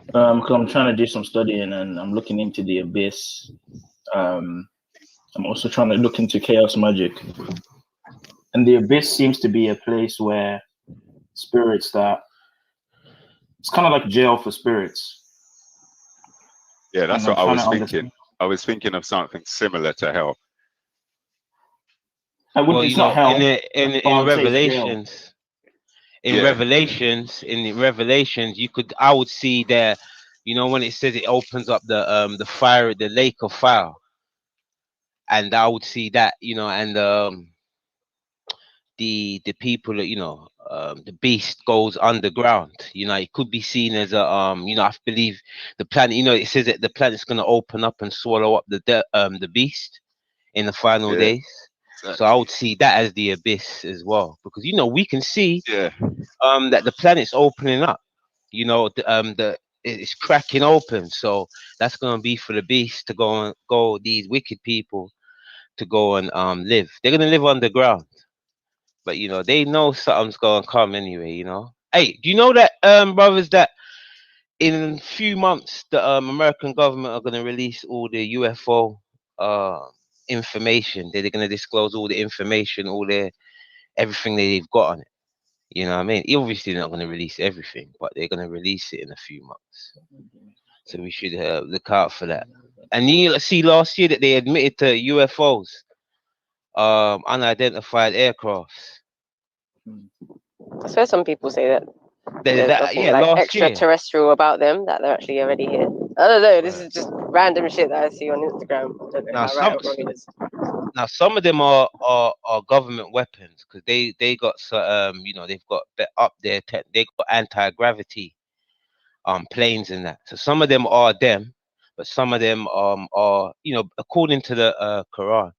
Because I'm trying to do some studying and I'm looking into the abyss. I'm also trying to look into chaos magic. And the abyss seems to be a place where spirits that it's kind of like jail for spirits. Yeah, that's what I was thinking. I was thinking of something similar to hell. Well, it's you know, not hell. in Revelations, in Revelations, I would see that, you know, when it says it opens up the fire, the lake of fire, and I would see that, you know, and the people that, you know, the beast goes underground. You know, it could be seen as a you know, I believe the planet, you know, it says that the planet's going to open up and swallow up the beast in the final days. Exactly. So I would see that as the abyss as well, because, you know, we can see that the planet's opening up. You know, it's cracking open. So that's going to be for the beast to go these wicked people to go and live. They're going to live underground. But, you know, they know something's gonna come anyway, you know. Hey, do you know that, brothers, that in a few months the American government are gonna release all the UFO information? They're gonna disclose all the information, everything that they've got on it. You know what I mean? Obviously they're not gonna release everything, but they're gonna release it in a few months. So we should look out for that. And you see last year that they admitted to UFOs, unidentified aircrafts. I swear some people say that there's nothing yeah, like extraterrestrial about them, that they're actually already here. I don't know. This is just random shit that I see on Instagram. I don't know how right or wrong it is. Now some of them are government weapons, because they got you know, they've got up there. They got anti-gravity planes and that. So some of them are them, but some of them are, you know, according to the Quran.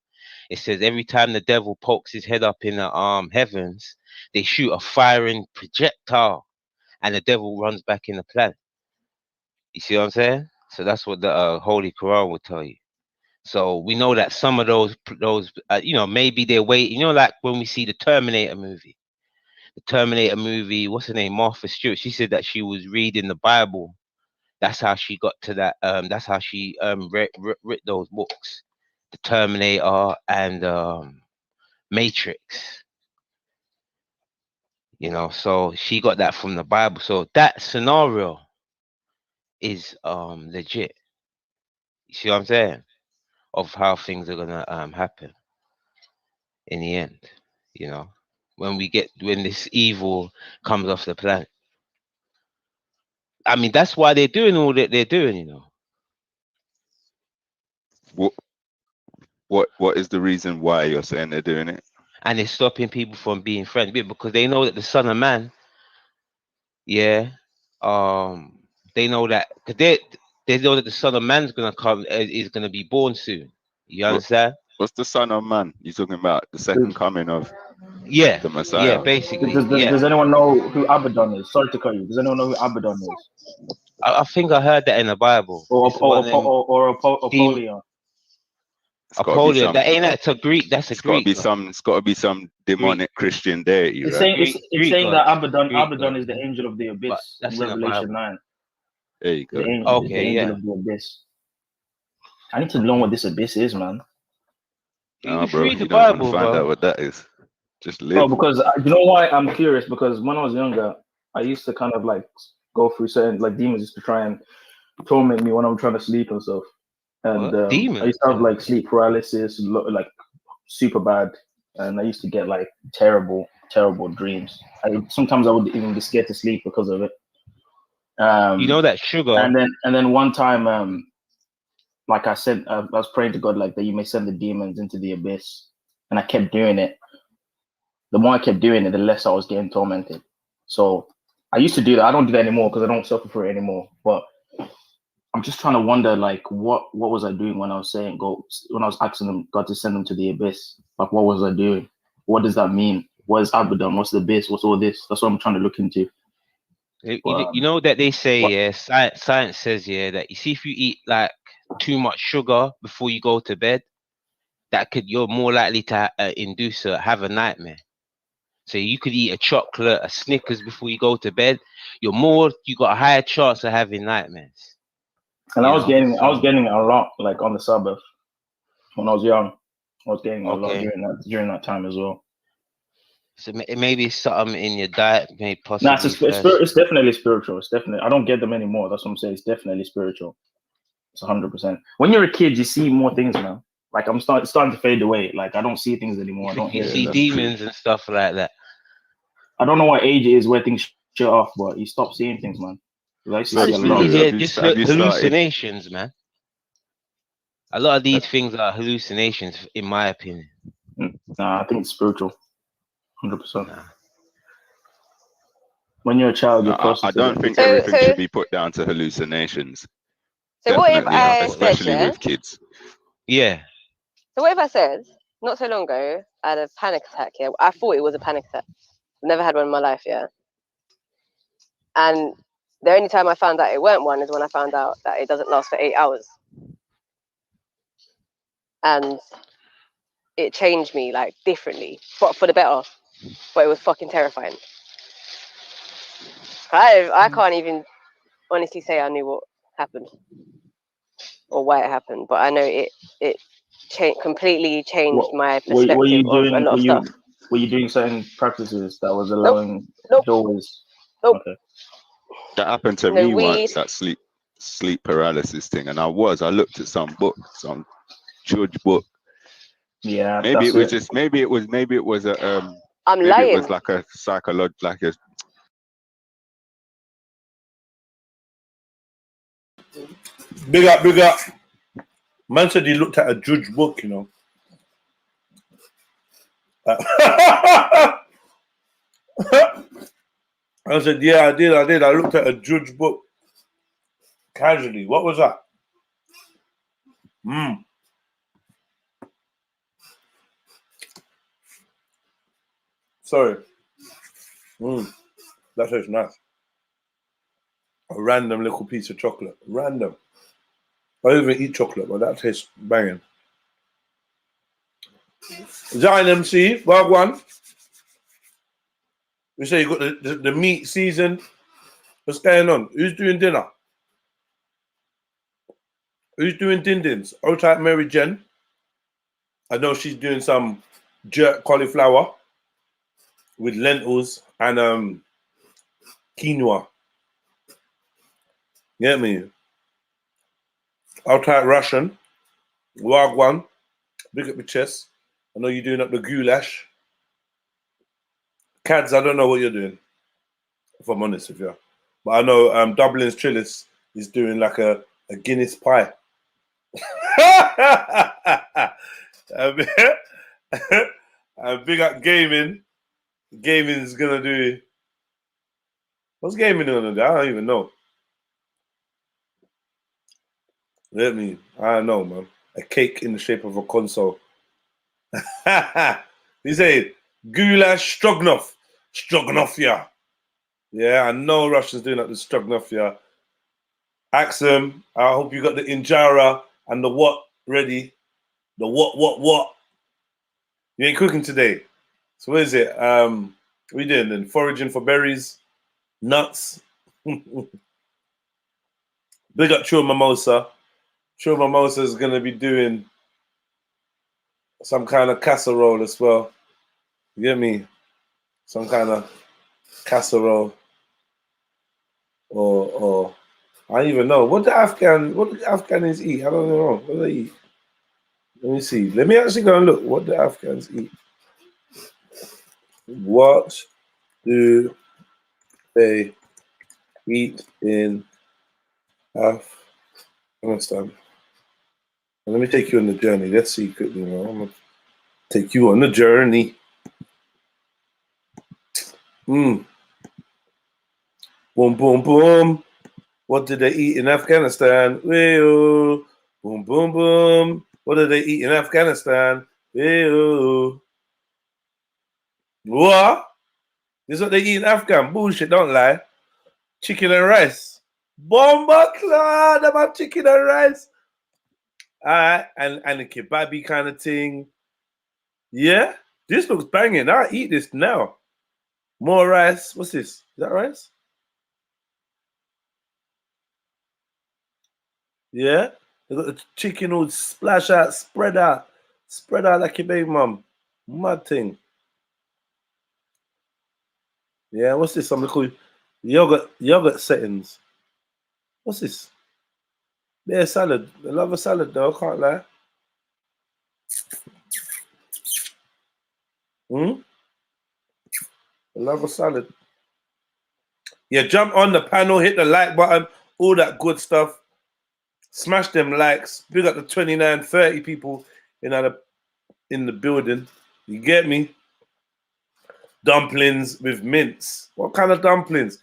It says every time the devil pokes his head up in the heavens, they shoot a firing projectile, and the devil runs back in the planet. You see what I'm saying? So that's what the Holy Quran will tell you. So we know that some of those you know, maybe they're waiting. You know, like when we see the Terminator movie. The Terminator movie, what's her name? Martha Stewart. She said that she was reading the Bible. That's how she got to that. That's how she wrote those books. The Terminator and Matrix. You know, so she got that from the Bible. So that scenario is legit. You see what I'm saying? Of how things are gonna happen in the end. You know, when this evil comes off the planet. I mean, that's why they're doing all that they're doing. You know. What is the reason why you're saying they're doing it? And they're stopping people from being friends, because they know that the Son of Man, they know that, because they know that the Son of Man's gonna come, is gonna be born soon. You understand? What's the Son of Man? You're talking about the second coming of the Messiah? Yeah, basically. Does anyone know who Abaddon is? Sorry to cut you. Does anyone know who Abaddon is? I think I heard that in the Bible. Or Apollyon. Apollyon. That ain't that. It's a Greek. That's a Greek. It's got to be some demonic Christian deity. It's saying that Abaddon is the angel of the abyss in Revelation 9. There you go. The angel of the abyss. I need to learn what this abyss is, man. No, bro, you don't want to find out what that is. Just live. Oh, because you know why I'm curious? Because when I was younger, I used to kind of like go through certain, like, demons used to try and torment me when I'm trying to sleep and stuff. And I used to have like sleep paralysis, like super bad, and I used to get like terrible dreams. Sometimes I would even be scared to sleep because of it. You know that sugar. And then one time, like I said, I was praying to God like that you may send the demons into the abyss, and I kept doing it. The more I kept doing it, the less I was getting tormented. So I used to do that. I don't do that anymore because I don't suffer for it anymore. But I'm just trying to wonder, like, what was I doing when I was saying when I was asking God to send them to the abyss? Like, what was I doing? What does that mean? What is Abaddon? What's the abyss? What's all this? That's what I'm trying to look into. You know that they say, science says, that you see, if you eat like too much sugar before you go to bed, you're more likely to have a nightmare. say you could eat a chocolate, a Snickers before you go to bed, you got a higher chance of having nightmares. And I was getting a lot like on the Sabbath when I was young. I was getting a lot during that time as well. So maybe it's something in your diet, maybe possibly. Nah, it's definitely spiritual. It's definitely. I don't get them anymore. That's what I'm saying. It's definitely spiritual. It's 100%. When you're a kid, you see more things, man. Like I'm starting to fade away. Like I don't see things anymore. I don't hear. You see demons and stuff like that. I don't know what age it is where things shut off, but you stop seeing things, man. Just hallucinations, man. A lot of these things are hallucinations, in my opinion. Nah, I think it's spiritual. 100%. Nah. When you're a child, you're I don't think everything should be put down to hallucinations. So what if I especially with kids? Yeah. So what if I said, not so long ago, I had a panic attack, yeah? I thought it was a panic attack. Never had one in my life, yeah? And the only time I found out it weren't one is when I found out that it doesn't last for 8 hours. And it changed me, like, differently, but for the better. But it was fucking terrifying. I can't even honestly say I knew what happened or why it happened, but I know it completely changed my perspective of a lot of stuff. Were you doing certain practices that was allowing doors? Nope. Okay. That happened to me once, that sleep paralysis thing, and I looked at some book, some Judge book. Yeah. Maybe it was maybe it was a I'm maybe lying. It was like a psychological, like a. Big up. Man said he looked at a Judge book, you know. I said, yeah, I did. I looked at a Judge book casually. What was that? Sorry. That tastes nice. A random little piece of chocolate. Random. I don't even eat chocolate, but that tastes banging. Zion MC, well one. We say you got the meat season. What's going on? Who's doing dinner? Who's doing din-dins? Old type Mary Jen. I know she's doing some jerk cauliflower with lentils and quinoa. Get me? Old type Russian. Wagwan. Big up your chest. I know you're doing up the goulash. Cads, I don't know what you're doing, if I'm honest with you. But I know Dublin's Trillis is doing like a Guinness pie. Big up gaming. Gaming's gonna do. What's gaming gonna do? I don't even know. I don't know, man. A cake in the shape of a console. He said goulash stroganoff. Stroganoff, yeah. Yeah, I know Russians doing like the stroganoff, yeah. Axum, I hope you got the injera and the what ready. The what? You ain't cooking today. So what is it? What are you doing then? Foraging for berries, nuts. Big up True Mimosa. True Mimosa is gonna be doing some kind of casserole as well. You get me? Some kind of casserole. Or I don't even know. What do Afghans eat? I don't know. What do they eat? Let me see. Let me actually go and look. What do Afghans eat? What do they eat in Afghanistan? Let me take you on the journey. Let's see quickly. I'm gonna take you on the journey. Boom, boom, boom. What did they eat in Afghanistan? Boom, boom, boom. What did they eat in Afghanistan? What? This is what they eat in Afghan. Bullshit, don't lie. Chicken and rice. Bomba cloud about chicken and rice. Alright, and a kebabi kind of thing. Yeah, this looks banging. I'll eat this now. More rice. What's this? Is that rice? Yeah. They got the chicken all splash out, spread out like your baby mum. Mad thing. Yeah. What's this? Something called yogurt settings. What's this? Yeah, salad. I love a salad though. I can't lie. I love a salad. Yeah, jump on the panel, hit the like button, all that good stuff. Smash them likes. Big up the 29, 30 people in the building. You get me? Dumplings with mince. What kind of dumplings?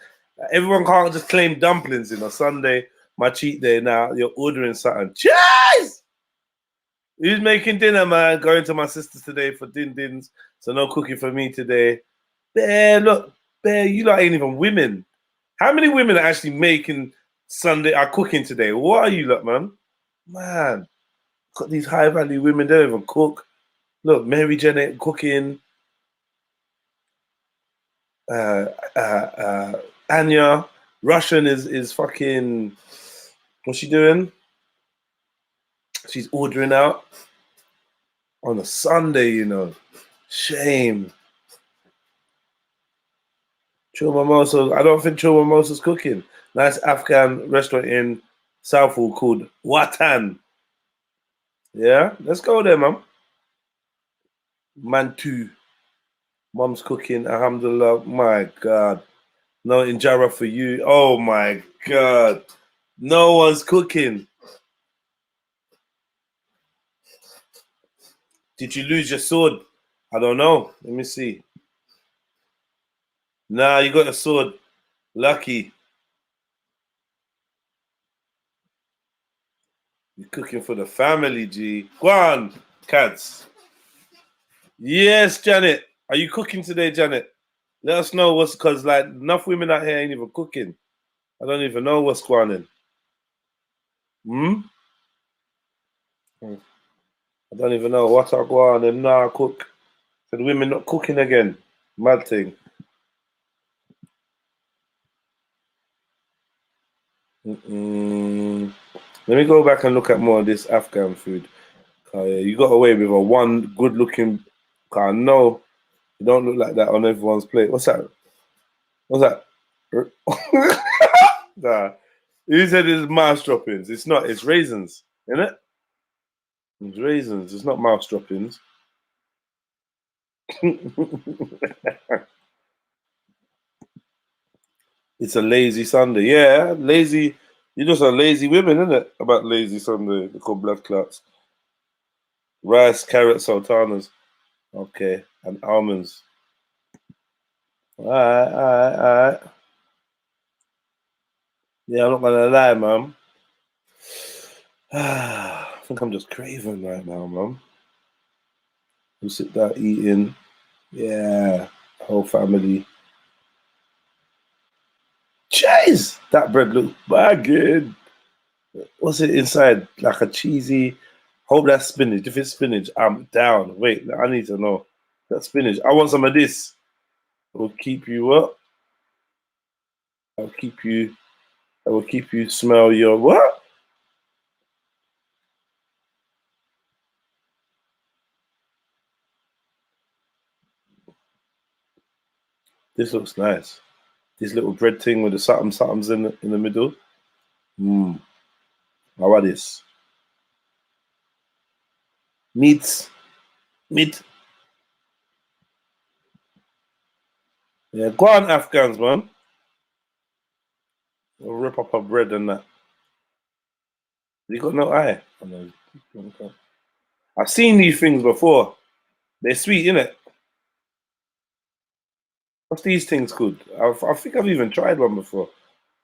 Everyone can't just claim dumplings in a Sunday, my cheat day now. You're ordering something. Cheers! Who's making dinner, man? Going to my sister's today for din-dins, so no cooking for me today. Bear, look, Bear, you lot ain't even women. How many women are actually making Sunday, are cooking today? What are you lot, man? Man, got these high-value women, they don't even cook. Look, Mary Janet cooking. Anya, Russian is fucking, what's she doing? She's ordering out on a Sunday, you know. Shame. Chilmamosa, I don't think Chilmamosa's cooking. Nice Afghan restaurant in Southall called Watan. Yeah, let's go there, man. Mantu. Mom's cooking, alhamdulillah. My God. No injera for you. Oh my God. No one's cooking. Did you lose your sword? I don't know. Let me see. Nah, you got a sword. Lucky. You're cooking for the family, G. Go on, cats. Yes, Janet. Are you cooking today, Janet? Let us know what's, because like enough women out here ain't even cooking. I don't even know what's going on. I don't even know what I go on and now I cook. So the women not cooking again. Mad thing. Let me go back and look at more of this Afghan food. You got away with a one good looking. I know you don't look like that on everyone's plate. What's that? What's that? Nah. You said it's mouse droppings. It's not. It's raisins, isn't it? It's raisins. It's not mouse droppings. It's a lazy Sunday. Yeah, lazy. You're just a lazy women, isn't it? About lazy Sunday. They call blood clots. Rice, carrots, sultanas. Okay. And almonds. All right. Yeah, I'm not gonna lie, man. I think I'm just craving right now, man. We sit down eating. Yeah. Whole family. Jeez! That bread looks bagged. What's it inside? Like a cheesy. Hope that's spinach. If it's spinach, I'm down. Wait, I need to know. That's spinach. I want some of this. It will keep you up. I will keep you smell your what? This looks nice. This little bread thing with the something's in the middle. How about this? Meat. Yeah, go on, Afghans, man. We'll rip up our bread and that. You got no eye. I've seen these things before. They're sweet, innit? What's these things called? I think I've even tried one before.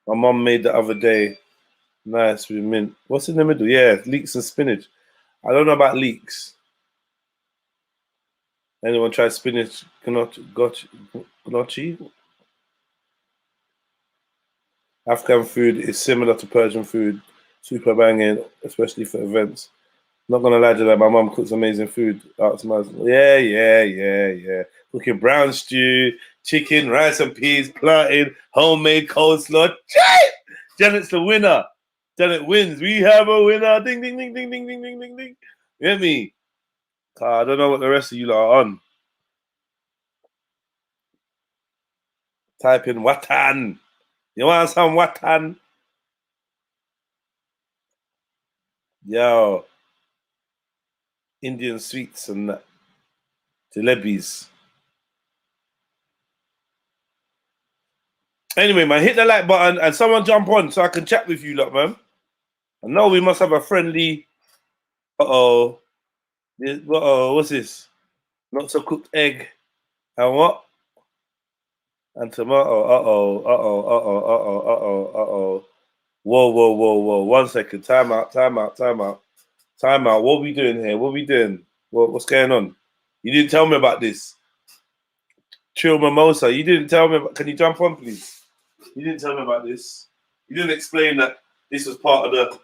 My mum made the other day. Nice with mint. What's in the middle? Yeah, leeks and spinach. I don't know about leeks. Anyone tried spinach gnocchi? Afghan food is similar to Persian food. Super banging, especially for events. Not gonna lie to that, my mum cooks amazing food. Yeah. Cooking brown stew, chicken, rice and peas, plantain, homemade coleslaw. Janet's the winner. Janet wins. We have a winner. Ding, ding, ding, ding, ding, ding, ding, ding, ding. You hear me? I don't know what the rest of you lot are on. Type in Watan. You want some Watan? Yo. Indian sweets and that. Jalebis. Anyway, man, hit the like button and someone jump on so I can chat with you lot, man. I know we must have a friendly... Uh-oh. Uh-oh, what's this? Not so cooked egg. And what? And tomato. Uh-oh, uh-oh, uh-oh, uh-oh, uh-oh, uh-oh. Whoa, whoa, whoa, whoa. 1 second. Time out, time out, time out. Time out. What are we doing here? What are we doing? What's going on? You didn't tell me about this. Trill Mimosa. You didn't tell me about... Can you jump on, please? You didn't tell me about this. You didn't explain that this was part of the...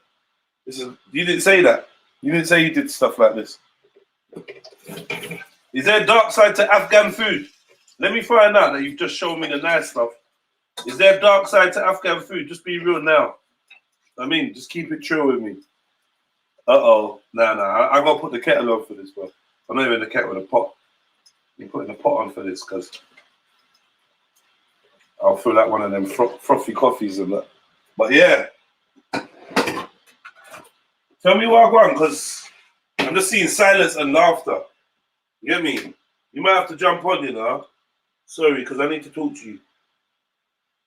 You didn't say that. You didn't say you did stuff like this. Is there a dark side to Afghan food? Let me find out that you've just shown me the nice stuff. Is there a dark side to Afghan food? Just be real now. I mean, just keep it chill with me. Uh-oh. Nah. I got to put the kettle on for this, bro. I'm not even in the kettle, with a pot. You're putting the pot on for this, because I'll feel like one of them frothy coffees and that. But yeah. Tell me what I want, because I'm just seeing silence and laughter. You get me? You might have to jump on, you know. Sorry, because I need to talk to you.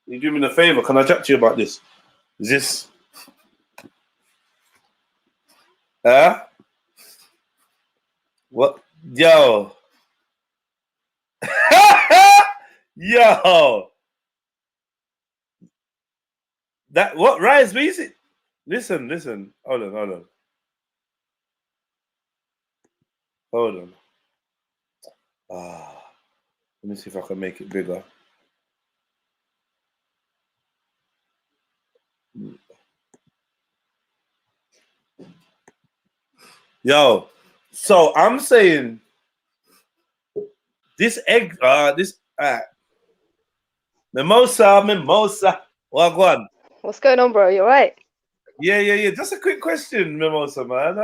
You do me a favor. Can I chat to you about this? Is this... Huh? What? Yo. Yo. That, what? Rice, what is it? Listen. Hold on. Let me see if I can make it bigger. Yo, so I'm saying this egg, mimosa. Well, go on. What's going on, bro? You all right? Yeah. Just a quick question, mimosa, man.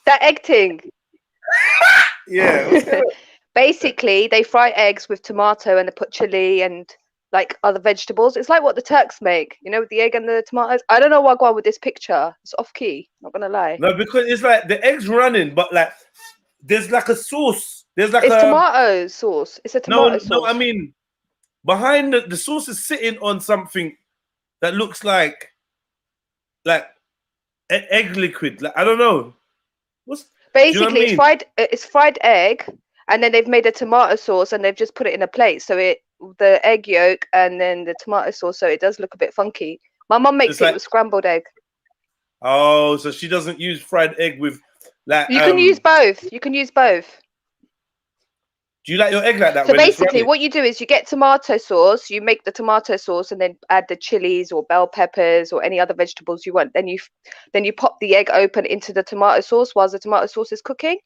That egg thing. Yeah. Basically, they fry eggs with tomato and they put chili and like other vegetables. It's like what the Turks make, you know, with the egg and the tomatoes. I don't know what going on with this picture. It's off key. Not gonna lie. No, because it's like the egg's running, but like there's like a sauce. There's like it's tomato sauce. It's a tomato sauce. No, I mean behind the sauce is sitting on something that looks like egg liquid. Like I don't know. Basically, you know what I mean? It's fried egg, and then they've made a tomato sauce and they've just put it in a plate. So the egg yolk and then the tomato sauce, so it does look a bit funky. My mum makes it with scrambled egg. Oh, so she doesn't use fried egg with like. You can use both. You can use both. Do you like your egg like that? So basically, what you do is you get tomato sauce. You make the tomato sauce and then add the chilies or bell peppers or any other vegetables you want. Then you pop the egg open into the tomato sauce while the tomato sauce is cooking.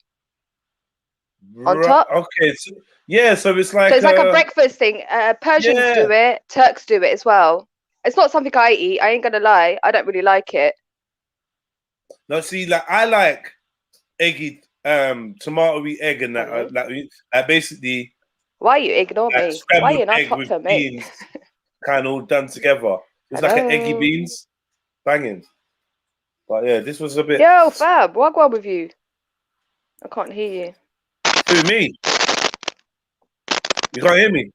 On top. Okay. So, yeah. So it's like. So it's like a breakfast thing. Persians do it. Turks do it as well. It's not something I eat. I ain't gonna lie. I don't really like it. No, see, like I like eggy, tomatoey egg and that. Like basically. Why you ignore me? Why you not talk to me? Kind of all done together. It's like an eggy beans, banging. But yeah, this was a bit. Yo, Fab, what's wrong with you? I can't hear you. Who, me? You can't hear me?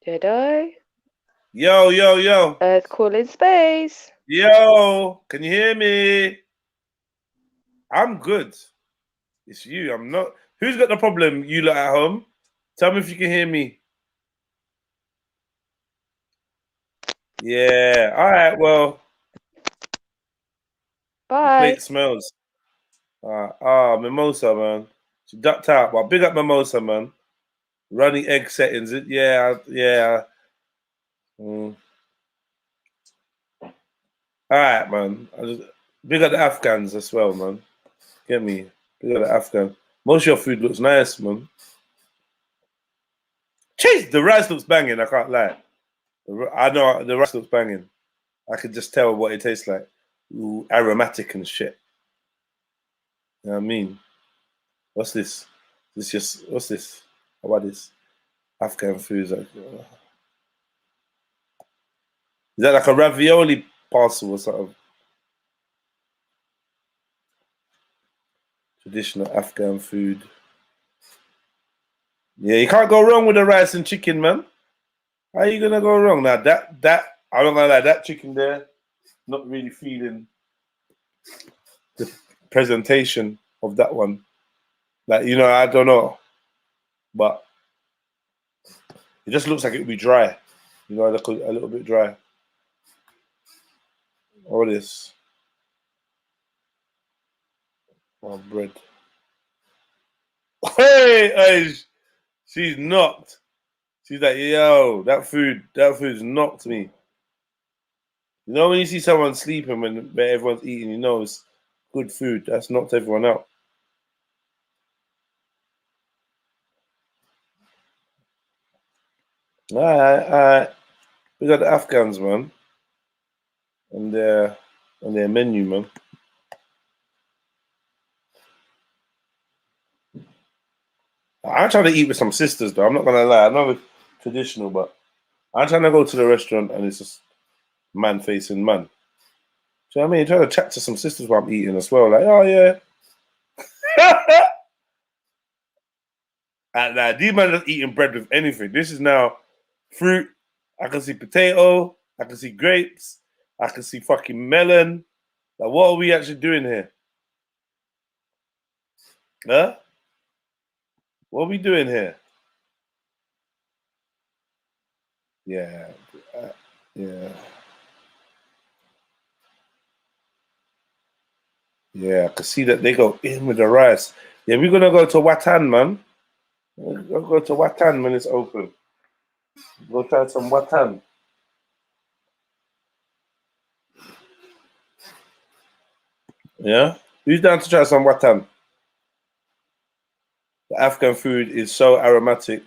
Did I? Yo. Earth calling space. Yo, can you hear me? I'm good. It's you. I'm not. Who's got the problem? You lot at home? Tell me if you can hear me. Yeah. All right. Well. Bye. Plate smells. Mimosa, man. She ducked out. But big up Mimosa, man. Running egg settings. Yeah. All right, man. Big up the Afghans as well, man. Get me. Big up the Afghan. Most of your food looks nice, man. Jeez, the rice looks banging. I can't lie. I know the rice looks banging. I can just tell what it tastes like. Ooh, aromatic and shit. You know what I mean? What's this? This just what's this? What is Afghan food? Like, is that like a ravioli parcel or something? Traditional Afghan food. Yeah, you can't go wrong with the rice and chicken, man. How are you gonna go wrong? Now that I'm not gonna lie, that chicken there, not really feeling the presentation of that one. Like, you know, I don't know. But it just looks like it would be dry. You know, a little bit dry. All this. Oh, bread. Hey, she's knocked. She's like, yo, that food's knocked me. You know, when you see someone sleeping when everyone's eating, you know it's good food. That's knocked everyone out. All right. We got the Afghans, man, and their menu, man. I'm trying to eat with some sisters, though. I'm not gonna lie. I know it's traditional, but I'm trying to go to the restaurant and it's just man facing man. Do you know what I mean? Trying to chat to some sisters while I'm eating as well. Like, oh yeah. And now these men are just eating bread with anything. This is now fruit. I can see potato. I can see grapes. I can see fucking melon. Like, what are we actually doing here? Huh? What are we doing here? Yeah. Yeah. Yeah, I can see that they go in with the rice. Yeah, we're gonna go to Watan, man. We'll go to Watan when it's open. Go try some Watan. Yeah? Who's down to try some Watan? The Afghan food is so aromatic.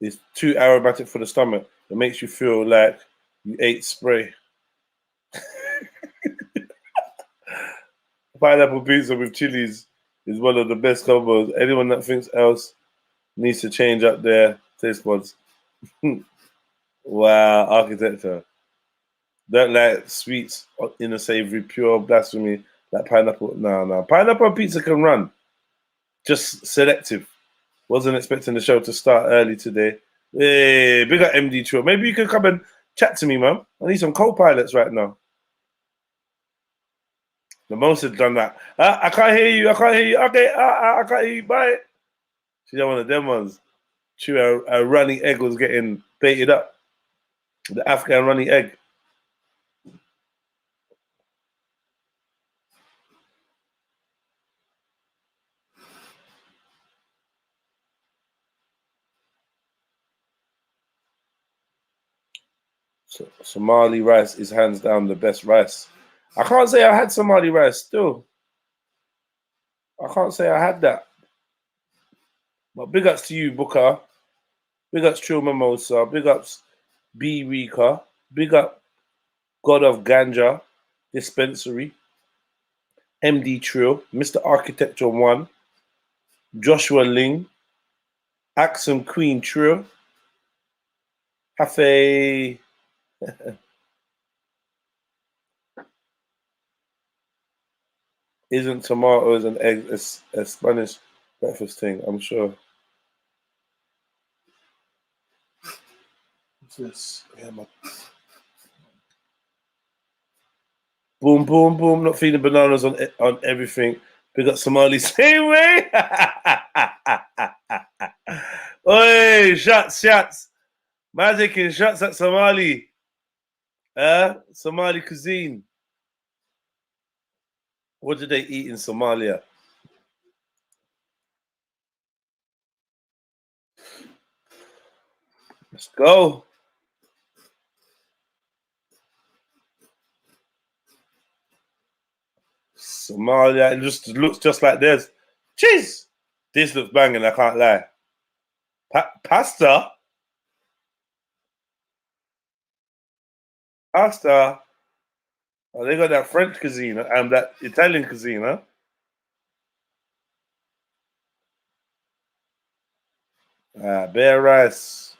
It's too aromatic for the stomach. It makes you feel like you ate spray. Pineapple pizza with chilies is one of the best combos. Anyone that thinks else needs to change up their taste buds. Wow, architecture. Don't like sweets in a savory, pure blasphemy like pineapple. No. Pineapple pizza can run. Just selective. Wasn't expecting the show to start early today. Hey, big up MD Trill. Maybe you could come and chat to me, man. I need some co-pilots right now. The most has done that. I can't hear you. Okay, I can't hear you. Bye. She's one of them ones. True, a running egg was getting baited up. The Afghan running egg. So, Somali rice is hands down the best rice. I can't say I had Somali rice still. I can't say I had that. But big ups to you, Booker. Big ups Trill Mimosa. Big ups B Rika. Big up God of Ganja Dispensary. MD Trill. Mr. Architecture 1. Joshua Ling. Axum Queen Trill. Hafe. Isn't tomatoes and eggs a Spanish breakfast thing? I'm sure. What's this? Yeah, boom, boom, boom. Not feeding bananas on everything. We got Somali same way. Oi, shots. Magic and shots at Somali. Somali cuisine. What do they eat in Somalia? Let's go. Somalia, it just looks just like this. Jeez, this looks banging. I can't lie. Pasta. Pasta. Oh, they got that French cuisine and that Italian cuisine, huh? Bare rice,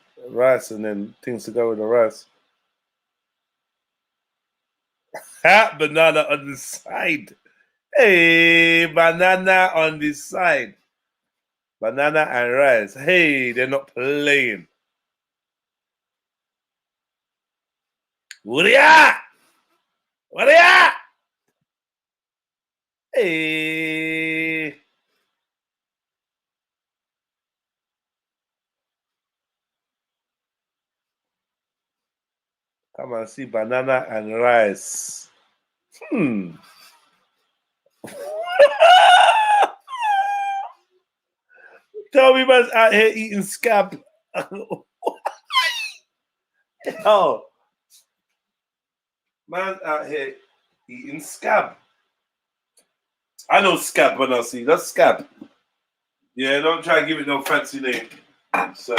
and then things to go with the rice. Banana on the side. Hey, banana on the side. Banana and rice. Hey, they're not playing. What are ya? What are ya? Hey. Come and see banana and rice. Tell me man's out here eating scab. Oh. Man's out here eating scab. I know scab when I see that's scab. Yeah, don't try to give it no fancy name. So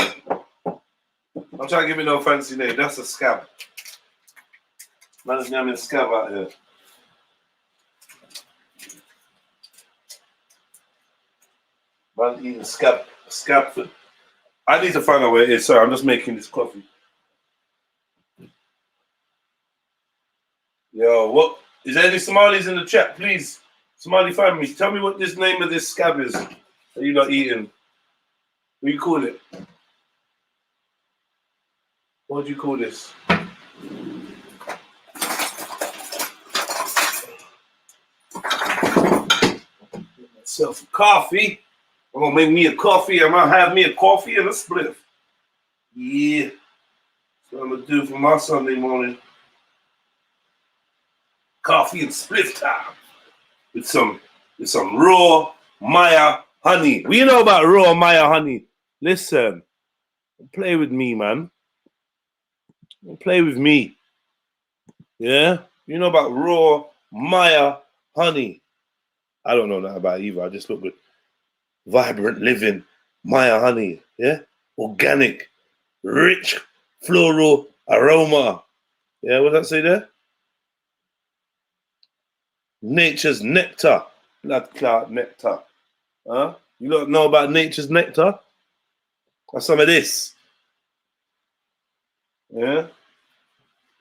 don't try to give it no fancy name. That's a scab. Man's namming scab out here. Man eating scab food. I need to find out where it is. Sorry, I'm just making this coffee. Yo, what is there any Somalis in the chat? Please, Somali family, tell me what this name of this scab is that you're not eating. What do you call it? What do you call this? Myself a coffee. I'm gonna make me a coffee. I'm gonna have me a coffee and a spliff. Yeah, that's what I'm gonna do for my Sunday morning. Coffee and spliff time with some raw Maya honey. What you know about raw Maya honey? Listen, play with me, man. Play with me. Yeah, you know about raw Maya honey. I don't know that about it either. I just look good. Vibrant living Maya honey. Yeah, organic, rich floral aroma. Yeah, what does that say there? Nature's nectar, blood clot nectar. Huh? You don't know about nature's nectar? That's some of this. Yeah?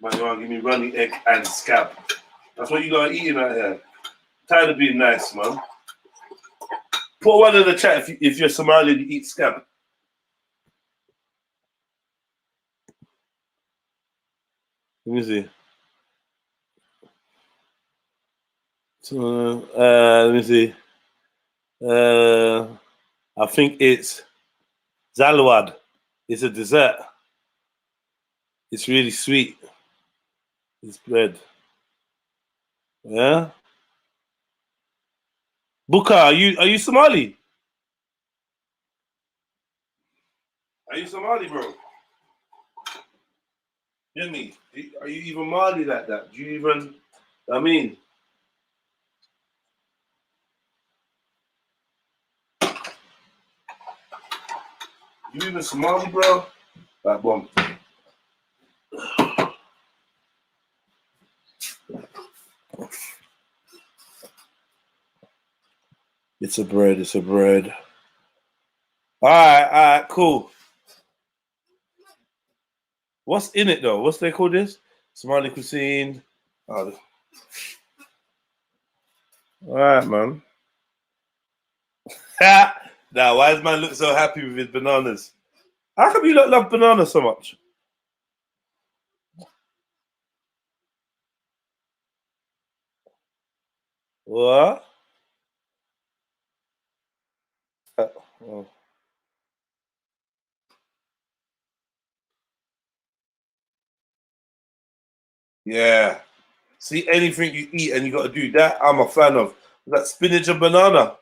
Man, you want to give me runny egg and scab. That's what you got eating out here. Tired of being nice, man. Put one in the chat if you're Somali and you eat scab. Let me see. So, let me see. I think it's Zalwad. It's a dessert. It's really sweet. It's bread. Yeah. Buka, are you Somali? Are you Somali, bro? Hear me? Are you even Mali like that? Do you even? I mean. You even Somali, bro? Like, boom. It's a bread. It's a bread. All right, cool. What's in it though? What's they call this? Somali cuisine. Oh. All right, man. Now, why does man look so happy with his bananas? How come you don't love bananas so much? What? Oh. Yeah. See, anything you eat and you got to do that, I'm a fan of. That spinach and banana.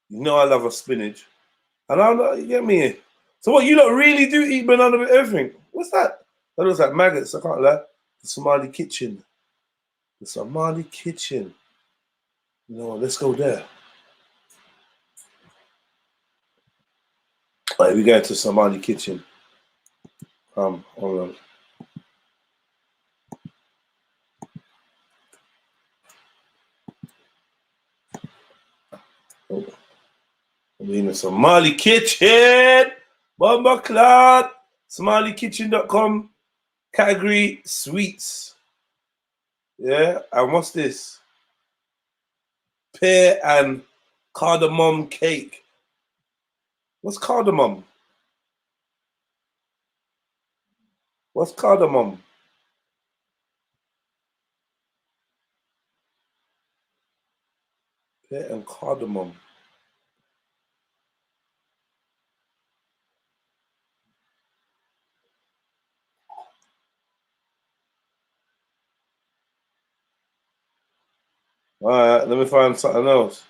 You know I love a spinach. And I'm like, you get me? So what, you don't really do eat banana with everything? What's that? That looks like maggots, I can't lie. The Somali kitchen. The Somali kitchen. You know, let's go there. All right, we go to Somali kitchen. Hold on. in a Somali kitchen. Bomba clot. SomaliKitchen.com. Category sweets. Yeah. And what's this? Pear and cardamom cake. What's cardamom? What's cardamom? Pear and cardamom. All right, let me find something else.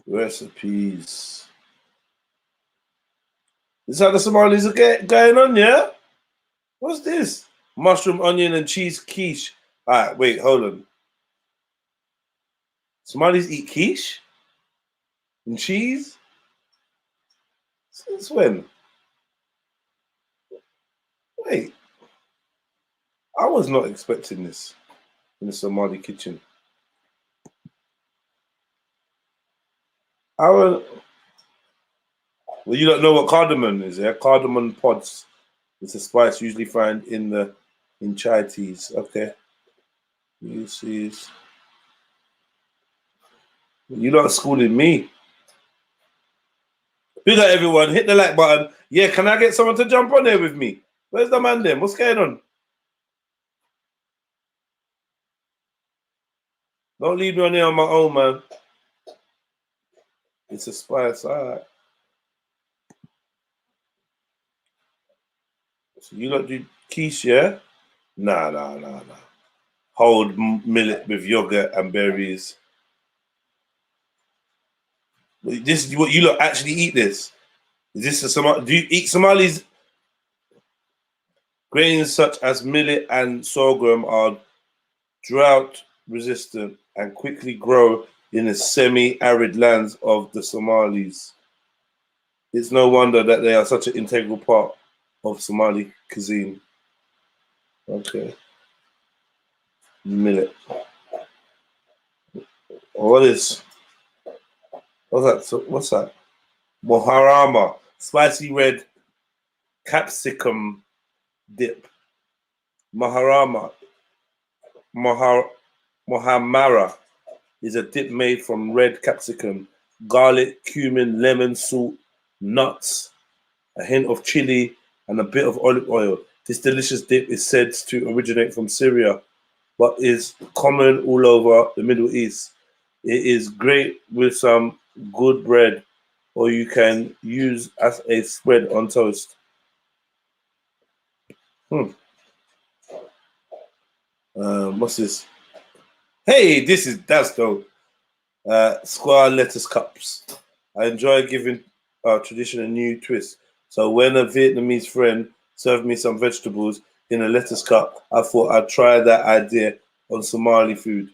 Recipes. This is how the Somalis are going on, yeah? What's this? Mushroom, onion, and cheese quiche. All right, wait, hold on. Somalis eat quiche? And cheese? Since when? Wait. I was not expecting this in the Somali kitchen. Well, you don't know what cardamom is, yeah? Cardamom pods. It's a spice usually found in chai teas. Okay. You see, you're not schooling me. Big up everyone. Hit the like button. Yeah, can I get someone to jump on there with me? Where's the man then? What's going on? Don't leave me on there on my own, man. It's a spice. All right. So you lot do quiche, yeah? Nah. Hold millet with yogurt and berries. This is what you lot actually eat this? Is this a Somali? Do you eat Somalis? Grains such as millet and sorghum are drought resistant and quickly grow in the semi-arid lands of the Somalis. It's no wonder that they are such an integral part of Somali cuisine. Okay. Millet. What's that? Moharama, spicy red capsicum dip. Mohamara is a dip made from red capsicum, garlic, cumin, lemon, salt, nuts, a hint of chili, and a bit of olive oil. This delicious dip is said to originate from Syria, but is common all over the Middle East. It is great with some good bread, or you can use as a spread on toast. What's this? Hey, that's dope. Square lettuce cups. I enjoy giving our tradition a new twist. So when a Vietnamese friend served me some vegetables in a lettuce cup, I thought I'd try that idea on Somali food.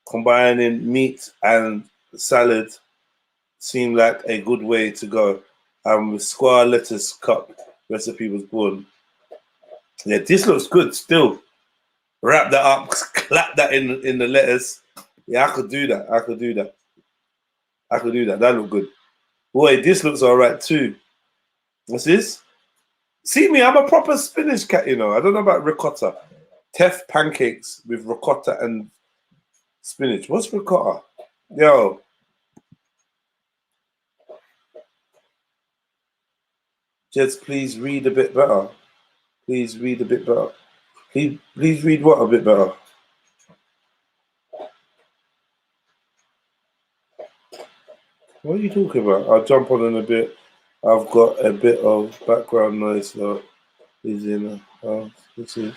Combining meat and salad seemed like a good way to go. And with square lettuce cup recipe was born. Yeah, this looks good still. Wrap that up, clap that in the lettuce. Yeah, I could do that. That look good. Boy, this looks all right too. What's this? See me, I'm a proper spinach cat, you know. I don't know about ricotta. Teff pancakes with ricotta and spinach. What's ricotta? Yo. Just please read a bit better. Please read a bit better. Please read what a bit better? What are you talking about? I'll jump on in a bit. I've got a bit of background noise though. Is in let's see.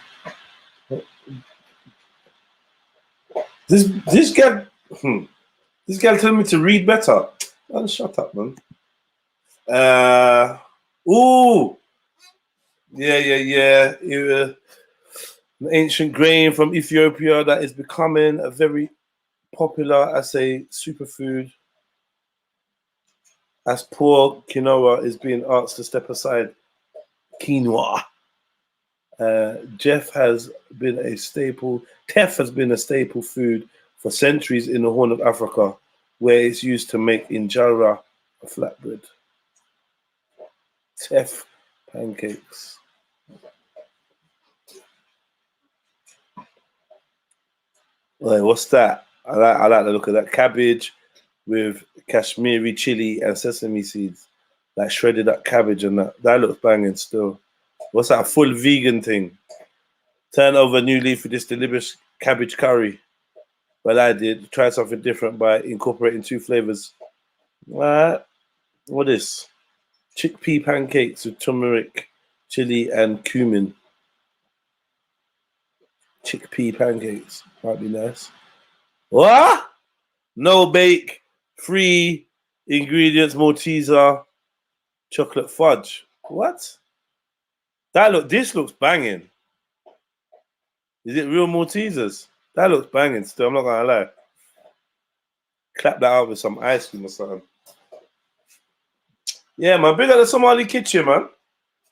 This guy telling me to read better. Man, shut up, man. Ooh. Yeah. An ancient grain from Ethiopia that is becoming a very popular as a superfood. As poor quinoa is being asked to step aside. Quinoa. Teff has been a staple food for centuries in the Horn of Africa. where it's used to make injera, a flatbread. Teff pancakes. Wait, what's that? I like the look of that. Cabbage with Kashmiri chili and sesame seeds. Like shredded up cabbage and that. That looks banging still. What's that? Full vegan thing. Turn over a new leaf with this delicious cabbage curry. Well, I did. Try something different by incorporating 2 flavors. What is? Chickpea pancakes with turmeric, chili, and cumin. Chickpea pancakes. Might be nice. What? No bake, free ingredients, Malteser, chocolate fudge. What? This looks banging. Is it real Maltesers? That looks banging still, I'm not gonna lie. Clap that out with some ice cream or something. Yeah, man, big up the Somali kitchen, man.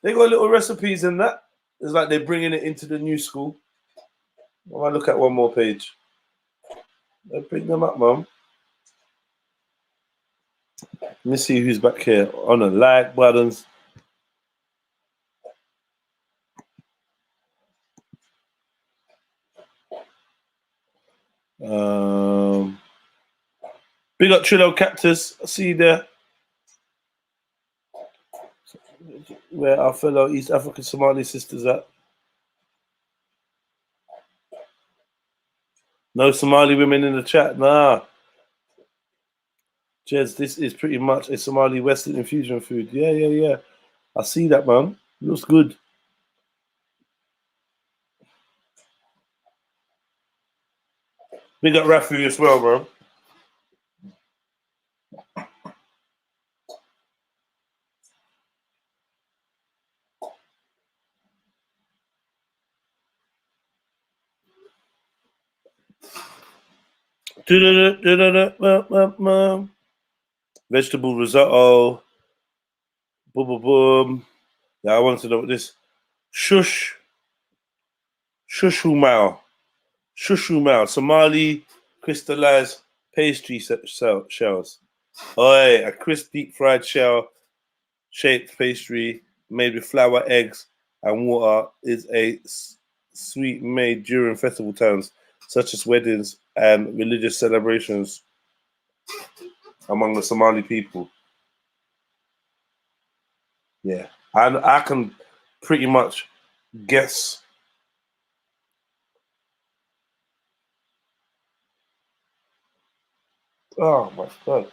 They got little recipes in that. It's like they're bringing it into the new school. I might look at one more page. They bring them up, man. Let me see who's back here on the like buttons. Big up Trillo Cactus. I see you there. Where our fellow East African Somali sisters at. No Somali women in the chat. Nah. Jez, this is pretty much a Somali Western infusion food. Yeah. I see that, man. Looks good. Big up Rafi as well, bro. Vegetable risotto. Boom, boom, boom. Yeah, I wanted to know what this. Shushu Mao. Somali crystallized pastry shells. Oi, a crisp deep fried shell shaped pastry made with flour, eggs, and water is a sweet made during festival times, such as weddings and religious celebrations among the Somali people. Yeah, and I can pretty much guess. Oh my God.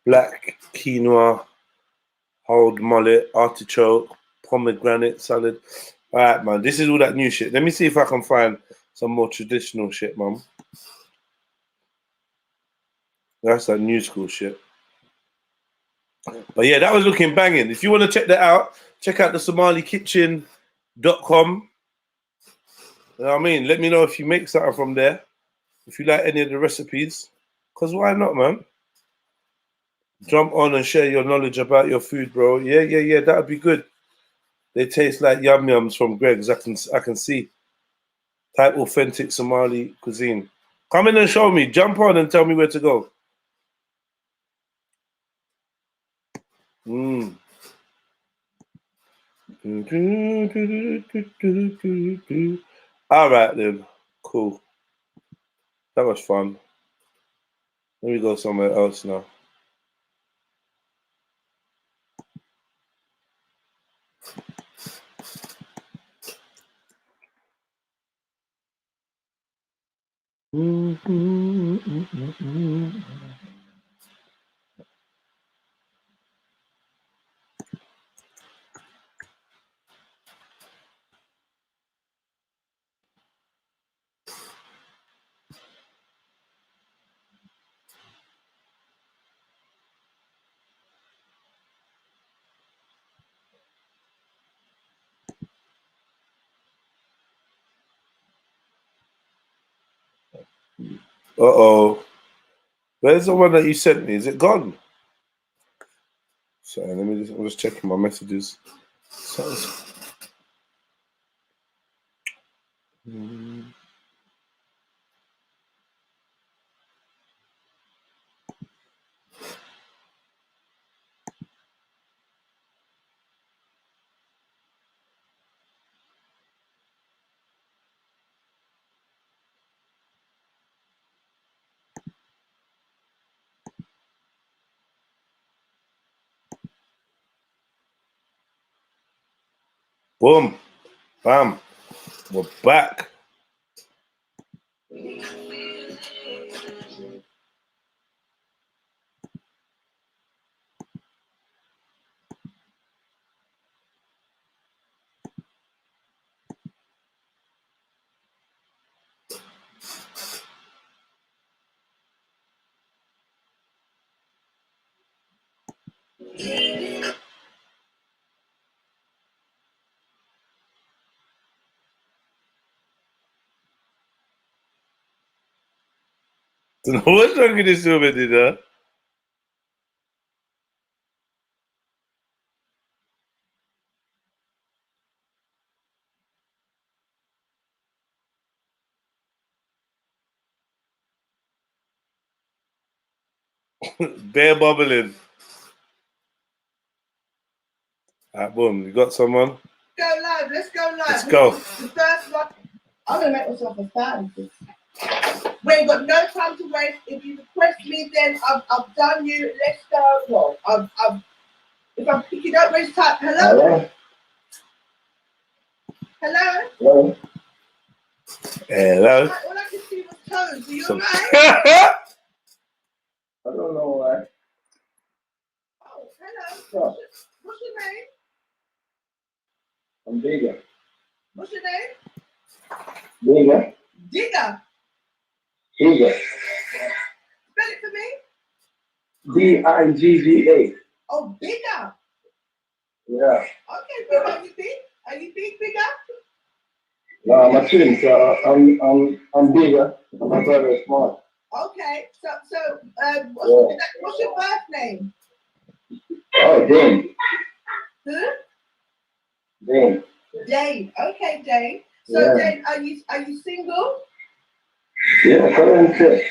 Black quinoa, hold mullet, artichoke, pomegranate salad. All right, man. This is all that new shit. Let me see if I can find some more traditional shit, man. That's that new school shit. But yeah, that was looking banging. If you want to check that out, check out the somalikitchen.com. You know what I mean? Let me know if you make something from there. If you like any of the recipes. Because why not, man? Jump on and share your knowledge about your food, bro. Yeah. That would be good. They taste like yum yums from Greg's. I can see. Type authentic Somali cuisine. Come in and show me. Jump on and tell me where to go. All right then. Cool. That was fun. Let me go somewhere else now. Uh-oh. Where's the one that you sent me? Is it gone? Sorry, I'm just checking my messages. Boom. Bam. We're back. What's wrong with this woman, you know? Bare bubbling. Alright, boom. You got someone? Go live. Let's go live. Let's go. The first one. I'm gonna make myself a fan. We ain't got no time to waste. If you request me, then I've done you. Let's go. Well, if I'm picking up, waste time. Hello. Hello. Hello. Hello. All I can see was toes. Are you alright? I don't know why. Oh, hello. What's your name? I'm Digger. What's your name? Digger. Digger. Digger. Spell it for me. D-I-G-G-A. Oh, bigger. Yeah. Okay, big. Are you big? Are you big, bigger? No, I'm a twin, so I'm bigger. My brother is small. Okay. What's your birth name? Oh, Dane. Who? Dane. Dane. Okay, Dane. So Yeah. Dane, are you single? Yeah, currently.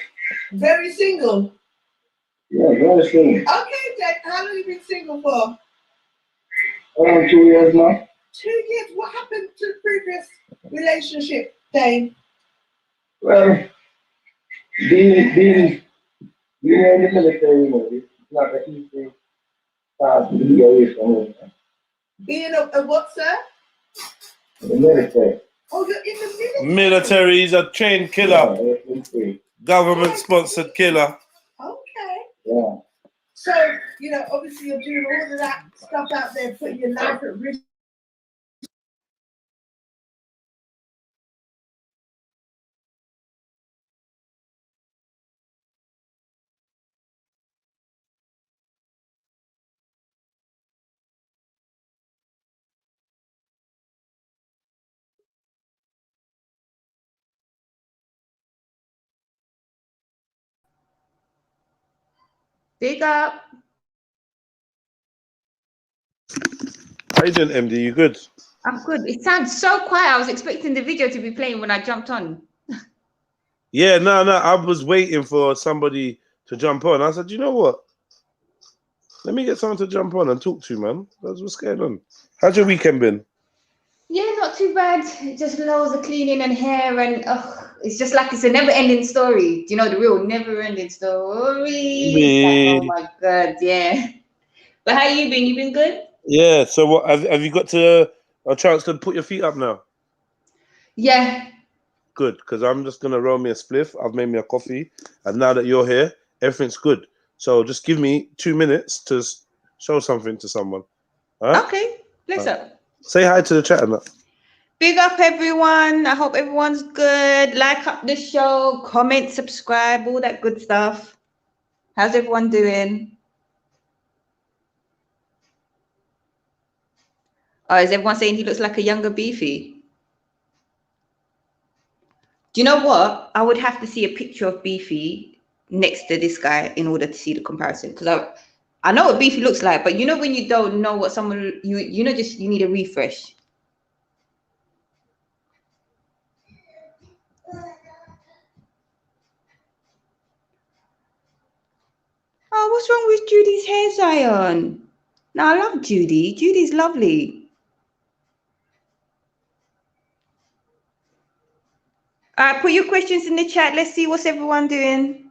Very single. Yeah, very single. Okay, Dane. How long have you been single for? Around 2 years now. 2 years. What happened to the previous relationship, Dane? Well, being in the military, you know, it's not an easy task to be away from home. Being a what, sir? The military. Oh, you're in the military. Military is a trained killer. Yeah, government-sponsored killer. Okay. Yeah. So, obviously you're doing all of that stuff out there, putting your life at risk. Big up. How you doing, MD? You good? I'm good. It sounds so quiet. I was expecting the video to be playing when I jumped on. Yeah, no. I was waiting for somebody to jump on. I said, you know what? Let me get someone to jump on and talk to, man. That's what's going on. How's your weekend been? Yeah, not too bad. Just loads of cleaning and hair, and it's just like it's a never-ending story. Do you know the real never-ending story? Like, oh my god, yeah. But how you been? You been good? Yeah. So what have you got a chance to put your feet up now? Yeah. Good, because I'm just gonna roll me a spliff. I've made me a coffee, and now that you're here, everything's good. So just give me 2 minutes to show something to someone. All right? Okay. Bless up. Say hi to the chat and that. Big up everyone. I hope everyone's good. Like up the show, comment, subscribe, all that good stuff. How's everyone doing? Oh, is everyone saying he looks like a younger Beefy? Do you know what? I would have to see a picture of Beefy next to this guy in order to see the comparison. Because I know what Beefy looks like, but you know when you don't know what someone you know, just you need a refresh. Oh, what's wrong with Judy's hair, Zion? No, I love Judy. Judy's lovely. Put your questions in the chat. Let's see what's everyone doing.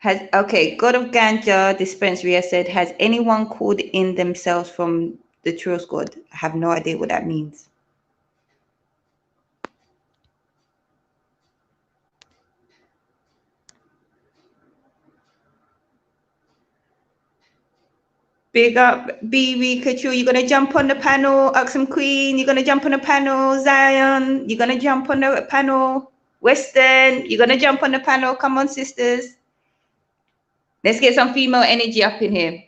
Okay, God of Ganja Dispensary has said, has anyone called in themselves from the Trill Squad? I have no idea what that means. Big up, BB Couture. You're going to jump on the panel. Aksum Queen, you're going to jump on the panel. Zion, you're going to jump on the panel. Western, you're going to jump on the panel. Come on, sisters. Let's get some female energy up in here.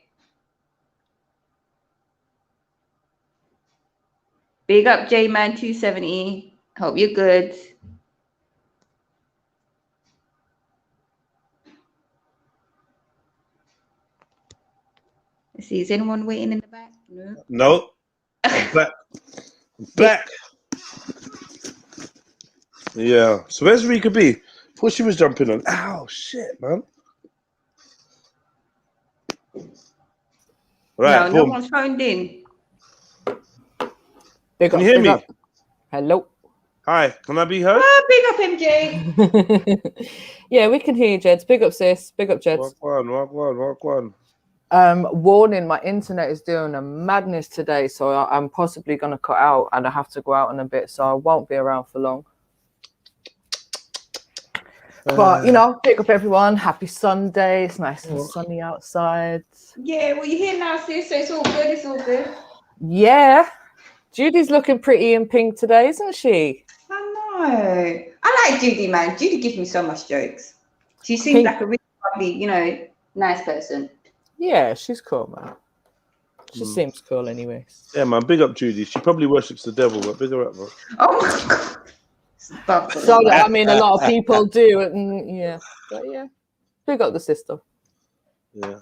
Big up, J-Man 270. Hope you're good. Let's see, is anyone waiting in the back? No. No. I'm back. I'm back. Yeah. So where's Rika B? Thought she was jumping on. Ow, shit, man. Right. No, no one's phoned in. Can you hear me? Hello. Hi. Can I be heard? Oh, big up, MJ. Yeah, we can hear you, Jeds. Big up, sis. Big up, Jeds. Walk one. Warning, my internet is doing a madness today, so I'm possibly going to cut out and I have to go out in a bit, so I won't be around for long. But, you know, pick up everyone. Happy Sunday. It's nice and sunny outside. Yeah, well, you're here now, sis, so it's all good. It's all good. Yeah. Judy's looking pretty in pink today, isn't she? I know. I like Judy, man. Judy gives me so much jokes. She seems like a really lovely, you know, nice person. Yeah, she's cool, man. She seems cool anyway. Yeah, man. Big up Judy. She probably worships the devil, but big her up, man. Oh, my God. Stop. So, I mean, a lot of people do. Yeah. But, yeah. Big up the sister. Yeah.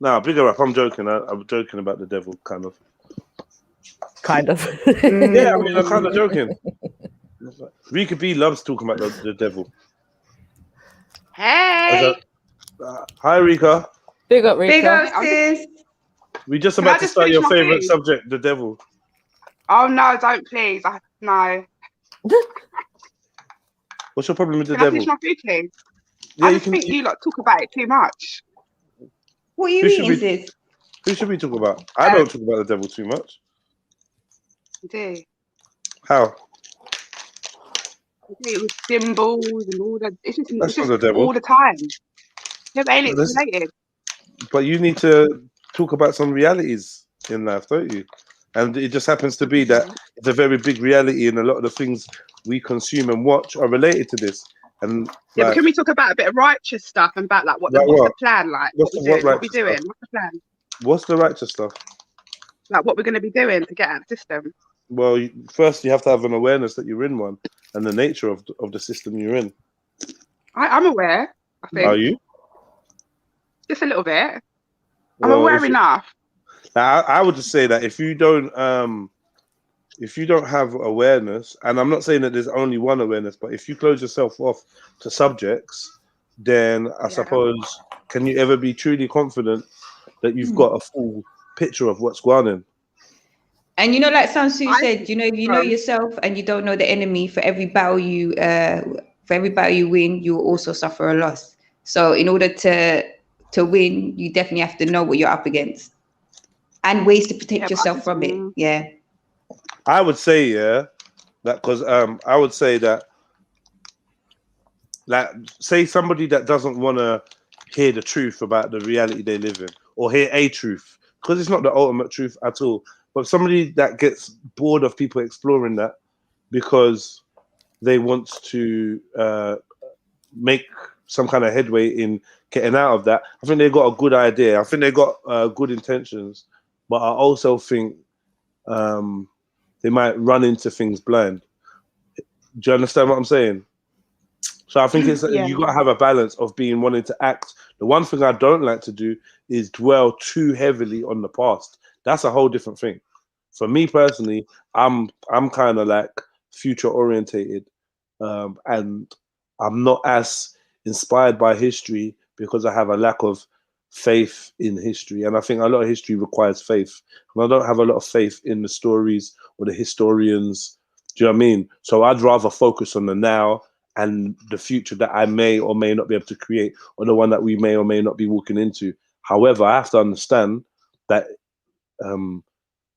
No, big her up. I'm joking. I'm joking about the devil, kind of. Kind of. Yeah, I mean, I'm kind of joking. Rika B loves talking about the devil. Hey. Hi, Rika. Big up, Rika. Big up, sis. We just about to start your favorite subject, the devil. Oh no, don't please. No. What's your problem with the Can I devil? finish my food, please? Yeah, I just think you lot talk about it too much. What are you eating, sis? Who should we talk about? I don't talk about the devil too much. You do. How? You do it with symbols and all that. It's just the devil. all the time. Yeah, but ain't it related? But you need to talk about some realities in life, don't you? And it just happens to be that it's a very big reality, and a lot of the things we consume and watch are related to this. And yeah, but can we talk about a bit of righteous stuff and about like what's the plan like? What we doing? What's the plan? What's the righteous stuff? Like what we're going to be doing to get out of the system? Well, first you have to have an awareness that you're in one and the nature of the system you're in. I'm aware, I think. Are you? Just a little bit. I'm aware enough. I would just say that if you don't have awareness, and I'm not saying that there's only one awareness, but if you close yourself off to subjects, then I suppose, can you ever be truly confident that you've got a full picture of what's going on? And you know, like Sun Tzu said, you know, if you know yourself and you don't know the enemy, for every battle you win, you will also suffer a loss. So in order to win, you definitely have to know what you're up against and ways to protect yourself from it. Yeah. I would say, that because I would say that, like, say somebody that doesn't want to hear the truth about the reality they live in, or hear a truth, because it's not the ultimate truth at all. But somebody that gets bored of people exploring that because they want to make some kind of headway in getting out of that. I think they got a good idea. I think they got good intentions, but I also think they might run into things blind. Do you understand what I'm saying? So I think it's you got to have a balance of wanting to act. The one thing I don't like to do is dwell too heavily on the past. That's a whole different thing. For me personally, I'm kind of like future orientated, and I'm not as inspired by history because I have a lack of faith in history, and I think a lot of history requires faith, and I don't have a lot of faith in the stories or the historians. Do you know what I mean? So I'd rather focus on the now and the future that I may or may not be able to create, or the one that we may or may not be walking into. However, I have to understand that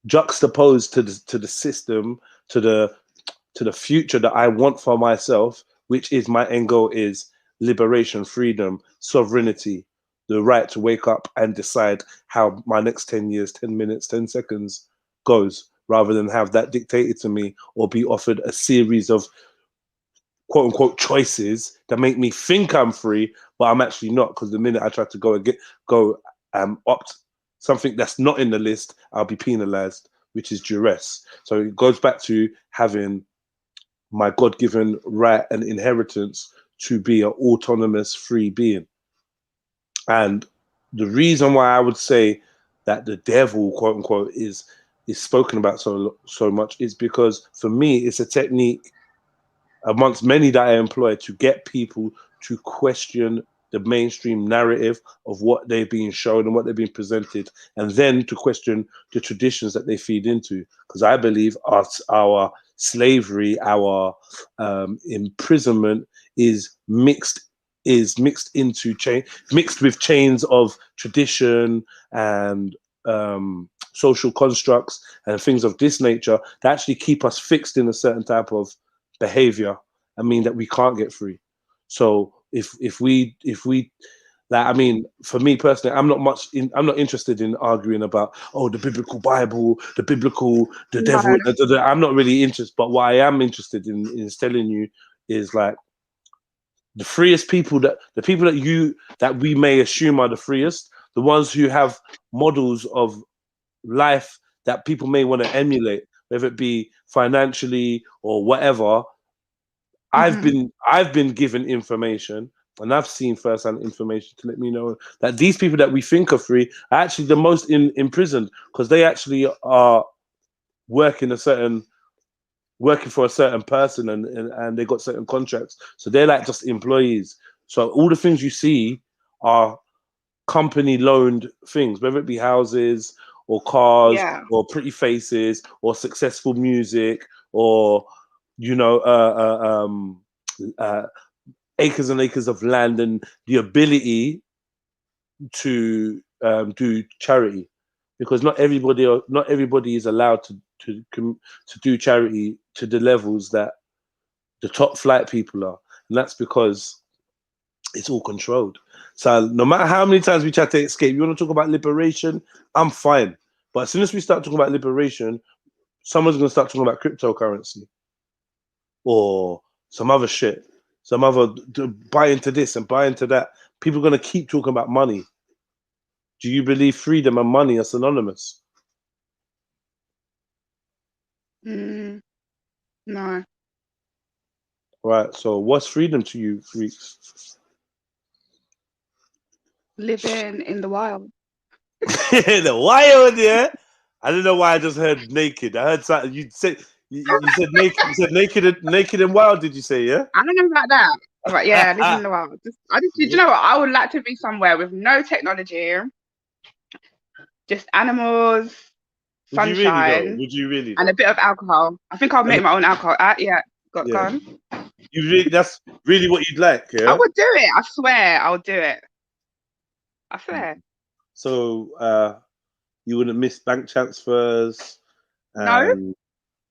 juxtaposed to the system, to the future that I want for myself, which is my end goal, is liberation, freedom, sovereignty, the right to wake up and decide how my next 10 years, 10 minutes, 10 seconds goes, rather than have that dictated to me or be offered a series of quote unquote choices that make me think I'm free, but I'm actually not, because the minute I try to go opt something that's not in the list, I'll be penalized, which is duress. So it goes back to having my God-given right and inheritance to be an autonomous, free being. And the reason why I would say that the devil, quote unquote, is spoken about so much is because for me it's a technique amongst many that I employ to get people to question the mainstream narrative of what they've been shown and what they've been presented, and then to question the traditions that they feed into. Because I believe our slavery, our imprisonment is mixed with chains of tradition and social constructs and things of this nature that actually keep us fixed in a certain type of behavior and mean that we can't get free. So if we like, I mean, for me personally, I'm not interested in arguing about the biblical Bible, the devil. I'm not really interested. But what I am interested in is telling you is like the freest people, that we may assume are the freest, the ones who have models of life that people may want to emulate, whether it be financially or whatever. I've been given information, and I've seen first-hand information to let me know that these people that we think are free are actually the most imprisoned, because they actually are working for a certain person, and they got certain contracts, so they're like just employees. So all the things you see are company loaned things, whether it be houses or cars or pretty faces or successful music or acres and acres of land and the ability to do charity, because not everybody is allowed to do charity to the levels that the top flight people are, and that's because it's all controlled. So no matter how many times we try to escape, you want to talk about liberation, I'm fine. But as soon as we start talking about liberation, someone's going to start talking about cryptocurrency or some other shit, some other buy into this and buy into that. People are going to keep talking about money. Do you believe freedom and money are synonymous? No. Right. So what's freedom to you, freaks? Living in the wild. The wild, yeah. I don't know why I just heard naked. I heard something. You said naked. You said naked and wild. Did you say? Yeah. I don't know about that, but yeah, living in the wild. You know what? I would like to be somewhere with no technology, just animals, sunshine. Would you really? And a bit of alcohol. I think I'll make my own alcohol. Go on. That's really what you'd like, yeah? I would do it. I swear, I'll do it. I swear. So you wouldn't miss bank transfers? No.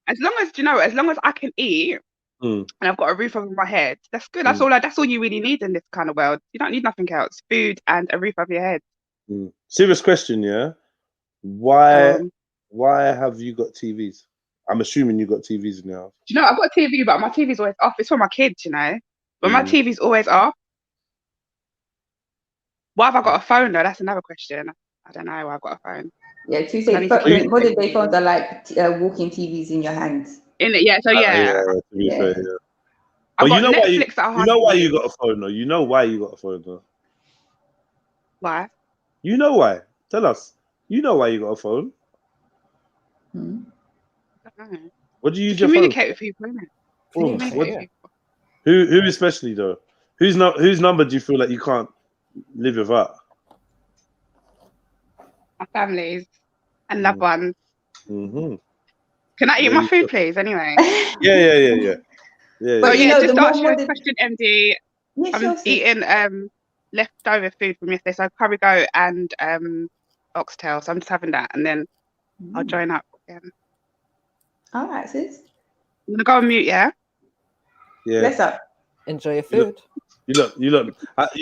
As long as I can eat and I've got a roof over my head, that's good. That's all you really need in this kind of world. You don't need nothing else. Food and a roof over your head. Serious question, yeah? Why have you got TVs? I'm assuming you got TVs in your house. I've got a TV, but my TV's always off. It's for my kids, but my TV's always off. Why have I got a phone though? That's another question. I don't know why I've got a phone. Yeah, modern day phones are like walking TVs in your hands. In it, yeah. So yeah. To be fair, yeah. I've But you got know Netflix why at home. why you got a phone though? You know why you got a phone though? Why? You know why? Tell us. You know why you got a phone? I don't know. What do you use your phone? Communicate with people, innit? Communicate with people. Who especially though? Whose number do you feel like you can't live without? My families and loved ones. Mm-hmm. Can I eat my food, please? Anyway. Yeah. But you know, just the to more ask you a modern... question, MD. Yeah, I'm sure, sis. eating leftover food from yesterday, so curry goat and oxtail. So I'm just having that, and then I'll join up again. All right, sis. I'm gonna go on mute, yeah. Yeah. Bless up. Enjoy your food. You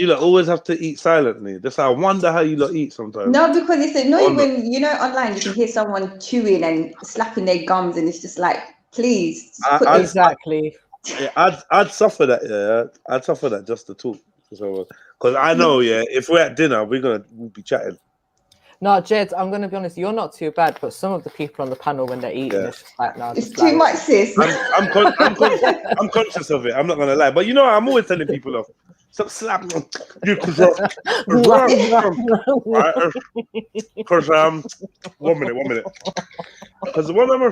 lot always have to eat silently. That's how I wonder how you lot eat sometimes. No, because it's annoying when, you know, online you can hear someone chewing and slapping their gums, and it's just like, please. Exactly. I'd suffer that. Yeah, I'd suffer that just to talk. Because I know, if we're at dinner, we'll be chatting. No, Jed, I'm going to be honest, you're not too bad, but some of the people on the panel, when they're eating, it's just like, no, it's too much, sis. I'm conscious of it. I'm not going to lie. But you know, I'm always telling people off. Stop slapping. Because 1 minute. Because what am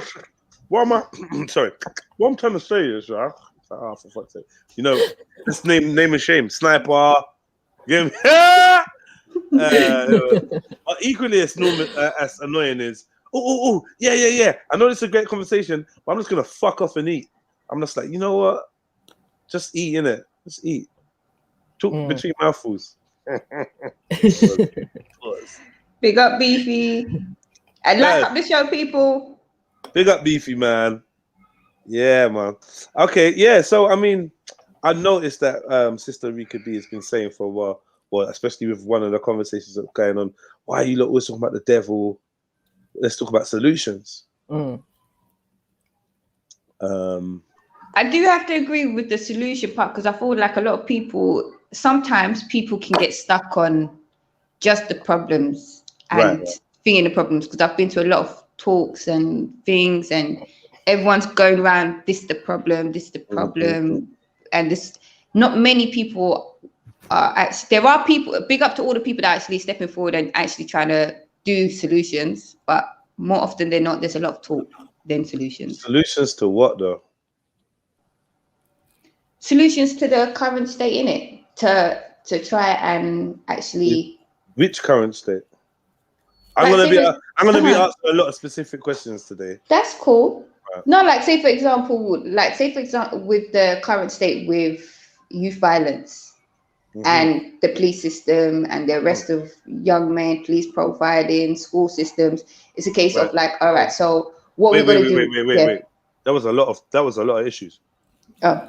I sorry. What I'm trying to say is, for fuck's sake. You know, this name and shame. Sniper. Give me but equally as annoying is yeah. I know this is a great conversation, but I'm just gonna fuck off and eat. I'm just like, you know what? Just eat, innit? Just eat. Talk between mouthfuls. Big up Beefy. And like up the show, people. Big up Beefy, man. Yeah, man. Okay, yeah. So I mean, I noticed that Sister Rika B has been saying for a while. Well, especially with one of the conversations that are going on, why are you lot always talking about the devil? Let's talk about solutions. I do have to agree with the solution part, because I feel like a lot of people, sometimes people can get stuck on just the problems and thinking the problems, because I've been to a lot of talks and things, and everyone's going around, this is the problem, and this, not many people there are people, big up to all the people that are actually stepping forward and actually trying to do solutions, but more often than not, there's a lot of talk than solutions. Solutions to what though? Solutions to the current state, in it, to try and actually. Which current state? I'm gonna be asking a lot of specific questions today. That's cool. Right. No, like say for example, with the current state with youth violence. And the police system and the rest of young men, police profiling, school systems. It's a case of like, all right, so what we're going to do? Wait. That was a lot of issues. Oh.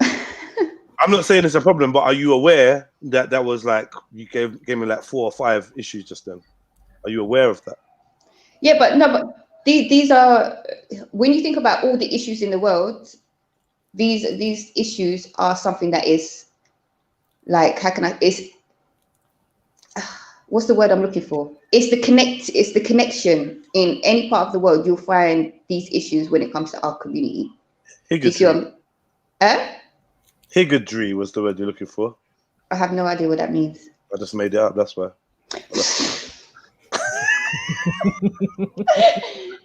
I'm not saying it's a problem, but are you aware that was like, you gave me like 4 or 5 issues just then? Are you aware of that? Yeah, but these are, when you think about all the issues in the world, these issues are something that is like, what's the word I'm looking for? It's the connection. In any part of the world, you'll find these issues when it comes to our community. Higgadry was the word you're looking for. I have no idea what that means. I just made it up, that's why.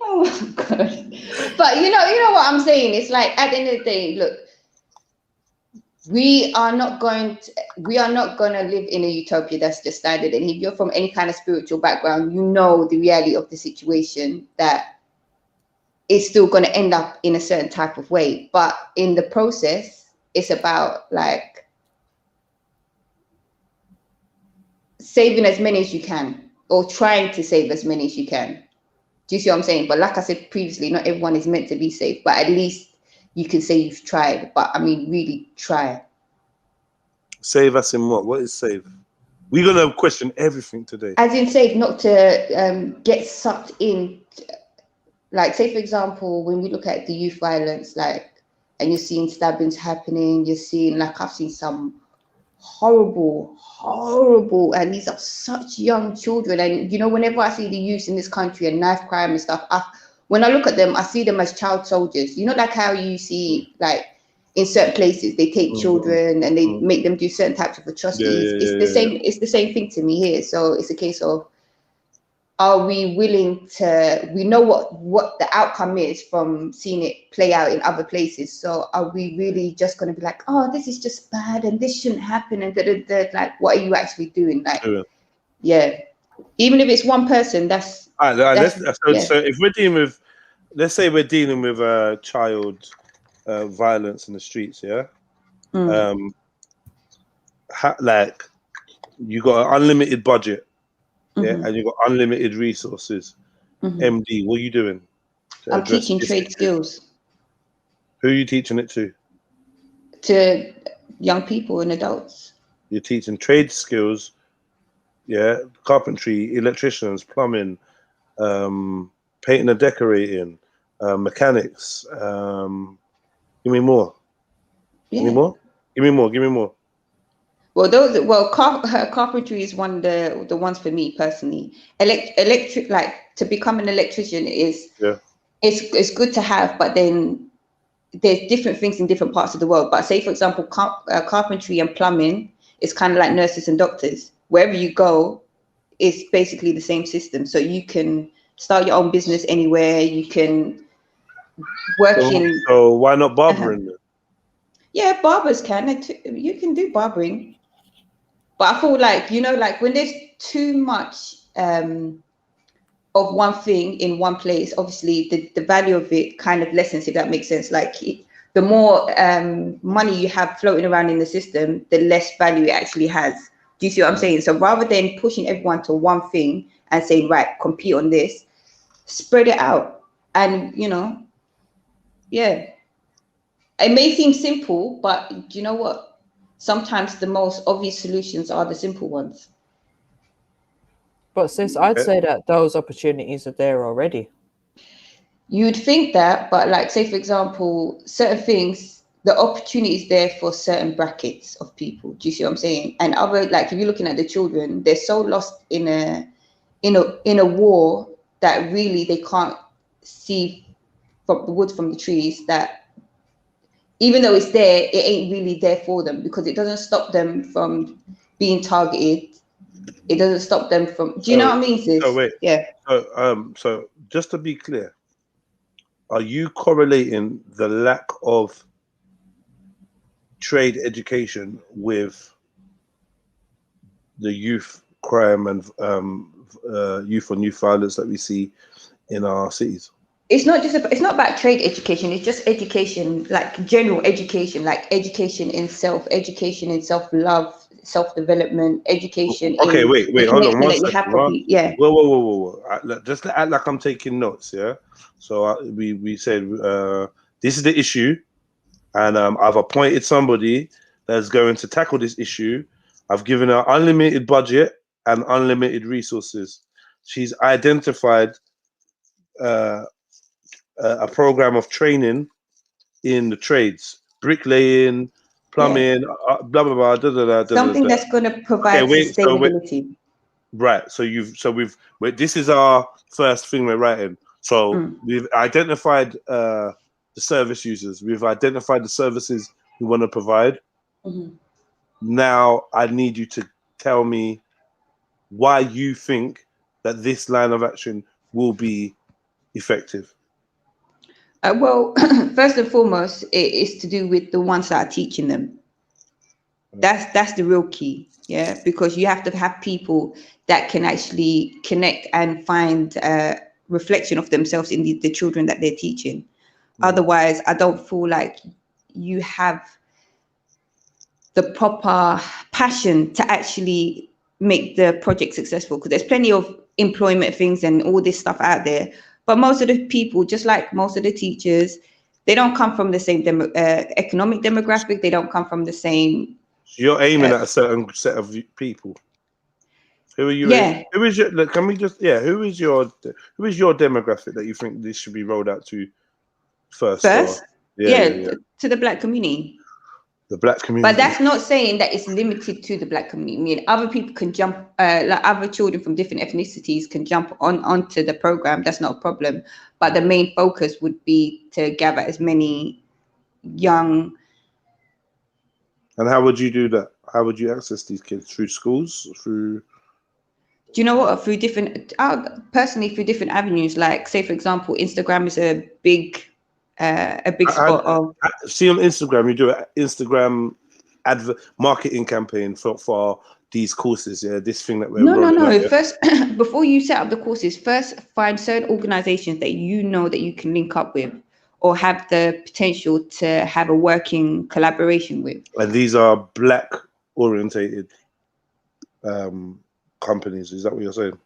Oh my God. But you know what I'm saying? It's like, at the end of the day, look, we are not going to live in a utopia that's just standard. And if you're from any kind of spiritual background, you know the reality of the situation, that it's still going to end up in a certain type of way. But in the process, it's about like saving as many as you can, or trying to save as many as you can. Do you see what I'm saying? But like I said previously, not everyone is meant to be safe, but at least you can say you've tried. But I mean, really try. Save us in what? What is save? We're going to question everything today. As in save, not to get sucked in. Like, say, for example, when we look at the youth violence, like, and you're seeing stabbings happening, you're seeing, like, I've seen some horrible, horrible. And these are such young children. And, you know, whenever I see the youth in this country and knife crime and stuff, when I look at them, I see them as child soldiers. You know, like how you see, like, in certain places, they take children and they make them do certain types of atrocities. It's the same thing to me here. So it's a case of, are we willing to, we know what the outcome is from seeing it play out in other places. So are we really just going to be like, oh, this is just bad and this shouldn't happen? And like, what are you actually doing? Like, yeah, even if it's one person, that's. All right, so if we're dealing with, let's say we're dealing with child violence in the streets, yeah? Like, you got an unlimited budget. Yeah, and you've got unlimited resources. MD, what are you doing? I'm teaching trade skills. Who are you teaching it to? To young people and adults. You're teaching trade skills, yeah, carpentry, electricians, plumbing, painting and decorating, mechanics. Give me more. Yeah. Give me more. Give me more. Give me more. Well, carpentry is one of the ones for me personally. Electric, like to become an electrician it's good to have, but then there's different things in different parts of the world. But say, for example, carpentry and plumbing is kind of like nurses and doctors. Wherever you go, it's basically the same system. So you can start your own business anywhere. You can work in. So why not barbering? Yeah, barbers can. You can do barbering. But I feel like, you know, like when there's too much of one thing in one place, obviously the value of it kind of lessens, if that makes sense. Like the more money you have floating around in the system, the less value it actually has. Do you see what I'm saying? So rather than pushing everyone to one thing and saying, right, compete on this, spread it out. And, you know, yeah. It may seem simple, but do you know what? Sometimes the most obvious solutions are the simple ones. But sis, I'd say that those opportunities are there already. You'd think that, but like, say, for example, certain things, the opportunity is there for certain brackets of people. Do you see what I'm saying? And other, like, if you're looking at the children, they're so lost in a war that really they can't see from the wood from the trees, that even though it's there, it ain't really there for them, because it doesn't stop them from being targeted. It doesn't stop them from. Do you know what I mean, sis? Oh wait. Yeah. So just to be clear, are you correlating the lack of trade education with the youth crime and youth on youth violence that we see in our cities? It's not about trade education. It's just education, like general education, like education in self-love, self-development, education. Okay, wait, hold on one second. Yeah. Whoa. Just act like I'm taking notes, yeah? So we said this is the issue, and I've appointed somebody that's going to tackle this issue. I've given her unlimited budget and unlimited resources. She's identified a program of training in the trades, bricklaying, plumbing, blah blah blah. Something that's going to provide sustainability. Right. So this is our first thing we're writing. So we've identified the service users. We've identified the services we want to provide. Now I need you to tell me why you think that this line of action will be effective. Well, first and foremost, it is to do with the ones that are teaching them. That's the real key, yeah, because you have to have people that can actually connect and find a reflection of themselves in the children that they're teaching. Otherwise, I don't feel like you have the proper passion to actually make the project successful, because there's plenty of employment things and all this stuff out there. But most of the people, just like most of the teachers, they don't come from the same economic demographic. They don't come from the same. You're aiming at a certain set of people. Who are you? Yeah. Who is your? Can we just? Yeah. Who is your demographic that you think this should be rolled out to first? To the Black community. The black community. But that's not saying that it's limited to the black community. I mean, other people can jump, like other children from different ethnicities can jump onto the program. That's not a problem. But the main focus would be to gather as many young. And how would you do that? How would you access these kids? Through schools? Through? Do you know what? Through different, personally, through different avenues. Like, say, for example, Instagram is a big spot of. See on Instagram, you do an Instagram marketing campaign for these courses. Yeah, this thing that we're No. yeah? First, before you set up the courses, first find certain organizations that you know that you can link up with, or have the potential to have a working collaboration with. And these are black orientated companies. Is that what you're saying?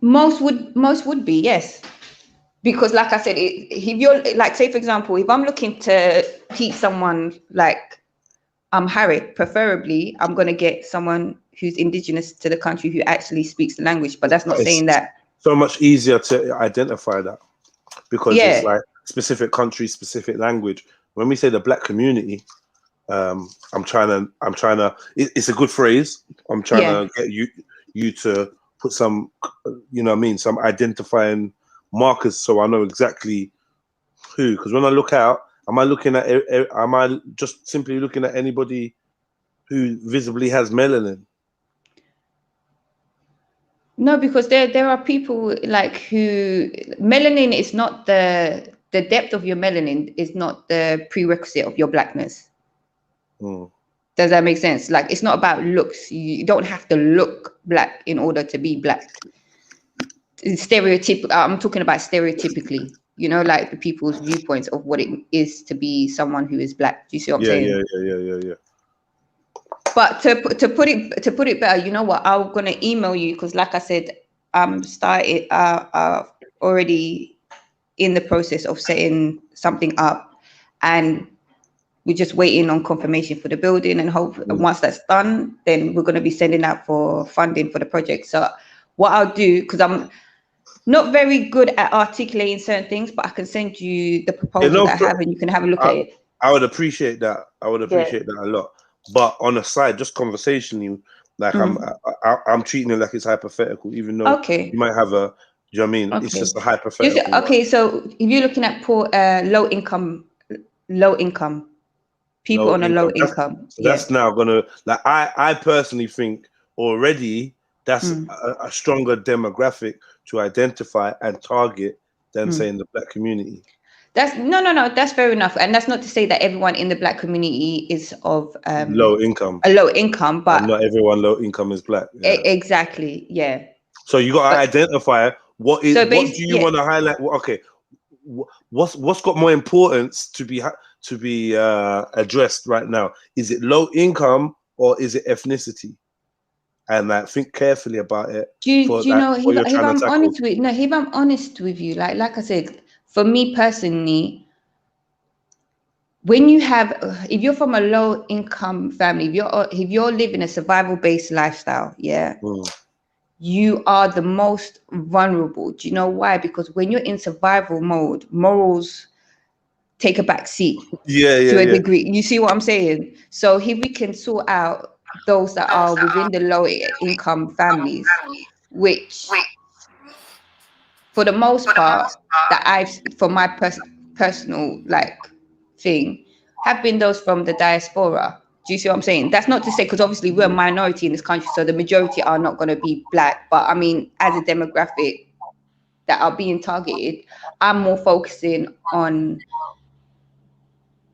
Most would be, yes. Because like I said, if you're like, say for example, if I'm looking to teach someone like Amharic, preferably I'm going to get someone who's indigenous to the country who actually speaks the language. But that's not saying that. So much easier to identify that, because it's like specific country, specific language. When we say the black community, I'm trying to. It's a good phrase. I'm trying to get you to put some, you know what I mean, some identifying markers so I know exactly who. Because when I look out, am I just simply looking at anybody who visibly has melanin? No, because there are people like who melanin is not the depth of your melanin is not the prerequisite of your blackness. Does that make sense? Like, it's not about looks. You don't have to look black in order to be black. I'm talking about stereotypically, you know, like the people's viewpoints of what it is to be someone who is black. Do you see what I'm saying? Yeah. But to put it better, you know what? I'm gonna email you because, like I said, I'm already in the process of setting something up, and we're just waiting on confirmation for the building, and once that's done, then we're gonna be sending out for funding for the project. So what I'll do, because I'm not very good at articulating certain things, but I can send you the proposal that I have, and you can have a look at it. I would appreciate that. I would appreciate that a lot. But on the side, just conversationally, like I'm treating it like it's hypothetical, even though you might have a. Do you know what I mean? It's just a hypothetical. So if you're looking at poor, low income people on a low income, that's now gonna, like, I personally think already that's a stronger demographic to identify and target than saying the black community. That's no, that's fair enough. And that's not to say that everyone in the black community is of low income. A low income, but and not everyone low income is black. Exactly, yeah. So you got to identify what do you want to highlight? What's got more importance to be addressed right now? Is it low income or is it ethnicity? And like, think carefully about it. Do you know, if I'm honest with you, like I said, for me personally, when you have, if you're from a low income family, if you're living a survival based lifestyle, you are the most vulnerable. Do you know why? Because when you're in survival mode, morals take a back seat to a degree. You see what I'm saying? So if we can sort out those that are within the low income families, which for the most part that for my personal like thing, have been those from the diaspora. Do you see what I'm saying? That's not to say, because obviously we're a minority in this country, so the majority are not going to be black. But I mean, as a demographic that are being targeted, I'm more focusing on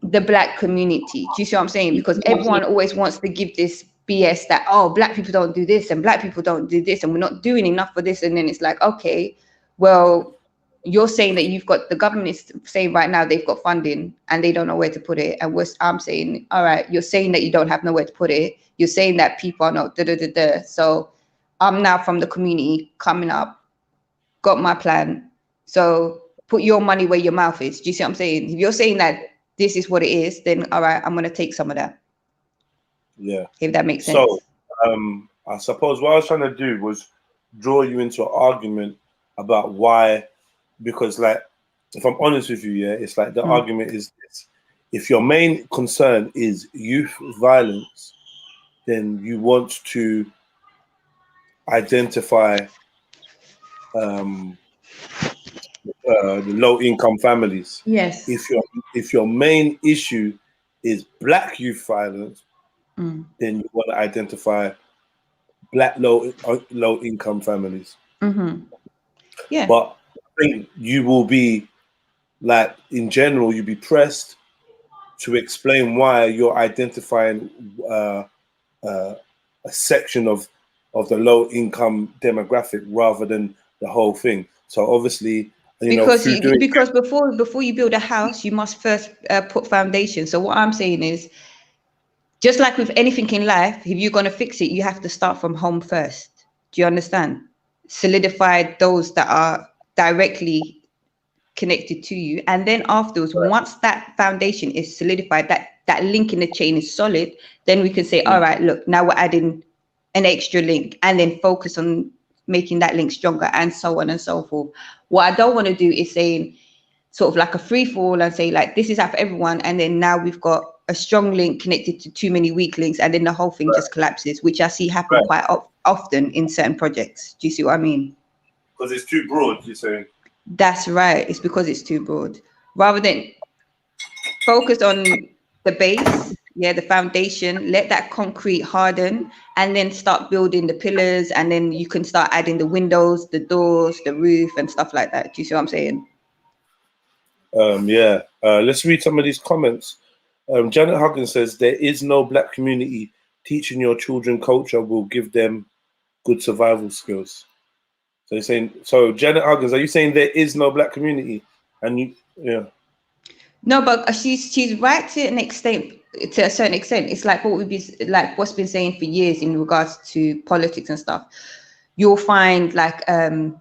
the black community. Do you see what I'm saying? Because everyone always wants to give this BS that, oh, black people don't do this and black people don't do this and we're not doing enough for this. And then it's like, okay, well, you're saying that you've got, the government is saying right now they've got funding and they don't know where to put it. And I'm saying, all right, you're saying that you don't have nowhere to put it. You're saying that people are not da-da-da-da. So I'm now from the community coming up, got my plan. So put your money where your mouth is. Do you see what I'm saying? If you're saying that this is what it is, then all right, I'm going to take some of that. Yeah. If that makes sense. So I suppose what I was trying to do was draw you into an argument about why, because like, if I'm honest with you, it's like the argument is this. if your main concern is youth violence, then you want to identify the low-income families. Yes. If your main issue is black youth violence, then you want to identify black low-income families. Yeah. But I think you will be, like, in general, you'll be pressed to explain why you're identifying a section of the low-income demographic rather than the whole thing. So obviously, because before you build a house, you must first put foundation. So what I'm saying is, just like with anything in life, if you're going to fix it, you have to start from home first. Do you understand? Solidify those that are directly connected to you, and then afterwards, once that foundation is solidified, that link in the chain is solid, then we can say, all right, look, now we're adding an extra link, and then focus on making that link stronger, and so on and so forth. What I don't want to do is saying sort of like a free fall and say, like, this is out for everyone, and then now we've got a strong link connected to too many weak links, and then the whole thing just collapses, which I see happen quite often in certain projects. Do you see what I mean? Because it's too broad, you're saying. That's right. It's because it's too broad. Rather than focus on the base, the foundation, let that concrete harden, and then start building the pillars, and then you can start adding the windows, the doors, the roof, and stuff like that. Do you see what I'm saying? Let's read some of these comments. Janet Huggins says, there is no black community. Teaching your children culture will give them good survival skills. So you're saying, so Janet Huggins, are you saying there is no black community? And you, No, but she's right to an extent, to a certain extent. It's like what's been saying for years in regards to politics and stuff. You'll find like a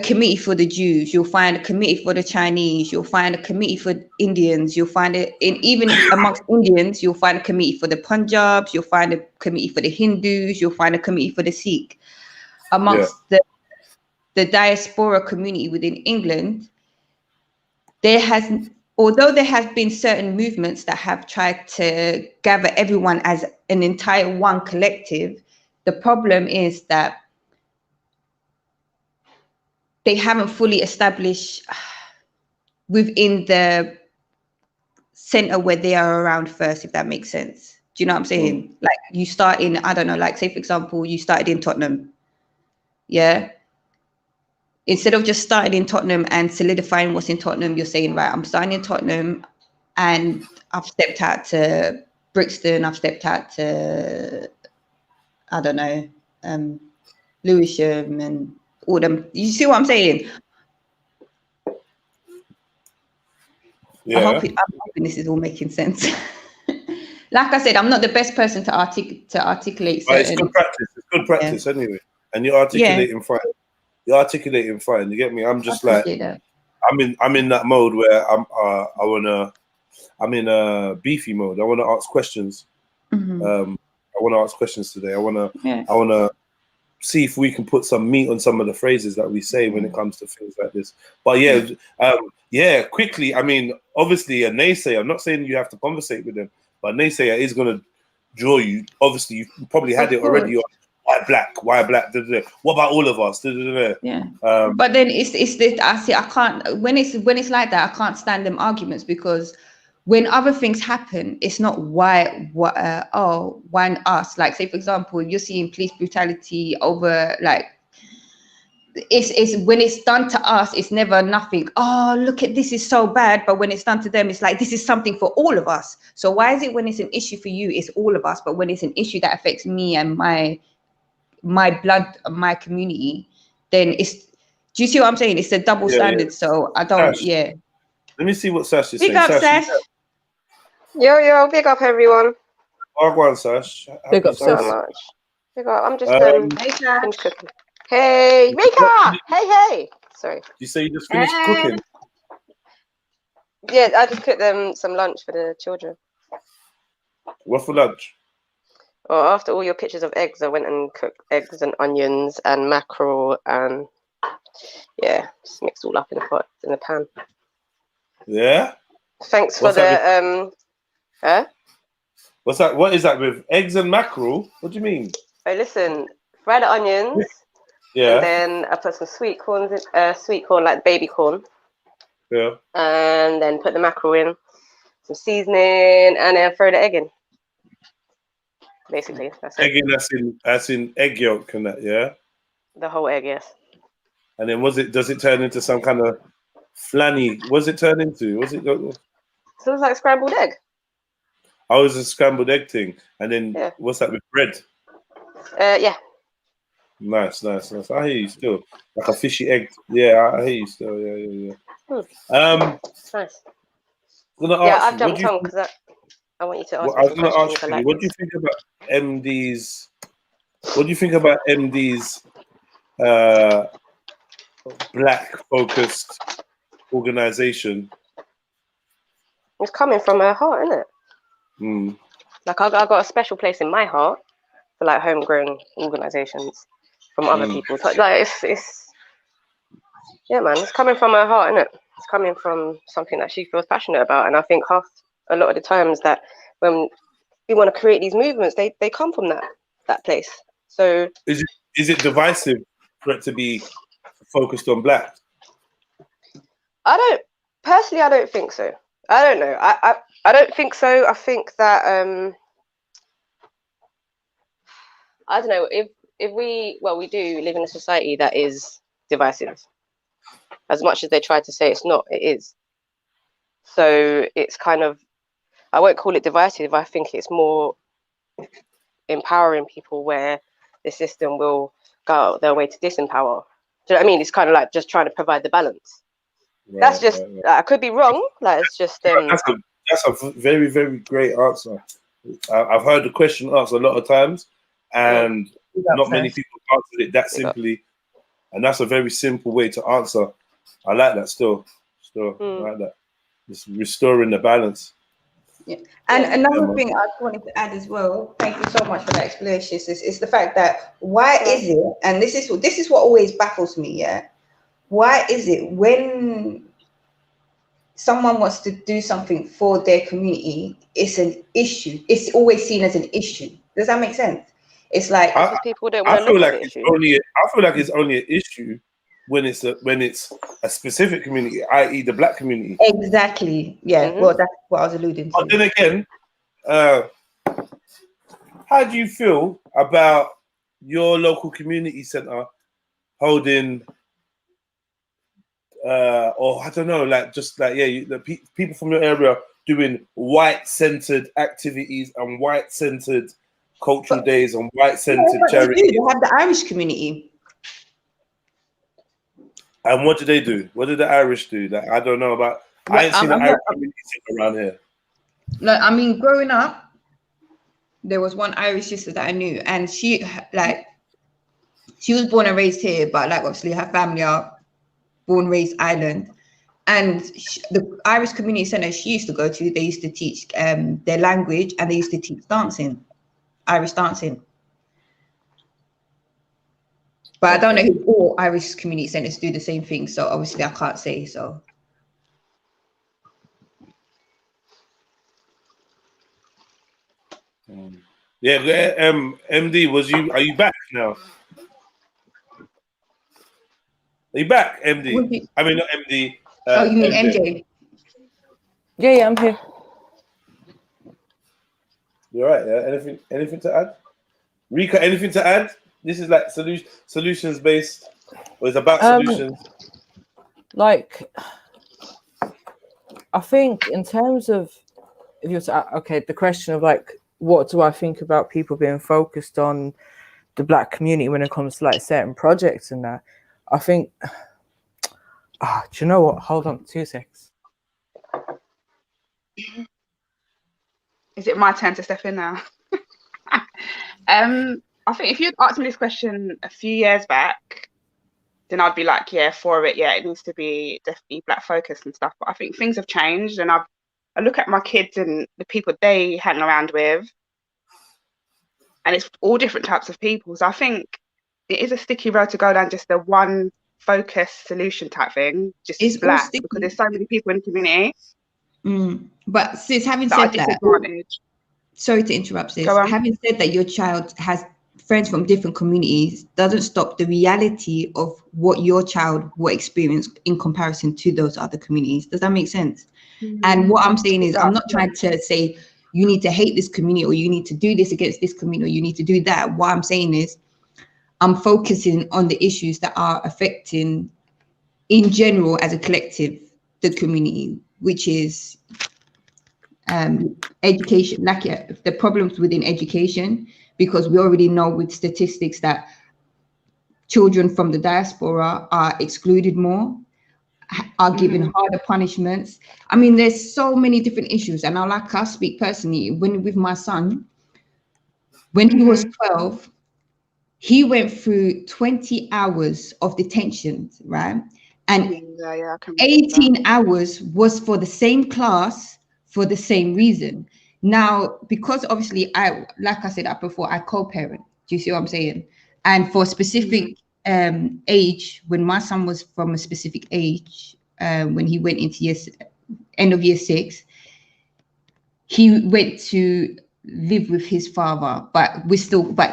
committee for the Jews, you'll find a committee for the Chinese, you'll find a committee for Indians, you'll find it even amongst Indians, you'll find a committee for the Punjabs, you'll find a committee for the Hindus, you'll find a committee for the Sikh. Amongst the diaspora community within England, although there has been certain movements that have tried to gather everyone as an entire one collective, the problem is that they haven't fully established within the center where they are around first, if that makes sense. Do you know what I'm saying? Like, you start in, I don't know, like, say for example, you started in Tottenham. Yeah. Instead of just starting in Tottenham and solidifying what's in Tottenham, you're saying, right, I'm starting in Tottenham and I've stepped out to Brixton, I've stepped out to, I don't know, Lewisham and all them. You see what I'm saying? Yeah. I'm hoping this is all making sense. Like I said, I'm not the best person to articulate certain... It's good practice. It's good practice anyway. And you're articulating fine. You're articulating fine. You get me? I'm just like, I'm in that mode where I'm in a beefy mode. I want to ask questions. I want to ask questions today. I want to see if we can put some meat on some of the phrases that we say when it comes to things like this. But quickly. I mean, obviously a naysayer, I'm not saying you have to conversate with them, but a naysayer is going to draw you. Obviously, you probably had it already on why black, what about all of us? But then it's this, I can't, when it's like that, I can't stand them arguments, because when other things happen, it's not why us. Like, say for example, you're seeing police brutality over, like, it's when it's done to us, it's never nothing. Oh, look at this, is so bad. But when it's done to them, it's like, this is something for all of us. So why is it when it's an issue for you, it's all of us, but when it's an issue that affects me and my blood, my community, then it's, do you see what I'm saying? It's a double standard. So I don't. Sash. Let me see what Sash is saying. Big up, Sash. Yo, big up everyone. Go on, Sash. Big up so much. Big up. I'm just finished cooking. Hey, Mika! Hey. Sorry. You say you just finished cooking? Yeah, I just cooked them some lunch for the children. What for lunch? Well, after all your pictures of eggs, I went and cooked eggs and onions and mackerel and just mixed all up in a pot, in a pan. Yeah? Thanks for the What's that? What is that with eggs and mackerel? What do you mean? Oh, listen, fried onions. Yeah. And then I put some sweet corn, like baby corn. Yeah. And then put the mackerel in, some seasoning, and then throw the egg in. Basically, that's egg it. In, that's in egg yolk and that, yeah. The whole egg, yes. And then does it turn into some kind of flanny? What's it turn into? Was it? So it's like scrambled egg. Oh, it was a scrambled egg thing. And then what's that with bread? Yeah. Nice. I hear you still. Like a fishy egg. Yeah, I hear you still. Yeah. Nice. I've jumped on because I want you to ask me. I was going to ask you, what do you think about MD's? What do you think about MD's black focused organization? It's coming from her heart, isn't it? Mm. Like I got a special place in my heart for like homegrown organizations from other people. Like it's yeah, man. It's coming from her heart, isn't it? It's coming from something that she feels passionate about, and I think a lot of the times that when we want to create these movements, they come from that place. So is it divisive for it to be focused on black? I don't think so. I don't know. I don't think so. I think that I don't know if we do live in a society that is divisive. As much as they try to say it's not, it is. So it's kind of, I won't call it divisive. I think it's more empowering people where the system will go out their way to disempower. Do you know what I mean? It's kind of like just trying to provide the balance. Right, that's just, I could be wrong. Like it's just. That's a very, very great answer. I've heard the question asked a lot of times, and not many people answered it that simply. And that's a very simple way to answer. I like that still. I like that. It's restoring the balance. Yeah. And another thing I wanted to add as well, thank you so much for that explanation, is the fact that why is it, and this is what always baffles me, why is it when someone wants to do something for their community, it's an issue. It's always seen as an issue. Does that make sense? It's like people don't want to look at the issue. I feel like it's only an issue when it's a specific community, i.e., the black community. Exactly. Yeah. Mm-hmm. Well, that's what I was alluding to. But then again, how do you feel about your local community center holding, or I don't know, like just like the people from your area doing white-centered activities and white-centered cultural days and white-centered charity? They have the Irish community. And what do they do? What did the Irish do? That I don't know about. I ain't seen the Irish community around here. No, I mean, growing up, there was one Irish sister that I knew, and she was born and raised here, but like obviously her family are born, raised Ireland. And the Irish community center she used to go to, they used to teach their language, and they used to teach dancing, Irish dancing. But I don't know if all Irish community centers do the same thing, so obviously I can't say so. Yeah, MD, are you back now? Are you back, MD? I mean, not MD. You mean MJ? Yeah, I'm here. You all right? Yeah. Anything to add? Rika, anything to add? This is like solutions based, or it's about solutions. Like, I think in terms of, if you were to, the question of like, what do I think about people being focused on the black community when it comes to like certain projects and that? I think, do you know what? Hold on, 2 seconds. Is it my turn to step in now? I think if you'd asked me this question a few years back, then I'd be like, yeah, for it. Yeah, it needs to be definitely black focused and stuff. But I think things have changed, and I look at my kids and the people they hang around with, and it's all different types of people. So I think it is a sticky road to go down, just the one focus solution type thing, just it's black, because there's so many people in the community. But sis, having that are said that, disadvantaged. sorry to interrupt, sis. Go on. Having said that, your child has friends from different communities doesn't stop the reality of what your child will experience in comparison to those other communities. Does that make sense? And what I'm saying is, I'm not trying to say you need to hate this community or you need to do this against this community or you need to do that. What I'm saying is, I'm focusing on the issues that are affecting, in general, as a collective, the community, which is education, the problems within education, because we already know with statistics that children from the diaspora are excluded more, are given harder punishments. I mean, there's so many different issues. And I speak personally, with my son, when he was 12, he went through 20 hours of detention, right? And 18 hours was for the same class for the same reason. Now, because obviously like I said before, I co-parent. Do you see what I'm saying? And for a specific age, when my son was from a specific age, when he went into end of year 6, he went to live with his father, but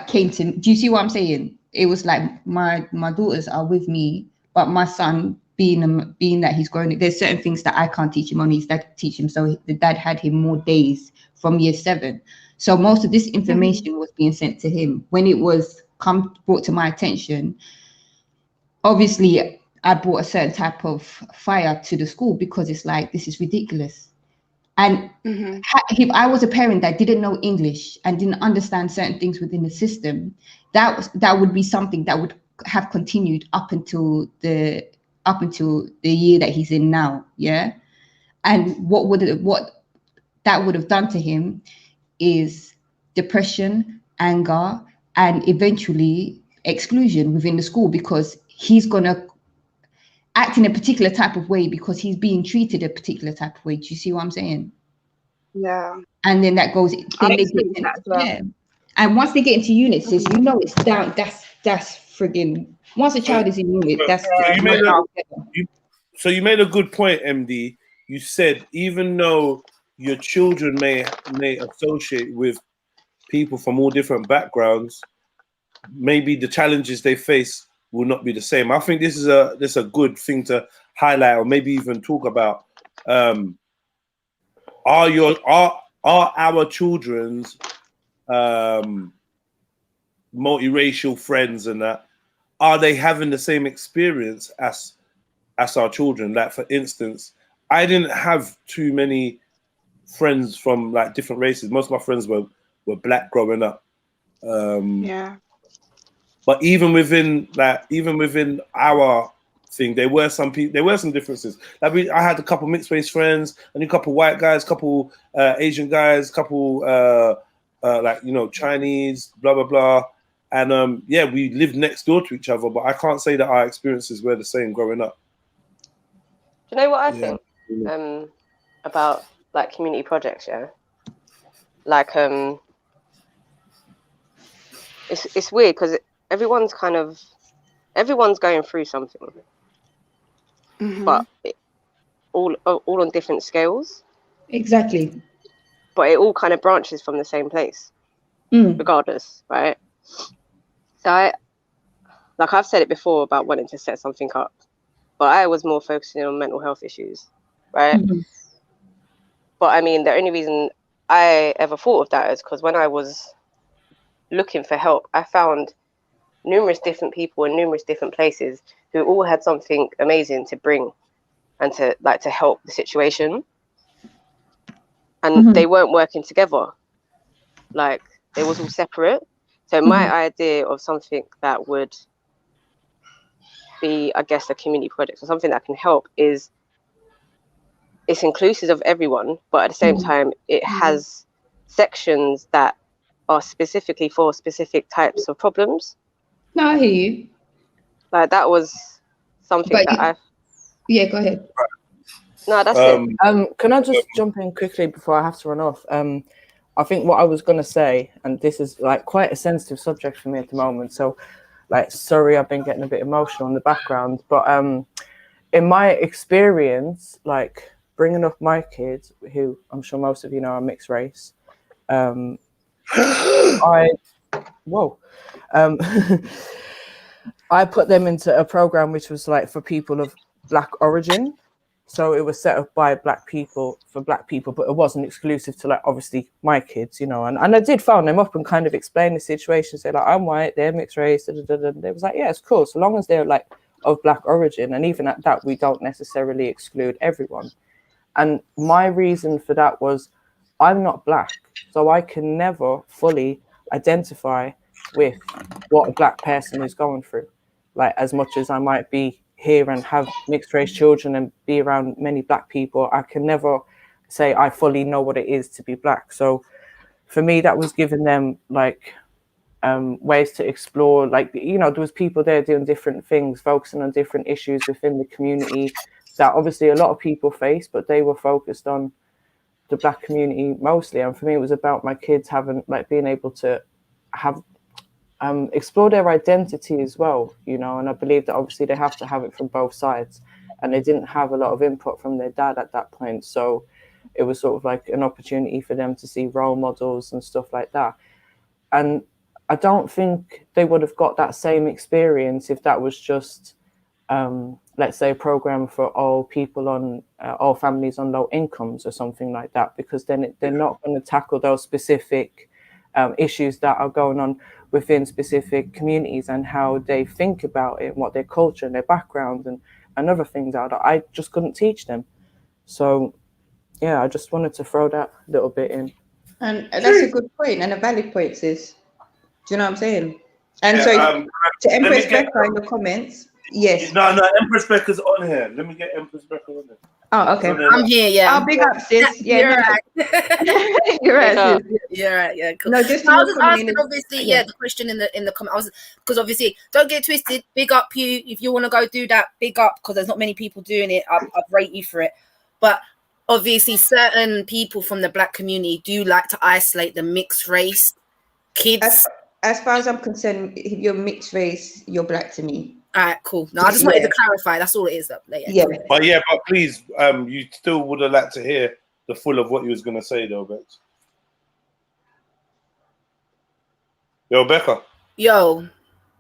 came to, do you see what I'm saying? It was like my daughters are with me, but my son, being that he's grown, there's certain things that I can't teach him, only his dad teach him. So the dad had him more days from year 7. So most of this information was being sent to him. When it was brought to my attention, obviously I brought a certain type of fire to the school, because it's like, this is ridiculous. And if I was a parent that didn't know English and didn't understand certain things within the system, that would be something that would have continued up until the year that he's in now. Yeah. And what that would have done to him is depression, anger, and eventually exclusion within the school, because he's gonna act in a particular type of way because he's being treated a particular type of way. Do you see what I'm saying? Yeah. And then that goes, yeah. And once they get into units, you know it's down. That's friggin', once a child is in unit, that's so you made a good point, MD. You said even though your children may associate with people from all different backgrounds, maybe the challenges they face will not be the same. I think this is a good thing to highlight, or maybe even talk about. Are our children's multiracial friends and that, are they having the same experience as our children? Like, for instance, I didn't have too many friends from like different races. Most of my friends were black growing up. Yeah. But even within our thing, there were some differences. Like I had a couple mixed race friends, and a couple white guys, couple Asian guys, couple Chinese, blah blah blah. And we lived next door to each other, but I can't say that our experiences were the same growing up. Do you know what I think about like community projects? Yeah, like it's weird because everyone's going through something, but all on different scales. Exactly. But it all kind of branches from the same place, regardless, right? So I've said it before about wanting to set something up, but I was more focusing on mental health issues, right? But I mean, the only reason I ever thought of that is because when I was looking for help, I found numerous different people in numerous different places who all had something amazing to bring and to help the situation. And they weren't working together. Like, they was all separate. So my idea of something that would be, I guess, a community project or something that can help is it's inclusive of everyone, but at the same time, it has sections that are specifically for specific types of problems. No, I hear you. Like, that was something Yeah, go ahead. No, that's it. Can I just jump in quickly before I have to run off? I think what I was going to say, and this is like quite a sensitive subject for me at the moment, so like, sorry, I've been getting a bit emotional in the background, but in my experience, like bringing up my kids, who I'm sure most of you know are mixed race, I put them into a program which was like for people of Black origin. So it was set up by Black people for Black people, but it wasn't exclusive to like obviously my kids, you know. And I did phone them up and kind of explain the situation. Say like, I'm white, they're mixed race. And they was like, yeah, it's cool, so long as they're like of Black origin. And even at that, we don't necessarily exclude everyone. And my reason for that was, I'm not Black, so I can never fully identify with what a Black person is going through. Like, as much as I might be here and have mixed race children and be around many Black people, I can never say I fully know what it is to be Black. So for me, that was giving them like ways to explore, like, you know, there was people there doing different things, focusing on different issues within the community that obviously a lot of people face, but they were focused on the Black community mostly. And for me, it was about my kids having, like, being able to have explore their identity as well, you know. And I believe that obviously they have to have it from both sides, and they didn't have a lot of input from their dad at that point. So it was sort of like an opportunity for them to see role models and stuff like that. And I don't think they would have got that same experience if that was just, let's say, a program for all people on all families on low incomes or something like that, because then they're not going to tackle those specific issues that are going on within specific communities and how they think about it, and what their culture and their background and other things are that I just couldn't teach them. So yeah, I just wanted to throw that little bit in. And that's a good point and a valid point, sis. Do you know what I'm saying? And yeah, so to Empress Becca in the comments, yes. No, Empress Becca's on here. Let me get Empress Becca on there. Oh, okay. I'm here, yeah. Oh, big up, sis. Yeah, you're right. You're right, sis. You're right, yeah. Cool. No, just I was just asking, obviously, the question in the comment. I was, because obviously, don't get twisted. Big up you if you want to go do that. Big up, because there's not many people doing it. I'd rate you for it. But obviously, certain people from the Black community do like to isolate the mixed race kids. As far as I'm concerned, if you're mixed race, you're Black to me. All right, cool. No, I just wanted to clarify. That's all it is. But please, you still would have liked to hear the full of what you was going to say, though, Bex. Yo, Becca. Yo.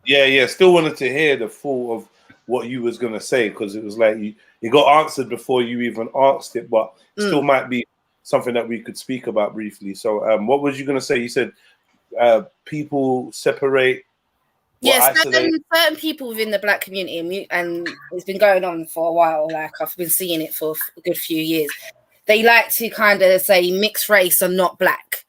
Yeah. Still wanted to hear the full of what you was going to say, because it was like you got answered before you even asked it, but still might be something that we could speak about briefly. So, what was you going to say? You said people separate. Yes, certain people within the Black community, and it's been going on for a while. Like, I've been seeing it for a good few years. They like to kind of say mixed race are not Black,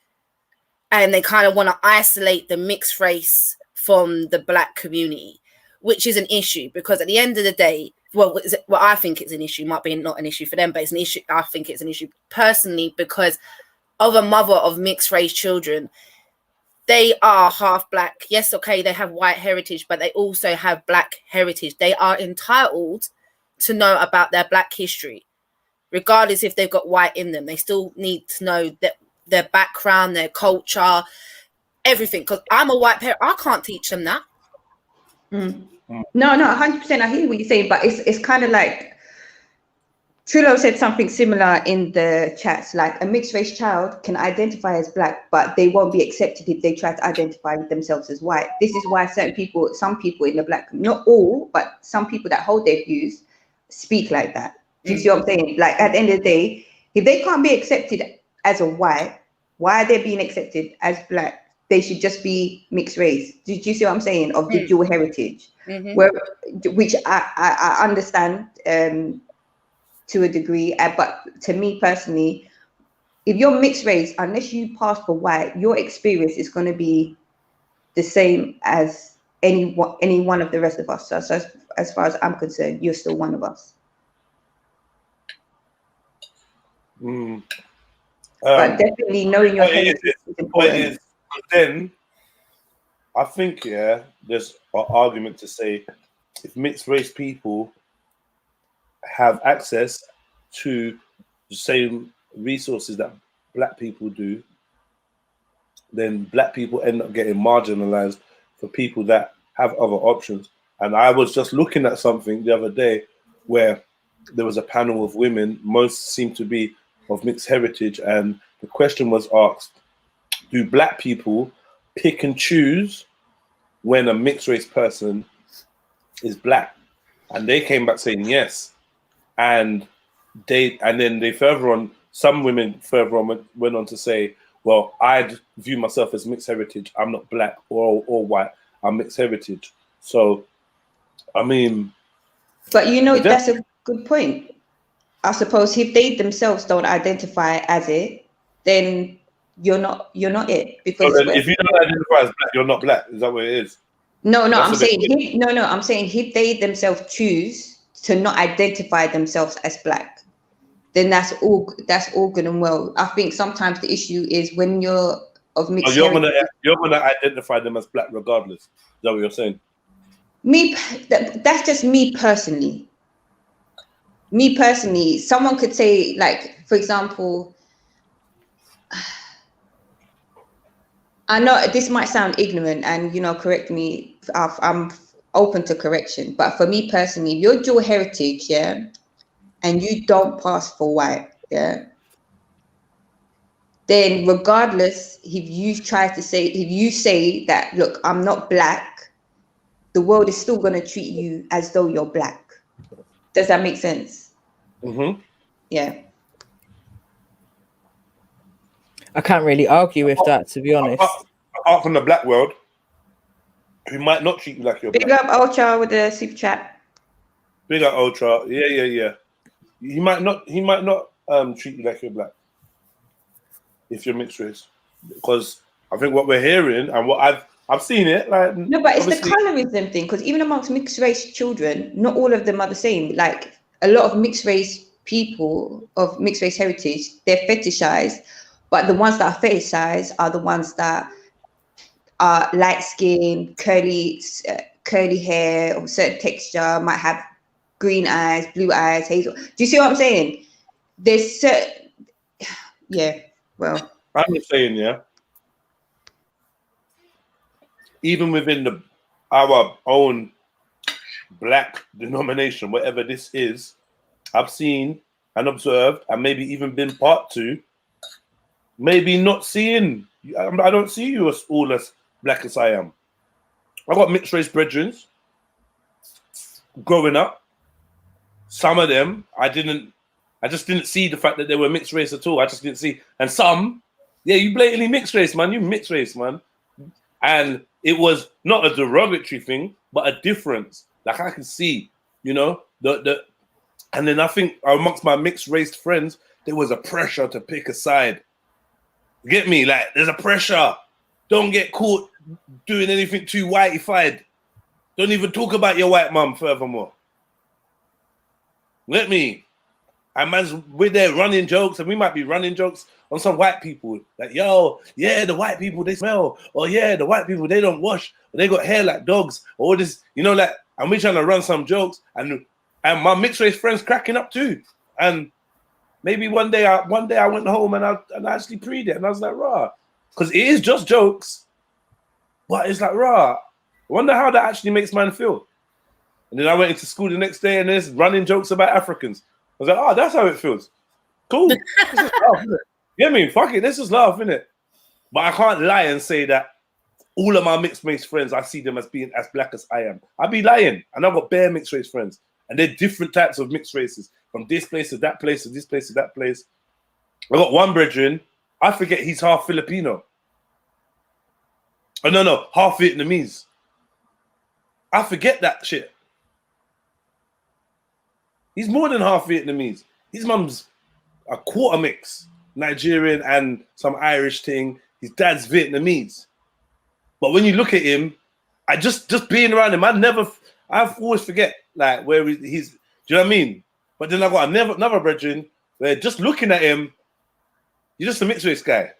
and they kind of want to isolate the mixed race from the Black community, which is an issue, because at the end of the day, I think it's an issue. Might be not an issue for them, but it's an issue. I think it's an issue personally because of a mother of mixed race children. They are half Black. Yes, okay, they have white heritage, but they also have Black heritage. They are entitled to know about their Black history, regardless if they've got white in them. They still need to know that their background, their culture, everything. Because I'm a white parent, I can't teach them that. No, 100%. I hear what you're saying, but it's kind of like Trillo said something similar in the chats, like a mixed race child can identify as Black, but they won't be accepted if they try to identify themselves as white. This is why some people in the Black, not all, but some people that hold their views speak like that. Do you see what I'm saying? Like, at the end of the day, if they can't be accepted as a white, why are they being accepted as Black? They should just be mixed race. Do you see what I'm saying? Of the dual heritage, which I understand to a degree, but to me personally, if you're mixed race, unless you pass for white, your experience is going to be the same as any one of the rest of us. So as far as I'm concerned, you're still one of us. But definitely knowing your heritage is important. Then I think there's an argument to say if mixed race people have access to the same resources that Black people do, then Black people end up getting marginalized for people that have other options. And I was just looking at something the other day where there was a panel of women. Most seemed to be of mixed heritage, and the question was asked: do black people pick and choose when a mixed race person is black? And they came back saying yes. And then they further on, some women further on went on to say, well, I'd view myself as mixed heritage. I'm not black or white. I'm mixed heritage. So, I mean, but you know, that's a good point. I suppose if they themselves don't identify as it, then you're not it. Because so if you don't identify as black, you're not black. Is that what it is? No, I'm saying if they themselves choose to not identify themselves as black, then that's all good and well. I think sometimes the issue is when you're of mixed heritage. You're gonna identify them as black regardless. Is that what you're saying? That's just me personally. Me personally, someone could say, like, for example, I know this might sound ignorant, and correct me. I'm open to correction, but for me personally, if you're dual heritage, yeah, and you don't pass for white, yeah, then regardless, if you say that, look, I'm not black, the world is still gonna treat you as though you're black. Does that make sense? Mm-hmm. Yeah. I can't really argue with that, to be honest. Apart from the black world, who might not treat you like you're black. Big up Ultra with the super chat. Big up Ultra. Yeah. He might not treat you like you're black if you're mixed race. Because I think what we're hearing and what I've seen it, like, no, but it's the colorism thing, because even amongst mixed race children, not all of them are the same. Like, a lot of mixed race people of mixed race heritage, they're fetishized, but the ones that are fetishized are the ones that are light skin, curly hair, or certain texture, might have green eyes, blue eyes, hazel. Do you see what I'm saying? There's certain, yeah. Well, I'm just saying, yeah. Even within our own black denomination, whatever this is, I've seen and observed, and maybe even been part to, maybe not seeing. I don't see you as all as black as I am. I got mixed race brethren growing up. Some of them I just didn't see the fact that they were mixed race at all. I just didn't see. And some, yeah, you blatantly mixed race, man. You mixed race, man. And it was not a derogatory thing, but a difference. Like, I can see, and then I think amongst my mixed race friends, there was a pressure to pick a side. You get me? Like, there's a pressure. Don't get caught doing anything too whiteified. Don't even talk about your white mum furthermore. Get me? And man's, we're there running jokes, and we might be running jokes on some white people. Like, yo, yeah, the white people, they smell. Or yeah, the white people, they don't wash. Or they got hair like dogs. Or all this, like, and we're trying to run some jokes. And my mixed race friends cracking up too. And maybe one day I went home and I actually preed it. And I was like, rah. Because it is just jokes. But it's like, rah. I wonder how that actually makes man feel. And then I went into school the next day and there's running jokes about Africans. I was like, oh, that's how it feels. Cool. This is laugh, innit? You know what I mean? Fuck it, this is laugh, innit? But I can't lie and say that all of my mixed race friends, I see them as being as black as I am. I'd be lying. And I've got bare mixed race friends. And they're different types of mixed races. From this place to that place to this place to that place. I got one brethren, I forget he's half Filipino. Oh, no, half Vietnamese. I forget that shit. He's more than half Vietnamese. His mum's a quarter mix, Nigerian and some Irish thing. His dad's Vietnamese. But when you look at him, I just being around him, I always forget like where he's. Do you know what I mean? But then I got another brethren where just looking at him, you're just a mixed race guy.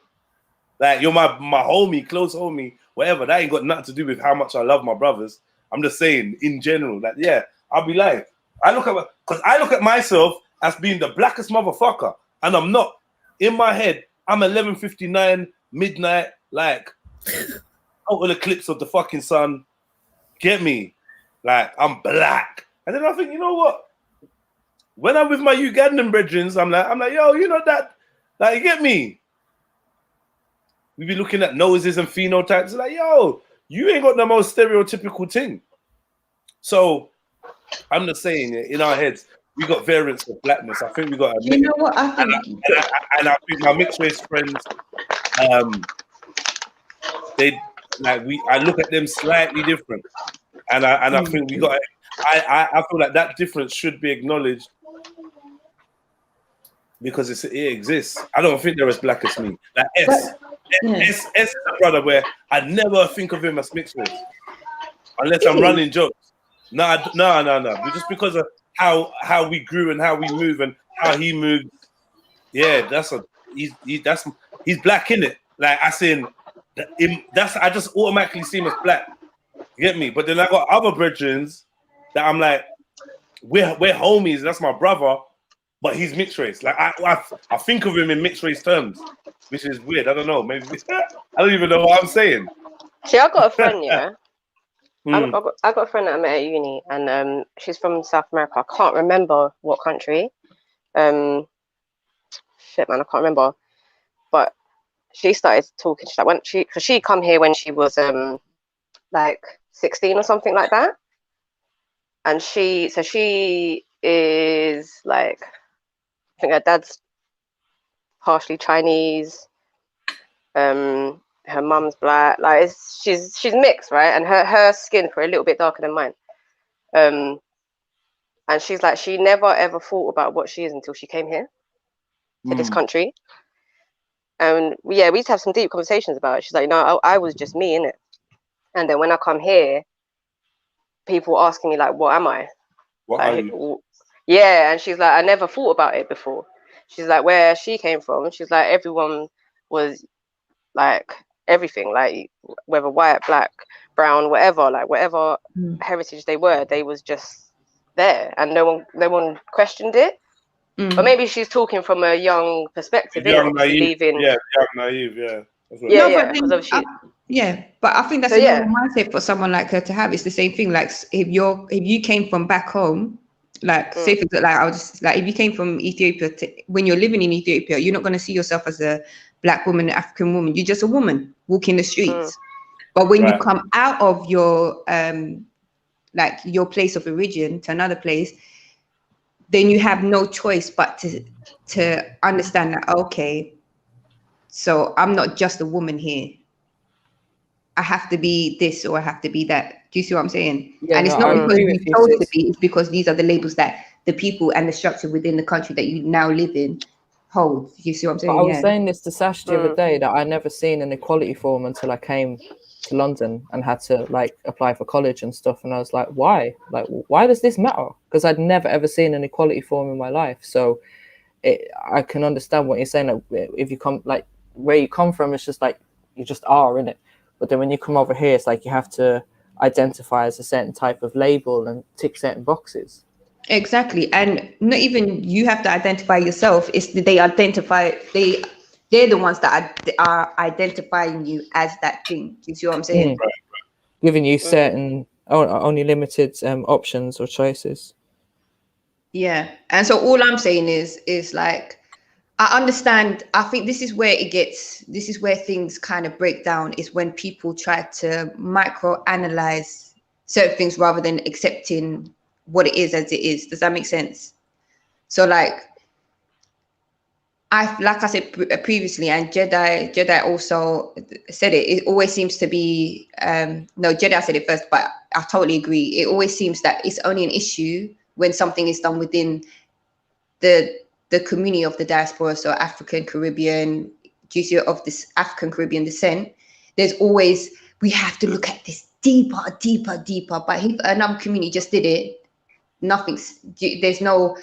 Like, you're my homie, close homie, whatever. That ain't got nothing to do with how much I love my brothers. I'm just saying in general, like, yeah, I'll be lying. I look at myself as being the blackest motherfucker, and I'm not. In my head, I'm 11:59 midnight, like out of the clips of the fucking sun. Get me? Like, I'm black. And then I think, you know what? When I'm with my Ugandan brethren, I'm like, yo, you know that, like, you get me? We be looking at noses and phenotypes, like, yo, you ain't got the most stereotypical thing. So I'm just saying, in our heads, we got variants of blackness. I think we got to admit. You know what I think? And I think my mixed race friends, I look at them slightly different, and I think we got. I feel like that difference should be acknowledged because it exists. I don't think they're as black as me. Like S is a brother where I never think of him as mixed race unless I'm running jokes. No. Just because of how we grew and how we move and how he moved. Yeah, he's black in it. Like I seen I just automatically see him as black. You get me? But then I got other brethren that I'm like, we're homies. That's my brother, but he's mixed race. Like I think of him in mixed race terms, which is weird. I don't know. Maybe I don't even know what I'm saying. See, I got a friend, yeah. I got a friend that I met at uni, and she's from South America. I can't remember what country. Shit, man, I can't remember. But she started talking. She's like, because she come here when she was like 16 or something like that. And she is like, I think her dad's partially Chinese. Her mum's black. Like she's mixed, right? And her skin's a little bit darker than mine. And she's like, she never ever thought about what she is until she came here to this country. And we used to have some deep conversations about it. She's like, no, I was just me, innit? And then when I come here, people asking me like, what am I? What are you? Yeah, and she's like, I never thought about it before. She's like, where she came from, she's like, everyone was like everything, like whether white, black, brown, whatever, like whatever heritage they were, they was just there, and no one questioned it. But maybe she's talking from a young perspective, young naive, young naive, yeah. But I think that's a normal mindset for someone like her to have. It's the same thing. Like if you came from back home, like say for like I was just like if you came from Ethiopia, when you're living in Ethiopia, you're not going to see yourself as a black woman, an African woman. You're just a woman walking the streets. But when you come out of your like your place of origin to another place, then you have no choice but to understand that, okay, so I'm not just a woman here. I have to be this or I have to be that. Do you see what I'm saying? Yeah, and it's not because you chose to be, it's because these are the labels that the people and the structure within the country that you now live in hold. You see what I'm saying? But I was saying this to Sash the other day, that I never seen an equality form until I came to London and had to like apply for college and stuff. And I was like, why? Like, why does this matter? Because I'd never ever seen an equality form in my life. So I can understand what you're saying. Like, if you come, like where you come from, it's just like you just are, innit? But then when you come over here, it's like you have to identify as a certain type of label and tick certain boxes. Exactly. And not even you have to identify yourself. It's they're the ones that are identifying you as that thing. You see what I'm saying? Giving you certain only limited options or choices. Yeah. And so all I'm saying is like, I understand. I think this is where things kind of break down, is when people try to micro-analyze certain things rather than accepting what it is as it is. Does that make sense? So like I said previously, and Jedi also said it, it always seems to be, no, Jedi said it first, but I totally agree. It always seems that it's only an issue when something is done within the community of the diaspora, so African, Caribbean, of this African Caribbean descent. There's always, we have to look at this deeper. But if another community just did it, it's not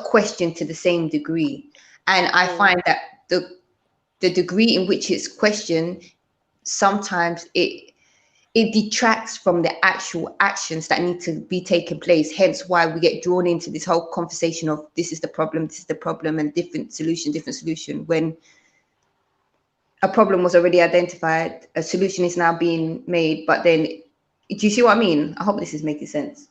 questioned to the same degree. And I find that the degree in which it's questioned, sometimes it detracts from the actual actions that need to be taking place. Hence why we get drawn into this whole conversation of this is the problem, and different solution, when a problem was already identified, a solution is now being made. But then, do you see what I mean? I hope this is making sense.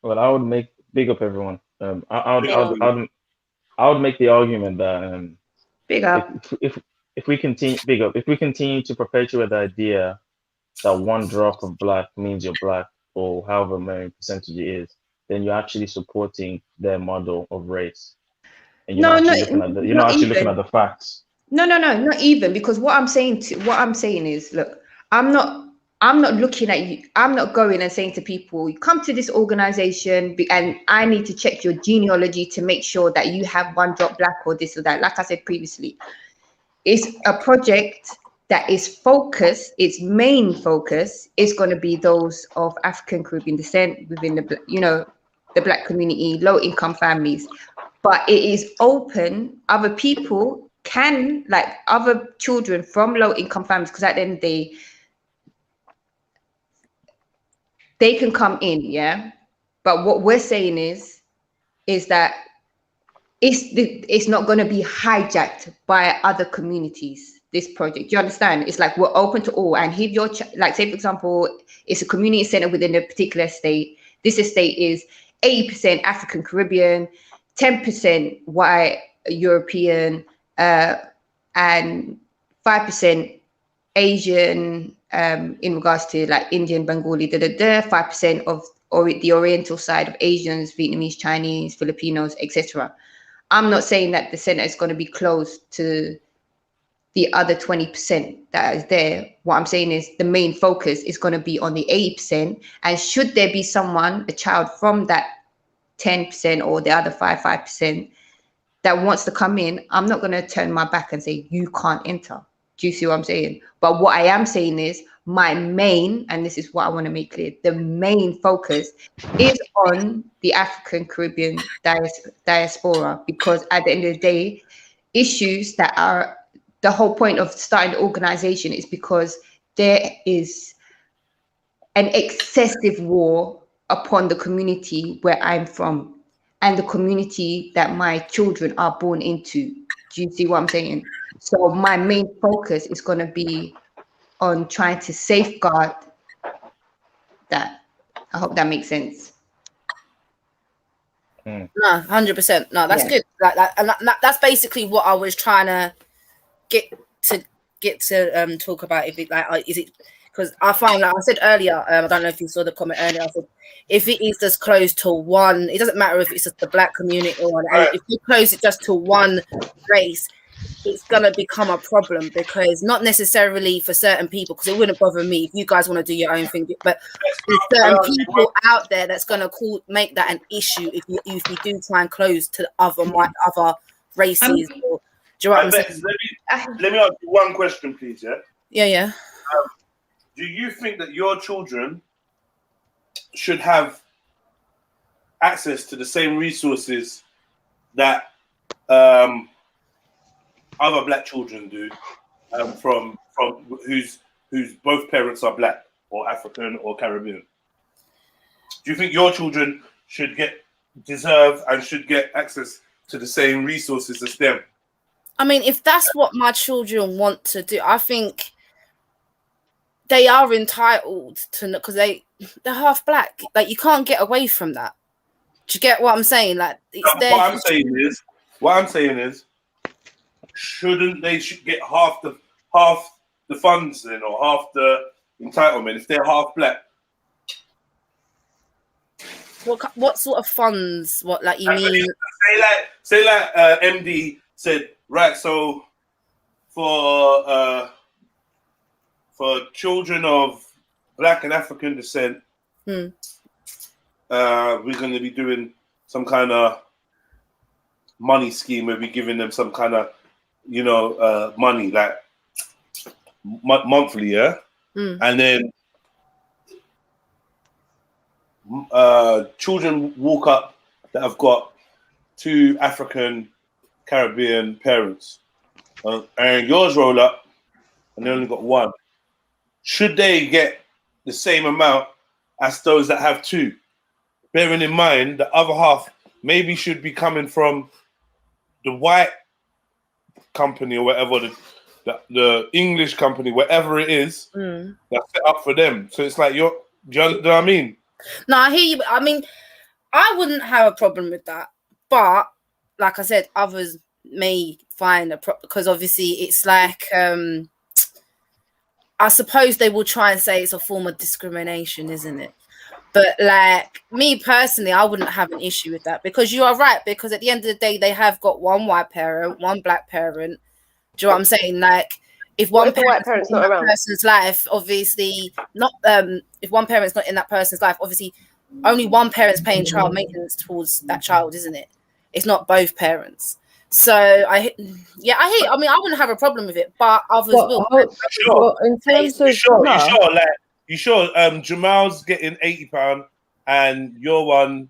Well, I would make big up everyone. I would make the argument that big up. if we continue big up, if we continue to perpetuate the idea that one drop of black means you're black, or however many percentage it is, then you're actually supporting their model of race, and you're not actually looking at the facts. No, not even, because what I'm saying is, look, I'm not looking at you. I'm not going and saying to people, you come to this organization and I need to check your genealogy to make sure that you have one drop black or this or that. Like I said previously, it's a project that is focused. Its main focus is going to be those of African Caribbean descent within the black community, low income families. But it is open. Other people can, like other children from low income families, because at the end of the day, they can come in, yeah. But what we're saying is that it's not going to be hijacked by other communities. This project, do you understand? It's like we're open to all. And if you're like, say for example, it's a community center within a particular estate. This estate is 80% African Caribbean, 10% white European, and 5% Asian, in regards to like Indian, Bengali, 5% of the Oriental side of Asians, Vietnamese, Chinese, Filipinos, etc. I'm not saying that the center is going to be closed to the other 20% that is there. What I'm saying is the main focus is going to be on the 80%. And should there be someone, a child from that 10% or the other 5% that wants to come in, I'm not going to turn my back and say, you can't enter. Do you see what I'm saying? But what I am saying is my main, and this is what I want to make clear, the main focus is on the African Caribbean diaspora, because at the end of the day, issues that are the whole point of starting the organization is because there is an excessive war upon the community where I'm from and the community that my children are born into. Do you see what I'm saying? So my main focus is going to be on trying to safeguard that. I hope that makes sense. No, 100%. No, that's good. That's basically what I was trying to get to talk about. If it is it, because I find, like I said earlier, I don't know if you saw the comment earlier, I said if it is just closed to one, it doesn't matter if it's just the black community or if you close it just to one race, it's gonna become a problem, because not necessarily for certain people, because it wouldn't bother me if you guys want to do your own thing, but there's certain people out there that's gonna make that an issue if you do try and close to other races. Or, do you know what I'm saying? Let me ask you one question, please. Yeah. Do you think that your children should have access to the same resources that other black children do, from whose both parents are black or African or Caribbean? Do you think your children should deserve and should get access to the same resources as them? I mean, if that's what my children want to do, I think they are entitled to, because they're half black. Like, you can't get away from that. Do you get what I'm saying? Like, it's no, what I'm saying is, shouldn't they get half the funds then, or half the entitlement if they're half black? What sort of funds? What, like, you mean? Say like MD said, right, so for children of black and African descent, we're going to be doing some kind of money scheme where we're giving them some kind of, money, like monthly, and then children walk up that have got 2 African Caribbean parents, and yours roll up and they only got 1. Should they get the same amount as those that have 2? Bearing in mind the other half maybe should be coming from the white company or whatever, the English company, whatever it is, that's set up for them. So it's like, do you know what I mean? No, I hear you. I mean, I wouldn't have a problem with that, but like I said, others may find because obviously it's like I suppose they will try and say it's a form of discrimination, isn't it? But like me personally, I wouldn't have an issue with that, because you are right, because at the end of the day they have got one white parent, one black parent. Do you know what I'm saying? Like if one parent's not in that person's life, obviously not if one parent's not in that person's life, obviously only one parent's paying child maintenance towards that child, isn't it? It's not both parents. So I mean, I wouldn't have a problem with it, but others will. Sure. In terms of you sure Jamal's getting £80 and your one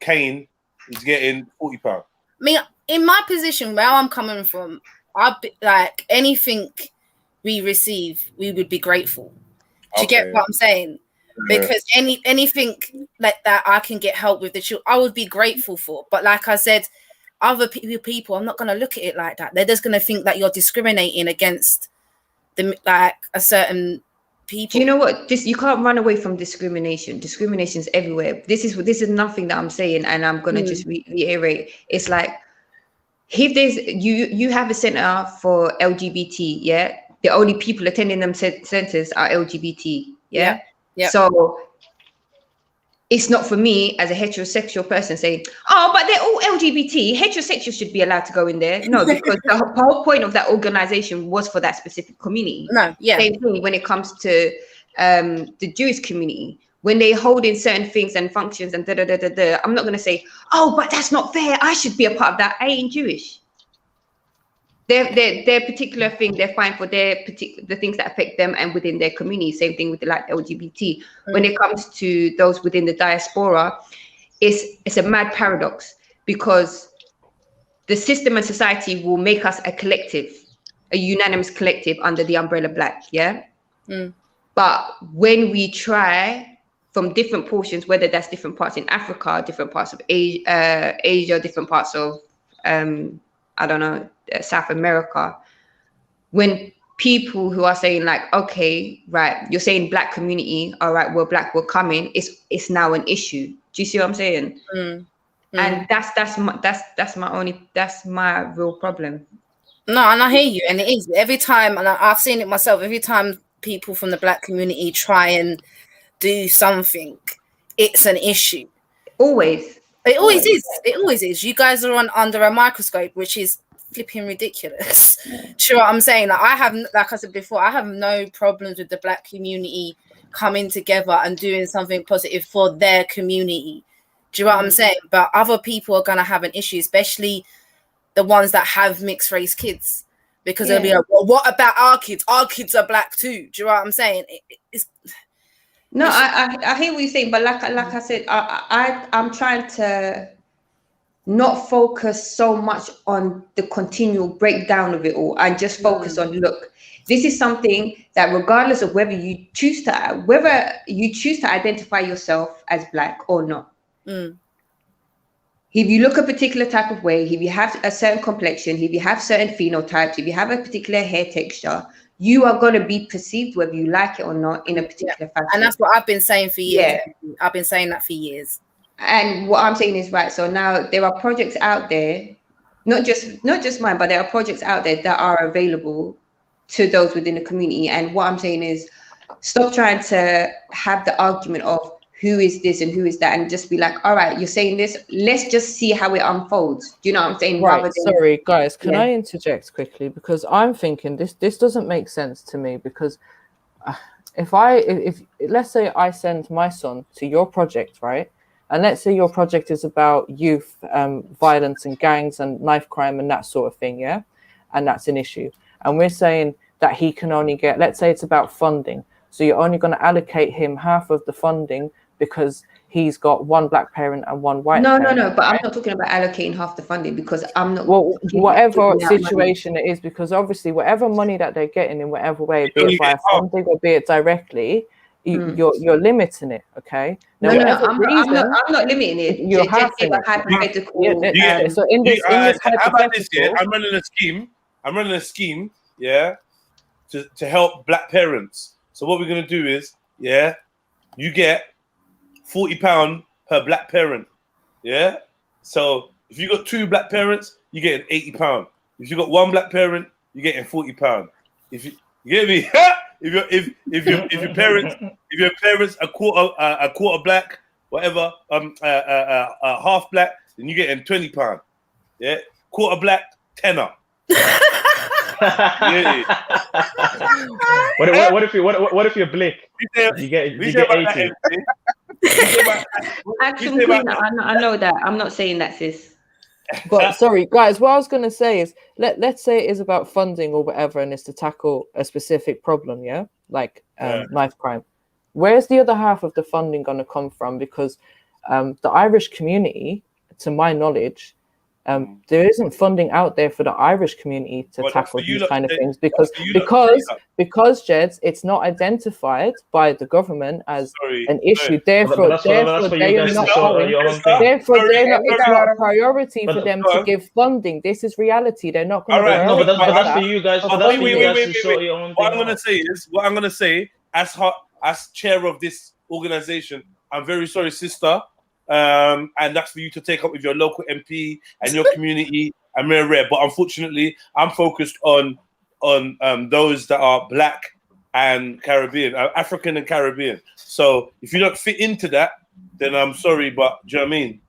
Kane is getting £40? I mean, in my position where I'm coming from, I'd be like, anything we receive, we would be grateful. Do you get what I'm saying? Because anything like that I can get help with the children, I would be grateful for. But like I said, other people, I'm not going to look at it like that. They're just going to think that you're discriminating against them, like a certain people. Do you know what? You can't run away from discrimination. Discrimination is everywhere. This is nothing that I'm saying, and I'm going to just reiterate. It's like, if there's you have a center for LGBT, yeah, the only people attending them centers are LGBT, yeah. So it's not for me as a heterosexual person saying, oh, but they're all LGBT. Heterosexuals should be allowed to go in there. No, because the whole point of that organization was for that specific community. Same thing when it comes to the Jewish community. When they hold in certain things and functions and I'm not going to say, oh, but that's not fair. I should be a part of that. I ain't Jewish. Their particular thing, they're fine for the things that affect them and within their community. Same thing with the like LGBT. When it comes to those within the diaspora, it's a mad paradox, because the system and society will make us a collective, a unanimous collective under the umbrella black, yeah? But when we try from different portions, whether that's different parts in Africa, different parts of Asia, different parts of, I don't know, South America, when people who are saying like, okay, right, you're saying black community, all right, we're black, we're coming, it's now an issue. Do you see what I'm saying? And that's my real problem. No, and I hear you, and it is every time, and I've seen it myself. Every time people from the black community try and do something, it's an issue. Always. It always is. It always is. You guys are under a microscope, which is flipping ridiculous. Do you know what I'm saying? Like I said before, I have no problems with the black community coming together and doing something positive for their community. Do you know what I'm saying? But other people are gonna have an issue, especially the ones that have mixed race kids, because they'll be like, well, what about our kids? Our kids are black too. Do you know what I'm saying? I hear what you're saying, but like I said, I'm trying to not focus so much on the continual breakdown of it all, and just focus on, look, this is something that regardless of whether you choose to identify yourself as black or not, if you look a particular type of way, if you have a certain complexion, if you have certain phenotypes, if you have a particular hair texture, you are going to be perceived, whether you like it or not, in a particular fashion. And that's what I've been saying for years. I've been saying that for years. And what I'm saying is, right, so now there are projects out there, not just mine, but there are projects out there that are available to those within the community. And what I'm saying is, stop trying to have the argument of who is this and who is that, and just be like, all right, you're saying this, let's just see how it unfolds. Do you know what I'm saying? Right, sorry, guys, can I interject quickly? Because I'm thinking this doesn't make sense to me, because if let's say I send my son to your project, right? And let's say your project is about youth violence and gangs and knife crime and that sort of thing, yeah? And that's an issue. And we're saying that he can only get, let's say it's about funding. So you're only going to allocate him half of the funding because he's got one black parent and one white parent. No, but I'm not talking about allocating half the funding, because I'm not... Well, whatever situation it is, because obviously whatever money that they're getting in whatever way, be it via funding or be it directly, you're limiting it, okay? Now, I'm not limiting it. You're having hypothetical. So in this how about this? Yeah, I'm running a scheme. Yeah, to help black parents. So what we're gonna do is, you get £40 per black parent. Yeah. So if you got 2 black parents, you're getting £80. If you got 1 black parent, you're getting £40. If you get me, if your parents a quarter black, whatever, half black, then you're getting £20. Yeah, quarter black, tenner. Yeah. What if you're blick? You get 80. Action Queen, I know that. I'm not saying that, sis. But sorry, guys, what I was going to say is, let's say it is about funding or whatever, and it's to tackle a specific problem, yeah, like knife crime. Where's the other half of the funding going to come from? Because the Irish community, to my knowledge, there isn't funding out there for the Irish community to tackle these kind of things because Jeds, it's not identified by the government as an issue. Therefore, it's not a priority for them to give funding. This is reality. They're not going to. But that's for you guys. What I'm going to say, as chair of this organization, I'm very sorry, sister. And that's for you to take up with your local MP and your community and Mayor Rare. But unfortunately, I'm focused on those that are black and Caribbean, African and Caribbean. So if you don't fit into that, then I'm sorry, but do you know what I mean?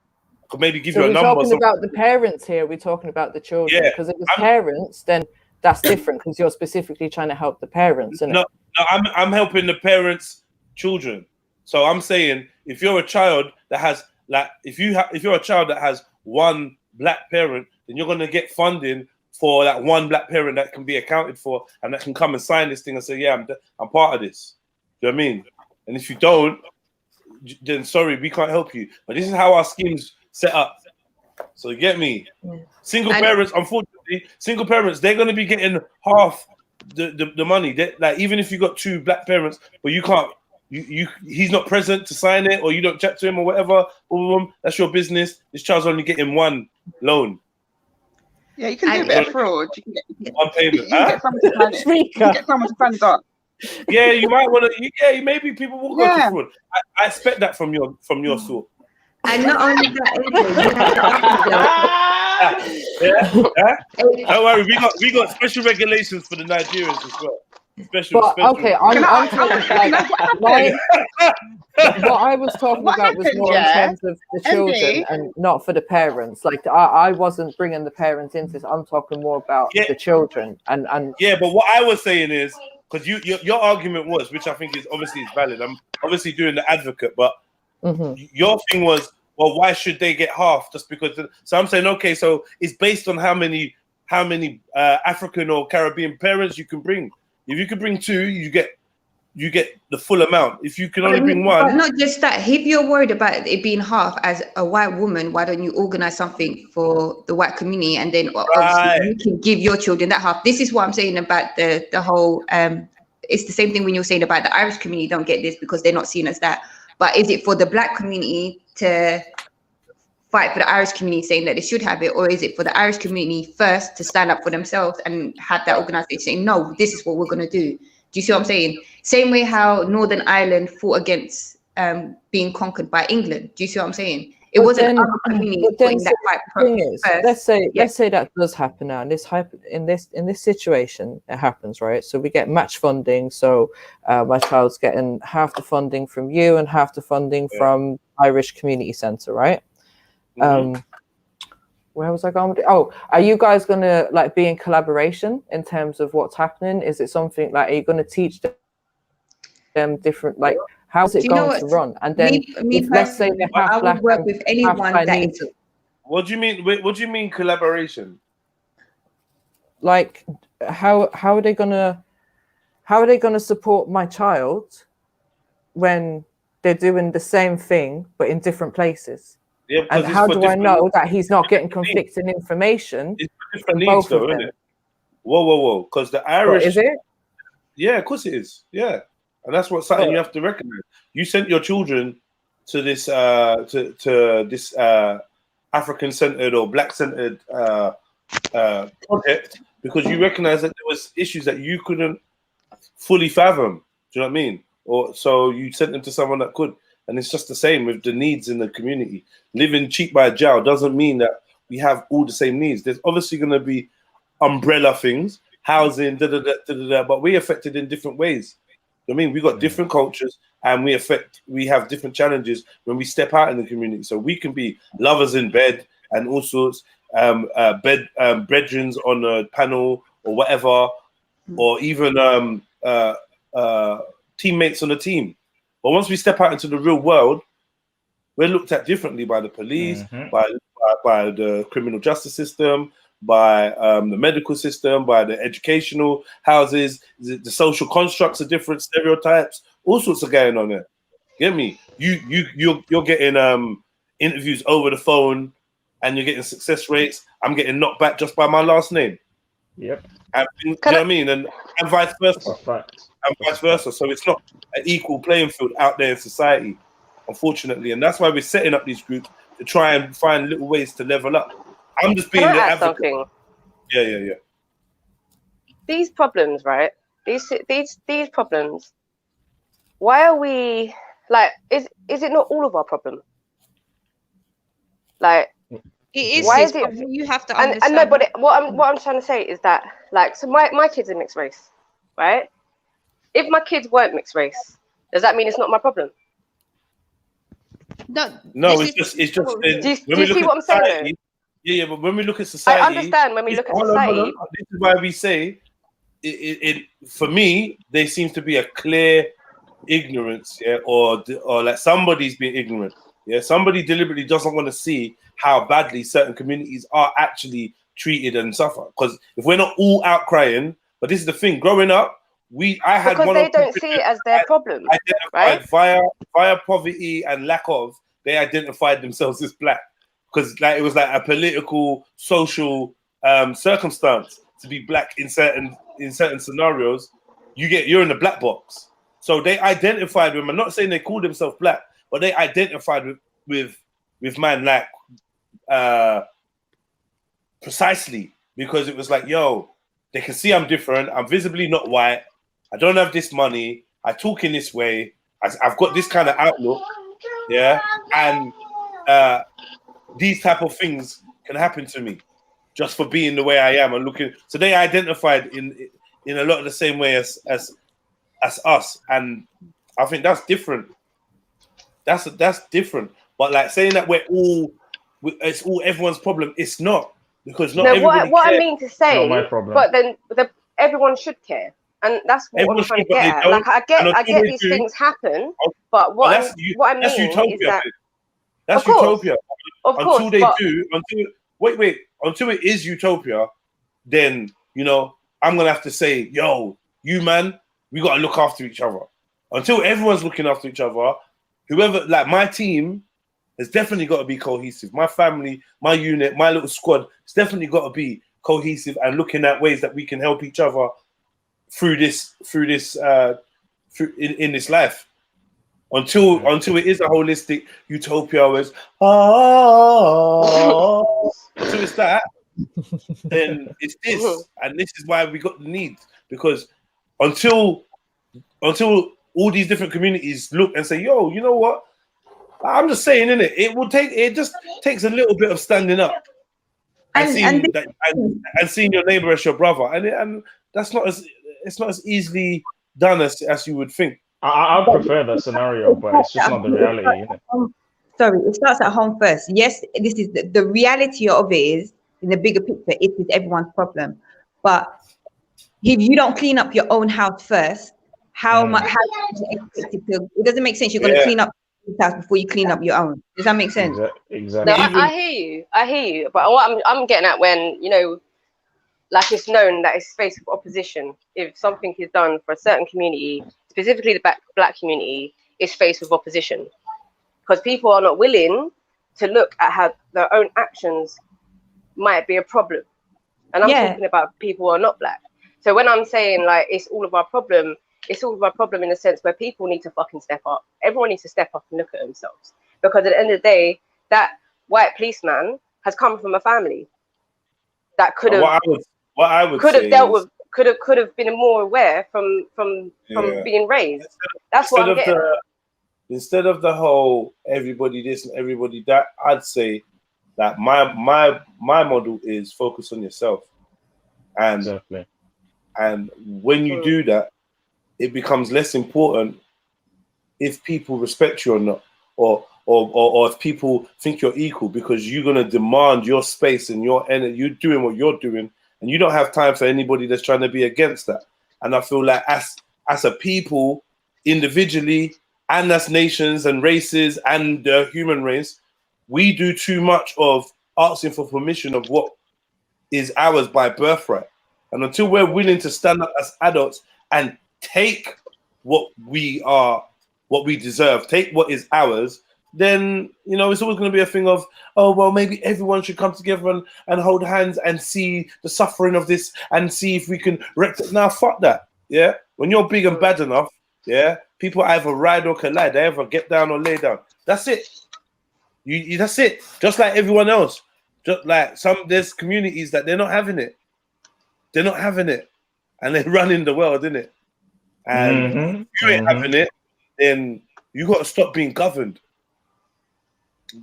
I could maybe give you a number. We're talking about the parents here. We're talking about the children. Because if it's parents, then that's different because you're specifically trying to help the parents. No, I'm helping the parents' children. So I'm saying if you're a child that has if you're a child that has 1 black parent, then you're gonna get funding for that 1 black parent that can be accounted for and that can come and sign this thing and say, yeah, I'm part of this. Do you know what I mean? And if you don't, then sorry, we can't help you. But this is how our scheme's set up. So you get me? Single parents, unfortunately, single parents, they're gonna be getting half the money. Like even if you got 2 black parents, but you can't. He's not present to sign it, or you don't chat to him, or whatever. That's your business. This child's only getting 1 loan. Yeah, you can do a bit of fraud. You can get 1 payment. You can get someone to fund it up. Yeah, you might want to. Yeah, maybe people will go to fraud. I expect that from your sort. And not only that, don't worry, we got special regulations for the Nigerians as well. Okay, I'm talking like what I was talking about was more in terms of the children and not for the parents. Like I wasn't bringing the parents into this. I'm talking more about the children and but what I was saying is because your argument was, which I think is obviously valid. I'm obviously doing the advocate, but your thing was, well, why should they get half just because? So I'm saying, okay, so it's based on how many African or Caribbean parents you can bring. If you could bring 2, you get the full amount. If you can only bring 1, but not just that. If you're worried about it being half as a white woman, why don't you organize something for the white community and then obviously you can give your children that half? This is what I'm saying about the whole. It's the same thing when you're saying about the Irish community don't get this because they're not seen as that. But is it for the black community to fight for the Irish community saying that they should have it, or is it for the Irish community first to stand up for themselves and have that organization saying, no, this is what we're going to do? Do you see what I'm saying? Same way how Northern Ireland fought against being conquered by England. Do you see what I'm saying? It wasn't our community putting that fight first. Let's say that does happen now. And in this situation, it happens, right? So we get match funding. So my child's getting half the funding from you and half the funding from Irish Community Centre, right? Where was I going with it? Oh, are you guys gonna like be in collaboration in terms of what's happening? Is it something like, are you gonna teach them different, like how's it going to run? And then let's say they have black, work with anyone that is. What do you mean? What do you mean collaboration? Like how are they gonna support my child when they're doing the same thing but in different places? Yeah, and how do I know that he's not getting conflicting information from both of them? Whoa. Because the Irish... Is it? Yeah, of course it is. Yeah. And that's what something you have to recognize. You sent your children to this African-centered or Black-centered project because you recognize that there was issues that you couldn't fully fathom. Do you know what I mean? Or so you sent them to someone that could. And it's just the same with the needs in the community. Living cheek by jowl doesn't mean that we have all the same needs. There's obviously going to be umbrella things, housing, but we're affected in different ways. I mean, we got different cultures, and we have different challenges when we step out in the community. So we can be lovers in bed and all sorts, brethrens on a panel or whatever, or even teammates on a team. But once we step out into the real world, we're looked at differently by the police, by the criminal justice system, by the medical system, by the educational houses. The social constructs are different, stereotypes, all sorts of going on there. Get me? You're getting interviews over the phone, and you're getting success rates. I'm getting knocked back just by my last name. Yep. And, you know what I mean? And vice versa. And vice versa. So it's not an equal playing field out there in society, unfortunately. And that's why we're setting up these groups to try and find little ways to level up. I'm just being the advocate. Yeah. These problems, right? These problems. Why are we like? Is it not all of our problem? Like, it is. Why is it? You have to understand. And no, but what I'm trying to say is that, like, so my kids are mixed race, right? If my kids weren't mixed race, does that mean it's not my problem? No, it's just. Do you see what I'm saying? Yeah, but when we look at society, I understand when we look at society. Hold on. This is why we say it. For me, there seems to be a clear ignorance, or like somebody's being ignorant. Yeah, somebody deliberately doesn't want to see how badly certain communities are actually treated and suffer. Because if we're not all out crying, but this is the thing, growing up, I had because they don't see it as their problem, right? Via poverty and lack of, they identified themselves as black because like it was like a political, social circumstance to be black in certain scenarios. You're in the black box, so they identified with. I'm not saying they called themselves black, but they identified with man like precisely because it was like, yo, they can see I'm different. I'm visibly not white. I don't have this money. I talk in this way. I've got this kind of outlook, and these type of things can happen to me just for being the way I am and looking. So they identified in a lot of the same way as us, and I think that's different. That's different. But like saying that it's all everyone's problem, it's not, because not everybody what cares. I mean to say, not my problem. But then everyone should care. And that's what I'm trying to get at. Like, I get these things happen, but what I mean is that that's utopia. Until it is utopia, then I'm gonna have to say, yo, you man, we gotta look after each other. Until everyone's looking after each other, whoever, like my team has definitely got to be cohesive. My family, my unit, my little squad, it's definitely got to be cohesive and looking at ways that we can help each other through this in this life, until it is a holistic utopia, until it's that, then it's this, and this is why we got the need, because until all these different communities look and say, yo, you know what? I'm just saying, innit? It just takes a little bit of standing up and seeing your neighbor as your brother, and that's not as. It's not as easily done as you would think. I prefer that scenario, but it's just not the reality, isn't it? Sorry, it starts at home first. Yes, this is the reality of it is, in the bigger picture, it is everyone's problem. But if you don't clean up your own house first, how do you expect it to? It doesn't make sense. You're going to clean up your house before you clean up your own. Does that make sense? Exactly. No, I hear you. But what I'm getting at, when like it's known that it's faced with opposition. If something is done for a certain community, specifically the black community, it's faced with opposition. Because people are not willing to look at how their own actions might be a problem. And I'm talking about people who are not black. So when I'm saying like it's all of our problem in the sense where people need to fucking step up. Everyone needs to step up and look at themselves. Because at the end of the day, that white policeman has come from a family that could have could have been more aware from being raised. That's what I'm getting. instead of the whole everybody this and everybody that, I'd say that my model is focus on yourself. And Exactly. and when you do that, it becomes less important if people respect you or not, or if people think you're equal, because you're gonna demand your space and your energy. You're doing what you're doing, and you don't have time for anybody that's trying to be against that. And I feel like as a people, individually, and as nations and races and the human race, we do too much of asking for permission of what is ours by birthright. And until we're willing to stand up as adults and take what we are, what we deserve, take what is ours, then, you know, it's always going to be a thing of, oh, well, maybe everyone should come together and hold hands and see the suffering of this and see if we can rectify. Now, fuck that. Yeah. When you're big and bad enough, yeah, people either ride or collide. They either get down or lay down. That's it. You that's it. Just like everyone else. Just like there's communities that they're not having it. They're not having it. And they're running the world, innit? And if you ain't having it, then you got to stop being governed.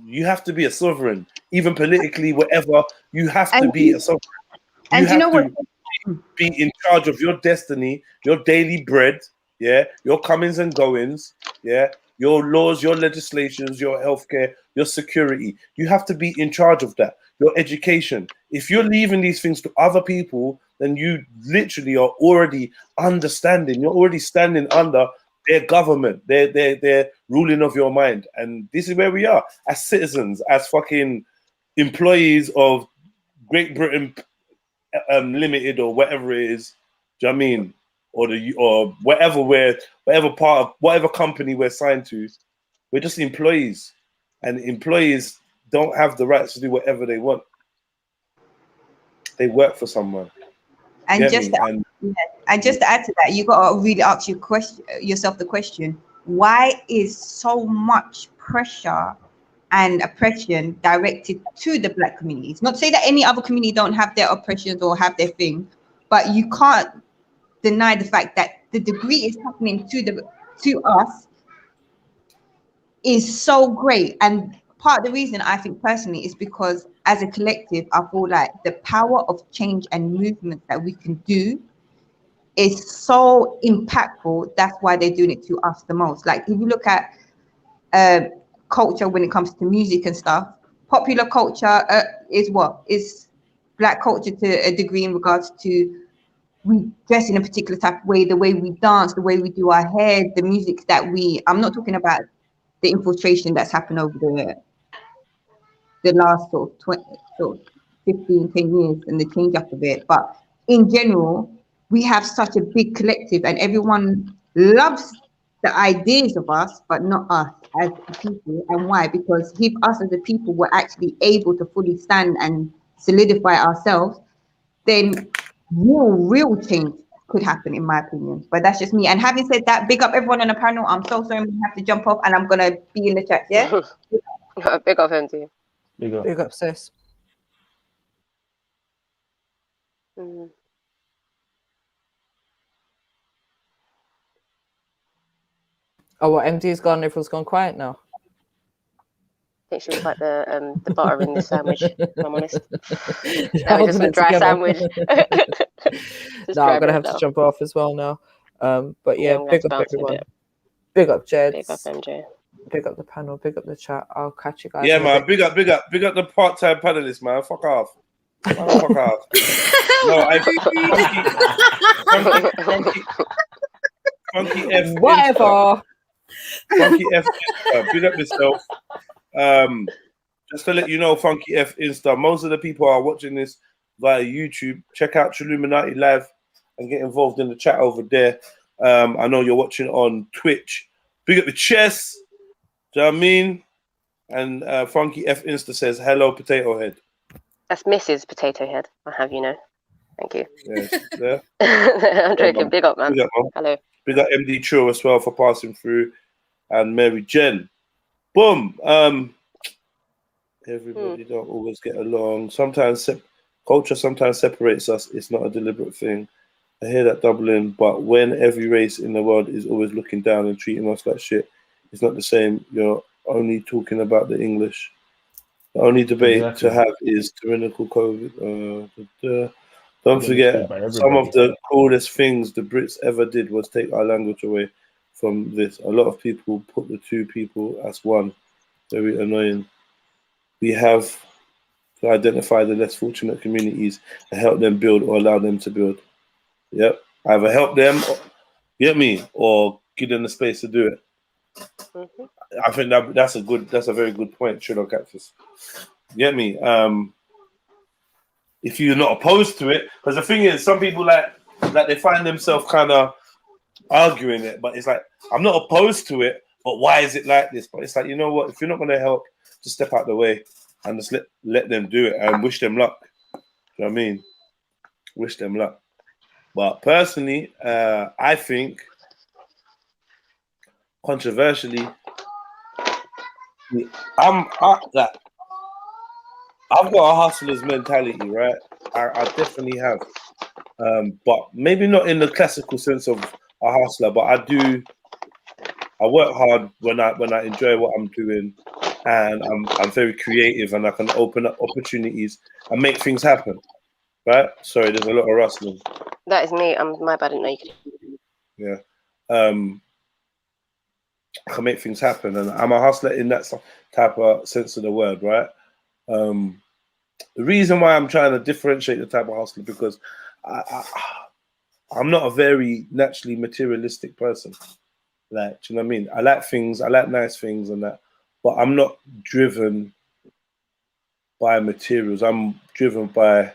You have to be a sovereign, even politically, whatever. You have to be a sovereign. You have to be in charge of your destiny, your daily bread, yeah, your comings and goings, yeah, your laws, your legislations, your healthcare, your security. You have to be in charge of that. Your education. If you're leaving these things to other people, then you literally are already understanding. You're already standing under their government, their ruling of your mind. And this is where we are as citizens, as fucking employees of Great Britain Limited or whatever it is. Do you know what I mean? Or whatever company we're signed to. We're just employees, and employees don't have the rights to do whatever they want. They work for someone. And just to add to that, you got to really ask yourself the question: why is so much pressure and oppression directed to the Black communities? Not to say that any other community don't have their oppressions or have their thing, but you can't deny the fact that the degree it's happening to us is so great. And part of the reason I think personally is because as a collective, I feel like the power of change and movement that we can do is so impactful. That's why they're doing it to us the most. Like if you look at culture when it comes to music and stuff, popular culture is Black culture to a degree in regards to we dress in a particular type of way, the way we dance, the way we do our hair, the music that I'm not talking about the infiltration that's happened over the last sort of 15, 10 years and the change up of it. But in general, we have such a big collective and everyone loves the ideas of us, but not us as people. And why? Because if us as a people were actually able to fully stand and solidify ourselves, then real change could happen, in my opinion. But that's just me. And having said that, big up everyone on the panel. I'm so sorry we have to jump off and I'm going to be in the chat, yeah? Big up him too. Big up, sis. Mm. Oh, what, MD's gone, everyone's gone quiet now? I think she was like the butter in the sandwich, if I'm honest. Now we just want dry sandwich. No, I'm gonna have to jump off as well now. But yeah, big up everyone. Big up Jed. Big up MJ. Big up the panel, big up the chat. I'll catch you guys. Yeah, man. Big up the part-time panelists, man. Fuck off. Fuck off. No, Funky F. Whatever. Funky F. Big up yourself. Just to let you know, Funky F Insta. Most of the people are watching this via YouTube. Check out TRILLUMINATI live and get involved in the chat over there. I know you're watching on Twitch. Big up the chess. Do you know what I mean? And Funky F Insta says, hello, Potato Head. That's Mrs. Potato Head, I have you know. Thank you. Yes, yeah. I'm joking. Big up, man. Big up, man. Hello. Big up MD Trill as well for passing through. And Mary Jen. Boom. Everybody don't always get along. Sometimes culture sometimes separates us. It's not a deliberate thing. I hear that doubling, but when every race in the world is always looking down and treating us like shit, It's not the same. You're only talking about the English. The only debate to have is tyrannical COVID. Don't forget, some of the coolest things the Brits ever did was take our language away from this. A lot of people put the two people as one. Very annoying. We have to identify the less fortunate communities and help them build or allow them to build. Yep. Either help them, get me, or give them the space to do it. Mm-hmm. I think that's a very good point, Trillo Cactus. Get me? If you're not opposed to it, because the thing is, some people like they find themselves kind of arguing it, but it's like, I'm not opposed to it, but why is it like this? But it's like, you know what? If you're not going to help, just step out the way and just let them do it and wish them luck. You know what I mean? Wish them luck. But personally, I think, controversially, I've got a hustler's mentality, right? I definitely have, but maybe not in the classical sense of a hustler. But I work hard when I enjoy what I'm doing, and I'm very creative, and I can open up opportunities and make things happen. Right? Sorry, there's a lot of rustling. That is me. My bad. I didn't know you could. Yeah. I can make things happen, and I'm a hustler in that type of sense of the word, right? The reason why I'm trying to differentiate the type of hustler, because I'm not a very naturally materialistic person. Like, do you know what I mean? I like things, I like nice things and that, but I'm not driven by materials. I'm driven by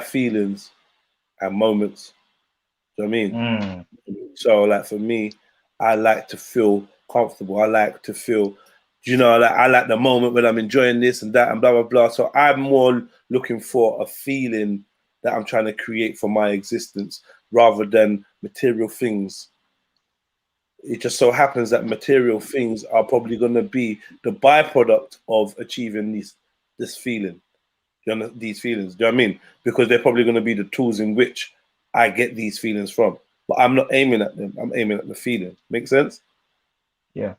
feelings and moments. Do you know what I mean? So, like, for me, I like to feel comfortable. I like to feel, you know, like, I like the moment when I'm enjoying this and that and blah, blah, blah. So I'm more looking for a feeling that I'm trying to create for my existence rather than material things. It just so happens that material things are probably going to be the byproduct of achieving this feeling. These feelings, do you know what I mean? Because they're probably going to be the tools in which I get these feelings from. But I'm not aiming at them. I'm aiming at the feeling. Make sense? Yeah.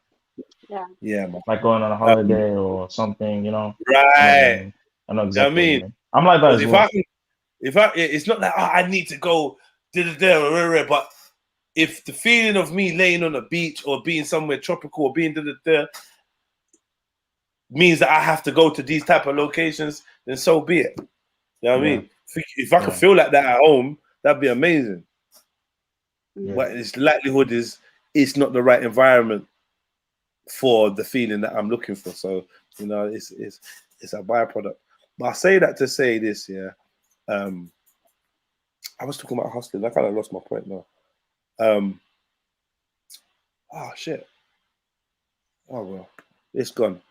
Yeah, man. Like going on a holiday or something, you know? Right. I know exactly You know what I mean? what you mean. I'm like that as well. It's not like, I need to go, but if the feeling of me laying on a beach or being somewhere tropical or being means that I have to go to these type of locations, then so be it. You know what I mean? If I could feel like that at home, that'd be amazing. But its likelihood is it's not the right environment for the feeling that I'm looking for. So, you know, it's a byproduct. But I say that to say this, yeah. I was talking about hustling. I kind of lost my point now. Oh shit. Oh well, it's gone.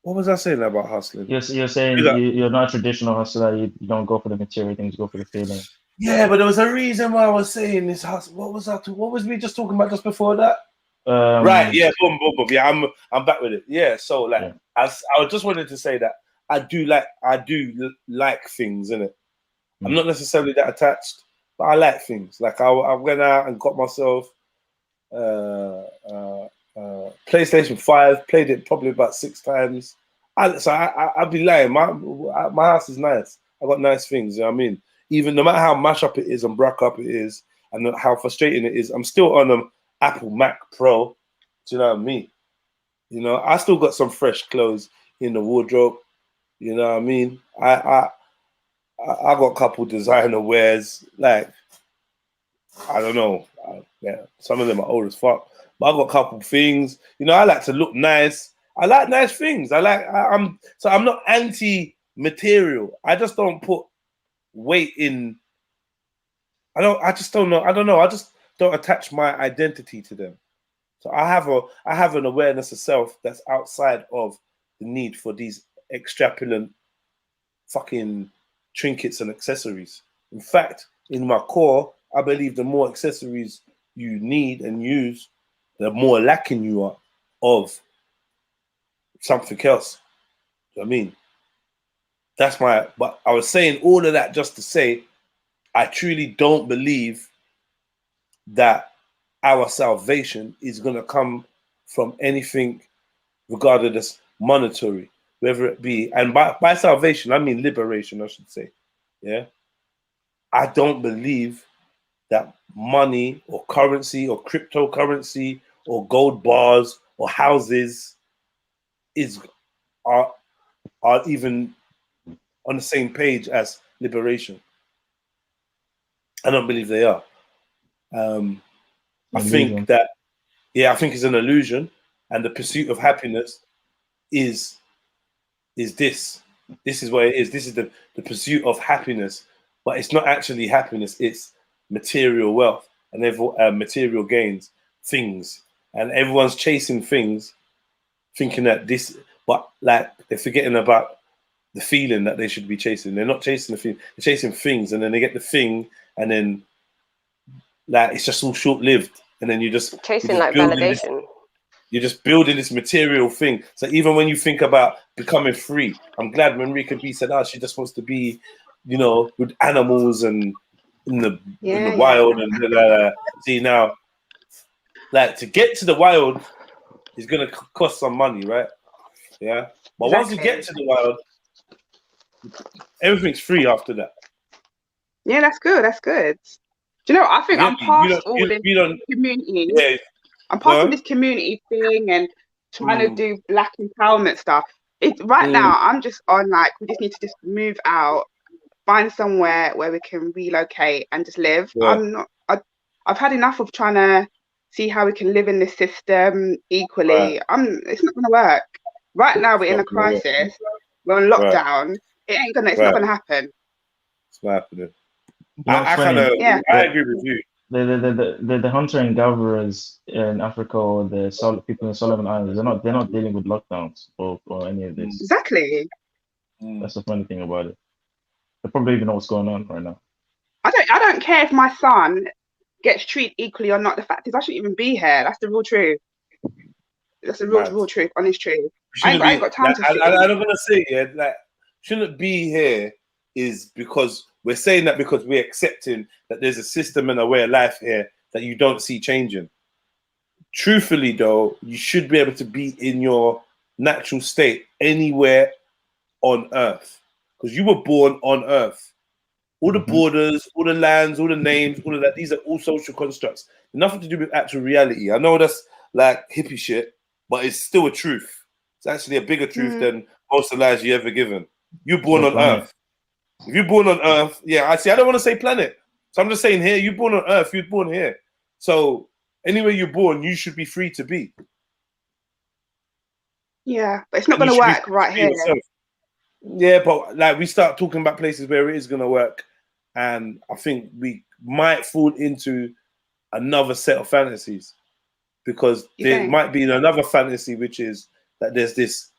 What was I saying about hustling? You're saying you're not a traditional hustler. You don't go for the material things. You go for the feeling. Yeah, but there was a reason why I was saying this hustle. What was me just talking about just before that? Right. Yeah. Boom. Boom. Boom. Yeah. I'm back with it. Yeah. So like, I just wanted to say that I do like things, innit? I'm not necessarily that attached, but I like things. Like I went out and got myself PlayStation 5, played it probably about 6 times. I'd be lying. My house is nice. I got nice things. You know what I mean? Even no matter how mash up it is and brack up it is, and how frustrating it is, I'm still on an Apple Mac Pro. Do you know what I mean? You know, I still got some fresh clothes in the wardrobe. You know what I mean? I got a couple designer wears. Like, I don't know. Some of them are old as fuck. But I got a couple things. You know, I like to look nice. I like nice things. I'm not anti-material. I just don't put weight in. I just don't know. I don't know. I just don't attach my identity to them. So I have an awareness of self that's outside of the need for these extravagant fucking trinkets and accessories. In fact, in my core, I believe the more accessories you need and use, the more lacking you are of something else. Do you know what I mean? But I was saying all of that just to say, I truly don't believe that our salvation is going to come from anything regarded as monetary, whether it be, and by salvation, I mean liberation, I should say. Yeah. I don't believe that money or currency or cryptocurrency or gold bars or houses are even on the same page as liberation. I don't believe they are. I think that, I think it's an illusion, and the pursuit of happiness is this. This is what it is. This is the pursuit of happiness, but it's not actually happiness. It's material wealth and material gains, things, and everyone's chasing things, thinking that this, but like they're forgetting about the feeling that they should be chasing. They're not chasing the feeling, they're chasing things, and then they get the thing, and then like it's just all short-lived, and then you're just validation. You're just building this material thing. So even when you think about becoming free, I'm glad when Rika B said, she just wants to be, with animals and in the wild and see now, like to get to the wild is gonna cost some money, right? Yeah, but once you get to the wild, everything's free after that. Yeah, that's good. That's good. Do you know? I think I'm past all this community. Yeah. I'm part of this community thing and trying to do black empowerment stuff. Right now, I'm just on like, we just need to just move out, find somewhere where we can relocate and just live. Yeah. I've had enough of trying to see how we can live in this system equally. It's not going to work. Right now, we're in a crisis. We're on lockdown. It ain't gonna. It's not gonna happen. It's not happening. I agree with you. The hunter and gatherers in Africa or the people in the Solomon Islands, they're not dealing with lockdowns or any of this. Exactly. That's the funny thing about it. They probably even know what's going on right now. I don't care if my son gets treated equally or not. The fact is, I shouldn't even be here. That's the real truth. That's the real truth, honest truth. I ain't got time to. I'm gonna say shouldn't be here is because we're saying that because we're accepting that there's a system and a way of life here that you don't see changing. Truthfully, though, you should be able to be in your natural state anywhere on Earth because you were born on Earth. All the borders, all the lands, all the names, all of that, these are all social constructs. Nothing to do with actual reality. I know that's like hippie shit, but it's still a truth. It's actually a bigger truth than most of the lies you ever given. You're born on Earth. If you're born on Earth, I don't want to say planet. So I'm just saying here, you're born on Earth, you're born here. So anywhere you're born, you should be free to be. Yeah, but it's not going to work right here. Yourself. Yeah, but like we start talking about places where it is going to work, and I think we might fall into another set of fantasies because there might be another fantasy, which is that there's this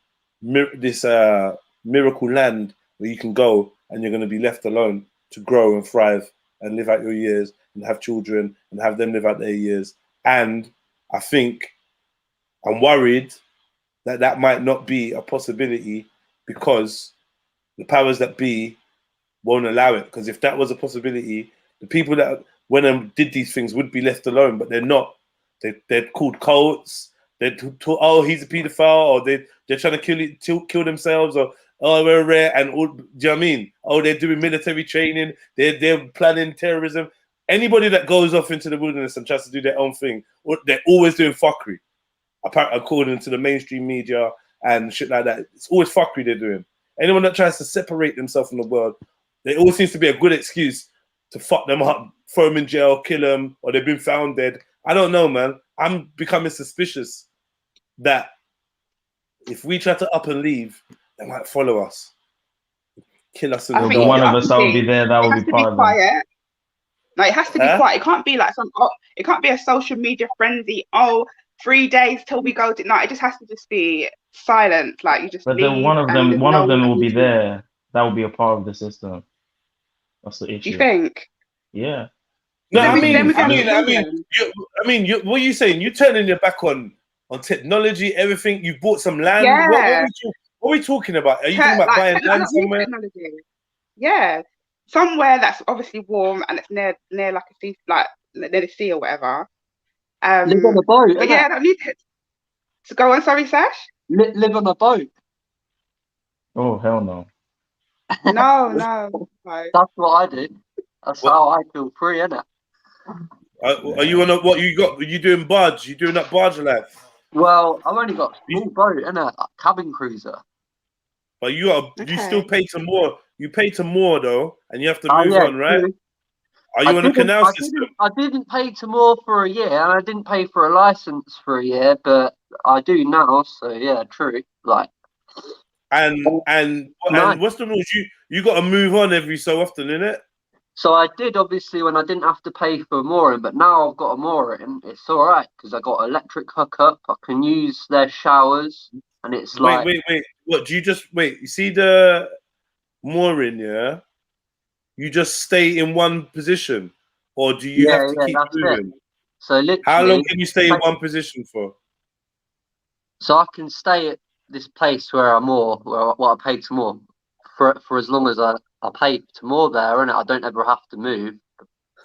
miracle land where you can go and you're going to be left alone to grow and thrive and live out your years and have children and have them live out their years. And I think I'm worried that that might not be a possibility because the powers that be won't allow it. Because if that was a possibility, the people that went and did these things would be left alone, but they're not. They're called cults. They're he's a pedophile, or they're trying to kill themselves, or we're rare, and all. Do you know what I mean? They're doing military training. They're planning terrorism. Anybody that goes off into the wilderness and tries to do their own thing, they're always doing fuckery. According to the mainstream media and shit like that, it's always fuckery they're doing. Anyone that tries to separate themselves from the world, there always seems to be a good excuse to fuck them up, throw them in jail, kill them, or they've been found dead. I don't know, man. I'm becoming suspicious that if we try to up and leave, they might follow us, kill us. In the one of us that will be there, that will be part of it. Like, it has to be quiet. It can't be like it can't be a social media frenzy. 3 days till we go to. No, it just has to just be silent. Like you just. But then one of them will be there. That will be a part of the system. That's the issue. Do you think? Yeah. No, I mean, what are you saying? You're turning your back on technology, everything. You bought some land. Yeah. What are we talking about? Are you talking about buying land somewhere? Technology. Yeah, somewhere that's obviously warm and it's near like a sea, like near the sea or whatever. Live on a boat, But yeah, I need to go on. Sorry, Sash. live on a boat. Oh hell no. No, no. That's what I do. That's how I feel free, innit? Are you on a what you got? Are you doing barge? You doing that barge life? Well, I've only got a small boat, innit? A cabin cruiser. But you still pay to more. You pay to more though, and you have to move on, right? True. Are you on a canal system? I didn't pay to more for a year, and I didn't pay for a license for a year, but I do now. So yeah, true. Like, and what's the rules? You got to move on every so often, innit? So I did obviously when I didn't have to pay for a mooring, but now I've got a mooring. It's all right because I got electric hookup. I can use their showers, and it's like wait. What do you just wait? You see the mooring, yeah? You just stay in one position, or do you have to keep moving? So literally, how long can you stay in one position for? So I can stay at this place where I pay to moor for as long as I pay to moor there, and I don't ever have to move.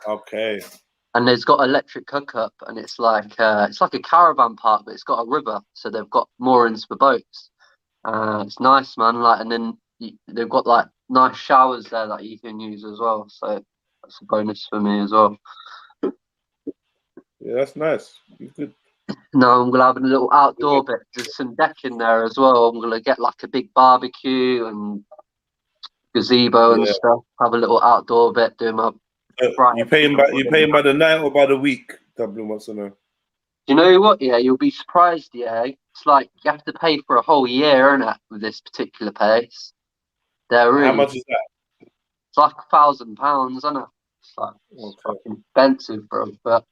Okay. And there's got electric hookup, and it's like a caravan park, but it's got a river, so they've got moorings for boats. It's nice, man. Like, and then they've got like nice showers there that you can use as well. So that's a bonus for me as well. Yeah, that's nice. You could. No, I'm gonna have a little outdoor bit. There's some decking there as well. I'm gonna get like a big barbecue and gazebo and stuff. Have a little outdoor bit. Do my. You paying by the night or by the week? Dublin wants to know. You know what? Yeah, you'll be surprised. Yeah, it's like you have to pay for a whole year, innit, with this particular place. They're really. How much is that? It's like £1,000, isn't it? It's like fucking expensive, bro. But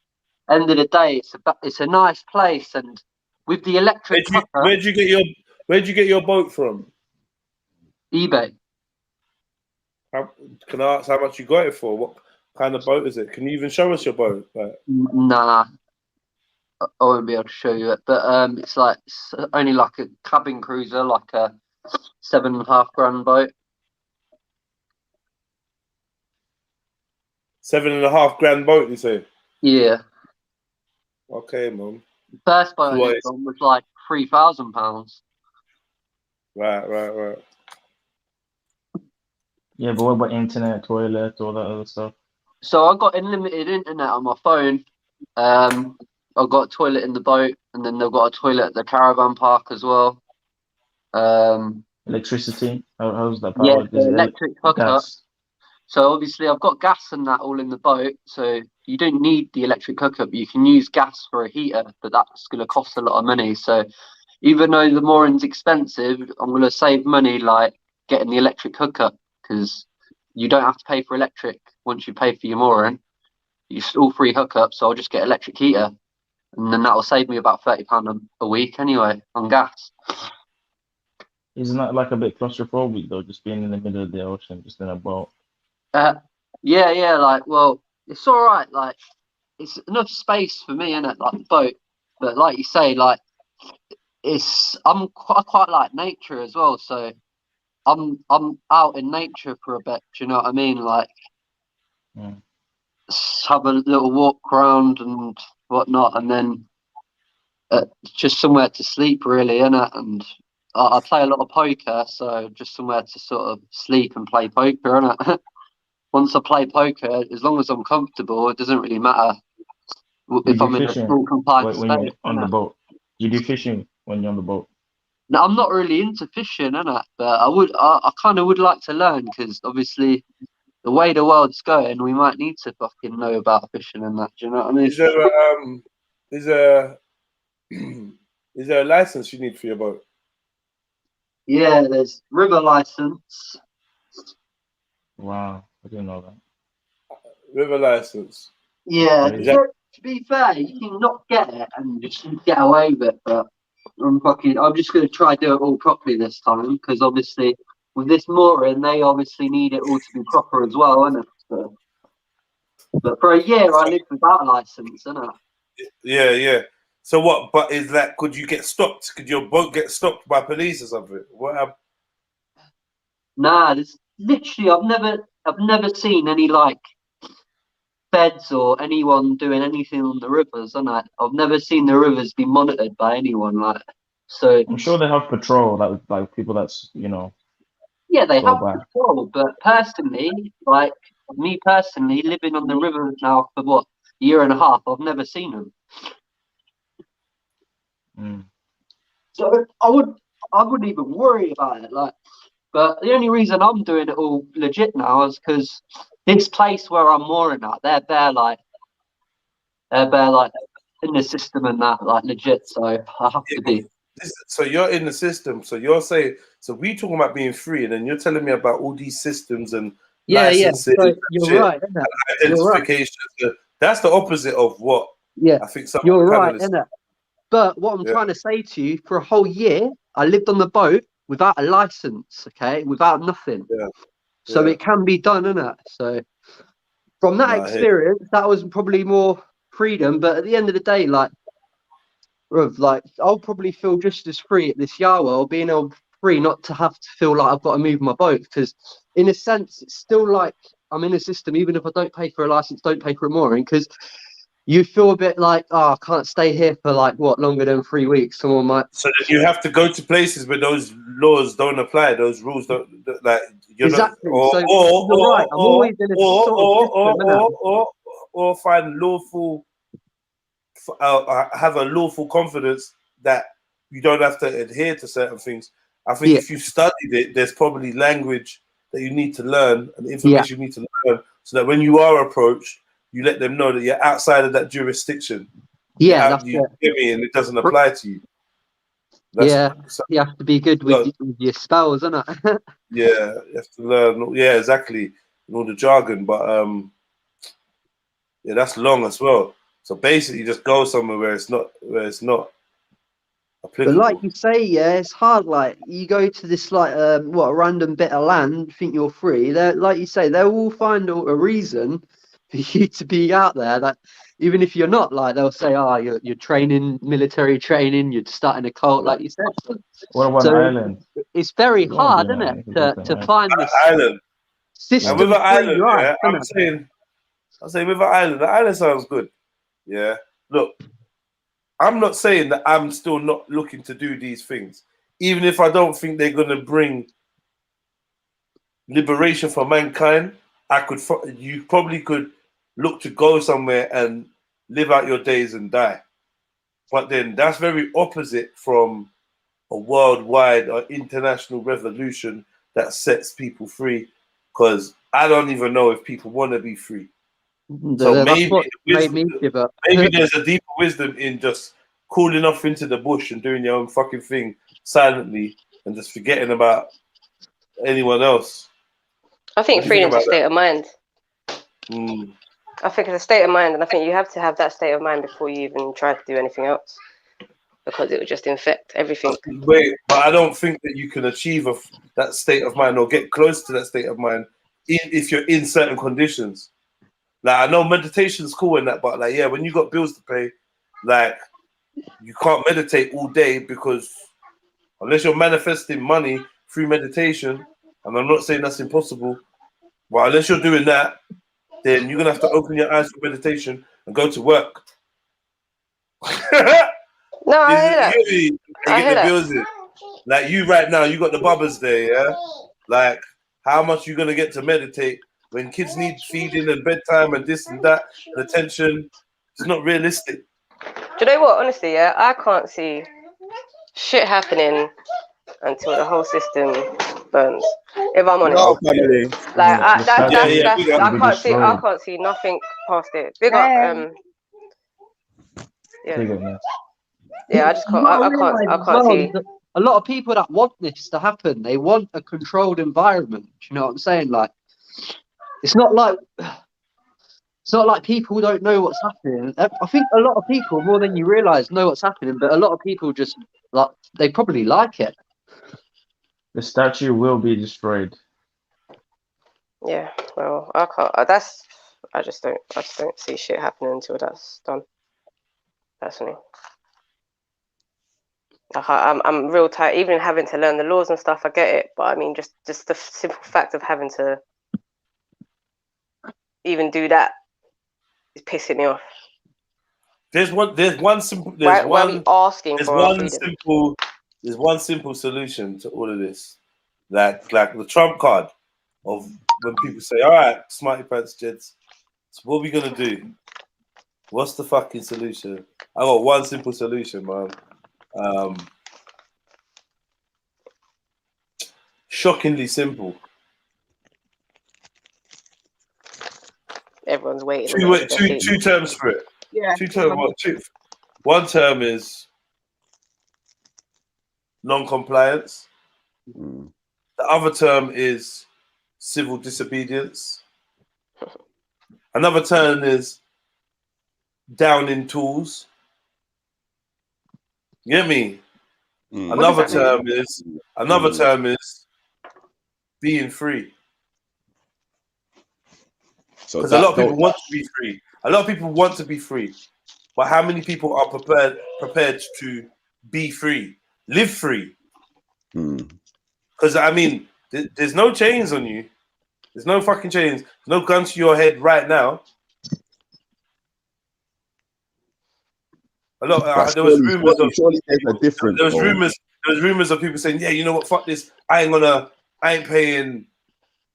end of the day, it's a nice place, and with the electric. Where'd you get your boat from? eBay. Can I ask how much you got it for? What kind of boat is it? Can you even show us your boat? Nah, I won't be able to show you it. But it's only like a cabin cruiser, like a £7.5 boat. £7.5 boat, you say? Yeah. Okay, mum. The first boat I lived on was like £3,000. Right. Yeah, but what about internet, toilet, all that other stuff? So I got unlimited internet on my phone. I've got a toilet in the boat, and then they've got a toilet at the caravan park as well. Electricity? How's that Yeah, powered? the electric hookup. Gas? So obviously I've got gas and that all in the boat, so you don't need the electric hookup. You can use gas for a heater, but that's going to cost a lot of money. So even though the mooring's expensive, I'm going to save money like getting the electric hookup, because you don't have to pay for electric once you pay for your mooring. You all free hookup, so I'll just get electric heater, and then that'll save me about £30 a week anyway on gas. Isn't that like a bit claustrophobic though, just being in the middle of the ocean, just in a boat? Yeah, like, well, it's all right. Like, it's enough space for me, innit? Like the boat, but like you say, like, I quite like nature as well. So I'm out in nature for a bit. Do you know what I mean? Like, have a little walk around and whatnot, and then just somewhere to sleep, really, innit? And I play a lot of poker, so just somewhere to sort of sleep and play poker, innit? Once I play poker, as long as I'm comfortable, it doesn't really matter if I'm in a small confined space. When you're on the boat, you do fishing when you're on the boat? No, I'm not really into fishing, innit? But I kind of would like to learn, because obviously the way the world's going, we might need to fucking know about fishing and that. Do you know what I mean? Is there a license you need for your boat? Yeah, there's river license. Wow, I didn't know that. River license. Yeah, to be fair, you can not get it and just get away with it, but I'm just going to try to do it all properly this time, because obviously with this mooring, they obviously need it all to be proper as well, innit? So, but for a year, I lived without a license, innit? Yeah. So what? But is that? Could you get stopped? Could your boat get stopped by police or something? What happened? Nah, there's literally I've never seen any like feds or anyone doing anything on the rivers, and I've never seen the rivers be monitored by anyone. Like, so I'm sure they have patrol, like people that's, you know, yeah, they go have by. control. But personally, like me personally, living on the river now for what, a year and a half, I've never seen them. So I wouldn't even worry about it. Like, but the only reason I'm doing it all legit now is because this place where I'm mooring at, they're bare like in the system and that, like legit. So I have to be. So you're in the system. So you're saying, so we talking about being free, and then you're telling me about all these systems and licensing. So you're right, isn't it? Identification. Right. That's the opposite of what I think. You're right, isn't it? But what I'm trying to say to you, for a whole year, I lived on the boat without a license, okay, without nothing. So it can be done, isn't it? So from that experience, that was probably more freedom. But at the end of the day, like I'll probably feel just as free at this Yahweh, being able free not to have to feel like I've got to move my boat, because in a sense, it's still like I'm in a system, even if I don't pay for a license, don't pay for a mooring, because you feel a bit like, oh, I can't stay here for like what, longer than 3 weeks. Someone might. So then you have to go to places where those laws don't apply, those rules don't, like, you're exactly. Not, so you're right. I'm always in a or find lawful, have a lawful confidence that you don't have to adhere to certain things. I think if you studied it, there's probably language that you need to learn and information you need to learn, so that when you are approached, you let them know that you're outside of that jurisdiction. That's you get me, and it doesn't apply to you. So, you have to be good with your spells, isn't it? Yeah, you have to learn. Yeah, exactly. And all the jargon, but that's long as well. So basically, just go somewhere where it's not applicable. But like you say, it's hard. Like you go to this like a random bit of land, think you're free. They're like you say, they'll all find a reason for you to be out there. That even if you're not, like they'll say, oh, you're training, military training, you're starting a cult, like you said. What about an island? It's very hard, isn't it, to find this island system. And with an island, I'm saying with an island, the island sounds good. Yeah, look, I'm not saying that I'm still not looking to do these things, even if I don't think they're going to bring liberation for mankind. You probably could look to go somewhere and live out your days and die. But then that's very opposite from a worldwide or international revolution that sets people free, because I don't even know if people want to be free. So maybe there's a deeper wisdom in just cooling off into the bush and doing your own fucking thing silently and just forgetting about anyone else. I think freedom's a state of mind. I think it's a state of mind, and I think you have to have that state of mind before you even try to do anything else, because it would just infect everything. Wait, but I don't think that you can achieve that state of mind or get close to that state of mind if you're in certain conditions. Like, I know meditation's cool and that, but like, when you got bills to pay, like, you can't meditate all day, because unless you're manifesting money through meditation, and I'm not saying that's impossible, but unless you're doing that, then you're gonna have to open your eyes for meditation and go to work. No, I hear that. I get the bills in. Like you right now, you got the bubbers there, yeah? Like, how much you gonna get to meditate when kids need feeding and bedtime and this and that and attention? It's not realistic. Do you know what? Honestly, I can't see shit happening until the whole system burns. If I'm honest, I can't see nothing past it. Big up, I just can't. I can't see. A lot of people that want this to happen, they want a controlled environment. Do you know what I'm saying? Like, it's not like people don't know what's happening. I think a lot of people, more than you realise, know what's happening, but a lot of people just they probably like it. The statue will be destroyed. Yeah, well, I can't. I just don't see shit happening until that's done. Personally, I'm real tired. Even having to learn the laws and stuff, I get it. But I mean, just the simple fact of having to even do that is pissing me off. There's one simple Why are we asking there's for one our freedom? there's one simple solution to all of this. Like the trump card of when people say, all right, smarty pants Jeds, so what are we gonna do? What's the fucking solution? I got one simple solution, man. Shockingly simple. Everyone's waiting. Two terms for it. Yeah. One term is non-compliance. The other term is civil disobedience. Another term is downing tools. You get me? Another term is being free. Because a lot of people want to be free. A lot of people want to be free, but how many people are prepared to be free, live free? Because I mean, there's no chains on you. There's no fucking chains. No gun to your head right now. There was rumors of people saying, yeah, you know what, fuck this. I ain't paying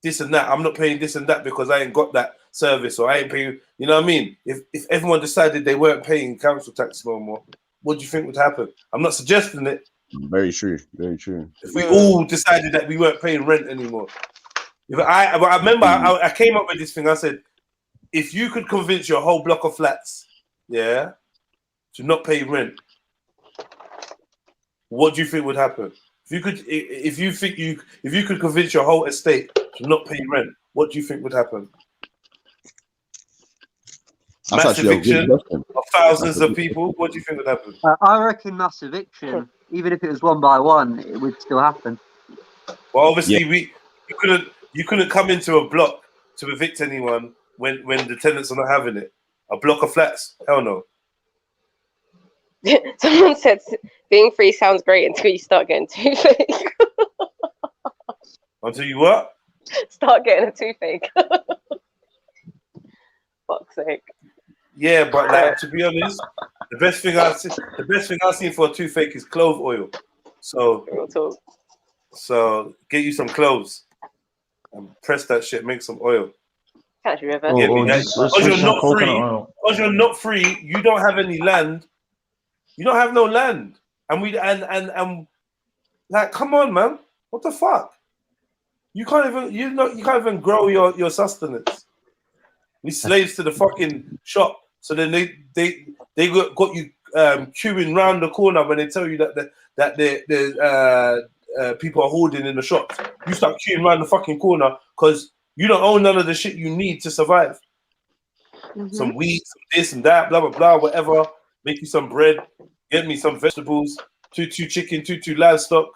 this and that. I'm not paying this and that because I ain't got that service, or I ain't paying, you know what I mean? If everyone decided they weren't paying council tax no more, what do you think would happen? I'm not suggesting it. Very true, very true. If we all decided that we weren't paying rent anymore. I remember I came up with this thing. I said, if you could convince your whole block of flats, yeah, to not pay rent, what do you think would happen? If you could convince your whole estate to not pay rent, what do you think would happen? That's mass eviction of thousands of people. What do you think would happen? I reckon mass eviction, even if it was one by one, it would still happen. Well, obviously, you couldn't come into a block to evict anyone when the tenants are not having it. A block of flats, hell no. Someone said being free sounds great until you start getting toothache. Until you what? Start getting a toothache. Fuck's sake. Yeah, but like, to be honest, the best thing I've seen for a toothache is clove oil. So get you some cloves and press that shit. Make some oil. Can't you ever? Because you're not free. You don't have any land. You don't have no land, and like, come on, man, what the fuck? You can't even grow your sustenance. We slaves to the fucking shop. So then they got you queuing round the corner when they tell you that people are hoarding in the shops. You start queuing round the fucking corner because you don't own none of the shit you need to survive. Some weed, some this and that, blah blah blah, whatever. Make you some bread, get me some vegetables, two chicken, two livestock.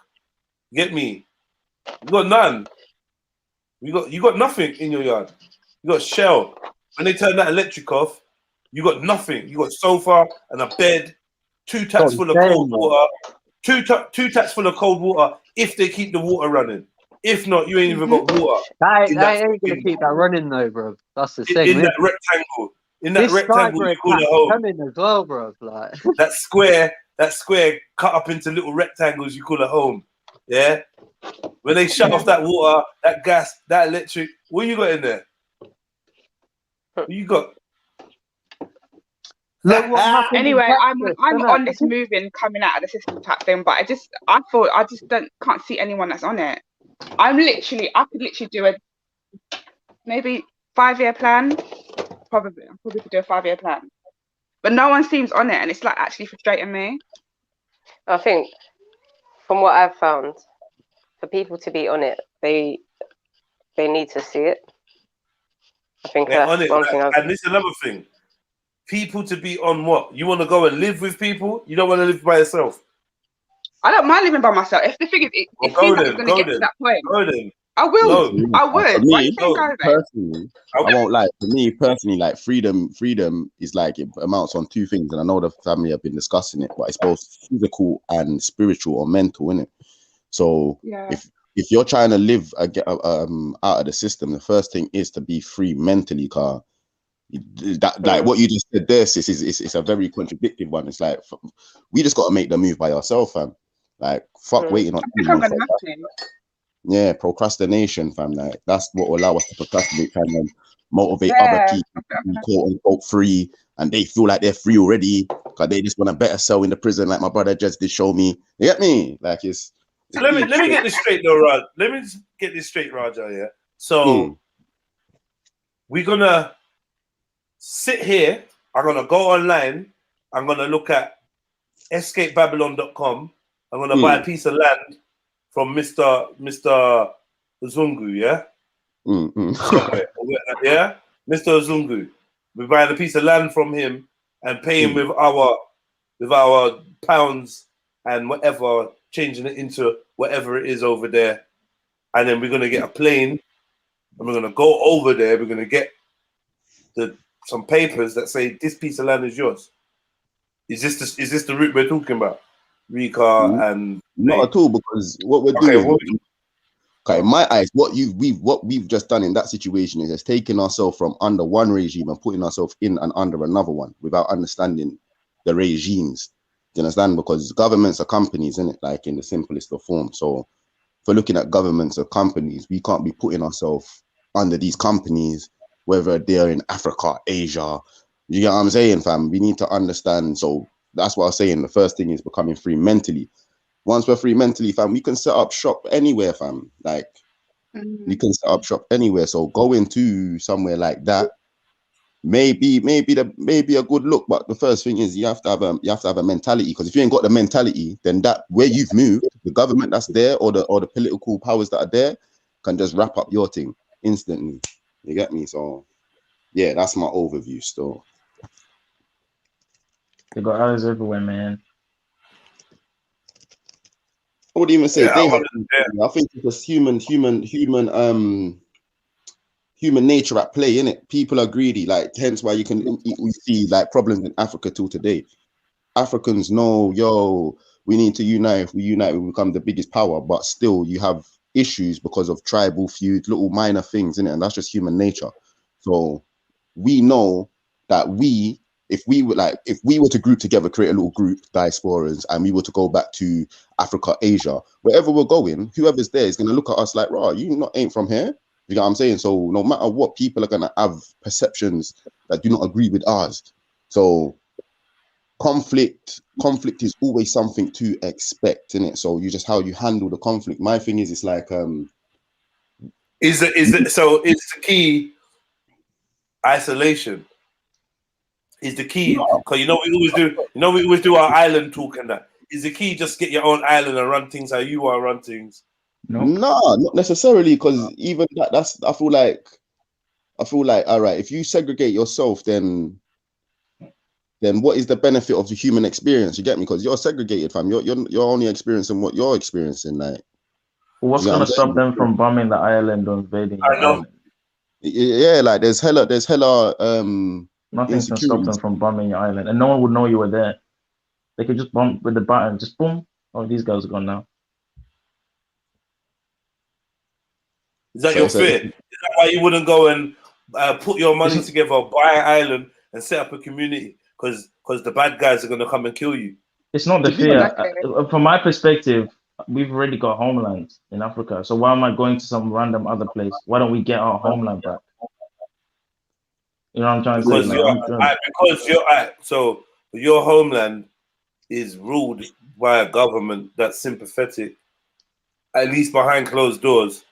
Get me. You got none. You got nothing in your yard. You got shell. When they turn that electric off, you got nothing. You got sofa and a bed, 2 taps full of cold water, two taps full of cold water if they keep the water running. If not, you ain't even got water. That ain't gonna keep that running though, bro. That's the thing. In that rectangle. In that rectangle, you call it home. Coming as well, bro. Like that square cut up into little rectangles, you call it home. Yeah. When they shut off that water, that gas, that electric, what you got in there? What you got? Anyway, I'm on this moving coming out of the system type thing, but I just can't see anyone that's on it. I could literally do a maybe 5-year plan. Probably could do a 5-year plan, but no one seems on it, and it's like actually frustrating me. I think, from what I've found, for people to be on it, they need to see it. I think that's on it, one thing. And this is another thing. People to be on what? You want to go and live with people? You don't want to live by yourself? I don't mind living by myself. If the thing is, it seems like it's going to get to that point. Go then. I will. No. I would. Me, Why do you think personally, I won't lie. For me personally, like freedom is like, it amounts on 2 things, and I know the family have been discussing it, but it's both physical and spiritual or mental, innit? So if you're trying to live out of the system, the first thing is to be free mentally, car. That like what you just said there, sis, is a very contradictive one. It's like we just got to make the move by ourselves, fam. Like fuck waiting on anyone. Yeah, procrastination, fam. Like that's what will allow us to procrastinate, fam, and motivate other people to be quote unquote free, and they feel like they're free already because they just want a better cell in the prison, like my brother just did show me. You get me? Like it's so let me get this straight though, Raj. Let me just get this straight, Raja. Yeah. So we're gonna sit here. I'm gonna go online. I'm gonna look at escapebabylon.com. I'm gonna buy a piece of land from Mr. Zungu, yeah? Somewhere. Yeah? Mr. Zungu. We're buying a piece of land from him and paying with our pounds and whatever, changing it into whatever it is over there. And then we're gonna get a plane and we're gonna go over there. We're gonna get some papers that say this piece of land is yours. Is this the route we're talking about? Rika and not at all, because what we're doing, in my eyes, what we've just done in that situation is taking ourselves from under one regime and putting ourselves in and under another one without understanding the regimes. Do you understand? Because governments are companies, isn't it? Like in the simplest of form. So if we're looking at governments or companies, we can't be putting ourselves under these companies, whether they're in Africa, Asia. You get what I'm saying, fam? We need to understand. So that's what I was saying. The first thing is becoming free mentally. Once we're free mentally, fam, we can set up shop anywhere, fam. Like you can set up shop anywhere. So going to somewhere like that may be a good look. But the first thing is you have to have a mentality. Because if you ain't got the mentality, then that where you've moved, the government that's there or the political powers that are there can just wrap up your thing instantly. You get me? So yeah, that's my overview still. They got eyes everywhere, man. I would even say they have. I think it's just human nature at play, innit? People are greedy, like hence why we see like problems in Africa till today. Africans know, we need to unite. If we unite, we become the biggest power. But still, you have issues because of tribal feuds, little minor things, innit? And that's just human nature. So we know that if we were to group together, create a little group, diasporas, and we were to go back to Africa, Asia, wherever we're going, whoever's there is going to look at us like, "Raw, you ain't from here." You know what I'm saying? So no matter what, people are going to have perceptions that do not agree with ours. So conflict is always something to expect, innit? So you just how you handle the conflict. My thing is, it's like is the key isolation? Is the key, because we always do our island talk and that. Is the key just get your own island and run things how you want to run things? No, not necessarily, because even that's I feel like all right, if you segregate yourself, then what is the benefit of the human experience? You get me? Because you're segregated, fam. You're only experiencing what you're experiencing. Like, what's gonna stop them from bombing the island or invading the island? Yeah, like there's hella nothing can stop them from bombing your island, and no one would know you were there. They could just bomb with the button, just boom. Oh, these guys are gone now. Is that your fear? Is that why you wouldn't go and put your money together, buy an island, and set up a community? Because the bad guys are going to come and kill you. It's not the fear. From my perspective, we've already got homeland in Africa. So why am I going to some random other place? Why don't we get our homeland back? You know what I'm trying to say? So your homeland is ruled by a government that's sympathetic, at least behind closed doors,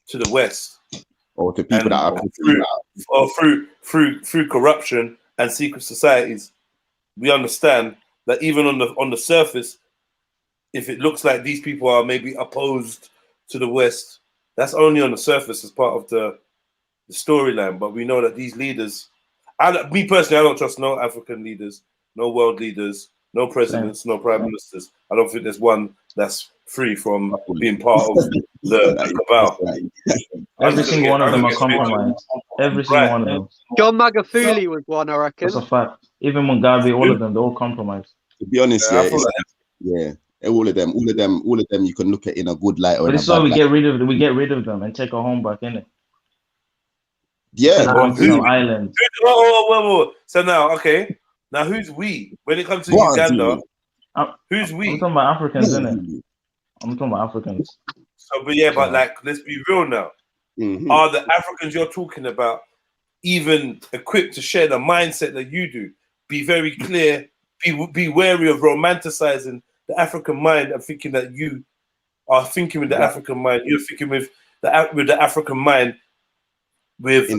to the West, or to people that are through corruption and secret societies. We understand that even on the surface, if it looks like these people are maybe opposed to the West, that's only on the surface as part of the storyline. But we know that these leaders, me personally, I don't trust no African leaders, no world leaders, no presidents, no prime ministers. I don't think there's one that's free from being part of the cabal. Every single one of them are compromised. Every single one of them. John Magufuli was one, I reckon. That's a fact. Even Mugabe, all of them, they're all compromised. To be honest, all of them, you can look at in a good light. But it's why we get rid of them and take our home back, innit? Yeah, going to some island. So now, okay, now who's we when it comes to What Uganda? Who's we? I'm talking about Africans, isn't it? I'm talking about Africans. So, but yeah, but like, let's be real now. Are the Africans you're talking about even equipped to share the mindset that you do? Be very clear. Be wary of romanticizing the African mind and thinking that you are thinking with the African mind. You're thinking with the African mind with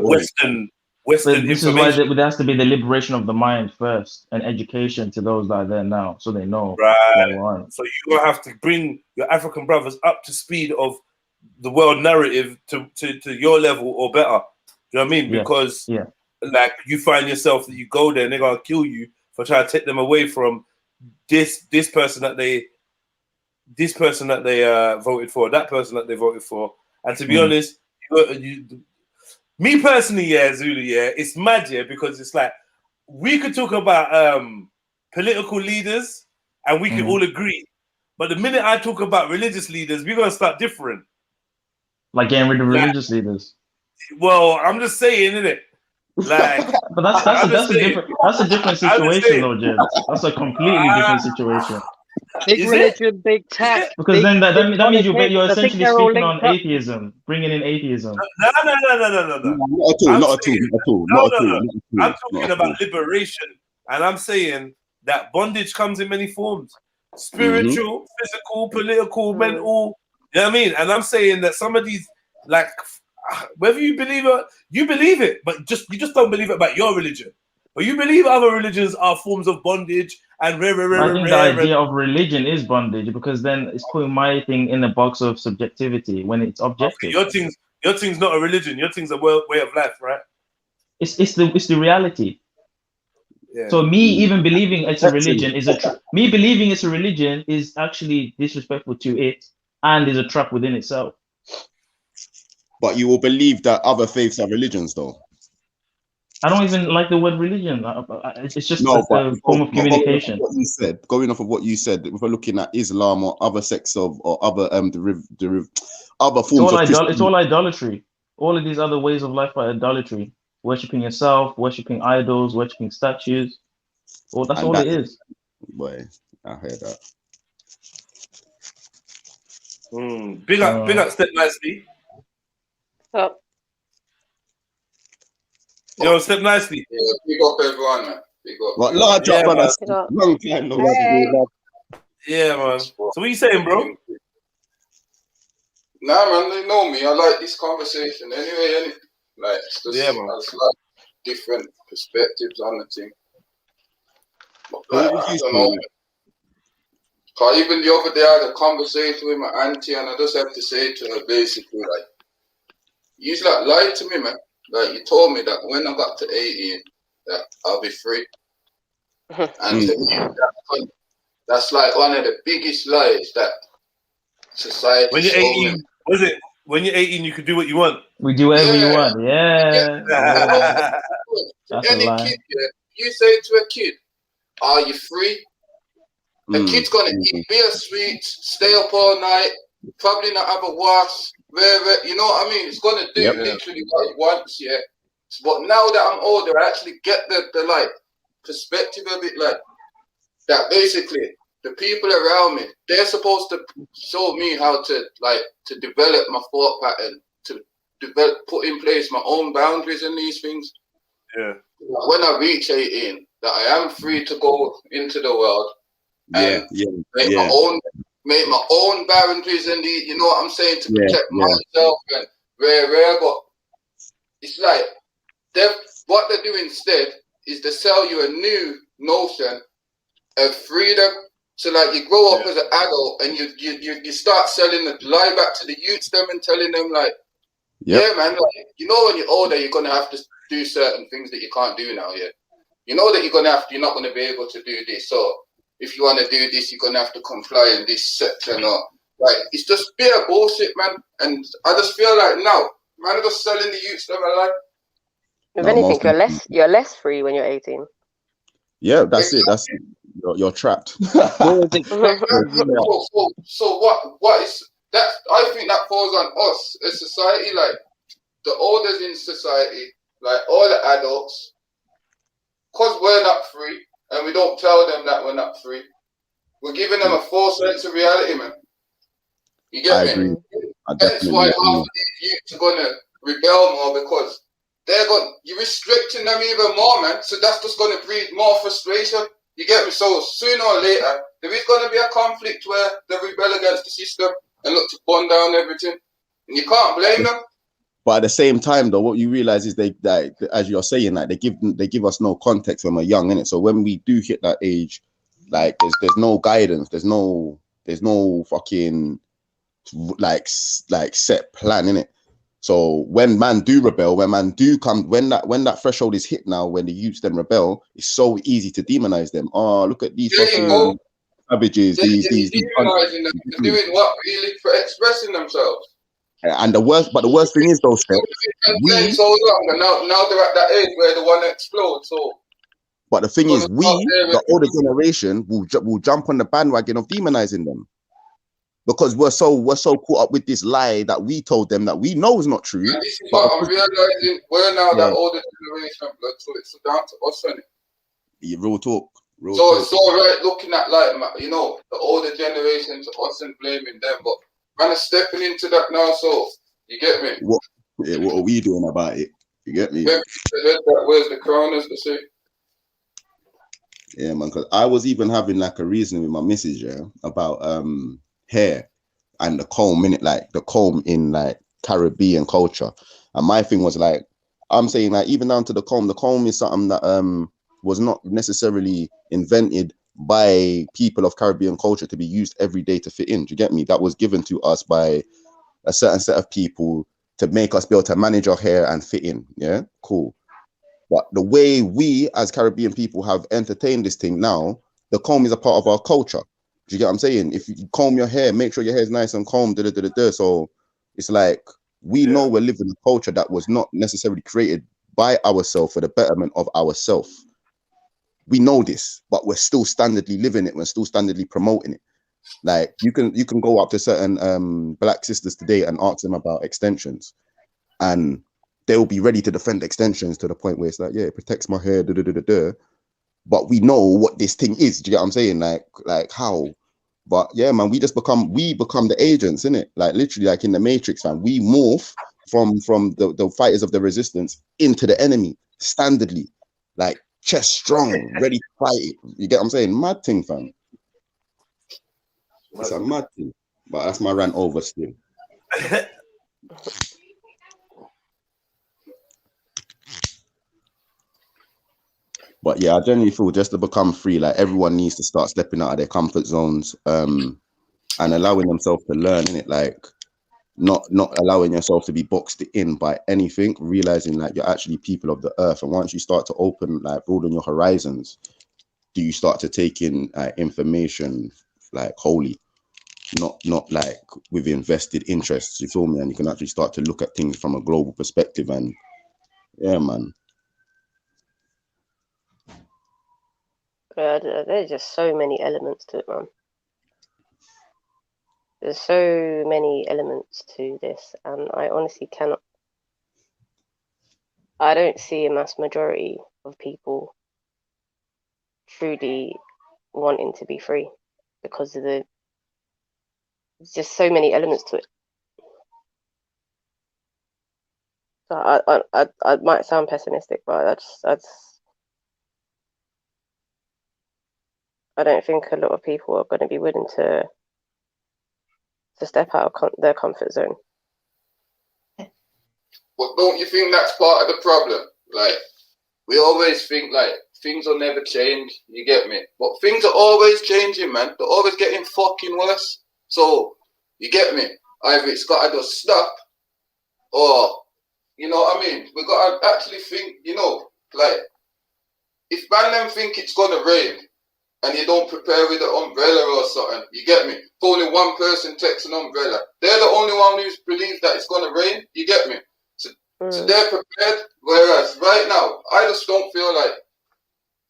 Western But this is information. why there has to be the liberation of the mind first and education to those that are there now, so they know. Right. So you will have to bring your African brothers up to speed of the world narrative to your level or better. Do you know what I mean? Because like you find yourself that you go there and they're gonna kill you for trying to take them away from this person that they voted for, that person that they voted for. And to be honest, me personally, Zulu, it's mad, because it's like we could talk about political leaders and we can all agree, but the minute I talk about religious leaders, we're gonna start different. Like getting rid of religious leaders. Well, I'm just saying, isn't it? Like, but that's a different situation, though, Jim. That's a completely different situation. Big religion, big tech. Because then that means you're essentially speaking on atheism, bringing in atheism. No. Not at all. I'm talking about liberation, and I'm saying that bondage comes in many forms: spiritual, physical, political, mental. You know what I mean? And I'm saying that some of these, like, whether you believe it, you believe it, but you just don't believe it about your religion. But you believe other religions are forms of bondage and I think the idea of religion is bondage, because then it's putting my thing in the box of subjectivity when it's objective. Okay, your thing's not a religion. Your thing's a way of life, right? It's the reality. Yeah. So me even believing it's a religion me believing it's a religion is actually disrespectful to it and is a trap within itself. But you will believe that other faiths are religions, though. I don't even like the word religion. It's just a form of communication. Going off of what you said, if we're looking at Islam or other sects of or other other forms it's all idolatry. All of these other ways of life are idolatry. Worshipping yourself, worshipping idols, worshipping statues. Well, that's all it is. Boy, I heard that. Big up, Step Nicely. Oh. Yo, Step Nicely. Yeah, big up everyone, man. Big up. What large up, brother? Long time no see. Yeah, man. So what you saying, bro? Nah, man, they know me. I like this conversation anyway. Like, it's just, man. It's like different perspectives on the thing. But, like, I don't know. Cause even the other day I had a conversation with my auntie, and I just had to say to her basically, like, you like lied to me, man. Like, you told me that when I got to 18, that I'll be free. And to me, that's like one of the biggest lies that society. When you're 18, was it? When you're 18, you can do what you want. We do whatever you want. Yeah. That's any a lie. kid, you say to a kid, "Are you free?" The kid's gonna eat beer sweets, stay up all night, probably not have a wash. You know what I mean? It's gonna do literally what it wants, yeah. But now that I'm older, I actually get the like perspective of it, like that. Basically, the people around me, they're supposed to show me how to develop my thought pattern, to put in place my own boundaries in these things. Yeah. When I reach 18, that I am free to go into the world and make my own boundaries and you know what I'm saying, to protect myself and rare. But it's like what they do instead is to sell you a new notion of freedom. So like you grow up as an adult and you start selling the lie back to the youths them and telling them like, yeah man, like, you know when you're older you're gonna have to do certain things that you can't do now, you know that you're not gonna be able to do this, so if you want to do this you're gonna have to comply in this section, or like it's just bare bullshit, man. And I just feel like now man are just selling the youths them like. If anything, you're less free when you're 18. Yeah, that's it. That's it. You're trapped. So what is that? I think that falls on us as society. Like, the elders in society, like all the adults, because we're not free and we don't tell them that we're not free, we're giving them a false sense of reality, man. You get I me? agree. I That's why definitely half agree. of these youths are gonna rebel more, because you're restricting them even more, man. So that's just gonna breed more frustration. You get me? So sooner or later, there is gonna be a conflict where they rebel against the system and look to burn down everything. And you can't blame them. But at the same time, though, what you realize is they, like, as you're saying, like they give us no context when we're young, innit? So when we do hit that age, like there's no guidance, there's no fucking like set plan, innit? So when man do rebel, when man do come, when that threshold is hit now, when the youths then rebel, it's so easy to demonize them. Oh, look at these fucking savages, these demonizing them for doing what, really? For expressing themselves. And the worst thing is though, Steph, so long, and now they're at that age where they want to explode. So, but the thing is, the older generation, will jump on the bandwagon of demonizing them, because we're so caught up with this lie that we told them that we know is not true. And this is what I'm realizing. We're now that older generation, blood, so it's down to us, isn't it? Yeah, real talk. It's all right looking at, like, you know, the older generation to us and blaming them, but man are stepping into that now, so you get me? What are we doing about it? You get me? Where's the crown, as they say? Yeah, man, because I was even having like a reasoning with my missus, yeah, about hair and the comb, in it, like the comb in like Caribbean culture. And my thing was like, I'm saying like even down to the comb is something that was not necessarily invented by people of Caribbean culture to be used every day to fit in. Do you get me? That was given to us by a certain set of people to make us be able to manage our hair and fit in. Yeah, cool. But the way we as Caribbean people have entertained this thing now, the comb is a part of our culture. Do you get what I'm saying? If you comb your hair, make sure your hair is nice and combed. So it's like we know we're living a culture that was not necessarily created by ourselves for the betterment of ourselves. We know this, but we're still standardly living it. We're still standardly promoting it. Like you can go up to certain black sisters today and ask them about extensions, and they'll be ready to defend extensions to the point where it's like, yeah, it protects my hair, but we know what this thing is. Do you get what I'm saying? Like how? But yeah, man, we become the agents, innit? Like literally, like in the Matrix, man, we morph from the fighters of the resistance into the enemy, standardly, like chest strong, ready to fight it. You get what I'm saying? Mad thing, fam. It's a mad thing. But that's my rant over still. But yeah, I generally feel just to become free, like everyone needs to start stepping out of their comfort zones, and allowing themselves to learn, innit? Like not allowing yourself to be boxed in by anything, realizing that you're actually people of the earth. And once you start to broaden your horizons, do you start to take in information like wholly, not like with invested interests, you feel me? And you can actually start to look at things from a global perspective. And yeah, man. There's just so many elements to it, man. There's so many elements to this, and I honestly cannot. I don't see a mass majority of people truly wanting to be free because of there's just so many elements to it. So I might sound pessimistic, but I don't think a lot of people are going to be willing to step out of their comfort zone. But don't you think that's part of the problem? Like, we always think like things will never change, you get me? But things are always changing, man. They're always getting fucking worse. So, you get me? Either it's got to just stop, or, you know what I mean? We got to actually think, you know, like, if man them think it's going to rain, and you don't prepare with an umbrella or something, you get me? If only one person takes an umbrella, they're the only one who believes that it's going to rain, you get me? So they're prepared, whereas right now, I just don't feel like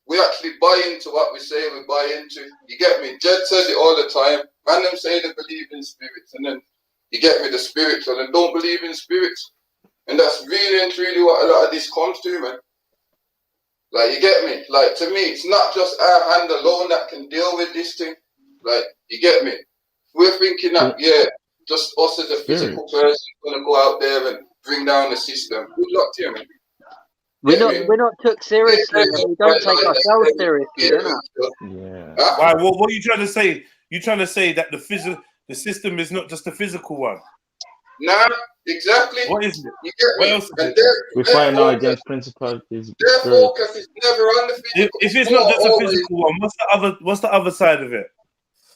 we actually buy into what we say we buy into. You get me? Jed says it all the time. Man them say they believe in spirits, and then, you get me, the spirits, and then don't believe in spirits. And that's really and truly what a lot of this comes to, man. Like, you get me? Like, to me, it's not just our hand alone that can deal with this thing. Like, you get me? We're thinking that, yeah, just us as a physical person going to go out there and bring down the system. Good luck to you, man. We're not took seriously, and we don't take ourselves seriously, innit? Yeah. Why? What are you trying to say? You trying to say that the system is not just a physical one? Nah, exactly. What is it? You get me? What else is And it? We fight now against principalities. Their focus is never on the physical. If it's not just a physical one, what's the other side of it?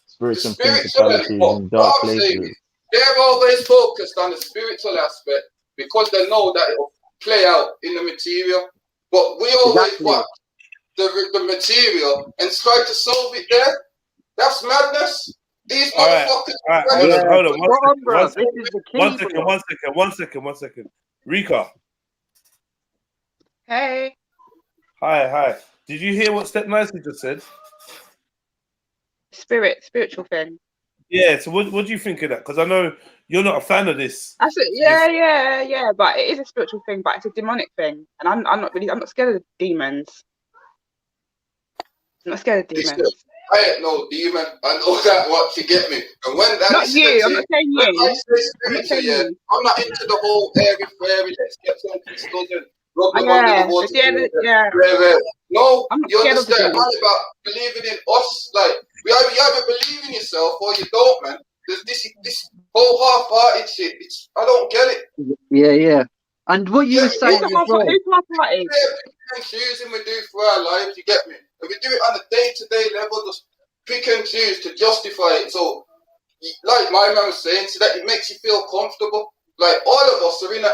Spirits and principalities in dark places. They're always focused on the spiritual aspect because they know that it will play out in the material. But we always watch the material and try to solve it there. That's madness. These motherfuckers. All right, hold on. One second. Rika. Hey. Hi. Did you hear what Step Nicely just said? Spiritual thing. Yeah. So what do you think of that? Because I know you're not a fan of this. I said, yeah. But it is a spiritual thing, but it's a demonic thing, and I'm not scared of demons. I'm not scared of demons. I ain't no demon. I know that what you get me. And when that not you, I'm not saying you. I'm not into the whole fairy. Let's get some crystals and rub them under the water. No, you understand? Man, about believing in us. Like we either believe in yourself or you don't, man. There's this whole half-hearted shit. I don't get it. Yeah. And what you were saying as well. Choosing we do for our lives, you get me? And we do it on a day-to-day level, just pick and choose to justify it. So, like my man was saying, so that it makes you feel comfortable. Like all of us are in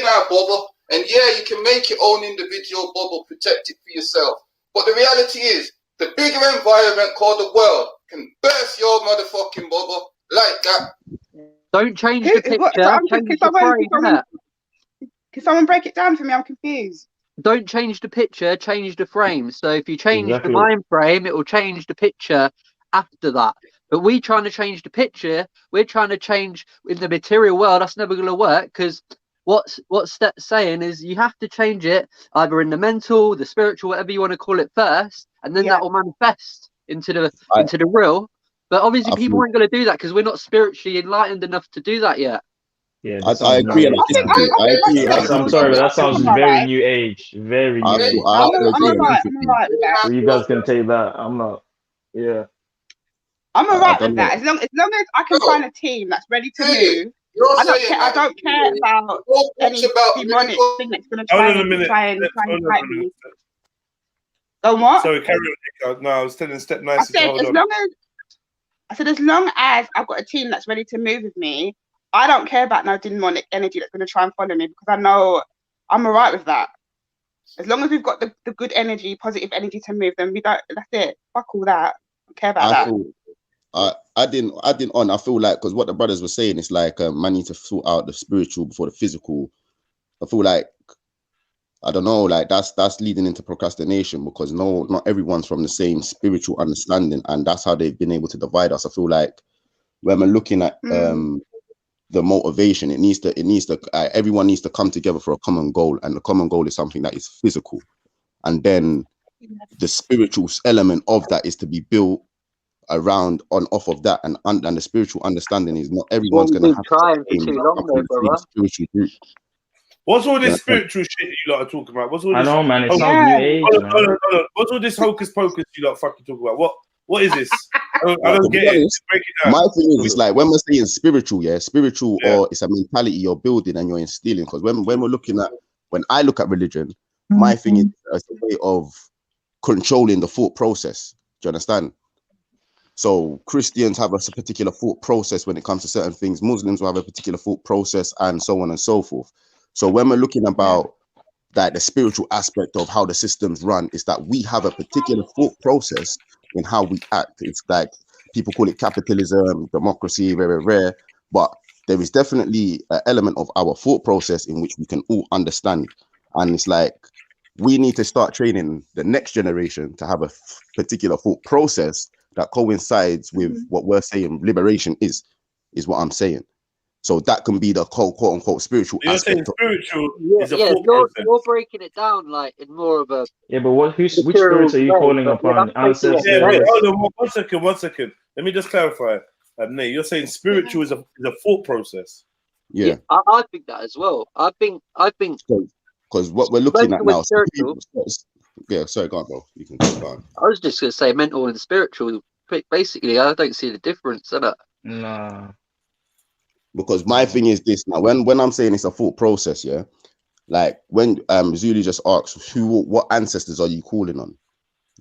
our bubble, and yeah, you can make your own individual bubble, protect it for yourself. But the reality is, the bigger environment called the world can burst your motherfucking bubble like that. Don't change the picture, change the frame. Can someone break it down for me? I'm confused. Don't change the picture, change the frame. So if you change the mind frame, it will change the picture after that. But we trying to change the picture, we're trying to change in the material world. That's never going to work, because what Step's saying is you have to change it either in the mental, the spiritual, whatever you want to call it first, and then that will manifest into the real. But obviously people aren't going to do that because we're not spiritually enlightened enough to do that yet. Yeah, I agree. I'm sorry, but that sounds very new age. Very new age. You guys can take that. I'm not. Yeah. I'm alright with that. As long as I can find a team that's ready to move. I don't care about any demonic thing that's going to try and fight me. So what? Sorry, carry on. No, I was telling Step Nicely. I said as long as I've got a team that's ready to move with me, I don't care about no demonic energy that's going to try and follow me, because I know I'm alright with that. As long as we've got the good energy, positive energy to move, then that's it. Fuck all that. I don't care about that. I feel like, because what the brothers were saying, it's like man need to sort out the spiritual before the physical. I feel like, I don't know, like that's leading into procrastination, because not everyone's from the same spiritual understanding, and that's how they've been able to divide us. I feel like when we're looking at the motivation, it needs to everyone needs to come together for a common goal, and the common goal is something that is physical, and then the spiritual element of that is to be built around off of that, and the spiritual understanding is not everyone's going to have the spiritual group. What's all this spiritual shit that you lot are talking about? What's all this? I know, man. It sounds new age, man. Hold on. What's all this hocus pocus you lot fucking talk about? What is this? I don't get it. Break it down. My thing is, it's like when we're saying spiritual, or it's a mentality you're building and you're instilling. Because when I look at religion, my thing is a way of controlling the thought process. Do you understand? So Christians have a particular thought process when it comes to certain things. Muslims will have a particular thought process, and so on and so forth. So when we're looking about that, the spiritual aspect of how the systems run is that we have a particular thought process in how we act. It's like people call it capitalism, democracy, very rare, but there is definitely an element of our thought process in which we can all understand. And it's like we need to start training the next generation to have a particular thought process that coincides with what we're saying liberation is what I'm saying. So that can be the quote unquote spiritual You're saying aspect. spiritual is a Yeah, thought process. you're breaking it down like in more of a Yeah, but which material spirits are you way, calling but yeah, upon? that's basically what Yeah, I'm wait, Ancestors? saying. hold on, one second. Let me just clarify. Nate, you're saying spiritual is a thought process. Yeah, I think that as well. I think because what we're looking at mental and now. spiritual. Yeah, sorry, go on, bro. You can go on. I was just gonna say mental and spiritual. Basically, I don't see the difference in it. Nah. Because my thing is this now. When I'm saying it's a thought process, yeah, like when Zuli just asks what ancestors are you calling on? Do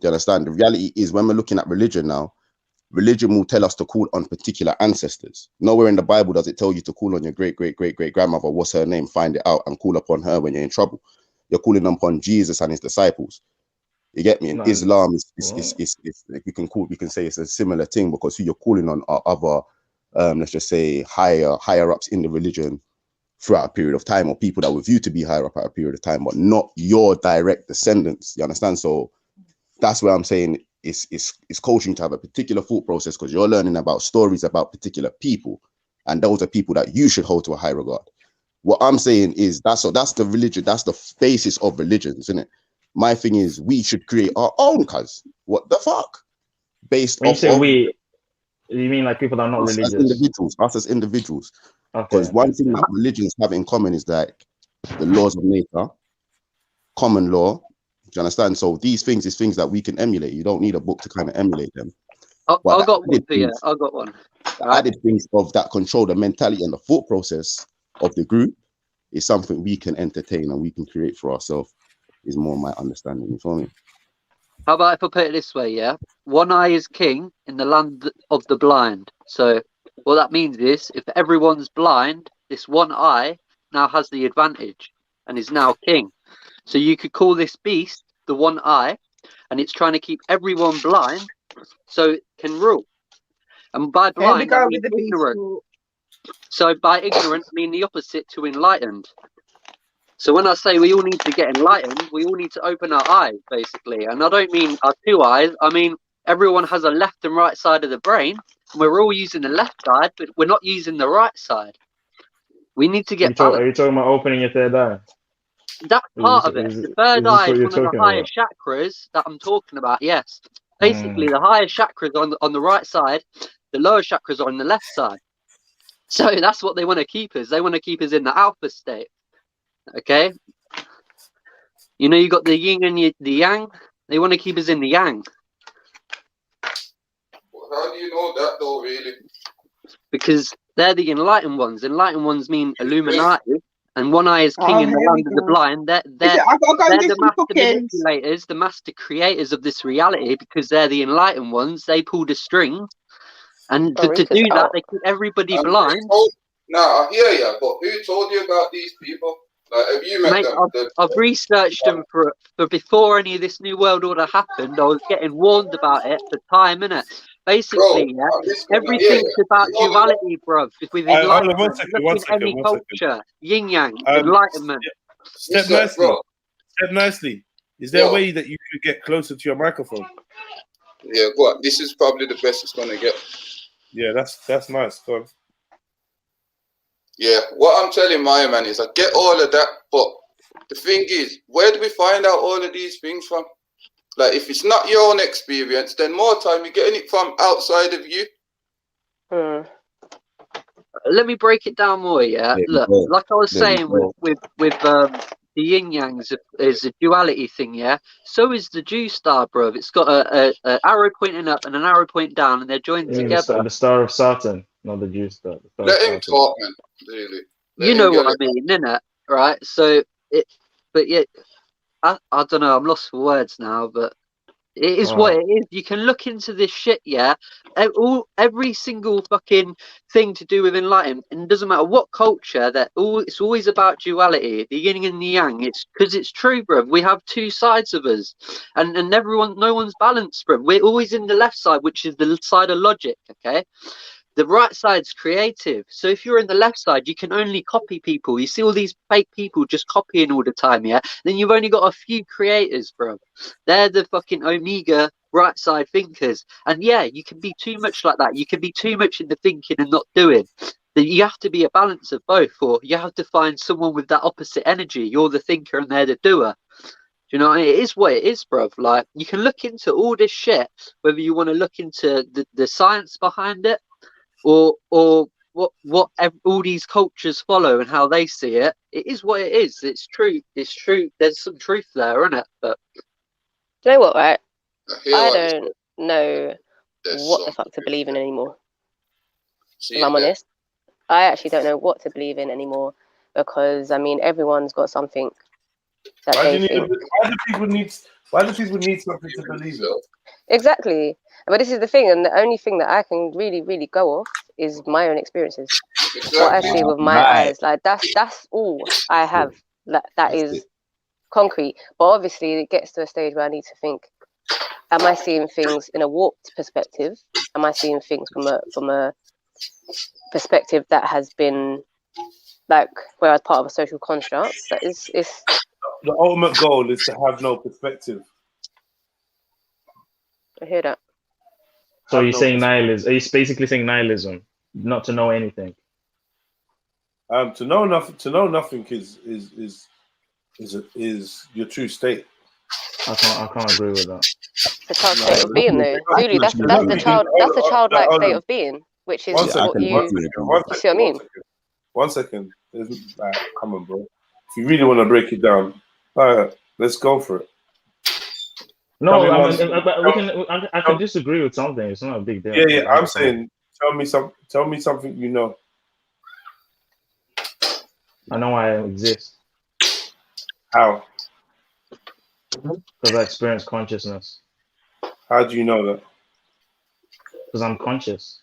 you understand? The reality is when we're looking at religion now, religion will tell us to call on particular ancestors. Nowhere in the Bible does it tell you to call on your great grandmother. What's her name? Find it out and call upon her when you're in trouble. You're calling upon Jesus and his disciples. You get me? In Islam, is like we can say it's a similar thing, because who you're calling on are other, let's just say higher ups in the religion throughout a period of time, or people that were viewed to be higher up at a period of time, but not your direct descendants. You understand? So that's where I'm saying it's coaching to have a particular thought process, because you're learning about stories about particular people, and those are people that you should hold to a high regard. What I'm saying is that's the religion, that's the basis of religions, isn't it? My thing is we should create our own, cuz what the fuck? Based When you off say of we, you mean like people that are not us as religious? individuals. Okay. Because one thing that religions have in common is like the laws of nature, common law. Do you understand? So these things is things that we can emulate. You don't need a book to kind of emulate them. I got one for you. I got one. The added things of that control, the mentality and the thought process of the group is something we can entertain and we can create for ourselves, is more my understanding. You feel me? How about if I put it this way, yeah? One eye is king in the land of the blind. So what that means is if everyone's blind, this one eye now has the advantage and is now king. So you could call this beast the one eye, and it's trying to keep everyone blind so it can rule. And by blind, I mean ignorant. So by ignorant, I mean the opposite to enlightened. So when I say we all need to get enlightened, we all need to open our eyes, basically. And I don't mean our two eyes. I mean, everyone has a left and right side of the brain. And we're all using the left side, but we're not using the right side. We need to get Are you talking about opening your third eye? That's part of it. The third eye is one of the higher chakras that I'm talking about, yes. Basically, the higher chakras on the right side, the lower chakras are on the left side. So that's what they want to keep us. They want to keep us in the alpha state. Okay, you know, you got the yin and the yang. They want to keep us in the yang. Well, how do you know that though, really? Because they're the enlightened ones. Enlightened ones mean Illuminati, and one eye is king in the land of the blind. They're the master manipulators, the master creators of this reality, because they're the enlightened ones. They pull the strings, and to do that, they keep everybody blind. I hear you, but who told you about these people? Like, have you met them? I've researched them for before any of this New World Order happened. I was getting warned about it for time, innit? Basically, everything's about duality, bruv. With enlightenment, look in any culture, yin yang, enlightenment. Step nicely. Is there a way that you could get closer to your microphone? Yeah, what? This is probably the best it's gonna get. Yeah, that's nice. Go on. Yeah, what I'm telling my man is I get all of that, but the thing is, where do we find out all of these things from? Like, if it's not your own experience, then more time you're getting it from outside of you. Let me break it down more, yeah? Look, like I was saying with the yin yangs is a duality thing, yeah? So is the Jew star, bro. It's got a arrow pointing up and an arrow pointing down, and they're joined together. The star of Saturn, not the Jew star. Let him talk, man. Really. You know what I mean, innit? Right? So but yeah, I don't know. I'm lost for words now, but it is what it is. You can look into this shit, yeah. Every single fucking thing to do with enlightenment, and it doesn't matter what culture. It's always about duality, the yin and the yang. It's because it's true, bro. We have two sides of us, and no one's balanced, bro. We're always in the left side, which is the side of logic. Okay. The right side's creative. So if you're in the left side, you can only copy people. You see all these fake people just copying all the time, yeah? Then you've only got a few creators, bro. They're the fucking Omega right side thinkers. And yeah, you can be too much like that. You can be too much in the thinking and not doing. that you have to be a balance of both, or you have to find someone with that opposite energy. You're the thinker and they're the doer. You know, it is what it is, bruv. Like, you can look into all this shit, whether you want to look into the science behind it, or what all these cultures follow and how they see it. It is what it is. It's true. It's true. There's some truth there, isn't it? But you know what, right? I don't know what the fuck to believe in anymore. If I'm honest, I actually don't know what to believe in anymore, because I mean, everyone's got something that they think. Why do people need something to believe in? Exactly. But this is the thing, and the only thing that I can really go off is my own experiences. What I see with my eyes, like that's all I have. That is concrete. But obviously, it gets to a stage where I need to think: am I seeing things in a warped perspective? Am I seeing things from a perspective that has been like where I was part of a social construct? That is, the ultimate goal is to have no perspective. I hear that. So you're saying nihilism? Are you basically saying nihilism, not to know anything? To know nothing is your true state. I can't agree with that. The child state of being, though. Really, that's the childlike state of being, which is what you see what I mean. 1 second. Come on, bro. If you really want to break it down, let's go for it. No, I can disagree with something. It's not a big deal. Yeah. I'm saying, tell me something you know. I know I exist. How? Because I experience consciousness. How do you know that? Because I'm conscious.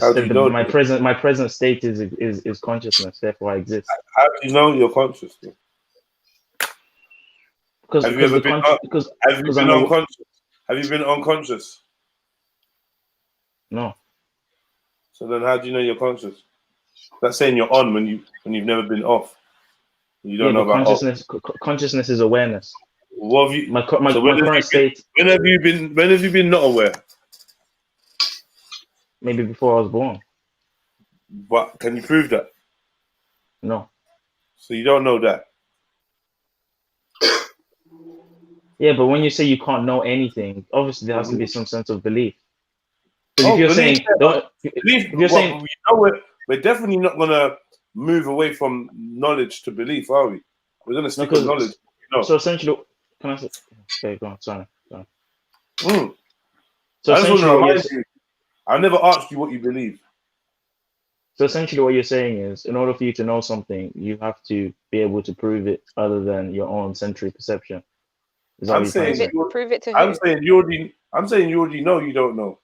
How do you know my present state is consciousness. Therefore, I exist. How do you know you're conscious? Have you ever been unconscious? Have you been unconscious? No. So then, how do you know you're conscious? That's saying you're on when you've never been off. You don't know about consciousness. Consciousness is awareness. What have you? My current state. When have you been not aware? Maybe before I was born. But can you prove that? No. So you don't know that. Yeah, but when you say you can't know anything, obviously there has to be some sense of belief. Because if you're saying, we're definitely not gonna move away from knowledge to belief, are we? We're gonna stick with knowledge. So essentially, can I say? Okay, go on. Sorry. So essentially, I never asked you what you believe. So essentially, what you're saying is, in order for you to know something, you have to be able to prove it other than your own sensory perception. I'm saying you already know you don't know.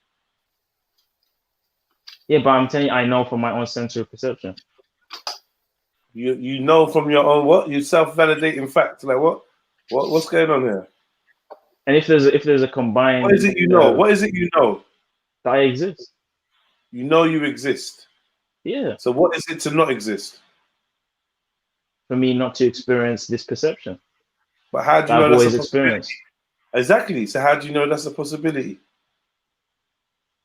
Yeah, but I'm telling you, I know from my own sensory perception. You know from your own what? You self-validating fact. Like what's going on here? And if there's a combined, what is it you know? What is it you know? That I exist. You know you exist. Yeah. So what is it to not exist? For me not to experience this perception. But how do you know that's always experienced? Exactly. So how do you know that's a possibility?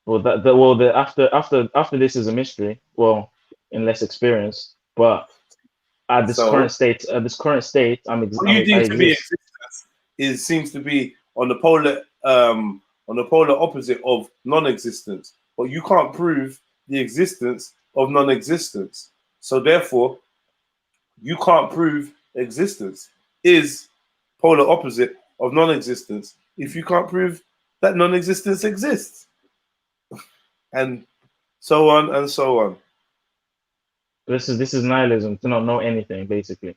Well, after this is a mystery. Well, in less experience, but at this current state, I'm existing. What you deem to be existence seems to be on the polar opposite of non-existence. But you can't prove the existence of non-existence. So therefore, you can't prove existence is polar opposite of non-existence if you can't prove that non-existence exists. And so on and so on. This is nihilism, to not know anything, basically.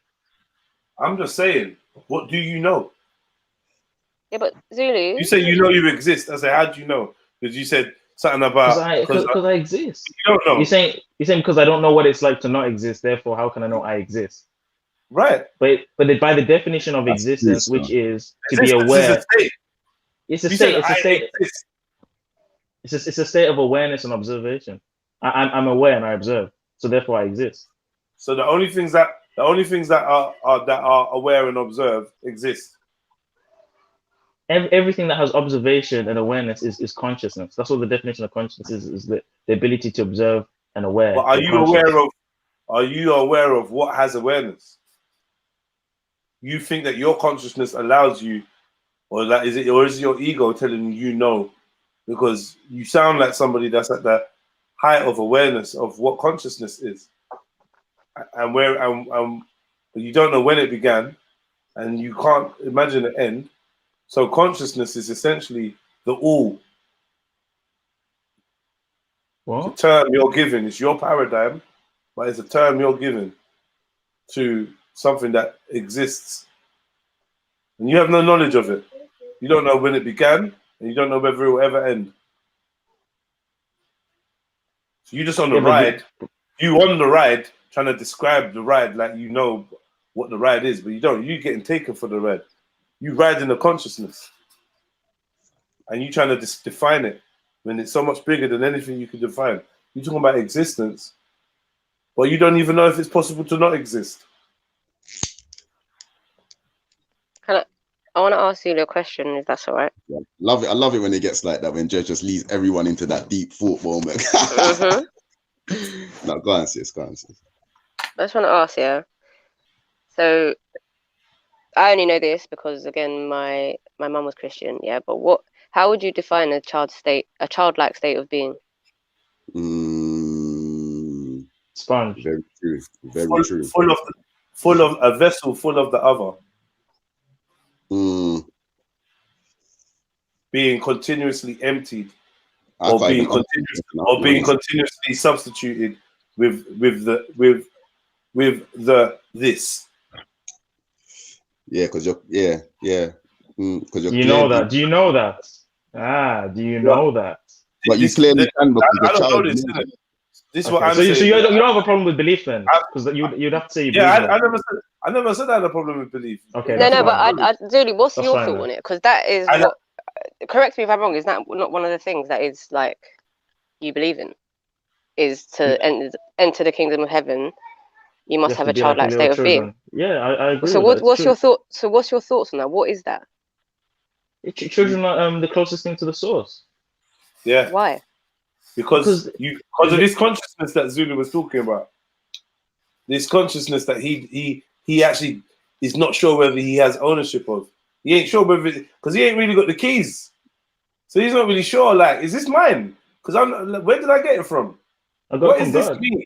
I'm just saying, what do you know? Yeah, but Zulu. You say you know you exist. I say, how do you know? Because you said something about because I exist. You don't know. You're saying because I don't know what it's like to not exist. Therefore, how can I know I exist? Right. But by the definition of existence, which is to be aware, it's a state. It's a state. It's a state of awareness and observation. I'm aware and I observe, so therefore I exist. So the only things that are aware and observe exist. Everything that has observation and awareness is consciousness. That's what the definition of consciousness is the ability to observe and aware. But are you aware of what has awareness? You think that your consciousness allows you, or is it your ego telling you no? Because you sound like somebody that's at the height of awareness of what consciousness is, and but you don't know when it began, and you can't imagine the end. So consciousness is essentially the all. What? The term you're given is your paradigm, but it's a term you're given to something that exists. And you have no knowledge of it. You don't know when it began, and you don't know whether it will ever end. So you're just on the ride. You on the ride, trying to describe the ride like you know what the ride is, but you don't. You're getting taken for the ride. You ride in the consciousness. And you trying to define it when it's so much bigger than anything you could define. You're talking about existence, but you don't even know if it's possible to not exist. I want to ask you a question, if that's all right. Yeah, love it. I love it when it gets like that, when Joe just leads everyone into that deep thought moment. No, go on, sis. Go on, sis. I just want to ask, yeah. So I only know this because, again, my mum was Christian, yeah. But how would you define a childlike state of being? Sponge. Very true. Very true. Full of a vessel full of the other. Being continuously emptied, or being continuously substituted with the this. Yeah, because you're because you're. Do you know that? Do you know that? Do you know that? But you clearly can, because the child. This is what I'm so saying. So you don't have a problem with belief then? Because you'd have to say you believe. I never said I had a problem with belief. Okay. No, but Judy, what's your thought on it? Because that is what. Correct me if I'm wrong. Is that not one of the things that is like you believe in? Is to enter the kingdom of heaven, you must have a childlike state of being. Yeah, I agree. So what's your thought? So what's your thoughts on that? What is that? Children are the closest thing to the source. Yeah. Why? Because of this consciousness that Zulu was talking about. This consciousness that he actually is not sure whether he has ownership of. He ain't sure whether, because he ain't really got the keys. So he's not really sure, like, is this mine? Because where did I get it from? What is this me?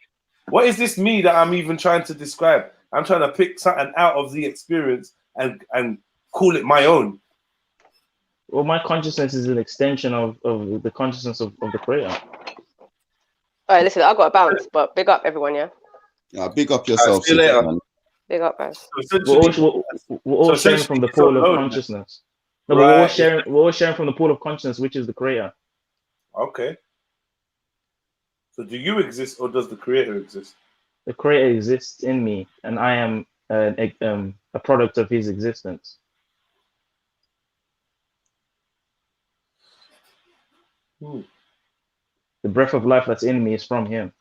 What is this me that I'm even trying to describe? I'm trying to pick something out of the experience and call it my own. Well, my consciousness is an extension of the consciousness of the creator. All right, listen, I've got to bounce, but big up everyone, yeah? Yeah, big up yourself. See you later. Man. Big up, guys. We're all sharing from the pool of consciousness. No, but we're all sharing from the pool of consciousness, which is the creator. Okay. So do you exist, or does the creator exist? The creator exists in me, and I am a product of his existence. The breath of life that's in me is from him.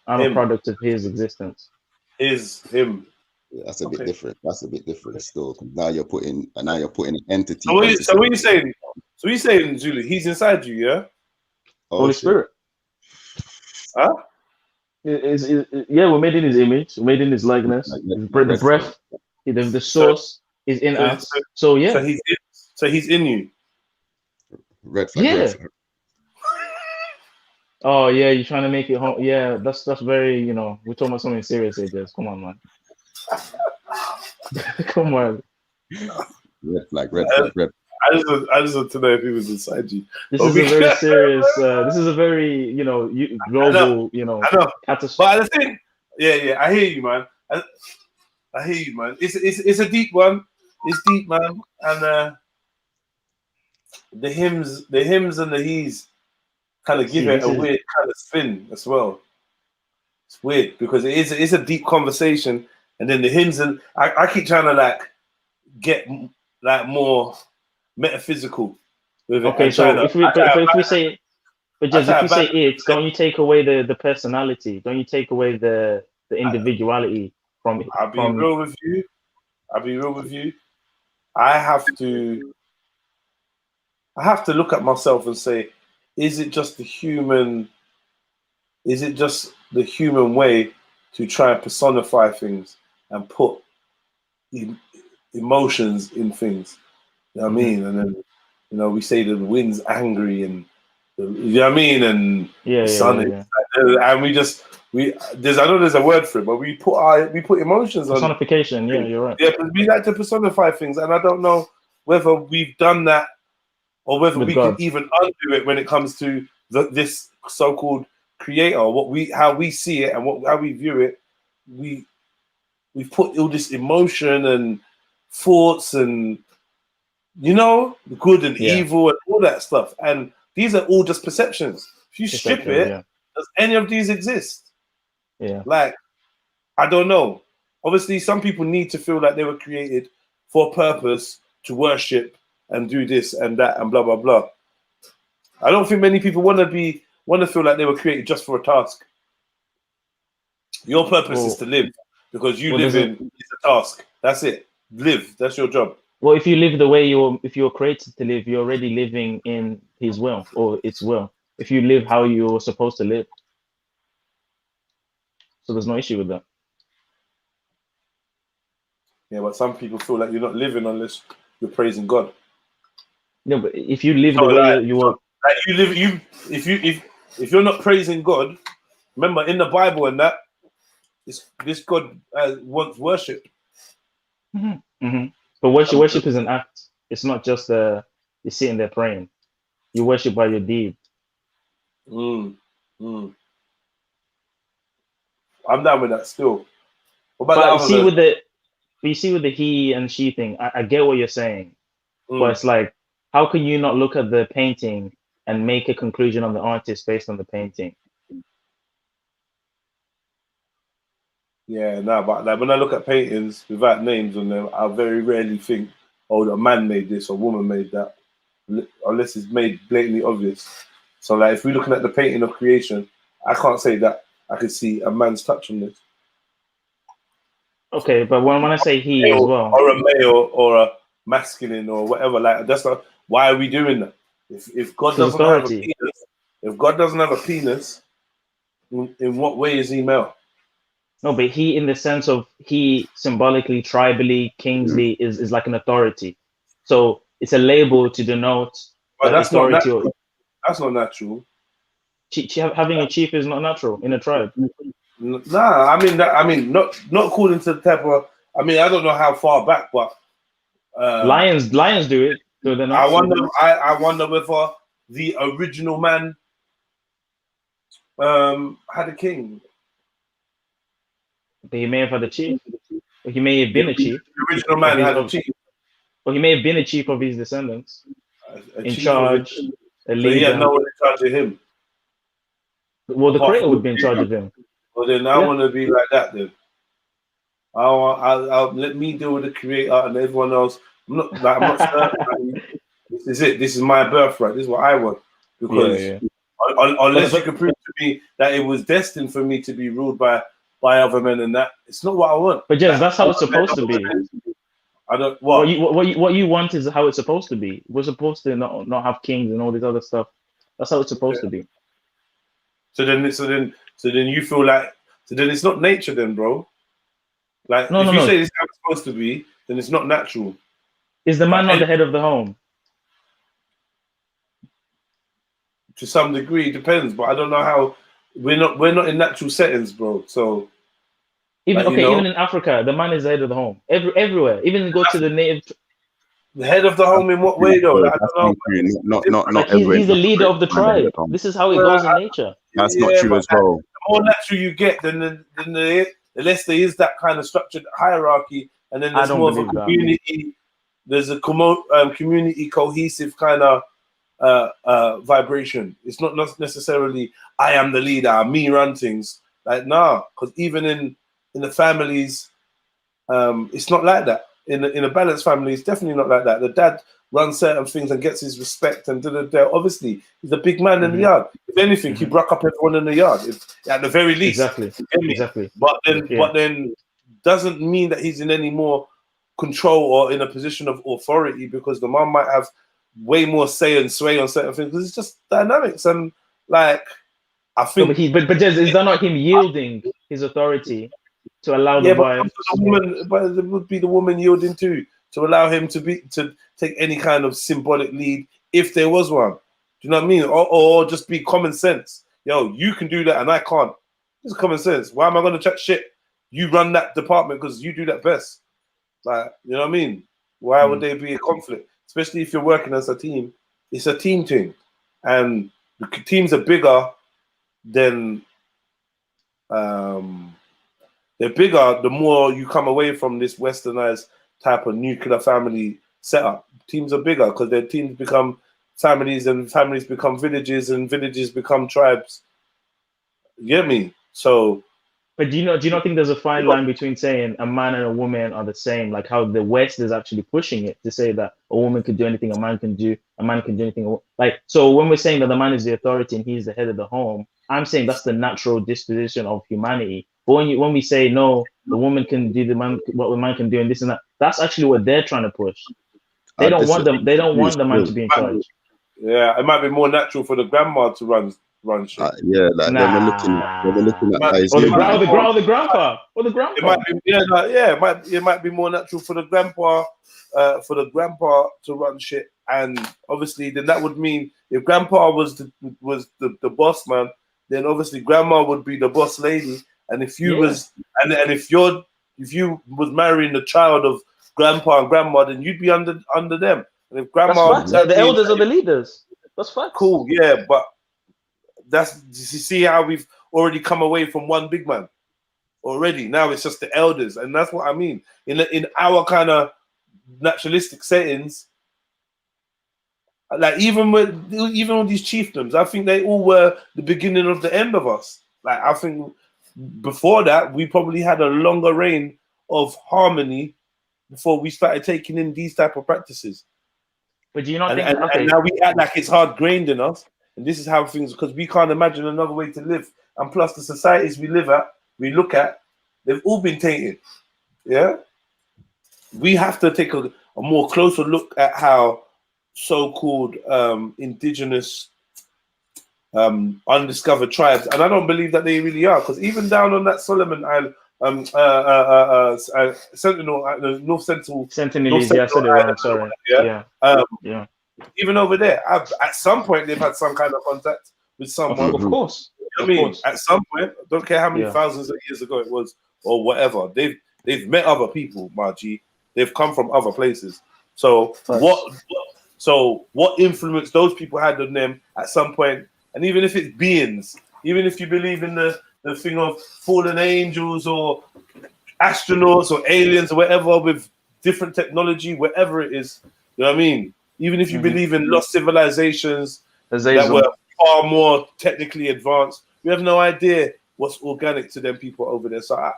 I'm a product of his existence. Him. Yeah, that's a bit different. That's a bit different still. Now you're putting an entity. So what are you saying? So you saying, Julie, he's inside you, yeah? Holy Spirit. Huh? Yeah, we're made in his image. We're made in his likeness. The breath, the source is in us. So yeah. So he's in you. Red flag. Yeah. Red flag. Oh yeah, you're trying to make it home. Yeah, that's very, we're talking about something serious here, Jess. Come on, man. Come on. Red flag. Red flag. I just want to know if he was inside you. This is a very serious. This is a very, global, I know. But the thing, yeah, I hear you, man. I hear you, man. It's a deep one. It's deep, man. And the hymns and the he's kind of give it a weird kind of spin as well. It's weird because it's a deep conversation, and then the hymns, and I keep trying to get more metaphysical with it. Okay, so if we say it, don't you take away the personality? Don't you take away the individuality from? I'll be real with you. I have to look at myself and say, is it just the human is it just the human way to try and personify things and put emotions in things? You know what I mean? And then, you know, we say that the wind's angry and, you know what I mean? And the sun is, and I know there's a word for it, but we put emotions on. Personification, yeah, you're right. Yeah, but we like to personify things, and I don't know whether we've done that or whether we can even undo it when it comes to this so-called creator, how we see it and how we view it. We've put all this emotion and thoughts and, you know, good and evil and all that stuff. And these are all just perceptions. If you strip it, does any of these exist? Yeah. Like, I don't know. Obviously, some people need to feel like they were created for a purpose, to worship and do this and that and blah, blah, blah. I don't think many people want to feel like they were created just for a task. Your purpose is to live, because you live in it's a task. That's it. Live. That's your job. Well, if you live the way if you're created to live, you're already living in his will or its will. If you live how you're supposed to live. So there's no issue with that. Yeah, but some people feel like you're not living unless you're praising God. No, but if you live the way you are, like you live, if you're not praising God, remember in the Bible and that, this God wants worship. But worship is an act. It's not just you're sitting there praying. You worship by your deed. I'm down with that still. But you see with the he and she thing, I get what you're saying. But it's like, how can you not look at the painting and make a conclusion on the artist based on the painting? Yeah, no, but like when I look at paintings without names on them, I very rarely think, oh, a man made this or a woman made that, unless it's made blatantly obvious. So like if we're looking at the painting of creation, I can't say that I can see a man's touch on this. Okay, but when I say he as well, or a male or a masculine or whatever, like that's not why are we doing that? If God doesn't have a penis, if God doesn't have a penis, in what way is he male? No, but he in the sense of he symbolically, tribally, kingly is like an authority. So it's a label to denote that's authority. That's not natural. Having a chief is not natural in a tribe. Nah, I mean, not according to the type of. I mean, I don't know how far back, but lions do it. So they're not. I wonder whether the original man had a king. But he may have had a chief. Or he may have been a chief. The original man had a chief. Or he may have been a chief of his descendants. In charge, a leader. So he had no one in charge of him. Well, the creator would be in charge of him. Well, then I want to be like that. Then I'll let me deal with the creator and everyone else. I'm not certain. This is it. This is my birthright. This is what I want. Because unless you can prove to me that it was destined for me to be ruled by other men, and that it's not what I want. But yes, that's how it's supposed to be. I don't. What you want is how it's supposed to be. We're supposed to not have kings and all this other stuff. That's how it's supposed to be. So then you feel like then it's not nature then, bro. Like if you say this is how it's supposed to be, then it's not natural. Is the man not the head of the home? To some degree, it depends, but I don't know how. We're not in natural settings, bro. So even in Africa, the man is the head of the home. Everywhere, even go to the native. The head of the home in what way though? I don't know. Not he's the leader of the tribe. This is how it goes in nature. That's not true as well. The more natural you get, then the less there is that kind of structured hierarchy, and then there's more of a community. There's a community cohesive kind of vibration. It's not necessarily I am the leader, me run things. Like because even in the families, it's not like that. In a balanced family, it's definitely not like that. The dad runs certain things and gets his respect, and obviously he's a big man in the yard. If anything, he broke up everyone in the yard. At the very least, exactly. But then doesn't mean that he's in any more control or in a position of authority, because the mom might have way more say and sway on certain things, because it's just dynamics. And like I think. No, but is that not him yielding his authority to allow the wife? But it would be the woman yielding too, to allow him to take any kind of symbolic lead if there was one. Do you know what I mean? Or just be common sense. Yo, you can do that and I can't. It's common sense. Why am I going to chat shit? You run that department because you do that best. Like, you know what I mean? Why would there be a conflict? Especially if you're working as a team. It's a team thing. And the teams are bigger than they're bigger the more you come away from this westernized type of nuclear family setup. Teams are bigger because their teams become families and families become villages and villages become tribes. You get me? So, but do you not think there's a fine line between saying a man and a woman are the same, like how the West is actually pushing it to say that a woman could do anything a man can do anything. Like, so when we're saying that the man is the authority and he's the head of the home, I'm saying that's the natural disposition of humanity. But when we say no, the woman can do what the man can do and this and that, that's actually what they're trying to push. They don't want them. They don't want the man to be in charge. Yeah, it might be more natural for the grandma to run shit. Yeah, like when we're looking at the grandpa. It might be more natural for the grandpa to run shit, and obviously then that would mean if grandpa was the boss man, then obviously grandma would be the boss lady, and if you was and if you was marrying the child of grandpa and grandma, then you'd be under them. And if grandma, the elders are the leaders. That's fine. Cool, yeah, but you see how we've already come away from one big man already. Now it's just the elders, and that's what I mean. In our kind of naturalistic settings, like even with these chiefdoms, I think they all were the beginning of the end of us. Like I think before that, we probably had a longer reign of harmony before we started taking in these type of practices. But do you not think? And now we act like it's hard grained in us, and this is how things, because we can't imagine another way to live. And plus, the societies we look at, they've all been tainted. Yeah, we have to take a more closer look at how so-called indigenous undiscovered tribes, and I don't believe that they really are, because even down on that Solomon Island, Sentinel, North Central, Sentinelese, yeah, I said it wrong, sorry. Yeah. Even over there, at some point they've had some kind of contact with someone. Of course. You know what I mean? At some point, I don't care how many thousands of years ago it was, or whatever. They've met other people, Margie. They've come from other places. So what influence those people had on them at some point, and even if it's beings, even if you believe in the thing of fallen angels or astronauts or aliens or whatever with different technology, whatever it is, you know what I mean? Even if you believe in lost civilizations that were far more technically advanced, we have no idea what's organic to them people over there. So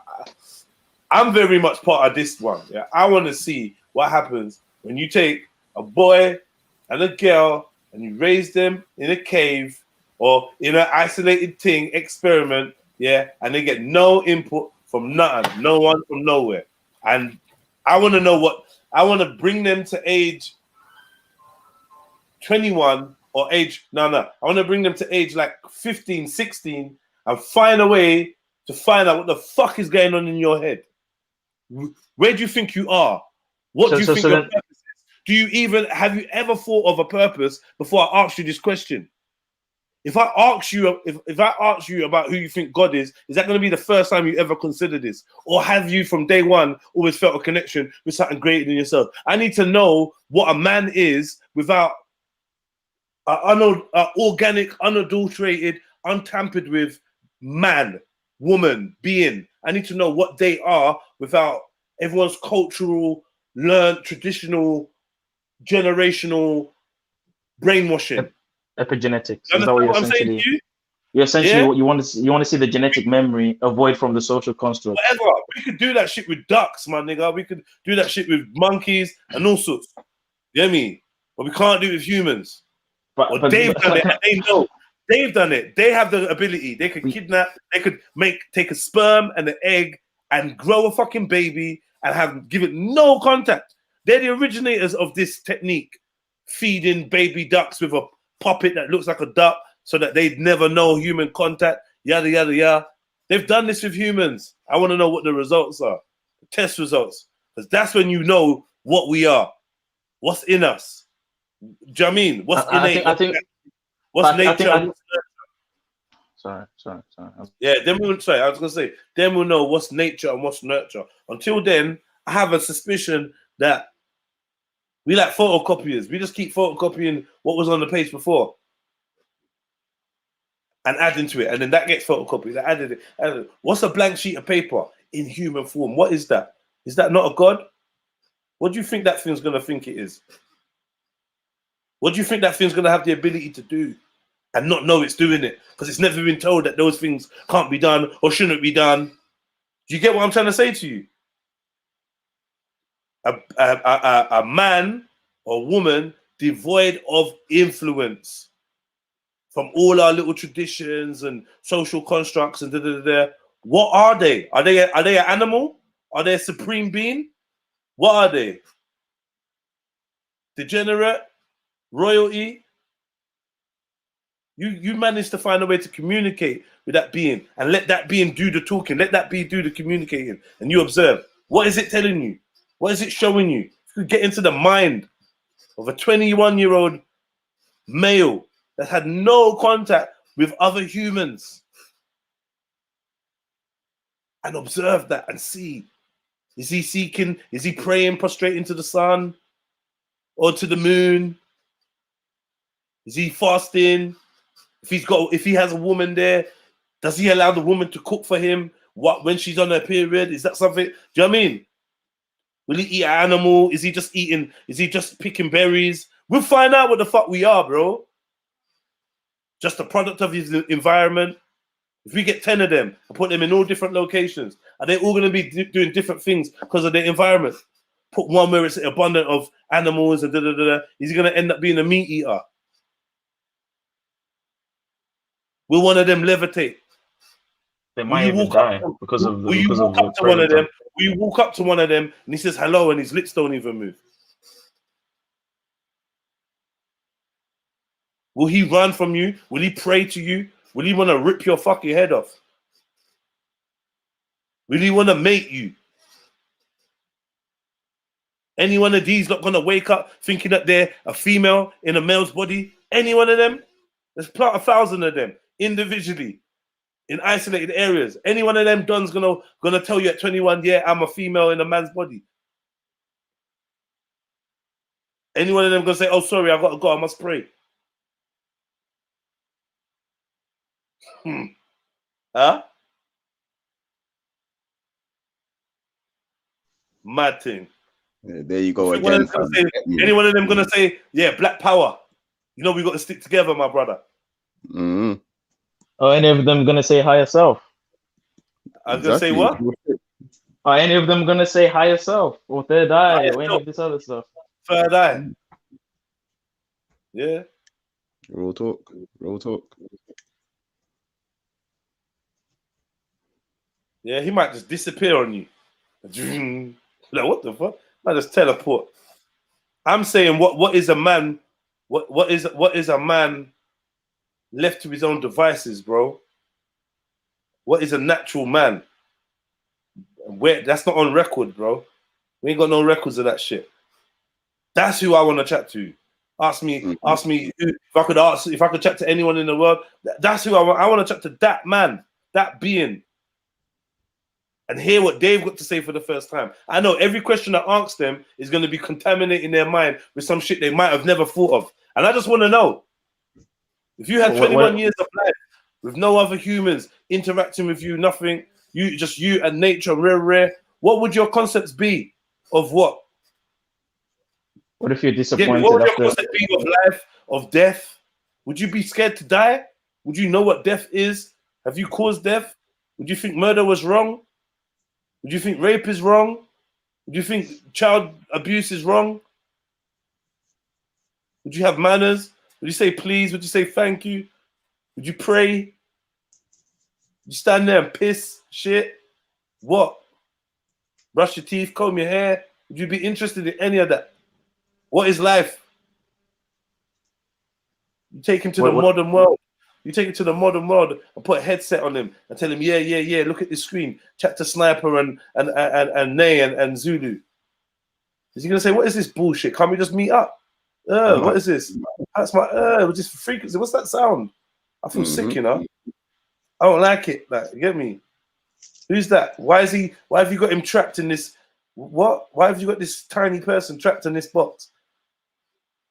I'm very much part of this one. Yeah, I want to see what happens when you take a boy and a girl and you raise them in a cave or in an isolated experiment, yeah, and they get no input from nothing, no one from nowhere. And I want to know I want to bring them to age 21 or I want to bring them to age like 15, 16 and find a way to find out what the fuck is going on in your head. Where do you think you are? What do you think your purpose is? Have you ever thought of a purpose before I asked you this question? If I ask you, if I ask you about who you think God is that going to be the first time you ever consider this? Or have you from day one always felt a connection with something greater than yourself? I need to know what a man is without organic, unadulterated, untampered with man, woman, being. I need to know what they are without everyone's cultural, learned, traditional, generational brainwashing. Epigenetics. Is that what you're essentially? You're essentially what you want to see the genetic memory, avoid from the social construct. Whatever. We could do that shit with ducks, my nigga. We could do that shit with monkeys and all sorts. You know what I mean? But we can't do it with humans. But they've done it, and they know. They've done it. They have the ability. They could kidnap, they could take a sperm and an egg and grow a fucking baby and give it no contact. They're the originators of this technique. Feeding baby ducks with a puppet that looks like a duck, so that they'd never know human contact, yada, yada, yada. They've done this with humans. I want to know what the results are, the test results, because that's when you know what we are, what's in us. Do you know what I mean? What's innate? What's nature? Sorry. Yeah, then we'll say. I was gonna say. Then we'll know what's nature and what's nurture. Until then, I have a suspicion that we like photocopiers. We just keep photocopying what was on the page before and adding to it, and then that gets photocopied. Added it. What's a blank sheet of paper in human form? What is that? Is that not a god? What do you think that thing's gonna think it is? What do you think that thing's gonna have the ability to do? And not know it's doing it because it's never been told that those things can't be done or shouldn't be done. Do you get what I'm trying to say to you? A man or woman devoid of influence from all our little traditions and social constructs and da. What are they? Are they an animal? Are they a supreme being? What are they? Degenerate? Royalty? You managed to find a way to communicate with that being and let that being do the talking, let that be do the communicating, and you observe. What is it telling you? What is it showing you? If you get into the mind of a 21-year-old male that had no contact with other humans and observe that and see, is he seeking, is he praying, prostrating to the sun or to the moon? Is he fasting? If he has a woman there, does he allow the woman to cook for him? What when she's on her period? Is that something? Do you know what I mean? Will he eat an animal? Is he just eating? Is he just picking berries? We'll find out what the fuck we are, bro. Just a product of his environment. If we get 10 of them and put them in all different locations, are they all going to be doing different things because of their environment? Put one where it's abundant of animals and da. Is he going to end up being a meat eater? Will one of them levitate? They might even die because of the. Will you walk up to one of them? Will you walk up to one of them and he says hello and his lips don't even move? Will he run from you? Will he pray to you? Will he want to rip your fucking head off? Will he want to mate you? Any one of these not gonna wake up thinking that they're a female in a male's body? Any one of them? There's 1,000 of them individually in isolated areas. Any one of them dons gonna tell you at 21, yeah, I'm a female in a man's body. Any one of them gonna say, oh, sorry, I gotta go, I must pray. Huh? Mad thing. Yeah, there you go again. Any one of them gonna say, yeah, black power. You know we got to stick together, my brother. Mm-hmm. Are any of them gonna say higher self? I was gonna say what? Are any of them gonna say higher self or third eye or any of this other stuff? Third eye. Yeah. Real talk. Real talk. Yeah, he might just disappear on you. Like, what the fuck? I just teleport. I'm saying, what is a man? What is a man left to his own devices, bro? What is a natural man? Where that's not on record, bro. We ain't got no records of that shit. That's who I want to chat to. Ask me if I could chat to anyone in the world. That's who I want. I want to chat to that man, that being, and hear what they've got to say for the first time. I know every question I ask them is going to be contaminating their mind with some shit they might have never thought of. And I just want to know, if you had 21 years of life with no other humans interacting with you, nothing, you and nature, rare, what would your concepts be of what? What if you're disappointed? What would your concept be of life, of death? Would you be scared to die? Would you know what death is? Have you caused death? Would you think murder was wrong? Would you think rape is wrong? Would you think child abuse is wrong? Would you have manners? Would you say please? Would you say thank you? Would you pray? Would you stand there and piss shit? What? Brush your teeth, comb your hair? Would you be interested in any of that? What is life? You take him to the modern world. You take it to the modern world and put a headset on him and tell him, yeah, look at this screen. Chat to Sniper and Nay and Zulu. Is he gonna say, what is this bullshit? Can't we just meet up? What is this? That's my just frequency. What's that sound? I feel sick, you know. I don't like it. Like, you get me? Who's that? Why have you got him trapped in this? What? Why have you got this tiny person trapped in this box?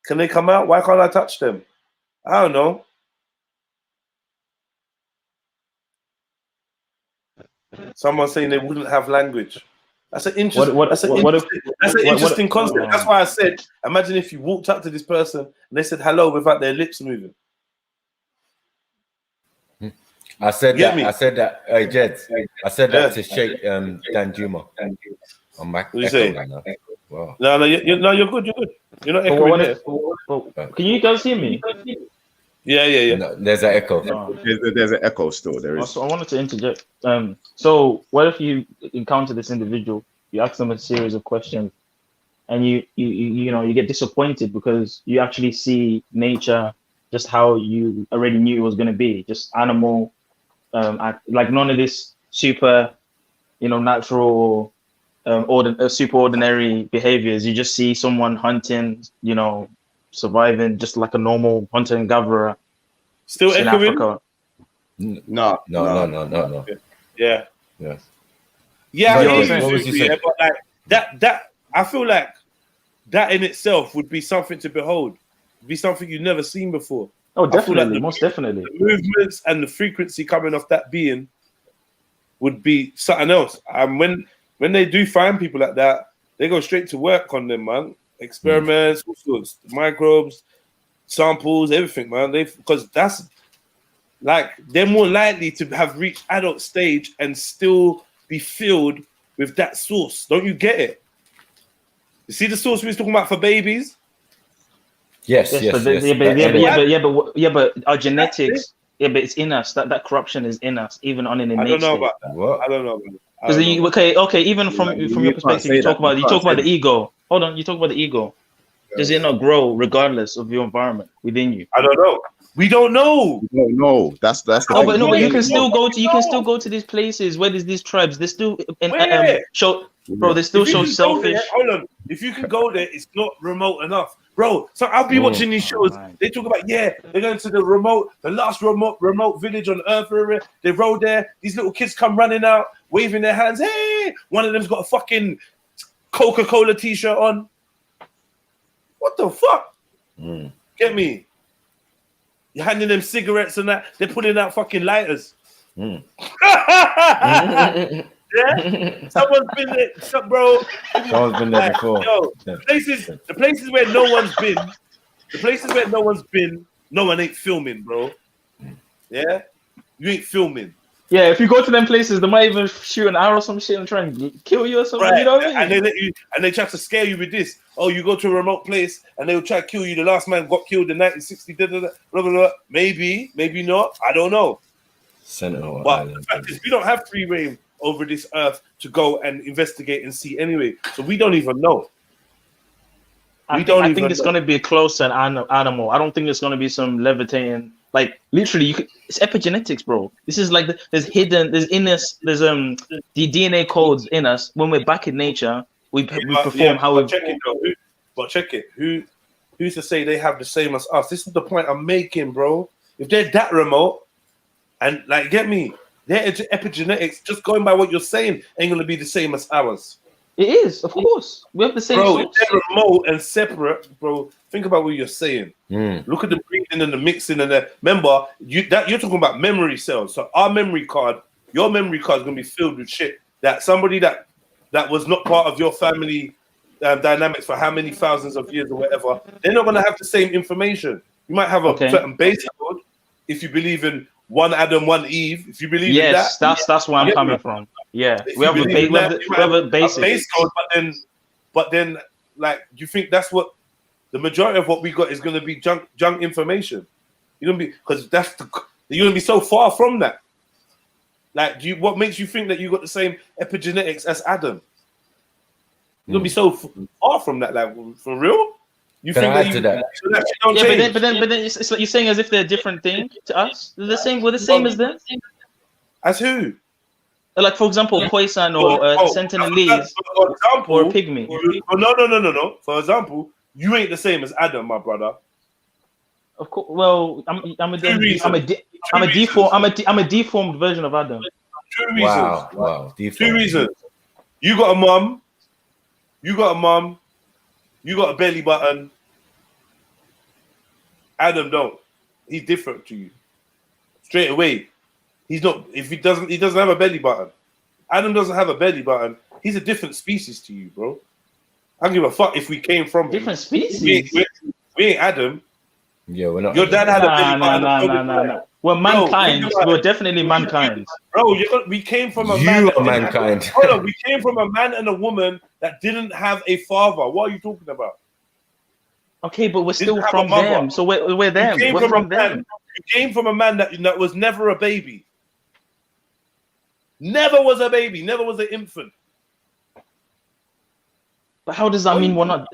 Can they come out? Why can't I touch them? I don't know. Someone saying they wouldn't have language. That's an interesting. That's an interesting concept. That's why I said, imagine if you walked up to this person and they said hello without their lips moving. I said that. Hey, Jed. I said that to Sheikh Dan Juma. I'm back. What do you say? Wow. No, you're good. You're good. You're not echoing there. Can you guys hear me? Yeah. No, there's an echo. There's an echo still. There is. So I wanted to interject. So what if you encounter this individual, you ask them a series of questions, and you get disappointed because you actually see nature just how you already knew it was going to be, just animal, like none of this super, natural, super ordinary behaviors. You just see someone hunting, surviving just like a normal hunter and gatherer. Still in echoing? Africa. No. Yeah. But like that I feel like that in itself would be something to behold. It'd be something you've never seen before. Oh, definitely, most definitely. The movements and the frequency coming off that being would be something else. And when they do find people like that, they go straight to work on them, man. Experiments, all sorts, microbes, samples, everything, man. Because that's like they're more likely to have reached adult stage and still be filled with that source. Don't you get it? You see the source we was talking about for babies? Yes. But our genetics, but it's in us. That corruption is in us, even on an innate I don't know about that. What? I don't know. Okay. Even from your perspective, you talk about the ego. Hold on, you talk about the ego. Does it not grow regardless of your environment within you? I don't know. We don't know. We don't know. That's the thing. But you can still go to these places where there's these tribes. They still they still show selfish. Hold on. If you can go there, it's not remote enough. Bro, so I'll be watching these shows. They talk about, they're going to the last remote village on Earth. They rode there. These little kids come running out, waving their hands. Hey, one of them's got a fucking Coca-Cola t-shirt on. What the fuck? Get me? You're handing them cigarettes and that. They're putting out fucking lighters. Yeah, someone's been there, bro. Someone's been there before. Yo, the places where no one's been, no one ain't filming, bro. Yeah, you ain't filming. Yeah, if you go to them places, they might even shoot an arrow or some shit and try and kill you or something. Right. You know what I mean? And they try to scare you with this. Oh, you go to a remote place and they'll try to kill you. The last man got killed in 1960. Blah, blah, blah. Maybe not. I don't know. Sentinel but Island. The fact is, we don't have free reign over this earth to go and investigate and see anyway. So we don't even know. I think it's going to be close to an animal. I don't think it's going to be some levitating. Like literally, it's epigenetics, bro. This is like there's in us, there's the DNA codes in us. When we're back in nature, we perform how we. Check it. Who's to say they have the same as us? This is the point I'm making, bro. If they're that remote, and like get me, their epigenetics, just going by what you're saying, ain't gonna be the same as ours. It is, of course. We have the same. Bro, if they're remote and separate, bro. Think about what you're saying. Look at the breathing and the mixing and the. Remember, you're talking about memory cells. So our memory card, your memory card is gonna be filled with shit that somebody that was not part of your family dynamics for how many thousands of years or whatever, they're not gonna have the same information. You might have a certain base code if you believe in one Adam, one Eve. If you believe in that, that's where I'm coming from. Yeah, we have a base code, but then, like, you think that's what the majority of what we got is going to be junk information? You're gonna be you're gonna be so far from that. Like, what makes you think that you got the same epigenetics as Adam? You're gonna be so far from that. Like, for real, You Can think I that add to you that? so that shit don't Yeah, change. but then it's like you're saying as if they're a different thing to us. They're the same. We're the same as them. As who? Like for example, Khoisan or Sentinelese For example, or a pygmy. No. For example, you ain't the same as Adam, my brother. Of course. Well, I'm a deformed version of Adam. Two reasons. Wow. Two reasons. You got a mum. You got a belly button. Adam don't. He's different to you. Straight away. He's not. If he doesn't have a belly button. Adam doesn't have a belly button. He's a different species to you, bro. I don't give a fuck if we came from different species. We ain't Adam. Yeah, we're not. Your dad had a belly button. No. We're mankind. We're definitely mankind. Bro, we came from a man. You are mankind. Hold on, we came from a man and a woman that didn't have a father. What are you talking about? Okay, but we're still from them. So we're them. We're from them. You came from a man that was never a baby. Never was a baby. Never was an infant. But how does that mean we're not?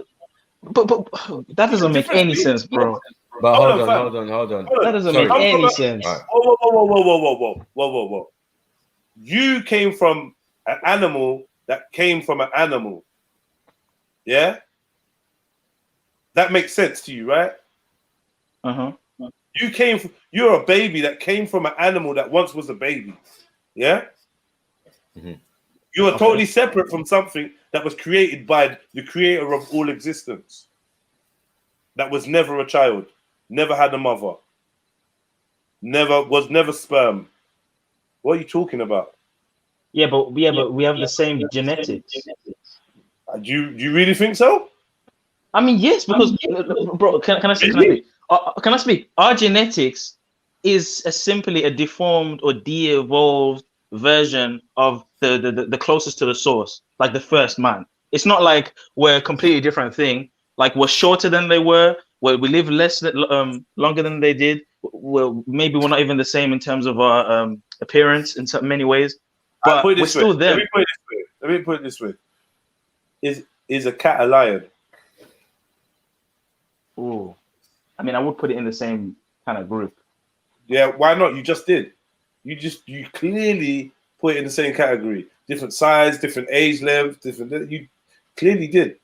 But that doesn't make any sense, bro. But hold on. That doesn't make any sense. Whoa. You came from an animal that came from an animal. Yeah? That makes sense to you, right? You're a baby that came from an animal that once was a baby. Yeah? You are totally separate from something that was created by the creator of all existence. That was never a child, never had a mother, never sperm. What are you talking about? Yeah, but we have the same genetics. Do you really think so? I mean, yes, because bro, can I speak? Can I speak? Our genetics is simply a deformed or de-evolved version of the closest to the source, like the first man. It's not like we're a completely different thing. Like we're shorter than they were. We live longer than they did. Maybe we're not even the same in terms of our appearance in many ways. But we're still them. Let me put it this way. Is a cat a lion? Ooh. I mean, I would put it in the same kind of group. Yeah, why not? You just did. You clearly put it in the same category. Different size, different age length, you clearly did.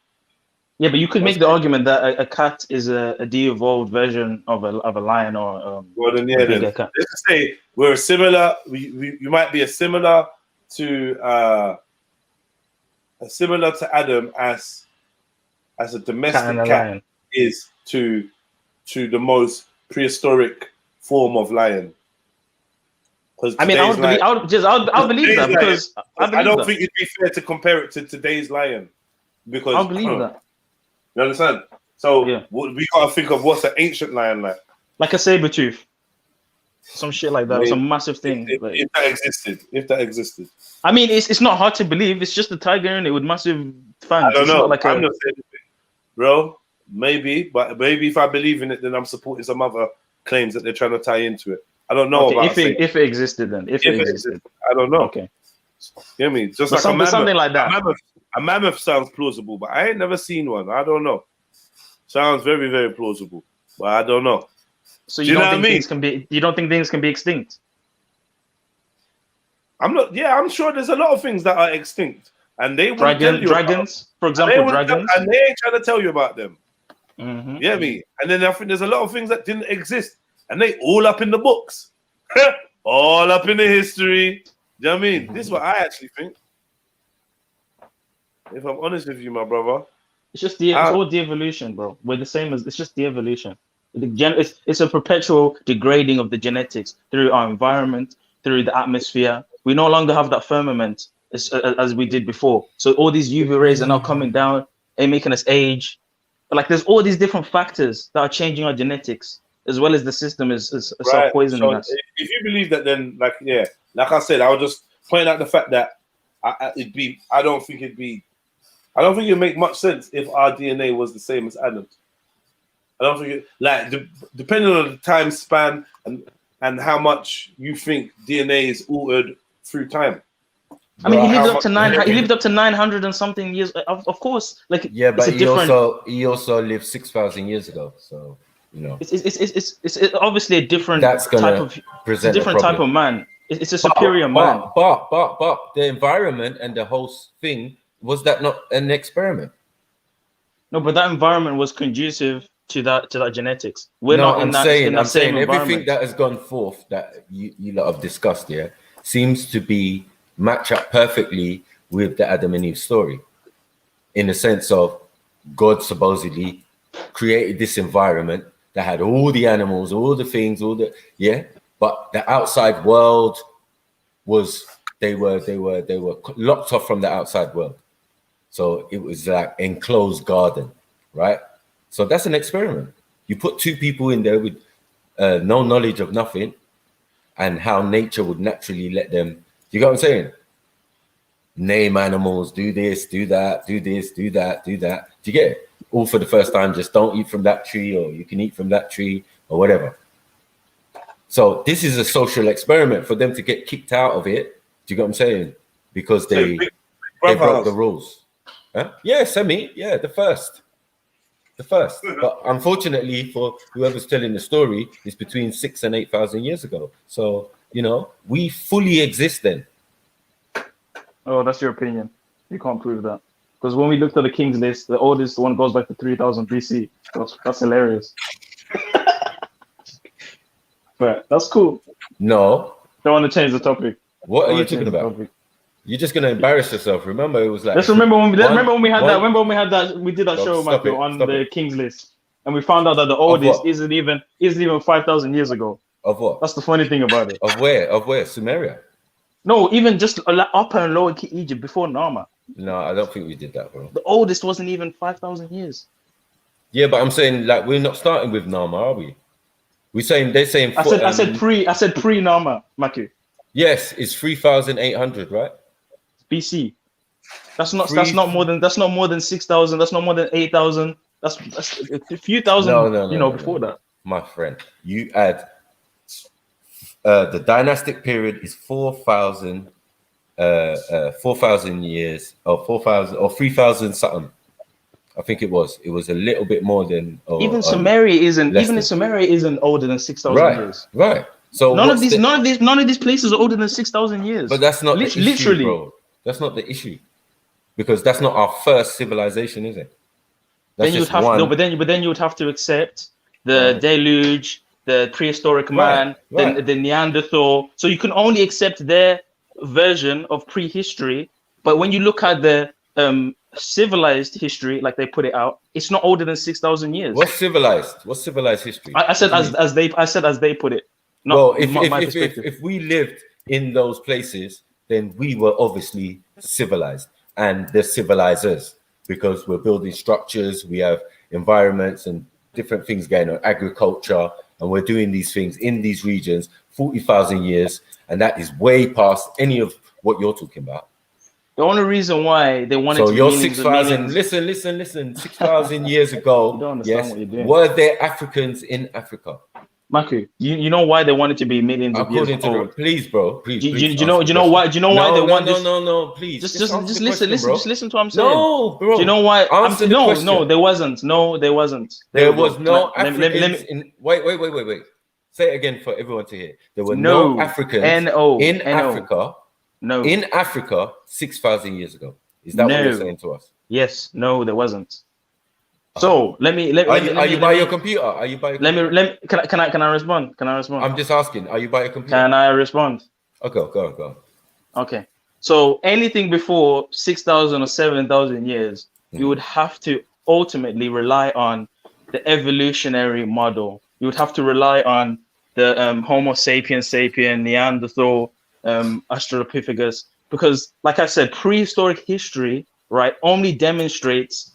Yeah, but you could make the argument that a cat is a de-evolved version of a lion or well, then, yeah, then. Cat. Let's say we're similar. You might be similar to Adam as a domestic cat is to the most prehistoric form of lion. I mean, I'll believe that because I don't think it'd be fair to compare it to today's lion because I'll believe that. You understand? So yeah, we gotta think of what's an ancient lion like. Like a saber tooth, some shit like that. Some massive thing. If that existed. I mean, it's not hard to believe. It's just a tiger in it with massive fangs. I don't know. I'm not saying anything, bro. Maybe, but maybe if I believe in it, then I'm supporting some other claims that they're trying to tie into it. I don't know about if it existed then. If it existed. I don't know. Okay. You know what I mean? Just like something like that. A mammoth sounds plausible, but I ain't never seen one. I don't know. Sounds very, very plausible, but I don't know. So you don't think things can be? You don't think things can be extinct? I'm not. Yeah, I'm sure there's a lot of things that are extinct, and they dragons, for example, dragons, and they ain't trying to tell you about them. Mm-hmm. Yeah, me. And then I think there's a lot of things that didn't exist, and they all up in the books, all up in the history. Do you know what I mean? This is what I actually think. If I'm honest with you, my brother, it's just it's all de-evolution, bro. We're the same as it's just de-evolution. It's a perpetual degrading of the genetics through our environment, through the atmosphere. We no longer have that firmament as we did before. So all these UV rays are now coming down and making us age. But like there's all these different factors that are changing our genetics, as well as the system is self-poisoning us. If you believe that, then like I said, I would just point out the fact that I don't think it'd make much sense if our DNA was the same as Adam's. I don't think depending on the time span and how much you think DNA is altered through time. I mean, he lived up to 900. He lived up to 900 and something years. Of course, like yeah, but he also lived 6,000 years ago. So you know, it's obviously a different that's gonna type of present a different type of man. It's a superior man. But the environment and the whole thing, was that not an experiment? No, but that environment was conducive to that genetics. I'm saying everything that has gone forth that you lot have discussed here seems to be match up perfectly with the Adam and Eve story, in the sense of God supposedly created this environment that had all the animals, all the things, but the outside world was they were locked off from the outside world. So it was like enclosed garden, right? So that's an experiment. You put two people in there with no knowledge of nothing, and how nature would naturally let them. You got what I'm saying? Name animals, do this, do that, do this, do that, do that. Do you get it? All for the first time. Just don't eat from that tree, or you can eat from that tree, or whatever. So this is a social experiment for them to get kicked out of it. Do you get what I'm saying? Because they broke the rules. Huh? Yeah, the first. But unfortunately for whoever's telling the story, it's between 6,000 and 8,000 years ago. So, you know, we fully exist then. Oh, that's your opinion. You can't prove that. Because when we looked at the King's List, the oldest one goes back to 3000 BC. That's hilarious. But that's cool. No. Don't want to change the topic. What are you talking about? You're just gonna embarrass yourself. Remember, it was like. Let's remember when we had that. Remember when we had that? We did that show, Michael, on the King's List, and we found out that the oldest isn't even 5,000 years ago. Of what? That's the funny thing about it. Of where? Of where? Sumeria. No, even just Upper and Lower Egypt before Nama. No, I don't think we did that, bro. The oldest wasn't even 5,000 years. Yeah, but I'm saying like we're not starting with Nama, are we? They're saying. I said pre Nama, Maki. Yes, it's 3,800, right? BC. That's not more than 6,000. That's not more than 8,000. That's a few thousand. No, before that. My friend, you add the dynastic period is 4,000 years, or 4,000 or 3,000 something. I think it was a little bit more than. Even Sumeria isn't older than 6,000 years. Right. So none of these places are older than 6,000 years. But that's not the issue, literally, bro. That's not the issue, because that's not our first civilization, is it? Then you would have to accept the deluge, the prehistoric man, the Neanderthal. So you can only accept their version of prehistory. But when you look at the civilized history, like they put it out, it's not older than 6,000 years. What's civilized? What's civilized history? I said as they put it. Well, if we lived in those places, then we were obviously civilized, and they're civilizers, because we're building structures, we have environments and different things going on, agriculture, and we're doing these things in these regions 40,000 years, and that is way past any of what you're talking about. The only reason why they wanted so your 6,000, listen, 6,000 years ago, yes, were there Africans in Africa? Maku, you know why they wanted to be millions of years old? Please, bro. Please. Do you know why? Do you know why they want this? No. Please. Just listen. Just listen to what I'm saying. No, bro. Do you know why? No, there wasn't. There was no Africans in. Wait. Say it again for everyone to hear. There were no Africans in Africa. No. In Africa 6,000 years ago. Is that what you're saying to us? Yes. No, there wasn't. So let me. Are you by your computer? Are you by? Can I respond? I'm just asking. Are you by your computer? Can I respond? Okay, go. Okay. So anything before 6,000 or 7,000 years, you would have to ultimately rely on the evolutionary model. You would have to rely on the Homo sapiens, Neanderthal, Australopithecus, because, like I said, prehistoric history, right, only demonstrates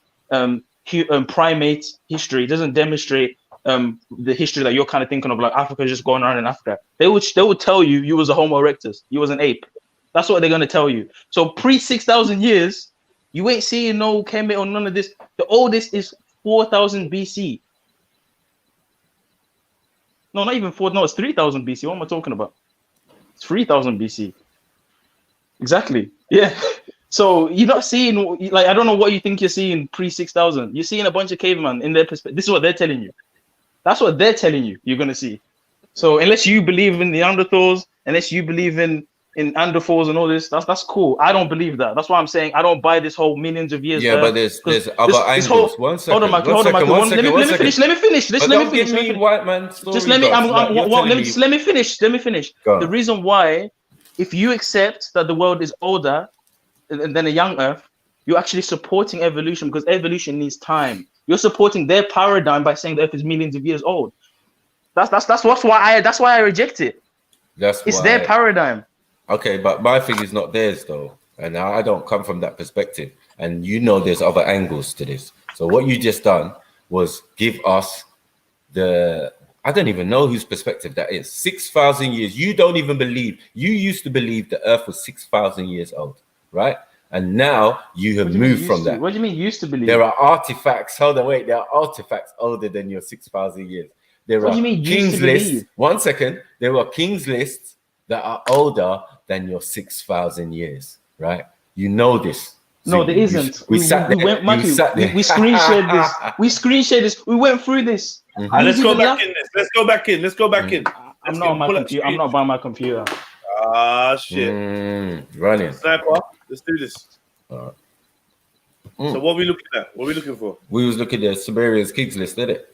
primate history. It doesn't demonstrate the history that you're kind of thinking of, like Africa just going around in Africa. They would tell you was a Homo erectus, you was an ape. That's what they're gonna tell you. So pre 6,000 years, you ain't seeing no Kemet or none of this. The oldest is 4,000 BC. No, not even 4. No, it's 3,000 BC. What am I talking about? It's 3,000 BC. Exactly. Yeah. So you're not seeing, like, I don't know what you think you're seeing pre-6000. You're seeing a bunch of cavemen in their perspective. This is what they're telling you. That's what they're telling you you're going to see. So unless you believe in the Neanderthals, unless you believe in Neanderthals and all this, that's cool. I don't believe that. That's why I'm saying I don't buy this whole millions of years. Yeah, but there's other angles. Whole, one second. Hold on, Michael. Hold on, Michael. Let me finish. Let me finish. Let me finish. Give me white man story. Just let me. Let me finish. Let me finish. The reason why, if you accept that the world is older than a young Earth, you're actually supporting evolution, because evolution needs time. You're supporting their paradigm by saying the Earth is millions of years old. That's why I reject it. It's their paradigm. Okay, but my thing is not theirs though, and I don't come from that perspective. And you know, there's other angles to this. So what you just done was give us I don't even know whose perspective that is. 6,000 years. You don't even believe. You used to believe the Earth was 6,000 years old, right? And now you have moved from that. What do you mean used to believe? There are artifacts. Hold on, wait. There are artifacts older than your 6,000 years. There are king's lists. 1 second. There are king's lists that are older than your 6,000 years, right? You know this. No, there isn't. We sat there. We screen shared this. We screen shared this. We went through this. Let's go back in this. Let's go back in. Let's go back in. I'm not on my computer. I'm not by my computer. Ah, shit. Running. Sniper, let's do this. All right. So what are we looking at? What are we looking for? We was looking at Sumerian's king's list, didn't it?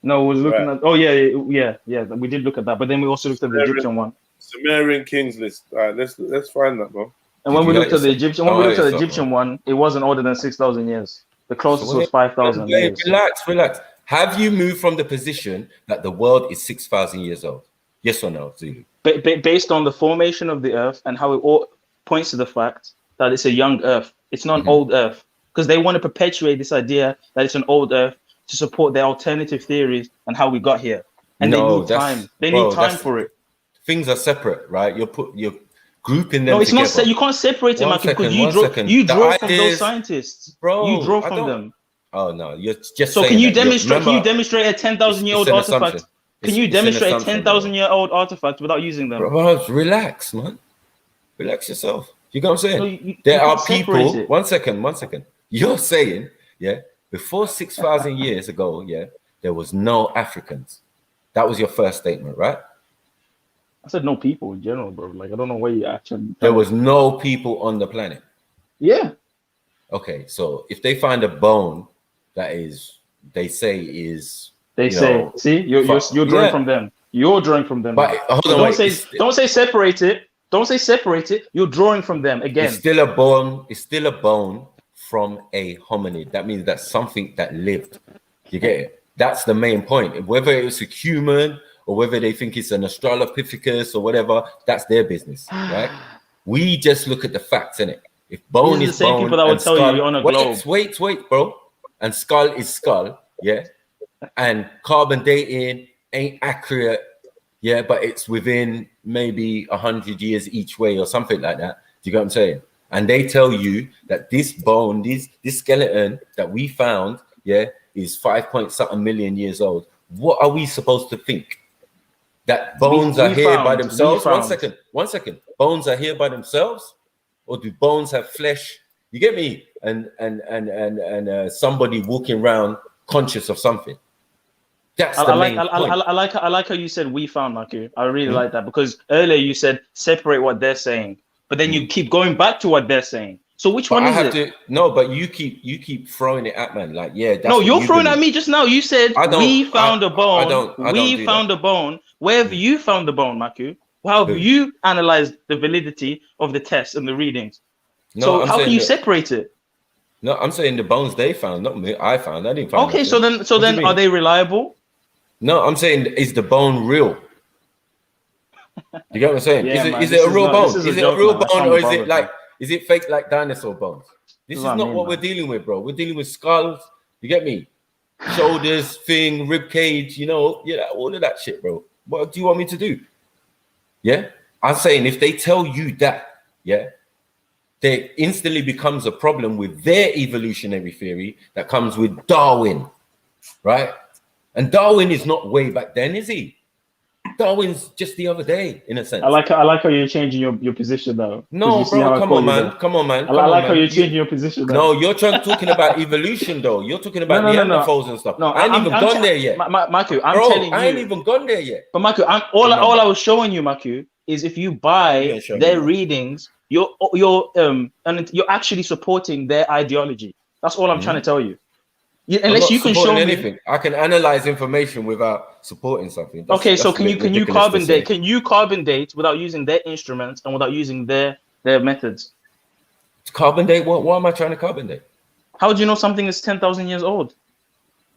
No, we was looking at. Oh yeah. We did look at that, but then we also looked at the Egyptian one. Sumerian king's list. All right, let's find that, bro. And when we looked at the Egyptian, one, it wasn't older than 6,000 years. The closest was 5,000 years. Relax. Have you moved from the position that the world is 6,000 years old? Yes or no, Zulu? Based on the formation of the Earth and how it all points to the fact that it's a young Earth. It's not an old Earth, because they want to perpetuate this idea that it's an old Earth to support their alternative theories and how we got here. And they need time. They need time for it. Things are separate, right? You're grouping them. No, it's together. not. You can't separate them, because you draw from those scientists, bro. You draw from them. Oh no, you're just. So can you demonstrate? Can you demonstrate a 10,000-year-old artifact? Can you demonstrate a 10,000-year-old artifact without using them? Bro, relax, man. Relax yourself. You know what I'm saying? No, there are people. 1 second. You're saying, before 6,000 years ago, there was no Africans. That was your first statement, right? I said no people in general, bro. Like, I don't know where you actually. There was no people on the planet. Yeah. Okay, so if they find a bone that is, they say, see, you're drawing from them. You're drawing from them. But don't say separate it. Don't say separate it. You're drawing from them again. It's still a bone. It's still a bone from a hominid. That means that's something that lived. You get it? That's the main point. Whether it's a human or whether they think it's an Australopithecus or whatever, that's their business, right? We just look at the facts, innit? If bone is the same bone, people that would tell skull, you you're on a globe. Wait, bro. And skull is skull, and carbon dating ain't accurate, but it's within maybe 100 years each way or something like that. Do you get what I'm saying? And they tell you that this bone, this skeleton that we found, is 5-point-something million years old. What are we supposed to think? That bones are here by themselves? 1 second. Bones are here by themselves, or do bones have flesh? You get me? And somebody walking around conscious of something. That's the main point. I like how you said we found, Maku. I really like that, because earlier you said separate what they're saying, but then you keep going back to what they're saying. So which one is it? No, but you keep throwing it at man. Like, that's no, you're throwing at me just now. You said we found a bone. We found a bone. Where have you found the bone, Maku? How have you analyzed the validity of the tests and the readings? No, so how can you separate it? No, I'm saying the bones they found, not me. I didn't find. Okay, nothing. so then are they reliable? No, I'm saying, is the bone real? You get what I'm saying? Is it a real bone? Is it a real bone, or is it like, is it fake like dinosaur bones? This is not what we're dealing with, bro. We're dealing with skulls. You get me? Shoulders, thing, rib cage, all of that shit, bro. What do you want me to do? Yeah, I'm saying if they tell you that, there instantly becomes a problem with their evolutionary theory that comes with Darwin, right? And Darwin is not way back then, is he? Darwin's just the other day, in a sense. I like how you're changing your position though. No, bro, come on, man. Come on, man. I like how you're changing your position though. No, you're talking about evolution though. You're talking about Neanderthals and stuff. No, I ain't even gone there yet. Maku, I'm telling you. I ain't even gone there yet. But Maku, all I was showing you, Maku, is if you buy their readings, you're actually supporting their ideology. That's all I'm trying to tell you. Unless you can show anything. I can analyze information without supporting something. So can you carbon date? Can you carbon date without using their instruments and without using their methods? Carbon date? What am I trying to carbon date? How do you know something is 10,000 years old?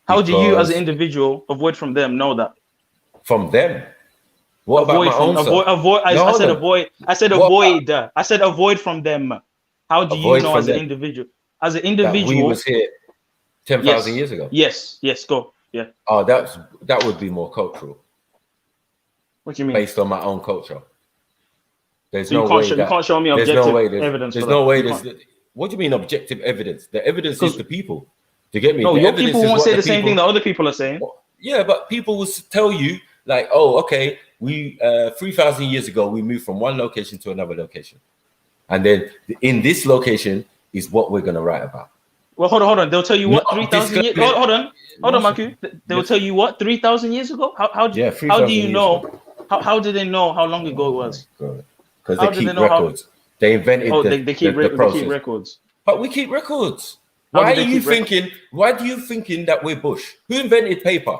How do you, as an individual, avoid from them know that? From them? What about my own self? I said avoid. I said avoid from them. How do you know as an individual? As an individual, that we was here 10,000 years ago. Yes, go. Yeah. Oh, that would be more cultural. What do you mean? Based on my own culture. There's so no way you can't show me objective evidence. There's no way. What do you mean objective evidence? The evidence is the people. To get me? No, your people won't say the same thing that other people are saying. Yeah, but people will tell you like, oh, okay, we 3,000 years ago we moved from one location to another location, and then in this location is what we're gonna write about. Well, hold on. They'll tell you what 3,000 years. Hold on, Maku. They'll tell you what 3,000 years ago. How do you know? How did they know how long ago it was? Because they keep records. They invented. They keep records. But we keep records. Why do you thinking that we're Bush? Who invented paper?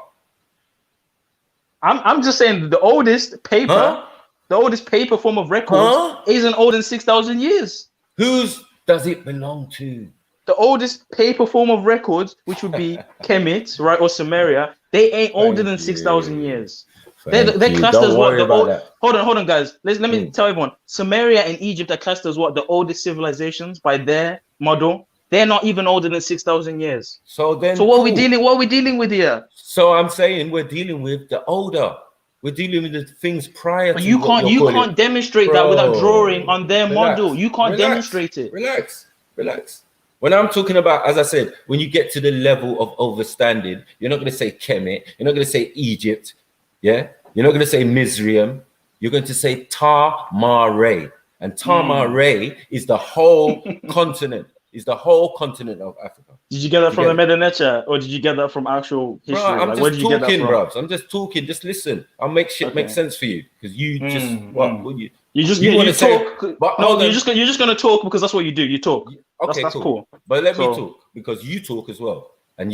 I'm just saying the oldest paper, the oldest paper form of records isn't older than 6,000 years. Whose does it belong to? The oldest paper form of records, which would be Kemet, right, or Sumeria, they ain't older than 6,000 years. They're classed as what the old. Hold on, guys. Let me tell everyone. Sumeria and Egypt are classed as what the oldest civilizations by their model. They're not even older than 6,000 years. So what are we dealing with here? So I'm saying we're dealing with the older. We're dealing with the things prior to. You can't demonstrate that without drawing on their model. You can't demonstrate it. Relax. When I'm talking about, as I said, when you get to the level of overstanding, you're not going to say Kemet, you're not going to say Egypt, yeah? You're not going to say Mizraim, you're going to say Tar-Mare. And Tar-Mare is the whole continent, of Africa. Did you get that from the Medinecha, or did you get that from actual history? Bro, I'm just talking, bro. I'm just talking. Just listen. I'll make shit make sense for you, because you just you talk. But no, you're just gonna talk because that's what you do. You talk. Okay, that's cool. But let me talk, because you talk as well. And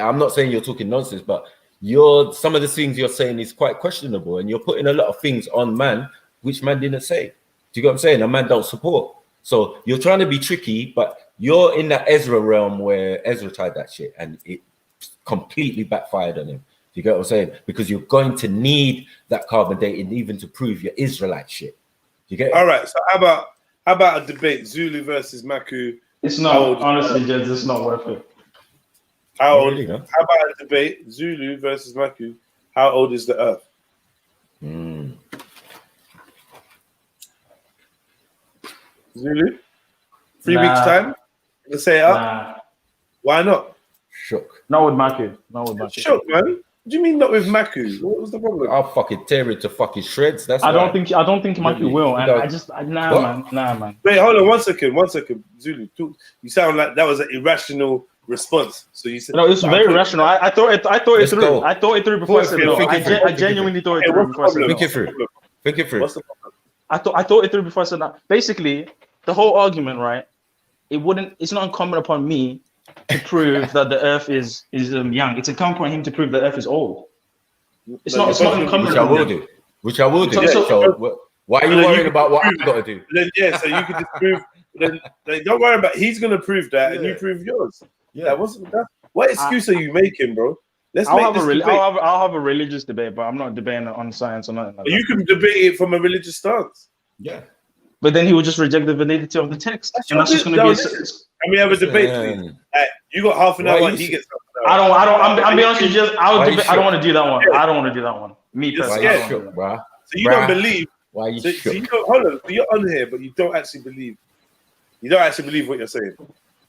I'm not saying you're talking nonsense, but some of the things you're saying is quite questionable, and you're putting a lot of things on man which man didn't say. Do you get what I'm saying? A man don't support. So you're trying to be tricky, but you're in that Ezra realm where Ezra tried that shit and it completely backfired on him. Do you get what I'm saying? Because you're going to need that carbon dating even to prove your Israelite shit. Do you get it? All right. So how about a debate? Zulu versus Maku. It's not, honestly, Jez, it's not worth it. How about a debate? Zulu versus Maku. How old is the Earth? Zulu? 3 weeks time? Let's say it up. Why not? Shook. Not with Maku. Shook, man. What do you mean not with Maku? What was the problem? I'll fucking tear it to fucking shreds. I don't think Maku will. And nah, man. Wait, hold on one second. Zulu, you sound like that was an irrational response. So you said no, it's very rational. I thought it through. I thought it through before I said no. I genuinely thought it through before I said no. Think it through. What's the problem? I thought it through before I said that. Basically, the whole argument, right? It's not incumbent upon me to prove that the Earth is young. It's incumbent upon him to prove the Earth is old. It's not incumbent. Which I will do. So why are you worrying about what I've got to do? So you can just prove. Then don't worry about. He's gonna prove that, and you prove yours. Yeah. What excuse are you making, bro? I'll have a religious debate, but I'm not debating on science or nothing like that. You can debate it from a religious stance. Yeah. But then he will just reject the validity of the text. And that's just going to be. And we have a debate, please. You got half an hour. He gets. I'm being honest with you. I don't want to do that one. I don't want to do that one. Me personally. So you don't believe. Why are you shook? Hold on. You're on here, but you don't actually believe. You don't actually believe what you're saying.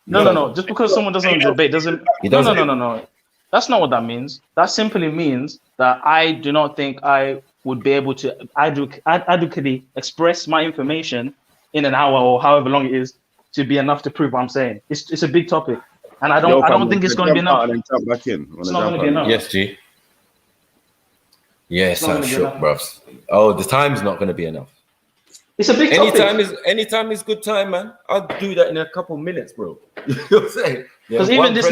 No. Just because someone doesn't debate doesn't. No. That's not what that means. That simply means that I do not think I would be able to adequately express my information in an hour or however long it is to be enough to prove what I'm saying. It's a big topic, and I don't think it's going to be enough. Jump back in. It's not going to be enough. Yes, G. Yes, I'm shook, bruv. Oh, the time's not going to be enough. It's a big topic. Anytime is good time, man. I'll do that in a couple minutes, bro. You know what I'm saying? Because even this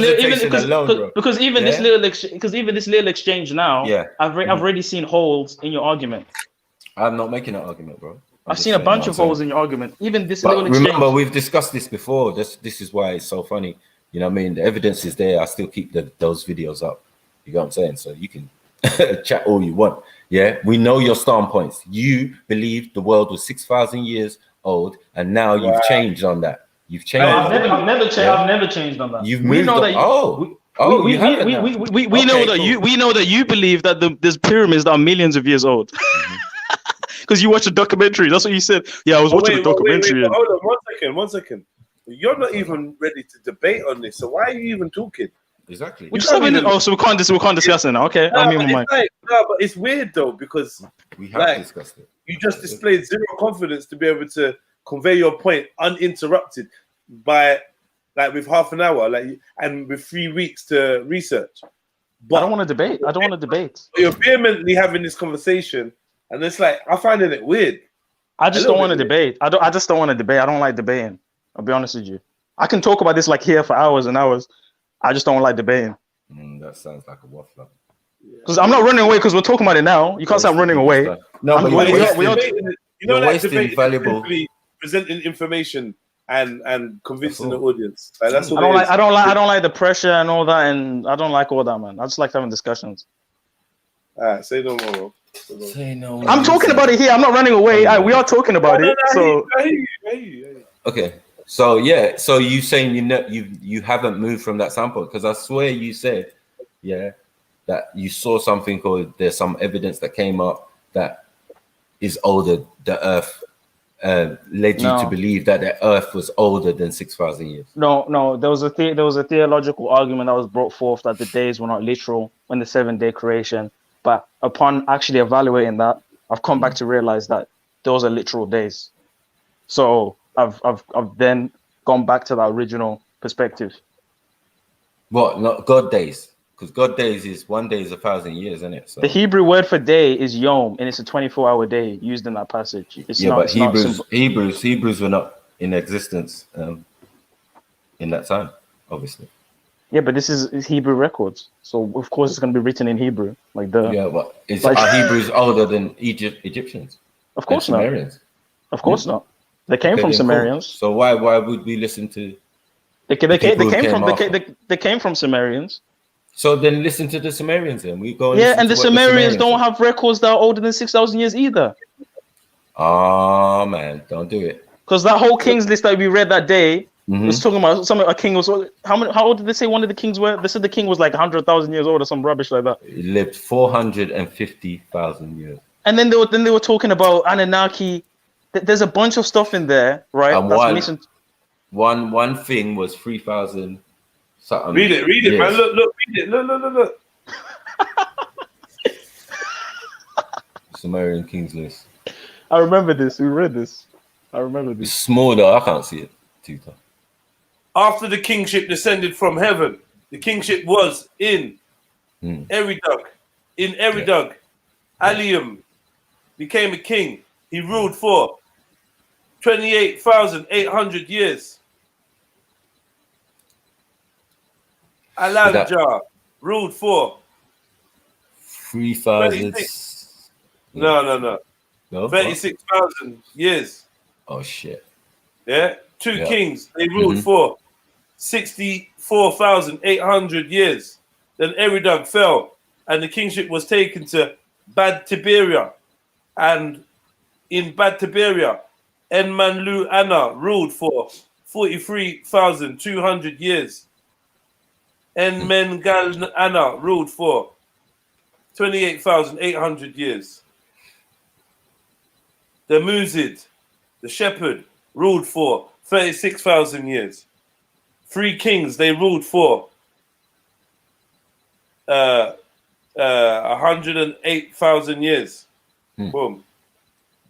little exchange now, I've already seen holes in your argument. I'm not making an argument, bro. I've seen a bunch of holes in your argument. Even this little exchange. Remember, we've discussed this before. This is why it's so funny. You know what I mean? The evidence is there. I still keep those videos up. You know what I'm saying? So you can chat all you want. Yeah, we know your standpoints. You believe the world was 6,000 years old, and now you've changed on that. You've changed. No, I've never changed on that. You've moved on. We know that you believe that there's pyramids that are millions of years old. Because you watched a documentary. That's what you said. Yeah, I was watching a documentary. Wait, hold on, 1 second. You're not even ready to debate on this. So why are you even talking? Exactly. So we can't discuss it now. Okay, I'm in my mind. No, but it's weird though because we have discussed it. You just displayed zero confidence to be able to convey your point uninterrupted by with half an hour, and with 3 weeks to research. But I don't want to debate. You're vehemently having this conversation, and it's I'm finding it weird. I just don't want to debate. I just don't want to debate. I don't like debating. I'll be honest with you. I can talk about this here for hours and hours. I just don't like debating. That sounds like a waffler. Because I'm not running away because we're talking about it now. You can't say I'm running away. No, but you're wasting valuable presenting information and convincing the audience. That's what I don't like the pressure and all that, and I don't like all that, man. I just like having discussions. Say no more. Say no. I'm talking about it here. I'm not running away. We are talking about it. So I hear you. Okay. So so you saying you haven't moved from that sample? Because I swear you said that you saw something, or there's some evidence that came up that is older. The Earth led you to believe that the Earth was older than 6,000 years. No. There was a theological argument that was brought forth that the days were not literal when the 7-day creation. But upon actually evaluating that, I've come back to realize that those are literal days. So I've then gone back to that original perspective. What? Not God days? Because God days is 1 day is 1,000 years, isn't it? So. The Hebrew word for day is yom, and it's a 24-hour day used in that passage. But Hebrews were not in existence in that time, obviously. Yeah, but this is Hebrew records, so of course it's going to be written in Hebrew, but are Hebrews older than Egyptians? Of course not. Sumerians? Of course not. They came from Sumerians. Cool. So why would we listen to? They came from Sumerians. So then listen to the Sumerians. Then we go. And the Sumerians don't have records that are older than 6,000 years either. Oh man, don't do it. Because that whole king's list that we read that day was talking about a king was how old did they say one of the kings were? They said the king was 100,000 years old or some rubbish like that. He lived 450,000 years. And then they were talking about Anunnaki. There's a bunch of stuff in there, right? And one thing was 3,000 something. Read it, man. Look, read it. Look. Sumerian King's List. I remember this. We read this. I remember this. It's small though. I can't see it. Too tough. After the kingship descended from heaven, the kingship was in Eridug. In Eridug, Alium became a king. He ruled for 28,800 years. Alanjar ruled for 3,000. No. 36,000 years. Oh shit. Yeah. Two kings, they ruled for 64,800 years. Then Eridug fell, and the kingship was taken to Bad Tiberia. And in Bad Tiberia, Enmanlu Anna ruled for 43,200 years. Enmengal Anna ruled for 28,800 years. The Muzid, the shepherd, ruled for 36,000 years. 3 kings, they ruled for 108,000 years. boom,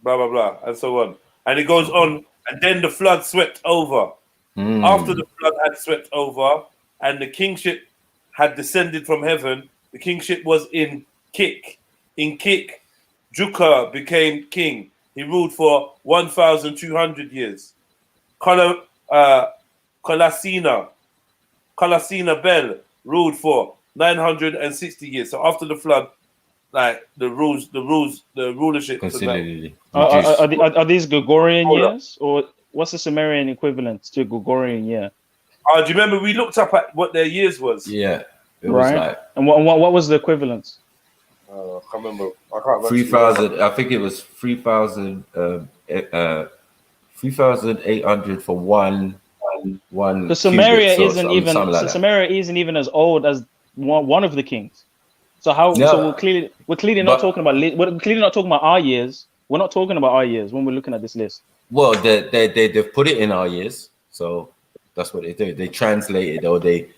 blah blah blah, and so on. And it goes on, and then the flood swept over. After the flood had swept over, and the kingship had descended from heaven, the kingship was in Kik. In Kik, Juka became king. He ruled for 1,200 years. Kalasina Bel ruled for 960 years. So after the flood, like the rulership. Are these Gregorian years, or what's the Sumerian equivalent to Gregorian year? Do you remember we looked up at what their years was? Yeah, it was like. And what was the equivalent? I can't remember. I can't remember. 3,000. I think it was 3,000. 3,800 for one. Because Samaria isn't even Samaria isn't even as old as one of the kings. So how? No. So we're clearly not talking about. We're clearly not talking about our years. We're not talking about our years when we're looking at this list. Well, they've put it in our years, so that's what they do. They translate it or they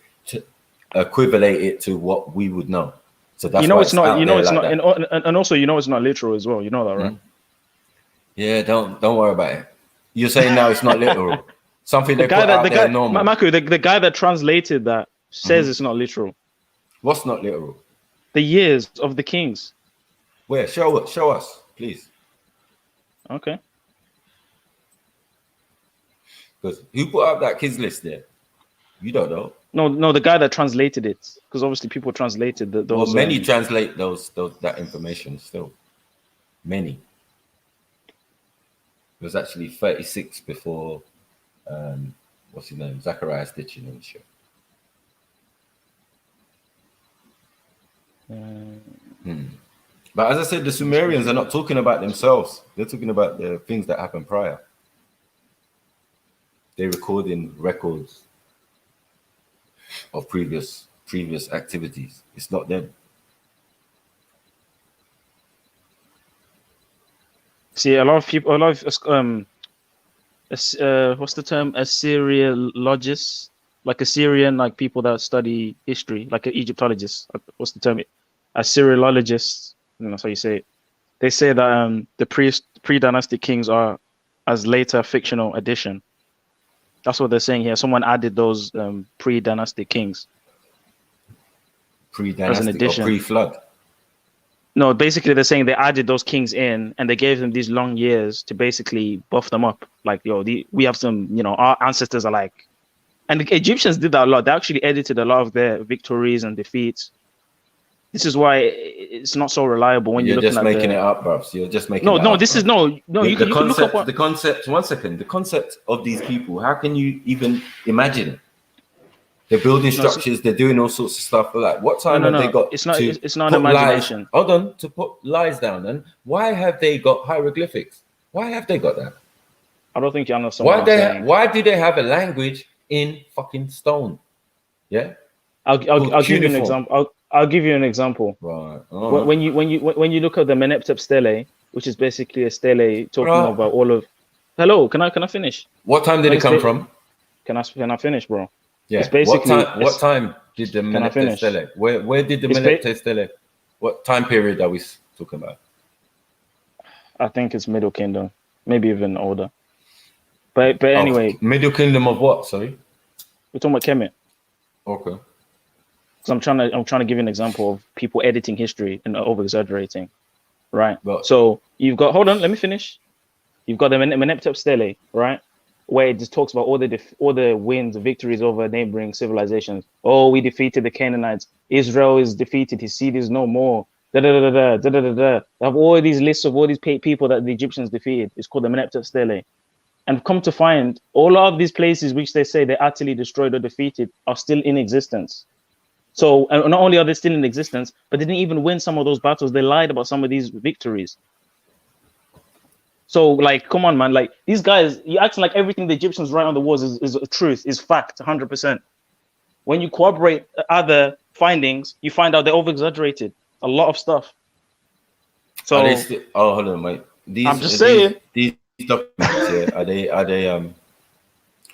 equivalate it to what we would know. So that's it's not. It's not, and also it's not literal as well. You know that, right? Yeah, don't worry about it. You're saying now it's not literal. Something they put out there normal. Maku, the guy that translated that says it's not literal. What's not literal? The years of the kings. Where? Show us, please. Okay. Because who put up that kids list there? You don't know. No, the guy that translated it, because obviously people translated those. Well, many translate that information still. Many. It was actually 36 before. What's his name? Zachariah Stitching and shit. But as I said, the Sumerians are not talking about themselves. They're talking about the things that happened prior. They're recording records of previous activities. It's not them. See, a lot of what's the term? Assyriologists, like Assyrian, like people that study history, like Egyptologists. What's the term? Assyriologists. That's how you say it. They say that the pre-dynastic kings are as later fictional addition. That's what they're saying here. Someone added those pre-dynastic kings. Pre-dynastic or pre-flood? No, basically they're saying they added those kings in and they gave them these long years to basically buff them up. Like, we have some, our ancestors are like, and the Egyptians did that a lot. They actually edited a lot of their victories and defeats. This is why it's not so reliable when you're just making it up, bro. You're just making it up. This is no. You can look up the concept. 1 second. The concept of these people. How can you even imagine it? They're building structures. They're doing all sorts of stuff. Like, what time have they got? It's not an imagination. Hold on, to put lies down. And why have they got hieroglyphics? Why have they got that? I don't think you understand. Why do they have a language in fucking stone? Yeah. I'll give you an example. I'll give you an example. Right. When you look at the Meneptep stele, which is basically a stele talking about all of. Hello, can I finish? What time did it come from? Can I finish, bro? Yeah. It's basically what time did the Meneptep stele? Where did the Meneptep stele? What time period are we talking about? I think it's Middle Kingdom, maybe even older. But anyway, Middle Kingdom of what? Sorry, we're talking about Kemet. Okay. So I'm trying to give you an example of people editing history and over exaggerating, right? So you've got, hold on, let me finish. You've got the Meneptep stele, right, where it just talks about all the wins, victories over neighboring civilizations. Oh, we defeated the Canaanites. Israel is defeated. His seed is no more. Da da da da da da da da. They have all these lists of all these people that the Egyptians defeated. It's called the Meneptep stele. And come to find, all of these places which they say they utterly destroyed or defeated are still in existence. So not only are they still in existence, but they didn't even win some of those battles. They lied about some of these victories. So, like, come on, man. Like, these guys, you acting like everything the Egyptians write on the walls is truth, is fact, 100%. When you corroborate other findings, you find out they over-exaggerated a lot of stuff. So, hold on, mate. I'm just saying. These documents here, are they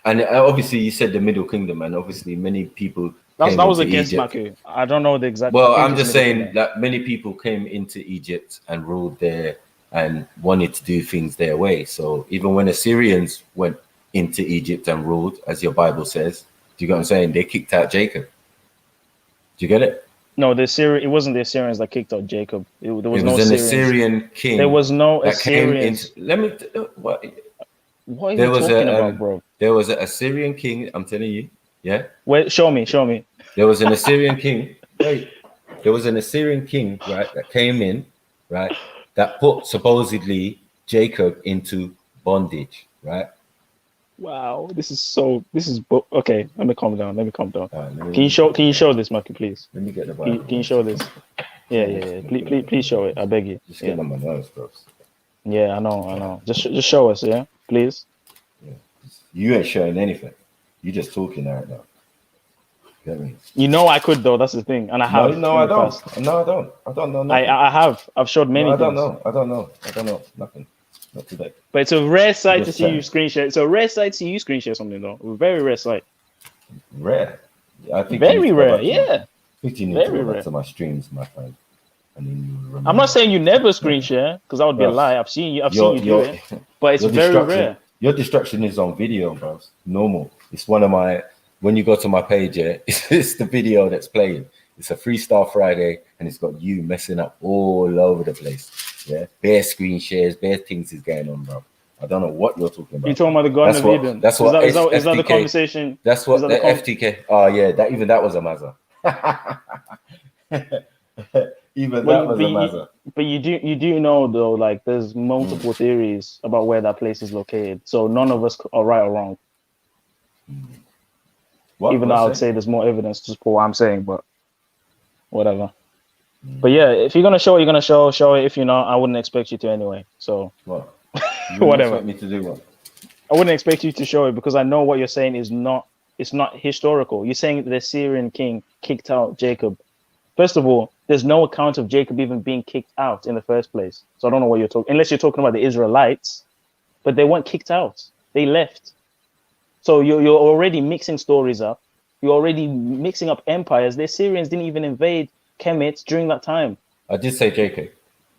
and obviously you said the Middle Kingdom, and obviously many people that was against Maku. I don't know the exact. Well, I'm just saying that many people came into Egypt and ruled there and wanted to do things their way. So even when Assyrians went into Egypt and ruled, as your Bible says, do you get what I'm saying? They kicked out Jacob. Do you get it? No, it wasn't the Assyrians that kicked out Jacob. There was no an Assyrians. Assyrian king. There was no that Assyrians. Came in, let me. What are you talking about, bro? There was an Assyrian king. I'm telling you. Yeah. Wait, show me. There was an Assyrian king. Wait. There was an Assyrian king, right, that came in, right, that put supposedly Jacob into bondage, right? Wow, okay. Let me calm down. Can you show this, Marky, please? Let me get the Bible. Can you show this? Yeah. Please show it. I beg you. Just get on my nerves, bro. Yeah, I know. Just show us, yeah, please. Yeah. You ain't showing anything. You just talking right now. Get me? You know I could though. That's the thing, and I have. No, I don't. No, I don't. I don't know nothing. I have. I've showed many. I don't know. Nothing. Not today. But it's a rare sight to see you screen share. It's a rare sight to see you screen share something though. A very rare sight. Rare. I think very rare. Yeah. I think you need to go back to my streams, my friend. And then you remember. I'm not saying you never screen share because that would be a lie. I've seen you do it, but it's very rare. Your distraction is on video, bro. Normal. It's one of my. When you go to my page, yeah, it's the video that's playing. It's a Freestyle Friday, and it's got you messing up all over the place. Yeah, bare screen shares, bare things is going on, bro. I don't know what you're talking about. You're talking about the Garden of Eden. That's what. Is that the conversation? That's what the FTK. Oh yeah, that was a mazza. Even that was a mazza. But you do know though, like there's multiple theories about where that place is located. So none of us are right or wrong. Even though I would say there's more evidence to support what I'm saying, but whatever. But yeah, if you're gonna show it, you're gonna show it. If you're not, I wouldn't expect you to anyway. So what? Whatever. Expect me to do what? I wouldn't expect you to show it because I know what you're saying is not. It's not historical. You're saying the Syrian king kicked out Jacob. First of all, there's no account of Jacob even being kicked out in the first place. So I don't know what you're talking. Unless you're talking about the Israelites, but they weren't kicked out. They left. So you're already mixing stories up. You're already mixing up empires. The Assyrians didn't even invade Kemet during that time. I did say Jacob.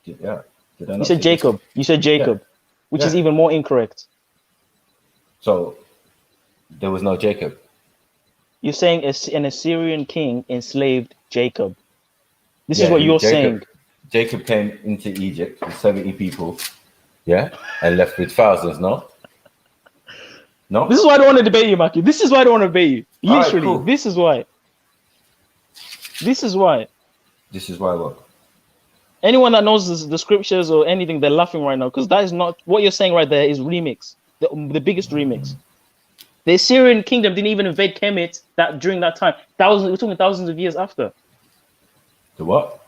Yeah. You said Jacob. You said Jacob, which is even more incorrect. So there was no Jacob. You're saying an Assyrian king enslaved Jacob. This is what you're saying. Jacob came into Egypt with 70 people, and left with thousands, no? No? This is why I don't want to debate you, Maki. This is why I don't want to debate you. Literally, cool. This is why. This is why. This is why what? Anyone that knows the scriptures or anything, they're laughing right now because that is not what you're saying right there is remix. The biggest remix. The Assyrian kingdom didn't even invade Kemet during that time. We're talking thousands of years after. The what?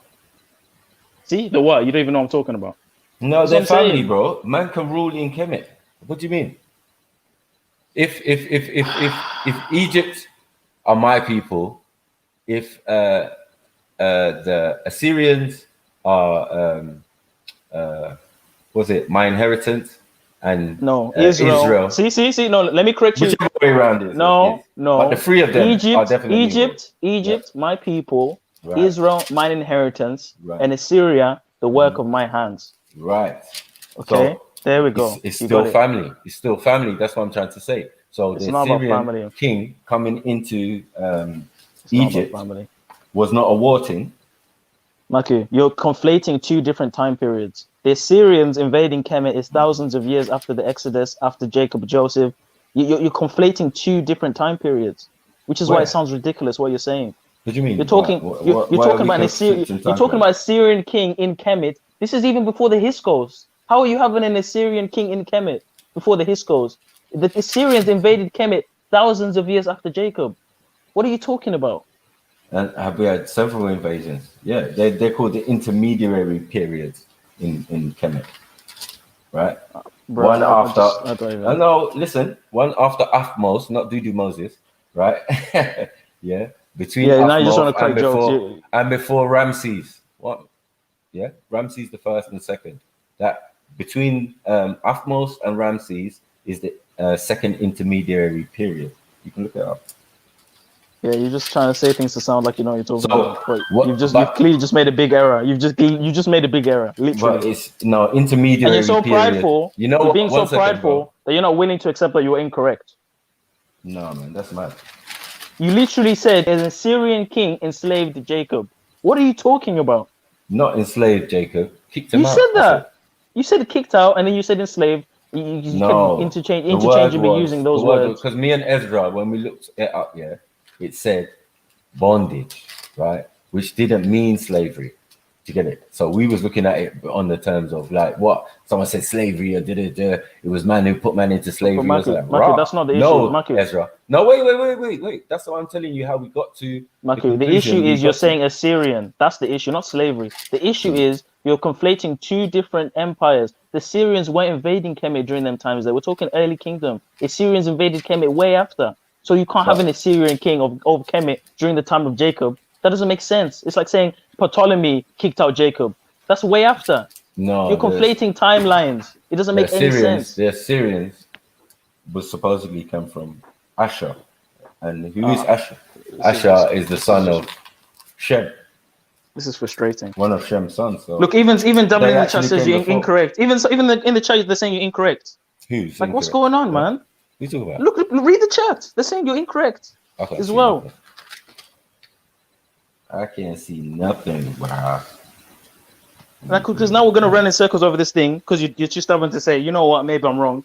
See, the what? You don't even know what I'm talking about. No, they're family, bro. Man can rule in Kemet. What do you mean? If Egypt are my people, if the Assyrians are was it my inheritance? And no, Israel. See. No, let me correct you. Whichever way around it. No. But the three of them are definitely Egypt, my people. Right. Israel, mine inheritance, and Assyria, the work of my hands. Right. Okay. So there we go. It's still family. It's still family. That's what I'm trying to say. So the Assyrian king coming into Egypt was not a war thing. Maki, you're conflating two different time periods. The Assyrians invading Kemet is thousands of years after the Exodus, after Jacob, Joseph. You're conflating two different time periods, which is why it sounds ridiculous what you're saying. What do you mean? You're talking about an Assyrian king in Kemet. This is even before the Hyksos. How are you having an Assyrian king in Kemet before the Hyksos? The Assyrians invaded Kemet thousands of years after Jacob. What are you talking about? And have we had several invasions? Yeah, they're called the intermediary periods in Kemet, right? Bro, one after Athmos, not Dudu Moses, right? Yeah. Between now you just want to crack jokes. And before Ramses. What? Yeah, Ramses the first and second. That between Athmos and Ramses is the second intermediary period. You can look it up. Yeah, you're just trying to say things to sound like you know what you're talking about. But what, you've clearly just made a big error. You just made a big error, literally. But it's no intermediary and you're so period. prideful. You know You're what? being so prideful Bro. that you're not willing to accept that you were incorrect. No, man, that's mad. You literally said an Assyrian king enslaved Jacob. What are you talking about? Not enslaved Jacob. Kicked him out. You said that. You said kicked out, and then you said enslaved. You kept interchangeably using those words. Because me and Ezra, when we looked it up, it said bondage, right? Which didn't mean slavery. Do you get it? So we was looking at it on the terms of like what someone said slavery or it was man who put man into slavery. Maki, that's not the issue. No, Maki. Ezra. No, wait. That's what I'm telling you how we got to. Maki, the issue is you're saying Assyrian. That's the issue, not slavery. The issue is you're conflating two different empires. The Syrians weren't invading Kemet during them times. They were talking early kingdom. Assyrians invaded Kemet way after. So you can't have an Assyrian king of Kemet during the time of Jacob. That doesn't make sense. It's like saying Ptolemy kicked out Jacob. That's way after. No, you're conflating timelines. It doesn't make any sense. The Assyrians was supposedly come from Asher. And who is Asher? Asher is the son of Shem. This is frustrating. One of Shem's sons. So look, even Dublin in the chat says you're incorrect. Even in the chat, they're saying you're incorrect. Who's like, what's going on, man? What are you talking about? Look, read the chat. They're saying you're incorrect as well. Nothing. I can't see nothing, bro. Like, because now we're gonna run in circles over this thing because you're too stubborn to say, you know what, maybe I'm wrong.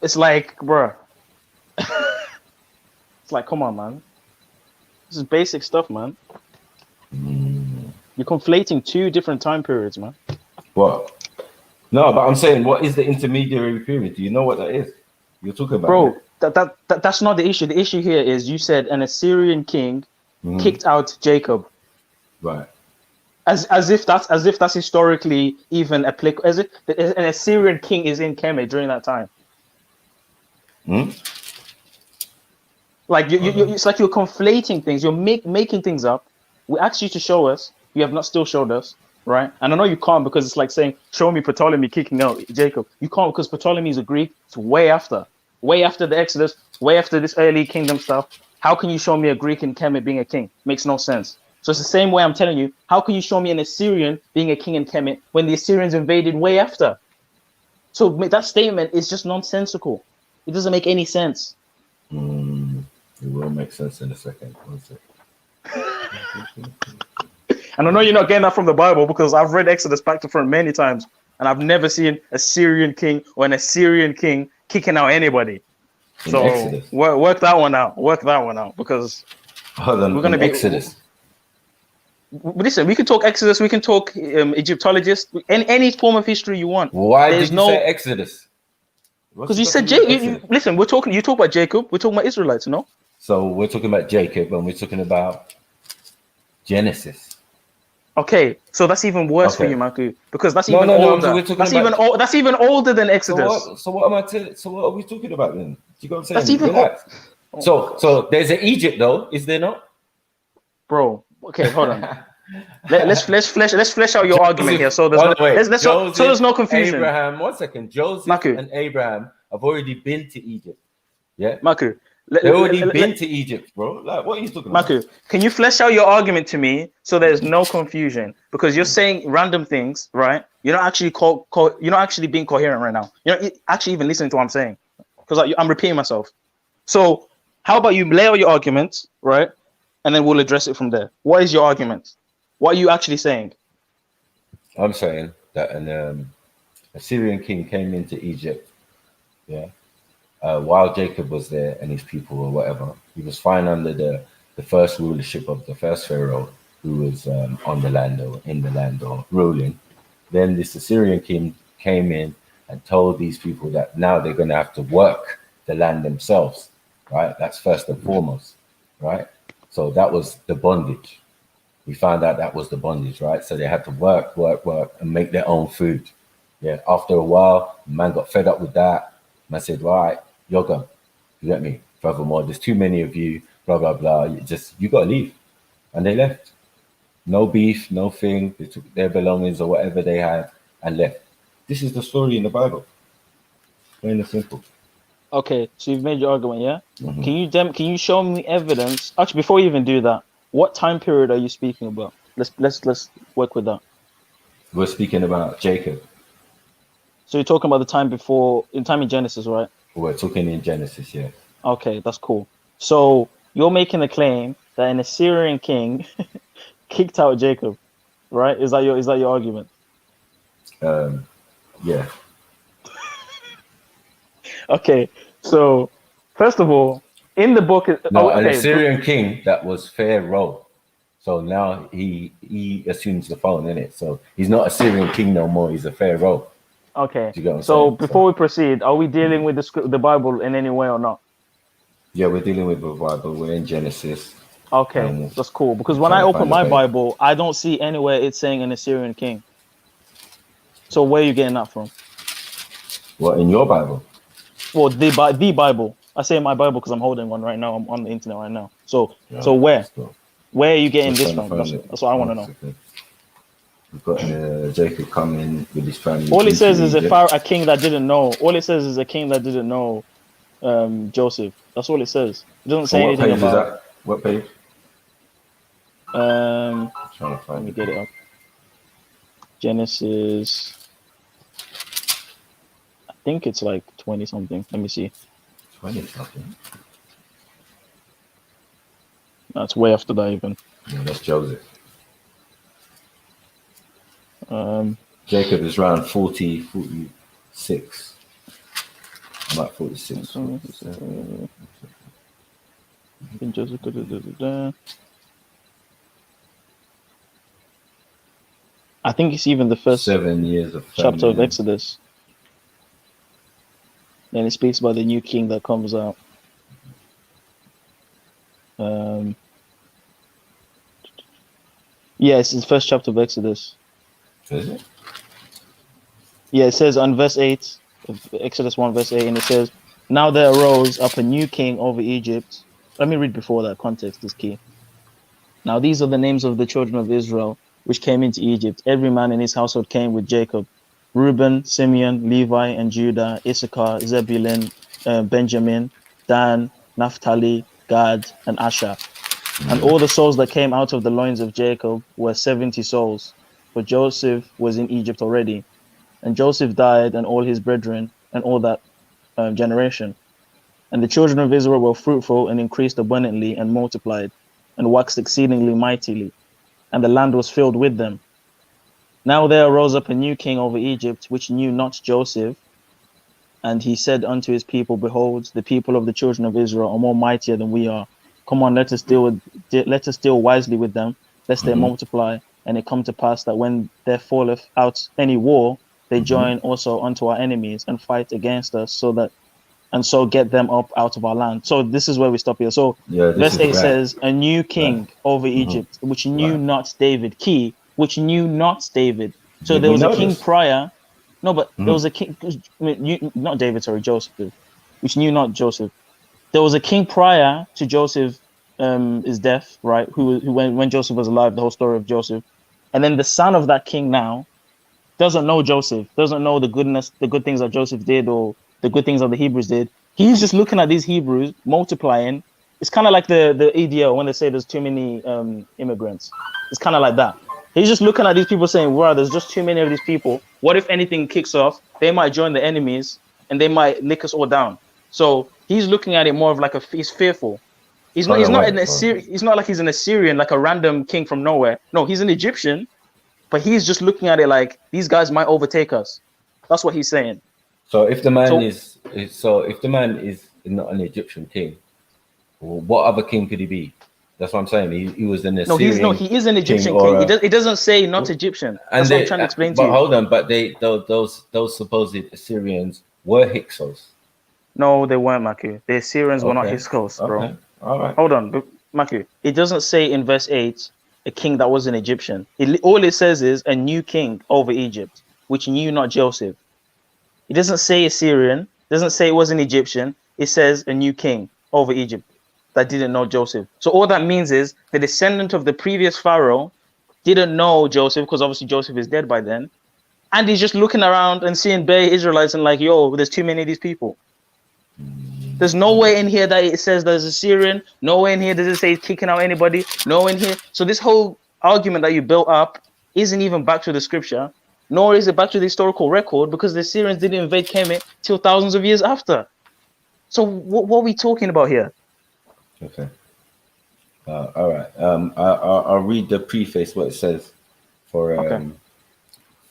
It's like, bro. It's like, come on, man. This is basic stuff, man. You're conflating two different time periods, man. What? No, but I'm saying, what is the intermediary period? Do you know what that is? You're talking about, bro. That's not the issue. The issue here is you said an Assyrian king kicked out Jacob. Right. As if that's historically even applicable. As if an Assyrian king is in Kemet during that time. Like it's like you're conflating things. You're making things up. We asked you to show us. You have not still showed us, right? And I know you can't because it's like saying, show me Ptolemy kicking out Jacob. You can't because Ptolemy is a Greek. It's way after the Exodus, way after this early kingdom stuff. How can you show me a Greek in Kemet being a king? Makes no sense. So it's the same way I'm telling you. How can you show me an Assyrian being a king in Kemet when the Assyrians invaded way after? So that statement is just nonsensical. It doesn't make any sense. It will make sense in a second. 1 second. And I know you're not getting that from the Bible because I've read Exodus back to front many times, and I've never seen a Syrian king or an Assyrian king kicking out anybody. So work that one out. Work that one out because we're going to be Exodus. Listen, we can talk Exodus. We can talk Egyptologist. Any form of history you want. Why did you say Exodus? Because you said Jacob. Listen, you talk about Jacob. We're talking about Israelites, no? So we're talking about Jacob, and we're talking about Genesis. Okay, so that's even worse for you, Maku, because that's even older. That's even older than Exodus. So what are we talking about then? Do you got what I'm saying? That's even so there's an Egypt though, is there not? Bro, okay, hold on. let's flesh out your argument here. So there's no confusion. Abraham, 1 second. Joseph and Abraham have already been to Egypt. Yeah, Maku. They've already been to Egypt, bro. Like, what are you talking about? Maku, can you flesh out your argument to me so there's no confusion? Because you're saying random things, right? You're not actually you're not actually being coherent right now. You're not actually even listening to what I'm saying. Because I'm repeating myself. So how about you lay out your arguments, right? And then we'll address it from there. What is your argument? What are you actually saying? I'm saying that an Assyrian king came into Egypt, yeah. While Jacob was there and his people or whatever, he was fine under the first rulership of the first pharaoh who was on the land or in the land or ruling. Then this Assyrian king came in and told these people that now they're going to have to work the land themselves, right? That's first and foremost, right? So that was the bondage. We found out that was the bondage, right? So they had to work and make their own food. Yeah. After a while, man got fed up with that. And I said, right, you're gone. You get me? Furthermore, there's too many of you, blah, blah, blah. You got to leave. And they left. No beef, no thing. They took their belongings or whatever they had and left. This is the story in the Bible. Plain and simple. Okay, so you've made your argument, yeah? Can you show me evidence? Actually, before you even do that, what time period are you speaking about? Let's work with that. We're speaking about Jacob. So you're talking about the time before, in Genesis, right? We're talking in Genesis, yeah. Okay, that's cool. So you're making the claim that an Assyrian king kicked out Jacob, right? Is that your argument? Yeah. Okay, so first of all, in the book, an Assyrian king that was Pharaoh. So now he assumes the throne, innit? So he's not Assyrian king no more. He's a Pharaoh. Okay. So before we proceed, are we dealing with the Bible in any way or not? Yeah, we're dealing with the Bible. We're in Genesis. Okay, that's cool. Because when I open my Bible, I don't see anywhere it's saying an Assyrian king. So where are you getting that from? What, in your Bible? Well, the Bible. I say my Bible because I'm holding one right now. I'm on the internet right now. So where? Where are you getting this from? That's what I want to know. We've got Jacob coming with his family. All it says is a king that didn't know. All it says is a king that didn't know Joseph. That's all it says. It doesn't say anything about. What page? Let me get it up. Genesis. I think it's like 20 something. Let me see. 20 something. That's way after that even. Yeah, that's Joseph. Jacob is around 40, 46. I'm at 46. I think it's even the first 7 years of chapter of Exodus. Then it speaks about the new king that comes out. Yeah, it's the first chapter of Exodus. Is it? Yeah, it says on verse 8, of Exodus 1 verse 8, and it says, "Now there arose up a new king over Egypt." Let me read before that, context is key. "Now these are the names of the children of Israel, which came into Egypt. Every man in his household came with Jacob: Reuben, Simeon, Levi, and Judah, Issachar, Zebulun, Benjamin, Dan, Naphtali, Gad, and Asher. And all the souls that came out of the loins of Jacob were 70 souls, for Joseph was in Egypt already. And Joseph died, and all his brethren, and all that generation. And the children of Israel were fruitful and increased abundantly and multiplied and waxed exceedingly mightily, and the land was filled with them. Now there arose up a new king over Egypt, which knew not Joseph. And he said unto his people, Behold, the people of the children of Israel are more mightier than we are. Come on, let us deal wisely with them, lest they multiply. And it come to pass that when there falleth out any war, they join also unto our enemies and fight against us, so get them up out of our land." So this is where we stop here. So verse 8 says, "A new king over Egypt, which knew not David." Key, which knew not David. So there was a king prior. No, but there was a king, not David, sorry, Joseph, which knew not Joseph. There was a king prior to Joseph his death, right? Who when Joseph was alive, the whole story of Joseph. And then the son of that king now doesn't know Joseph, doesn't know the good things that Joseph did or the good things that the Hebrews did. He's just looking at these Hebrews multiplying. It's kind of like the EDL when they say there's too many immigrants. It's kind of like that. He's just looking at these people saying, wow, there's just too many of these people. What if anything kicks off? They might join the enemies and they might lick us all down. So he's looking at it more of like he's fearful. He's not like he's an Assyrian, like a random king from nowhere. No, he's an Egyptian, but he's just looking at it like these guys might overtake us. That's what he's saying. So if the man is not an Egyptian king, what other king could he be? That's what I'm saying. He was an Assyrian. He is an Egyptian king. It doesn't say not Egyptian. That's what I'm trying to explain to you. But hold on, but those supposed Assyrians were Hyksos. No, they weren't, Maku. The Assyrians were not Hyksos, bro. Okay. All right. Hold on, Maku. It doesn't say in verse 8 a king that was an Egyptian. All it says is a new king over Egypt, which knew not Joseph. It doesn't say Assyrian. It doesn't say it was an Egyptian. It says a new king over Egypt that didn't know Joseph. So all that means is the descendant of the previous Pharaoh didn't know Joseph, because obviously Joseph is dead by then. And he's just looking around and seeing bare Israelites and like, yo, there's too many of these people. There's nowhere in here that it says there's a Syrian. Nowhere in here does it say kicking out anybody. Nowhere in here. So this whole argument that you built up isn't even back to the scripture, nor is it back to the historical record, because the Syrians didn't invade Kemet till thousands of years after. So what are we talking about here? Okay. All right. I'll read the preface, what it says for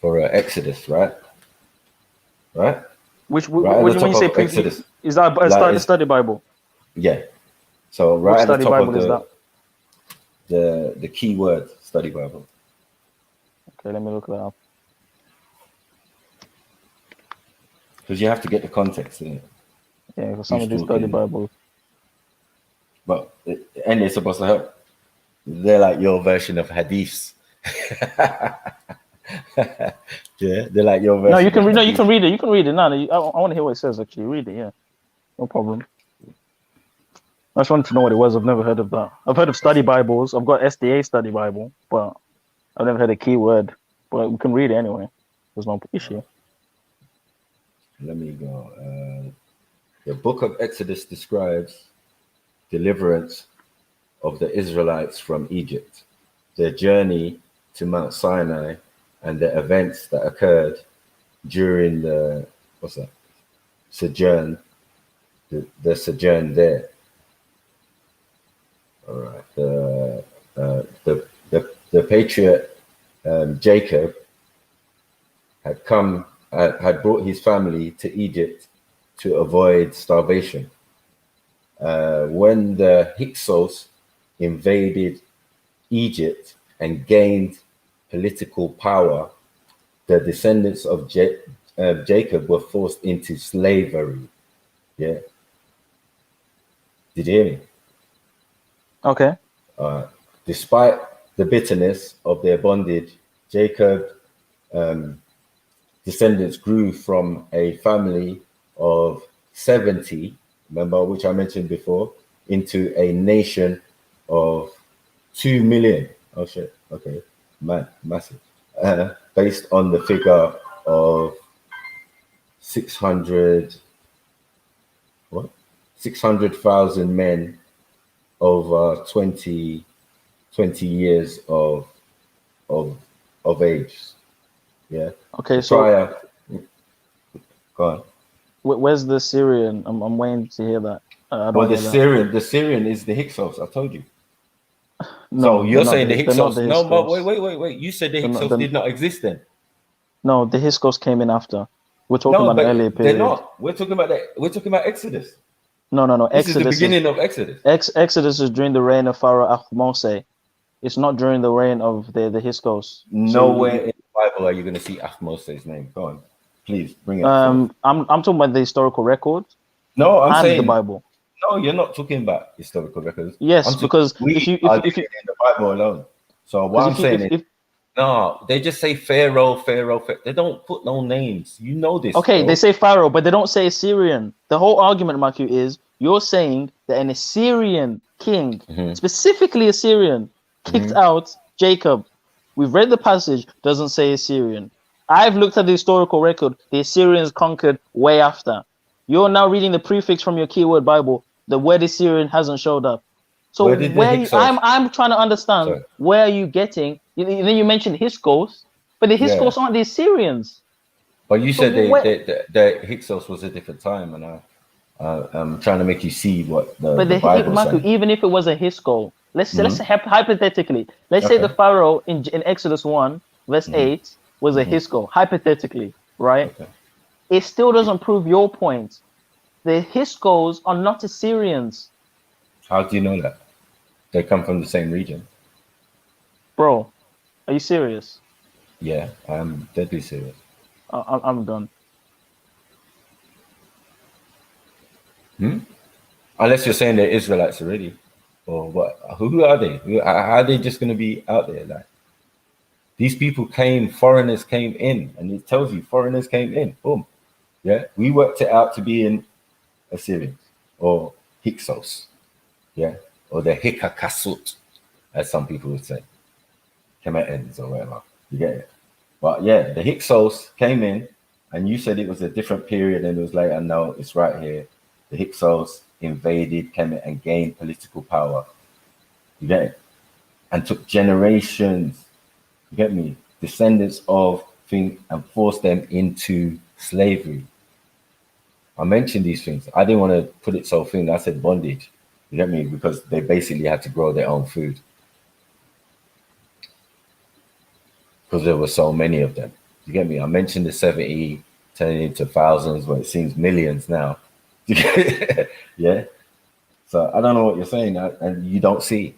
Exodus, right? Right. Which right when you say preface, is that a study Bible? Yeah. So right Which at the top Bible of the key word study Bible. Okay, let me look that up. Because you have to get the context in it. Yeah, for some of these study Bibles. But and they're supposed to help. They're like your version of hadiths. Yeah, they're like your version. No, you can read. No, you can read it. You can read it. No, I want to hear what it says. Actually, read it. Yeah, no problem. I just wanted to know what it was. I've never heard of that. I've heard of study Bibles. I've got SDA study Bible, but I've never heard a key word. But we can read it anyway. There's no issue. Let me go. The book of Exodus describes deliverance of the Israelites from Egypt, their journey to Mount Sinai, and the events that occurred during the sojourn, the sojourn there. All right. The patriarch Jacob had brought his family to Egypt to avoid starvation. When the Hyksos invaded Egypt and gained political power, the descendants of Jacob were forced into slavery. Yeah. Did you hear me? Okay. Despite the bitterness of their bondage, Jacob descendants grew from a family of 70, remember, which I mentioned before, into a nation of 2 million. Oh shit, okay, massive. Based on the figure of 600,000 men over 20 years of age. Yeah. Okay, so go on. Where's the Syrian? I'm waiting to hear that. Well, the Syrian is the Hyksos. I told you. No, so you're saying the Hyksos? No, but wait. You said the Hyksos did not exist then. No, the Hyksos came in after. We're talking about an earlier period. They're not. We're talking about that. We're talking about Exodus. No. This is the beginning of Exodus. Exodus is during the reign of Pharaoh Ahmose. It's not during the reign of the Hyksos. Nowhere in the Bible are you going to see Ahmose's name. Go on, please bring it. I'm talking about the historical record. No, I'm saying the Bible. No, you're not talking about historical records. Yes, because if you in the Bible alone. So what I'm saying is, no, they just say Pharaoh. They don't put no names. You know this. Okay, bro. They say Pharaoh, but they don't say Assyrian. The whole argument, Matthew, is you're saying that an Assyrian king, specifically Assyrian, kicked out Jacob. We've read the passage, doesn't say Assyrian. I've looked at the historical record. The Assyrians conquered way after. You're now reading the prefix from your keyword Bible. The word Assyrian hasn't showed up. So I'm trying to understand where are you getting. Then you mentioned Hyksos, but the Hyksos aren't the Assyrians. But you said the Hyksos was a different time, and I'm trying to make you see what the Bible says. Even if it was a Hyksos, let's say hypothetically, let's say the Pharaoh in Exodus 1 verse 8 was a Hyksos, hypothetically, right? Okay. It still doesn't prove your point. The Hyksos are not Assyrians. How do you know that? They come from the same region. Bro, are you serious? Yeah, I'm deadly serious. I'm done. Unless you're saying they're Israelites already. Or what? Who are they? How are they just going to be out there? Like, these people foreigners came in, and it tells you foreigners came in. Boom. Yeah, we worked it out to be in Assyrians or Hyksos. Yeah, or the Hikakasut, as some people would say. Kemetans or whatever. You get it? But yeah, the Hyksos came in, and you said it was a different period, and it was later. No, it's right here. the Hyksos invaded Kemet and gained political power. You get it? And took generations, you get me, descendants of things, and forced them into slavery. I mentioned these things. I didn't want to put it so thin. I said bondage. You get me? Because they basically had to grow their own food. Because there were so many of them. You get me? I mentioned the 70 turning into thousands, but it seems millions now. Yeah. So I don't know what you're saying, and you don't see.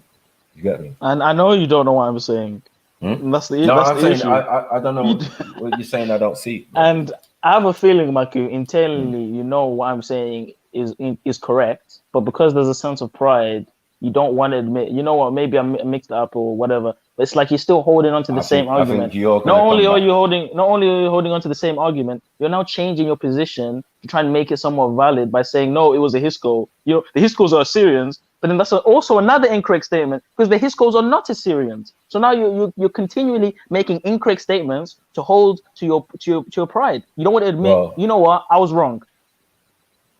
You get me? And I know you don't know what I'm saying. That's the No, that's I'm the saying issue. I don't know what you're saying. I don't see. And I have a feeling, Maku, internally, you know what I'm saying is correct, but because there's a sense of pride, you don't want to admit. You know what? Maybe I mixed it up or whatever. But it's like you're still holding on to the same argument. Not only are you holding on to the same argument, you're now changing your position to try and make it somewhat valid by saying no, it was a Hisco. You know, the Hiscos are Assyrians. But then that's also another incorrect statement because the Hiscos are not Assyrians. So now you're continually making incorrect statements to hold to your pride. You don't want to admit, you know what, I was wrong.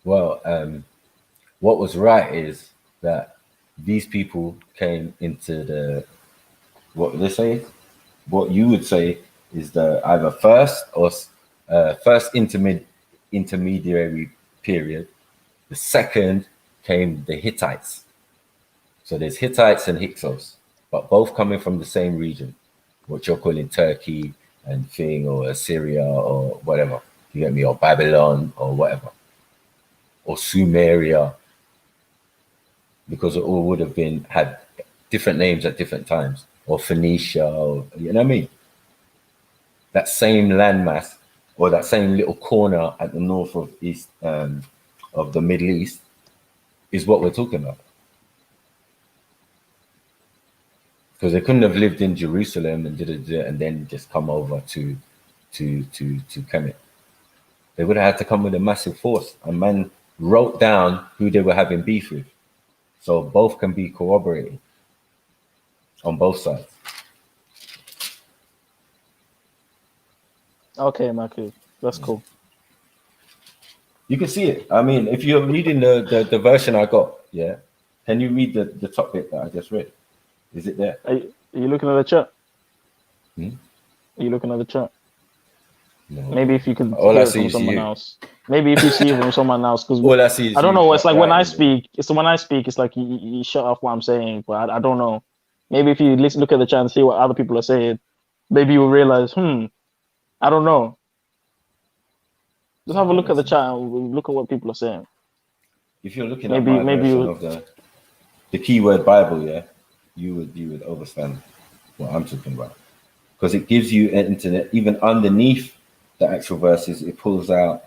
Well, what was right is that these people came into what they say. What you would say is the either first or first intermediary period. The second came the Hittites. So there's Hittites and Hyksos, but both coming from the same region, what you're calling Turkey and thing, or Assyria or whatever. You get me? Or Babylon or whatever. Or Sumeria. Because it all would have had different names at different times. Or Phoenicia, or, you know what I mean? That same landmass, or that same little corner at the north of east of the Middle East, is what we're talking about. Because they couldn't have lived in Jerusalem and and then just come over to Kemet. They would have had to come with a massive force. A man wrote down who they were having beef with, so both can be corroborated on both sides. Okay, Maku, that's cool. You can see it. I mean, if you're reading the version I got, yeah, can you read the top bit that I just read? Is it there? Are you looking at the chat? Hmm? Are you looking at the chat? No. Maybe if you could All hear I it see from is someone you. else. Maybe if you see it from someone else, because all I see is I don't you know. It's like when I writing speak. It's when I speak. It's like you shut off what I'm saying, but I don't know. Maybe if you look at the chat and see what other people are saying, maybe you'll realize. I don't know. Just have a look at the chat and look at what people are saying. If you're looking at my version of the keyword Bible, yeah, you would understand what I'm talking about, because it gives you an internet, even underneath the actual verses, it pulls out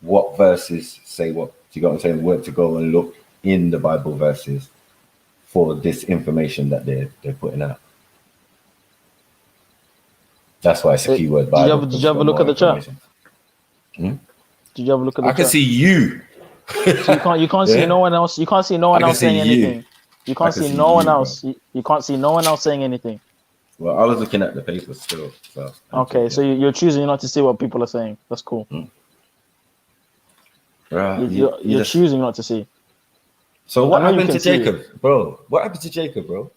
what verses say what. Do you get what I'm saying? Where to go and look in the Bible verses for this information that they're putting out. That's why it's a keyword Bible. Did you have a look at the chat? Hmm? Did you have a look at the chat? I can see you. So you can't see no one else. You can't see no one else saying anything. You can't see no one else. You can't see no one else saying anything. Well, I was looking at the paper still. So okay, so you're choosing not to see what people are saying. That's cool. Right, you're choosing not to see. So what happened to Jacob, bro? What happened to Jacob, bro?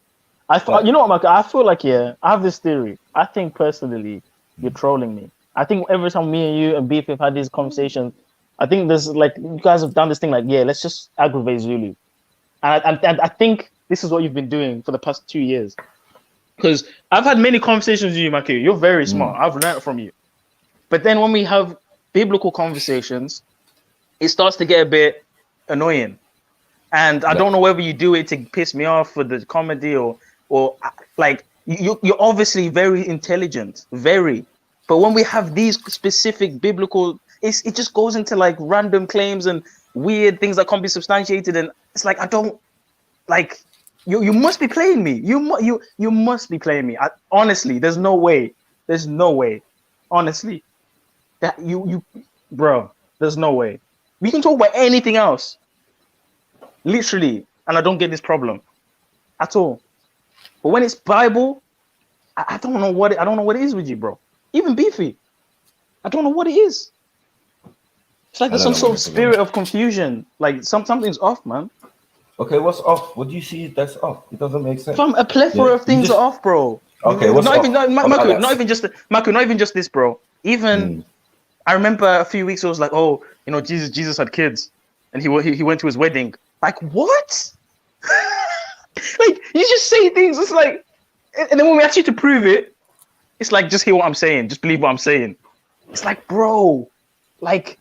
I thought, you know what, Mark? I feel like, I have this theory. I think personally, you're trolling me. I think every time me and you and Beef have had these conversations, I think there's like, you guys have done this thing like, let's just aggravate Zulu. And I think this is what you've been doing for the past 2 years. Because I've had many conversations with you, Maki. You're very smart. I've learned from you. But then when we have biblical conversations, it starts to get a bit annoying. And I don't know whether you do it to piss me off for the comedy or like, you're obviously very intelligent, very. But when we have these specific biblical, it just goes into like random claims and weird things that can't be substantiated. And it's like, I don't, like, you must be playing me. You must be playing me. Honestly, there's no way. There's no way. Honestly, that bro, there's no way. We can talk about anything else. Literally, and I don't get this problem at all. But when it's Bible, I don't know what it is with you, bro. Even Beefy, I don't know what it is. It's like there's some sort of spirit of confusion. Like something's off, man. Okay, what's off? What do you see that's off? It doesn't make sense. A plethora of things are off, bro. Okay, what's not off? Maku, not even just this, bro. Even I remember a few weeks ago, it was like, oh, you know, Jesus had kids, and he went to his wedding. Like what? Like you just say things. It's like, and then when we ask you to prove it, it's like just hear what I'm saying, just believe what I'm saying. It's like, bro, like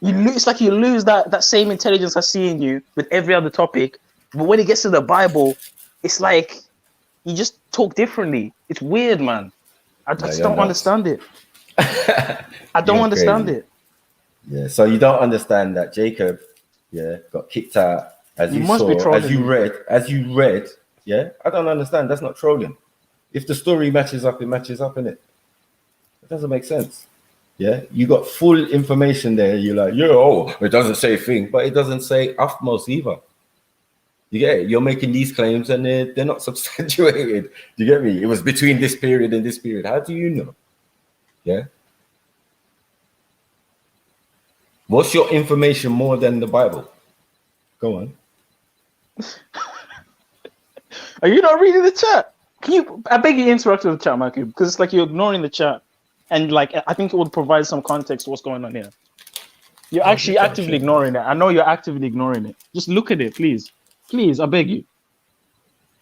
it's like you lose that same intelligence I see in you with every other topic, but when it gets to the Bible, it's like you just talk differently. It's weird, man. I just don't understand it. I don't understand it. Yeah, so you don't understand that Jacob, got kicked out as you saw, as you read. Yeah, I don't understand. That's not trolling. If the story matches up, it matches up, innit? It doesn't make sense. Yeah, you got full information there. You're like, it doesn't say thing, but it doesn't say utmost either. You get it? You're making these claims and they're not substantiated. You get me? It was between this period and this period. How do you know? Yeah. What's your information more than the Bible? Go on. Are you not reading the chat? I beg you interact with the chat, Maku, because it's like you're ignoring the chat. And like, I think it would provide some context to what's going on here. You're actually actively ignoring it. I know you're actively ignoring it. Just look at it, please. Please, I beg you.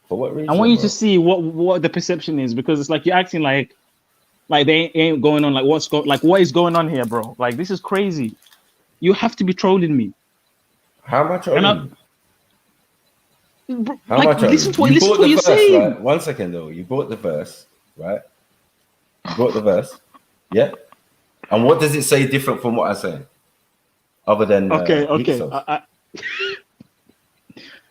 For what reason? I want you to see what the perception is, because it's like you're acting like they ain't going on. Like what is going on here, bro? Like this is crazy. You have to be trolling me. How much are you? How like, much? Listen to what you're saying. Right? 1 second though. You brought the verse, right? You brought the verse, yeah. And what does it say different from what I'm saying? Other than okay.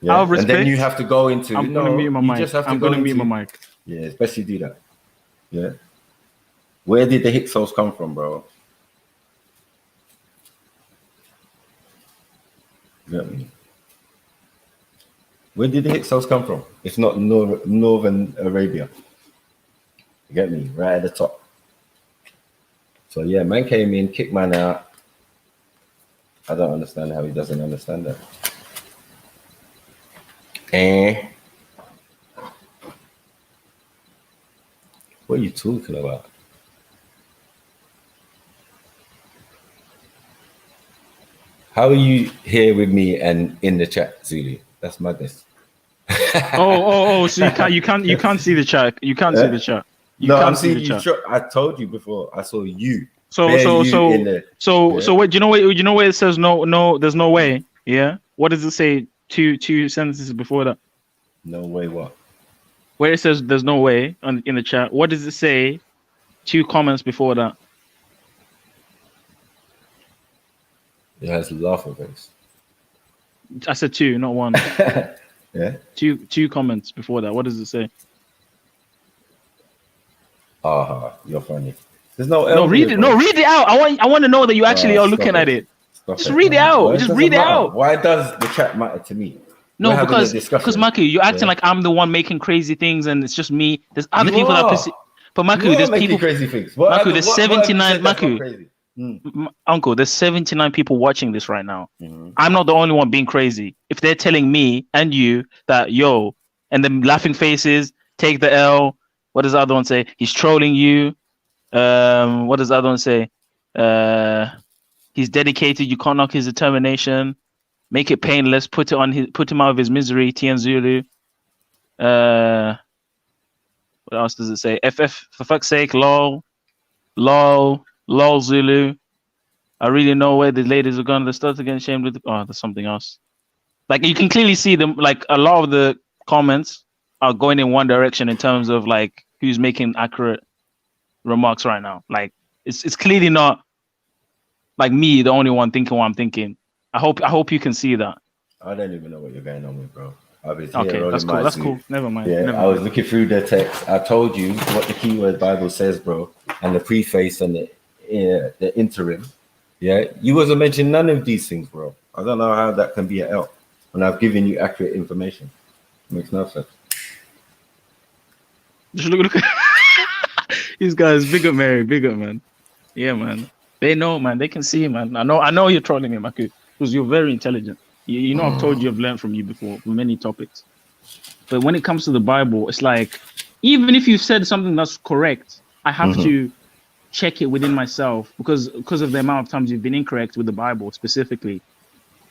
Yeah. Out of respect, and then you have to go into. I'm gonna mute my mic. I'm gonna mute my mic. Yeah, especially do that. Yeah. Where did the Hyksos come from, bro? You get me? Where did the Hyksos come from? It's not Northern Arabia. You get me? Right at the top. So yeah, man came in, kicked man out. I don't understand how he doesn't understand that. What are you talking about? How are you here with me and in the chat, Zulu? That's madness. So you can't see the chat. You can't see the chat. I'm seeing you. I told you before. I saw you. So wait, you know where it says no, there's no way. Yeah. What does it say? Two sentences before that. No way. What? Where it says there's no way in the chat. What does it say? 2 comments before that. It has laughing face. I said 2, not 1. Yeah. 2 comments before that. What does it say? You're funny. There's no read it. No, read it out. I want to know that you actually are looking at it. Just read it out. Just read it out. Why does the chat matter to me? No, because Maku, you're acting like I'm the one making crazy things, and it's just me. There's other people that. But Maku, there's people crazy things. Maku, there's 79. Maku, Uncle, there's 79 people watching this right now. I'm not the only one being crazy. If they're telling me and you that and then laughing faces, take the L. What does the other one say? He's trolling you. What does the other one say? He's dedicated. You can't knock his determination. Make it painless. Put him out of his misery. Tien Zulu. What else does it say? FF, for fuck's sake. Lol Zulu. I really know where the ladies are going. They start to get ashamed with. There's something else. Like you can clearly see them. Like a lot of the comments are going in one direction in terms of like who's making accurate remarks right now. Like it's clearly not like me, the only one thinking what I'm thinking. I hope you can see that. I don't even know what you're going on with, bro. Okay, that's cool. That's cool. Never mind. Yeah, I was looking through the text. I told you what the keyword Bible says, bro, and the preface and the interim. Yeah, you wasn't mentioning none of these things, bro. I don't know how that can be a help when I've given you accurate information. It makes no sense. Just look at these guys. Big up, Mary. Big up, man. Yeah, man. They know, man. They can see, man. I know you're trolling me, Maku, because you're very intelligent. You know, I've told you I've learned from you before for many topics. But when it comes to the Bible, it's like, even if you've said something that's correct, I have to check it within myself because of the amount of times you've been incorrect with the Bible specifically.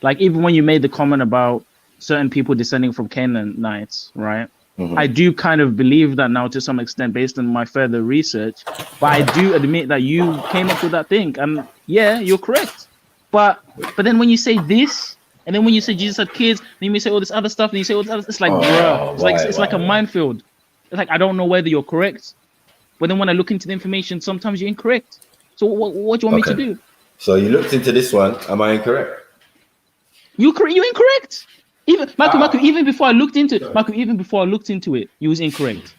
Like, even when you made the comment about certain people descending from Canaanites, right? I do kind of believe that now to some extent based on my further research, but I do admit that you came up with that thing, and yeah, you're correct. But then when you say this, and then when you say Jesus had kids, then you say all this other stuff, and you say all this other, it's like, bruh, it's like a minefield. It's like I don't know whether you're correct, but then when I look into the information, sometimes you're incorrect. So what do you want me to do? So you looked into this one. Am I incorrect? You're incorrect. Even Marco, even before I looked into it, you was incorrect.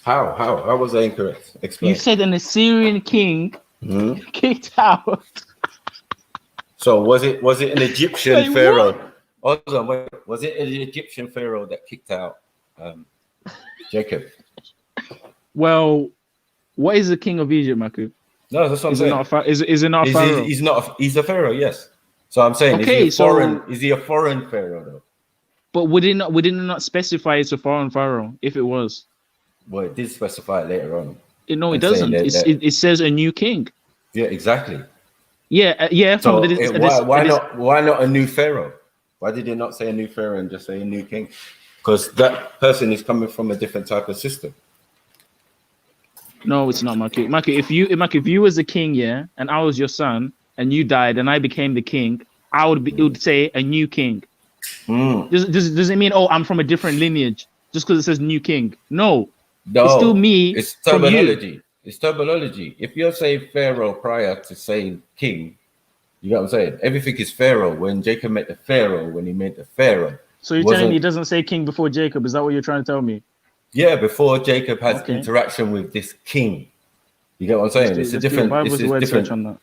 How was I incorrect? Explain. You said an Assyrian king kicked out. So was it an Egyptian pharaoh? Hold on, wait. Was it an Egyptian pharaoh that kicked out Jacob? Well, what is the king of Egypt, Marco? No, that's what I'm saying. Is it not a pharaoh? He's not. He's a pharaoh, yes. So I'm saying, okay, is he a foreign pharaoh though? But would it not specify it's a foreign pharaoh if it was? Well, it did specify it later on. No, it doesn't. It says a new king. Yeah, exactly. Yeah, yeah. So why not a new pharaoh? Why did it not say a new pharaoh and just say a new king? Because that person is coming from a different type of system. No, it's not, Marky. Marky, if you was a king, yeah, and I was your son, and you died, and I became the king, it would say a new king. Does it mean, oh, I'm from a different lineage just because it says new king? No, it's still me. It's terminology. It's terminology. If you're saying pharaoh prior to saying king, you know what I'm saying? Everything is pharaoh. When Jacob met the pharaoh, when he met the pharaoh. So you're telling me he doesn't say king before Jacob? Is that what you're trying to tell me? Yeah, before Jacob has interaction with this king. You get what I'm saying? It's a different.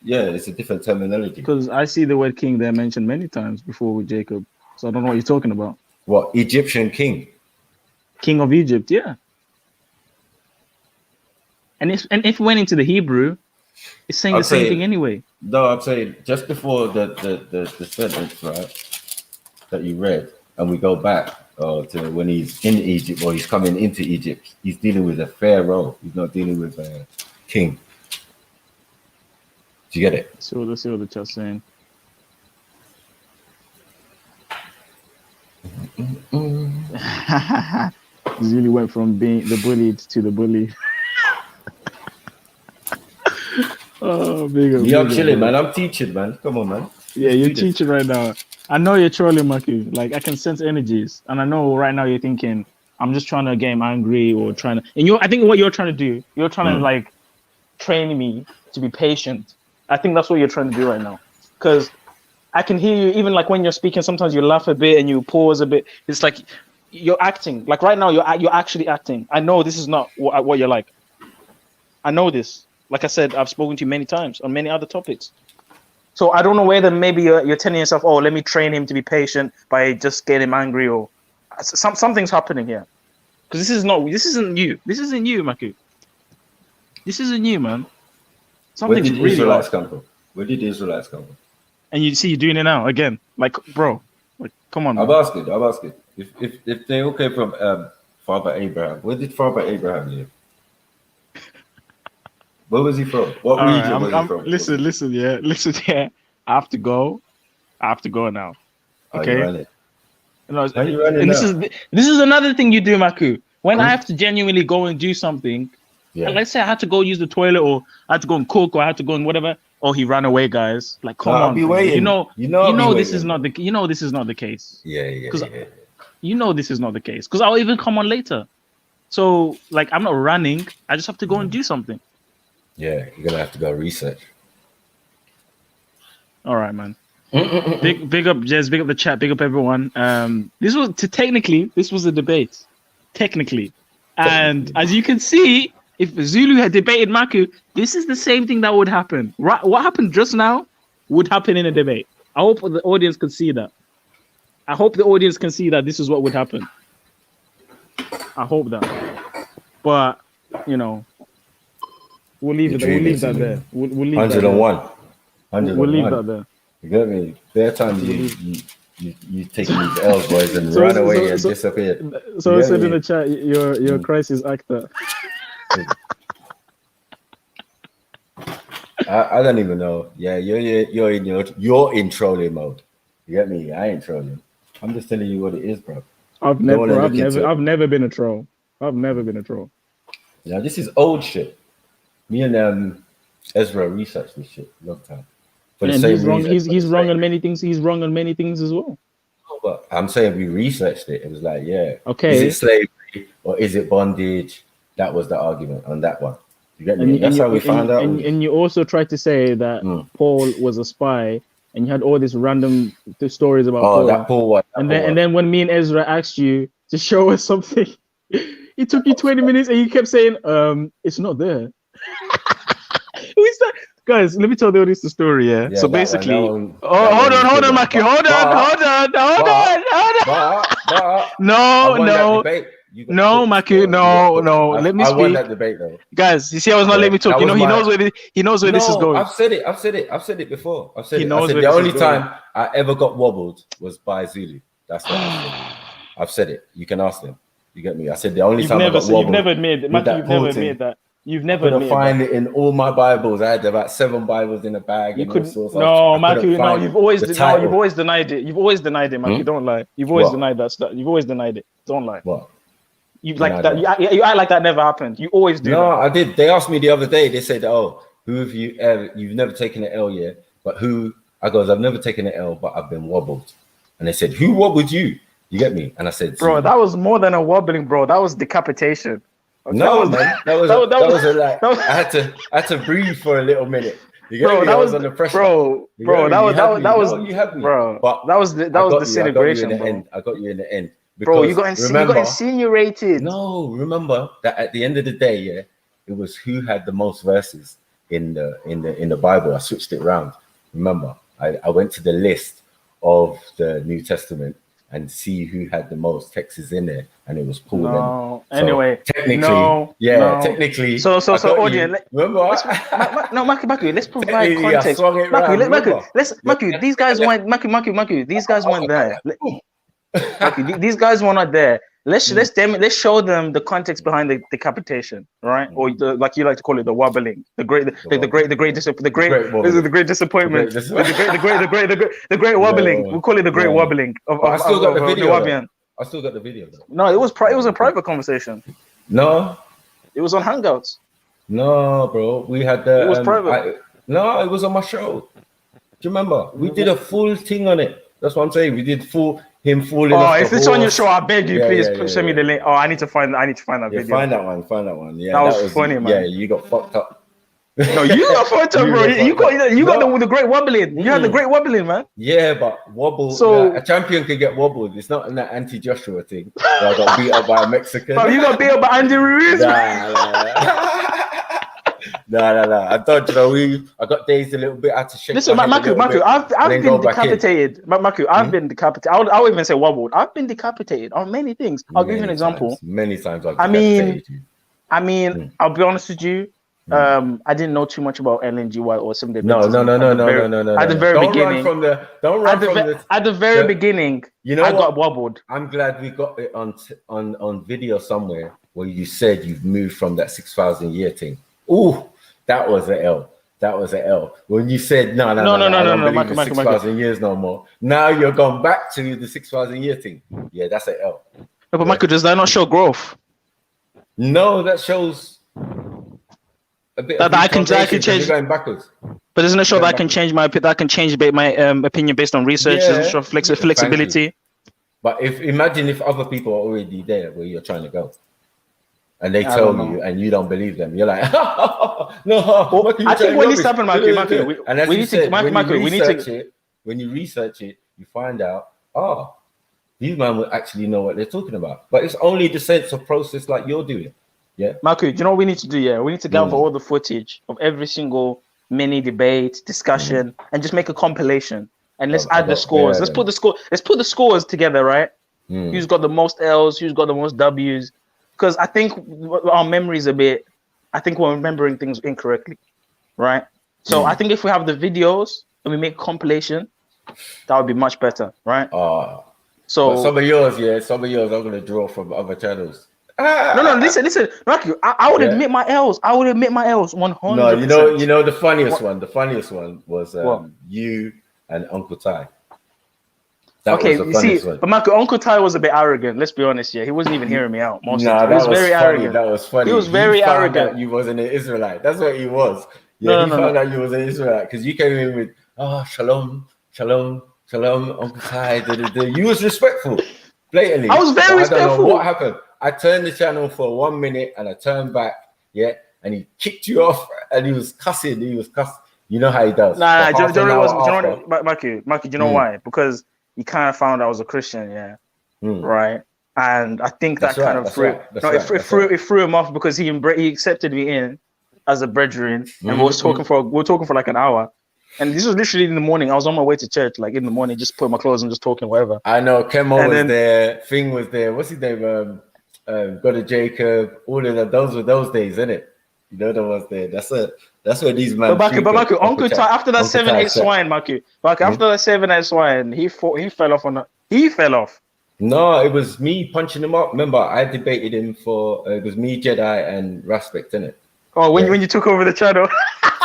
Yeah, it's a different terminology. Because I see the word king there mentioned many times before with Jacob. So I don't know what you're talking about. What, Egyptian king? King of Egypt, yeah. And if we went into the Hebrew, it's saying the same thing anyway. No, I'm saying just before the sentence, right, that you read, and we go back to when he's in Egypt or he's coming into Egypt, he's dealing with a pharaoh. He's not dealing with a king. Do you get it? So let's see what the chat's saying. Zulu went from being the bullied to the bully. Oh, big up. Yeah, I'm chilling, man. I'm teaching, man. Come on, man. Yeah, you're teaching right now. I know you're trolling, Maki. Like, I can sense energies, and I know right now you're thinking, I'm just trying to get him angry or trying to. And I think what you're trying to do, you're trying to like train me to be patient. I think that's what you're trying to do right now, because I can hear you even like when you're speaking. Sometimes you laugh a bit and you pause a bit. It's like you're acting. Like right now, you're actually acting. I know this is not what you're like. I know this. Like I said, I've spoken to you many times on many other topics. So I don't know whether maybe you're telling yourself, oh, let me train him to be patient by just getting him angry, or something's happening here. Because this isn't you. This isn't you, Maku. This isn't you, man. Something's Where did really Israelites come from? Where did the Israelites come from? And you see, you're doing it now again. Like, bro, like, come on. I'm asking. If they all came from Father Abraham, where did Father Abraham live? Where was he from? What region was he from? Listen, yeah. I have to go now. Okay. This is another thing you do, Maku. When I have to genuinely go and do something, and let's say I had to go use the toilet, or I had to go and cook, or I had to go and whatever. Oh, he ran away, guys. Like, come on. I'll be waiting. You know this is not the case. Yeah. You know this is not the case. Because I'll even come on later. So, like, I'm not running. I just have to go and do something. Yeah, you're gonna have to go research. All right, man. Big up, Jez. Big up the chat. Big up everyone. This was a debate, technically, and as you can see, if Zulu had debated Maku, this is the same thing that would happen. Right? What happened just now would happen in a debate. I hope the audience can see that. I hope the audience can see that this is what would happen. I hope that. But we'll leave it. We'll leave that there. We'll leave 101. We'll leave that there. You get me? There times you taking these L's, boys, and run away and disappear. So I said in the chat, you're a crisis actor. I don't even know. Yeah, you're in trolling mode. You get me? I ain't trolling. I'm just telling you what it is, bro. I've never been a troll. I've never been a troll. Yeah, this is old shit. Me and Ezra researched this shit a long time. And he's wrong. He's wrong on many things. He's wrong on many things as well. But I'm saying we researched it. It was like, yeah, okay, is it slavery or is it bondage? That was the argument on that one. You get me? That's how we found out. And you also tried to say that Paul was a spy, and you had all these random stories about Paul. That Paul one. And then when me and Ezra asked you to show us something, it took you 20 minutes, and you kept saying, "It's not there." We said, guys, let me tell the audience the story. Yeah. So basically, hold on, Maki, hold on. No, Maki, no. Let me speak. I won that debate though. Guys, you see, I was not letting me talk. You know, he knows where this is going. I've said it before. I said the only time I ever got wobbled was by Zulu. That's what I said. I've said it. You can ask them. You get me? I said the only time I got wobbled. You've never admitted, Maki. You've never admitted that. You've never couldn't find it in all my Bibles. I had about 7 Bibles in a bag. You couldn't. No, Matthew. No, you've always denied it. You've always denied it, Matthew. Don't lie. You've always denied that stuff. You've always denied it. Don't lie. What? You like that? You act like that never happened. You always do. No, I did. They asked me the other day. They said, "Oh, who have you ever? You've never taken an L yet, but who?" I goes, "I've never taken an L, but I've been wobbled." And they said, "Who wobbled you?" You get me? And I said, "Bro, that was more than a wobbling, bro. That was decapitation." No, man, that was a like. I had to breathe for a little minute. You get me? I was under pressure. Bro, that was you had me, bro. But that was disintegration, bro. I got you in the end. Bro, you got insinuated. No, remember that at the end of the day, yeah, it was who had the most verses in the Bible. I switched it around. Remember, I went to the list of the New Testament and see who had the most texts in there, and it was Paul. No, anyway, technically. So, audience. Remember? Maki, let's provide context. Maki, these guys weren't. Maki, these guys weren't there. Maki, these guys were not there. Let's show them the context behind the decapitation, right? Or like you like to call it, the wobbling, the great disappointment, the great wobbling. We call it the great wobbling. I still got the video. I still got the video. No, it was a private conversation. No, it was on Hangouts. No, bro, we had the. It was private. No, it was on my show. Do you remember? We did a full thing on it. That's what I'm saying. We did him falling. Oh, if it's on your show, I beg you, please send me the link. Oh, I need to find that video. Find that one. Yeah, that was funny, man. Yeah, you got fucked up. No, you got fucked up, bro. You got the great wobbling. You had the great wobbling, man. Yeah, but wobble. So a champion can get wobbled. It's not an anti-Joshua thing. I got beat up by a Mexican. Bro, you got beat up by Andy Ruiz. No. I thought, I got dazed a little bit. I had to shake. Listen, Maku, I've been decapitated. Maku, I've been decapitated. I'll even say wobbled. I've been decapitated on many things. I'll give you an example. Many times I mean, I'll be honest with you. I didn't know too much about LNGY or some of the. No. At the very beginning, don't run from the. At the very beginning, I got wobbled. I'm glad we got it on video somewhere where you said you've moved from that 6,000 year thing. Ooh, that was an L. That was an L. When you said no, 6,000 years no more. Now you're going back to the 6,000 year thing. Yeah, that's an L. No, but Michael, does that not show growth? No, that shows a bit that I can change. Going backwards. But doesn't it show that I can change my opinion based on research? Doesn't it show flexibility? But imagine if other people are already there where you're trying to go. And they tell you, and you don't believe them. You're like, no. I think when this happened, Michael, and as you said, when you research it, you find out, these men will actually know what they're talking about. But it's only the sense of process like you're doing. Yeah. Michael, do you know what we need to do? Yeah, we need to gather all the footage of every single mini debate, discussion, and just make a compilation. And let's add the scores. Let's put the scores together, right? Who's got the most L's? Who's got the most W's? Because I think our memory is I think we're remembering things incorrectly, right? So I think if we have the videos and we make compilation, that would be much better, right? So some of yours, I'm gonna draw from other channels. No, listen, Rocky, I would admit my L's. I would admit my L's 100%. No, you know the funniest one. The funniest one was you and Uncle Ty. That was the funniest one. But Marco, Uncle Ty was a bit arrogant. Let's be honest. Yeah, he wasn't even hearing me out. He was very funny. Arrogant. That was funny. He was very arrogant. That you wasn't an Israelite. That's what he was. Yeah, he found out you was an Israelite because you came in with shalom, Uncle Ty. You was respectful, blatantly. I was very respectful. I don't know what happened. I turned the channel for 1 minute and I turned back, and he kicked you off and he was cussing. You know how he does. Marky, do you know why? Because he kind of found I was a Christian, right? And I think that kind of threw him off because he accepted me in as a brethren, and we were talking for like an hour. And this was literally in the morning. I was on my way to church, like in the morning, just putting my clothes and just talking, whatever. I know Kemo was there, Thing was there. What's his name? God of Jacob. All of them. Those were those days, isn't it? You know the ones there. That's what these men. But Baku, Uncle Ty, after that 7-8 swine, Baku, after that 7-8 swine, he fell off he fell off. No, it was me punching him up. Remember, I debated him for it was me, Jedi, and Respect, innit? Oh, when you took over the channel.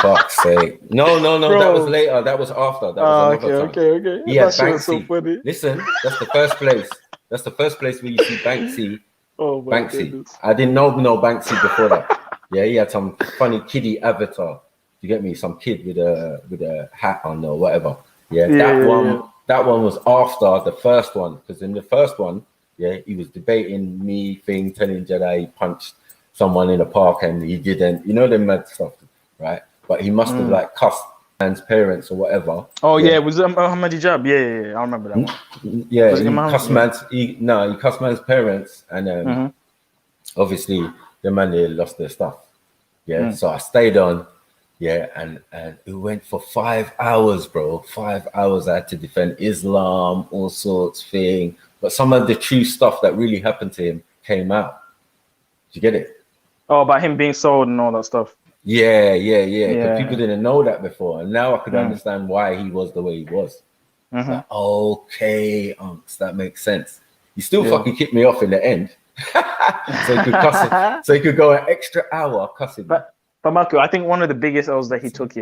Fuck's sake. No, that was later. That was after. That was another time. Okay. He had Banksy. Listen, that's the first place. That's the first place where you see Banksy. Oh my Banksy. Goodness. I didn't know Banksy before that. Yeah, he had some funny kiddie avatar. You get me? Some kid with a hat on or whatever. That one was after the first one, because in the first one, he was debating me, telling Jedi he punched someone in the park and he didn't. You know the mad stuff, right? But he must have like cussed man's parents or whatever. Oh yeah, it was Muhammad Hijab. Yeah, I remember that one. Yeah, he cussed man's parents, and obviously the man they lost their stuff. Yeah, so I stayed on. Yeah, and it went for 5 hours, bro. 5 hours I had to defend Islam, all sorts of thing. But some of the true stuff that really happened to him came out. Did you get it? Oh, about him being sold and all that stuff. Yeah. Because people didn't know that before, and now I could understand why he was the way he was. Like, okay, that makes sense. He still fucking kicked me off in the end, so he could cuss. So he could go an extra hour cussing. But Marco, I think one of the biggest L's that he took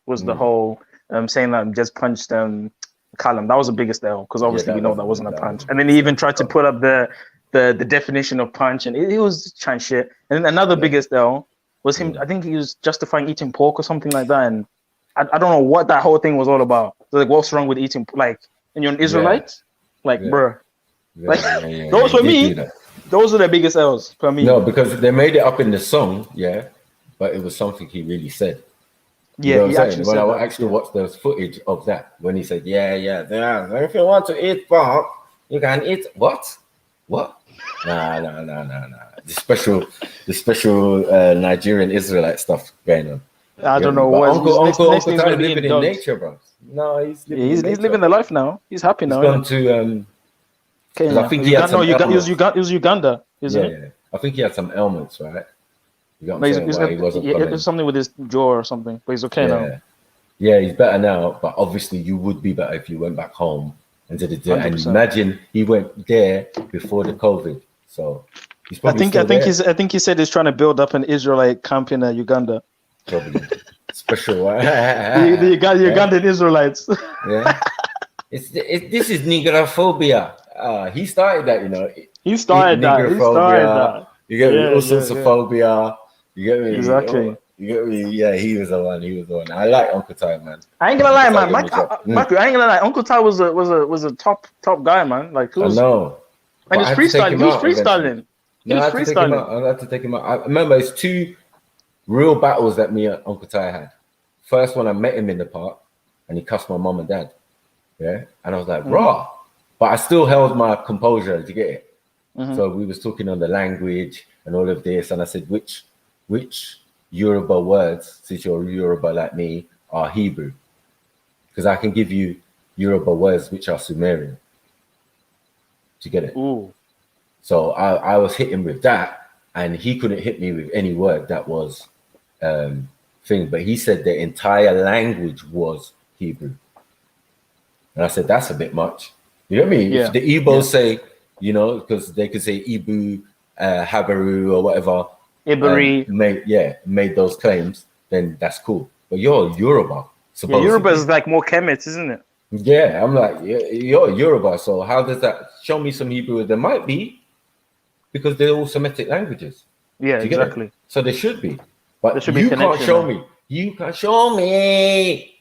was the whole saying that just punched Callum. That was the biggest L, because obviously we know that wasn't a punch. And then he even tried to put up the definition of punch, and it was trying shit. And then another biggest L was him. I think he was justifying eating pork or something like that, and I don't know what that whole thing was all about. Like, what's wrong with eating, like, and you're an Israelite? Like, bruh. Those for me, those are the biggest L's for me. No, because they made it up in the song, but it was something he really said. You know what I'm saying? When I actually watched the footage of that, when he said, if you want to eat pork, you can eat what? Nah. The special Nigerian Israelite stuff going on. I don't know what. Uncle Ty living in nature, bro. No, he's living the life now. He's happy now. He's gone to Kenya. I think he had some it was Uganda, isn't it? Yeah. I think he had some ailments, right? You got what I'm saying? He wasn't it was something with his jaw or something, but he's okay now. Yeah, he's better now. But obviously, you would be better if you went back home and did it. And imagine he went there before the COVID. So he's probably I think he said he's trying to build up an Israelite camp in Uganda. Probably special. the Ugandan Israelites. Yeah, this is nigrophobia. He started that, you know. He started that. You get me? All sorts of phobia. You get me? Exactly. You get me? Yeah, he was the one. I like Uncle Ty, man. I ain't gonna lie, man. Marco, I ain't gonna lie. Uncle Ty was a top guy, man. Like, I know. And he's freestyling. He was freestyling. I had to take him out. I remember it's 2 real battles that me and Uncle Ty had. First one, I met him in the park, and he cussed my mom and dad. Yeah, and I was like, raw. But I still held my composure. To get it? So we was talking on the language and all of this, and I said, which Yoruba words, since you're Yoruba like me, are Hebrew? Because I can give you Yoruba words which are Sumerian. To get it? Ooh. So I was hitting with that, and he couldn't hit me with any word that was thing, but he said the entire language was Hebrew. And I said, that's a bit much. You know what I mean? Yeah. If the Igbos say, you know, because they could say Ibu, Habaru, or whatever, Iberi. made those claims, then that's cool. But you're Yoruba, supposedly. Yeah, Yoruba is like more Kemet, isn't it? Yeah, I'm like, you're Yoruba, so how does that show me some Hebrew? There might be, because they're all Semitic languages. Yeah, Do you get it? exactly. So there should be. But There should be you can't connection show there. me. You can't show me.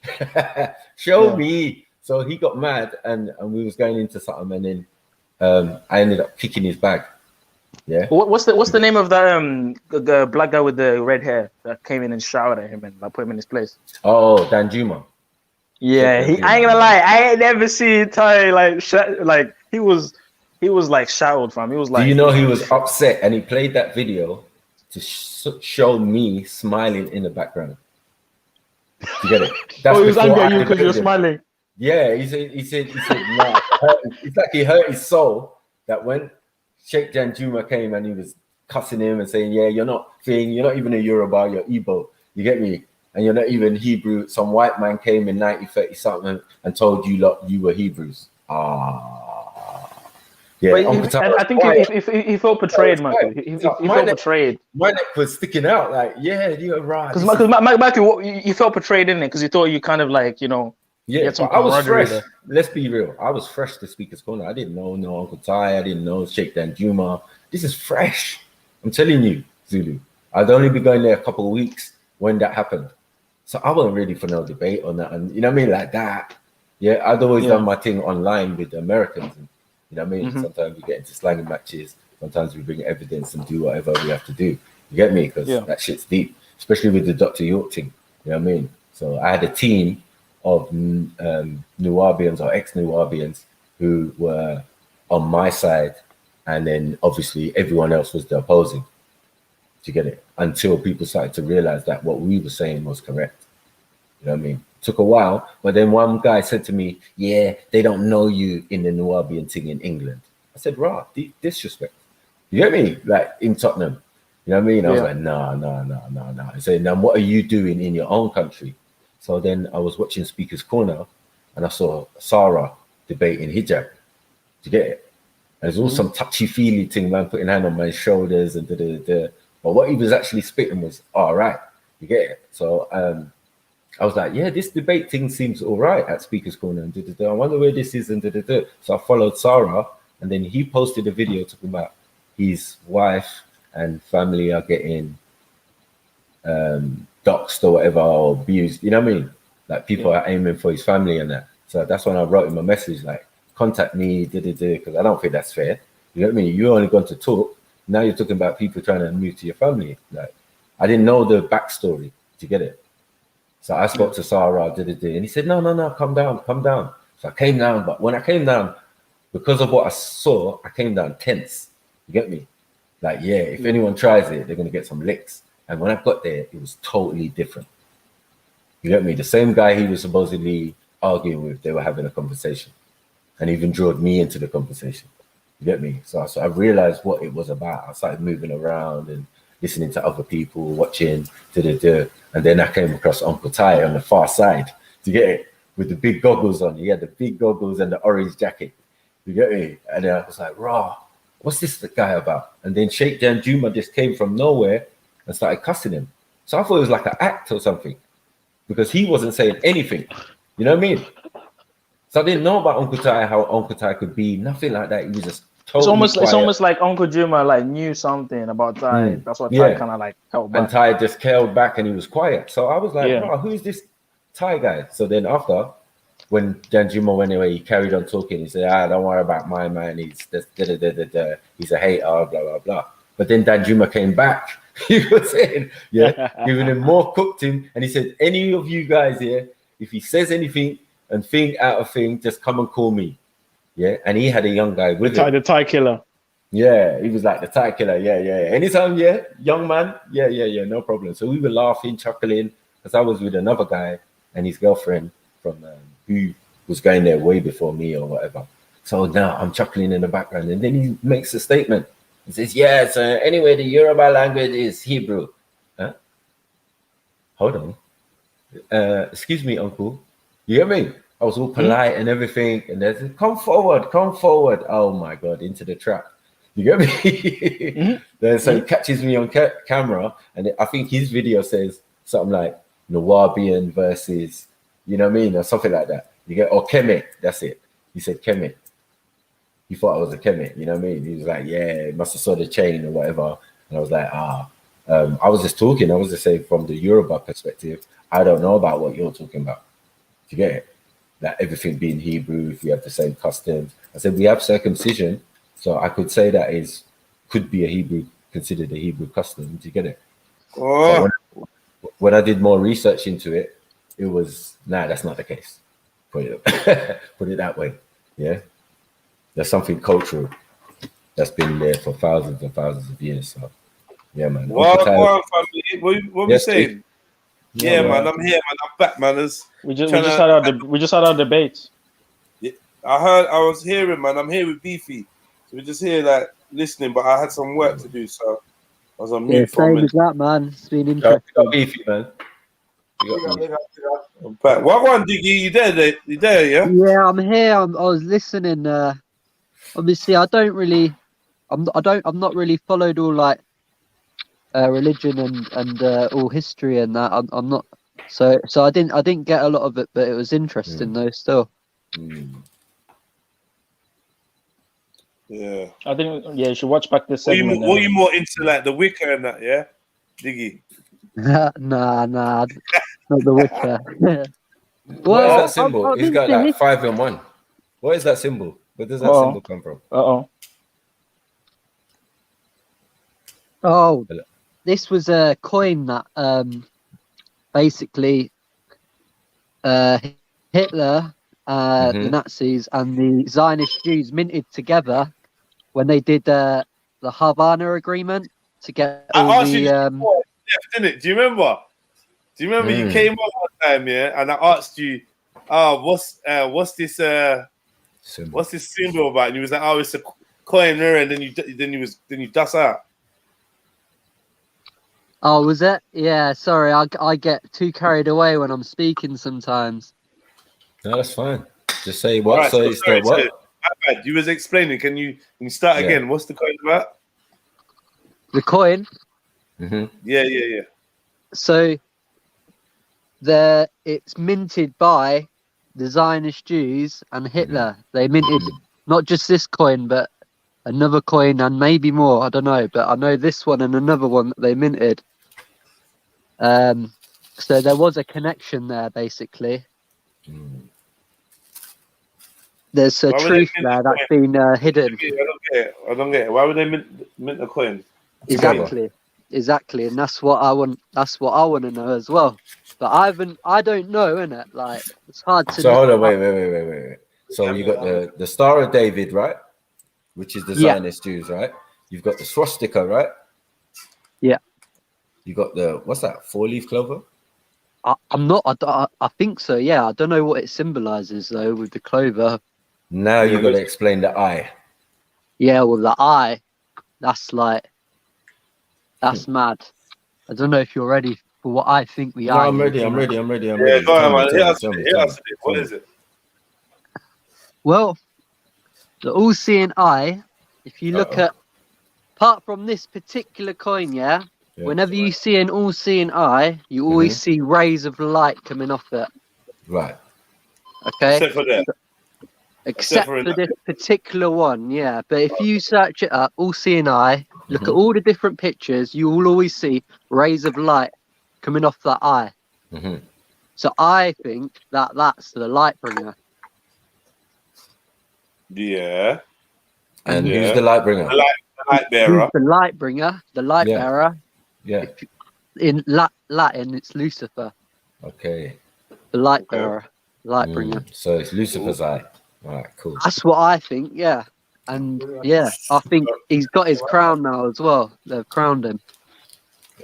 Show me. So he got mad and we was going into something, and then I ended up kicking his bag. Yeah. What's the name of that the black guy with the red hair that came in and shouted at him and like put him in his place? Oh, Dan Juma. Yeah, I ain't gonna lie, I ain't never seen Ty like he was like shouted from. He was like. Do you know he was upset and he played that video to show me smiling in the background? You get it? That's he was before angry at I you because you're debated him. smiling. Yeah, he said, nah, it's like he hurt his soul that when Sheikh Danjuma came and he was cussing him and saying, yeah, you're not even a Yoruba, you're Igbo. You get me? And you're not even Hebrew. Some white man came in 1930 something and told you lot you were Hebrews. Yeah, But I think he felt betrayed, Michael. He felt betrayed. My neck was sticking out, like, yeah, you're right. Because Michael, you felt betrayed, didn't it? Because you thought you kind of like, you know. Yeah, but I was fresh. Let's be real. I was fresh to Speaker's Corner. I didn't know no Uncle Ty. I didn't know Sheikh Danjuma. This is fresh. I'm telling you, Zulu. I'd only be going there a couple of weeks when that happened. So I wasn't ready for no debate on that. And you know what I mean? Like that. Yeah, I'd always done my thing online with the Americans. And, you know what I mean? Sometimes we get into slanging matches. Sometimes we bring evidence and do whatever we have to do. You get me? Because that shit's deep. Especially with the Dr. York thing. You know what I mean? So I had a team of Nuwabians or ex-Nuwabians who were on my side, and then obviously everyone else was the opposing. Do you get it? Until people started to realize that what we were saying was correct. You know what I mean? Took a while, but then one guy said to me, yeah, they don't know you in the Nuwabian thing in England. I said, right, disrespect. You get me? Like in Tottenham. You know what I mean? I was like, no. I said, now what are you doing in your own country? So then I was watching Speaker's Corner and I saw Sarah debating hijab. Do you get it? And there's all some touchy-feely thing, man, putting hand on my shoulders and da-da-da-da. But what he was actually spitting was, all right, you get it? So I was like, yeah, this debate thing seems all right at Speaker's Corner and da-da-da. I wonder where this is and da-da-da. So I followed Sarah and then he posted a video talking about his wife and family are getting doxed or whatever, or abused, you know what I mean? Like people are aiming for his family and that. So that's when I wrote him a message like, contact me, because I don't think that's fair. You know what I mean? You're only going to talk. Now you're talking about people trying to move to your family. Like, I didn't know the backstory to get it. So I spoke to Sarah, and he said, no, come down. So I came down, but when I came down, because of what I saw, I came down tense. You get me? Like, yeah, if anyone tries it, they're going to get some licks. And when I got there, it was totally different. You get me? The same guy he was supposedly arguing with, they were having a conversation. And even drew me into the conversation. You get me? So I realized what it was about. I started moving around and listening to other people, watching, and then I came across Uncle Ty on the far side. You get it? With the big goggles on. He had the big goggles and the orange jacket. You get me? And then I was like, raw, what's this guy about? And then Sheikh Danjuma just came from nowhere and started cussing him. So I thought it was like an act or something because he wasn't saying anything. You know what I mean? So I didn't know about Uncle Ty, how Uncle Ty could be, nothing like that. He was just totally it's almost like Uncle Juma like knew something about Ty. That's what Ty kind of like held back. And Ty just held back and he was quiet. So I was like, oh, who's this Ty guy? So then after, when Danjuma went away, he carried on talking. He said, don't worry about my man. He's he's a hater, blah, blah, blah. But then Danjuma came back. He was saying, giving him more cooked him. And he said, any of you guys here, if he says anything and thing out of thing, just come and call me. Yeah. And he had a young guy with him. The Thai killer. Yeah. He was like the Thai killer. Yeah. Anytime, young man. Yeah. No problem. So we were laughing, chuckling, because I was with another guy and his girlfriend from who was going there way before me or whatever. So now I'm chuckling in the background. And then he makes a statement. He says, anyway, the Yoruba language is Hebrew. hold on. Excuse me, uncle. You get me? I was all polite and everything, and they said, come forward, come forward. Oh my God, into the trap. You get me? Then so he catches me on camera, and I think his video says something like Nawabian versus, you know what I mean, or something like that. You get, or Kemet, that's it. He said Kemet. He thought I was a Kemet, you know what I mean? He was like, yeah, must have saw the chain or whatever. And I was like, I was just talking. I was just saying from the Yoruba perspective, I don't know about what you're talking about. Do you get it? Like everything being Hebrew, if we have the same customs. I said, we have circumcision. So I could say that could be a Hebrew, considered a Hebrew custom. Do you get it? Oh. When I did more research into it, it was, nah, that's not the case. Put it that way. Yeah. There's something cultural that's been there for thousands and thousands of years. So yeah, man. What we saying? Yeah, man, I'm here, man. I'm back, man. We just had our debate. Yeah, I was hearing, man. I'm here with Beefy. So we're just here, like, listening, but I had some work to do, so I was on mute for a minute. Same as that, man. It's been interesting. Beefy, man. I'm back. What one, Diggy? You there? You there? Yeah. Yeah, I'm here. I was listening. Obviously, I'm not really followed all like religion and all history and that. I'm not. So I didn't get a lot of it, but it was interesting though. Still. Yeah. I think you should watch back this segment. Were you more into like the Wicca and that? Yeah, Diggy. Nah, not the Wicca. What is that symbol? He's got like 5 in 1. What is that symbol? Where does that symbol come from? Oh, this was a coin that basically Hitler, the Nazis, and the Zionist Jews minted together when they did the Havana Agreement to get all the. Didn't it? Do you remember? You came up one time, yeah, and I asked you, what's this symbol? What's this symbol about? And you was like, it's a coin there, and then you dust out. Oh, was it? Yeah, sorry, I get too carried away when I'm speaking sometimes. No, that's fine. Just say what. Right, so it's the what? My bad. You was explaining. Can you start again? What's the coin about? The coin. Yeah. So it's minted by the Zionist Jews and Hitler. They minted not just this coin, but another coin and maybe more. I don't know, but I know this one and another one that they minted. So there was a connection there, basically. There's a truth there that's been hidden. I don't get it. Why would they mint a coin? Exactly, and that's what I want. That's what I want to know as well. But I don't know, innit? Like it's hard to. So hold on, wait. So you got the Star of David, right? Which is the Zionist Jews, right? You've got the swastika, right? Yeah. You got the what's that? 4-leaf clover. I'm not. I think so. Yeah. I don't know what it symbolizes though with the clover. Now you got to explain the eye. Yeah, well, the eye. That's mad. I don't know if you're ready for what I think the eye. I'm ready. Yeah, go on, man. What is it? Well, the all-seeing eye. If you look at, apart from this particular coin, whenever you see an all-seeing eye, you always see rays of light coming off it. Right. Okay. Except for that. Except for this particular one, yeah. But if you search it up, all-seeing eye, look at all the different pictures, you will always see rays of light coming off that eye. So I think that's the light bringer. Yeah. And who's the light bringer? The light bearer. Who's the light bringer? The light bearer. Yeah. In Latin, it's Lucifer. Okay. The light bearer, light bringer. So it's Lucifer's eye. All right, cool. That's what I think, yeah. And yeah, I think he's got his crown now as well. They've crowned him.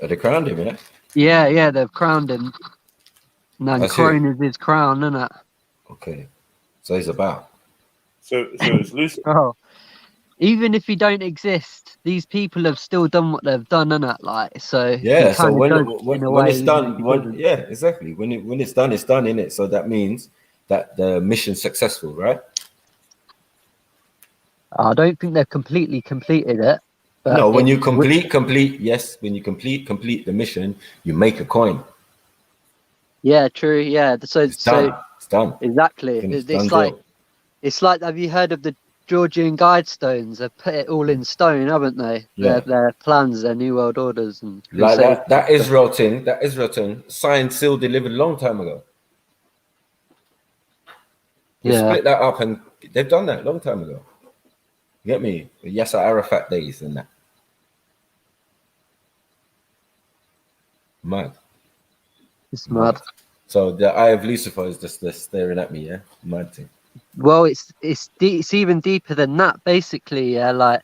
Oh, they crowned him, yeah? Yeah, they've crowned him. And crown is his crown, isn't it? Okay. So he's about. So it's Lucifer. even if you don't exist, these people have still done what they've done, innit? Like, so Yeah, so in a when way, it's done, even yeah, exactly. When it's done, it's done, innit? So that means that the mission's successful, right? I don't think they've completely completed it. But No, when you complete the mission, you make a coin. Yeah, true. Yeah, so It's done. It's done. Exactly. Finished. It's Done like deal. have you heard of the Georgian Guidestones? They've put it all in stone, haven't they? Yeah. Their plans, their new world orders, and Like that Israel thing, signed, sealed, delivered a long time ago. They split that up and they've done that a long time ago. You get me? The Yasser Arafat days and that. Mad. It's mad. So the eye of Lucifer is just staring at me, yeah? Mad thing. Well, it's even deeper than that, basically. Yeah, like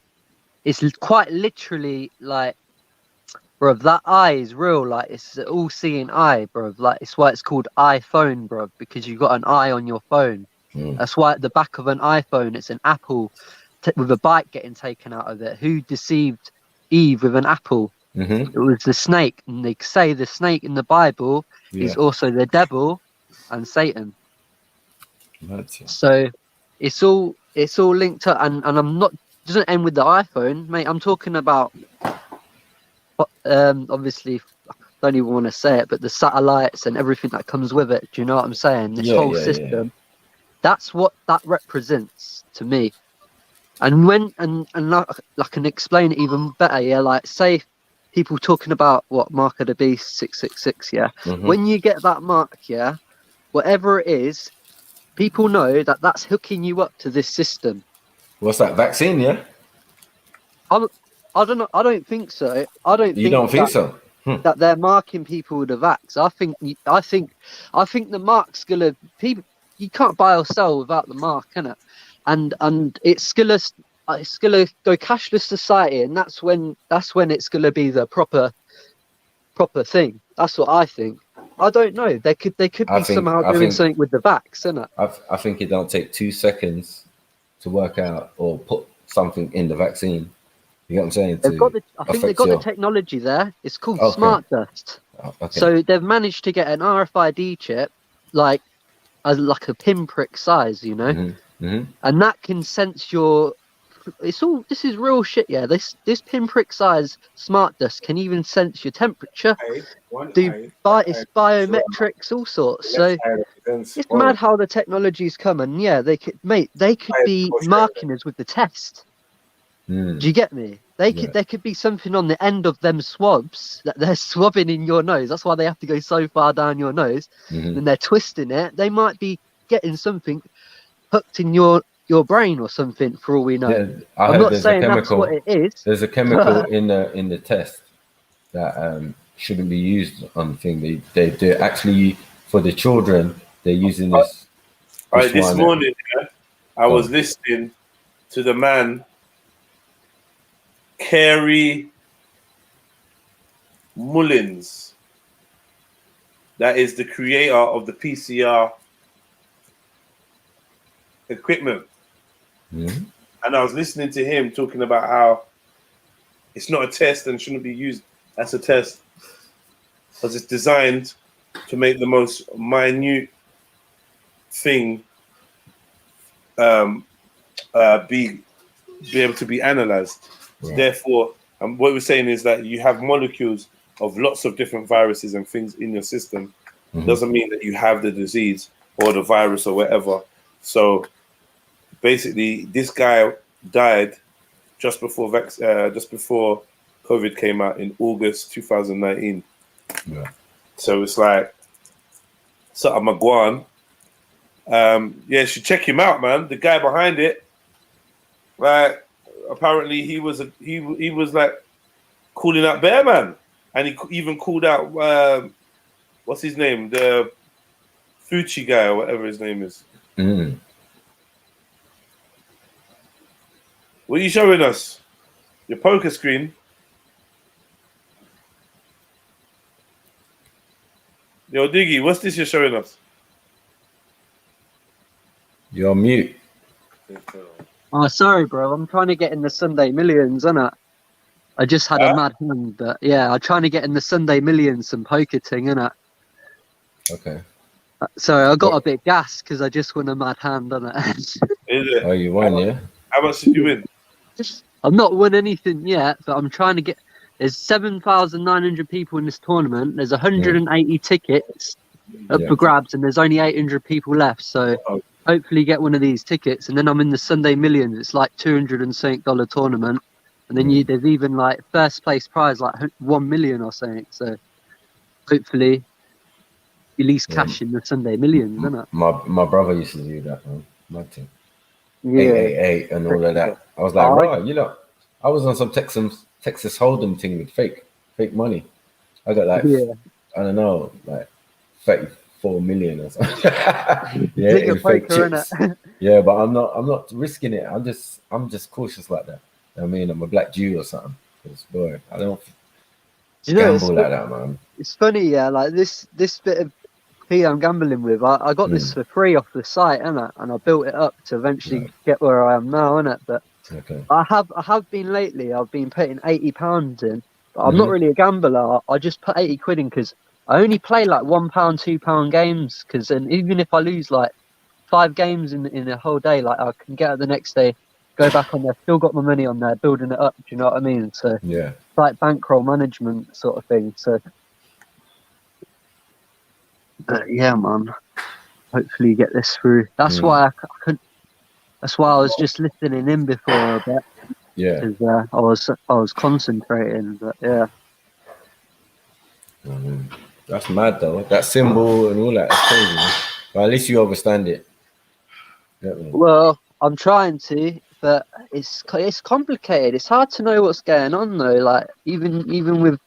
it's quite literally like, bro, that eye is real. Like it's an all-seeing eye, bro. Like it's why it's called iPhone, bro, because you got an eye on your phone. That's why at the back of an iPhone, it's an apple with a bite getting taken out of it. Who deceived Eve with an apple? It was the snake, and they say the snake in the Bible is also the devil and Satan. So it's all linked up, and I'm not, it doesn't end with the iPhone, mate. I'm talking about obviously, I don't even want to say it, but the satellites and everything that comes with it. Do you know what I'm saying? This whole system. That's what that represents to me. And when and I can explain it even better. Yeah, like say people talking about what mark of the beast 666. Yeah, when you get that mark, yeah, whatever it is, people know that that's hooking you up to this system. What's that, vaccine? Yeah. I don't know. I don't think so. I don't. You don't think so? That they're marking people with the vax. I think the mark's gonna people. You can't buy or sell without the mark, can it? And it's gonna go cashless society, and that's when it's gonna be the proper thing. That's what I think. I don't know. They could be somehow doing something with the vax, isn't it? I think it don't take 2 seconds to work out or put something in the vaccine. You get what I'm saying? I think they've got the technology there. It's called Smart Dust. Okay. So they've managed to get an RFID chip, like a pinprick size, you know, and that can sense your. This is real shit, yeah. This pinprick size Smart Dust can even sense your temperature. It's biometrics, all sorts. So it's mad how the technology's come, and yeah, they could be marking us with the test. Do you get me? There could be something on the end of them swabs that they're swabbing in your nose. That's why they have to go so far down your nose. And they're twisting it. They might be getting something hooked in your brain or something, for all we know. Yeah, I'm not saying that's what it is. There's a chemical in the test that shouldn't be used on the thing. They do actually for the children. They're using this. This morning, I was listening to the man Kerry Mullins. That is the creator of the PCR equipment. And I was listening to him talking about how it's not a test and shouldn't be used as a test because it's designed to make the most minute thing be able to be analyzed. Right. Therefore, what we're saying is that you have molecules of lots of different viruses and things in your system. Doesn't mean that you have the disease or the virus or whatever. So basically, this guy died just before COVID came out in August 2019. Yeah. So it's like something Magwan. You should check him out, man. The guy behind it, like, apparently he was like calling out Bear Man, and he even called out what's his name, the Fucci guy or whatever his name is. What are you showing us? Your poker screen. Yo, Diggy, what's this you're showing us? You're on mute. Oh, sorry, bro. I'm trying to get in the Sunday Millions, innit? I just had a mad hand, but yeah, I'm trying to get in the Sunday Millions, some poker thing, innit? Okay. Sorry, I got a bit gassed because I just won a mad hand, innit? Is it? Oh, you won, yeah? How much did you win? I've not won anything yet, but I'm trying to get. There's 7,900 people in this tournament. There's 180 tickets up for grabs, and there's only 800 people left. So hopefully get one of these tickets, and then I'm in the Sunday Millions. It's like $200 tournament, and then there's even like first place prize like 1 million or something. So hopefully, at least cash in the Sunday Millions, isn't it? My brother used to do that, man. My team. Yeah. 888 and all of that. I was like, right, you know, I was on some Texas Hold'em thing with fake money. I got like, I don't know, like 34 million or something. Yeah, in fake chips. Yeah, but I'm not risking it. I'm just cautious like that. I mean, I'm a black Jew or something. Because boy, I don't gamble like that, man. It's funny, yeah. Like this bit of tea I'm gambling with, I got this for free off the site, innit? And I built it up to eventually get where I am now, innit? But I have been lately. I've been putting £80 in, but I'm not really a gambler. I just put 80 quid in because I only play like £1, £2 games. Because even if I lose like 5 games in a whole day, like I can get it the next day, go back on there, still got my money on there, building it up. Do you know what I mean? So it's like bankroll management sort of thing. So yeah, man. Hopefully get this through. That's why I couldn't. That's why I was just listening in before a bit. Yeah. Because I was concentrating, but yeah. That's mad though. That symbol and all that. That's crazy, man. But at least you understand it. Well, I'm trying to, but it's complicated. It's hard to know what's going on though. Like even with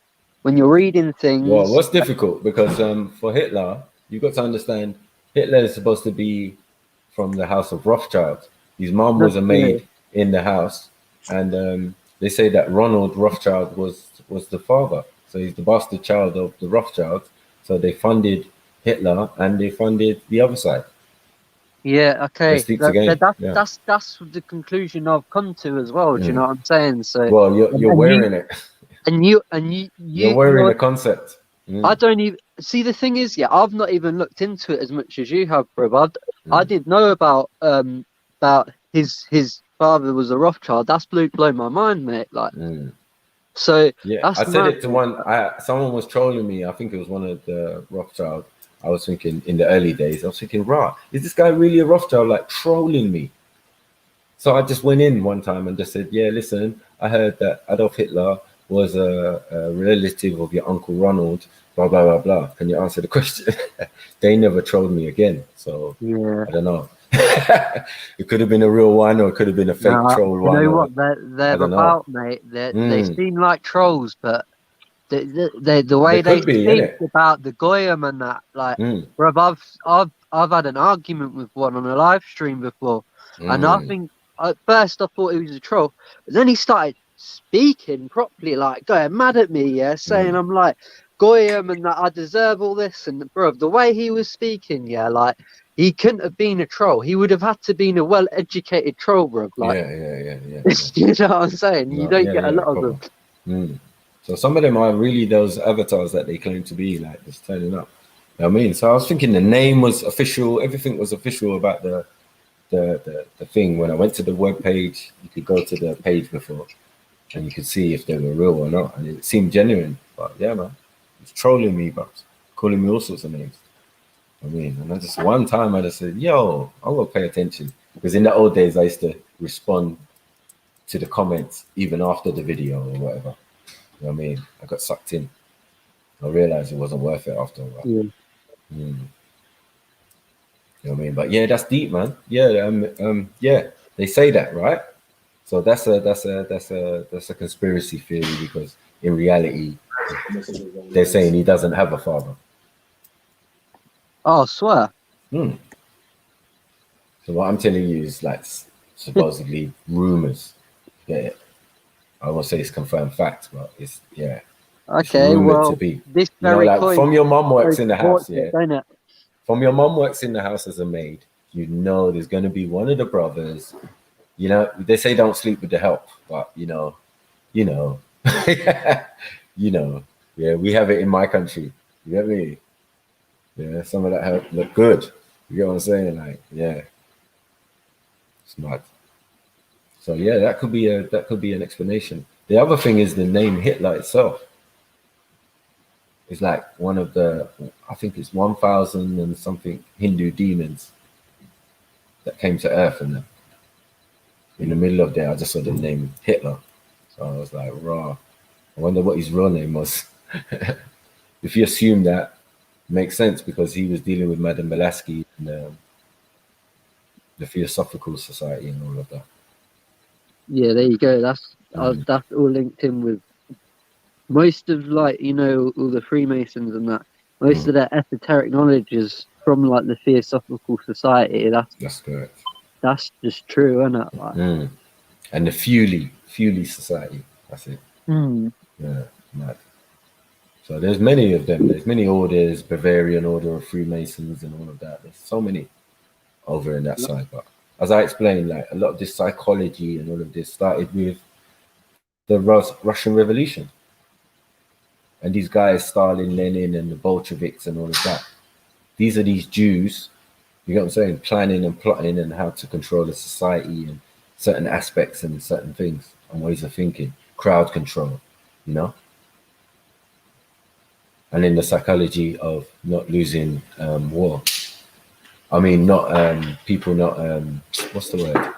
when you're reading things. Well, what's difficult because for Hitler, you've got to understand Hitler is supposed to be from the house of Rothschild. His mom was a maid in the house, and they say that Ronald Rothschild was the father. So he's the bastard child of the Rothschilds. So they funded Hitler and they funded the other side. Yeah, okay. That's the conclusion I've come to as well. Do you know what I'm saying? So well, you're wearing it. You're wearing the concept. I don't even see. The thing is, I've not even looked into it as much as you have, bro. I didn't know about his father was a Rothschild. That's blown my mind, mate. Like, so yeah, I said it to one. Someone was trolling me. I think it was one of the Rothschild. I was thinking in the early days. I was thinking, right, is this guy really a Rothschild? Like trolling me. So I just went in one time and just said, yeah, listen, I heard that Adolf Hitler was a relative of your Uncle Ronald, blah, blah, blah, blah. Can you answer the question? They never trolled me again. So I don't know. It could have been a real one or it could have been a fake troll one. You know what they're about, mate? They seem like trolls, but the way they speak about the Goyim and that, like, bruv, I've had an argument with one on a live stream before, and I think at first I thought he was a troll, but then he started speaking properly, like going mad at me, saying I'm like Goyim and that I deserve all this, and bruv, the way he was speaking, like he couldn't have been a troll. He would have had to been a well-educated troll, bruv. Like, you know what I'm saying? You don't get a lot of them. So some of them are really those avatars that they claim to be, like just turning up. You know what I mean? So I was thinking the name was official, everything was official about the thing. When I went to the web page, you could go to the page before and you could see if they were real or not, and it seemed genuine. But yeah, man, it's trolling me, but calling me all sorts of names. I mean, and I just one time I just said, yo, I'm gonna pay attention, because in the old days I used to respond to the comments even after the video or whatever. You know what I mean? I got sucked in. I realized it wasn't worth it after a while. You know what I mean? But yeah, that's deep, man. Yeah, yeah, they say that, right? So that's a conspiracy theory, because in reality, they're saying he doesn't have a father. Oh, I swear. So what I'm telling you is like supposedly rumors. Yeah, I won't say it's confirmed fact, but it's okay. Well, to be. This very like from your mum works in the house, it? From your mum works in the house as a maid, you know there's going to be one of the brothers You know, they say don't sleep with the help, but you know, you know, yeah, we have it in my country. You get me? Yeah, some of that help look good. You get what I'm saying? Like, yeah, it's mad. So yeah, that could be an explanation. The other thing is the name Hitler itself. It's like one of the, I think it's 1,000 and something Hindu demons that came to Earth, and in the middle of there, I just saw the name Hitler. So I was like, raw. I wonder what his real name was. If you assume that, it makes sense because he was dealing with Madame Blavatsky and the Theosophical Society and all of that. Yeah, there you go. That's all linked in with most of, like, you know, all the Freemasons and that. Most of their esoteric knowledge is from like the Theosophical Society. That's correct. That's just true, isn't it? Like, and the Fewley Society. That's it. Yeah, mad. So there's many of them. There's many orders, Bavarian Order of Freemasons and all of that. There's so many over in that side. But as I explained, like a lot of this psychology and all of this started with the Russian Revolution. And these guys, Stalin, Lenin, and the Bolsheviks and all of that. These are these Jews, you know what I'm saying, planning and plotting and how to control the society and certain aspects and certain things and ways of thinking, crowd control, you know? And in the psychology of not losing war. I mean, not people not, what's the word?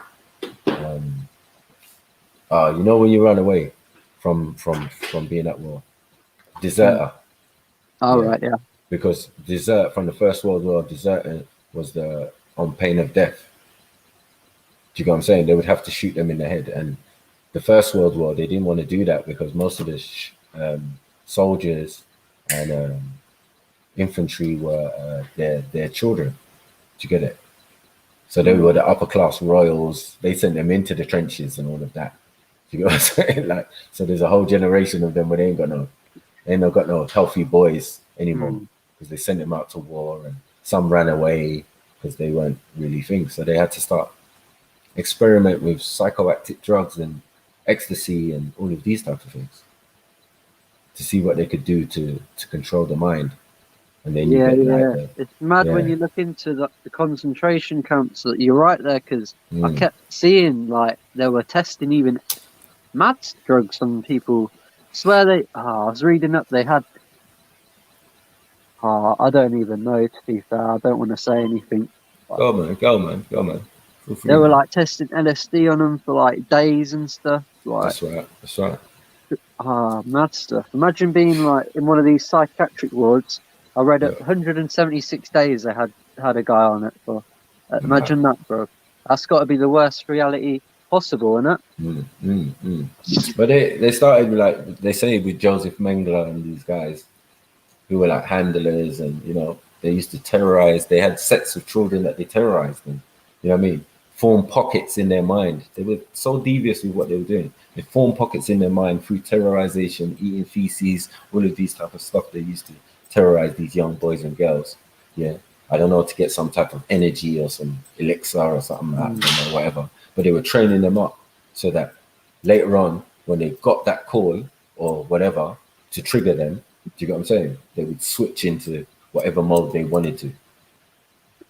You know when you run away from being at war? Deserter. Right, yeah. Because desert from the First World War, deserting was on pain of death. Do you get what I'm saying? They would have to shoot them in the head. And the First World War, they didn't want to do that because most of the soldiers and infantry were their children. Do you get it? So they were the upper class royals. They sent them into the trenches and all of that. Do you get what I'm saying? Like, so there's a whole generation of them where they ain't got no healthy boys anymore because they sent them out to war, and some ran away because they weren't really things. So they had to start experiment with psychoactive drugs and ecstasy and all of these types of things to see what they could do to control the mind. And then it's mad when you look into the concentration camps. That you're right there, because I kept seeing like they were testing even mad drugs on people. Swear I was reading up, they had, I don't even know, to be fair, I don't want to say anything. Go man. They were like testing LSD on them for like days and stuff. Like, that's right. Mad stuff. Imagine being like in one of these psychiatric wards. I read 176 days they had a guy on it for. Imagine that, bro. That's got to be the worst reality possible, isn't it? But they started like they say with Joseph Mengele and these guys who were like handlers, and you know they used to terrorize. They had sets of children that they terrorized them. You know what I mean? Form pockets in their mind. They were so devious with what they were doing. They formed pockets in their mind through terrorization, eating feces, all of these type of stuff. They used to terrorize these young boys and girls. Yeah, I don't know, to get some type of energy or some elixir or something like that, or whatever. But they were training them up so that later on, when they got that call or whatever to trigger them, do you get what I'm saying? They would switch into whatever mode they wanted to,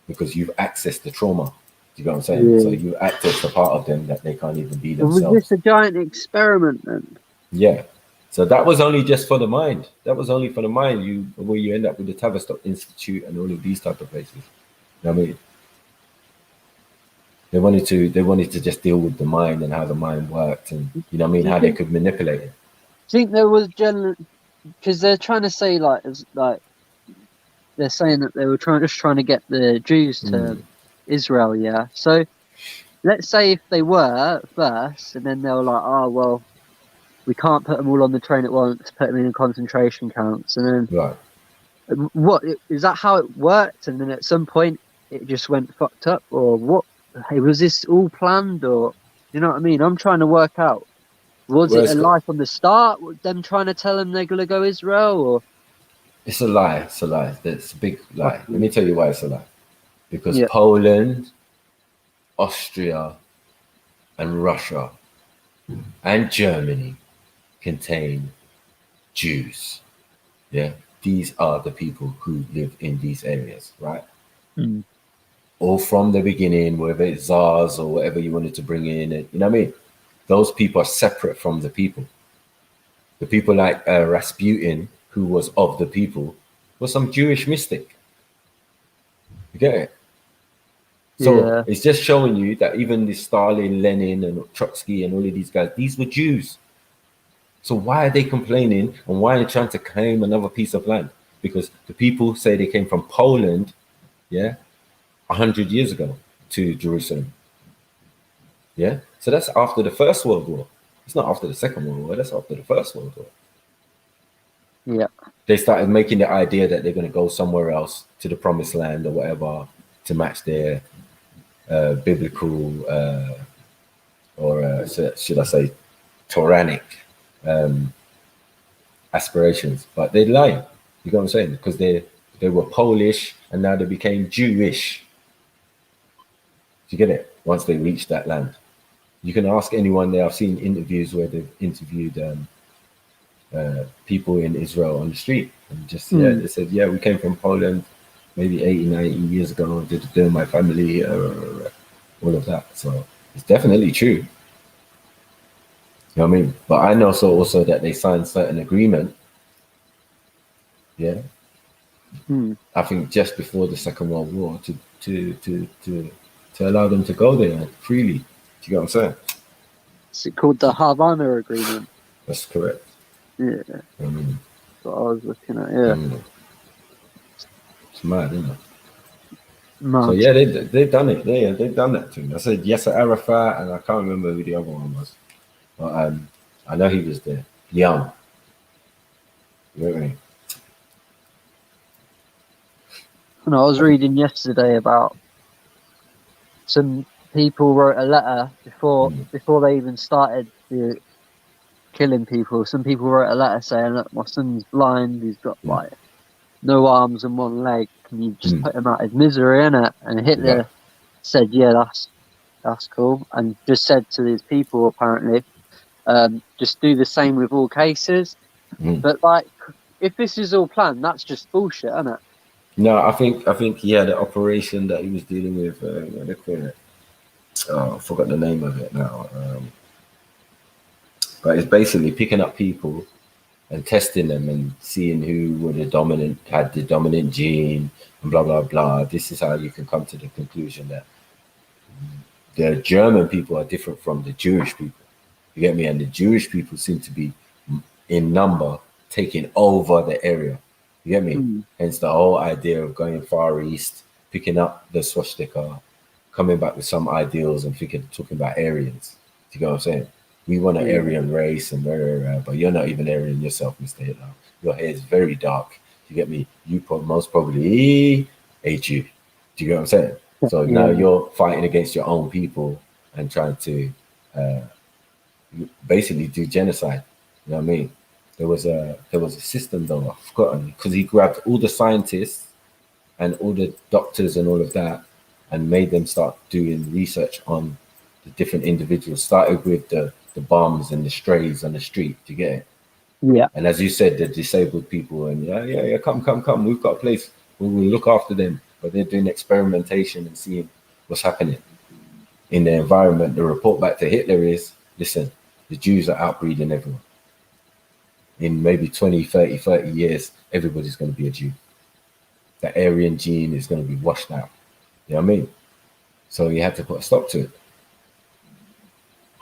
because you've accessed the trauma. Do you get what I'm saying? Yeah. So you access a part of them that they can't even be themselves. Was this a giant experiment then? Yeah. So that was only just for the mind. That was only for the mind. Where you end up with the Tavistock Institute and all of these type of places. You know what I mean? They wanted to just deal with the mind and how the mind worked, and you know what I mean, how they could manipulate it. Do you think there was because they're trying to say like they're saying that they were trying to get the Jews to Israel, yeah. So let's say if they were first, and then they were like, oh well, we can't put them all on the train at once, put them in concentration camps, and then what is that how it worked? And then at some point it just went fucked up, or what? Hey, was this all planned, or you know what I mean? I'm trying to work out. Was it a lie from the start? Them trying to tell them they're gonna go Israel, or? It's a lie. It's a lie. It's a big lie. Let me tell you why it's a lie. Because Poland, Austria, and Russia and Germany contain Jews. Yeah, these are the people who live in these areas, right? All from the beginning, whether it's czars or whatever you wanted to bring in, and you know what I mean? Those people are separate from the people. The people like Rasputin, who was of the people, was some Jewish mystic. You get it? So it's just showing you that even the Stalin, Lenin, and Trotsky and all of these guys, these were Jews. So why are they complaining and why are they trying to claim another piece of land? Because the people say they came from Poland, 100 years ago to Jerusalem. Yeah, so that's after the First World War. It's not after the Second World War. That's after the First World War. Yeah, they started making the idea that they're going to go somewhere else to the Promised Land or whatever to match their biblical or should I say Toranic aspirations. But they lied. You know what I'm saying? Because they were Polish and now they became Jewish. Do you get it? Once they reached that land. You can ask anyone there. I've seen interviews where they've interviewed people in Israel on the street. And just, they said, we came from Poland maybe 80, 90 years ago. Did my family, all of that. So it's definitely true. You know what I mean? But I know also that they signed certain agreement. Yeah. I think just before the Second World War to allow them to go there freely. Do you get what I'm saying? Is it called the Havana Agreement? That's correct. Yeah. I mean, that's what I was looking at, It's mad, isn't it? Mad. So yeah, they've done it. They've done that to me. I said Yasser Arafat, and I can't remember who the other one was. But I know he was there. Young. You know what I mean? And I was reading yesterday about some people wrote a letter before they even started the killing people. Some people wrote a letter saying, "Look, my son's blind. He's got like no arms and one leg. Can you just put him out of his misery, innit?" And Hitler said, "Yeah, that's cool," and just said to these people apparently, just do the same with all cases. But like, if this is all planned, that's just bullshit, isn't it? No, I think he had an operation that he was dealing with. What they call it? Oh, I forgot the name of it now. But it's basically picking up people and testing them and seeing who were had the dominant gene and blah blah blah. This is how you can come to the conclusion that the German people are different from the Jewish people. You get me? And the Jewish people seem to be in number taking over the area. You get me? Hence the whole idea of going Far East, picking up the swastika, coming back with some ideals and talking about Aryans. Do you get what I'm saying? We want an Aryan race and but you're not even Aryan yourself, Mr. Hitler. Your hair is very dark. You get me? You most probably a Jew. Do you get what I'm saying? So now you're fighting against your own people and trying to basically do genocide. You know what I mean? There was a system though, I've forgotten, because he grabbed all the scientists and all the doctors and all of that and made them start doing research on the different individuals. Started with the bums and the strays on the street. Do you get it? Yeah. And as you said, the disabled people and come. We've got a place. We will look after them. But they're doing experimentation and seeing what's happening in the environment. The report back to Hitler is, listen, the Jews are outbreeding everyone. In maybe 20, 30 years, everybody's going to be a Jew. The Aryan gene is going to be washed out. You know what I mean? So you had to put a stop to it.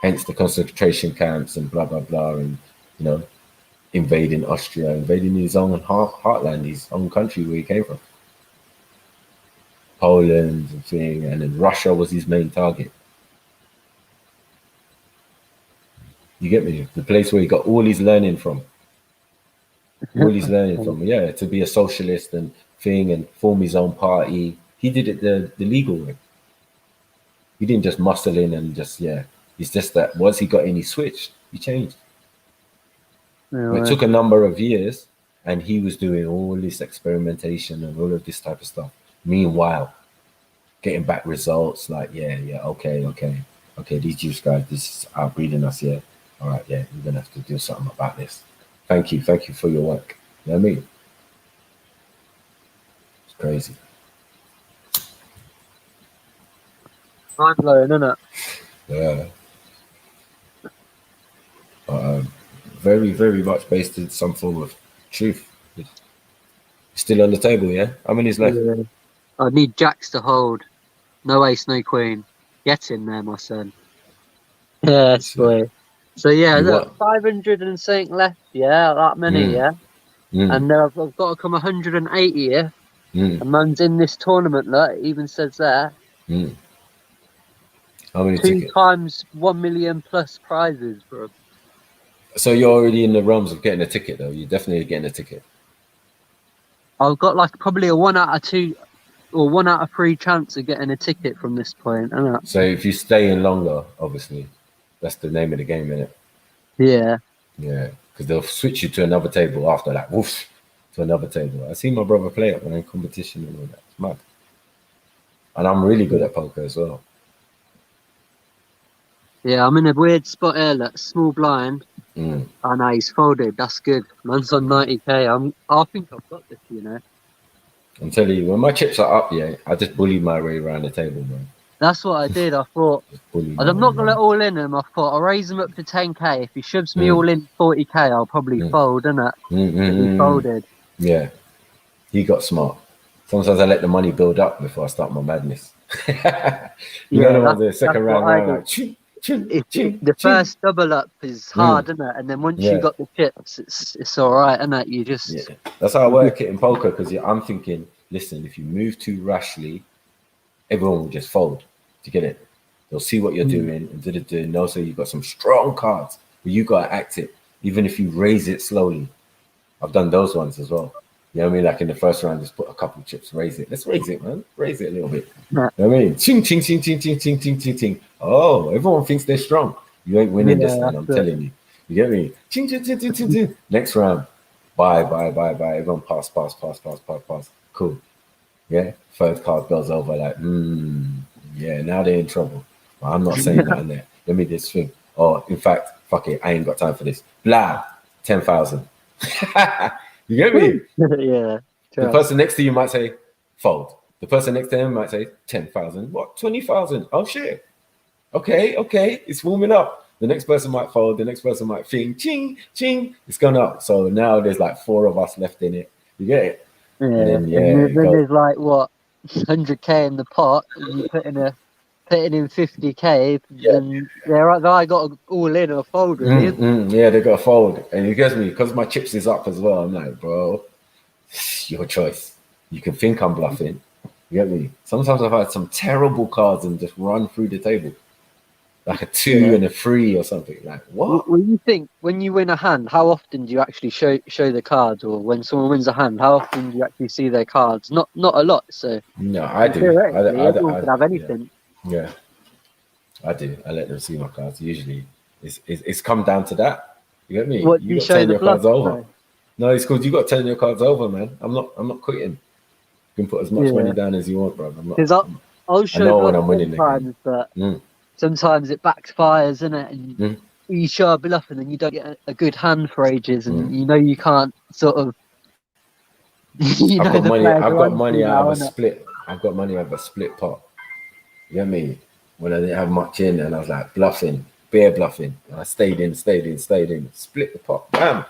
Hence the concentration camps and blah, blah, blah. And, invading Austria, invading his own heartland, his own country where he came from. Poland and thing. And then Russia was his main target. You get me? The place where he got all his learning from. All he's learning from, to be a socialist and thing and form his own party. He did it the legal way. He didn't just muscle in and just, It's just that once he got in, he switched. He changed. It took a number of years and he was doing all this experimentation and all of this type of stuff. Meanwhile, getting back results like, okay. okay, these Jewish guys, this is outbreeding us here. All right, yeah, we're gonna have to do something about this. Thank you for your work. You know what I mean? It's crazy. Mind blowing, isn't it? Yeah. Very, very much based in some form of truth. Still on the table, yeah? How many's left? Yeah. I need jacks to hold. No ace, no queen. Get in there, my son. Yes, boy. So yeah, look, 500 and something left, yeah, that many, yeah. And I've got to come 180, yeah. And man's in this tournament, look, it even says there. How many 2 tickets? times 1 million plus prizes, bro. So you're already in the realms of getting a ticket, though. You're definitely getting a ticket. I've got like probably a 1 out of 2 or 1 out of 3 chance of getting a ticket from this point, isn't it? So if you stay in longer, obviously, that's the name of the game, innit? Yeah. Yeah, because they'll switch you to another table after that. Whoosh, to another table. I see my brother play it when in competition and all that. It's mad. And I'm really good at poker as well. Yeah, I'm in a weird spot here, look, small blind. And he's folded. That's good. Man's on 90k. I think I've got this, you know. I'm telling you, when my chips are up, yeah, I just bully my way around the table, man. That's what I did. I thought, I'm not going to all in him. I thought, I'll raise him up to 10k. If he shoves me all in 40k, I'll probably fold, innit? He folded. Yeah, he got smart. Sometimes I let the money build up before I start my madness. you know, the second round, like, the first double up is hard, isn't it? And then once you got the chips, it's all right, isn't it? You just that's how I work it in poker, because I'm thinking, listen, if you move too rashly, everyone will just fold. Do you get it? They'll see what you're doing and know, so you've got some strong cards, but you got to act it, even if you raise it slowly. I've done those ones as well. You know what I mean? Like in the first round, just put a couple of chips, raise it. Let's raise it, man. Raise it a little bit. You know what I mean? Ching, ching, ching, ching, ching, ching, ching, ching, ching. Oh, everyone thinks they're strong. You ain't winning this time, I'm telling you. You get me? Ching, ching, ching, ching, ching, ching. Next round. Bye. Everyone pass. Cool. Yeah. Third card goes over like, yeah, now they're in trouble. Well, I'm not saying nothing there. Let me just swing. Oh, in fact, fuck it. I ain't got time for this. Blah. 10,000. You get me? Yeah. The person next to you might say, fold. The person next to him might say, 10,000. What? 20,000. Oh, shit. Okay. It's warming up. The next person might fold. The next person might think, ching, ching. It's gone up. So now there's like 4 of us left in it. You get it? Yeah. And then there's like, what, 100k in the pot. And you put in 50k. Then I got all in or fold, really. Yeah, they got to fold. And you get me? Because my chips is up as well. I'm like, bro, your choice. You can think I'm bluffing. You get me? Sometimes I've had some terrible cards and just run through the table. Like a 2 and a 3 or something. Like, what? Well, you think when you win a hand, how often do you actually show the cards? Or when someone wins a hand, how often do you actually see their cards? Not a lot. So no, I do. Everyone could have anything. Yeah, I do. I let them see my cards. Usually, it's come down to that. You get me? What, you you got to show turn the your cards bluff, over. though? No, it's called you got to turn your cards over, man. I'm not quitting. You can put as much money down as you want, bro. Because I'll show I know when I'm winning sometimes, but sometimes it backfires, isn't it? And you show a bluff and then you don't get a good hand for ages, and you know you can't sort of. I've got money out of a split. I've got money out of a split pot. You get me? When I didn't have much in, and I was like bluffing, bare bluffing, and I stayed in, split the pot, bam.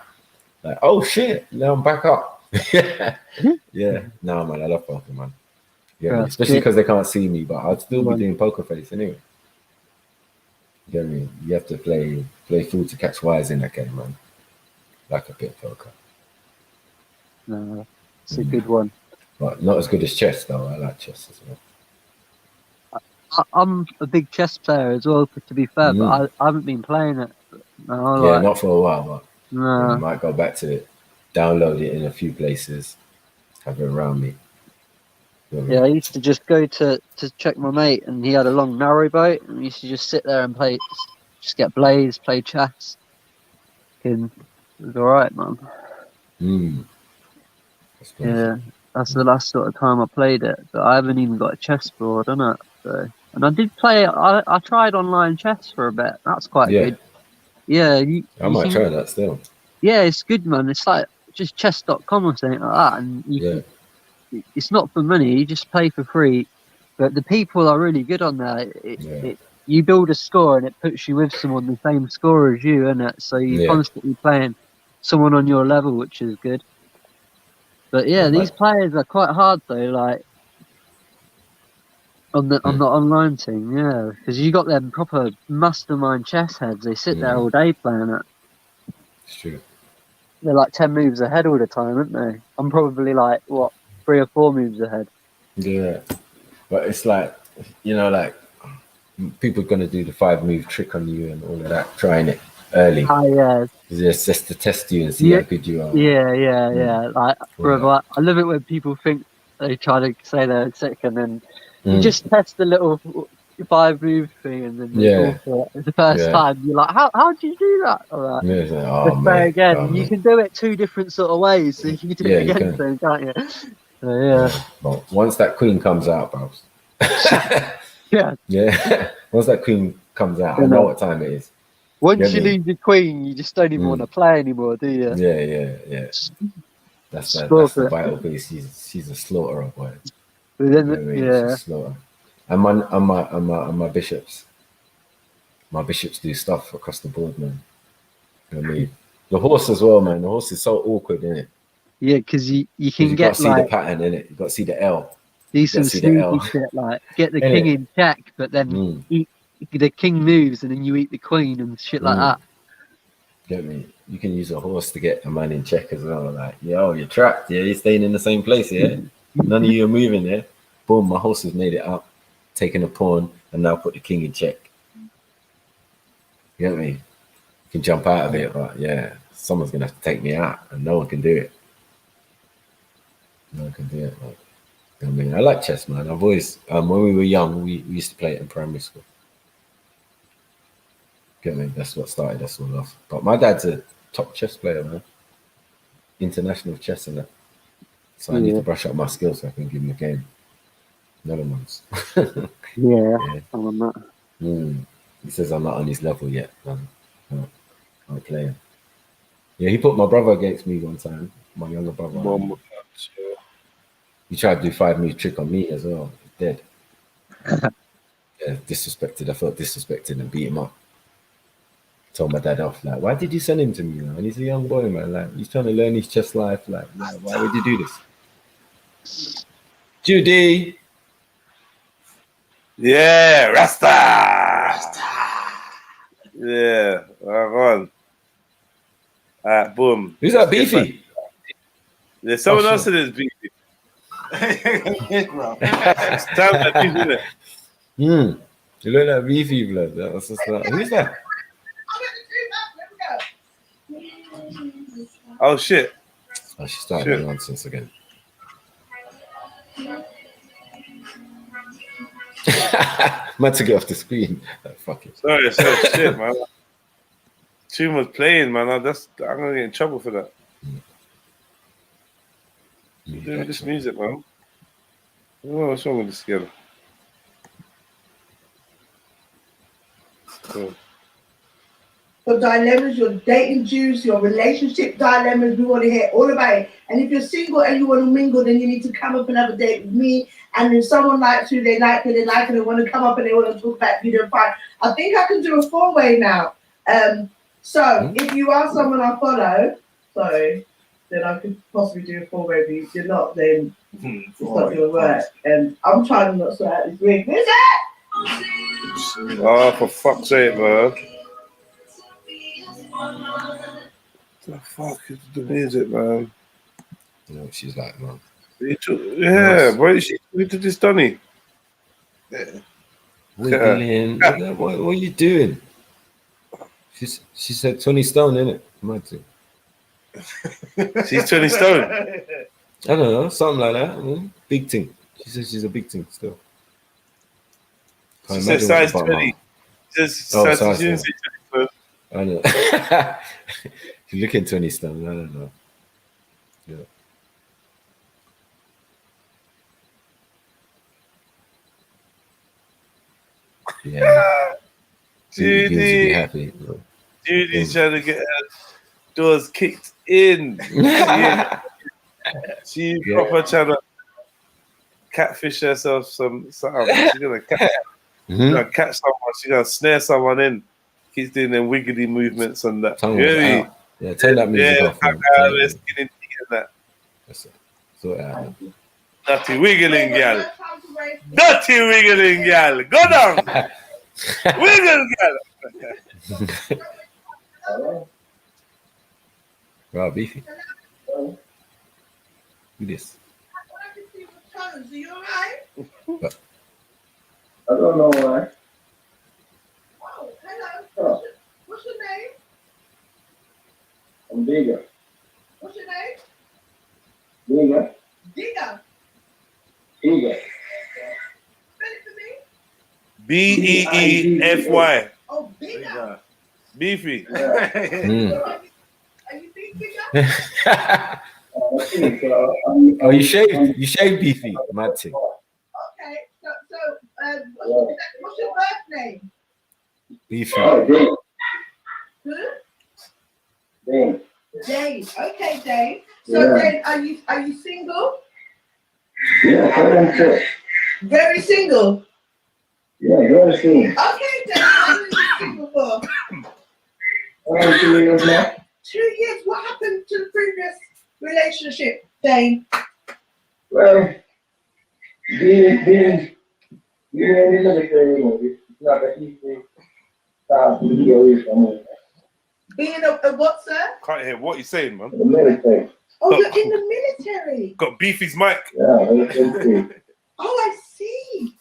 Like, oh shit, now I'm back up. Yeah, no man, I love poker, man. Yeah, especially because they can't see me, but I'd still be doing poker face anyway. You get me? You have to play fool to catch wise in that game, man. Like a bit of poker. No, it's a good one. But not as good as chess, though. I like chess as well. I'm a big chess player as well, to be fair, but I haven't been playing it. No, not for a while, but no. I might go back to it, download it in a few places, have it around me. Yeah, I used to just go to check my mate, and he had a long narrow boat, and we used to just sit there and play, just get blaze, play chess. And it was alright, man. Yeah, that's the last sort of time I played it, but I haven't even got a chessboard, innit? So And I did play. I tried online chess for a bit. That's quite good. Yeah, I might try that still. Yeah, it's good, man. It's like just chess.com or something like that, and it's not for money. You just play for free, but the people are really good on there. You build a score, and it puts you with someone the same score as you, innit? So you're constantly playing someone on your level, which is good. But yeah, these players are quite hard though. Like on the online team, yeah, because you got them proper mastermind chess heads. They sit there all day playing it. It's true. They're like 10 moves ahead all the time, aren't they? I'm probably like, what, 3 or 4 moves ahead. Yeah. But it's like, you know, like people are going to do the 5-move trick on you and all of that, trying it early. Yeah. It's just to test you and see how good you are. Yeah. Like, brother, I love it when people think they try to say they're sick and then you just test the little 5-move thing and then they fall for it. The first time, you're like, how do you do that? All right. It's like, let's play again. You can do it 2 different sort of ways, so you can do it against them, can't you? Well, once that queen comes out, bros. Yeah. Once that queen comes out, I know what time it is. Once you lose your queen, you just don't even want to play anymore, do you? Yeah. That's the vital piece. She's a slaughterer, boy. But then, She's a slaughterer. And my bishops. My bishops do stuff across the board, man. You know what I mean? The horse as well, man. The horse is so awkward, isn't it? Yeah, because you can get see the pattern in it. You got to see the L. Do some sneaky shit, like get the king in check, but then the king moves and then you eat the queen and shit like that. Get me? You can use a horse to get a man in check as well. Like, you're trapped. Yeah, you're staying in the same place. Yeah, none of you are moving there. Boom, my horse has made it up, taken a pawn, and now put the king in check. You get me? You can jump out of it, but someone's gonna have to take me out, and no one can do it. No one can do it. Like, you know what I mean, I like chess, man. I've always, when we were young, we used to play it in primary school. Get me? That's what started us all off. But my dad's a top chess player, man. International chess and that. So I need to brush up my skills so I can give him a game. Another ones. I'm on that. He says I'm not on his level yet. I'm playing. Yeah, he put my brother against me one time. My younger brother. He tried to do 5-move trick on me as well. He's dead. Disrespected. I felt disrespected and beat him up. Told my dad off, like, why did you send him to me, man? He's a young boy, man. Like, he's trying to learn his chess life. Like, why would you do this? Judy. Yeah, Rasta. Yeah, on. Boom. Who's that, Beefy? Yeah, someone else said it's Beefy. It's time that Beefy, isn't it? You look like Beefy, blood. Who's that? Oh shit! Oh, she started nonsense again. Man, to get off the screen. Fuck it. Sorry, shit, man. Tune was playing, man. I'm gonna get in trouble for that. Doing this music, man. Oh, what's wrong with this together? Your dilemmas, your dating juice, your relationship dilemmas, we want to hear all about it. And if you're single and you want to mingle, then you need to come up and have a date with me. And if someone likes you, they like you, and they want to come up and they want to talk about video fine. I think I can do a 4-way now. So if you are someone I follow, then I could possibly do a 4-way. But if you're not, then it's not going to work. And I'm trying to not sort out this ring. Is it? Oh, for fuck's sake, man. The fuck is the music, man? You know what she's like, man. Why is she to this Donny? Wiggling. What are you doing? She said 20 stone, innit? She's 20 stone. I don't know, something like that. I mean, big thing. She says she's a big thing still. She said size 20. Size 20. I know. She's looking 20 stone. I don't know. Yeah. Yeah. Judy. Happy. Judy's trying to get her doors kicked in. She proper trying to catfish herself something. She's gonna catch someone. She's gonna snare someone in. Keeps doing them wiggly movements and that. Really? Yeah, turn that music off. Dirty wiggling, gal. Dirty wiggling, gal. Go down. Wiggle, gal. Wow, beefy. Look at this. Are you alright? I don't know why. Oh, hello. What's your name? I'm bigger. What's your name? Bigger. Digger. Bigger. Spell it for me. B-E-E-F-Y. Oh, bigger. Beefy. Are you big bigger? Oh, you shaved? You shaved beefy, Matty. Okay. What's your birth name? Beefy. Who? Dave. Dave. Okay, Dave. So Dave, are you single? Yeah, I am too. Very single. Yeah, very single. Okay, Dave. How long are you single for? 2 years now. 2 years. What happened to the previous relationship, Dave? Well, being in the military, it's not an easy task to be away from it. Being a what, sir? Can't hear what you're saying, man. The military. Oh, you're in the military. Got Beefy's mic. Yeah, military. Oh, I see.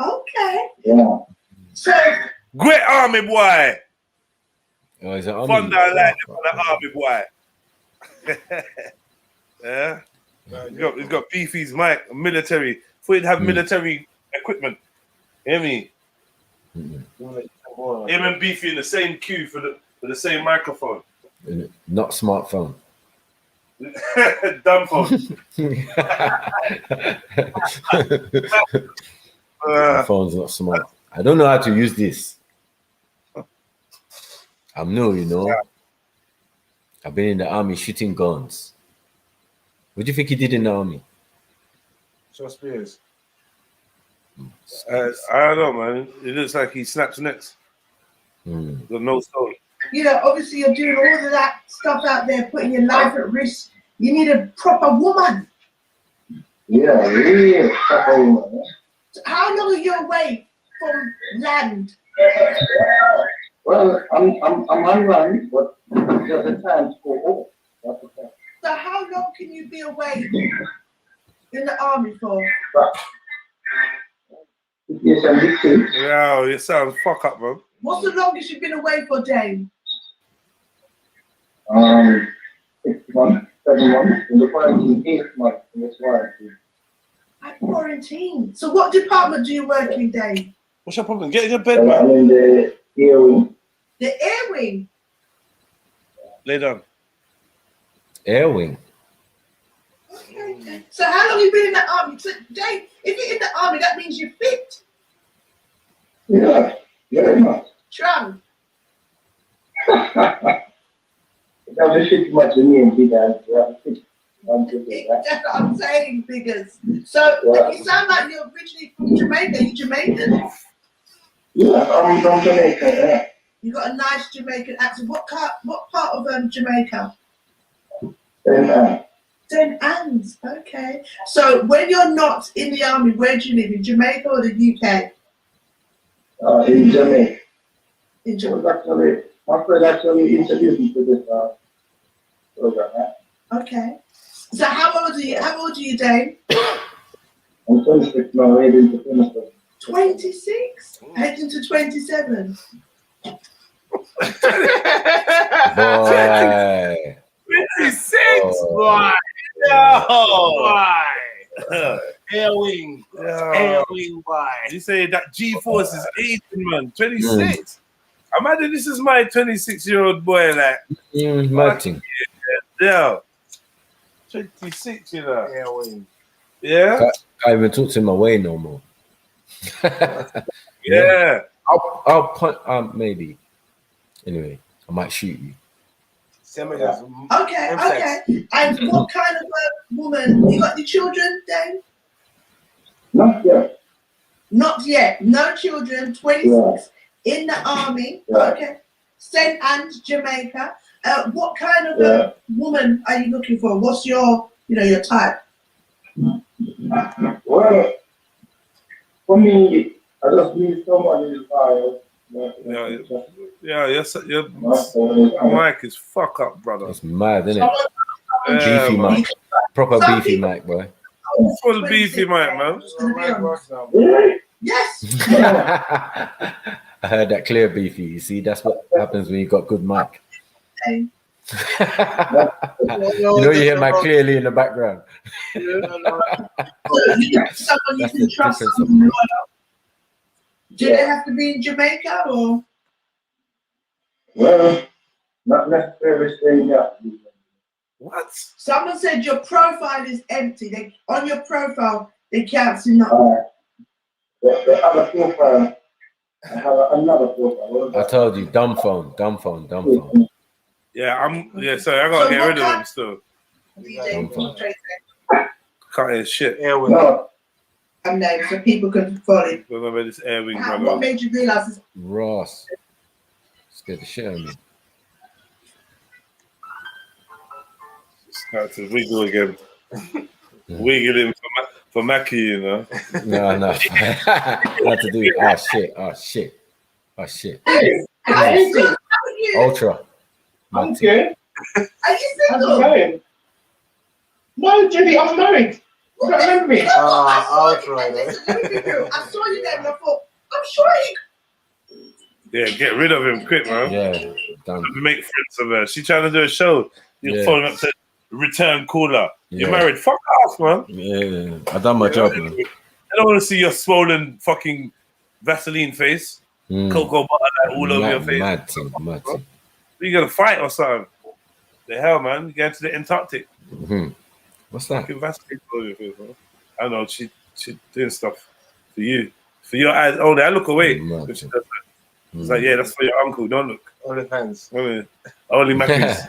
Okay. Yeah. So. Great army boy. Oh, is it Fun that I like for the army boy. Yeah. He's got Beefy's mic, military. For you to have military equipment. Hear me? Him and Beefy in the same queue for the same microphone. Not smartphone. Dumb phone. My phone's not smart. I don't know how to use this. I'm new, you know. I've been in the army shooting guns. What do you think he did in the army? Shot spears. I don't know, man. It looks like he snaps necks. Got no stone. You know, obviously you're doing all of that stuff out there, putting your life at risk. You need a proper woman. Yeah, really proper woman. So how long are you away from land? Well, I'm on land, but there's a time to go home. That's the thing. So how long can you be away in the army for? Yeah, you sound fuck up, bro. What's the longest you've been away for, Dave? 6 months, 7 months, in the quarantine, 8 months in the quarantine. At quarantine. So what department do you work in, Dave? What's your problem? Get in your bed, man. I'm in the air wing. The air wing? Lay down. Air wing. Okay. So how long have you been in the army? So Dave, if you're in the army, that means you're fit. Yeah, very much. Trump. That was shit much in me and be that. That's what I'm saying, figures. So you sound like you're originally from Jamaica. You Jamaican? Yeah, I'm from Jamaica. Yeah. You got a nice Jamaican accent. What part of Jamaica? St. Anne's. Okay. So when you're not in the army, where do you live? In Jamaica or the UK? In Jamaica. In Jamaica. My friend actually introduced me to this program. Okay. So how old are you? How old are you, Dave? I'm 26 now, heading to 27. 26? Heading to 27. Boy. 26? Why? No. Why? Air wing. Air wing, why? You say that G-Force is 18, man. 26. Imagine this is my 26-year-old boy, like. Martin. Yeah. 26, you know. Air wing. Yeah? Can't even talk to him away no more. Yeah. I'll punt. Maybe. Anyway, I might shoot you. Okay. And what kind of a woman? You got the children, Dave? Not yet. Not yet. No children. 26 in the army. Okay. St. Anne's, Jamaica. What kind of a woman are you looking for? What's your, your type? Well, for me, I just need someone who's high. Your mic is fuck up, brother. It's mad, isn't it? Beefy mic. Proper beefy mic, boy. Full beefy mic, man. Yes. I heard that clear, beefy. You see, that's what happens when you got good mic. You know, you hear my clearly in the background. Someone you can trust. Do they have to be in Jamaica or? Well, not necessarily saying that. What? Someone said your profile is empty. On your profile, they can't see nothing. The other profile, I have another profile. I told you, dumb phone. Yeah, sorry, I gotta get rid of him still. Cutting shit. No. So people can follow it. Remember this Airwing, brother. What made you realize this? Ross. Scared the shit out of me. Start to wiggle again. Wiggling for Mackie, you know. No. What to do? Oh shit. Ultra. I'm good. Are you single? No, Judy, I'm married. You don't remember me? I saw you there and I thought, I'm sure he. Yeah, get rid of him quick, man. Yeah, done. Make friends of her. She trying to do a show. You're following up to return caller. You're married. Fuck off, man. Yeah, I done my job, man. I don't want to see your swollen fucking Vaseline face. Cocoa butter all over your face. Mad. You gonna fight or something? The hell, man? You get into the Antarctic. What's that? Vaseline all over your face, man. I don't know. She doing stuff for you. For your eyes. Oh, I look away. It's like, yeah, that's for your uncle. Don't look. Only fans. Only Mackies.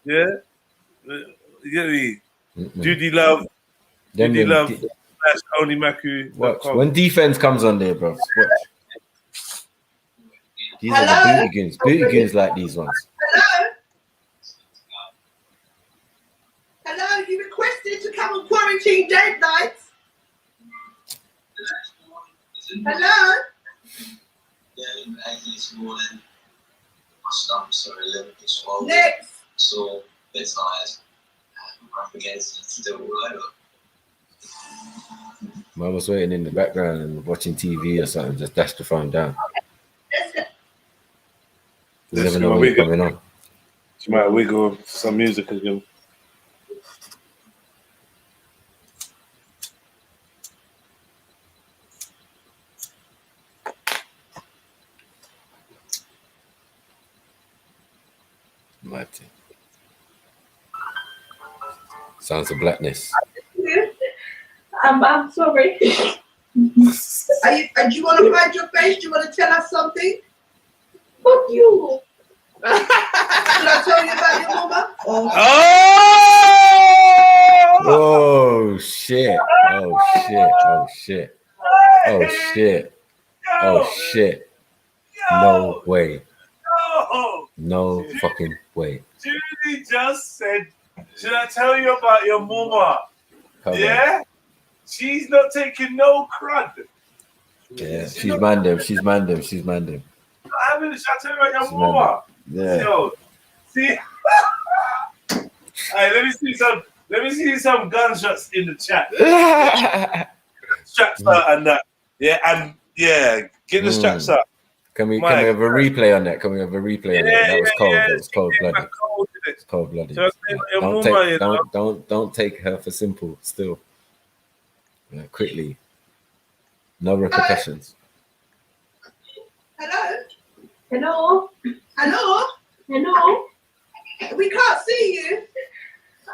Yeah. You get me? Judy Love. Judy Love. Only Maku. Watch. When defense comes on there, bro. Watch. These are the booty like these ones. Hello, you requested to come on quarantine date nights. Hello? Yeah, this morning, my stomach's a little bit swollen. Next. So, a bit tired. I'm against to do it all over. Mum was waiting in the background and watching TV or something, just dashed the phone down. You never know what's coming on. She might wiggle some music again. Mighty. Sounds of blackness. I'm sorry. Do you want to hide your face? Do you want to tell us something? Fuck you. Should I tell you about your mama? Oh shit. No way. No fucking way. Judy just said, should I tell you about your mama? Yeah? She's not taking no crud. Yeah, she's mandem. I mean, should I tell you about your mama? Yeah. Yo, see? Alright, let me see some gunshots in the chat. Straps out and that. Yeah, and get the straps up. Can we have a replay on that? That was cold. That was cold-blooded. It's cold-blooded. Don't take her for simple still. Yeah, quickly. No repercussions. Hello? We can't see you.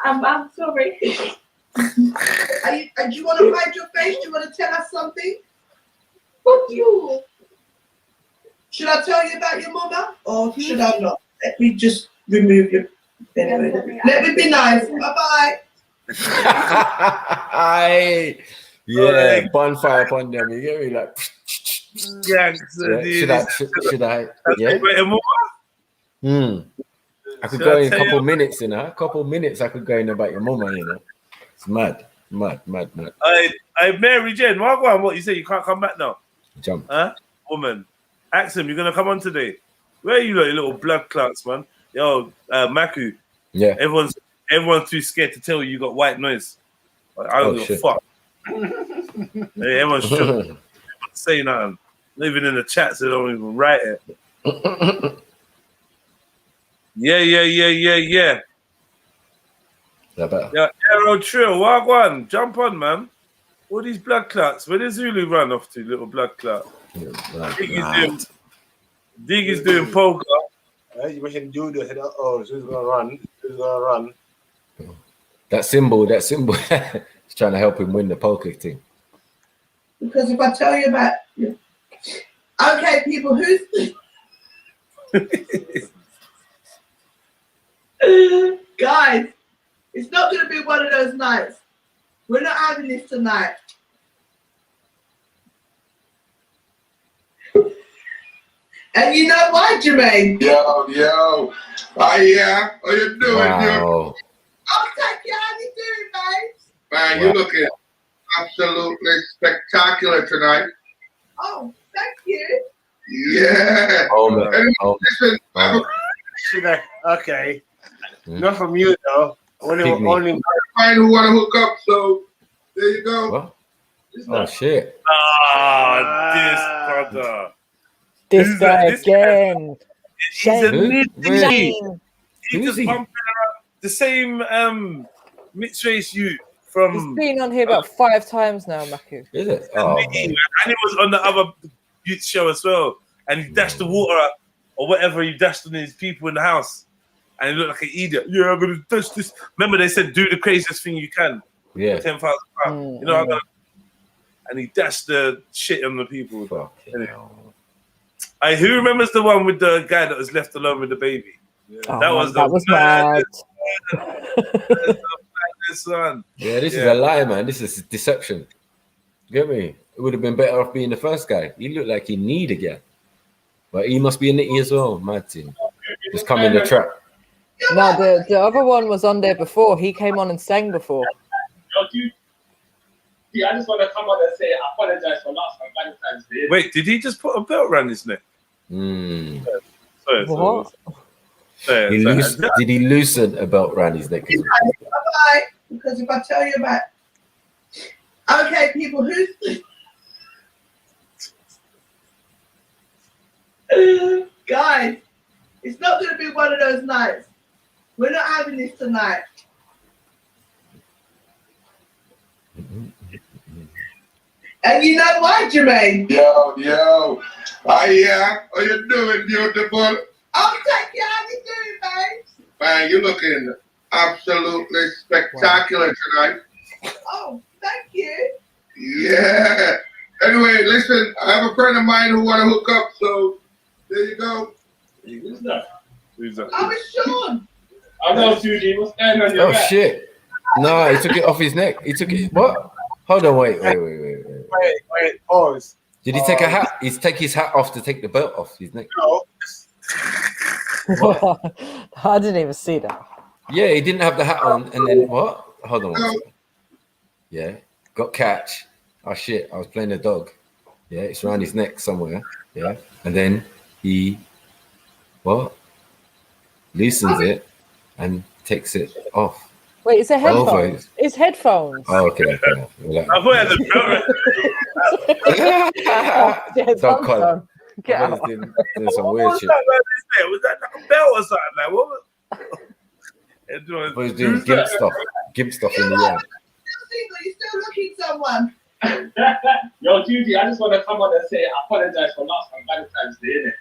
I'm sorry. Do you want to hide your face? Do you want to tell us something? you. Should I tell you about your mama or should I not? Let me just remove you. Anyway, let me be nice. Bye-bye. Yeah, bonfire upon them. You get me? Like, should I? Yeah. I could go in a couple minutes, you know. A couple minutes, I could go in about your mama, you know. It's mad. Hey, Mary Jane, what you say? You can't come back now? Jump. Huh? Woman. Axum, you're gonna come on today. Where are you, like, little blood clots, man? Yo, Maku. Yeah. Everyone's too scared to tell you got white noise. Like, I don't give a fuck. Hey, everyone's shook. Everyone's say nothing. Living in the chat, so they don't even write it. Yeah. Yeah, Aero Trill, Wagwan, jump on, man. All these blood clots. Where does Zulu run off to, little blood clot? Dig is doing poker. You mentioned Judy. I said, oh, who's gonna run? Who's gonna run? That symbol. He's trying to help him win the poker thing. Because if I tell you about, okay, people, who's guys? It's not going to be one of those nights. We're not having this tonight. And you know why, Jermaine? Yo. Yeah. How you doing? Wow. I'll take you. How you doing, mate? Man, you're looking absolutely spectacular tonight. Oh, thank you. Yeah. Listen, okay. Not from you, though. Only find who want to hook up, so there you go. What? Oh, shit. This brother. This guy again. He's a midget. He's just bumping around the same mixed race youth from. He's been on here about 5 times now, Maku. Is it? Oh, and he was on the other youth show as well. And he dashed the water up, or whatever he dashed on his people in the house. And he looked like an idiot. Yeah, I'm gonna dash this. Remember, they said do the craziest thing you can. Yeah. 10,000 pounds. You know, I'm gonna. And he dashed the shit on the people. Anyway. Who remembers the one with the guy that was left alone with the baby? Yeah. Oh, that was mad. This one. Yeah, this is a lie, man. This is deception. Get me? It would have been better off being the first guy. He looked like he need again. But he must be a nitty as well, mad team. Just come in the trap. No, the other one was on there before. He came on and sang before. I just want to come on and say I apologize for last time Valentine's Day. Wait, did he just put a belt around his neck? What? Did he loosen a belt around his neck? Bye-bye. Because if I tell you about, okay, people, who's guys? It's not going to be one of those nights. We're not having this tonight. And you know why, Jermaine? Yo. How you doing, beautiful? I'll take you. How you doing, babe? Man, you're looking absolutely spectacular tonight. Oh, thank you. Yeah. Anyway, listen, I have a friend of mine who want to hook up, so there you go. Who's that? I was Sean. I know, Judy. What's going on your back? Shit. No, he took it off his neck. He took it. What? Hold on, wait. Wait, pause. Did he take a hat? He's take his hat off to take the belt off his neck. No. I didn't even see that. Yeah, he didn't have the hat on, and then what? Hold on. 1 second. Yeah, got catch. Oh shit! I was playing a dog. Yeah, it's around his neck somewhere. Yeah, and then he loosens it and takes it off. Wait, it's a headphones. It's headphones. Oh, okay. I thought I had the Don't call it. Get out. Doing some weird shit. Was that like a belt or something? Like, what was... He was doing gimp stuff in the yard. You're still looking someone. Yo, Judy, I just want to come on and say I apologize for last time Valentine's Day, innit?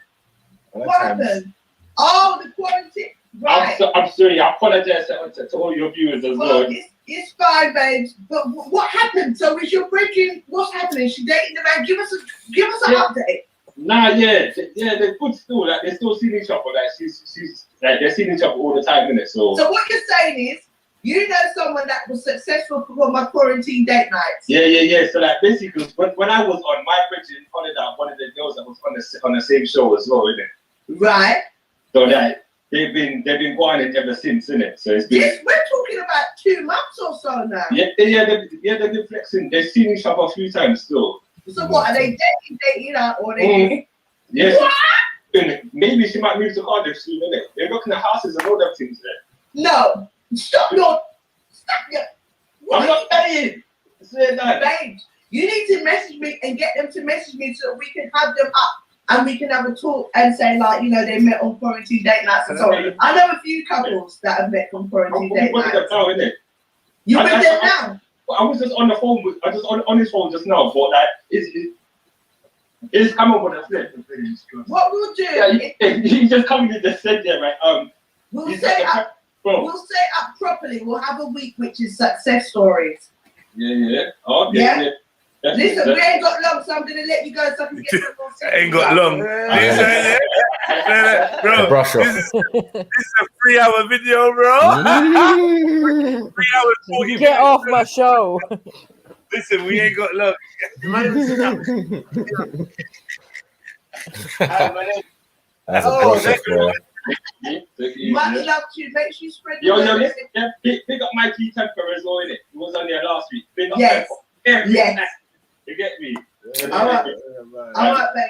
What happened? Oh, the quarantine. Right. I'm sorry. I apologize to all your viewers as well. It's fine, babes. But what happened? So is your bridging? What's happening? She dating the man? Give us an update. Nah, yeah, they're good still. Like they're still seeing each other. Like she's like they're seeing each other all the time, innit? So what you're saying is, you know someone that was successful for my quarantine date nights. Yeah. So like basically, when I was on my bridging holiday, one of the girls that was on the same show as well, innit? Right. So that they've been going it ever since, innit? So it's been. Yes, we're talking about 2 months or so now. Yeah, they've been flexing. They've seen each other a few times still. So what are they dating out or they? Yes. What? Maybe she might move to Cardiff soon, innit? They're looking at houses and all them things there. No, stop your. I'm not saying. Babe, you need to message me and get them to message me so we can have them up and we can have a talk and say like, you know, they met on quarantine date nights and so on. I know a few couples that have met on quarantine date nights. You with them now? I was just on the phone with, I just on his phone just now, but like, it's coming with a flip. What we'll do? Yeah, he just come and just said there, right? We'll say up properly. We'll have a week which is success stories. Yeah. Oh, yeah. Listen, we ain't got long, so I'm gonna let you go so I can get some more. Ain't got long. Bro, brush off. This is a 3-hour video, bro. 3 hours 40 Get off my show. Listen, we ain't got long. That's a brush off, bro. Much love to you. Make sure you spread the Yo, word. pick up my key temper as well, innit? He was on there last week. Pick up Yes. Yes. You get me? All right,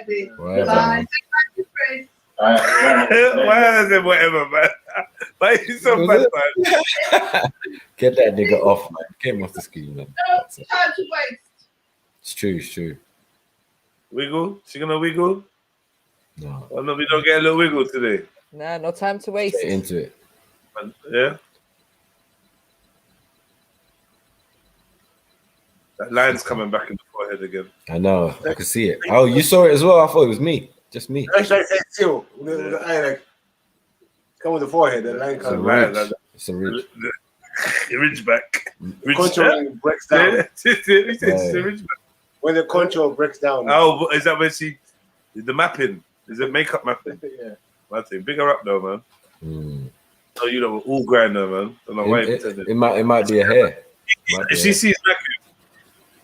baby. Whatever, Bye. man. Thank you, friends. Why is it whatever, man? Why is he so bad, man? Get that nigga off, man. Get him off the screen, man. No time to waste. It's true. Wiggle? She gonna wiggle? No. Oh, no, we don't get a little wiggle today. Nah, no time to waste. Get into it. Yeah? That line's coming back in the forehead again. I know. I could see it. Oh, you saw it as well? I thought it was me. Just me. Too. The eye, like, come with the forehead. The line It's a comes. ridge. It's a ridge. Ridge back. Ridge Contour breaks down. It's a ridge back. When the contour breaks down. Oh, is that when she... The mapping? Is it makeup mapping? Yeah. Martin, big her up though, man. Mm. Oh, you know, all grinder, man. Don't know why you pretending. It might be a hair. If she sees Matthew,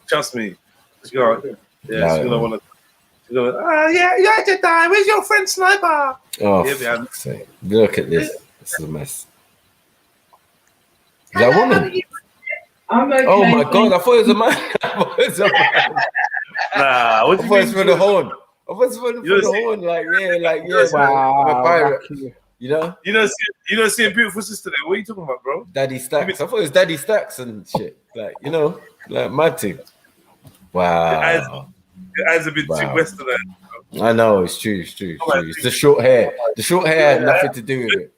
trust me, she's gonna, yeah, she's gonna want to. She's gonna, yeah, you had your time. Where's your friend Sniper? Oh, yeah, for fuck's sake. Look at this. This is a mess. Is that a woman? I'm okay. Oh my god! I thought it was a man. I thought it was a man. Nah, what do you mean? mean? For the horn. I was for the horn. Like yeah. Wow, I'm a pirate. You know? You don't see a beautiful sister there. What are you talking about, bro? Daddy Stacks. I thought it was Daddy Stacks and shit. Like, you know, like mad thing. Wow. Your eyes a bit too westernized. I know, it's true. It's the short hair. The short hair had nothing to do with it.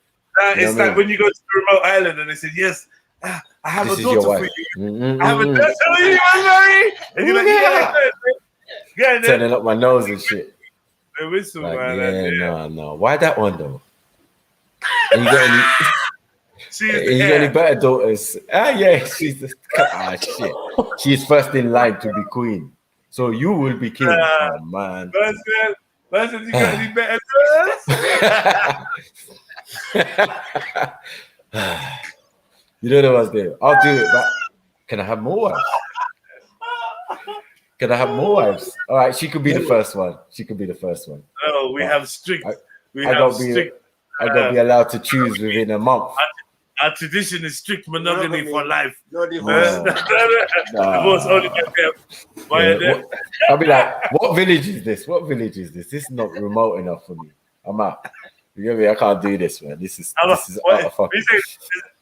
It's like when you go to a remote island and they said, yes, I have This a is daughter your for wife. you. I have a daughter for you, I'm married. And you're like, yeah. Turning up my nose and shit. A whistle, Like, man. no. Why that one though? And you got any better daughters? Yeah, she's shit. She's first in line to be queen. So you will be king. Oh man. Listen, you got any better daughters? You don't know what's there. I'll do it, but can I have more wives? Can I have more wives? All right, she could be the first one. No, we have strict. I gotta be allowed to choose within a month. Our tradition is strict monogamy for life. No divorce. Divorce only I'll be like, what village is this? This is not remote enough for me. I'm out. You get me? I can't do this, man. This is utter fucking.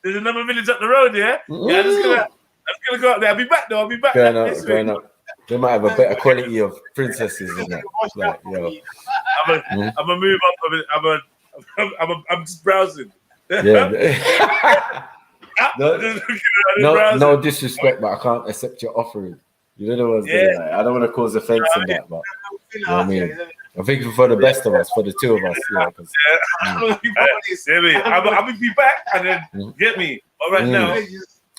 There's another village up the road, yeah? Yeah, I'm just gonna go up there. I'll be back though. Going up. They might have a better quality of princesses than that. Like, yo. I'm gonna move up. I'm just browsing. Yeah. No disrespect, but I can't accept your offering. You know what I'm saying? Like, I don't want to cause offense in that, but you know what I mean? I'm thinking for the best of us, for the two of us. Yeah, I'll be back and then get me. All right now.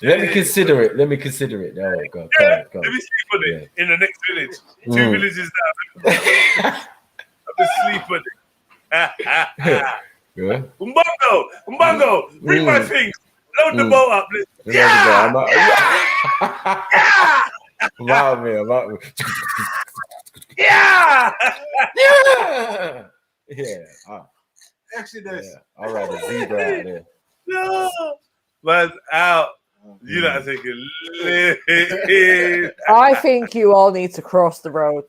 Let me consider it. Let me consider it. Oh, go. Let me sleep on it in the next village. 2 villages down. I'll just sleep on it. Yeah. Umbongo, bring my things. Load the boat up. I'm out me. Yeah. Actually, there's. I'll ride a zebra out there. No, man's out. You don't think it. I think you all need to cross the road.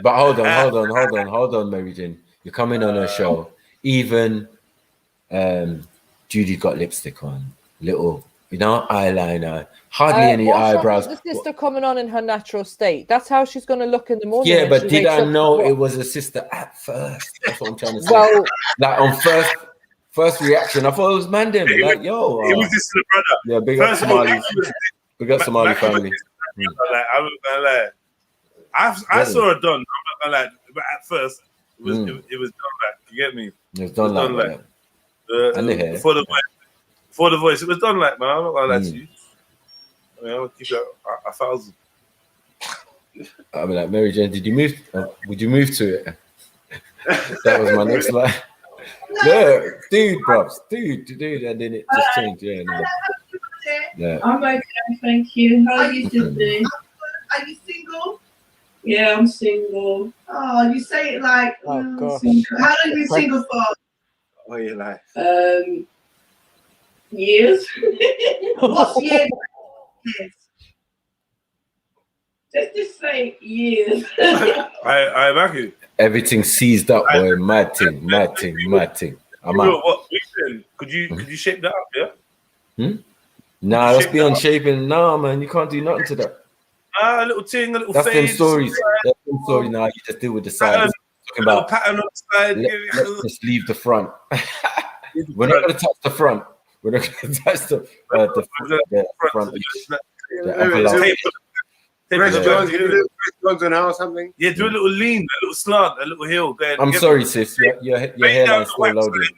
But hold on, Mary Jane. You're coming on her show. Even Judy got lipstick on, little, eyeliner, hardly any eyebrows. The sister coming on in her natural state. That's how she's going to look in the morning. Yeah, but did I know it was a sister at first? That's what I'm trying to say. Well, like on first reaction, I thought it was Mandem. Like, yo, it was just the brother. Yeah, big up Somali. Big up Somali family. Like, I'm not gonna lie. I saw it done. I'm not gonna lie. But at first, it was done like. You get me? It was done like. And the hair. For the voice, it was done like, man. I'm not gonna lie to you. I mean, I'm gonna keep it 1,000. I mean, like, Mary Jane, did you move? Would you move to it? That was my next line. Yeah, dude, and then it just changed. Yeah, no. Yeah. I'm okay, thank you. How are you doing? Are you single? Yeah, I'm single. Oh, you say it like, gosh. How long have you been single for? Oh, your life. Years. What's years? Let's just say years. I back you. Everything seized up, boy. Mad thing. I'm out. What? Listen, could you shape that up? Yeah. Nah, that's beyond shaping. Nah, man, you can't do nothing to that. A little thing, a little. That's fade, them stories. That's them stories. Now you just deal with the side. Talking about pattern on the side. Let's just leave the front. We're not going to touch the front. We're not going to touch the front. Or something. Yeah, do a little lean, a little slant, a little heel. I'm sorry, sis. Your hairline's still loaded.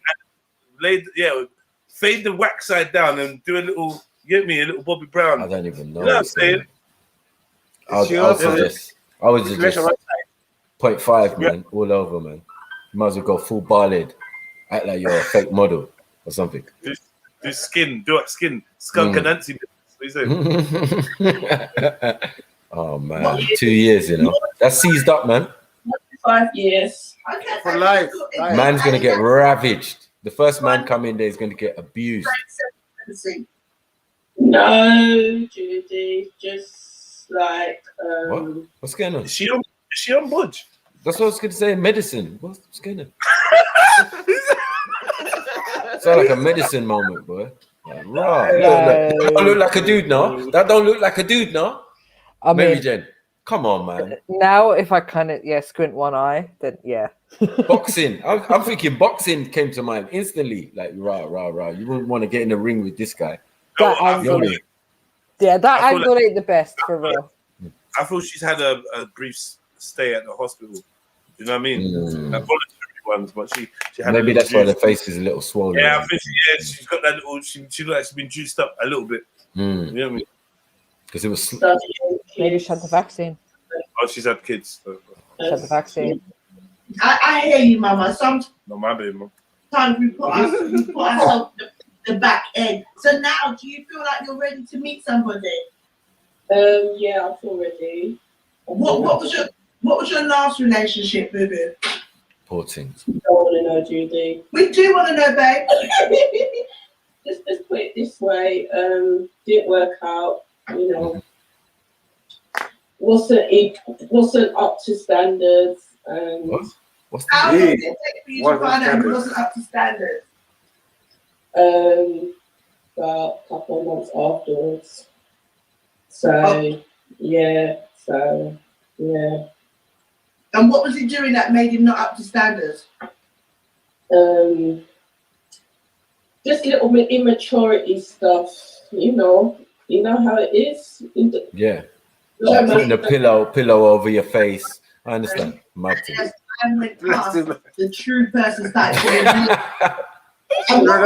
Fade the wax side down and do a little. Get me a little Bobby Brown. I don't even know. You know what I'm saying? I would suggest 0.5, man, all over, man. You might as well go full ballad, act like you're a fake model or something. Do skin, do it skin, skunk and Nancy. What you say? Oh man, 2 years, that's seized up, man. 5 years. For life. Man's gonna get ravaged. The first man come in there is gonna get abused. No, Judy, just like What's going on? Is she on budge? That's what I was gonna say. Medicine. What's going on? Sound like a medicine moment, boy. Like, right. That don't look like a dude, no. That don't look like a dude, no. Mary Jane, come on, man. Now, if I kind of squint one eye, then yeah. Boxing. I'm thinking boxing came to mind instantly. Like rah. You wouldn't want to get in the ring with this guy. That angle, that angle ain't the best for real. I feel she's had a brief stay at the hospital. You know what I mean? Like voluntary ones, but she had maybe that's why the face is a little swollen. Yeah, I think she's got that little. She looks like she's been juiced up a little bit. You know what I mean? Because it was. Maybe she had the vaccine. Oh, she's had kids. She had the vaccine. I hear you, Mama. Sometimes not my baby, Mom. we put ourselves the back end. So now, do you feel like you're ready to meet somebody? Yeah, I feel ready. What was your last relationship, baby? Poor thing. We don't want to know, Judy. We do want to know, babe. Let's put it this way. Didn't work out. Wasn't up to standards. What's how long did it take for you to find out it wasn't up to standards? About a couple of months afterwards. Yeah. And what was he doing that made him not up to standards? Just little immaturity stuff, you know how it is. Yeah. Like putting a pillow over your face. I understand. I went past the true person started. Not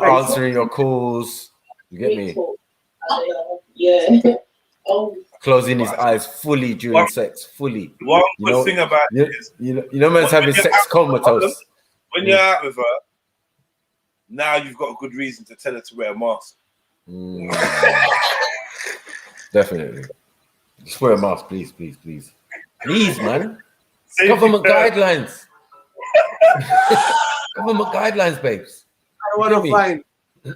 answering your calls. You get me? Yeah. Oh. Closing his eyes fully during sex, fully. One good thing about it is, you know, man's having sex comatose. When you're out with her, now you've got a good reason to tell her to wear a mask. Definitely. Just wear a mask, please, please, please. Please, man. Government guidelines. Government guidelines, babes. I don't want to find.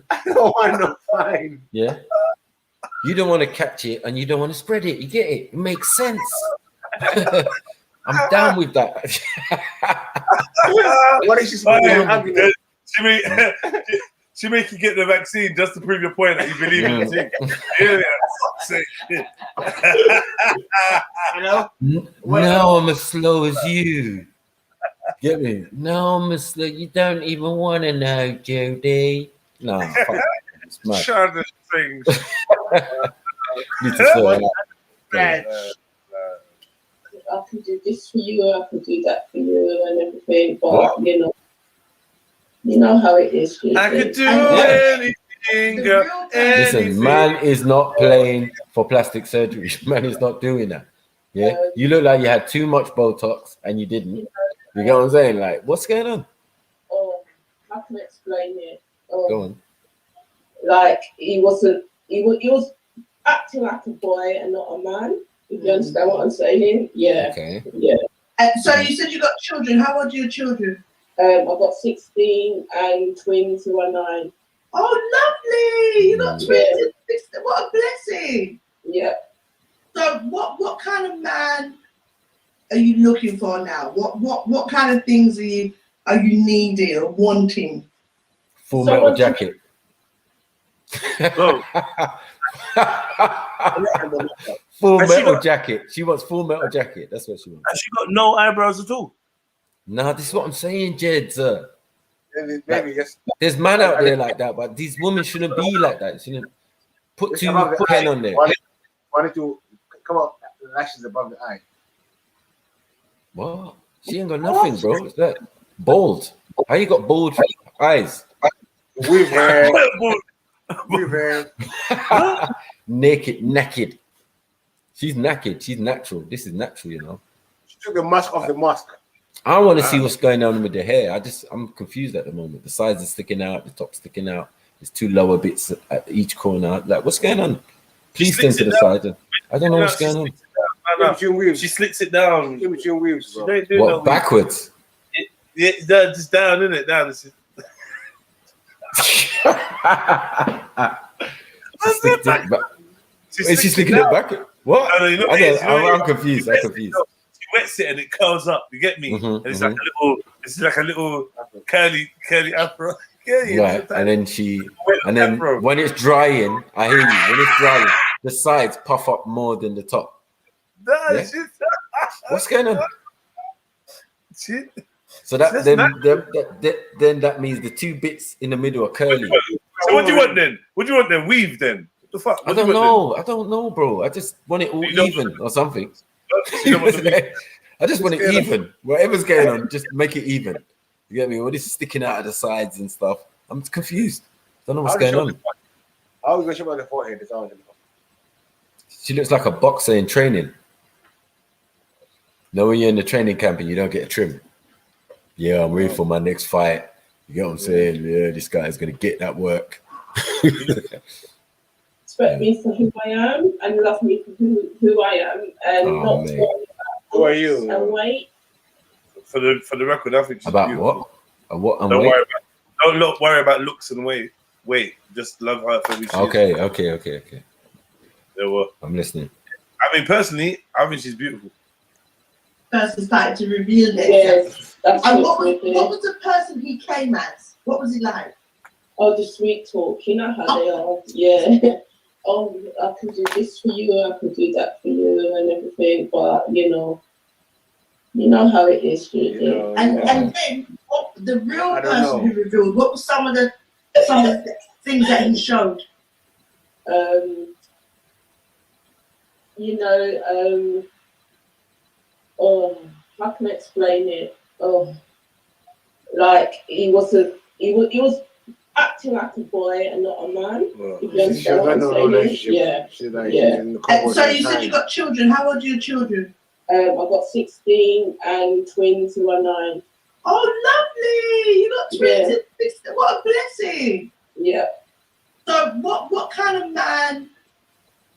I don't want to find. Yeah. You don't want to catch it and you don't want to spread it. You get it? It makes sense. I'm down with that. What is she spreading? She make you get the vaccine just to prove your point that you believe in the thing. Now I'm as slow as you. Get me? No, I'm as slow. You don't even want to know, Judy. No, shut the things. I could do this for you, I could do that for you, and everything. But you know how it is. I could do anything, girl. Listen, man is not playing for plastic surgery. Man is not doing that. Yeah, you look like you had too much Botox and you didn't. You get what I'm saying? Like, what's going on? Oh, I can explain it. Go on. Like he was acting like a boy and not a man. If you understand what I'm saying? Yeah. Okay. Yeah. And so you said you got children. How old are your children? I've got 16 and twins who are 9. Oh, lovely! You got twins and 16. What a blessing! Yeah. So, what kind of man are you looking for now? What kind of things are you needing or wanting? Full metal jacket. Full metal jacket. She wants full metal jacket. That's what she wants. And she got no eyebrows at all. Nah, this is what I'm saying, Jed. Maybe yes. There's man out there like that, but these women shouldn't be like that. Shouldn't put two pen on there. Wanted to come up lashes above the eye. What? She ain't got nothing, bro. It's that bald. How you got bald eyes? With hair. With hair. Naked. She's naked. She's natural. This is natural, you know. She took the mask off the mask. I want to see what's going on with the hair. I'm confused at the moment. The sides are sticking out. The top's sticking out. There's 2 lower bits at each corner. Like, what's going on? Please stand to the side. I don't know what's going on. She slits it down. What, backwards? Yeah, just down, isn't it? Down. She's sticking it back. What? I'm confused. I'm confused. She wets it and it curls up. You get me? And it's like a little curly afro. Right, and then when it's drying, I hear you. When it's drying, the sides puff up more than the top. Yeah? What's going on? So that then that means the 2 bits in the middle are curly. So what do you want then? What do you want then? Weave then? What the fuck? I don't know, bro. I just want it all even or something. I just want it even. Whatever's going on, just make it even. You get me? All this sticking out of the sides and stuff. I'm confused. Don't know what's going on. How was going to the forehead? She looks like a boxer in training. Now when you're in the training camp and you don't get a trim. Yeah, I'm ready for my next fight. You get what I'm saying? Yeah, this guy's gonna get that work. Respect me for who I am and love me for who I am, and not worry about who are you? And weight. For the record, I think she's about beautiful. What? Don't worry about looks and weight. Just love her for who she is. Okay. Yeah, well, I'm listening. I mean, personally, I think she's beautiful. Person started to reveal themselves. And what was the person he came as? What was he like? Oh, the sweet talk. You know how they are. Yeah. Oh, I could do this for you, I could do that for you, and everything. But you know how it is, Judy. And then the real person who revealed. What was some of the things that he showed? Oh, how can I explain it? Oh, like he was acting like a boy and not a man. Well, If you understand what I'm no saying? relationship. Yeah. She's like, Yeah. in the So you said you got children. How old are your children? I've got 16 and twins who are 9. Oh, lovely! You got twins. Yeah. What a blessing. Yeah. So what kind of man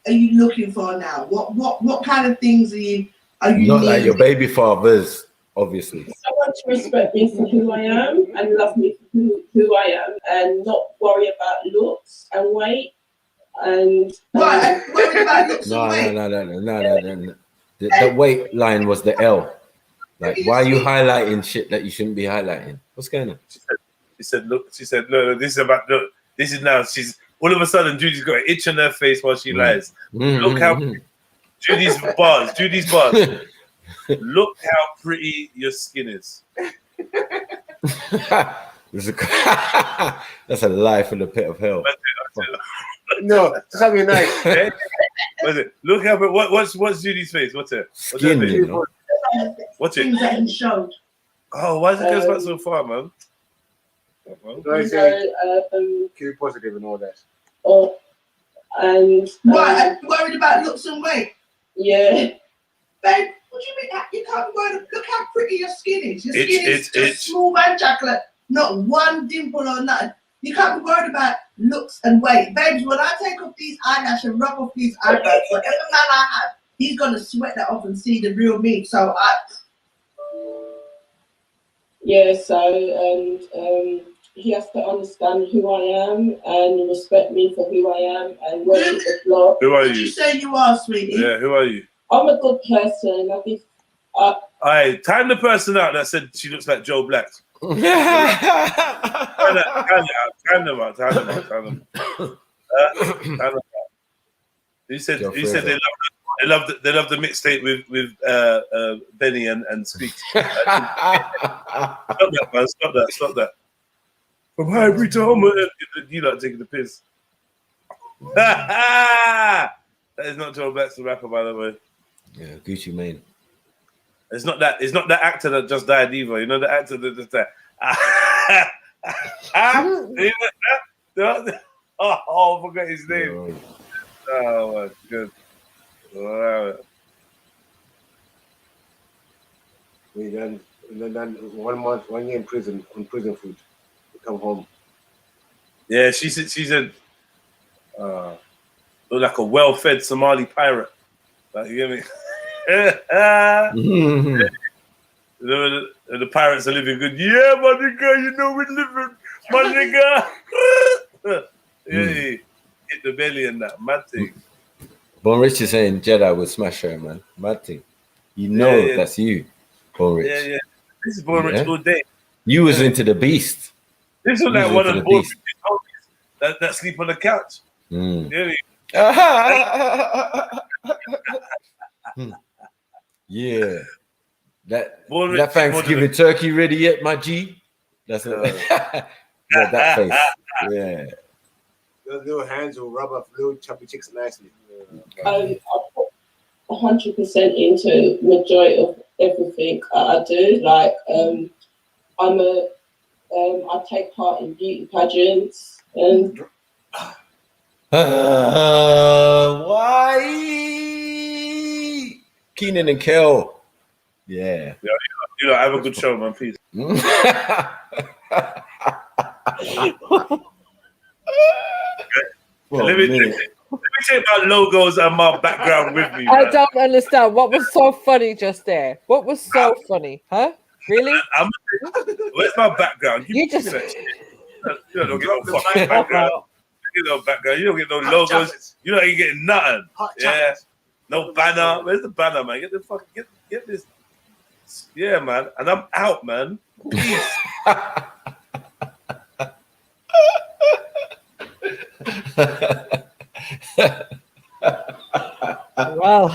are you looking for now? What kind of things are you not like your baby fathers, obviously. Someone to respect me for who I am and love me for who I am and not worry about looks and weight and worry about looks and weight. No. The weight line was the L. Like, why are you highlighting shit that you shouldn't be highlighting? What's going on? She said, look, no, this is about, look, this is now, she's, all of a sudden, Judy's got an itch on her face while she lies. Look how, Judy's bars. Look how pretty your skin is. That's a lie from the pit of hell. No, something nice. What's it? Look how, what's Judy's face? What's it? Skin, you know? What's it? Things that he showed. Oh, why is it goes back so far, man? Keep positive and all that. Oh, and worried about looks and weight. Yeah, babe. What do you mean? You can't be worried. Look how pretty your skin is. Your skin is just smooth and chocolate. Not one dimple or nothing. You can't be worried about looks and weight, babes. When I take off these eyelashes and rub off these eyebrows, whatever man I have, he's gonna sweat that off and see the real me. So he has to understand who I am and respect me for who I am and work with the floor. Who are you? What did you say you are, sweetie? Yeah, who are you? I'm a good person. Alright, time the person out that said she looks like Joe Black. Time them out. He said they love the mixtape with Benny and Squeak. Stop that, man. Stop that. From Highbury to Homer, you not taking the piss. That is not Joe Black's the rapper, by the way. Yeah, Gucci Mane. It's not that actor that just died either. You know the actor that just died. I forgot his name. Oh my god. Wow. We then 1 year in prison on prison food. We come home. Yeah, she said look like a well-fed Somali pirate. Like, you get me? The pirates are living good. Yeah, my nigga, you know we're living, my nigga. Yeah, hit the belly and that, mad thing. Bon Rich is saying Jedi will smash her, man. Mad thing. You know that's you, Bon Rich. Yeah. This is Bon Rich all day. You was into the beast. This is like one of the Bon Rich's homies that sleep on the couch. Yeah. That Thanksgiving turkey ready yet, my G? That's that face. Yeah. Those little hands will rub up little chubby chicks nicely. I put 100% into majority of everything I do. Like I take part in beauty pageants and. Why? Keenan and Kel. Yeah. You know, have a good show, man. Peace. Let me take my logos and my background with me. I don't understand. What was so funny just there? What was so funny? Huh? Really? Where's my background? You just... You don't get no fucking background. You don't get no background. You don't get no logos. You don't even getting nothing. Yeah. No banner. Where's the banner, man? Get the fucking get this. Yeah, man. And I'm out, man. Peace. Wow.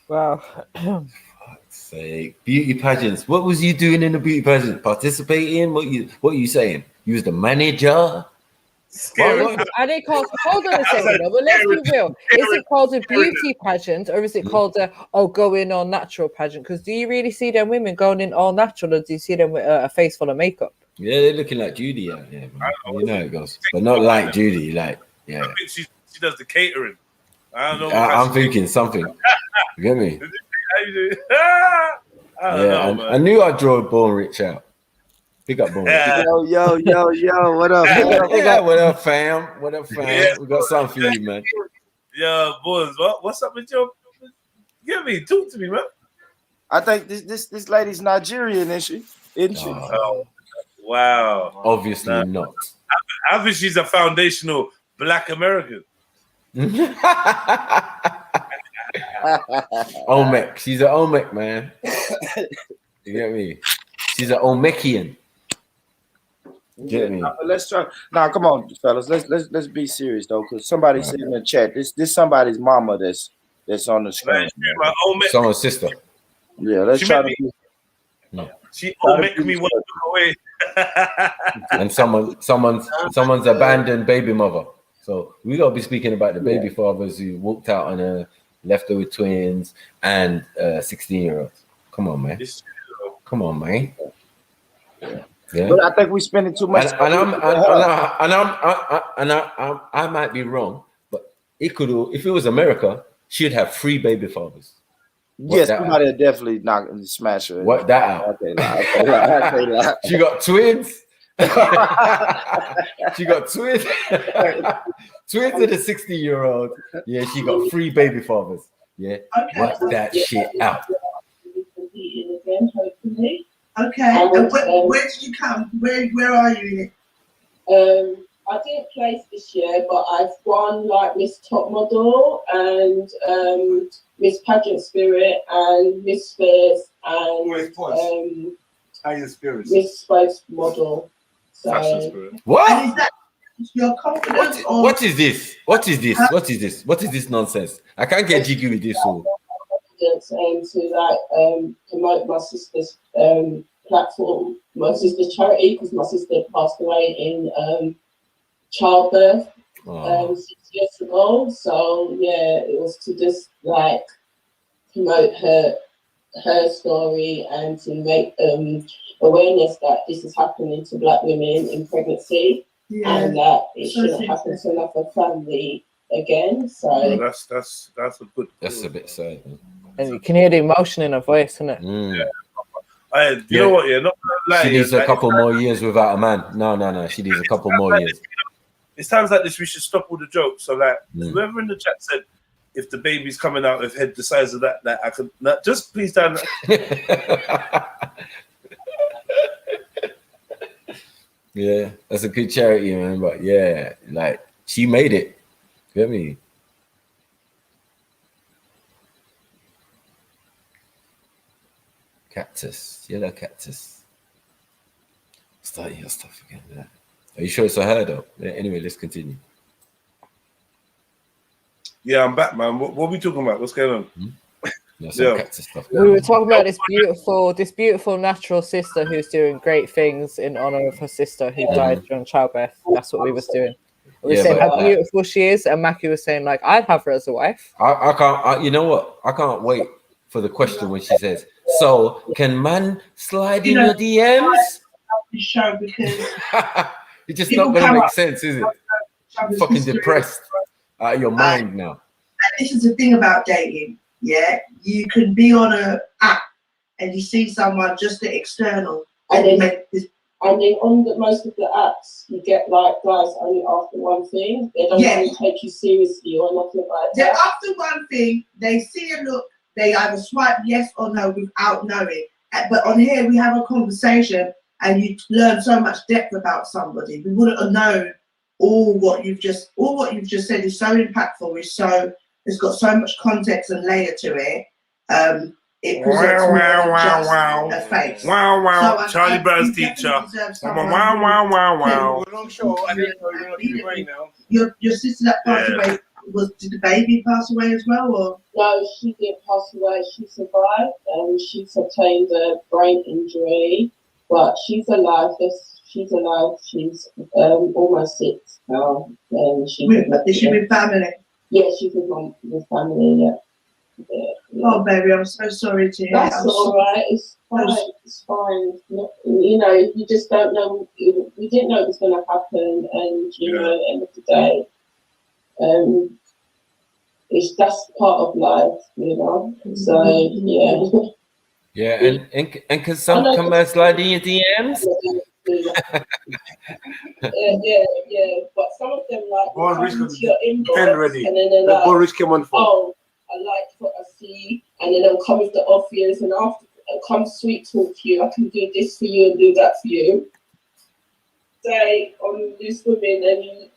Fuck's sake. Beauty pageants. What was you doing in the beauty pageant? Participating? What you saying? You was the manager? And it calls, hold on a second, though, but let's be real. Is it called a beauty pageant or is it called a going all natural pageant? Because do you really see them women going in all natural, or do you see them with a face full of makeup? Yeah, they're looking like Judy out here, man. You know it goes, but not like Judy. Like, yeah. I think she does the catering. I don't know. I'm thinking something. You get me? I don't know, man. I knew I'd draw Born Rich out. Big up, Born Rich. Yo, what up? What up, fam? What up, fam? Yeah. We got something for you, man. Yo, boys, what's up with your? Give me, talk to me, man. I think this lady's Nigerian, isn't she? Oh, wow. Obviously not. I think she's a foundational Black American. Olmec. She's an Olmec, man. You get me? She's an Olmecian. Get me? Let's try. Now, come on, fellas. Let's be serious though, because somebody said in the chat, this somebody's mama that's on the screen. Someone's sister. Yeah, let's try to. She Olmec me one away. And someone's abandoned baby mother. So we gotta be speaking about the baby fathers who walked out on her, left her with twins and 16-year-olds. Come on, man. Come on, man. Yeah. But I think we're spending too much. I might be wrong, but it could. If it was America, she'd have 3 baby fathers. Yes, somebody would definitely knock and smash her. What that out? Okay, she got twins. She got twins. Twins to the 60-year-old. Yeah, she got 3 baby fathers. Yeah, work that shit out. Okay, and where did you come? Where are you in it? I didn't place this year, but I've won like Miss Top Model and Miss Pageant Spirit and Miss Fairs and Miss Spice Model. So What? And is that your confidence? What is this? What is this? What is this? What is this nonsense? I can't get jiggy with this all. And to like promote my sister's platform, my sister's charity, because my sister passed away in childbirth 6 years ago. So yeah, it was to just like promote her story and to make awareness that this is happening to Black women in pregnancy and that it shouldn't happen to another family again. So that's a good. That's a bit sad. Man. And you can hear the emotion in her voice, isn't it? You know what? Yeah, not like she needs a couple more years without a man. No. She needs a couple more years. It's times like this we should stop all the jokes. So like, whoever in the chat said, if the baby's coming out with head the size of that I can just please down. Yeah, that's a good charity, man. But yeah, like she made it. Get me? Cactus, yellow cactus. Start your stuff again. Yeah. Are you sure it's a her though? Yeah, anyway, let's continue. Yeah, I'm back, man. What are we talking about? What's going on? Cactus stuff. We were talking about this beautiful natural sister who's doing great things in honor of her sister who died during childbirth. That's what we was doing. We were saying how beautiful she is, and Maki was saying like, I'd have her as a wife. I can't. You know what? I can't wait for the question when she says, "So can man slide in your DMs?" Show because it's just not going to make sense, is it? I'm fucking depressed out of your mind now. This is the thing about dating. Yeah, you can be on an app and you see someone just the external, and then on most of the apps, you get like guys only after one thing. They don't really take you seriously or nothing like that. After one thing, they see a look, they either swipe yes or no without knowing. But on here, we have a conversation and you learn so much depth about somebody. We wouldn't have known all what you've just said is so impactful. It's got so much context and layer to it. It presents a face. Wow. So Charlie Brown's teacher. Wow. Your sister that passed away, did the baby pass away as well? Or? No, she didn't pass away. She survived and she sustained a brain injury, but she's alive. she's alive. She's almost 6 now. And Is she with family? Yeah, she's with family. Yeah. Oh, baby, I'm so sorry to hear. That's all right. It's fine. It's fine. You know, you just don't know. We didn't know it was going to happen, and you know, at the end of the day, it's just part of life, you know. So yeah. Yeah, and can some come and slide in your DMs? Yeah. But some of them like Born come Rich into your inbox, ready. and then they're like, Born Rich came on for. oh, I like what I see, and then they'll come with the offers, and after come sweet talk to you. I can do this for you and do that for you. Say on these women, and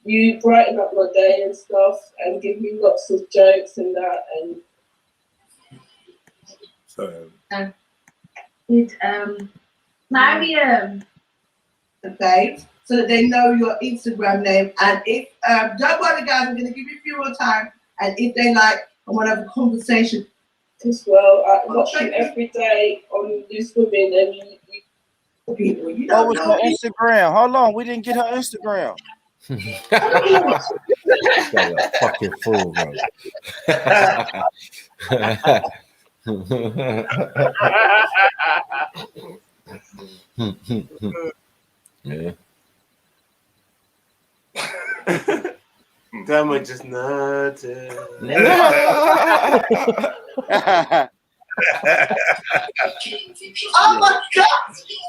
you brighten up my day and stuff, and give me lots of jokes and that, and. So. Did Mariam, okay, so that they know your Instagram name, and if don't worry guys, I'm gonna give you a few more time, and if they like, I want to have a conversation as well. I watch you every day on these women, and you Oh, it's her Instagram. Hold on, we didn't get her Instagram. Fucking fool, bro. Yeah. That much is nothing. Oh my God!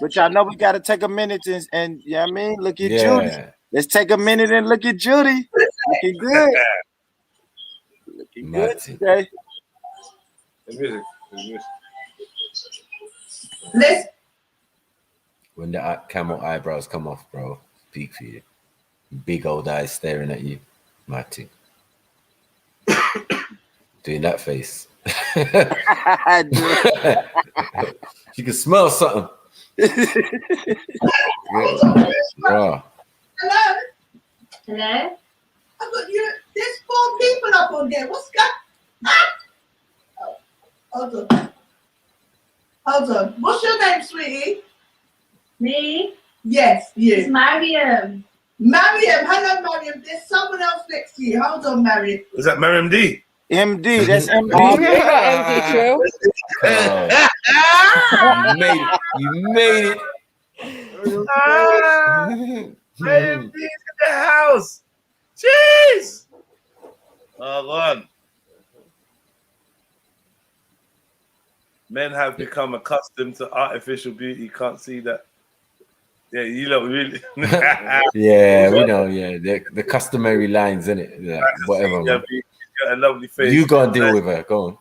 But y'all know we gotta take a minute and you know what I mean, look at Judy. Let's take a minute and look at Judy. Looking good. Looking good today. Let's. When the camel eyebrows come off, bro, peak for you. Big old eyes staring at you, Matty. Doing that face. You can smell something. Hello? Hello? I got you. There's 4 people up on there. What's going on? Oh, hold on. Hold on. What's your name, sweetie? Me? Yes, you. It's Mariam. Mariam. Hello, Mariam. There's someone else next to you. Hold on, Mariam. Is that Mariam D? MD, that's MD. MD Trill. You made it. Mariam D is in the house. Jeez. Oh, on. Men have become accustomed to artificial beauty. You can't see that. Yeah, you look really. Yeah, we know. Yeah, the customary lines, in it. Yeah, whatever. Man. You got a lovely face. You gotta deal with her. Go on.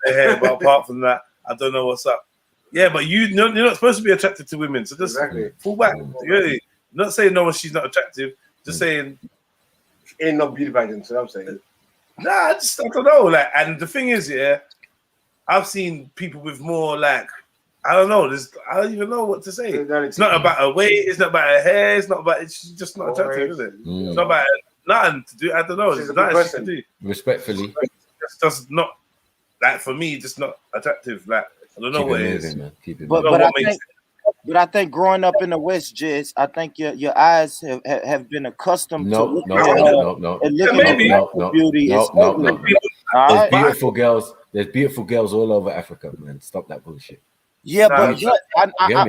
Yeah, but apart from that, I don't know what's up. Yeah, but you're not supposed to be attracted to women, so just pull back. Really, not saying no one she's not attractive. Just saying, ain't no beauty pageant. So I'm saying, nah, I don't know. Like, and the thing is, yeah, I've seen people with more like. I don't know. I don't even know what to say. It's not about her weight. It's not about her hair. It's not about. It's just not attractive, is it? It's not about nothing to do. I don't know. It's nothing to do. Respectfully, it's just not. Like for me, just not attractive. Like I don't know what it is. But I think growing up in the West, Jizz, I think your eyes have been accustomed to looking at beauty. No. There's beautiful girls. There's beautiful girls all over Africa, man. Stop that bullshit. Yeah, but I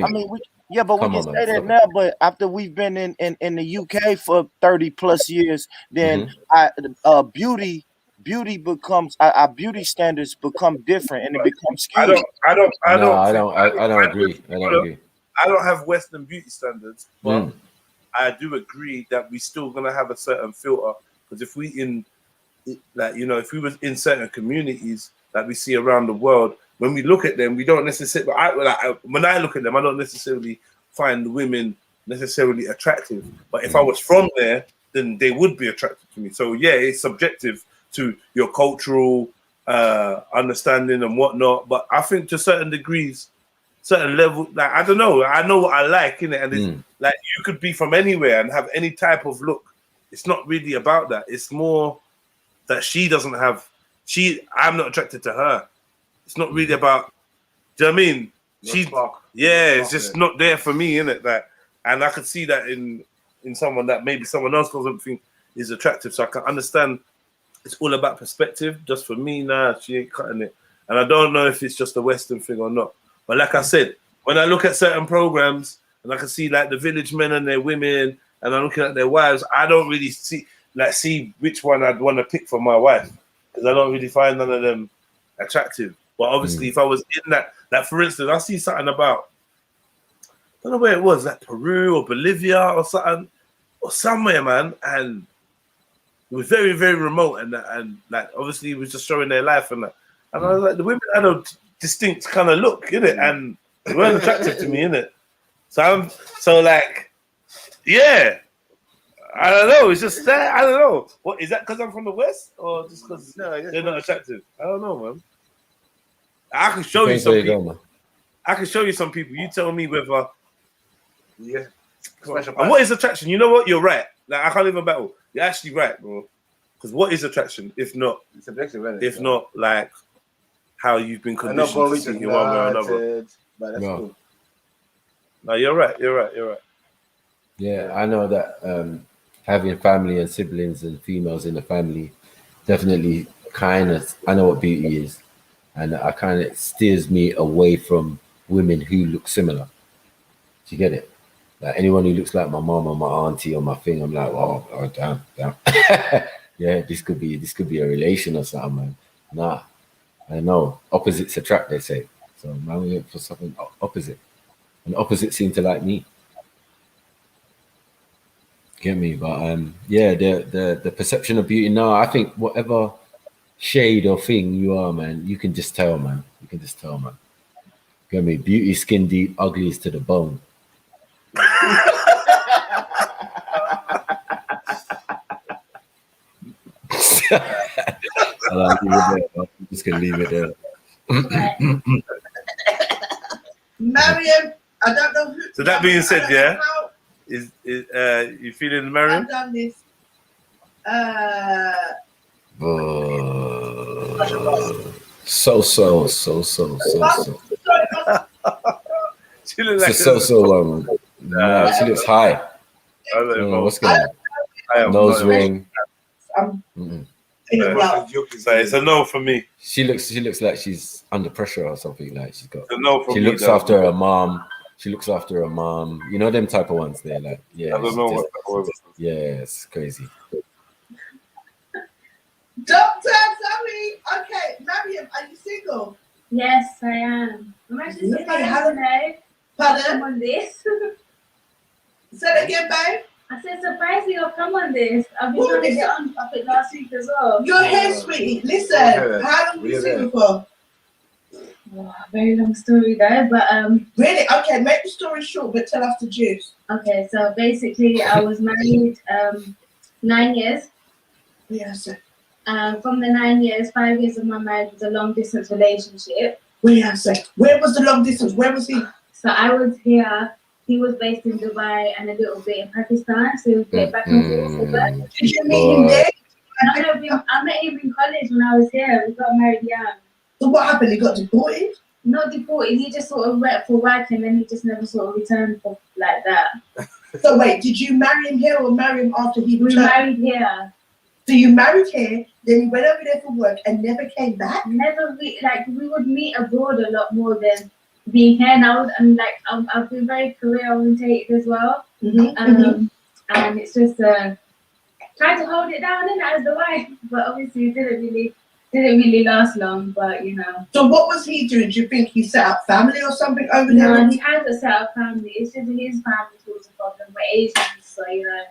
mean, we can say that now. But after we've been in the UK for 30+ years, then beauty becomes our beauty standards become different, and it becomes skewed. I don't agree. I don't have Western beauty standards, but I do agree that we're still gonna have a certain filter. Because if we if we was in certain communities that we see around the world, when we look at them, we don't necessarily. When I look at them, I don't necessarily find the women necessarily attractive. But if I was from there, then they would be attractive to me. So yeah, it's subjective to your cultural understanding and whatnot. But I think to certain degrees, certain level, like I don't know. I know what I like, innit? And it's, like you could be from anywhere and have any type of look. It's not really about that. It's more that she doesn't have. I'm not attracted to her. It's not really about. Do you know what I mean? It's just not there for me, innit? That And I could see that in someone that maybe someone else doesn't think is attractive. So I can understand it's all about perspective. Just for me, nah, she ain't cutting it. And I don't know if it's just a Western thing or not. But like I said, when I look at certain programs and I can see like the village men and their women, and I'm looking at their wives, I don't really see which one I'd want to pick for my wife, because I don't really find none of them attractive. But obviously, if I was in that, for instance, I see something about, I don't know where it was, like Peru or Bolivia or something, or somewhere, man, and it was very, very remote, and like obviously it was just showing their life and that. And I was like, the women had a distinct kind of look, innit? And they weren't attractive to me, innit? So like, yeah, I don't know. It's just that, I don't know. What is that? Because I'm from the West, or just because they're not attractive? I don't know, man. I can show you some people. I can show you some people. You tell me whether. Yeah. And what is attraction? You know what? You're right. Like, I can't even battle. You're actually right, bro. Because what is attraction if not? It's subjective, isn't it? If not like how you've been conditioned to see in one way or another. But that's cool. No, you're right. You're right. You're right. Yeah, I know that having family and siblings and females in the family definitely kind of, I know what beauty is, and I kind of steers me away from women who look similar. Do you get it? Like anyone who looks like my mom or my auntie or my thing, I'm like, oh damn. Yeah, this could be a relation or something, man. Nah, I know opposites attract, they say. So man, we went for something opposite, and opposites seem to like me. Get me? But yeah, the perception of beauty. No, I think whatever shade or thing you are, man, you can just tell, man. You can just tell, man. Get me? Beauty, skin deep, ugly is to the bone. I'm just gonna leave it there. Mariam, I don't know who. So that being said, yeah, is you feeling Mariam? I've done this. So. She looks like so. Nah, she looks high. I don't know what's going on. Nose ring. So it's a no for me. She looks like she's under pressure or something. Like she's got. It's a no for she me, looks after her mom. She looks after her mom. You know them type of ones. They're like, yeah. I don't know what that was. Yeah, it's crazy. Doctor, sorry. Okay, Mariam, are you single? Yes, I am. I'm actually surprised Pardon? on this. Say that again, babe. I said, surprisingly, I've come on this. I've been trying to get on it last week as well. Your hair, sweetie. Listen, how long have you single for? Oh, very long story though, but really? Okay, make the story short, but tell us the juice. Okay, so basically, I was married 9 years. Yes, sir. From the 9 years, 5 years of my marriage was a long distance relationship. Where was the long distance? Where was he? So I was here. He was based in Dubai and a little bit in Pakistan. So he was getting back and forth. Did you meet him there? I met him in college when I was here. We got married young. So what happened? He got deported? Not deported. He just sort of went for work and then he just never sort of returned like that. So wait, did you marry him here or marry him after he returned? We married here. So you married here, then you went over there for work and never came back? Never. We would meet abroad a lot more than being here. And I've been very career orientated as well. And it's just trying to hold it down as the wife, but obviously it didn't really last long. But you know. So what was he doing? Do you think he set up family or something over there? No, he hasn't set up family. It's just his family was a problem. We're Asians, so you know.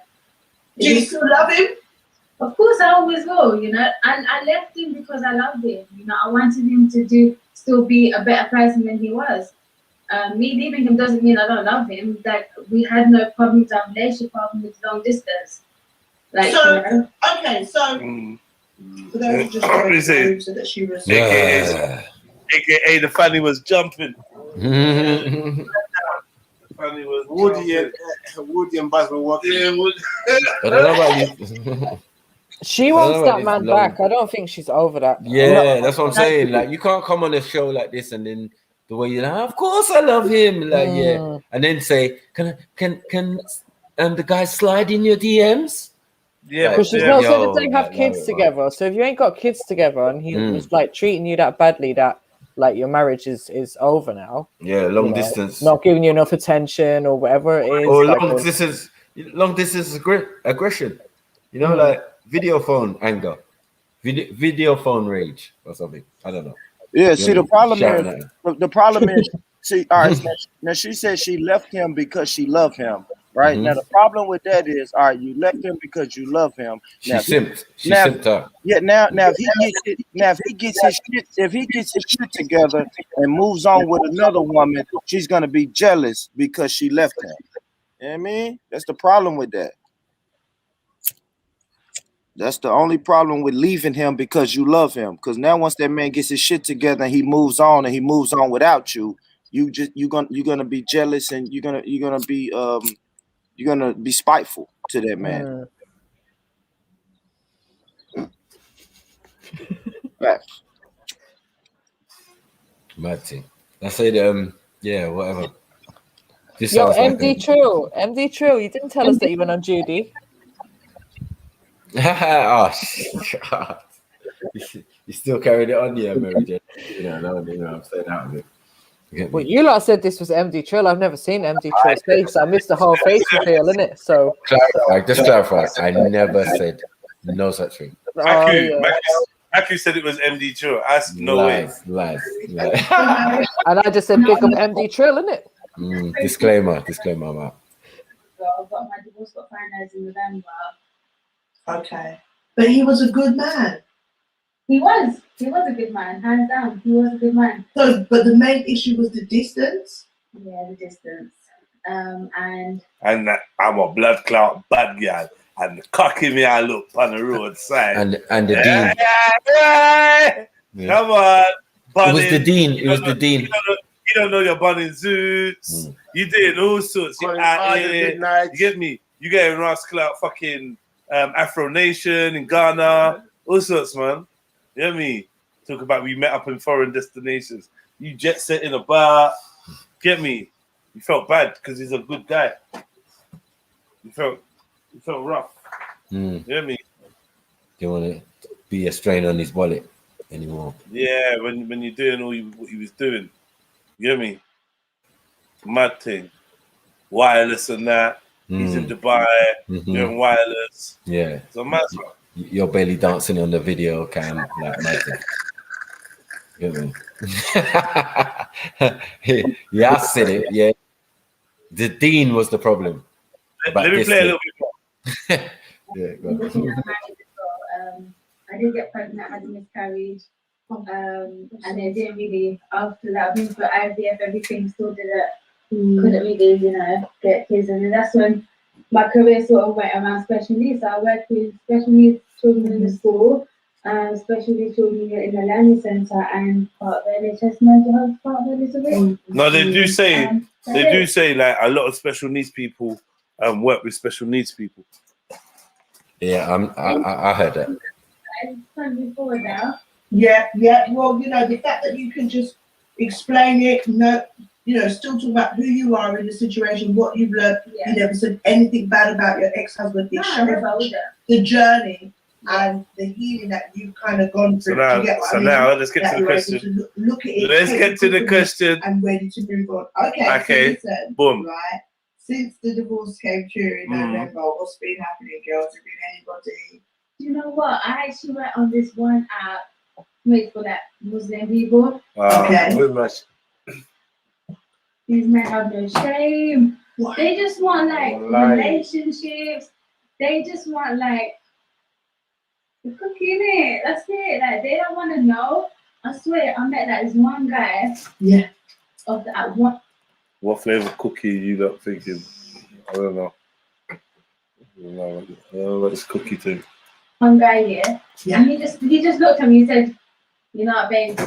Do you still love him? Of course, I always will. You know, and I left him because I loved him. You know, I wanted him to still be a better person than he was. Me leaving him doesn't mean I don't love him. That we had no problems, our relationship problem with long distance. Like, so, you know? Okay, so for those who just so that she was AKA the family was jumping. Woody and Buzz were walking. Yeah, I don't know about you. She wants that man back. I don't think she's over that. Yeah, that's what I'm saying. Like, you can't come on a show like this and then the way you're like, of course I love him, like yeah, and then say, can the guy slide in your DMs? Yeah, because she's not said that they have kids together. So if you ain't got kids together and he was like treating you that badly, that like your marriage is over now. Yeah, long distance, not giving you enough attention or whatever it is, or like long distance aggression. You know, like video phone anger, video phone rage or something. I don't know. Yeah, You see, know the problem shouting is, at him. the problem is, see, all right, now she said she left him because she loved him, right? Now the problem with that is, all right, you left him because you love him. She Now, simped. She now, simped out. yeah, now if he gets his shit together and moves on with another woman, she's gonna be jealous because she left him. You know what I mean? That's the problem with that. That's the only problem with leaving him because you love him. Because now once that man gets his shit together and he moves on without you, you're gonna be jealous and you're gonna be spiteful to that man. Right. Mad thing. I said, yeah, whatever. This Yo, sounds MD Trill, MD Trill, you didn't tell us that you went on Judy. Oh, God. You still carried it on, yeah, Mary Jane. You know, I'm saying out of it. Well, you lot said this was MD Trill. I've never seen MD Trill's face. I missed the whole face reveal, innit? So clarify. I never said no such thing. Aku said it was MD Trill. That's no way. Lies. And I just said big up MD Trill, innit? Disclaimer, I'm out. So I've got my divorce got finalized in November. Okay. But he was a good man. He was a good man, hands down. He was a good man. So, but the main issue was the distance. Yeah, the distance. And that I'm a blood clot bad guy, and cocking me I look on the roadside. And the dean. Yeah. Come on, It was the dean. It was the dean. You don't know you're bunning zoots. You doing all sorts. You're out here. You get me? You getting rascal out fucking Afro Nation in Ghana. All sorts, man. You know what I mean? Talk about we met up in foreign destinations. You jet set in a bar. Get me? You felt bad because he's a good guy. You felt rough. You know what I mean? You want to be a strain on his wallet anymore. Yeah, when you're doing what he was doing. You know what I mean? Mad thing. Wireless and that. He's in Dubai doing wireless. Yeah. So mad. You're barely dancing on the video cam like mad thing. You know what I mean? Yeah, I said it. Yeah. The dean was the problem. Let me play a little bit more. Yeah, go on. I did get pregnant, had a miscarriage. And then didn't really, after that, I've been for IVF, everything still couldn't really, get kids. And then that's when my career sort of went around special needs. So I worked with special needs children in the school, special needs children in the learning centre, and part of the NHS mental health part of Elizabeth. No, they do say like a lot of special needs people work with special needs people. Yeah, I heard that. I'm coming forward now. Yeah. Well, the fact that you can just explain it, still talk about who you are in the situation, what you've learned. You never said anything bad about your ex-husband. It shows the journey and the healing that you've kind of gone through. Now let's get to the question. Look at it. Let's get to the question. And ready to move on. Okay. So listen, boom. Right. Since the divorce came through in November, what's been happening, girls? Has been anybody? Do you know what? I actually went on this one app, made for that Muslim people. Okay. These men have no shame. What? They just want relationships. They just want the cooking it. That's it. Like they don't want to know. I swear, I met this one guy. Yeah. Of the app. What flavor cookie you lot thinking? I don't know. I don't know about this cookie thing. One guy here. Yeah. And he just looked at me and said, "You know what, babe?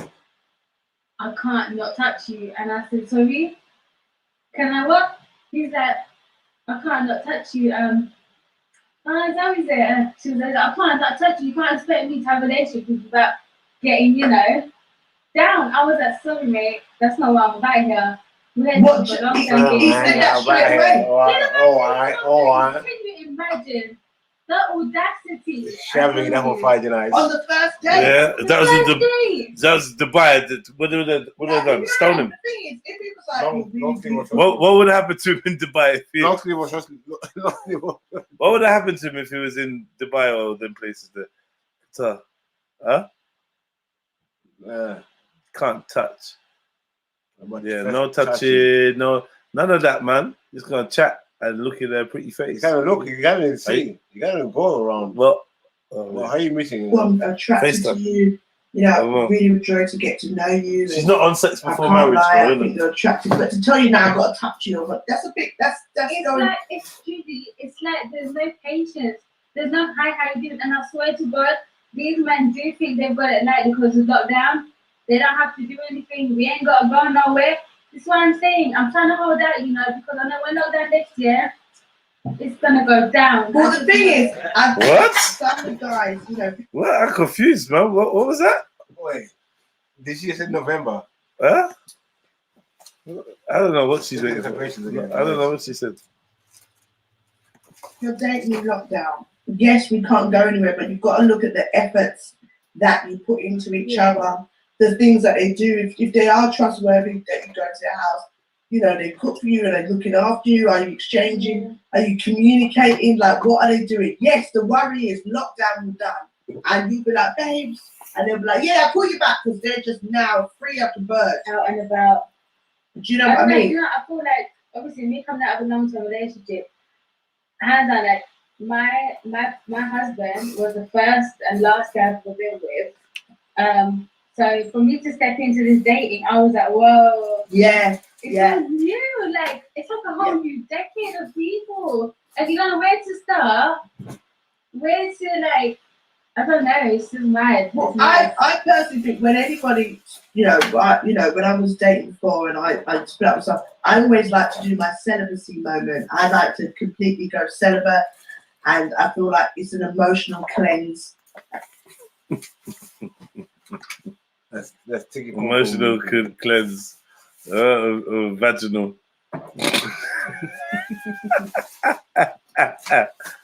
I can't not touch you." And I said, "Sorry? Can I what?" He's like, "I can't not touch you." Zoe said, she was like, "I can't not touch you. You can't expect me to have a relationship without getting, down. I was like, sorry, mate, that's not what I'm about here. We had What? for a long He time. said that straight away. All Can you imagine the audacity? Shaving that whole Friday night. On the first day. Yeah, that was Dubai. What did they done? Stone him. The thing is, if he was like, What would happen to him in Dubai? What would have happened to him if he was in Dubai or them places there? So, huh? Can't touch. Yeah, no touching, no none of that, man. Just gonna chat and look at their pretty face. You gotta look. You gotta see. You gotta go around. Well, how are you missing? Well, I'm attracted to you. You know, really enjoy to get to know you. She's not on sex before marriage. I think you're attractive, but to tell you now, I've got to touch you. But that's a bit. That's it's going. Like it's Judy. It's like there's no patience. There's no hi, how you doing? And I swear to God, these men do think they've got it like because of lockdown. They don't have to do anything. We ain't got to go nowhere. That's what I'm saying. I'm trying to hold out, you know, because I know when lockdown next year, it's gonna go down. Well, the thing is, what? Some of the guys, you know. What? I'm confused, man. What was that? Wait, this year said November. Huh? I don't know what she's waiting for. I don't know what she said. You're dating in lockdown. Yes, we can't go anywhere, but you've got to look at the efforts that you put into each other. The things that they do, if they are trustworthy, that you go to their house, you know, they cook for you and they're looking after you. Are you exchanging? Are you communicating? Like, what are they doing? Yes, the worry is lockdown will done. And you'll be like, babes. And they'll be like, yeah, I'll call you back because they're just now free up the bird. Out and about. Do you know what I mean? You know, I feel like, obviously, me coming out of a long-term relationship, hands on, like, my husband was the first and last guy I've ever been with. So for me to step into this dating, I was like, whoa. Yeah. It's so new. Like, it's like a whole new decade of people. Like, you don't know where to start, where to, like, I don't know. It's just mad. Well, I personally think when anybody, when I was dating before and I split up with stuff, I always like to do my celibacy moment. I like to completely go celibate, and I feel like it's an emotional cleanse. That's taking emotional cleanse, vaginal.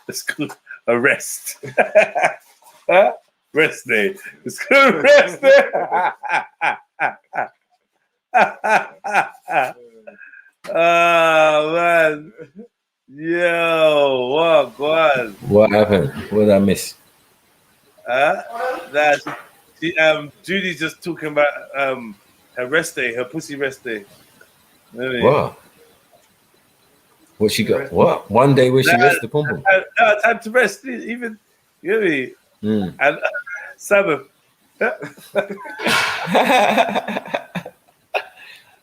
It's called a rest. Rest day. It's called rest day. Oh man, yo, what God? What happened? What did I miss? Judy's just talking about her rest day, her pussy rest day. What? What she got? What? One day where she rests the pom pom. Time to rest. Even you know me. And Sabbath.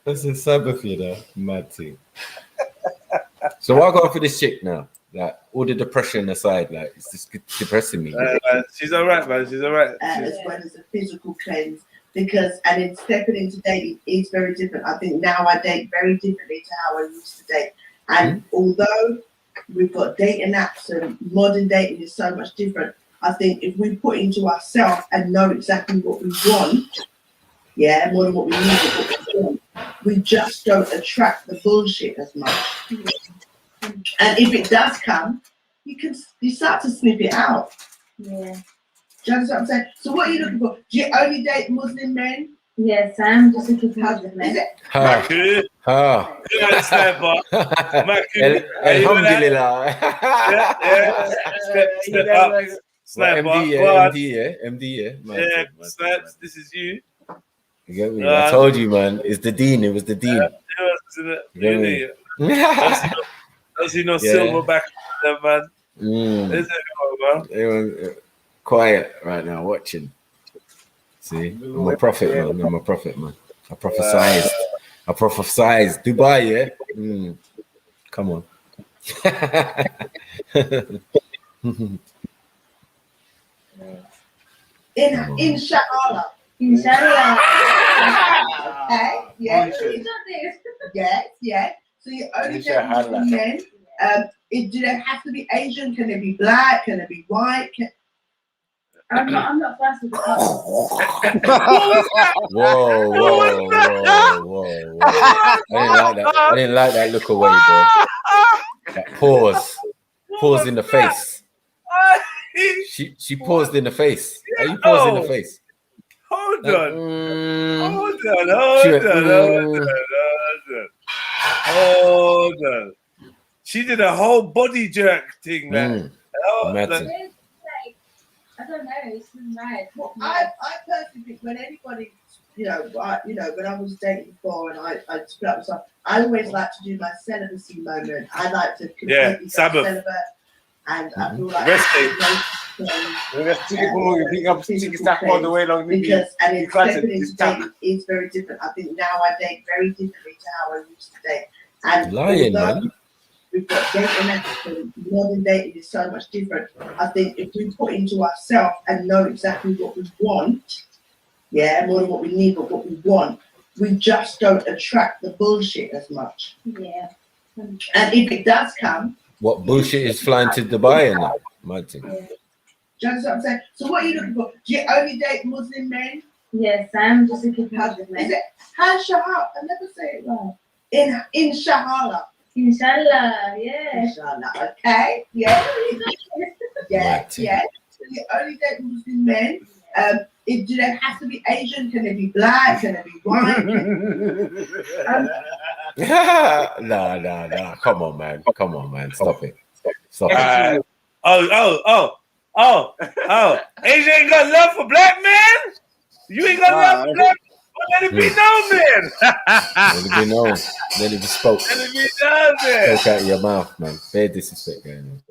That's a Sabbath, you know, mad thing. So what I got for this chick now? Like all the depression aside, like it's just depressing me. She's all right, man. She's all right. As well as a physical cleanse, because and then stepping into dating is very different. I think now I date very differently to how I used to date. And although we've got dating apps and modern dating is so much different, I think if we put into ourselves and know exactly what we want, more than what we need, what we want, we just don't attract the bullshit as much. And if it does come, you start to snip it out. Yeah. Do you understand what I'm saying? So what are you looking for? Do you only date Muslim men? Yes, I'm just looking for Muslim men. Alhamdulillah. Step up. MD, yeah. Snaps, this is you. You get me? I told you, man. It's the dean. It was the dean. You don't see no silver back there, man. Everyone quiet right now, watching. See, I'm a prophet, man. I'm a prophet, man. I prophesized. I prophesized. Dubai, yeah? Come on. Inshallah. Inshallah. Yes. So you only date Muslim men. Do they have to be Asian? Can they be black? Can they be white? I'm not fast with the culture. Whoa, whoa, whoa, whoa, whoa. I didn't like that. I didn't like that look away, boy. That pause. Pause in the face. She paused in the face. Are you paused in the face? Hold on. Hold on. She did a whole body jerk thing, man. I don't know. It's mad. Well, I personally think when anybody, when I was dating before and I split up with stuff, I always like to do my celibacy moment. I like to completely go celibate, and I feel like all the way along because stepping into dating is very different. I think now I date very differently to how I used to date. And lying, man. We've got dating and modern dating is so much different. I think if we put into ourselves and know exactly what we want, more than what we need, but what we want, we just don't attract the bullshit as much. Yeah. And if it does come, what bullshit is flying to Dubai and that? Mad thing. Do you understand what I'm saying? So what are you looking for? Do you only date Muslim men? Yes, I'm just looking for Muslim men. Is it Shahala? I never say it wrong. In Shahala. Inshallah, yeah. Inshallah, okay. Yeah. Yeah. So you only date Muslim men. Do they have to be Asian? Can they be black? Can they be white? No. Come on, man. Stop it. Asia ain't got love for black men? You ain't got love for black men? Let it be known, man. Let it be known. Let it be spoke. Let it be known, man. Spoke out of your mouth, man. Fair disrespect going on.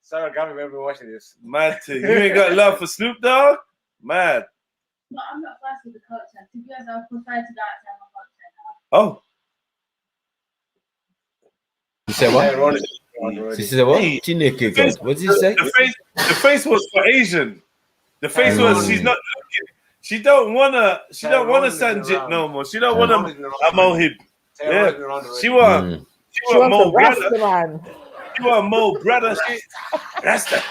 Sorry, I can't remember watching this. Mad thing. You ain't got love for Snoop Dogg? Mad. No, I'm not fast with the culture. To be honest, I prefer to go outside my culture now. Oh. You said what? She said what? What did you say? The face was for Asian. The face was she's not looking. She don't wanna Sanjit no more. She don't wanna a mohib. Yeah. She want more brother. She want more brother. That's the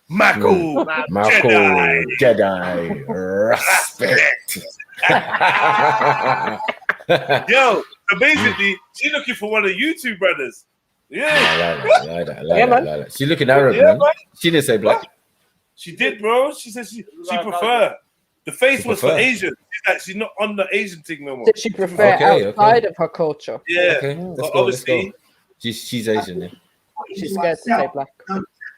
Maku, Jedi, respect. Yo, so basically, she's looking for one of you two brothers. Yeah. Like that. She looking Arab, man. She didn't say black. She did, bro. She said she prefer. The face was for Asian. She's not on the Asian thing no more. Did she prefer outside of her culture? Yeah. Okay, let's go. She's Asian, yeah. She's scared to say black.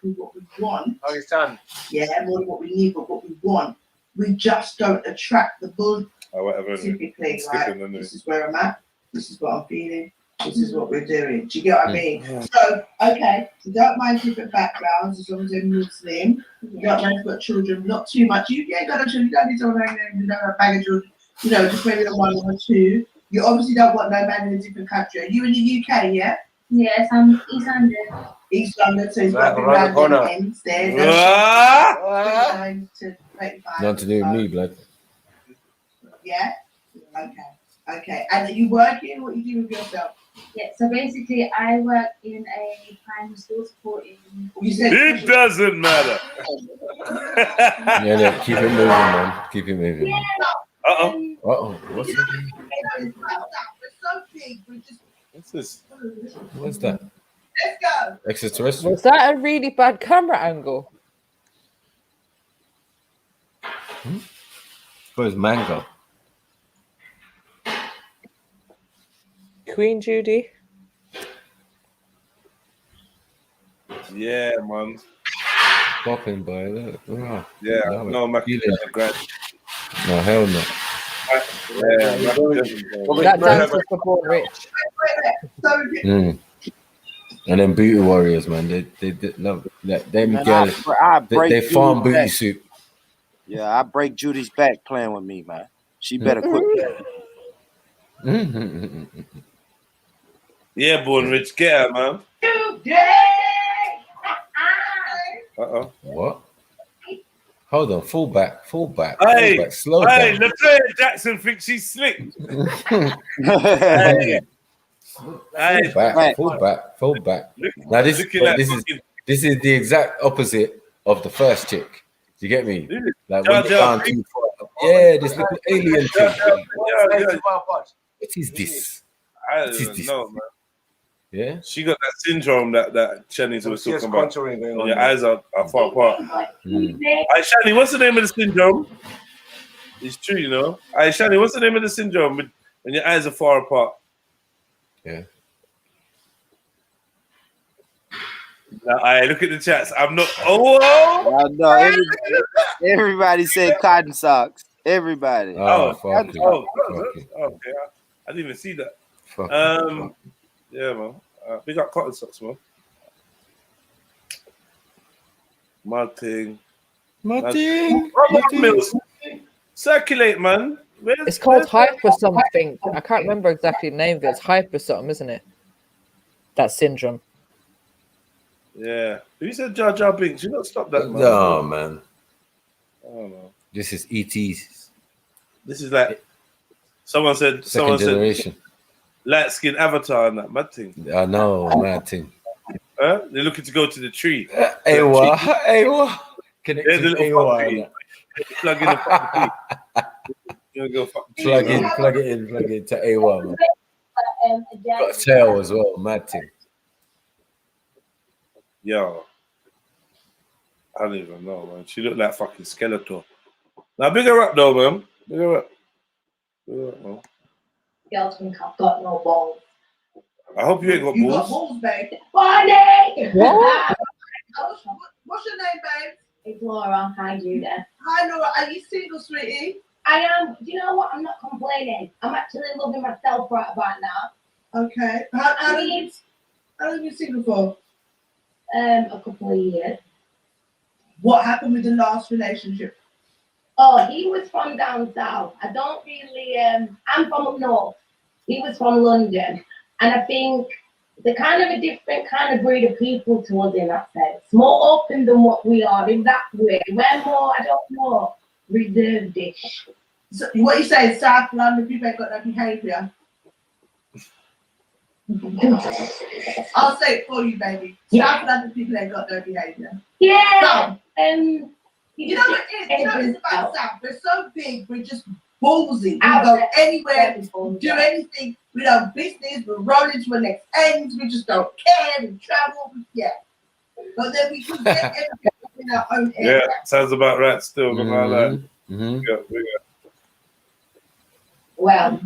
What we want. Oh, it's done. Yeah, more than what we need, but what we want. We just don't attract the bull. Whatever. Typically, right? This is where I'm at. This is what I'm feeling. This is what we're doing. Do you get what I mean? Yeah. So, okay, you don't mind different backgrounds as long as they're Muslim. You don't mind if you've got children, not too much. You ain't got no children, you don't need to have a bag of children, just maybe the one or two. You obviously don't want no man in a different country. Are you in the UK, yeah? Yes, I'm East London. East London, so he's got to be random ends there. Nothing to do with me, blood. Yeah? Okay. And are you working? What are you doing with yourself? Yeah, so basically I work in a primary school supporting. It doesn't matter. Yeah, keep it moving, man. Keep it moving. Yeah. Uh-oh. What's that? We're so big. What's this? What's that? Let's go. Extraterrestrial. Was that a really bad camera angle? Where's mango? Queen Judy. Yeah, man. Popping, boy. Look. Oh, yeah, no, Mackie. No, hell no. That dance was for Born Rich. And then Booty Warriors, man. They love that. Them girls. They farm booty soup. Yeah, I break Judy's back playing with me, man. She better quit. Yeah, Born Rich, get her, man. What? Hold on, fall back, slow down. Latoya Jackson thinks she's slick. Hey. Fall back. Now this is the exact opposite of the first chick. Do you get me? Like when you're down too far. Yeah, this little alien thing. What is this? I don't know, man. Yeah, she got that syndrome that Shani was talking about. When your eyes are far apart. Hey, Shani, what's the name of the syndrome? It's true, you know. Hey, Shani, what's the name of the syndrome when your eyes are far apart? Yeah. Now, I look at the chats. I'm not. Oh no! Everybody said cotton socks. Everybody. Okay. I didn't even see that. Yeah, man. We got cotton socks, man. Martin. Mills. Circulate, man. It's called hyper something. I can't remember exactly the name of it. It's hyper something, isn't it? That syndrome. Yeah. Who said Jar Jar Binks? You not stop that, man. No, man. I don't know. This is ET's. This is like someone said. Second generation. Light skin avatar and that mad thing. I know, mad thing. They're looking to go to the tree. Awa. Connect to the Awa. Plug in the fucking tree. Plug it in to Awa, man. Got a tail as well, mad thing. Yo. I don't even know, man. She looked like fucking Skeletor. Now, big her up, though, man. Big her up. Man. Girls think I've got no balls. I hope you ain't got balls. You got balls, babe. Funny! What? What's your name, babe? It's Laura. Hi, Judy. Hi, Laura. Are you single, sweetie? I am. Do you know what? I'm not complaining. I'm actually loving myself right about now. Okay. How long have you single for? A couple of years. What happened with the last relationship? Oh, he was from down south. I don't really, I'm from up north. He was from London. And I think they're kind of a different kind of breed of people to us in that sense. More open than what we are in that way. We're more, I don't know, reserved-ish. So what you say, South London people ain't got no behaviour? I'll say it for you, baby. South London people ain't got no behaviour. Yeah. You know what it is? You know it's about South. We're so big, we're just ballsy. We go anywhere, do anything. We don't business, we're rolling to the next end, we just don't care, we travel, yeah. But then we can get everything in our own area. Yeah, sounds about right still, but Well.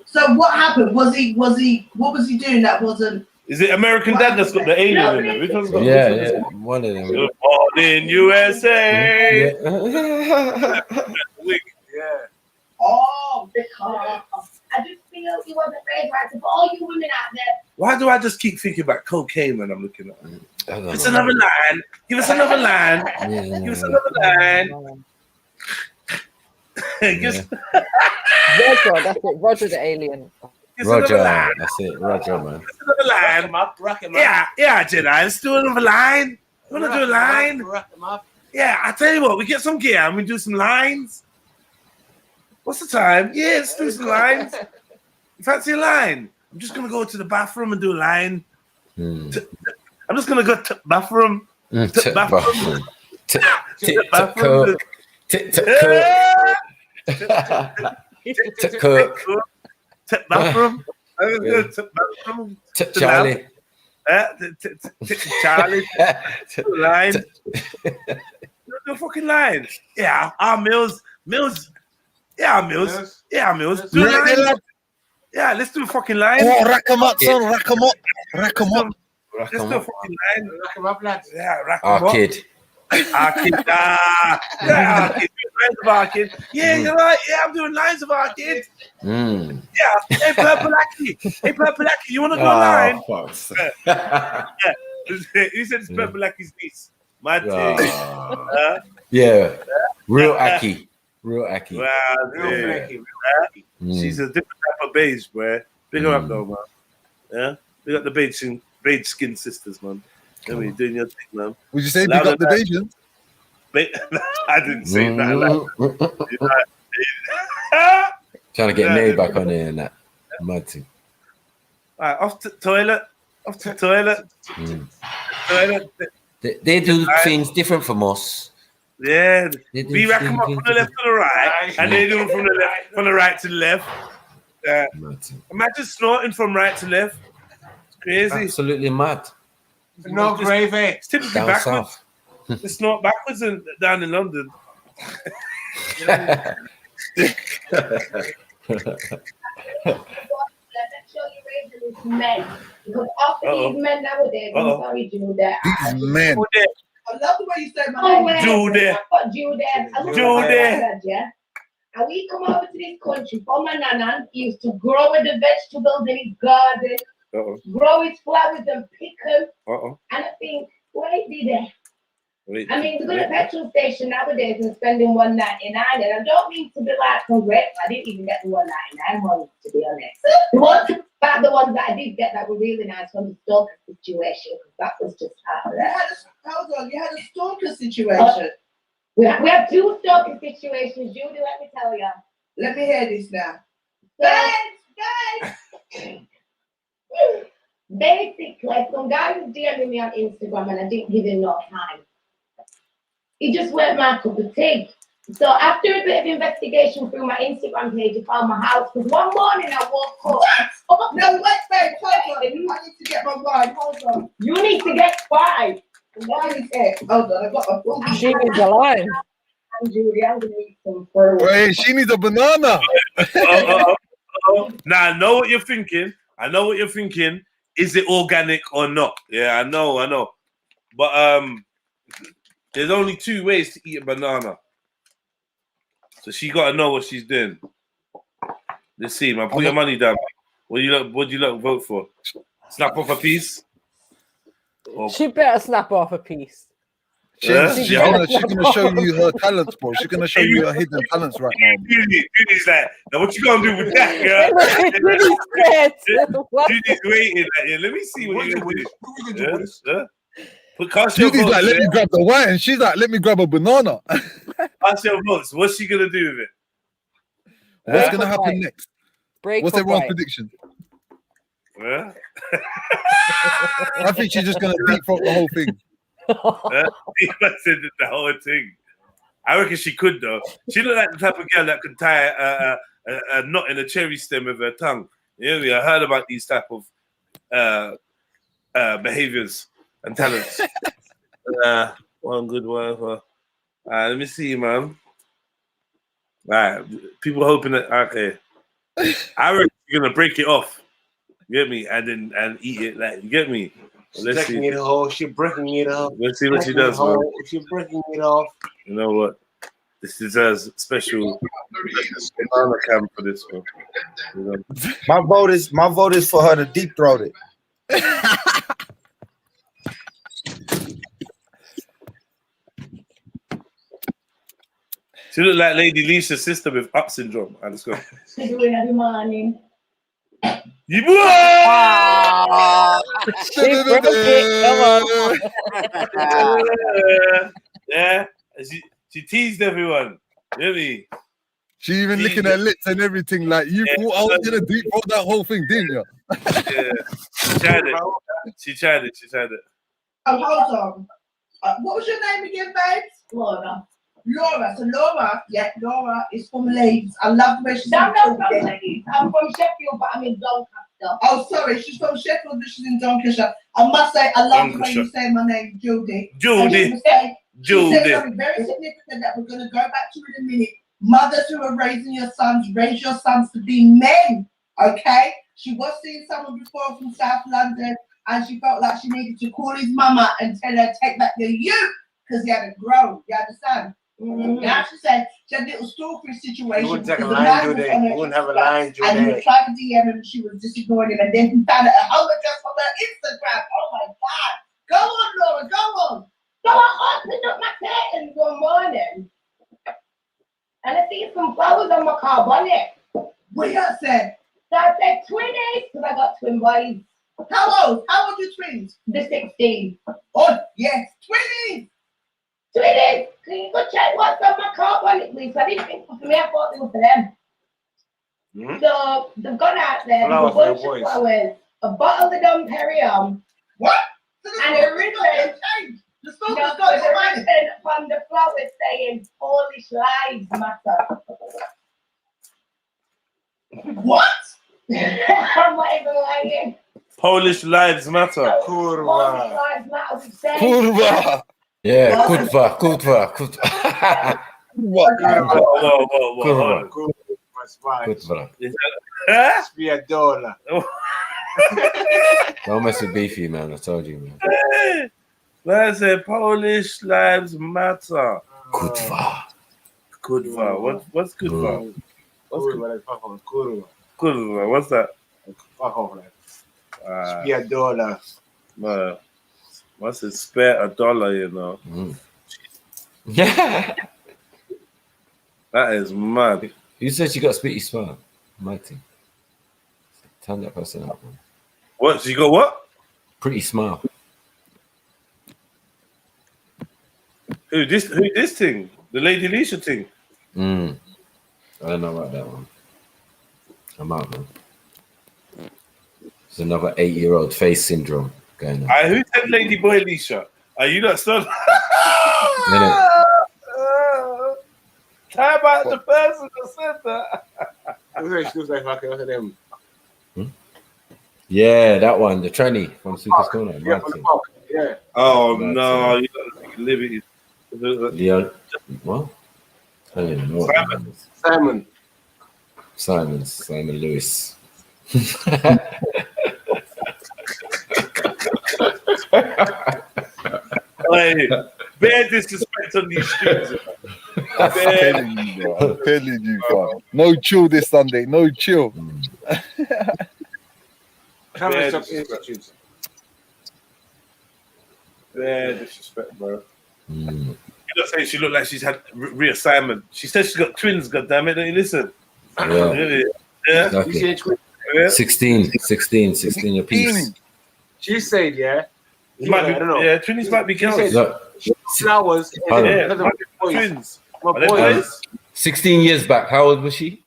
So what happened? What was he doing that wasn't? Is it American Dad that's got the alien in it? Which one's got Yeah, one of them. Born in USA. Yeah. Oh, because I just feel he wasn't raised right. So for all you women out there. Why do I just keep thinking about cocaine when I'm looking at it? Give us another line. Give us another line. Give us another line. Roger, that's it. Roger the alien. Roger, that's it. Roger, man. Another line. Yeah, Jedi. Let's do another line. You want to do a line? Yeah, I tell you what. We get some gear and we do some lines. What's the time? Yeah, let's do some lines. You fancy a line? I'm just gonna go to the bathroom and do a line. I'm just gonna go to the bathroom. To the bathroom. Bathroom. Charlie. Charlie. Line. No fucking line. Yeah, our Mills. Yeah, Mills. Yeah, Mills. Do a line. Yeah, let's do a fucking line. Oh, rack 'em up, son. Rack 'em up. Rack 'em up. Let's do a fucking line. Rack 'em up, lads. Yeah, rack 'em up. Our kid. Yeah, our kid. Lines of our kid. Yeah, you're right. Yeah, I'm doing lines of our kid. Yeah. Hey, Purple Aki. You want to do a line? He said it's Purple Aki's niece. My thing. Yeah. Real Aki. Real Aki. Wow, real Aki. She's a different type of beige, bro. Big her up, though, man. Yeah? We got the beige skin sisters, man. I mean, doing your thing, man. Would you say big up the Bajans? I didn't say that. Trying to get Nay back on there and that. Mad thing. Right, off to toilet. Toilet. They do things different from us. Yeah, we rack them up from the left to the right, and they do it from the right to the left. Imagine snorting from right to left. It's crazy. Absolutely mad. No gravy. It's typically Down backwards. south. It's not backwards down in London. Men. Because after these men nowadays, I'm sorry, Judy. Men. I love the way you say my name. Judy. Judy. And we come over to this country from my nana. He used to grow the vegetables in his garden, grow his flowers and pick them. And I think, wait, did they? I mean, to go to a petrol station nowadays and spending $1.99, and I don't mean to be like correct. I didn't even get the $1.99 one, to be honest. The ones that I did get that were really nice from the stalker situation, because that was just hard. Hold on, you had a stalker situation. We have 2 stalker situations, Judy. Let me tell you. Let me hear this now. Basically, some guy was DMing me on Instagram, and I didn't give him no time. He just went my cup of tea. So after a bit of investigation through my Instagram page, he found my house. Because one morning I woke up. No, wait, babe, hold on. I need to get my wine. Hold on. You need to get 5. Wine is it? Hold on, I got my phone. She needs a line. Judy, I'm gonna eat some fruit. Wait, she needs a banana. Now I know what you're thinking. Is it organic or not? Yeah, I know. But there's only 2 ways to eat a banana. So she gotta know what she's doing. Let's see, man. Put your money down. What do you look vote for? Snap off a piece? She better snap off a piece. She's gonna show you her talents, bro. She's gonna show you her hidden talents right now. Judy's like, now what you gonna do with that, girl? Judy's waiting like, yeah, let me see what you're gonna do. Judy's like, let me grab the wine. She's like, let me grab a banana. Ask your votes. What's she gonna do with it? What's gonna happen next? What's everyone's prediction? Yeah. I think she's just gonna deep throat the whole thing. The whole thing. I reckon she could though. She looked like the type of girl that could tie a knot in a cherry stem with her tongue. You know, I heard about these type of behaviors and talents. One good one. Let me see, man. Right, people hoping that okay. I reckon you're gonna break it off. You get me? And eat it like you get me. Let's see. She's breaking it off. Let's see what she does, man. She's breaking it off. You know what? This deserves special banana cam for this one. You know? My vote is for her to deep throat it. She looked like Lady Leisha's sister with Up syndrome. Let's go. She do it every morning. She broke it. Come on. Yeah. She teased everyone. Really? She even licking her lips and everything. Like you thought I was gonna deep throat that whole thing, didn't you? Yeah. She tried it. Oh, hold on. What was your name again, babes? Laura. So Laura is from Leeds. I love where she's from. I'm from Sheffield, but I'm in Doncaster. Oh, sorry, she's from Sheffield, but she's in Doncaster. I must say, I love the way you say my name, Judy. Judy. She said something very significant that we're going to go back to in a minute. Mothers who are raising your sons, raise your sons to be men, okay? She was seeing someone before from South London, and she felt like she needed to call his mama and tell her, take back your youth, because he hadn't grown, you understand? Now she said she had a little stalker situation. You wouldn't take a line, Judy. You wouldn't have a line, Judy. And he was trying to DM him, and she was just ignoring him. And then he found out a whole address from her Instagram. Oh my God! Go on, Laura. Go on. So I opened up my curtains one morning, and I see some flowers on my car bonnet. What you said? So I said twinnies because I got twin boys. How old? How old are your twins? They're 16. Oh yes, twinnies. Twinnies, can you go check what's on my car bonnet, please? I didn't think it was for me, I thought they were for them. So they've gone out there, there's a bunch of flowers. a bottle of Dom Perignon. What? And a ribbon. The No, song has got there's a money. ribbon from the flowers saying Polish lives matter. What? I'm not even lying. Polish lives matter. Polish lives matter. We say. Kurwa. Yeah, kutwa. Whoa. Kutwa. Spiadola. Don't mess with Beefy, man. I told you, man. That's a Polish lives matter. Kutwa. What's Kutwa? Kurwa. What's that? Spiadola. What's it? Spare $1, you know. Yeah. That is mad. You said you got Spitty Smart. Mighty. Turn that person up, man. What? She got what? Pretty smile. Who this thing? The Lady Leisha thing? I don't know about that one. I'm out, man. There's another 8-year-old face syndrome going on. Who said Lady Boy Leisha? Are you not still? How about the person that said that? Yeah, that one, the tranny from Super Corner. Yeah. Oh no, you got to take liberties. Leon, what? I don't even know what that is. Simon Lewis. Hey, bare disrespect on these streets. I'm telling you, fam. No chill this Sunday. No chill. Bare disrespect. Bare disrespect, bro. You're not saying she looked like she's had reassignment. She said she's got twins, goddammit. Don't you listen? Yeah. Yeah. Exactly. 16 apiece. She said, yeah. It might be, I don't know. yeah, twins might be girls. Flowers. Yeah, twins. Are they boys? 16 years back, how old was she?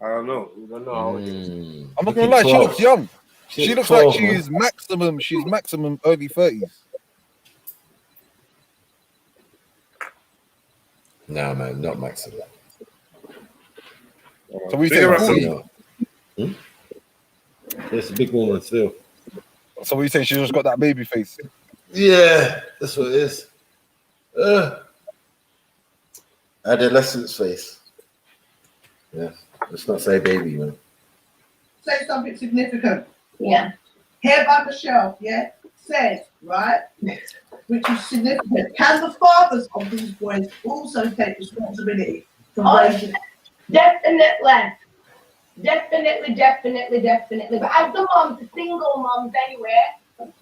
I don't know. I'm not gonna lie, she looks young. She looks like she's maximum early 30s. No, man, not maximum. So we say 40. It's a big woman still. So we say she just got that baby face. Yeah, that's what it is. Adolescent's face. Yeah, let's not say baby, man. Say something significant. Yeah. Here on the shelf, yeah, says, right, which is significant. Can the fathers of these boys also take responsibility for raising? Definitely. But as the moms, the single moms anyway,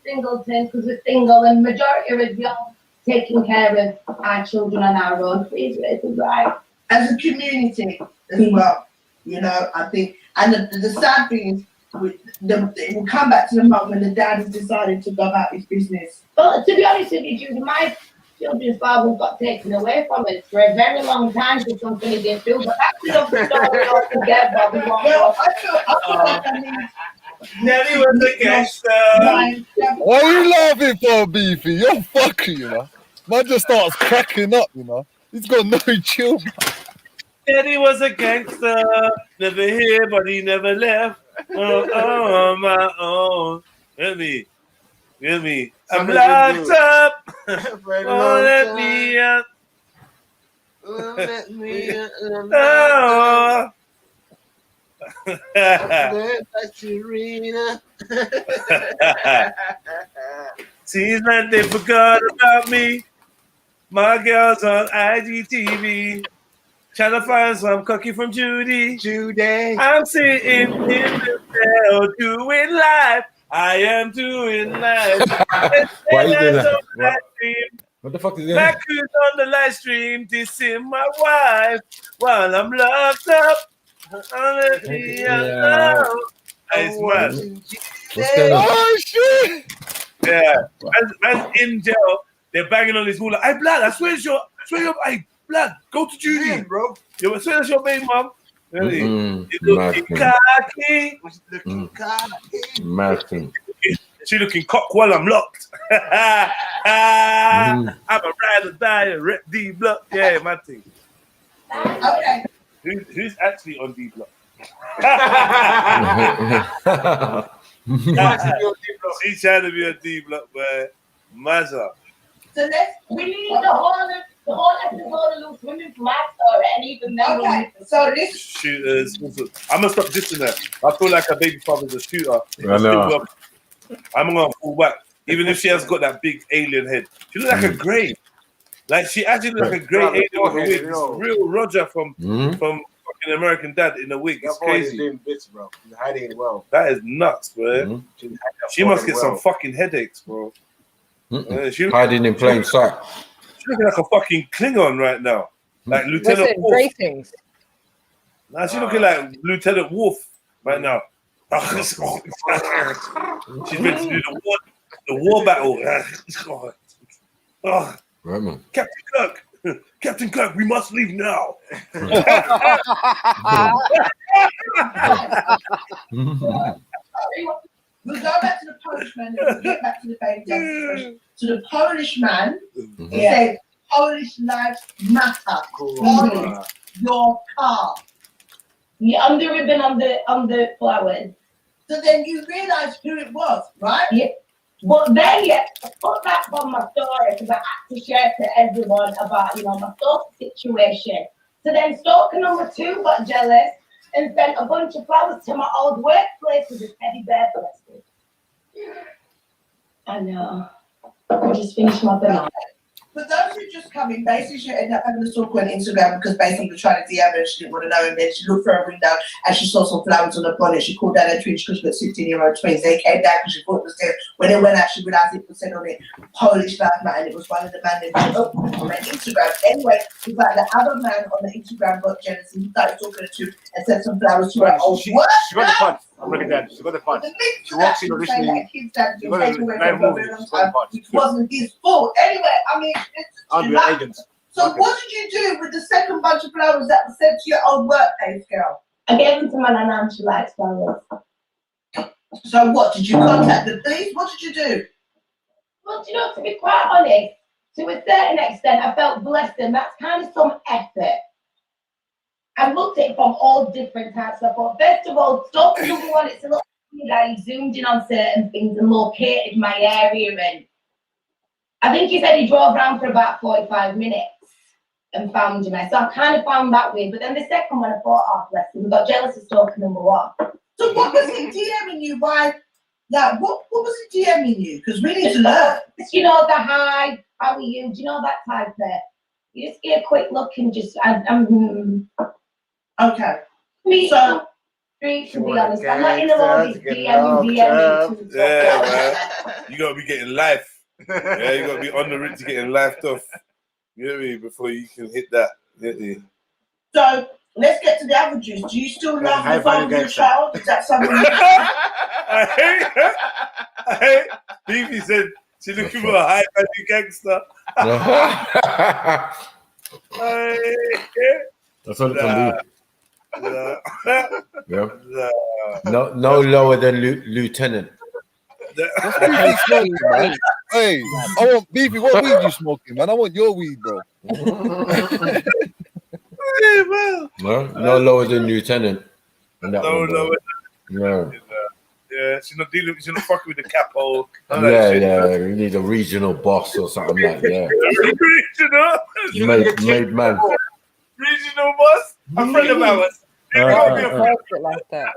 singletons, because we're single, and majority of us young, taking care of our children on our own. Please raise it right. As a community as well, you know, I think, and the sad thing is, it will come back to the mum when the dad has decided to go about his business. But to be honest with you, Judy, my children's father got taken away from us for a very long time for something he didn't do. But that's another story altogether. Well, I feel like that means Nelly was a gangster. Why are you laughing for, Beefy? You're fucking, you know. Man just starts cracking up, you know. He's got no chill. Daddy was a gangster, never here, but he never left. On my own. Hear me. I'm locked up. Won't let me out. Let me Oh. Seems like they forgot about me. My girl's on IGTV. Trying to find some cookie from Judy. I'm sitting in the cell doing live. I am doing live. Why are you doing that? What the fuck is Black that? who's on the live stream dissing my wife while I'm locked up. Honestly, Yeah. It's mad. What's going on? Oh, shit! Yeah. Man's in jail. They're banging on his wall. Like, hey, Blood, I swear, hey, Blood, go to Judy, bro. I swear that's your main mom. Looking cocky. Mad thing. She looking cock while I'm locked. I'm a ride or die, a rep D block. Yeah, my thing. Okay. Who's actually on D block? She's trying to be on D block, man. Mazza. So we need the whole episode of Loose Women's Master and even then. Okay, so this shooters. I'm gonna stop dissing her. I feel like her baby father's a shooter. I know. I'm gonna fall back. Even if she has got that big alien head. She looks like a grey. Like she actually looks like a grey alien with a wig. It's real Roger from fucking American Dad in a wig. It's crazy. Doing bits, bro. He's hiding it well. That is nuts, bro. She must get some fucking headaches, bro. Hiding in plain sight. She's looking like a fucking Klingon right now. Like Lieutenant Wolf. Ratings. Nah, she's looking like Lieutenant Wolf right now. She's meant to do the war battle. Right, man. Captain Kirk, we must leave now. We'll go back to the Polish man and we'll get back to the baby situation. So the Polish man said, Polish lives matter. On your car. Yeah, on the ribbon, on the flowers. So then you realised who it was, right? Yeah. But then, put that on my story because I had to share to everyone about, my social situation. So then stalker number 2 got jealous and sent a bunch of flowers to my old workplace with a teddy bear blessing. I know. I just finished my banana. For those who just come in, basically she ended up having a stalker on Instagram because basically trying to DM her, she didn't want to know him. Then she looked for a window and she saw some flowers on the bonnet. She called down her twins because she got 16-year-old twins. They came down because she thought it was there. When they went out, she realized it was said on it, Polish Lives Matter, and it was one of the man they put up on their Instagram. Anyway, it's like the other man on the Instagram got jealous and he started talking to her and sent some flowers to her old work. She got the punch. I'm looking at that. She got the punch. She walks in originally. She got the 9 movies. It wasn't his fault. Anyway, I mean, agents. So what did you do with the second bunch of flowers that were sent to your old workplace, girl? I gave them to my nana and she likes flowers. So what, did you contact the police? What did you do? Well, to be quite honest, to a certain extent, I felt blessed and that's kind of some effort. I looked at it from all different types. I thought, first of all, stalker number 1, it's a little that he zoomed in on certain things and located my area, and I think he said he drove around for about 45 minutes and found me. So I kind of found that weird. But then the second one, I thought, bless him, we got jealous of stalker number 1. So what was he DMing you? Why? Like, what was he DMing you? Because we need to learn. The hi, how are you? Do you know that type there? You just get a quick look and just, okay. Me, so, to be honest, I'm not in the world of DM. Yeah, man. You gotta be getting life. Yeah, you gotta be on the route to getting lifed off. You know what I mean? Before you can hit that. Yeah. So let's get to the averages. Do you still love your father child? Is that something? I hate. Beefy said she's looking for a high value gangster. That's all it can be. Yeah. No lower than lieutenant. Hey, I want Beefy. What weed you smoking, man? I want your weed, bro. No lower than lieutenant. No. Yeah, she's not fucking with the capo. Yeah. We need a regional boss or something like that. Regional? Made man. Regional boss? A friend of ours. Like that.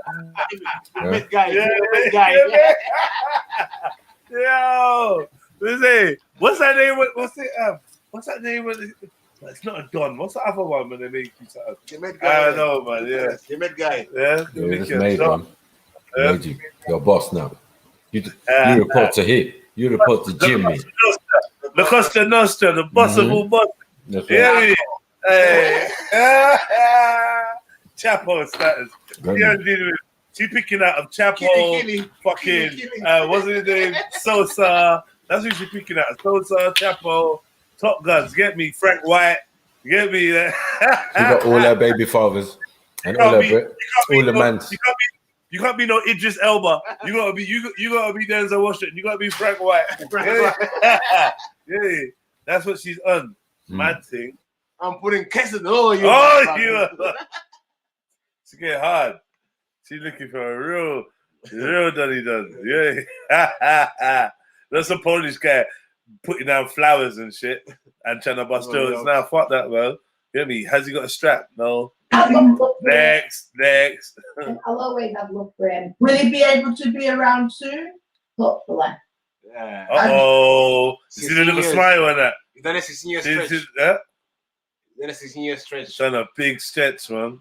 Mid guy. Yo, what's that name? What's that name? It's not a Don. What's the other one when they make you something? The mid guy. I know, man. Yeah, the mid guy. Yeah, it's made, man. Made you. You're boss now. You report to him. You report to Jimmy. The Costa Nostra, the boss of all bosses. Yeah. Hey. Chapo status. She picking out of Chapo, fucking, what's his name? Sosa. That's who she picking out. Sosa, Chapo, Top Guns. Get me, Frank White. Get me. She got all her baby fathers. And all the man. You can't be no Idris Elba. You gotta be Denzel Washington. You gotta be Frank White. Yeah, that's what she's on. Mad thing. I'm putting questions all you. Oh, you. She get hard. She's looking for a real Donny Dun. Yeah. That's a Polish guy putting down flowers and shit and trying to bust jokes. Nah, fuck that, man. You know me? Has he got a strap? No. Next. And I'll always have love for him. Will he be able to be around soon? Hopefully. Yeah. Uh-oh. You see the little smile on that? He's done a 16-year stretch. He's done a 16-year stretch. Done a big stretch, man.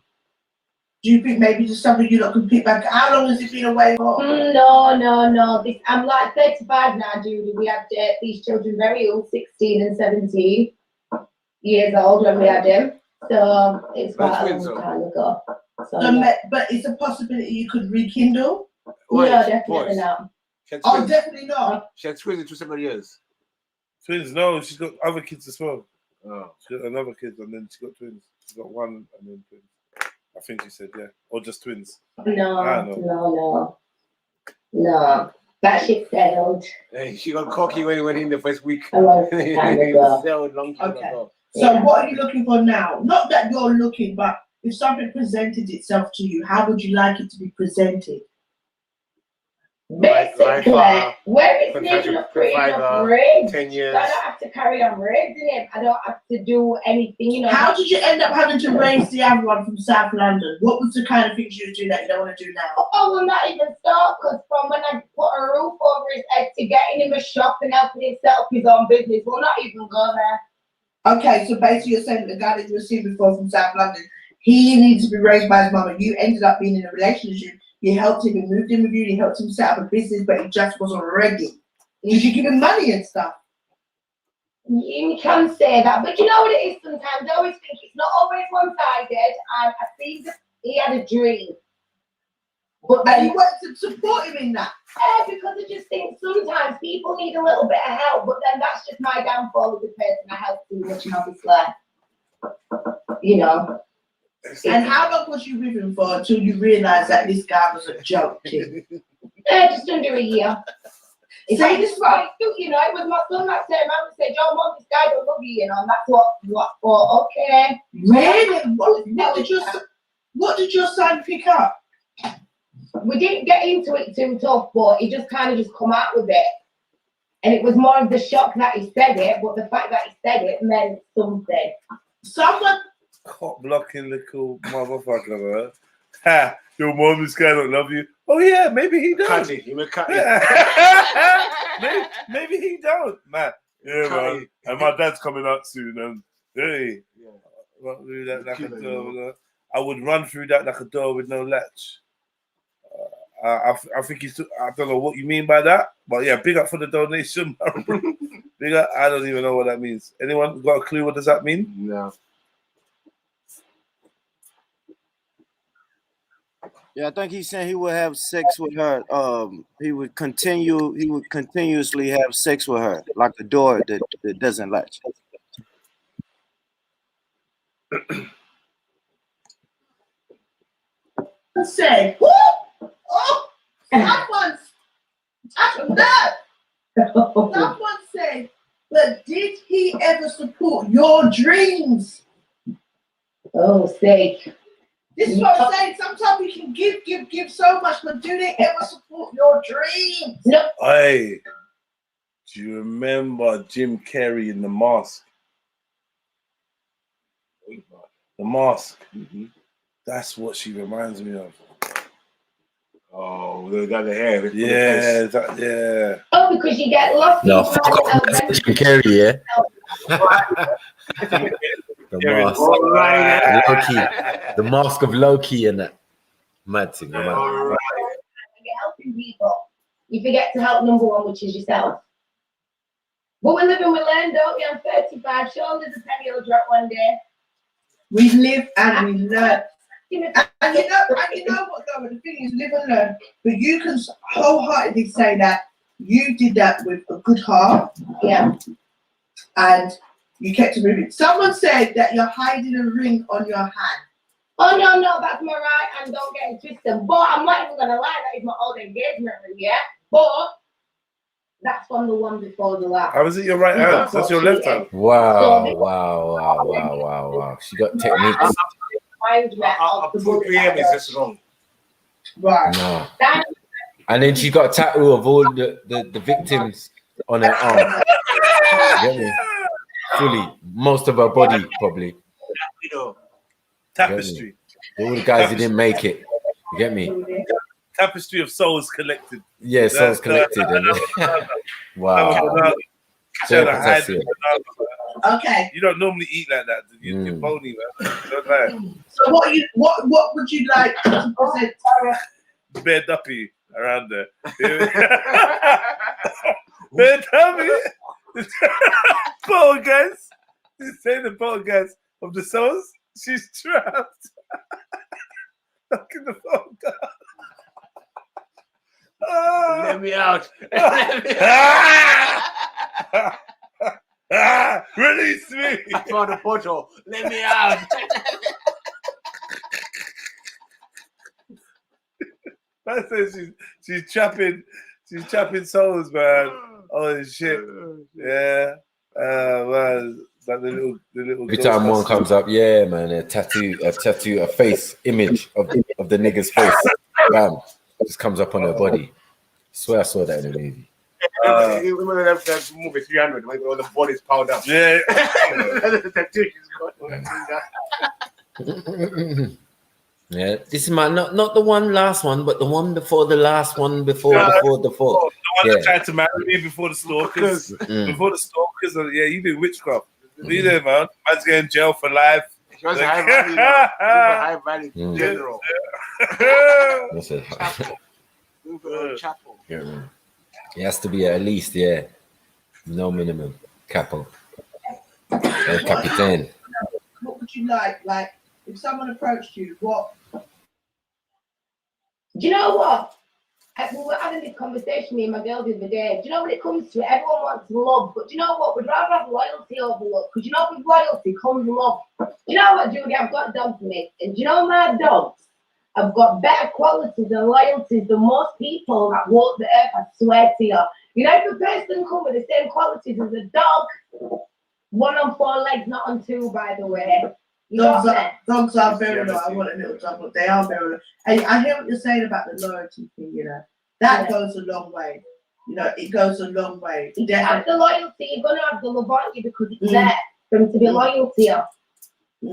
Do you think maybe just something you lot can pick back? How long has he been away for? No. I'm like 35 now, Judy. We had these children very old, 16 and 17 years old when we had them. So it's quite a long time ago. So, but it's a possibility you could rekindle? No, definitely not. Oh, definitely not. She had twins in 2 separate years. Twins? No, she's got other kids as well. Oh. She got another kid and then she got twins. She got one and then twins. I think she said, yeah. Or just twins. No. That shit sailed. Hey, she got cocky when he went in the first week. A long time ago. Sailed long time ago. So what are you looking for now? Not that you're looking, but if something presented itself to you, how would you like it to be presented? Basically, where it's making up raids, 10 years. I don't have to carry on raising him. I don't have to do anything, you know. How did you end up having to raise the other one from South London? What was the kind of things you were doing that you don't want to do now? Oh, well, not even start, because from when I put a roof over his head to getting him a shop and helping him set up his own business, we'll not even go there. Okay, so basically you're saying the guy that you were seeing before from South London, he needs to be raised by his mum, and you ended up being in a relationship. You helped him, he moved in with you, you helped him set up a business, but he just wasn't ready. Did you give him money and stuff? You can say that, but you know what it is sometimes? I always think it's not always one-sided, and I think that he had a dream. But then you wanted to support him in that? Yeah, because I just think sometimes people need a little bit of help, but then that's just my downfall as a person. I help too much, and obviously, you know. And how long was you with him for until you realised that this guy was a joke to you? Just under a year. It's like this right, you know, it was my son that said, "Mom said, John, Mom, this guy don't love you," you know, and that's what for. Okay. Really? What did your son pick up? We didn't get into it too tough, but he just kind of just come out with it. And it was more of the shock that he said it, but the fact that he said it meant something. Someone cock blocking little motherfucker, man. Ha! Your mom, this guy don't love you. Oh yeah, maybe he does. Cut it. maybe he don't, man. Yeah, man. And my dad's coming out soon, and hey, I would run through that like a door with no latch. I think he's. I don't know what you mean by that, but yeah, big up for the donation. Big up. I don't even know what that means. Anyone got a clue what does that mean? No. Yeah, I think he's saying he would have sex with her. He would continuously have sex with her, like a door that doesn't latch. Let's say, whoop! Oh, someone said, but did he ever support your dreams? Oh, sake. This is what I'm saying. Sometimes we can give so much, but do they ever support your dreams? No. Hey, do you remember Jim Carrey in The Mask? The Mask. Mm-hmm. That's what she reminds me of. Oh, they got the hair. Yeah, yeah. Oh, because you get lost. No, fuck off. Jim Carrey, yeah. The mask, Loki, the mask of Loki, and that mad thing. You're helping people. You forget to help number one, which is yourself. But we live and we learn, don't we? I'm 35. Surely the penny will drop one day. We live and we learn. And you know what, though? The thing is, live and learn. But you can wholeheartedly say that you did that with a good heart. Yeah. And you kept it moving. Someone said that you're hiding a ring on your hand. Oh no, that's my right, and don't get it twisted. But I'm not even gonna lie, that is my old engagement ring, yeah. But that's from the one before the last. How is it your right hand? That's your left hand. Wow. She got techniques. Up to 2 p.m. is just wrong. Right. No. And then she got a tattoo of all the victims on her arm. You get me? Fully. Most of her body, probably. You know, tapestry. All the guys who didn't make it. You get me? Tapestry of souls collected. Yeah, souls collected. Wow. Okay. You don't normally eat like that. You're bony, man. Don't lie. So what would you like to present, Tara? Bear duppy around there. Bear duppy. Poltergeist. She's saying the poltergeist of the souls. She's trapped. Look at the phone. Let me out. Release me. I found a portal. Let me out. That says she's trapping souls, man. Oh shit. Yeah. Man. It's like the little Every time one comes up, yeah, man, a face image of the nigga's face. Bam. Just comes up on her body. I swear I saw that in the movie. Remember that movie 300 when all the bodies piled up? Yeah. Yeah, this is my not the last one, but the one before the last one before the fourth. The one that tried to marry me before the stalkers. Before the stalkers, yeah, you do witchcraft. What you doing, man? Man's getting in jail for life. She was a high value, high value general. What's it? Chapel. Yeah. It has to be at least, no minimum. Capo. Capitan. What would you like? Like, if someone approached you, what? Do you know what? We were having this conversation, me and my girl the other day. Do you know when it comes to it, everyone wants love, but do you know what? We'd rather have loyalty over love, because you know with loyalty comes love. Do you know what, Judy? I've got dogs for me, and do you know my dogs? I've got better qualities and loyalties than most people that walk the earth, I swear to you. You know, if a person comes with the same qualities as a dog, 1 on 4 legs, not on 2, by the way. Dogs are very loyal. I want a little dog, but they are very loyal. And I hear what you're saying about the loyalty thing, you know. That goes a long way. You know, it goes a long way. You have the loyalty, you're going to have the love on you because it's there for them to be loyal to you.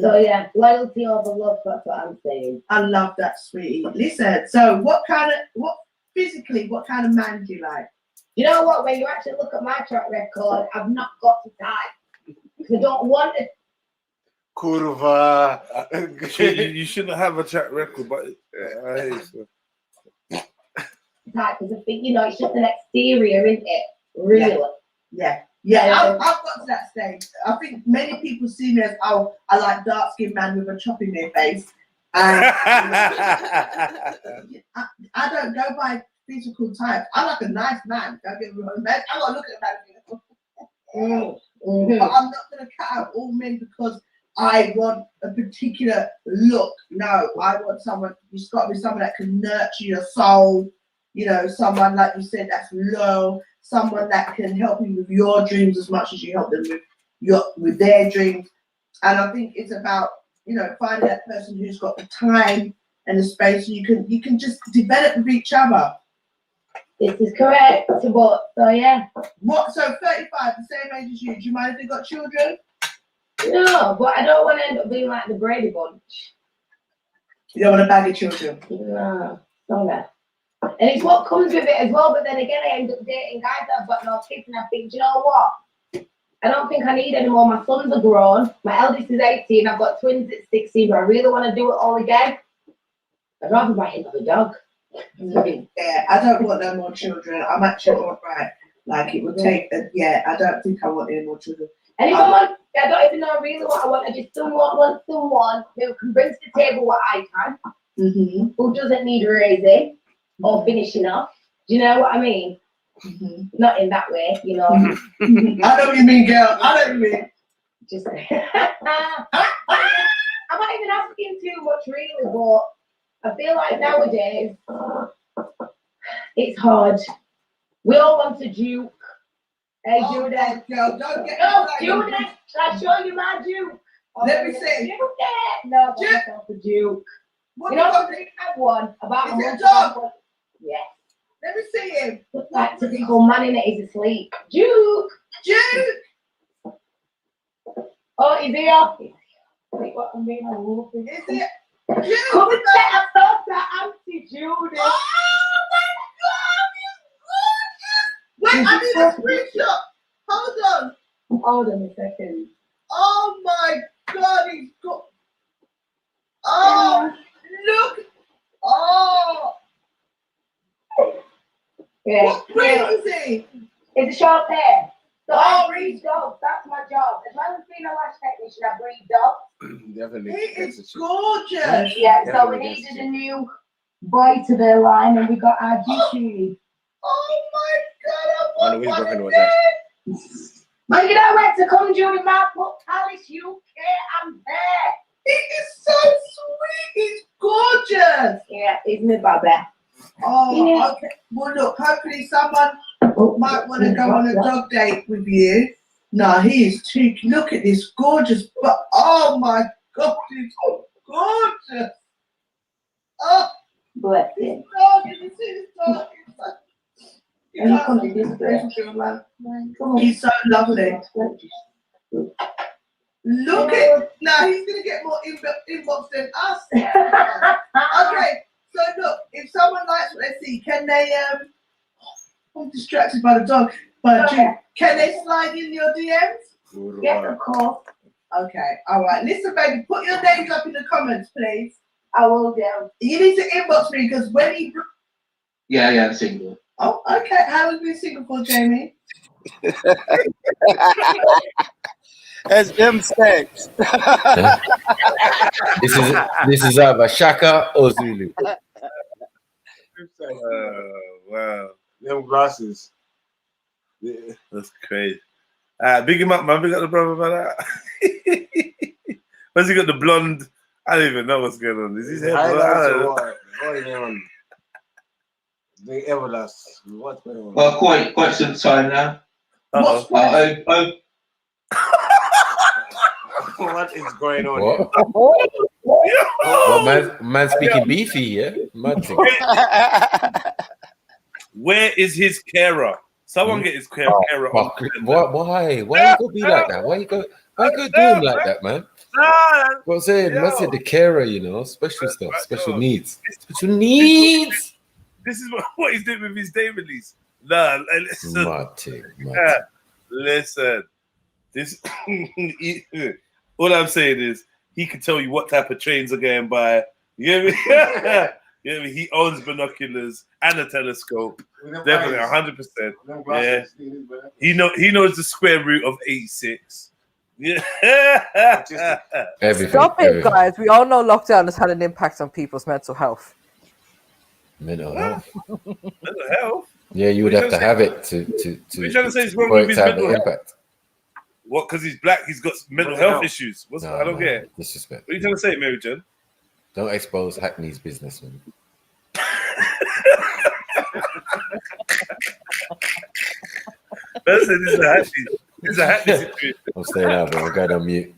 So yeah, loyalty over love, that's what I'm saying. I love that, sweetie. Listen, so what kind of man do you like? You know what, when you actually look at my track record, I've not got to type. I don't want it. Curva. You shouldn't have a track record, but I hate it. Type, because I think, you know, it's just an exterior, isn't it? Really? Yeah. I've got to that stage. I think many people see me as, I like dark-skinned man with a chop in their face. And I don't go by physical type. I like a nice man. Don't get me wrong. I gotta look at that. But I'm not gonna cut out all men because I want a particular look. No, I want someone. It's got to be someone that can nurture your soul. You know, someone like you said that's low. Someone that can help you with your dreams as much as you help them with their dreams. And I think it's about, you know, finding that person who's got the time and the space you can just develop with each other. This is correct. So yeah. What? So 35, the same age as you. Do you mind if they got children? No, but I don't want to end up being like the Brady Bunch. You don't want to bag your children? No, no. And it's what comes with it as well. But then again, I end up dating guys that have got no kids, and I think, do you know what? I don't think I need any more. My sons are grown. My eldest is 18. I've got twins at 16. But I really want to do it all again. I'd rather buy another dog. Yeah, I don't want no more children. I'm actually all right. Like it would take. I don't think I want any more children. And if I don't even know really what I want. I just want someone who can bring to the table what I can. Who doesn't need raising or finishing off. Do you know what I mean? Not in that way, you know. I know what you mean, girl. I know what you mean. Just I'm not even asking too much really, but I feel like nowadays it's hard. We all want to juke. Hey, Judy. Girl, don't get Judy, shall I show you my juke? Let me see. Juke it. No, that's not the juke. What You know, we have one about is a it a month dog? ago. Yes. Let me see him. Looks like typical man in it is asleep. Juke. Juke. Oh, is he off? Wait, what? I'm being a wolf. Is it? Come and set us up to Auntie Judy. Oh my God, he's gorgeous. Wait, I need a screenshot. Hold on a second. Oh my God, he's got. Oh, look. Oh. Yeah. What breed is he? It's a short hair. So I Oh, breed dogs. That's my job. As well as being a lash technician, I breed dogs. Definitely. He is gorgeous. Yeah, so we needed a new boy to the line, and we got our GP. Oh my God, I know which girlfriend was that. Man, you know where to come, Judy Marple, Palace, UK, I'm there. He is so sweet. He's gorgeous. Yeah, he's my baby. Oh, Yeah. okay. Well, look, hopefully someone might want to go on a dog date with you. No, he is too. Look at this gorgeous. But oh my God, he's gorgeous. Oh, bless this him. dog. You see this dog? You And he can't comes see in this this relationship, man. Come on. He's so lovely. Look at now. He's gonna get more inbox than us. Okay, so look, if someone likes what they see, can they? I'm distracted by the dog. But can they slide in your DMs? Yes, of course. Okay, all right. Listen, baby, put your names up in the comments, please. I will do. You need to inbox me because when he. Yeah, I'm single. Oh, okay. How long have you been single for, Jamie? As them steps. This is either Shaka or Zulu. Wow. Them glasses. Yeah, that's crazy. Big him up, man. Big up the brother, man. Where's he got the blonde? I don't even know what's going on. Is his hair blonde? What is going on? The Everlast. What's going on? Well, quite some time now. What is going on? What man speaking beefy, yeah? Man Where is his carer? Someone get his carer on. Why you gonna be like that? Why you gonna do him like that, man? What I'm saying, man said the carer, you know, special stuff, special needs. Special needs. This is what he's doing with his day release. Nah, listen. Listen. This all I'm saying is he can tell you what type of trains are going by. You know what I mean? You know what I mean? He owns binoculars and a telescope. Definitely 100%. Yeah. He knows the square root of 86. Yeah. Stop it, guys. We all know lockdown has had an impact on people's mental health. Mental health. Mental health? Yeah, you would have to have it to We're trying to say it's wrong for with it his to have mental an health. impact. What? Because he's black, he's got mental health issues. I don't get it. Disrespect. What are you trying to say, Mary Jane? Don't expose Hackney's business, man. This is a Hackney situation. I'm staying out, bro. I'm going on mute.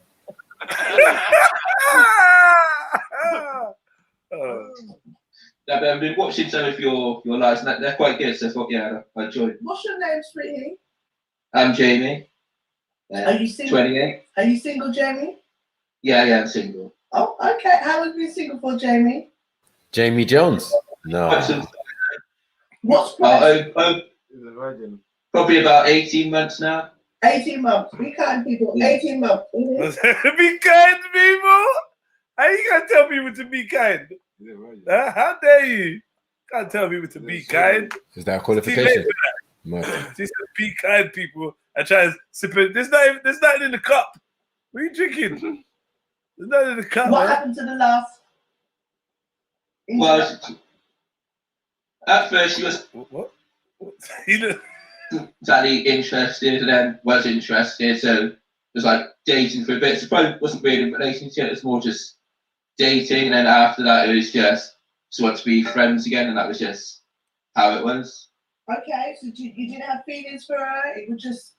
I've been watching some of your lives, and they're quite good. So I thought, yeah, I enjoyed. What's your name, sweetie? I'm Jamie. Are you single? 28. Are you single, Jamie? Yeah, I'm single. Oh, okay. How long have you been single for, Jamie? Jamie Jones. No. What's probably about 18 months now. 18 months. Be kind, people. 18 months. Be kind, people. How you gonna tell people to be kind? How dare you? Can't tell people to be kind. Is that a qualification? She said, "Be kind, people." I try to sip it. There's nothing in the cup. What are you drinking? There's nothing in the cup. What happened to the last? Well, at first she was exactly interested, and then was interested. So it was like dating for a bit. So it probably wasn't really a relationship. It's more just dating, and then after that it was just want to be friends again, and that was just how it was. Okay, so you didn't have feelings for her? It was just...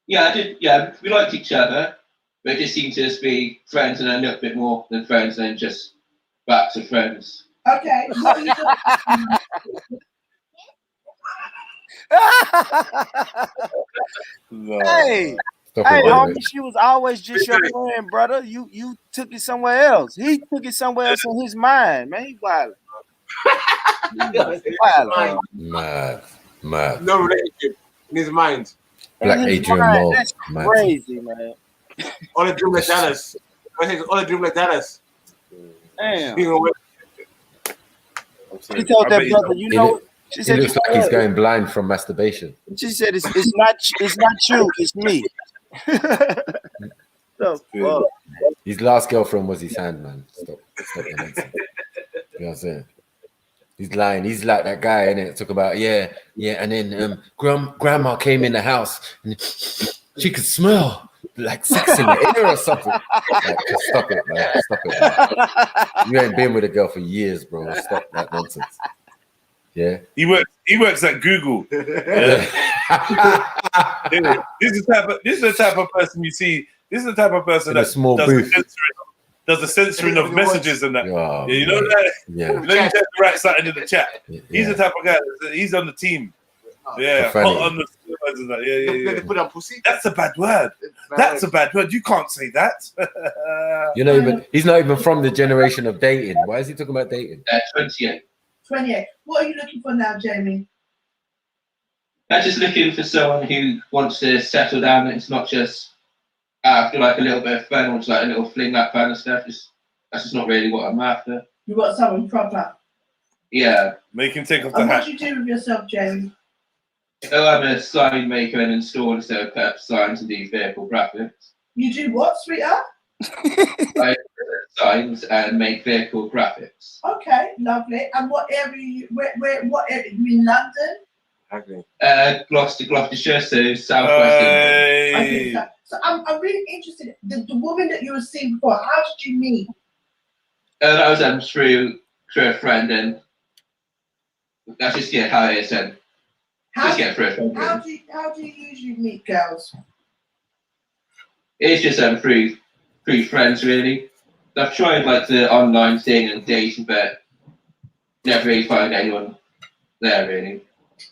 Yeah, I did. Yeah, we liked each other, but it just seemed to just be friends, and then a little bit more than friends, and then just back to friends. Okay, what are you Hey, homie, she was always just your friend, brother. You took it somewhere else. He took it somewhere else in his mind, man. He wild. Mad. No relationship in his mind. Black Adrian Moore. That's crazy, man. All the dream like Dallas. All the dream like Dallas. Damn. She told that brother, you know. She said, it looks like he's going blind from masturbation. She said, "It's not you, it's me." His last girlfriend was his hand, man. Stop the nonsense. You know what I'm saying? He's lying. He's like that guy, innit? Talk about yeah. And then grandma came in the house and she could smell like sex in the air or something. Like, just stop it, man. Stop it, man. You ain't been with a girl for years, bro. Stop that nonsense. Yeah. He works at Google. Yeah. This is the type of person you see. This is the type of person that does the censoring of messages and that. Oh, yeah, you know that. Yeah. You know you have to write something in the chat. He's the type of guy. He's on the team. Yeah. Hot on the and that. Yeah. Put on pussy. That's a bad word. That's a bad word. You can't say that. He's not even from the generation of dating. Why is he talking about dating? 28. 28. What are you looking for now, Jamie? I'm just looking for someone who wants to settle down. It's not just after like a little bit of fun, or just like a little fling, that kind of stuff. That's just not really what I'm after. You want someone proper? Yeah. Make him take off the And hat. what do you do with yourself, Jamie? Oh, I'm a sign maker and installer, so I put up signs and do vehicle graphics. You do what, sweetheart? I signs and make vehicle graphics. Okay, lovely. And what area? What area? You in London? Gloucestershire, so southwest England. Okay, so I'm really interested. The woman that you were seeing before, how did you meet? That was through a friend, and that's just how it is. And just get through a friend. How do you usually meet girls? It's just through friends, really. I've tried like the online thing and dating, but never really find anyone there, really.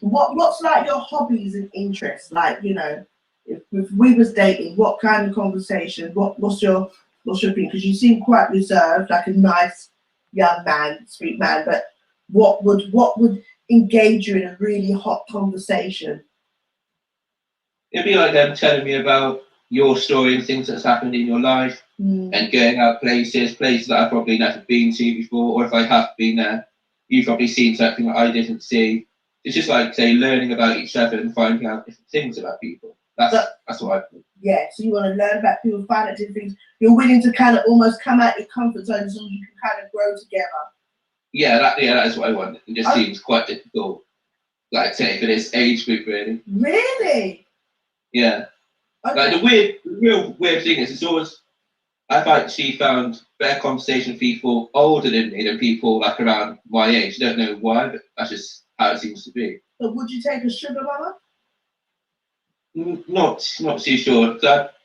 What's like your hobbies and interests? Like, you know, if we was dating, what kind of conversation? What's your thing? Because you seem quite reserved, like a nice young man, sweet man. But what would engage you in a really hot conversation? It'd be like them telling me about your story and things that's happened in your life, and going out places that I've probably never been to before, or if I have been there, you've probably seen something that I didn't see. It's just like, say, learning about each other and finding out different things about people. That's what I think. Yeah, so you want to learn about people, find out different things. You're willing to kind of almost come out your comfort zone so you can kind of grow together. Yeah, that is what I want. It just seems quite difficult, like, say, for this age group, really. Really? Yeah. Okay. Like, the real weird thing is, it's always, I've actually found better conversation with people older than me than people like around my age. I don't know why, but that's just how it seems to be. But would you take a sugar mama? Not too sure. That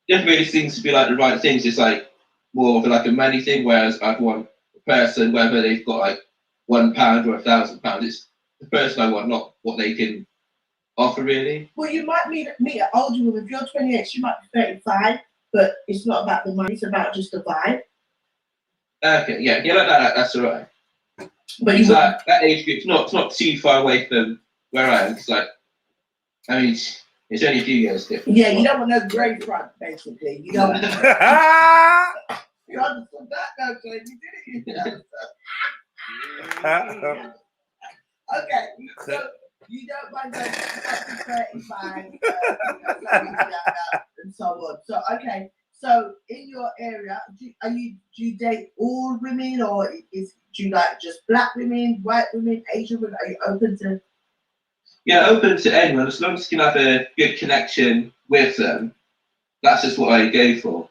never really seems to be like the right thing. It's just like more of like a money thing. Whereas I want a person, whether they've got like £1 or £1,000, it's the person I want, not what they can offer, really. Well, you might meet an older woman. If you're 28, she might be 35, but it's not about the money. It's about just the vibe. Okay, yeah, like that. That's all right. But it's like that age group's not too far away from where I am. It's like, I mean, it's only a few years different. Yeah, you don't want no grey front, basically. You don't. You understood that, no, Jay? You did it. Okay, so you don't mind going to 35 and so on. So okay, so in your area, do you date all women, or do you like just black women, white women, Asian women? Are you open to? Yeah, open to anyone, as long as you can have a good connection with them. That's just what I go for.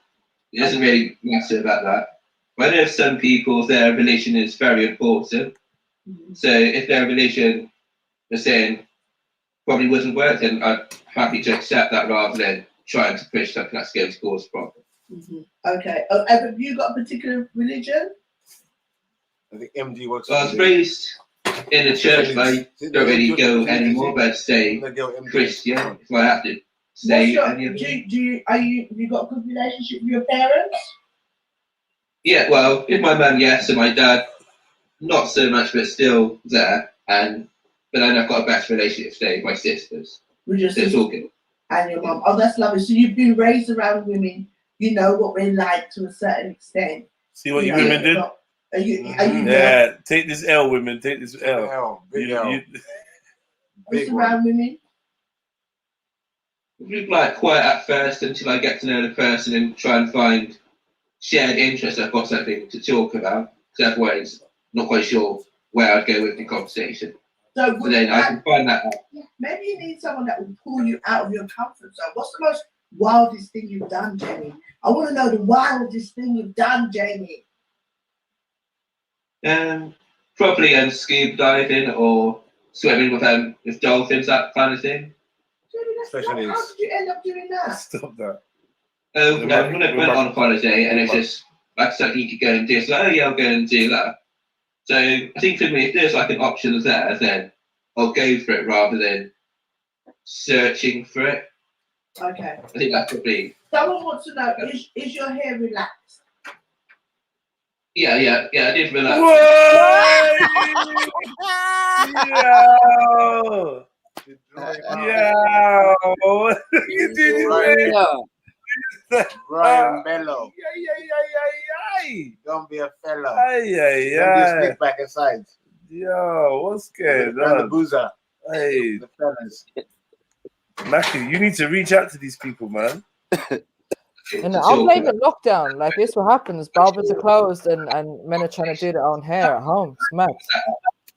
It doesn't really matter about that. I know some people, their religion is very important. So if their religion is saying probably wouldn't work, then I'm happy to accept that rather than trying to push something that's going to cause a problem. Okay. Have you got a particular religion? I think MD works. Well, I was raised in a church, but I don't really go anymore, but I'd say Christian, if I have to say any of them. You got a good relationship with your parents? Yeah, well, with my mum, yes, and my dad, not so much, but still there. But then I've got a better relationship today with my sisters. With your so it's all good. And your mum. Oh, that's lovely. So you've been raised around women. You know what we're like to a certain extent. See what you women did? Are you yeah, take this L, women. Take this L. Big L. Big around women? We're like quiet at first until I get to know the person and try and find shared interests. I've got something to talk about. Because otherwise, not quite sure where I'd go with the conversation. So then I can find that out. Maybe you need someone that will pull you out of your comfort zone. What's the most wildest thing you've done, Jamie? I want to know the wildest thing you've done, Jamie. Probably scuba diving or swimming with dolphins, that kind of thing. Jamie, how did you end up doing that? Stop that. When I went on holiday and it's just like something you could go and do, so oh yeah, I'll go and do that. So I think for me, if there's like an option there, then I'll go for it rather than searching for it. Okay. I think that's probably. Someone wants to know: is your hair relaxed? Yeah, I did relax. Yo! Yo! You did it, Brian Bello. Yeah. Don't be a fella. Don't be sneak back inside. Yo, what's going The on? boozer. Hey, The fellas. Matthew, you need to reach out to these people, man. And I'll blame the lockdown. Like, this what happens. Barbers are closed and men are trying to do their own hair at home. It's mad.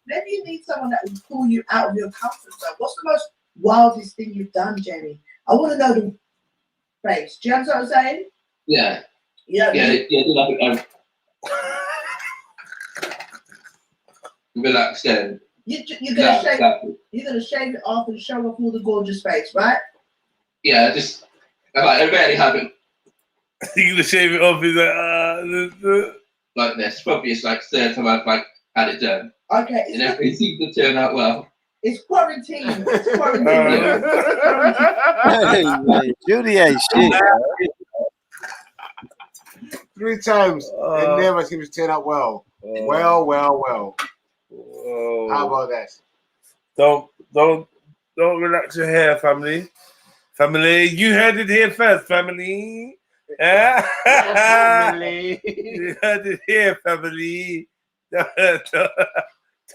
Maybe you need someone that will pull you out of your comfort zone. What's the most wildest thing you've done, Jamie? I want to know the face. Do you understand what I'm saying? Yeah. Relax then. You're gonna shave it off and show off all the gorgeous face, right? Yeah, I rarely have it. You're gonna shave it off? Is like this? Probably it's like third time I've had it done. Okay. And everything seems to turn out well. It's quarantine. It's quarantine. Hey, Judy ain't shit. 3 times. It never seems to turn out well. Well. How about that? Don't relax your hair, family. Family, you heard it here first, family. Family. You heard it here, family.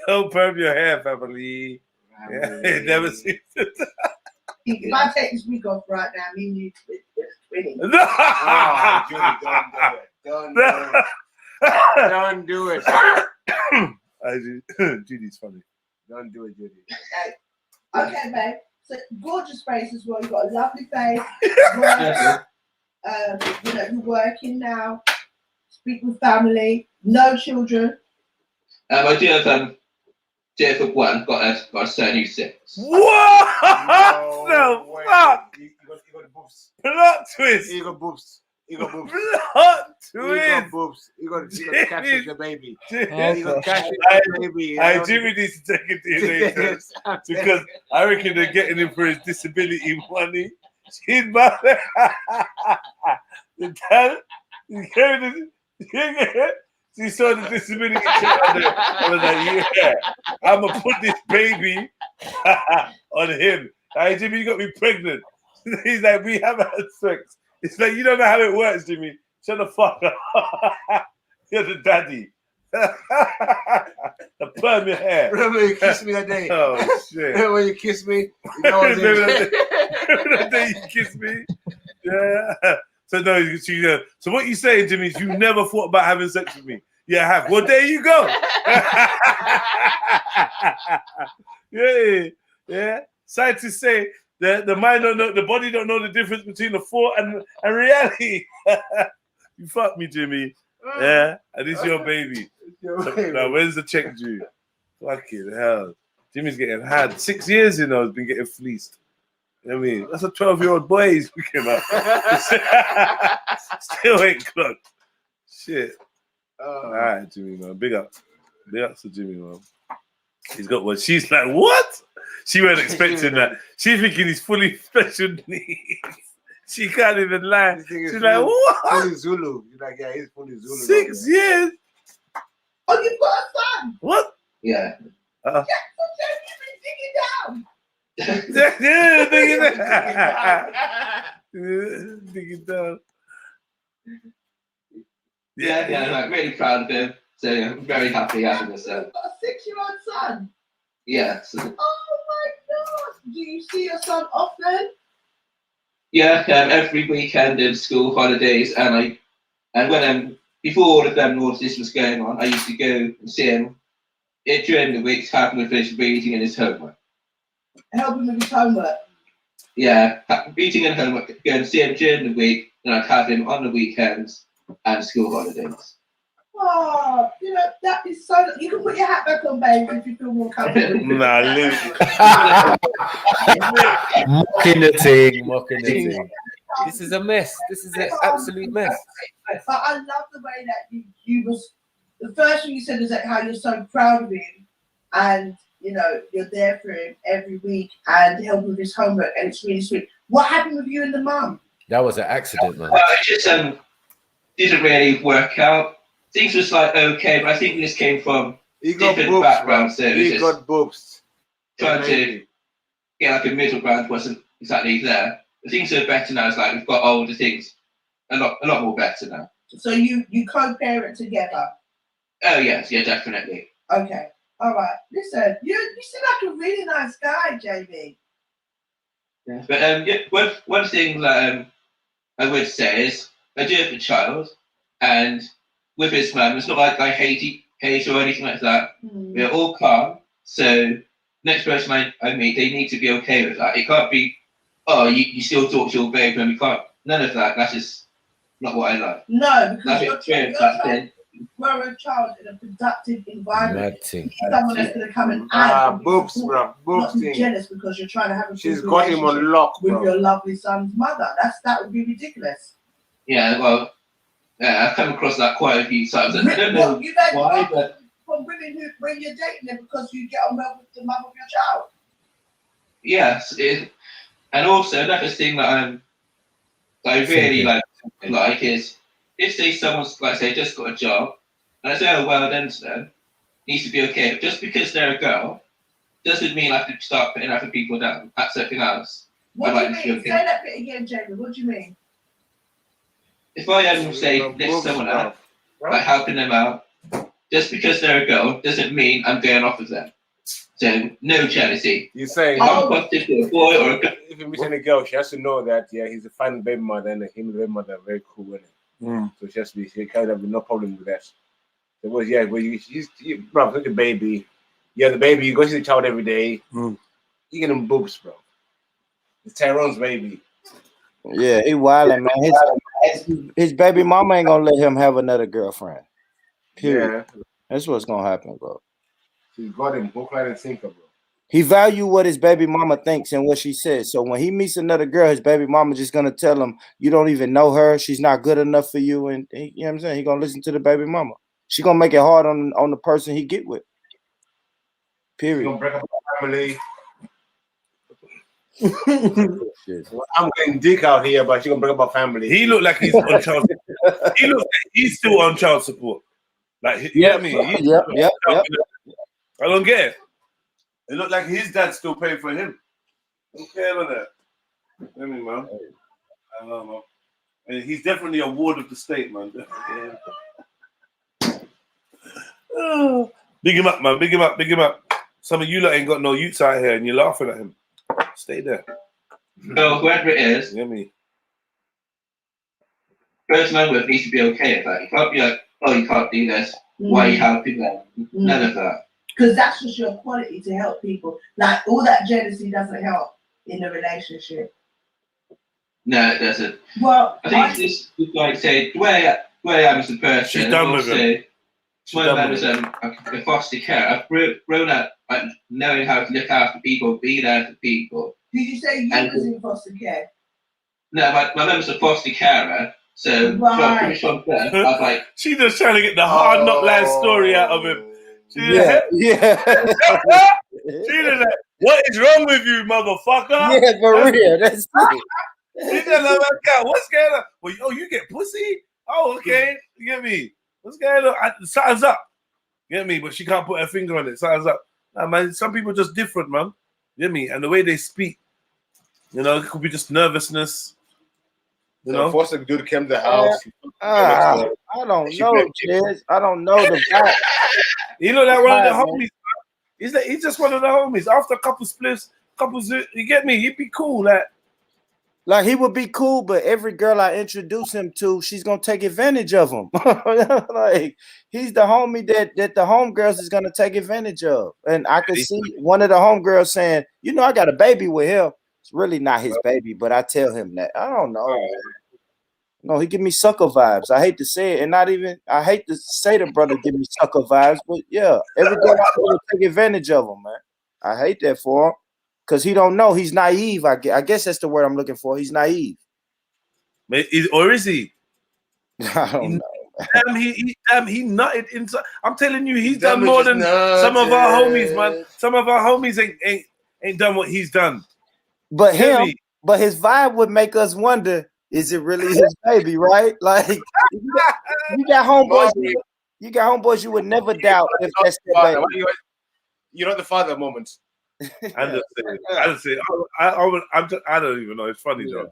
Don't perm your hair, family. It never seems to. If I take this week off right now, me and you winning. No! Oh, Judy, don't do it. Judy's funny. Don't do it, Judy. Okay, babe. So gorgeous face as well. You've got a lovely face. You're working now. Speak with family. No children. I do have one. Got a son who's 6. What the fuck? You got the boobs. Plot twist. You got boobs. Plot twist. You got boobs. You got to catch the baby. You got to catch the baby. Jimmy needs to take a DNA test because I reckon they're getting him for his disability money. His mother. The dad. She saw the disability check on there. I was like, yeah, I'm going to put this baby on him. Hey, Jimmy, you got me pregnant. He's like, we haven't had sex. It's like, you don't know how it works, Jimmy. Shut the fuck up. You're the daddy. Perm your hair. Remember you kissed me that day? Oh, shit. Remember when you kissed me? You know Remember that day you kissed me? Yeah. So no, so what you saying, Jimmy, is you never thought about having sex with me? Yeah, I have. Well, there you go. Yeah. Sad to say, the mind don't know, the body don't know the difference between the thought and reality. You fuck me, Jimmy. Yeah, and it's your baby. Now, when's the check due? Fucking hell. Jimmy's getting had. 6 years, you know, has been getting fleeced. You know what I mean? That's a 12-year-old boy he's picking up. Still ain't clocked. Shit. All right, Jimmy, man. Big up. Big up to Jimmy, man. He's got one. She's like, what? She wasn't expecting that. She's thinking he's fully special needs. She can't even lie. She's like, what? Fully Zulu. You're like, yeah, he's fully Zulu. 6 years? Oh, you've got a son? What? Yeah. Yeah, dig it down. Yeah, dig it down. Yeah, like really proud of him. So yeah, I'm very happy having this. You've got a 6-year-old son? Yeah. So, oh my God. Do you see your son often? yeah, every weekend in school holidays, and when before all of them all this was going on, I used to go and see him during the weeks, helping with his reading and his homework. Helping with his homework? Yeah, reading and homework. Go and see him during the week, and I'd have him on the weekends and school holidays. Oh, you know, that is so... You can put your hat back on, babe, if you feel more comfortable. Nah, Luke. Mocking the thing. This is a mess. This is an absolute mess. But I love the way that you was... The first thing you said is that how you're so proud of him, and, you know, you're there for him every week and help with his homework, and it's really sweet. What happened with you and the mum? That was an accident, man. Well, it just didn't really work out. Things was like okay, but I think this came from different backgrounds. So he got boobs. Trying to get like a middle ground wasn't exactly there. But things are better now. It's like we've got older things, a lot more better now. So you co-parent together? Oh yes, yeah, definitely. Okay, all right. Listen, you seem like a really nice guy, Jamie. Yeah, but one thing that I would say is I do have a child, and with his mum, it's not like I hate or anything like that. We're all calm. So next person I meet, they need to be okay with that. It can't be, oh, you still talk to your babe and we can't. None of that. That's just not what I like. No, because you're trying to grow a child in a productive environment. Someone that's going to come and add. Boobs, bro. Boobs not be jealous because you're trying to have a She's got him on lock, with bro. your lovely son's mother. That would be ridiculous. Yeah, well, I've come across that quite a few times. I don't know why, but from women who, when you're dating them, because you get on well with the mum of your child. Yes, and also another thing that I really like is if say someone's like say just got a job, and I say oh well then to them, needs to be okay. But just because they're a girl doesn't mean I have to start putting other people down. That's something else. What do you mean? Say that bit again, Jamie. What do you mean? If I say lift someone up, like helping them out, just because they're a girl doesn't mean I'm going off of them. So no jealousy. You say if I'm positive to a boy or a girl. If you're meeting a girl, she has to know that he's a fine baby mother and him and the baby mother are very cool with it. So she kind of no problem with that. So well, you bro, look at the baby. Yeah, the baby, you go see the child every day. You get them boobs, bro. It's Tyrone's baby. Yeah, he wildin', man. His baby mama ain't gonna let him have another girlfriend. Period. Yeah. That's what's gonna happen, bro. He's got him book line and sinker, bro. He value what his baby mama thinks and what she says. So when he meets another girl, his baby mama just gonna tell him, "You don't even know her. She's not good enough for you." And you know what I'm saying? He gonna listen to the baby mama. She gonna make it hard on the person he get with. Period. She's gonna break up the family. I'm getting dick out here, but she's gonna break up our family. He looked like he's on child support. He looks like he's still on child support. Like, you know what I mean? Yep. I don't get it. It looked like his dad still paying for him. I don't care about that. I mean, man. I don't know. And he's definitely a ward of the state, man. Oh, big him up, man. Big him up. Some of you lot ain't got no youths out here and you're laughing at him. Stay there. No, whoever it is, you know me. Person I'm with needs to be okay with that. You can't be like, oh, you can't do this. Why are you helping them? None of that. Because that's just your quality to help people. Like, all that jealousy doesn't help in a relationship. No, it doesn't. Well, I think it's just like say where where I am as a person. She's done with him. When I was a foster care, I've grown up like, knowing how to look after people, be there for people. Did you say you was in foster care? No, my mum was a foster carer, so right. from birth, I was like, she just trying to get the hard knock life story out of him. Yeah. She just like, what is wrong with you, motherfucker? Yeah, for real. That's it. She just like, what's going on? Well, oh, you get pussy? Oh, okay. You get me? What's going on? Something's up. You get me? But she can't put her finger on it. Something's up. Nah, man, some people are just different, man. You get me? And the way they speak, you know, it could be just nervousness. You know, foster dude came to the house. I don't know, Jez. I don't know the guy. You know that one of the homies. He's just one of the homies. After a couple spliffs, you get me? He'd be cool, like he would be cool, but every girl I introduce him to, she's gonna take advantage of him. Like he's the homie that the homegirls is gonna take advantage of. And I could see one of the homegirls saying, you know, I got a baby with him. It's really not his baby, but I tell him that. I don't know. No, he give me sucker vibes. I hate to say it, and I hate to say the brother give me sucker vibes, but yeah, every girl I will take advantage of him, man. I hate that for him. Because he don't know. He's naive. I guess that's the word I'm looking for. He's naive. Or is he? I don't know. He nutted inside. I'm telling you, he's done more than some of our homies, man. Some of our homies ain't done what he's done. But but his vibe would make us wonder, is it really his baby, right? Like you got homeboys, you would never doubt if that's their baby. You're not the father moment. I don't even know. It's funny though,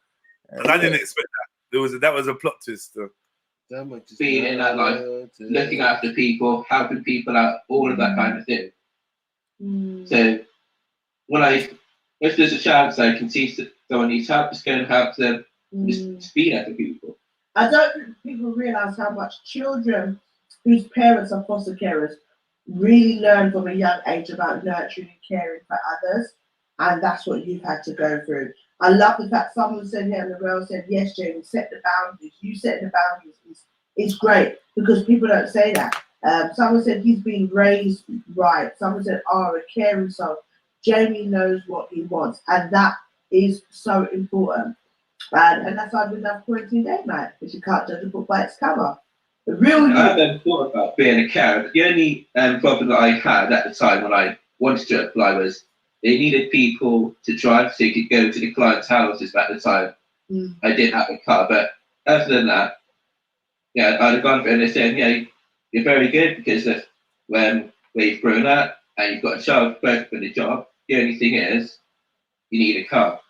and I didn't expect that. That was a plot twist. Though. Being in that life, looking after people, helping people out, all of that kind of thing. So if there's a chance I can see someone needs help, just go and help them. Just be there for people. I don't think people realise how much children whose parents are foster carers really learn from a young age about nurturing and caring for others, and that's what you've had to go through. I love the fact someone said here, and the girl said, yes, Jamie, set the boundaries. You set the boundaries. It's great because people don't say that. Someone said he's been raised right. Someone said, a caring soul. Jamie knows what he wants, and that is so important. And that's why we love Quarantine Date Night, because you can't judge a book by its cover. I never thought about being a carer. The only problem that I had at the time when I wanted to apply was they needed people to drive so you could go to the clients' houses at the time. I didn't have a car, but other than that, yeah, I'd have gone for it and they said, yeah, you're very good because of where you've grown up and you've got a child perfect for the job. The only thing is, you need a car.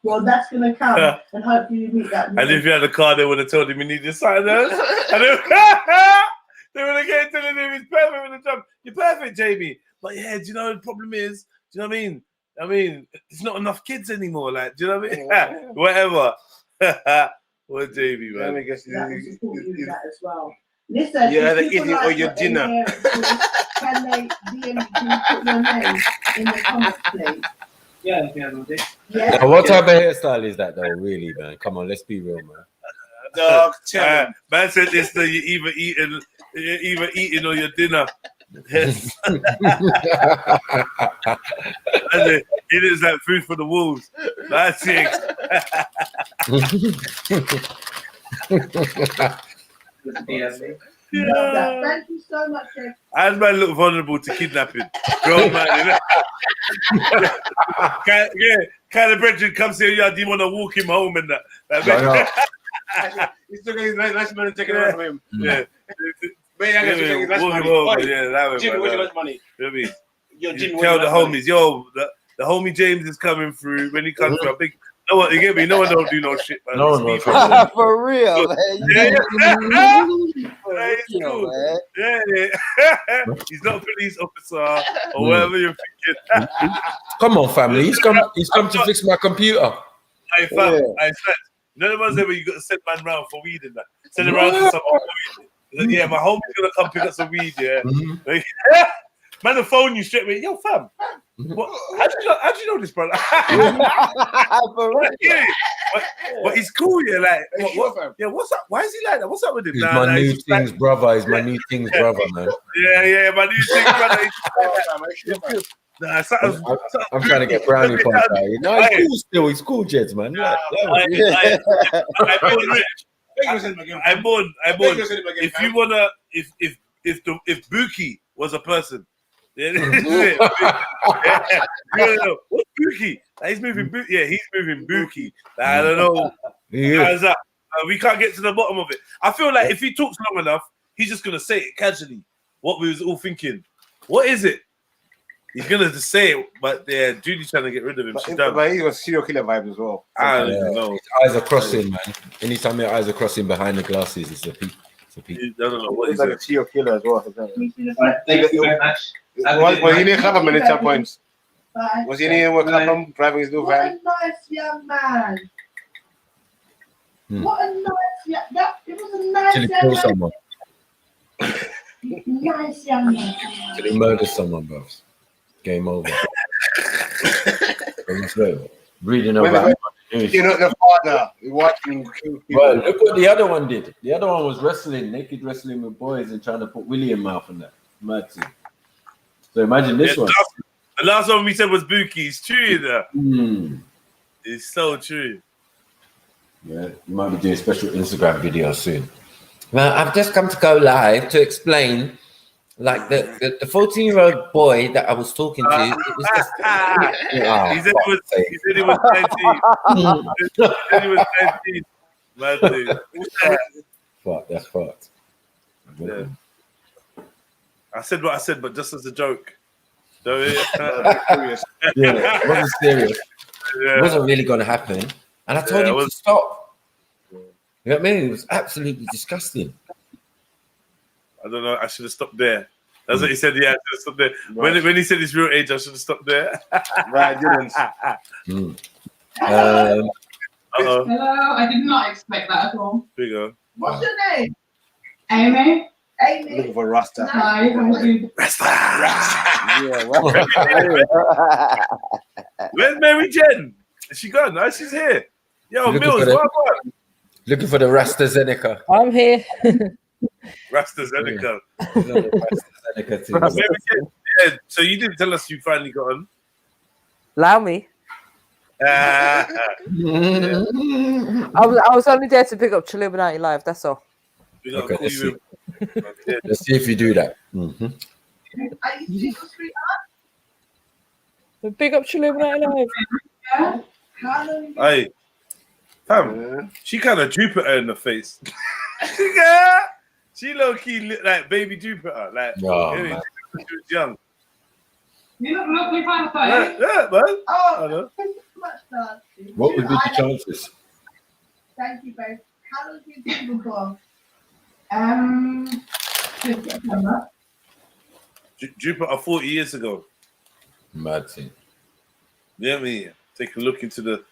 Well, that's going to come, and hopefully you meet that. And if you had a car, they would have told him he needed something else. And they would have get telling him he's perfect for the job. You're perfect, Jamie. But yeah, do you know the problem is? Do you know what I mean? I mean, there's not enough kids anymore. Like, do you know what I mean? Whatever. What Jamie, man? That was important you that as well. Listen, yeah, the eating or your dinner. Can they DM? Can you put your name in the comments, please? Yeah. Now, what type of hairstyle is that, though? Really, man? Come on, let's be real, man. Dog, man said this: that you're either eating or your dinner. Yes. It is like food for the wolves. That's it. Yeah. Thank you so much, Jeff. As man look vulnerable to kidnapping. Grown man, you know? Kind of brethren comes here, yeah, do you want to walk him home and that? He's still getting his lunch money taken away from him. Yeah. Jimmy, where's your lunch money? You know what I mean? Yo, Jimmy, tell the homies, yo, the homie James is coming through. When he comes through, I think, no one, you get me? No one don't do no shit, man. No, for real, man. Cool. Yeah. He's not a police officer or whatever you're thinking. Come on, family. He's come to fix my computer. Hey, fam, I said, none of us ever you got to send man round for weed and that. Send him round to someone for weed. Like, yeah, my homie's gonna come pick up some weed, yeah. Like, man, the phone you straight away, yo, fam. What? How do you know this, brother? but he's cool, yeah. Like, yeah, what's up? Why is he like that? What's up with him? He's my new things brother. He's my new things brother, man. Yeah, my new things brother. Nah, I'm trying to get brownie points out. No, he's cool still. He's cool, Jeds, man. I'm on. If you wanna, if Buki was a person, what's Buki? He's moving. He's moving Buki. I don't know. How's that? We can't get to the bottom of it. I feel like if he talks long enough, he's just gonna say it casually. What we was all thinking. What is it? He's gonna just say it, but Judy's trying to get rid of him. But he was serial killer vibes as well. I don't even know. His eyes are crossing, man. Anytime your eyes are crossing behind the glasses, it's a peak. It's a peak. I don't know what he's is like a serial killer as well. Thank you very much. Was he near Clapham at any points? Was he near Clapham driving his new van? What a nice young man. What a nice young man. It was a nice Did he young kill man. someone? Nice young man. Did he murder someone, bro? Game over. Reading about You're not the father. You're watching kill people. Well, look what the other one did. The other one was wrestling, naked wrestling with boys and trying to put Willie in mouth and that. Mad thing. So imagine this one. The last one we said was Buki. It's true, you know. It's so true. Yeah, you might be doing a special Instagram video soon. Well, I've just come to go live to explain, like the 14-year-old boy that I was talking to. It was just, he said he was 19. He said he was 19. Mad thing. Fuck, that's fucked. Yeah. I said what I said, but just as a joke. Yeah, it wasn't serious. Yeah. It wasn't really going to happen. And I told him to stop. You know what I mean? It was absolutely disgusting. I don't know. I should have stopped there. That's what he said. Yeah, I should have stopped there. Right. When he said his real age, I should have stopped there. Right, didn't. Hello, I did not expect that at all. Here you go. What's your name? Amy. Amy. Looking for Rasta. Hi, Rasta. Where's Mary Jen? Is she gone? No, she's here. Yo, Mills, what? Looking for the Rasta Zeneca. I'm here. Rasta Zeneca. So you didn't tell us you finally got on. Allow me. Yeah. I was only there to pick up TRILLUMINATI live. That's all. Okay, let's see. Let's see if you do that. Are you single, sweetheart? Big up TRILLUMINATI live. Yeah. How long? Hey, fam, she kind of Jupiter in the face. She low key look like baby Jupiter. Like, she was young. You look lovely, kind of thing. Yeah, man. Oh, thank you so much, Dad. What would be the chances? Thank you, babe. How long have you been single for? Jupiter 40 years ago. Mad thing. Yeah, me. Take a look into the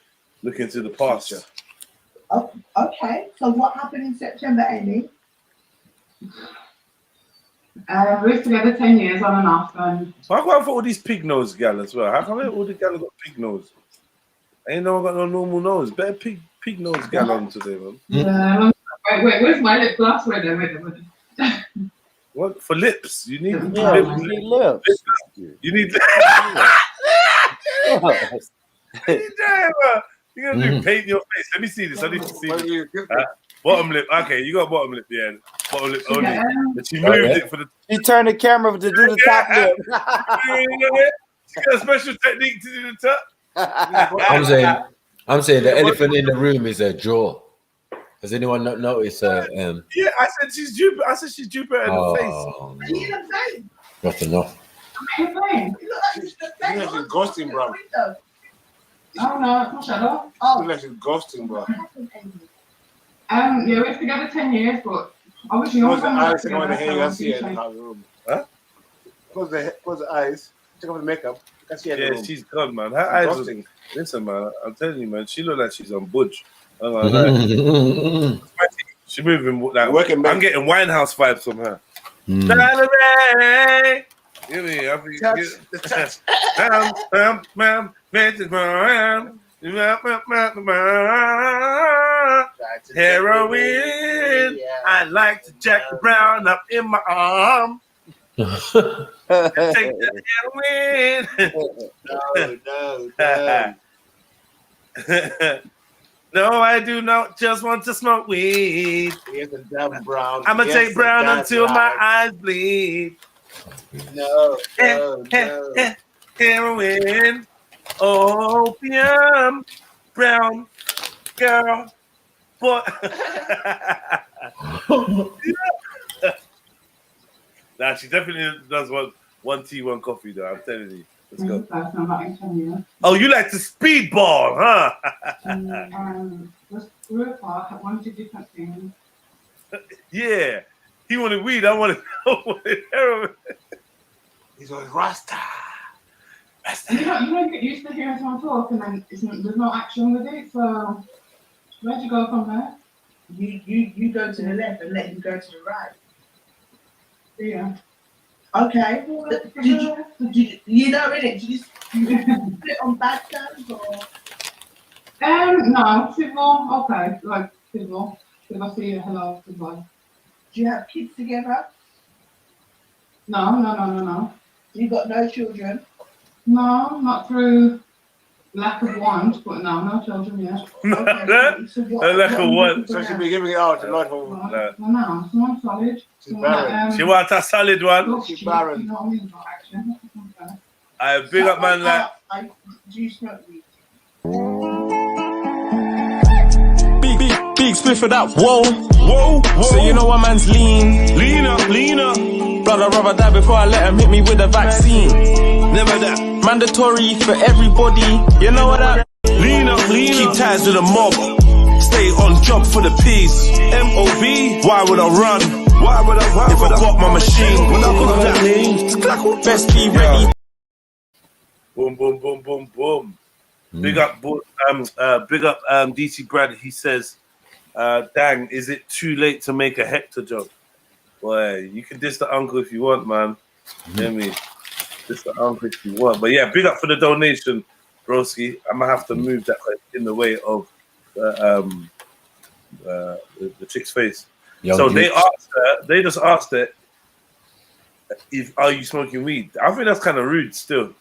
past. Oh, okay. So what happened in September, Amy? We were together 10 years on and off. And So how come for all these pig nose gal as well? How come all the gal got pig nose? Ain't no one got no normal nose. Better pig nose gal on today, man. yeah, wait, where's my lip gloss? Wait there. What for lips? You need lips. You need You're gonna do paint your face. Let me see this. I need to see this. Bottom lip. Okay, you got bottom lip, yeah. Bottom lip only. But she moved it for the. She turned the camera to do the top lip. She got a special technique to do the top. I'm saying the elephant in the room is a jaw. Has anyone not noticed? Yeah, I said she's Jupiter. I said she's Jupiter in the face. Not enough. You look like she's ghosting, bro. Oh no, it's not shadow. Oh, like she's ghosting, bro. Yeah, we were together 10 years, but obviously you close the eyes, take off the hair, you can see her in the room. Huh? Close the eyes, take off the makeup, you can see her in the room. Yeah, she's gone, man. Her eyes was, listen, man, I'm telling you, man, she look like she's on Budge. She moving like working. I'm getting Winehouse vibes from her. Heroin. I like to Jack Brown up in my arm. Take the heroin. No. No, I do not just want to smoke weed. Here's a damn Brown. I'm gonna take Brown until my eyes bleed. No. Heroin, opium, brown girl, boy. Nah, she definitely does one tea, one coffee, though. I'm telling you. Let's go. Oh, you like to speedball, huh? Just grew apart, wanted different things. Yeah. He wanted weed. I wanted heroin. He's always Rasta. You don't get used to hearing someone talk and then there's no action with it. So where'd you go from there? You go to the left and let him go to the right. Yeah. Okay. Did you know in it? Did you split on bad terms or? No, civil. Okay, like civil. If I see you, hello, goodbye. Do you have kids together? No. You got no children? No, not through lack of want, but no children yet. Okay, so lack of want. So she'll be giving it out a lot of. No, someone solid. She's barren. She wants a solid one. She's barren. You know what I mean about action. I big up man like. Do you smoke weed? Big split for that. Whoa. So you know what man's lean up. Brother die before I let him hit me with a vaccine. Never that. Mandatory for everybody. You know what that? Lean up. Keep ties with the mob. Stay on job for the peace. MOB. Why would I run? If I got my machine. When I got that name. Best be ready. Boom. Big up DC Brad. He says, dang, is it too late to make a Hector job? Boy, you can diss the uncle if you want, man. Hear me? Diss the uncle if you want. But yeah, big up for the donation, broski. I'm gonna have to move that in the way of the chick's face. So they just asked her, are you smoking weed? I think that's kind of rude still.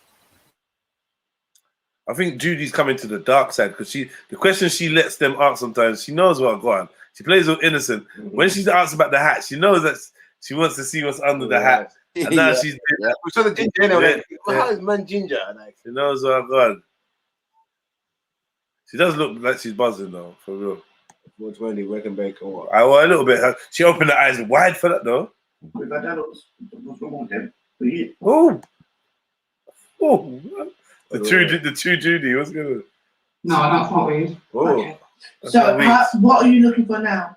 I think Judy's coming to the dark side because the questions she lets them ask sometimes, she knows what go on. She plays all innocent. When she's asked about the hat, she knows that she wants to see what's under the hat. And now she's we saw the ginger, you know, how is man ginger? Like, she knows what go on. She does look like she's buzzing though, for real. 420, working back or what? A little bit. She opened her eyes wide for that though. Oh. The true Judy, what's going on? No, that's not weed. Okay. So, what are you looking for now?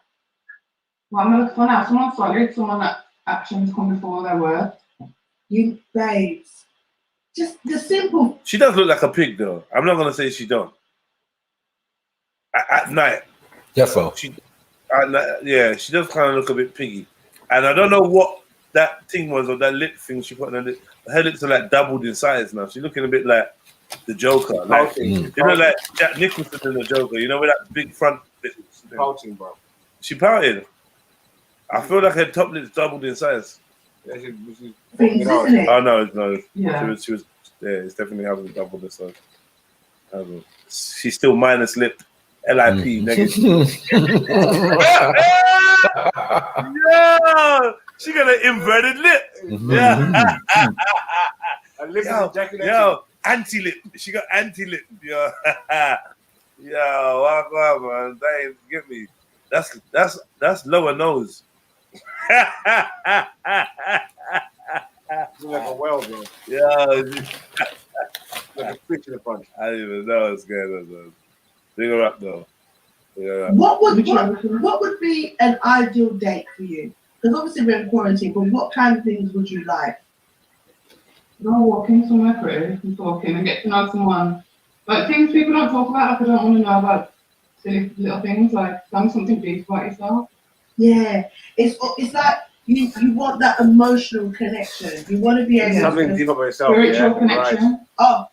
What I'm looking for now, someone solid, someone that actions come before their word. You babes, just the simple. She does look like a pig, though. I'm not gonna say she don't. At night. Yes, so. She does kind of look a bit piggy, and I don't know what that thing was or that lip thing she put on her lip. Her lips are like doubled in size now. She's looking a bit like the Joker, like you know, like Jack Nicholson in the Joker. You know, with that big front lip. Pouting, bro. She pouted. I feel like her top lips doubled in size. Yeah, oh no. Yeah. She was. Yeah, it's definitely having double the size. She's still minus lip. LIP negative. Yeah, she got an inverted lip. Yeah. Yo, anti-lip. She got anti-lip. Yo, walk on, man. That ain't get me. That's lower nose. She's like a whale, man. Yeah. Like a fish in the front. I didn't even know what's going on, though. Big her up, though. What would be an ideal date for you? Because obviously we're in quarantine, but what kind of things would you like? Go walking somewhere pretty and talking and get to know someone. Like things people don't talk about, like I don't want to know about silly little things, like done something deep about yourself. Yeah. It's like you want that emotional connection. You want to be able something deep about yourself. Spiritual connection. Right. Oh.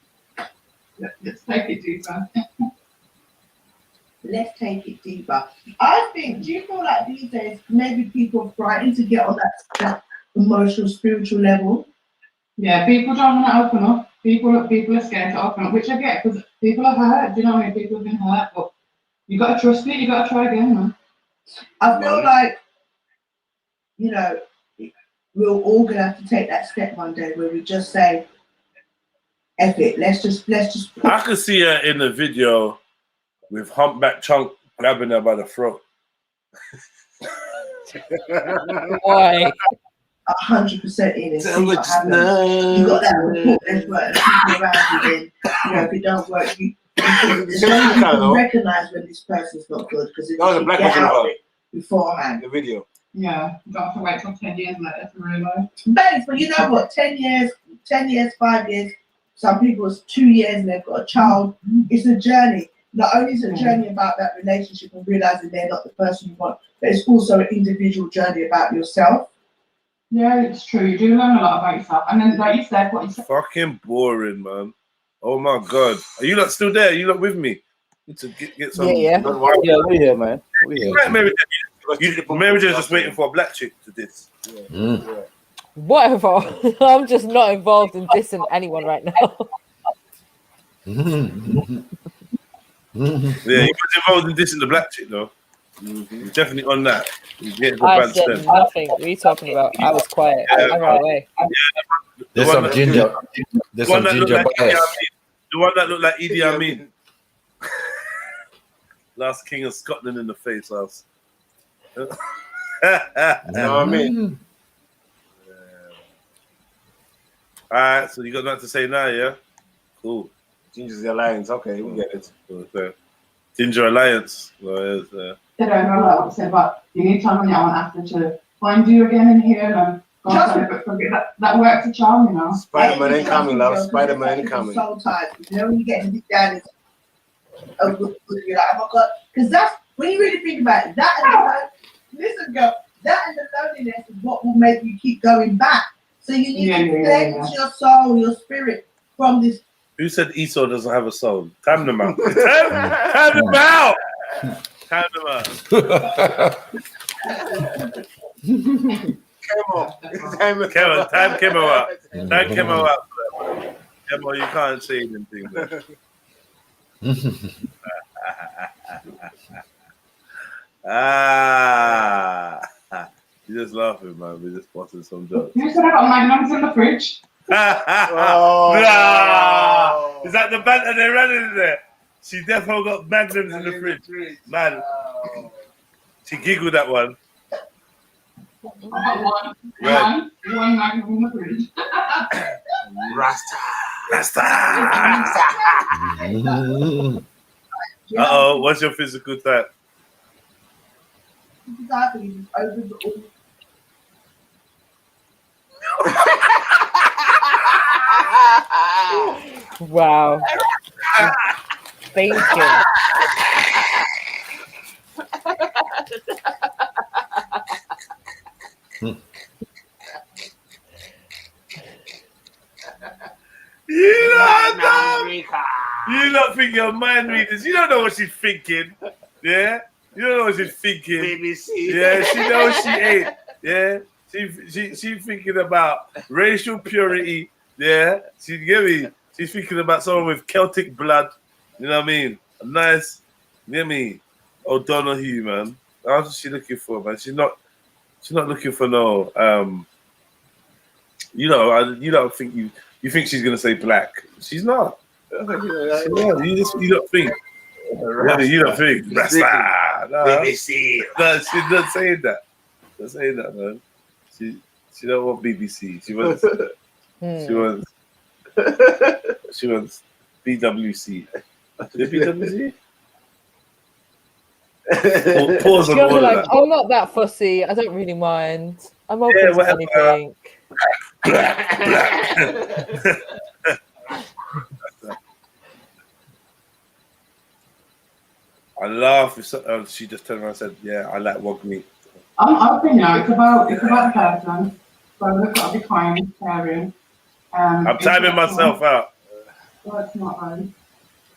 Let's take it deeper. let's take it deeper. I think, do you feel like these days maybe people are frightened to get on that emotional, spiritual level? Yeah, people don't want to open up. People are scared to open up, which I get because people are hurt. Do you know what I mean? People have been hurt, but you got to trust it. You got to try again, man. I feel like, you know, we're all gonna have to take that step one day where we just say, F it, let's just I could see her in the video with humpback Chunk grabbing her by the throat. Why? 100% in it. See what happens. You got that report as well. People around you, then, you know, if it don't work, you can recognize when this person's not good because if you get out of it beforehand. The video. Yeah, you don't have to wait till 10 years later to realise. Babes, but you know what? 10 years, 5 years, some people it's 2 years and they've got a child. It's a journey. Not only is it a journey about that relationship and realizing they're not the person you want, but it's also an individual journey about yourself. Yeah, it's true. You do learn a lot about yourself. And then, like you said, what you said. Fucking boring, man. Oh my God. Are you not still there? Are you not with me? Need to get some. Yeah, we're here, man. We're here. Right, Mary J's just waiting for a black chick to diss. Yeah. Whatever. I'm just not involved in dissing anyone right now. Yeah, he was involved in dissing the black chick, though. He's definitely on that. I said nothing. What are you talking about? I was quiet. I ran away. There's some ginger. There's some ginger bias. The one that looked like Idi Amin. Last King of Scotland in the face house. You know what I mean? Alright, so you got nothing to say now, yeah? Cool. Ginger's the alliance. Okay, we get it. Okay. Ginger Alliance. They don't know what I said, but you need time on your own after to find you again in here and go forget that works a charm, you know. Spider-Man ain't coming, love. Spider-Man ain't coming. So tired. You know when you get deep down, it's you're like, oh my God, because that's when you really think about it. That and listen, girl, that and the loneliness is what will make you keep going back. So you need to cleanse your soul, your spirit from this. Who said Esau doesn't have a soul? Time them out. Time them out. Time them out. Time Kemo out. Time Kemo out. Kemo, you can't say anything. You're just laughing, man. We're just watching some jokes. You said I got magnums in the fridge. Oh. No. Is that the banter they're running in there? She definitely got magnums in the fridge. Man. She giggled that one. One magnum in the fridge. Rasta. Uh-oh, what's your physical type? Exactly. Over the Wow. Thank you. You not think you're mind readers. You don't know what she's thinking. Yeah? You don't know what she's thinking. BBC. Yeah, she knows she ain't. Yeah? She thinking about racial purity. Yeah? She's thinking about someone with Celtic blood. You know what I mean? A nice, you know what I mean? O'Donoghue, man. That's what she's looking for, man. She's not looking for no you don't think you think she's gonna say black. She's not. You don't think. You don't think. Rasta. No. BBC. No, she's not saying that. Not saying that, man. She don't want BBC. She wants she wants BWC. Is it BWC? Pause on all of that. I'm not that fussy. I don't really mind. I'm open to anything. I laugh if she just turned around and said, "Yeah, I like wog meat." I'm open now. It's about the person. So we've got to be kind, caring. I'm timing myself out. Well, it's not right.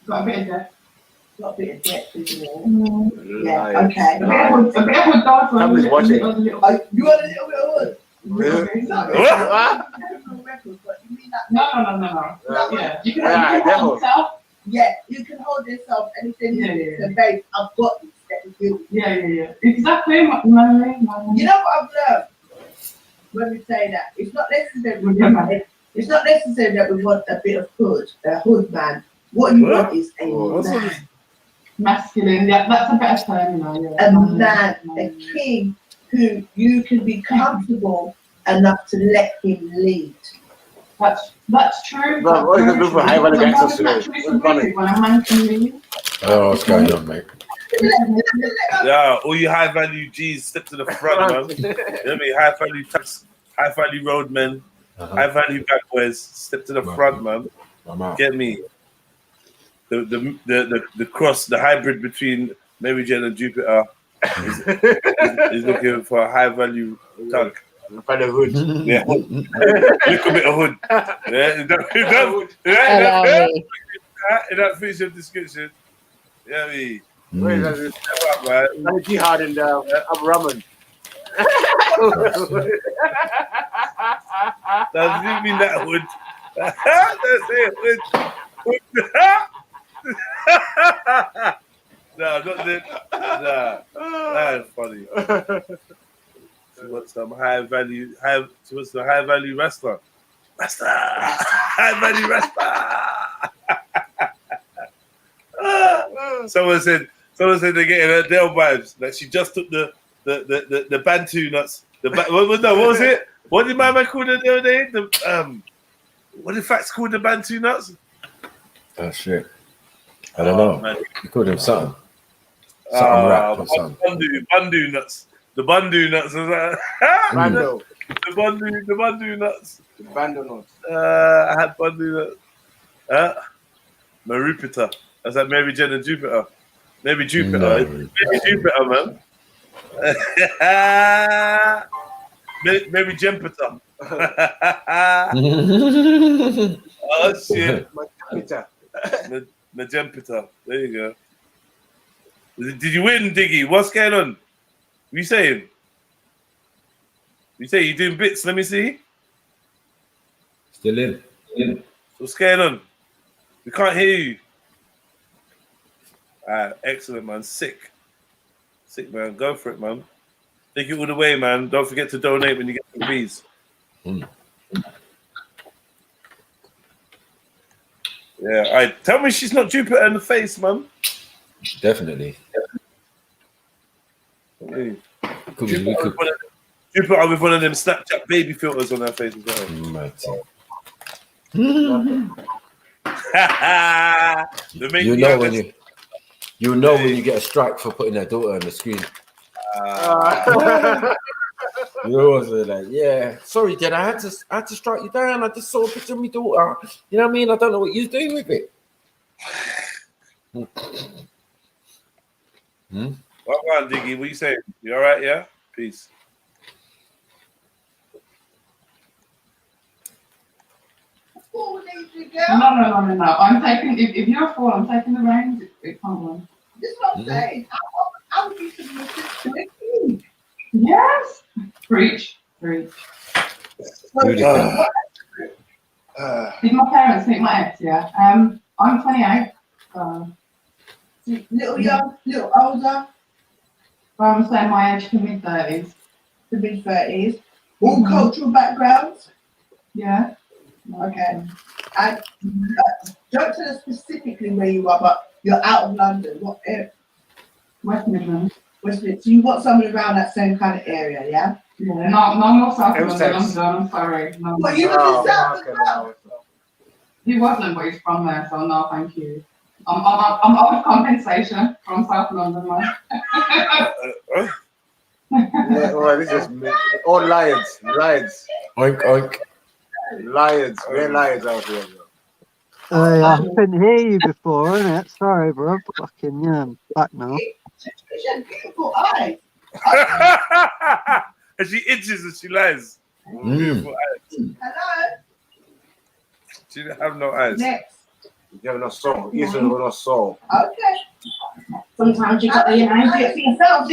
Got a bit of depth. Got a bit of depth, isn't it? Yeah, Yeah, okay. A bit of wood dance. Somebody's watching. You want a little bit of wood? Really? No, No. Yeah, you can hold yourself. Yeah, you can hold yourself anything. Yeah. Babe, I've got this. Let me do it. Yeah. Exactly. You know what I've learned when we say that? It's not necessary. It's not necessary that we want a bit of hood, a hood man. What you want is a man. Masculine. Yeah, that's a better term, you know. Yeah. A man, a king who you can be comfortable enough to let him lead. That's true. But what are you going to do for high value gangsters today? What's funny? When a man can lead. Oh, what's going on, mate? Yeah, all you high value G's step to the front, man. You know what I mean? High value roadmen, high value back boys, step to the front, man. Get me. The cross, the hybrid between Mary Jane and Jupiter is looking for a high value tank. Value hood. Yeah. Little bit of hood. Yeah, in that feature description. Yeah, me. Where is that? Jihad in Abu Rahman. Does it mean that hood? That's it, hood. No, not that. Nah, that's funny. She wants some high value wrestler. High value wrestler. Someone said they're getting Adele vibes. Like she just took the Bantu nuts. What was it? What did my man call it the other day? What did Fats call the Bantu nuts? Oh shit. I don't know. Man. You called him something. Something rap or something. Bundu nuts. The Bundu nuts. Bando. The Bundu nuts. The Bando nuts. I had Bundu nuts. Marupita. That's like Mary Jane and Jupiter. Maybe Jupiter. No. Maybe Jupiter, man. Maybe Jempiter. Oh shit. Majempita. There you go. Did you win, Diggy? What's going on? What you saying? You say you doing bits? Let me see. Still in. What's going on? We can't hear you. Excellent, man. Sick, man. Go for it, man. Take it all the way, man. Don't forget to donate when you get the bees. Yeah, all right. Tell me she's not Jupiter in the face, man. Definitely. Jupiter with one of them Snapchat baby filters on her face as well. You know when you get a strike for putting their daughter on the screen. You know what I'm like, yeah, sorry, Jen, I had to strike you down. I just saw a picture of my daughter. You know what I mean? I don't know what you're doing with it. What on, Diggy? What you saying? You all right? Yeah. Peace. No. I'm taking. If you're a fool, I'm taking the reins. It can't win. This is what I'm saying. I would be submissive to a king. Yes. Preach. Did my parents meet my ex? Yeah. I'm 28. Little young, little older. I'm saying my age to mid-30s. To mid-30s. All cultural backgrounds. Yeah. Okay. And don't tell us specifically where you are, but you're out of London. What area? West Midlands. West Midlands. So you want someone around that same kind of area, yeah? Yeah. No more South London. I'm sorry. No, but you were in South as well. He wasn't, but he's from there, so no, thank you. I'm owed compensation from South London, man. Well, this is all lions. Oink, oink. Lions. We're lions out here, bro. I couldn't hear you before, innit? Sorry, bro. Fucking yeah, I'm back now. She had beautiful eyes. And she itches and she lies. Beautiful eyes. Hello. She didn't have no eyes. Next. You have no soul. Israel with no soul. Okay. sometimes you got to, you know, do it for yourself,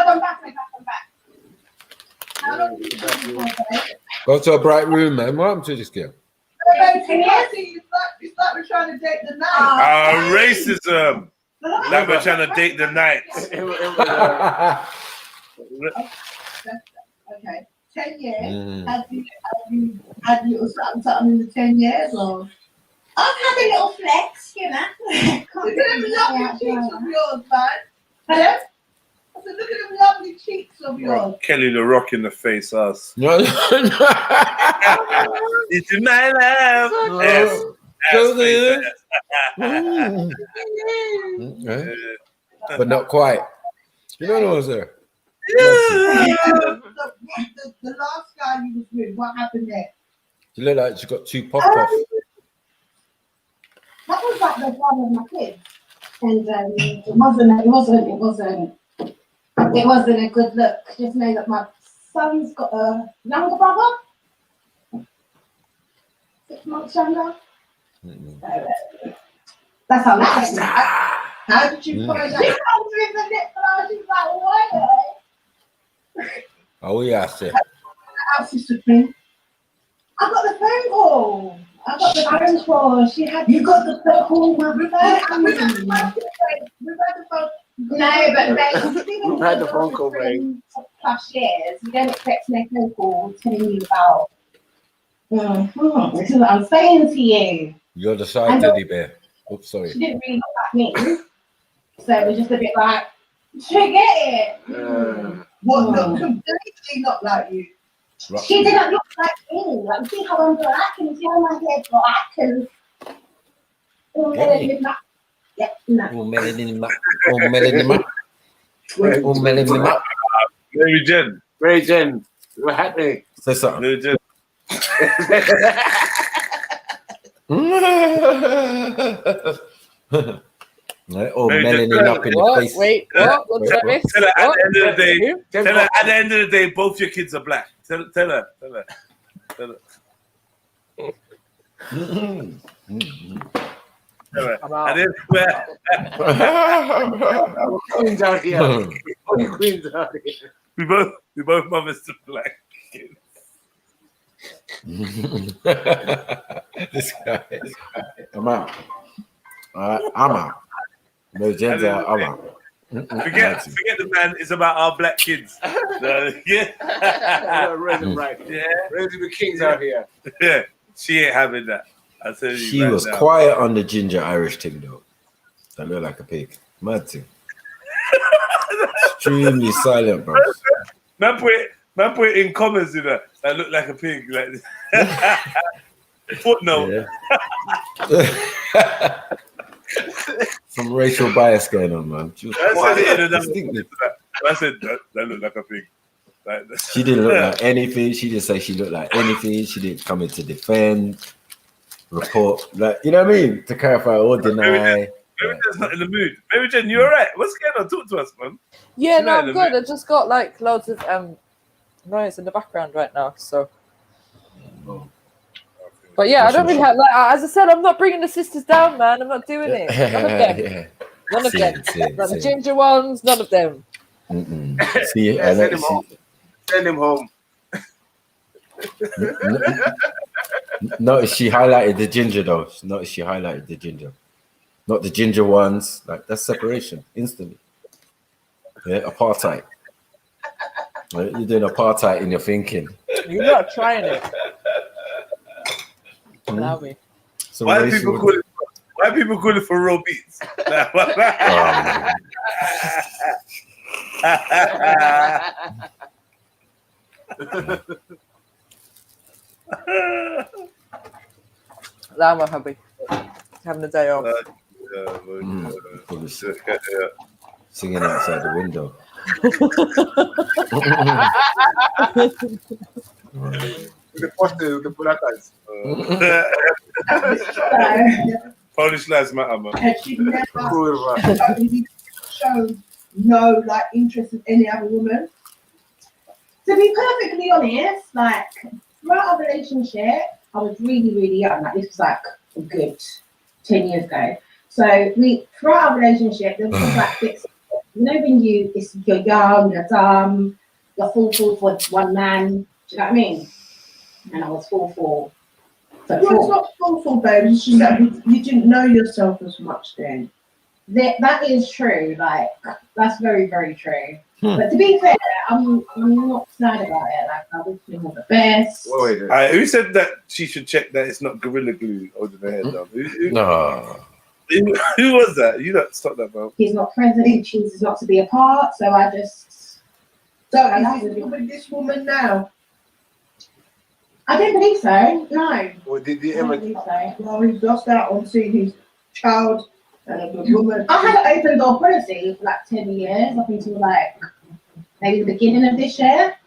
I'm back. How long did you do it for, babe? Go to a bright room, man. What happened to this girl? It's like we're trying to date the night. Racism. Like we're trying to date the night. Okay. 10 years. Have you had a little something in the 10 years or? I've had a little flex, you know. Look at them lovely cheeks of yours, man. Hello? I said, look at them lovely cheeks of yours. Kelly the Rock in the face, us. No. It's my love. But not quite. You don't know what's there. The last guy you was with, what happened there? She looked like she got too popped off. That was like the one of my kids, and it wasn't a good look. Just know that my son's got a younger brother, 6 months younger. That's how that happened. How did you find out? She comes with the lip gloss. She's like, what? Oh, yeah, I see. I got the phone call. She had. You got the phone call, my phone. We've had the phone. No, but we've had the phone call, mate. Plus years, you don't expect to make a phone call telling you about. This is what I'm saying to you. You're the side teddy bear. Oops, sorry. She didn't really look like me, so it was just a bit like, forget it. What look completely not like you? Right. She didn't look like me. Like, see how I'm black and see how my hair's black and all melanin black. Yeah, no. All melanin black. All melanin black. All melanin black. Mary Jen, what happening? Say something. Mary Jen. Right, all melanin up in the face. Wait, what? What's that? Tell her at the end of the day, both your kids are black. Tell her. Queens out here. Queens out here. We both mothers to black kids. This guy. I'm out. I'm out. No gender. I'm out. Forget the man. It's about our black kids. Yeah. Right. Yeah. Raising the kings out here. Yeah. She ain't having that. I tell you. She was quiet on the ginger Irish thing though. That looked like a pig. Mad thing. Extremely silent, bro. Man put it in comments, you know. That looked like a pig. Like footnote. Yeah. Some racial bias going on, man. She was I said that looked like a pig. She didn't look like anything. She didn't say she looked like anything. She didn't come in to defend, report, like, you know what I mean? To clarify or deny. Maybe Jen's not in the mood. Maybe Jen, you alright? What's going on? Talk to us, man. Yeah, no, I'm good. I just got like loads of noise in the background right now, so. But yeah, I don't really have, like, as I said, I'm not bringing the sisters down, man. I'm not doing it. None of them. Yeah. None of them. Like the ginger ones, none of them. See, yeah, send him home. Send him home. Notice she highlighted the ginger though. Notice she highlighted the ginger. Not the ginger ones. Like, that's separation instantly. Yeah, apartheid. Right? You're doing apartheid in your thinking. You're not trying it. Allow me. So why people call it for raw beats? Lama happy. Having a day off. Singing outside the window. The Polakas. Polish lives matter, man. And she never showed no like interest in any other woman. To be perfectly honest, like throughout our relationship, I was really, really young. Like this was like a good 10 years ago. So throughout our relationship, there was just like bits. You know, when you're young, you're dumb, you're full for one man. Do you know what I mean? And I was full for. So Well, it's not full, babe. It's just that you didn't know yourself as much then. That is true. Like that's very, very true. But to be fair, I'm not sad about it. Like I wish him all the best. Who said that she should check that it's not Gorilla Glue over the head? No. Who was that? You don't stop that, bro. He's not present. He chooses not to be a part. So I just. So is he with this woman now? I don't believe so. No. Or did he I ever? don't believe so. Well, he's lost out on seeing his child and a good woman. I had an open door policy for like 10 years up until like maybe the beginning of this year.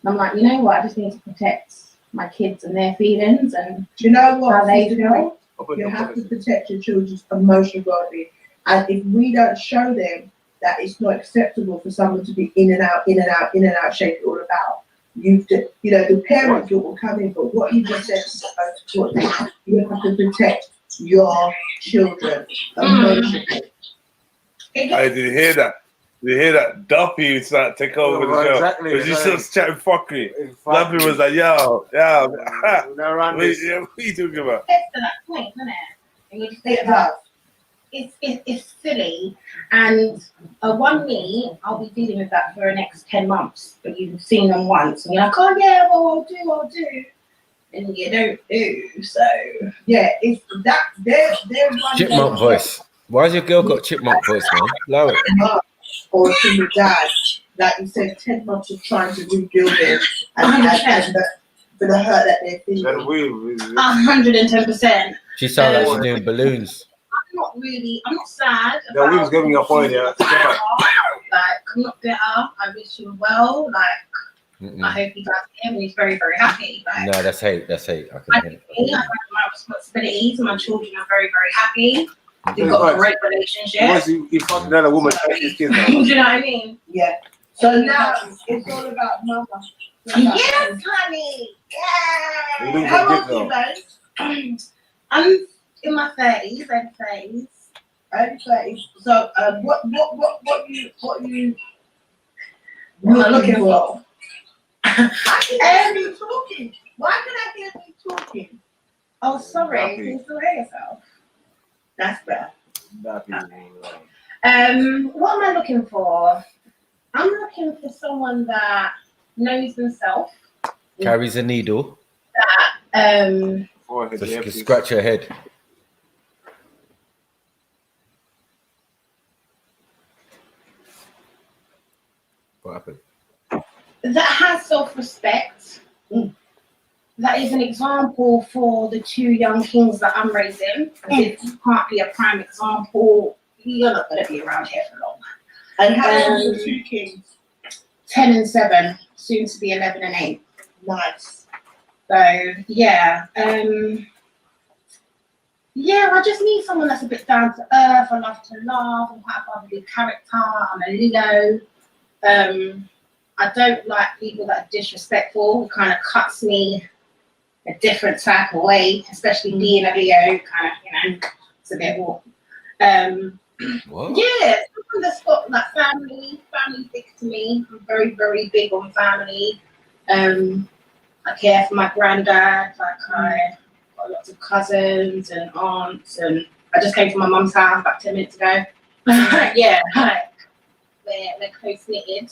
And I'm like, you know what? I just need to protect my kids and their feelings and you know what? How they feel. You have to protect your children's emotional well-being, and if we don't show them that it's not acceptable for someone to be in and out, shake it all about. You know, the parent guilt will come in, but what you just said is important. You have to protect your children emotionally. I did hear that. Did you hear that? Duffy started to take over the show. Exactly. Because you started chatting fuckery. Duffy was like, yo. What are you talking about? It's to that point, isn't it? And you just think about it's silly. And one me, I'll be dealing with that for the next 10 months. But you've seen them once and you're like, oh yeah, well I'll do. And you don't do. So yeah, it's that there's one Chipmunk voice. Why's your girl got chipmunk voice, man? Blow it. Or to your dad, like you said, 10 months of trying to rebuild it and for the hurt that they're feeling. 110%. She sounds like she's doing balloons. I'm not sad. No, we was giving you a point, yeah. Like, I'm not bitter. I wish him well. Like, I hope he does him and he's very, very happy. Like, No, that's hate. That's hate. I I can hear think I have my responsibilities and my children are very, very happy. We've got a great relationship. Once he fucked another woman, his kids now. Do you know what I mean? Yeah. So now it's all about mama. Yes, honey. Yeah. How old are you guys? I'm in my 30s, early 30s. So what you looking for? I can hear you talking. Why can I hear you talking? Oh, sorry. Can you still hear yourself? That's better. What am I looking for? I'm looking for someone that knows themselves. Carries a needle. That so she can scratch her head. What happened? That has self-respect. That is an example for the two young kings that I'm raising. If you can't be a prime example, you're not going to be around here for long. And how old are the two kings? 10 and 7, soon to be 11 and 8. Nice. So yeah, yeah, I just need someone that's a bit down to earth. I love to laugh. I'm quite a bubbly character. I'm a Leo. I don't like people that are disrespectful. It kind of cuts me a different type of way, especially being a Leo. Kind of, it's a bit more. Yeah, someone that's got like family big to me. I'm very, very big on family. I care for my granddad. Like I got lots of cousins and aunts, and I just came from my mum's house about 10 minutes ago. Yeah, like we're close knitted.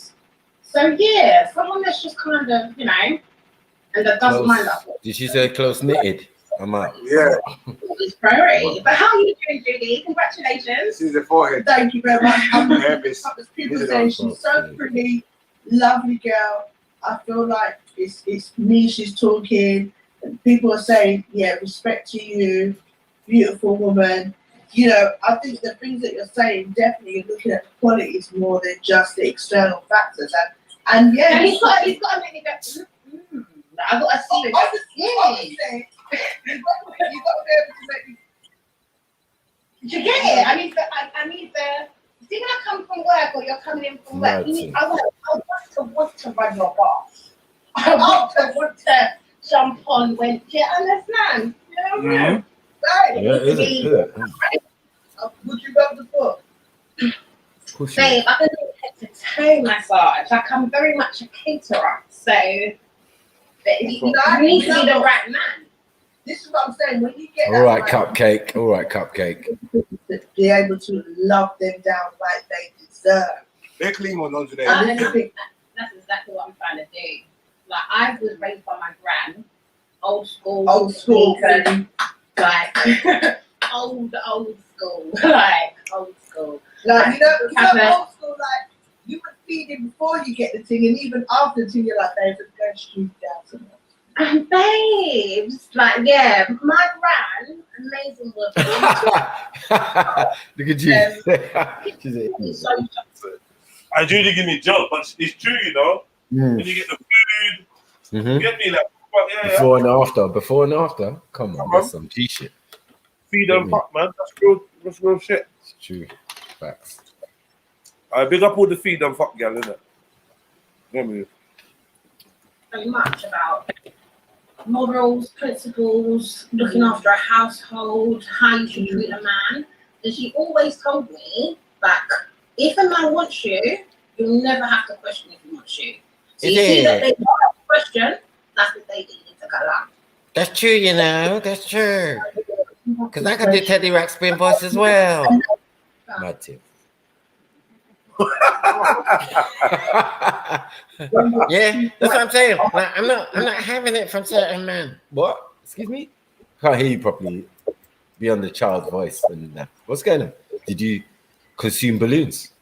So yeah, someone that's just kind of, and that doesn't mind that. Did she say close knitted? I might. Yeah. It's priority. But how are you doing, Judy? Congratulations. She's the forehead. Thank you very much. People say She's she's so pretty, lovely girl. I feel like it's me she's talking. And people are saying, yeah, respect to you, beautiful woman. I think the things that you're saying, definitely you're looking at the qualities more than just the external factors. And yeah, he's got to make me go. I've got to see it. Obviously, you've got to be able to make me. Do you get it? I need the. See, when I come from work or you're coming in from work, I want to run your boss. I want to jump on when. Do you understand? Yeah, is it? Would you love the book? Babe, I can do head to toe massage. Like I'm very much a caterer, so you need to be the right man. This is what I'm saying. When you get All right, cupcake. All right, cupcake. to be able to love them down like they deserve. They're clean ones on today. That's exactly what I'm trying to do. Like I was raised by my gran, old school, like old school, like old school. Like you know, some old school, like you would feed him before you get the thing, and even after the thing, you're like, "There's a go shoot down somewhere." And babes, like yeah, my gran, amazing woman. Look at you. I Judy give me joke, but it's true, you know. When you get the food, you get me like before and after. Before and after. Come on, that's some G shit. Feed them fuck, man. That's real shit. It's true. Facts. I big up all the feed them fuck gal, innit? Get me. Very much about morals, principles, looking after a household, how you should treat a man. And she always told me, like, if a man wants you, you'll never have to question if he wants you. So you see that they don't have to question, that's what they need to go on. That's true, you know, that's true. Because I can do Teddy Ruxpin voice as well. Mad too. Yeah, that's what I'm saying. Like, I'm not having it from certain men. What? Excuse me? Can't hear you properly. Beyond the child voice and that. What's going on? Did you consume balloons?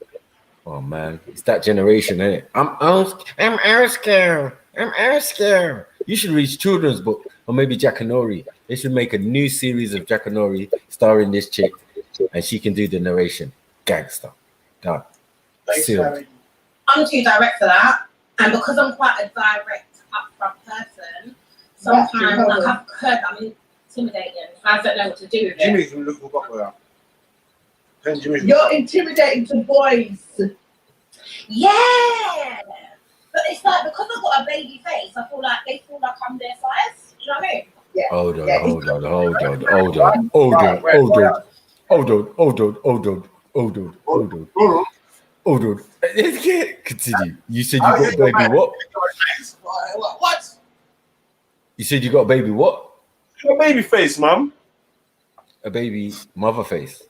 Oh man, it's that generation, isn't it? I'm scared. I'm scared. You should read children's book, or maybe Jackanory. They should make a new series of Jackanory starring this chick, and she can do the narration. Gangster. Done. Sealed. I'm too direct for that, and because I'm quite a direct, upfront person, sometimes like, I've heard I'm intimidating. I don't know what to do with it. Jimmy's looking for that. You're intimidating to boys. Yeah, but it's like because I've got a baby face, I feel like they feel like I'm their size. Do you know what I mean? Yeah. Hold on. Continue. You said you got a baby what? What? You said you got a baby what? A baby face, mum. A baby mother face.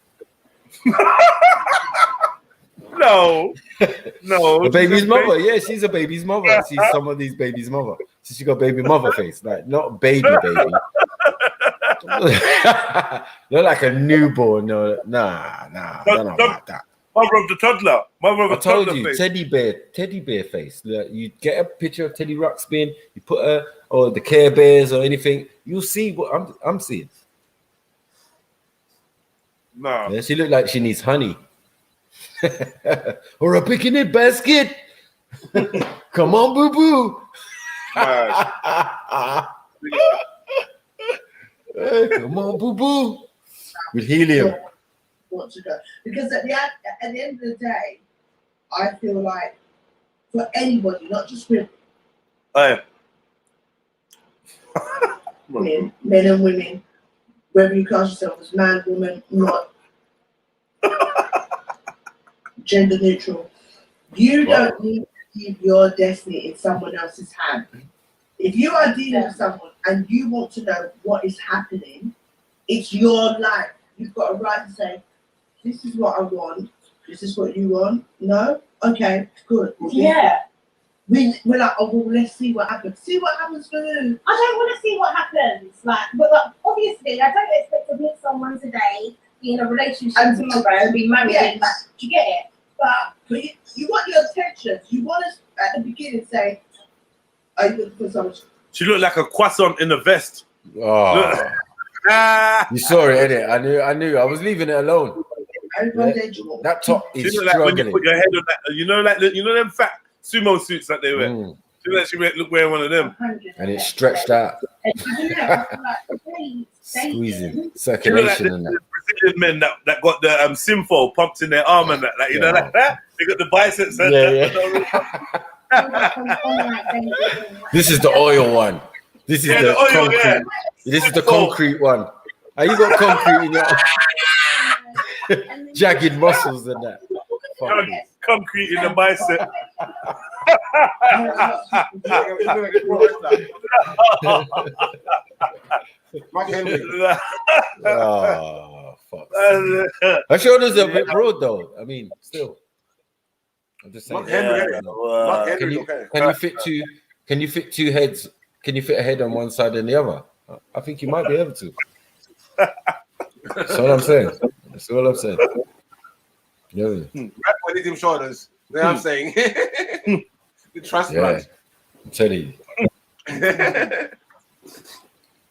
No. A baby's mother. Yeah, she's a baby's mother. She's somebody's baby's mother. So she got baby mother face, like not baby. Not like a newborn. No, nah. I don't know about that. Mother of the toddler. I told you, face. Teddy bear face. Like, you get a picture of Teddy Ruxpin, you put her or the Care Bears or anything, you'll see what I'm seeing. No. Yeah, she looked like she needs honey. Or a picnic basket. Come on, boo boo. Come on, boo boo. With helium. Want to go because at the end of the day, I feel like for anybody, not just women, men and women, whether you class yourself as man, woman, not gender neutral, you don't need to leave your destiny in someone else's hand. If you are dealing with someone and you want to know what is happening, it's your life. You've got a right to say, this is what I want. Is this what you want? No? Okay, good. Yeah. We're like, oh, well, let's see what happens. See what happens for you. I don't want to see what happens. But obviously, I don't expect to meet someone today, be in a relationship tomorrow, and be married. Yes. Do you get it? But you want your attention. You want us at the beginning say, are you looking for someone? She looked like a croissant in a vest. Oh. You saw it, innit? I knew. I was leaving it alone. Yeah. That top is like struggling. when you put your head on that, you know them fat sumo suits that they wear. She look wearing one of them, and it's stretched out, squeezing circulation and that. Brazilian men that got the Simfo pumped in their arm and that, like you know, like that. They got the biceps and This is the oil one. This is the concrete. This is the concrete one. Are you got concrete in your? jagged muscles and that. Fuck it. Concrete in the bicep. Oh, fuck. Her shoulders are a bit broad though. I mean, still. I'm just saying. Can you fit two? Can you fit two heads? Can you fit a head on one side and the other? I think you might be able to. That's all I'm saying. That's all I'm saying. Yeah. Right with him shoulders. You know what I'm saying? The transplant. I'm telling you.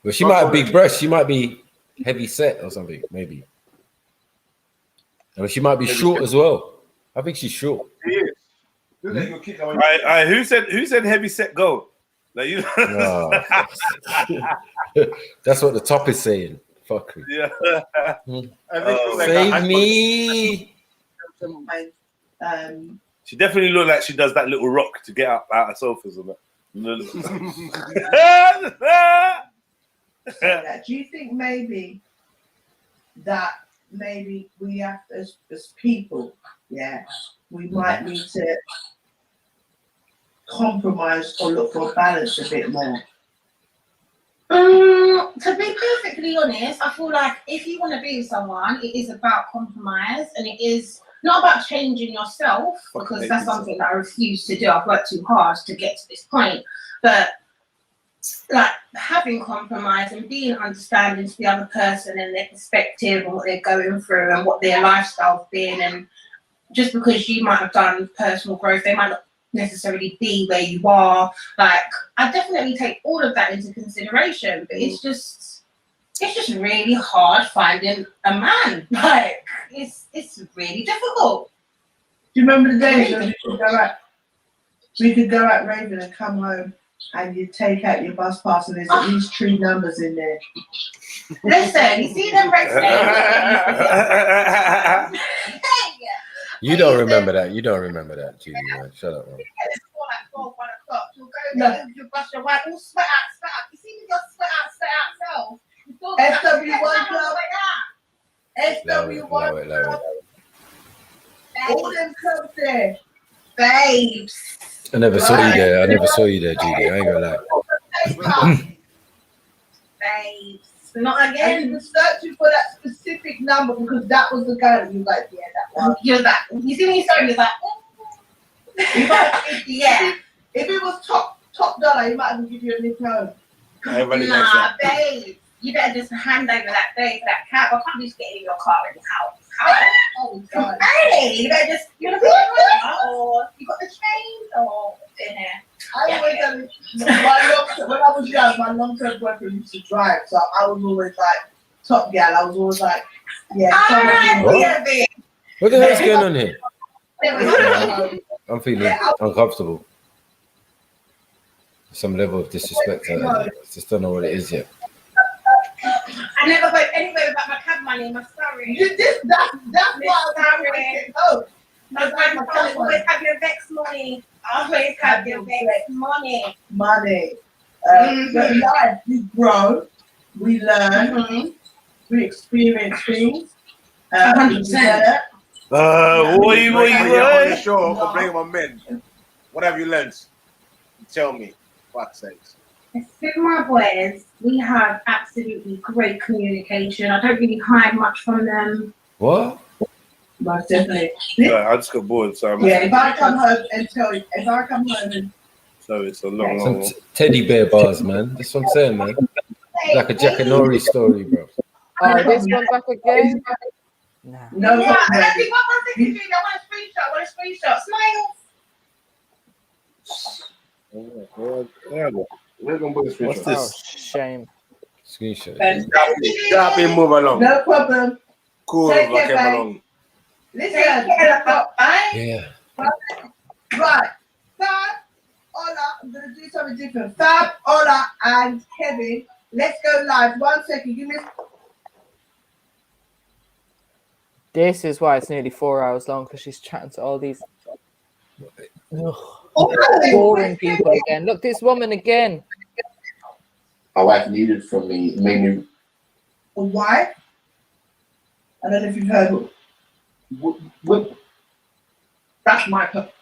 But she might have big breasts. She might be heavy set or something, maybe. And she might be short as well. I think she's short. She is. Who said heavy set go? Like you. That's what the top is saying. Fuck me. Yeah. Save me. She definitely looked like she does that little rock to get out of sofas and that. Do you think maybe we have as people, we might need to compromise or look for balance a bit more? To be perfectly honest, I feel like if you want to be with someone, it is about compromise, and it is not about changing yourself, because that's something that I refuse to do. I've worked too hard to get to this point, but like having compromise and being understanding to the other person and their perspective and what they're going through and what their lifestyle's been, and just because you might have done personal growth, they might not necessarily be where you are. Like, I definitely take all of that into consideration, but it's just really hard finding a man. Like, it's really difficult. Do you remember the days when we could go out raving and come home and you take out your bus pass and there's at least 3 numbers in there? Listen, you see them Rex You don't remember that. You don't remember that, Judy, man. Shut up, man. You brush your white, all sweat out. You see me just sweat out self. SW1 club. SW1 club. All them clubs there. Babes. I never saw you there. I never saw you there, Judy. I ain't gonna lie. Babes. Not again. And you were searching for that specific number because that was the guy that you like, yeah, that one. You're that. You see me starting, you're like, yeah. If it was top dollar, he might as well give you a lift home. Nah, babe. You better just hand over that day for that cab. I can't just get in your car in the house. Oh, God. Hey, you better just, you're like, oh, you got the chain? Oh, in there. I always when I was young, my long-term boyfriend used to drive, so I was always like top gal. I was always like, yeah. What the hell's going on here? I'm feeling uncomfortable. Some level of disrespect. I just don't know what it is yet. I never went anywhere without my cab money. My sorry. That's why sorry. Oh, I always have your vex money. I always have your vex money. But life, we grow, we learn, we experience things. 100%. What you on the show or bring my men? What have you learned? Tell me. Fuck's sakes. With my boys, we have absolutely great communication. I don't really hide much from them. What? Most definitely. Yeah, I just got bored. So if I come home and so it's a long teddy bear bars, man. That's what I'm saying, man. Like a Jack and Nori story, bro. Oh, this one back again? No. Yeah, and I think one second, Judy, I want a screenshot. Smile. What's this? Oh, shame. Screenshot. Stop and move along. No problem. Cool, Take came care, along. Listen. Yeah. Right. Fab, Ola, I'm going to do something different. Fab, Ola, and Kevin, let's go live. 1 second. Give me. This is why it's nearly 4 hours long, because she's chatting to all these boring people again. Look, this woman again. My wife needed from me, made me. A wife? I don't know if you've heard. that's my purpose.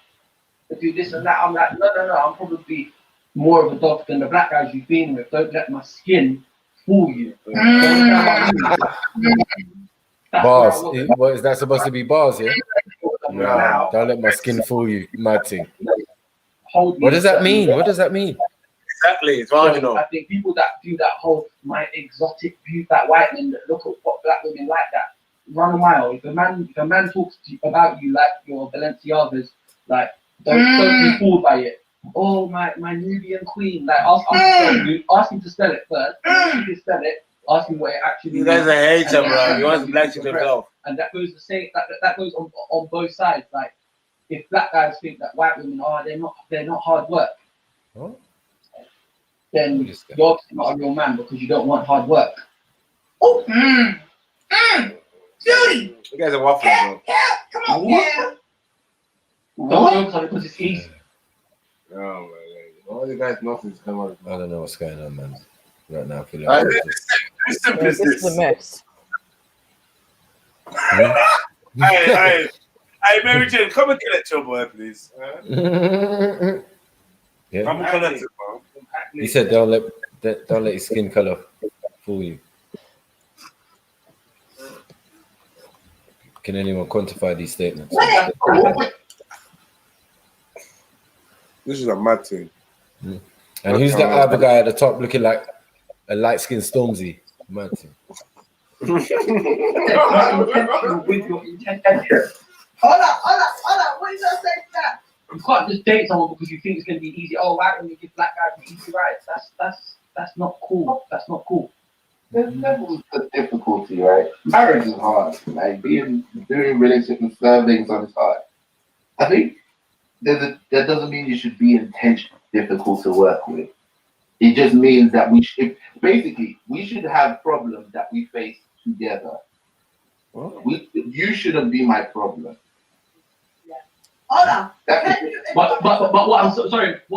To do this and that. I'm like, no, I'm probably more of a dog than the black guys you've been with. Don't let my skin fool you. Bars. What is that supposed to be? Bars, yeah? No, don't let my skin fool you. Mad thing. What does that mean? What does that mean? Exactly. It's hard, I think people that do that whole my exotic view, that white men that look at what black women like that, run a mile. If a man talks to you, about you like your Balenciagas, like don't be fooled by it. Oh, my Nubian queen. Like ask him to spell it first. If you spell it, ask him what it actually means. You guys are hater, bro. He wants to black shit himself. And that goes the same. That goes on both sides. Like if black guys think that white women they're not hard work, then you're not a real man because you don't want hard work. Oh, Judy. You guys are waffling, bro. Come on, yeah. Don't on it because it's easy. Oh my God. All the guys nothing's come on. I don't know what's going on, man. Right now, I feel like this is a mess. Hey, Mary Jane, come and collect your boy, please. Yeah. Come and collect it, bro. He said, "Don't let your skin color fool you." Can anyone quantify these statements? This is a mad thing. And who's that other guy at the top looking like a light-skinned Stormzy? Mad thing. With your intent. Hold up. What is that saying to that? You can't just date someone because you think it's gonna be easy. Oh, why when you give black guys easy rights? That's not cool. That's not cool. There's levels of difficulty, right? Marriage is hard. Like doing relationship and things on is hard. I think that doesn't mean you should be intentionally difficult to work with. It just means that we should have problems that we face together. You shouldn't be my problem. Hold on. But what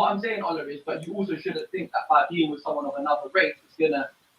I'm saying, Oliver, is but you also shouldn't think that by being with someone of another race,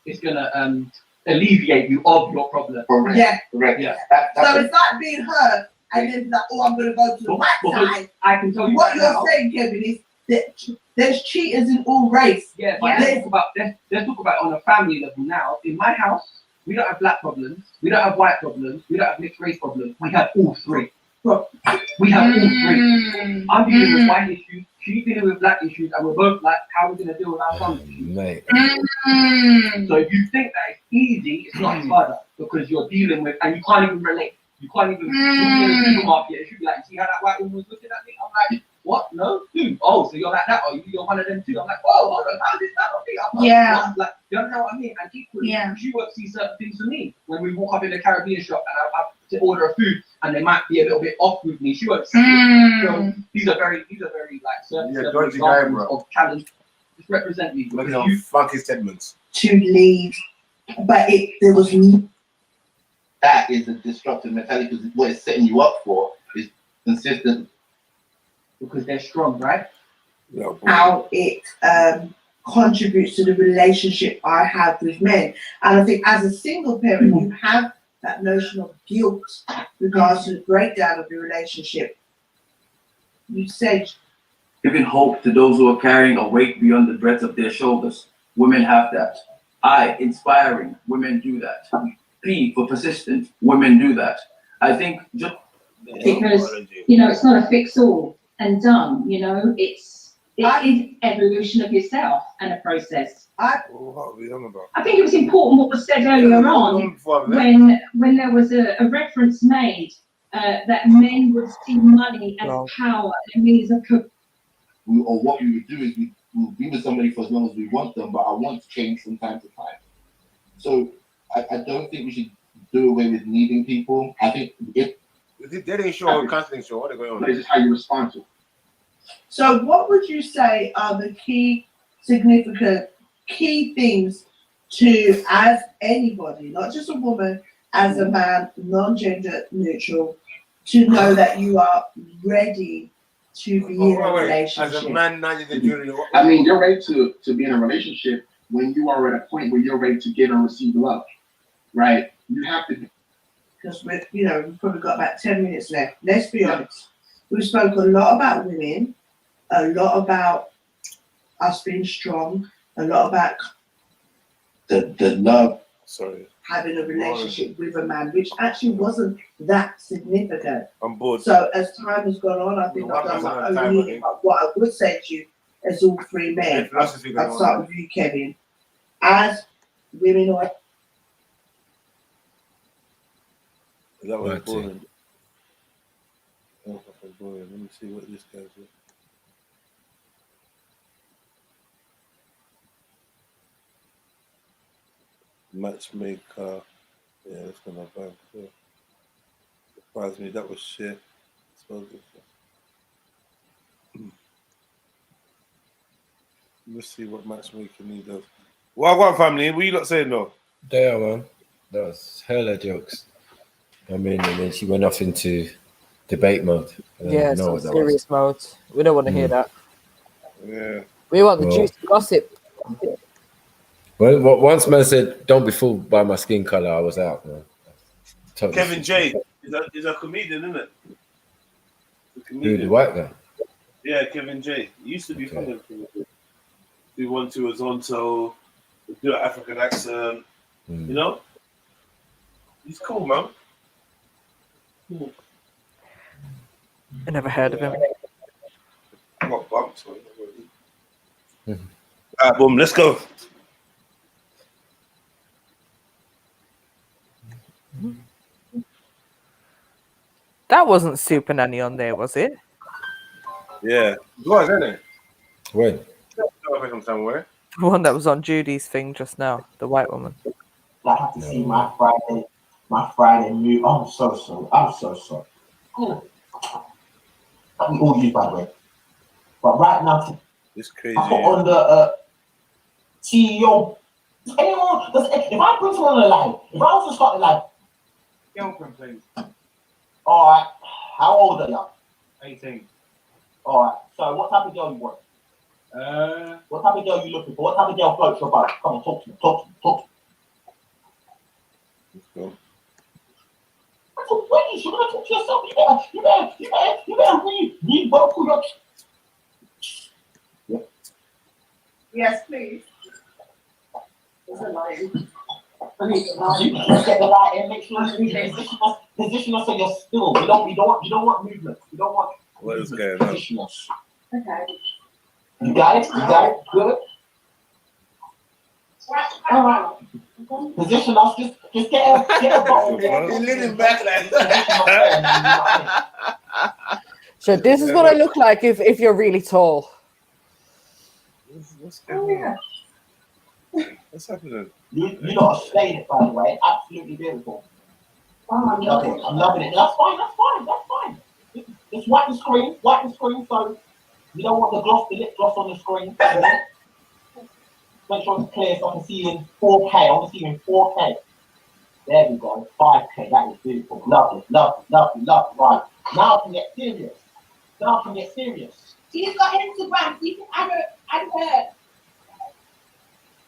it's gonna alleviate you of your problem. Correct. Yeah. Correct. Yeah. So it's like being hurt and then like, oh, I'm gonna go to the white side. I can tell you what right you're now, saying, Kevin, is that there's cheaters in all race. Yeah, but let's talk about it on a family level now. In my house, we don't have black problems, we don't have white problems, we don't have mixed race problems. We have all three. We have all three. I'm dealing with white issues, she's dealing with black issues, and we're both like, how are we gonna deal with our sons? Mate. So if you think that it's easy, it's not harder because you're dealing with, and you can't even relate. You can't even look in the supermarket. It should be like, see how that white woman was looking at me? I'm like, what? No? Who? Oh, so you're like that? Or you're one of them too? I'm like, whoa, hold on, how did that not be? I'm like, yeah. What? Like, you understand what I mean? And equally, she won't see certain things for me. When we walk up in the Caribbean shop and I have to order a food and they might be a little bit off with me, she won't see it. So these are very like certain examples of challenge. Just represent me. Look at funky statements. To leave, but there was. That is a destructive mentality because what it's setting you up for is consistent. Because they're strong, right? How it contributes to the relationship I have with men. And I think as a single parent, you have that notion of guilt regards to the breakdown of your relationship. You said, giving hope to those who are carrying a weight beyond the breadth of their shoulders. Women have that. Inspiring. Women do that. P for persistent. Women do that. I think just because it's not a fix all and done. It is evolution of yourself and a process. I think it was important what was said earlier on when there was a reference made that men would see money as power and means of or what we would do is we'll be with somebody for as long as we want them, but I want to change from time to time. So I don't think we should do away with needing people. I think if they didn't show a counseling show, what are going on? This is how you respond to. So what would you say are the significant key things to, as anybody, not just a woman, as a man, non-gender neutral, to know that you are ready to be in a relationship? As a man, I mean, you're ready to be in a relationship when you are at a point where you're ready to give and receive love, right? You have to because we've probably got about 10 minutes left. Let's be honest. We spoke a lot about women, a lot about us being strong, a lot about the love. Sorry. Having a relationship with a man, which actually wasn't that significant. I'm bored. So as time has gone on, I think I've done my own reading. But what I would say to you, as all three men, I'll start with you, Kevin. As women or Is that what it's boring? Oh, boring. Let me see what this guy's with. Matchmaker. Yeah, that's gonna bad. Yeah. Surprised me, that was shit. Let's see what matchmaking he does. Well, what family? What you not saying though? There, man. That was hella jokes. I mean, and then she went off into debate mode. Yeah, some serious mode. We don't want to hear that. Yeah. We want the juicy gossip. Well, once man said, "Don't be fooled by my skin color," I was out, man. Totally Kevin J is a comedian, isn't it? Who, the white guy? Yeah, Kevin J. He used to be funny. Do 1 2 Azonto, do an African accent. You know, he's cool, man. Cool. I never heard of him. Got bumped. Alright, boom, let's go. That wasn't Super Nanny on there, was it? Yeah, it was, isn't it? When? From somewhere. The one that was on Judy's thing just now, the white woman. I have to see my Friday move. I'm so sorry. I'm so sorry. We all use, by the way. But right now, it's crazy. I put on the CEO. Anyone? If I bring someone on the line, if I was to start the line, Girlfriend, please. all right. How old are you? 18. All right. So, what type of girl you want? What type of girl you looking for? What type of girl floats your boat? Come on, talk to me. Talk to me. Talk to me. Let's go. That's a waste. You're gonna talk to yourself. You better read vocal your. Yeah. yes, please. There's a line. Let's get the light in. Make sure you position us so you're still. You don't want movement. You don't want. What is going on? Position us. Okay. You got it. You got it. Good. All right. Position us. Just get a bottle. He's leaning back like So this is what I look like if you're really tall. What's going on? What's happening? You lot are slaying it, by the way. Absolutely beautiful. I'm loving it. That's fine. That's fine. That's fine. Just wipe the screen. Wipe the screen so you don't want the lip gloss on the screen. Make sure it's clear so I can see you in 4K. I want to see you in 4K. There we go. 5K. That is beautiful. Lovely. Lovely. Lovely. Lovely. Right. Now I can get serious. Now I can get serious. She's got Instagram. You can add her.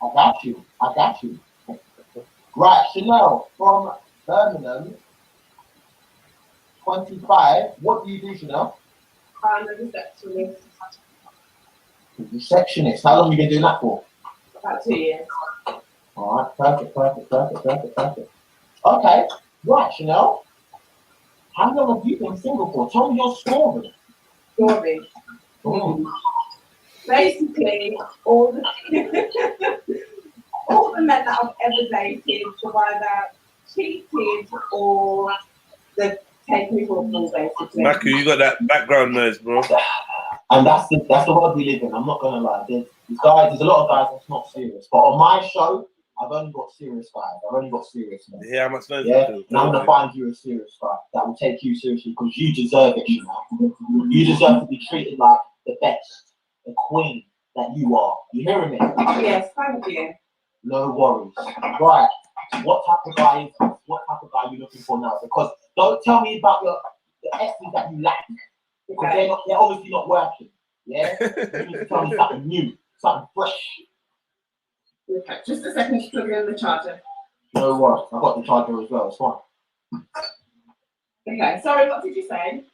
I got you. I got you. Right, Chanel from Birmingham. 25. What do you do, Chanel? I'm a receptionist. Receptionist. How long have you been doing that for? About 2 years. All right, perfect. Okay, right, Chanel. How long have you been single for? Tell me your story. Story. Basically, all the men that I've ever dated have either cheated or they've taken me for a fool, basically. Maku, you got that background noise, bro. And that's the world we live in. I'm not gonna lie. There's a lot of guys that's not serious. But on my show, I've only got serious guys. I've only got serious men. Yeah, how much noise? Yeah, and I'm gonna find you a serious guy that will take you seriously because you deserve it. You know, you deserve to be treated like the best, the queen that you are. You hearing me? Yes, thank you. No worries. Right. What type of guy are you looking for now? Because don't tell me about the exes that you lack. Because they're obviously not working. Yeah? You need to tell me something new, something fresh. Okay, just a second to plug in the charger. No worries. I got the charger as well, it's fine. Okay, sorry, what did you say?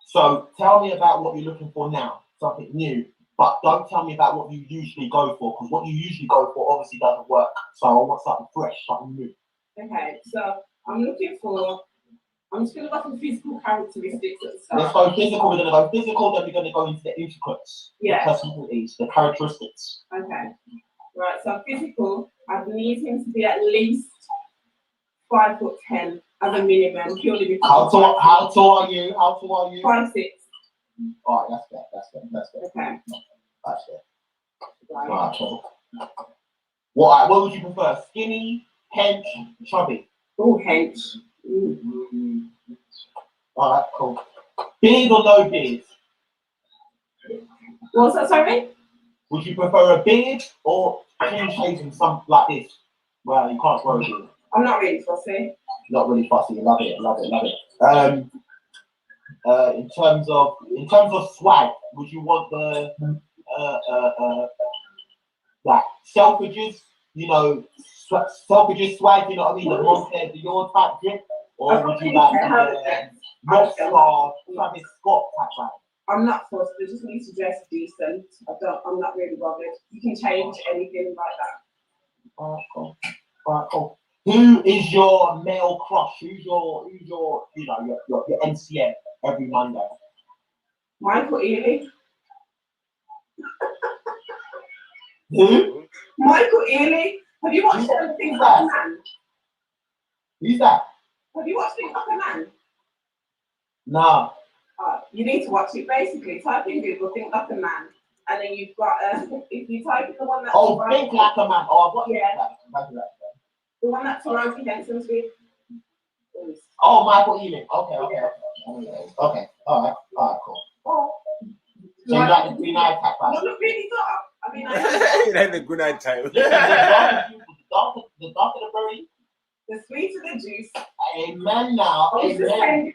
So tell me about what you're looking for now, something new. But don't tell me about what you usually go for, because what you usually go for obviously doesn't work. So I want something fresh, something new. Okay, so I'm just going to go for physical characteristics at the start. Let's go physical. We're going to go physical, then we're going to go into the intricates, Yeah. the personalities, the characteristics. Okay. Right, so physical, I'd need him to be at least 5'10" as a minimum, purely because How tall are you? How tall are you? 5'6". Alright, that's fair. Okay. That's fair. Right. Alright, cool. What would you prefer? Skinny, hench, chubby? Oh, hench. Alright, cool. Beard or no beard? What's that, sorry? Would you prefer a beard or clean shaven, something like this? Well, you can't grow a beard. I'm not really fussy. Not really fussy. Love it. In terms of swag, would you want the like Selfridges, Selfridges swag, you know what I mean, the Montez, the your type drip, or would you like the Rockstar, Travis Scott type swag? I'm not fussed. I just need to dress decent. I'm not really bothered. You can change anything like that. Alright, cool. Who is your male crush? Who's your NCM every Monday? Michael Ealy. Who? Michael Ealy. Have you watched Things Like a Man? Who's that? Have you watched Things Like a Man? Nah. You need to watch it. Basically, type in Google Think Like a Man, and then you've got if you type in the one that Think Like a Man. Oh, what? Yeah. The one that Taraji Henson's with. Oh, Michael Ealing. Okay. Alright, cool. So you like the green eye type, right? Not really dark. I mean, like the good night time. The darker the berry, the sweeter the juice. Amen now. Amen.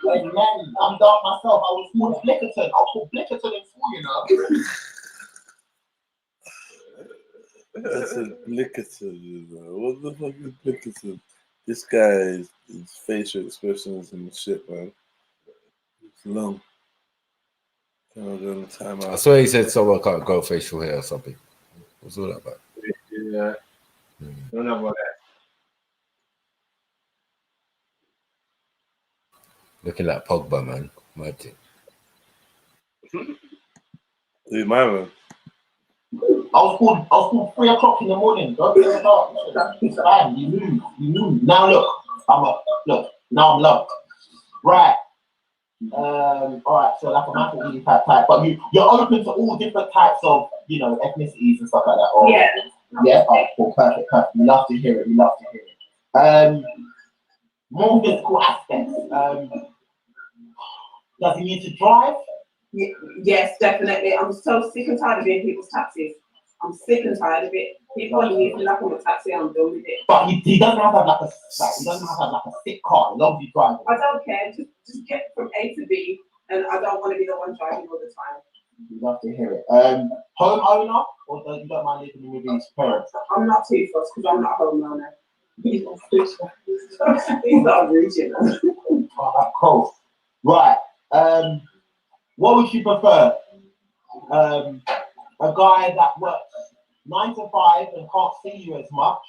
I'm dark myself. I was called Blickerton. I was called Blickerton in school, you know. That's a Blickerton, you know. What the fuck is Blickerton? This guy, his facial expressions and shit, man. It's long. I swear he said someone can't grow facial hair or something. What's all that about? Yeah. Don't know about that. Looking like Pogba, man. My thing. Who's my man? I was called 3 o'clock in the morning. Don't be in the dark. It's fine. You move. Now look. Now I'm low. Right. Alright, so like a Michael Ealy type, but you're open to all different types of, ethnicities and stuff like that. Or, yeah. Oh, cool, perfect. We love to hear it. More physical aspects. Does he need to drive? Yes, definitely. I'm so sick and tired of being people's taxis. I'm sick and tired of it. People are using like on a taxi. I'm done with it. But he doesn't have like a sick car. As long as he's driving. I don't care. Just get from A to B, and I don't want to be the one driving all the time. We love to hear it. Homeowner, or you don't mind living with his parents? I'm not too fussed because I'm not a homeowner. He's not reaching. Cool. Right. What would you prefer? A guy that works 9 to 5 and can't see you as much,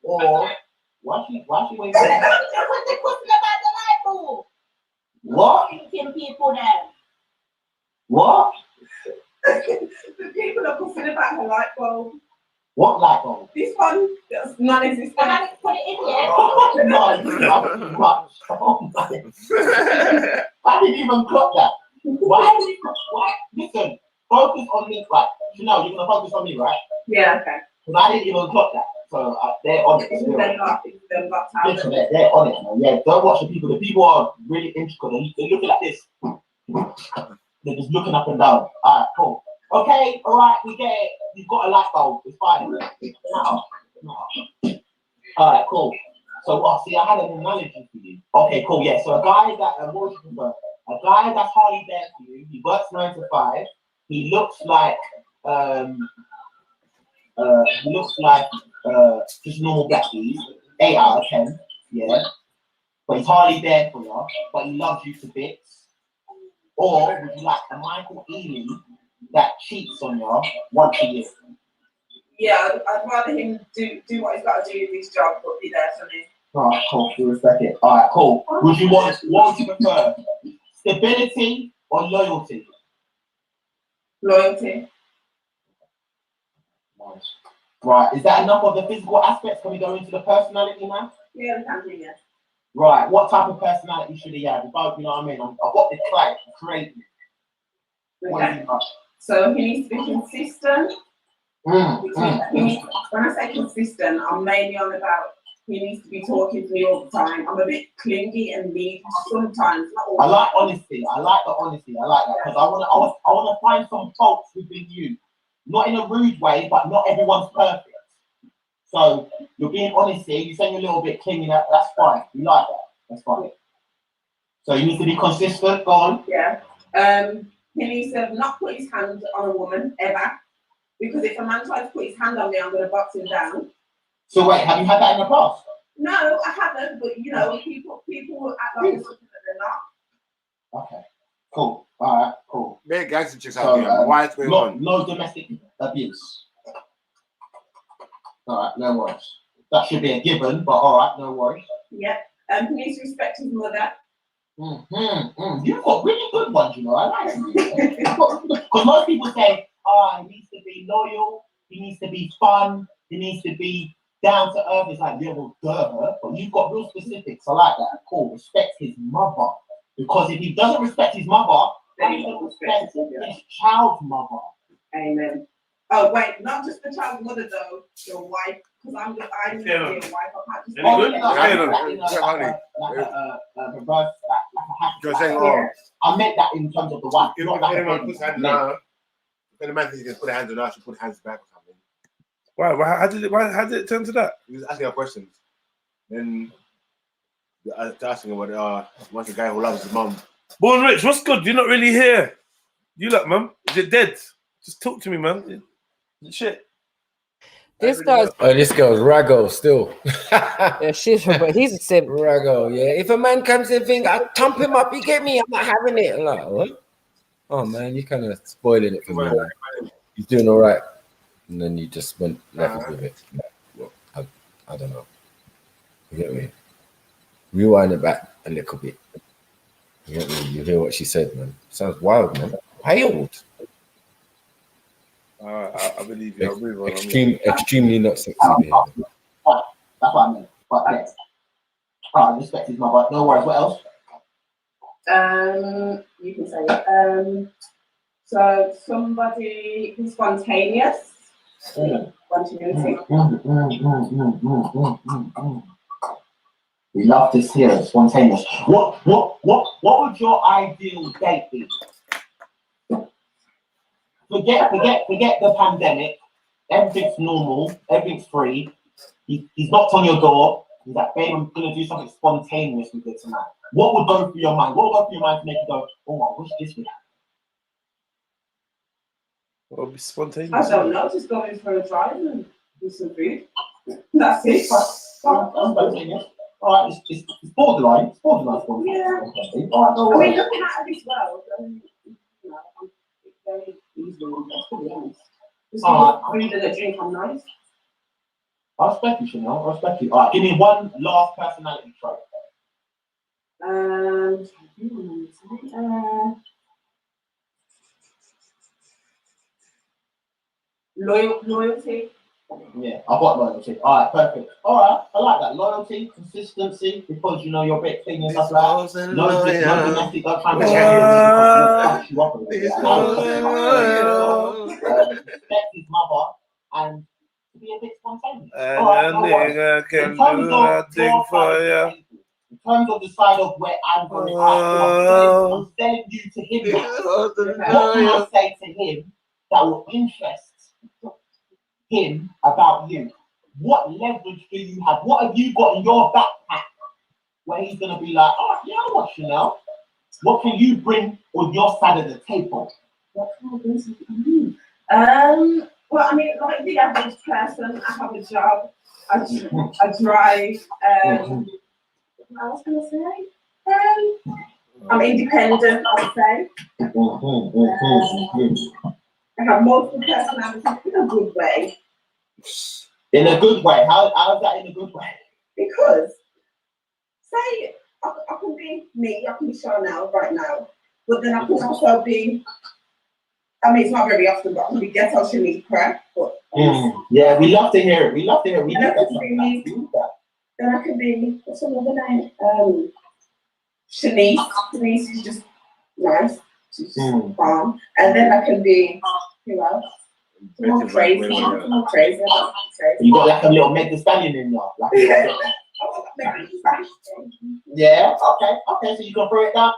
or why she waiting? What? People there. What? The people are talking about the light bulb. What light bulb? This one that's non-existent. I haven't put it in yet. No, much. Oh my. I didn't even clock that. Why? Listen, focus on me, right? You're gonna focus on me, right? Yeah, okay. Because I didn't even clock that. So they're on it. Listen, they're on it, man. Yeah, don't watch the people. The people are really intricate. They're looking like this. They're just looking up and down. Alright, cool. Okay, alright, we get it. You've got a light bulb. It's fine. No. Alright, cool. So what? See, I had an analogy for you. Okay, cool. Yeah. So a guy that what would you prefer? A guy that's hardly there for you. He works 9 to 5. He looks like just normal black dude. 8 out of 10. Yeah. but he's hardly there for you, but he loves you to bits? Or would you like a Michael Ealy that cheats on you once a year? Yeah, I'd rather him do what he's got to do in his job, but be there for me. Alright, cool. We respect it. Alright, cool. What would you prefer? Stability or loyalty? Loyalty. Nice. Right, is that enough of the physical aspects? Can we go into the personality now? Yeah, we can do, yeah. Right, what type of personality should he have? You know what I mean? I've got the client creative. Okay. So he needs to be consistent. When I say consistent, I'm mainly on about he needs to be talking to me all the time. I'm a bit clingy and needy sometimes. Not all I like honesty. I like the honesty. I like that because I want to find some faults within you, not in a rude way, but not everyone's perfect. So you're being honest here. You're saying you're a little bit clingy. That's fine. You like that. That's fine. So you need to be consistent. Go on. Yeah. He needs to not put his hand on a woman ever, because if a man tries to put his hand on me, I'm going to box him down. So wait, have you had that in the past? No, I haven't. But you know, people will act like it's something that they're not. Okay. Cool. All right. Cool. Very gangster chicks out here. Why is going on? No domestic abuse. All right. No worries. That should be a given, but all right. No worries. Yeah. He needs to respect his mother. You've got really good ones, you know. I like them. Because most people say, he needs to be loyal, he needs to be fun, he needs to be down to earth. It's like, yeah, well, duh. But you've got real specifics. I like that. Cool. Respect his mother. Because if he doesn't respect his mother, then he doesn't respect his child's mother. Amen. Oh, wait, not just the child's mother, though, your wife. Because I need to be a wife. I meant that in terms of the wife. When the man thinks he can put hands on her, she put hands back or something. Why? How did it turn to that? He was asking her questions. Then asking about what's the guy who loves his mum. Born Rich, what's good? You're not really here. You look, man. Is it dead? Just talk to me, man. Shit. This guy's. Oh, this girl's Rago still. Yeah, she's but he's a simp. Rago, yeah. If a man comes in, think I thump him up, you get me? I'm not having it. I'm like, what? Oh man, you're kind of spoiling it for me. Man. He's doing all right, and then you just went left with it. Well, I don't know. You get me? Rewind it back a little bit. You get me? You hear what she said, man. Sounds wild, man. Wild. I believe you. Extremely not sexy. That's what I meant. But yes. Respect his mother. No worries. What else? You can say it. So somebody who's spontaneous. Spontaneity. We love to hear it. Spontaneous. What would your ideal date be? Forget the pandemic. Everything's normal. Everything's free. He's knocked on your door. He's like, babe, I'm gonna do something spontaneous with it tonight. What would go through your mind? What would go through your mind to make you go, oh, I wish this would happen? What would be spontaneous? I don't know. Just going for a drive and do some food. That's it. Spontaneous. All right, it's borderline. It's borderline spontaneous. Yeah. All right, no worries. I mean, looking at this world, you know, it's very easily, to be honest. Just food and a drink, I'm nice. I respect you, Chanel. I respect you. All right, give me one last personality trait. Loyalty. Yeah, I've got loyalty. All right, perfect. All right, I like that. Loyalty, consistency, because you know you're a bit clean and stuff like that. No domestic, don't try and catch you up a little bit. Respect his mother and be a bit spontaneous. Can do nothing for you. In terms of the side of where I'm going, I'm selling you to him. What can I say to him that will interest him about you? What leverage do you have? What have you got in your backpack where he's going to be like, oh, you know what, Chanel? What can you bring on your side of the table? What can I bring to you? Well, I mean, like the average person, I have a job, I drive, I was gonna say, I'm independent, I would say. I have multiple personalities in a good way. In a good way? How is that in a good way? Because, say, I can be me, I can be Chanel right now, but then I can also be, I mean, it's not very often, but I can be ghetto Shanika. Yeah, we love to hear it. We love to hear it. We do Then that. Then I can be, what's another name? Shanice. Shanice is just nice. She's just calm. And then I can be, who else? Someone crazy. Someone crazy. You got like a little Meg Thee Stallion in you. Like, yeah, okay, so you can throw it down.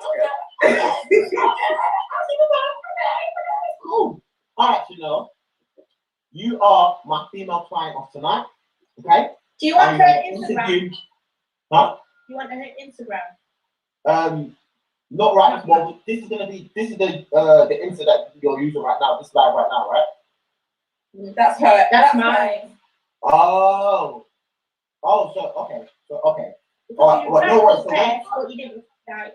Cool. Alright, you know, you are my female client of tonight. Okay? Do you want her Instagram? Huh? Do you want her Instagram? Not right now. Well, this is the Insta that you're using right now, this live right now, right? That's her. That's mine. Oh, so okay. Alright, well, no worries.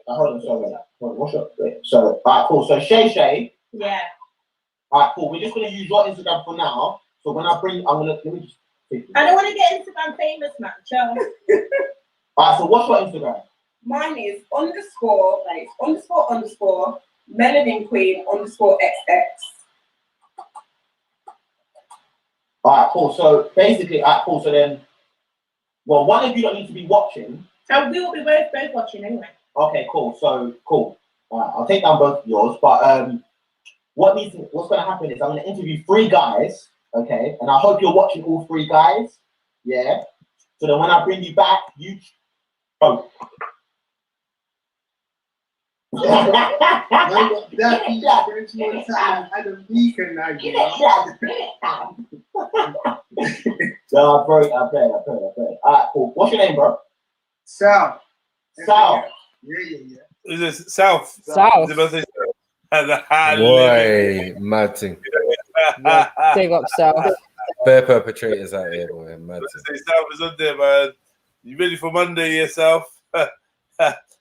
Hold on, sorry. What's up? So, alright, cool. So Shay. Yeah. Alright, cool. We're just gonna use your Instagram for now. So when I bring, let me just. I don't want to get Instagram famous, man. Chill. Alright, so what's your Instagram? Mine is ___ Melanin Queen _XX. Alright, cool. So basically, so then, well, one of you don't need to be watching. And we will be both watching anyway. Okay, cool. So cool. Alright, I'll take down both of yours. But what's going to happen is I'm going to interview 3 guys. Okay, and I hope you're watching all 3 guys. Yeah. So then when I bring you back, you. Oh. No, I pray. Alright, cool. What's your name, bro? Sal. Sal. Yeah. Is it South? South. Boy, mad thing. Big up South. Bare perpetrators out here, boy. Mad thing. South is on there, man. You ready for Monday, yeah, South?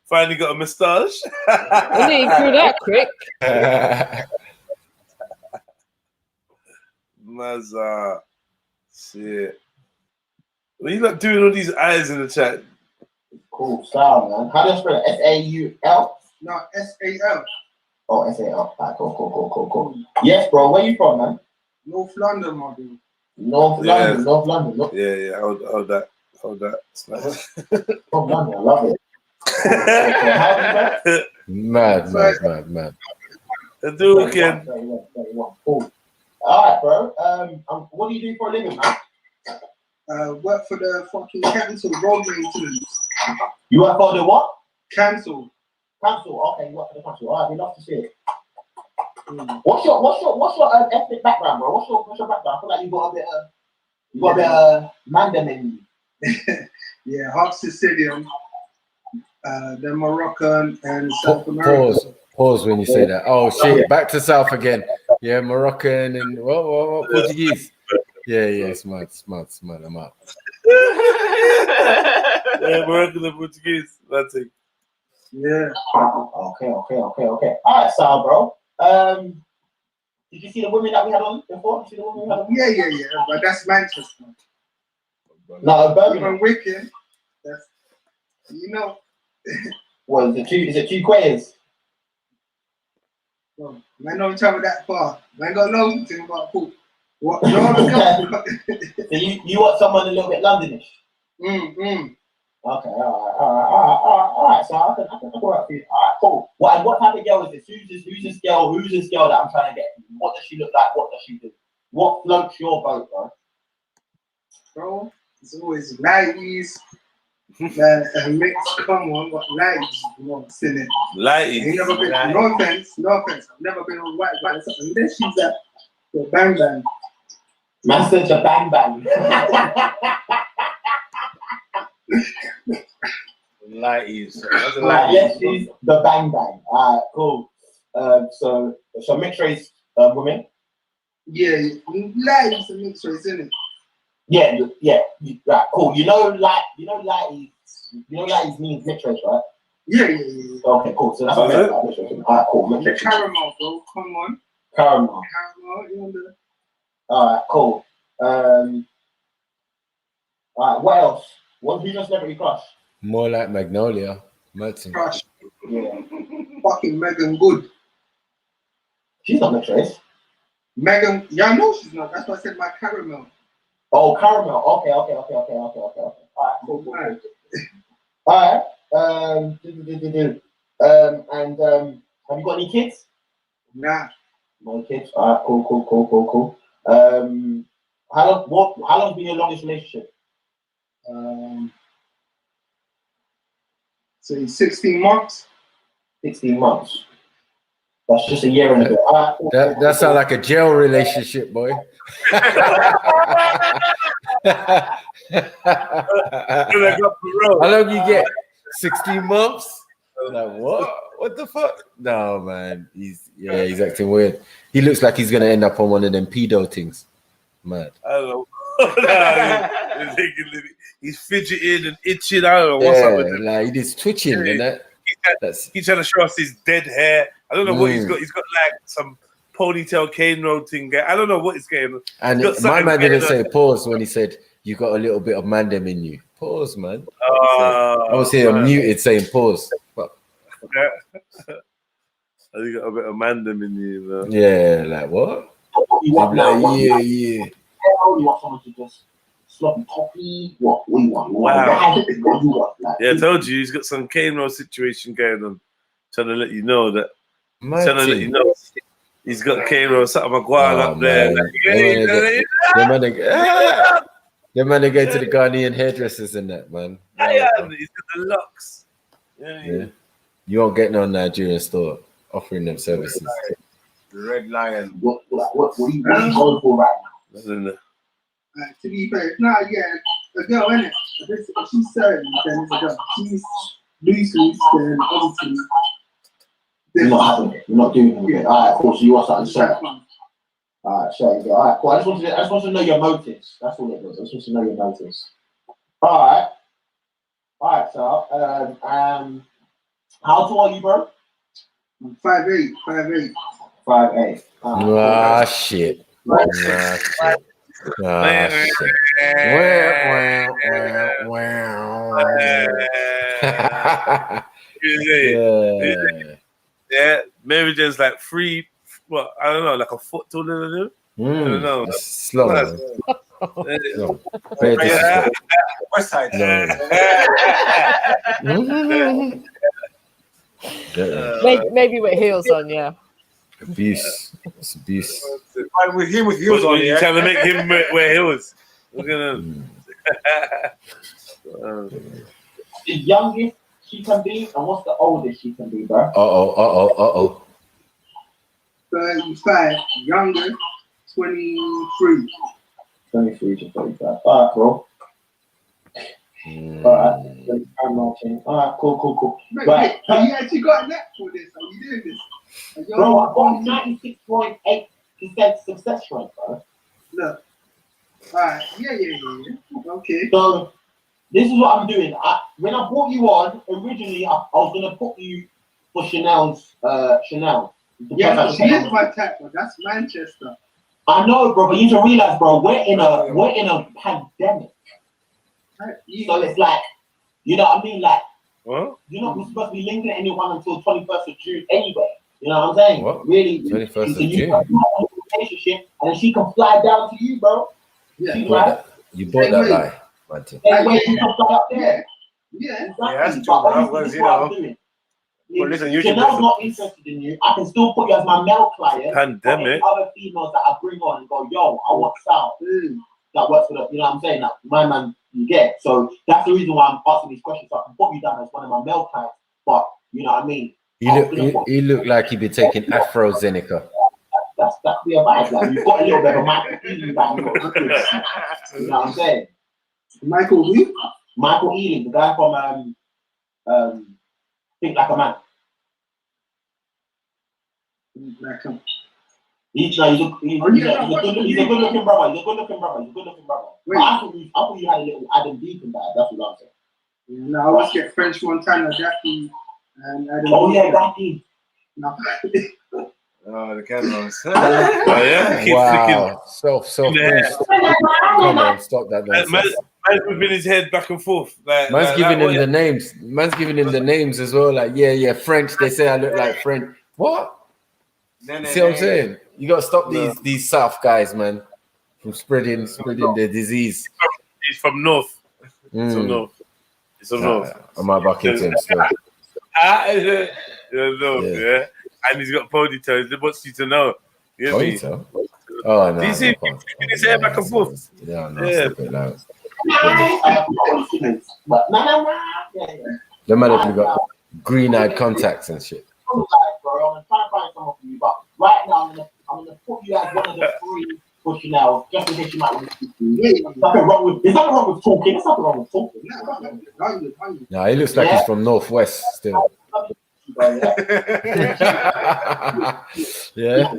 Finally got a moustache. I didn't do that quick. Mazza. Shit. What are you not doing all these eyes in the chat? Cool, Sal, man. How do you spell it? S-A-U-L? No, S-A-L. Oh, S-A-L. Alright, cool. Yes, bro. Where you from, man? North London, my dude. North London. Yeah. Hold that. It's nice. North London, I love it. Mad. Do again. Cool. Alright, bro. What do you do for a living, man? Work for the fucking council, road maintenance. You work for the what? Council. Okay, you work for the council. Alright, we love to see it. What's your ethnic background, bro? What's your background? I feel like you got a bit of Mandem in you. Yeah, half Sicilian, then Moroccan and South American. Pause when you say that. Oh shit, back to South again. Yeah, Moroccan and what Portuguese. Yeah, smart. I'm out. Yeah, Moroccan and Portuguese. That's it. Yeah. Okay. Alright, Sal, bro. Did you see the women that we had on before? Yeah. But that's Manchester. No, Birmingham. Wicked. That's, you know. What is it? 2 quays? No, man, don't travel that far. Man, got nothing about food. What? No. So you want someone a little bit Londonish? Okay, all right. So I can work for you. All right, cool. What type of girl is this? Who's this girl that I'm trying to get? What does she look like? What does she do? What floats your boat, bro? Bro, it's always ladies. Man, a mix. Come on, what ladies you want to it? Ladies. Ain't never been. No offense. I've never been on white something. Then she's at the bang bang. Master the bang bang. Ladies. Yes, she's the bang bang. Alright, cool. So mixed race women. Yeah, ladies and mixed race, isn't it? Yeah, right, cool. You know, ladies You know that means mixed race, right? Yeah. Okay, cool. So that's what I meant about mixed race. Alright, cool. Mixed race. Caramel, bro. Come on. Caramel. You know the... Alright, cool. Alright, what else? Who's your celebrity crush? More like Magnolia. Martin. Crush. Yeah. Fucking Megan Good. She's not mixed race. Megan, yeah, I know she's not. That's why I said my caramel. Oh, caramel. Okay. Alright, cool. Alright. And have you got any kids? Nah. No kids. Alright, cool. How long's been your longest relationship? So 16 months. 16 months. That's just a year and a bit. That sounds like a jail relationship, boy. How long you get? 16 months? Like what? What the fuck? No, man. He's acting weird. He looks like he's gonna end up on one of them pedo things. Mad. I don't know. He's fidgeting and itching. I don't know what's up with him. Like he's twitching and that. He's trying to show us his dead hair. I don't know what he's got. He's got like some ponytail cane road thing. I don't know what he's getting. And my man didn't say pause when he said you got a little bit of mandem in you. Pause, man. I was here muted saying pause. You got a bit of mandem in you, man. Yeah, like what? You want yeah. You want someone to just sloppy toppy? What you want? Wow. What you want? Like, Yeah, I told you he's got some cane road situation going on. Trying to let you know that. Trying to let you know he's got cane road something McGuire up there. Them man, they go to the Ghanaian hairdressers and that, man. Yeah, he's got the locks. Yeah. You won't get no Nigerian store offering them services. Red Lion. What are you going for right now? To be fair, a girl, innit? If she's certain, then it's a girl. She's loose, then obviously. You're not having it. You're not doing it. Yeah. Alright, cool. So you want something certain. Alright, sure. Alright, cool. I just want to know your motives. That's all it was. I just want to know your motives. Alright, so how tall are you, bro? 5'8". 5'8". Ah, shit. Yeah, maybe just like three. Well, I don't know, like a foot taller than him. I don't know. Slow. West side. Maybe with heels on, yeah. Abuse. It's abuse. With him with heels on, you're trying to make him wear heels. We're gonna. The youngest she can be, and what's the oldest she can be, bro? Uh-oh. 35. Younger, 23. 23 to 35. Alright, bro. Alright, cool. Right. Have you actually got a net for this? Are you doing this? Bro, I got 96.8% success rate, bro. Look. Alright, yeah. Okay. So, this is what I'm doing. When I brought you on, originally, I was going to put you for Chanel's, Chanel. Yeah, she is my type, but that's Manchester. I know, bro, but you need to realize, bro, we're in a pandemic. So it's like, you know what I mean? Like, you're not supposed to be linking anyone until 21st of June anyway. You know what I'm saying? What? Really? 21st of June. Relationship, and then she can fly down to you, bro. Yeah. You bought that lie, Martin. Anyway, she can fly up there. Yeah. Exactly. Yeah, that's true, But bro. obviously, this is what I'm doing. Well, listen, Chanel's not interested in you. I can still put you as my male client. Pandemic. Other females that I bring on and go, yo, I want Sal. That works for the, you know what I'm saying? That my man, you get. So that's the reason why I'm asking these questions. So I can put you down as one of my male clients. But you know what I mean? He looked like he'd be taking AstraZeneca. That's be a vibe. Like, you've got a little bit of Michael Ealing down. You know what I'm saying? Michael who? Michael Ealing, the guy from Think Like a Man. He's a good-looking brother. He's a good-looking brother. Wait. I thought you had a little Adam Deacon vibe. That's what I'm saying. No, I always get French Montana, Jackie, and Adam. Oh yeah, Jackie. No. Oh, the cameras. Oh yeah, keep Wow. So Yeah. come on, stop that nonsense. Man's moving his head back and forth. Man's giving him the names. Man's giving him the names as well. Like, yeah, French. They say I look like French. What? You see what I'm saying? You got to stop these South guys, man, from spreading the disease. He's from North. He's from North. He's from North. I might back into him still. Yeah. And he's got ponytails. He wants you to know. You know me? Oh, no. Do you see him keeping his hair back and forth? Yeah, no, stop it now. The man have got green-eyed contacts and shit. Bro, I'm trying to find someone for you, but right now I'm gonna put you as one of the 3 for Chanel, just in case you might want to speak to you. There's nothing wrong with talking. There's nothing wrong with talking. No, he looks like he's from Northwest still. Yeah.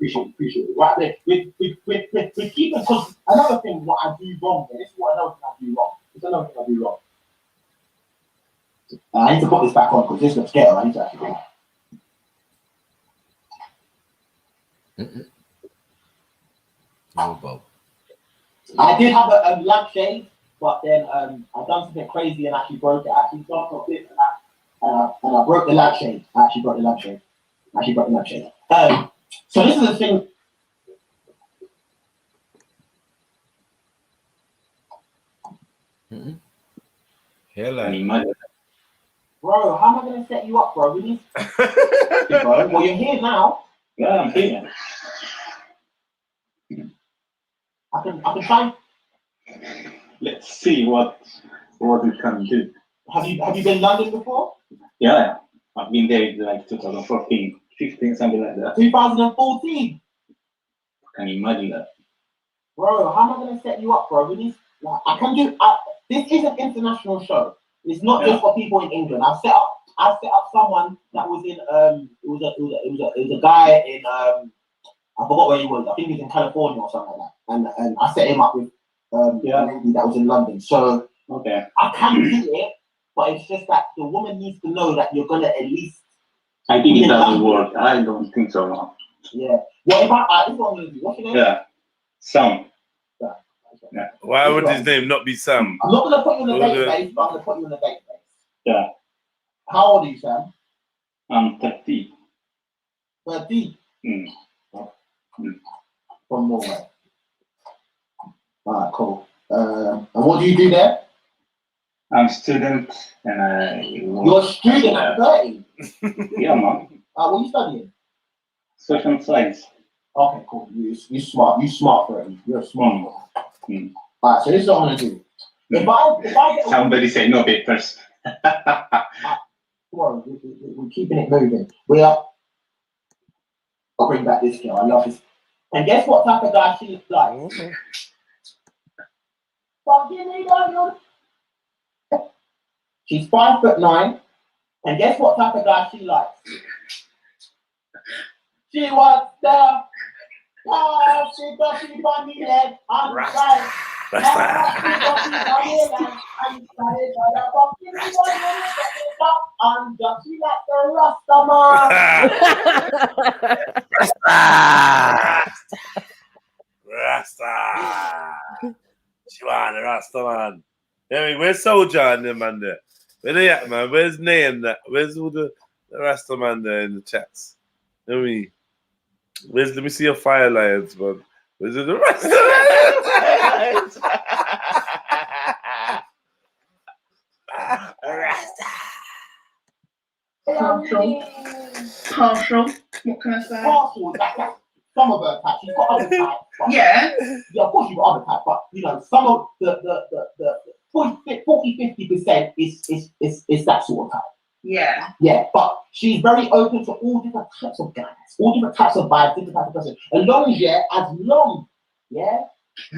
Appreciate it. Right there. We keep it, because another thing, what I do wrong there, this is what another thing I do wrong. It's another thing I do wrong. I need to put this back on because this looks ghetto. I need to actually I did have a lampshade, but then I've done something crazy and actually broke it. I actually jumped off it and I broke the lampshade. I actually broke the lampshade. So this is the thing. Bro, how am I going to set you up, bro? We need... bro, well, you're here now. Yeah, I'm here. I can try. Let's see what we can do. Have you been in London before? Yeah, I've been there in like 2014, 15, something like that. 2014. Can you imagine that? Bro, how am I going to set you up, bro? We need, like, I can do. This is an international show. It's not just for people in England. I've set up someone that was in it was a guy in I forgot where he was. I think he's in California or something like that. And I set him up with a lady that was in London. So I can do it, but it's just that the woman needs to know that you're gonna at least. I think it doesn't work. I don't think so. No. Yeah. What if this is what I'm gonna do? What's your name? Yeah. Sam. Yeah. Why would his name not be Sam? I'm not gonna put you in the database, but I'm gonna put you in the database. Yeah. How old are you, Sam? I'm 30. 30. From Norway. Alright, cool. And what do you do there? I'm a student and You're a student at 30? Yeah, man. What are you studying? Social science. Okay, cool. You smart. You smart for it. You're a smart one. Alright, so this is what I'm gonna do. If I get Somebody say no papers. Well, we're keeping it moving. I'll bring back this girl. I love this. And guess what type of guy she looks like? She's 5'9", and guess what type of guy she likes? She wants the she bunny leg on the side. And she like the Rasta man. Rasta. She want the Rasta man. I mean, where's Soldier and them man there? Where they at, man? Where's Name that? Where's all the Rasta man there in the chats? I mean, let me see your Fire Lions, man. Where's the Rasta Lions? Rasta. Partial. What can I say? Partial. That's some of her types. She's got other types. Yeah. Yeah, of course you've got other types, but you know, some of the 40-50% is that sort of type. Yeah. Yeah, but she's very open to all different types of guys, all different types of vibes, different types of person. As long, yeah.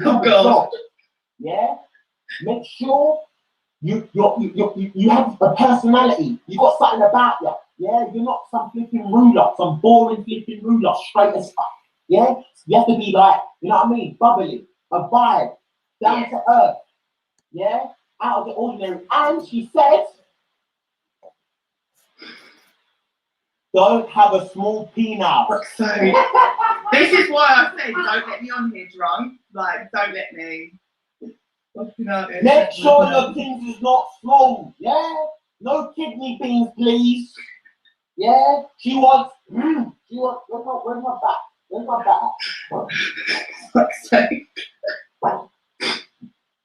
Oh God. Yeah. Make sure you have a personality. You got something about you. Yeah, you're not some flipping ruler, some boring flipping ruler, straight as fuck. Yeah, you have to be like, you know what I mean, bubbly, a vibe, down to earth. Yeah, out of the ordinary. And she said, don't have a small peanut. So, this is why I said, don't let me on here drunk. Like, don't let me. Make sure your things is not small, yeah? No kidney beans, please. Yeah? She wants, where's my back? Where's my back?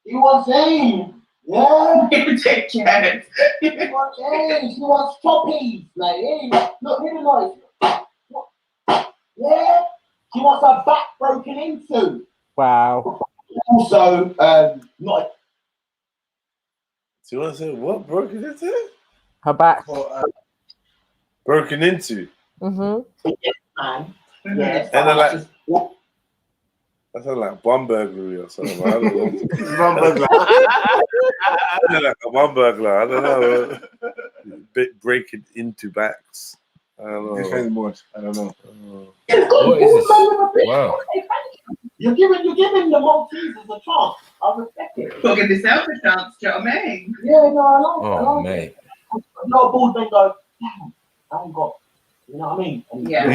She wants aim. Yeah? Take care. She wants aim. She wants choppies. Like, hey, look, hear the noise. Yeah? She wants her back broken into. Wow. Also, not. So you want to say what? Broken into? Her back. Broken into? Mm-hmm. Yes, man. Yes. And then like, that sounds like one burglary or something. I don't know. One burglar. Like a one burglar. I don't know. Bit breaking into backs. I don't know. Different mode. I don't know. What is this? Wow. You're giving the Maltesers a chance. I respect it. But give yourself a chance, do you know what I mean? Yeah, no, I like it. Oh, mate. No bald men go, damn, I ain't got, you know what I mean? And yeah.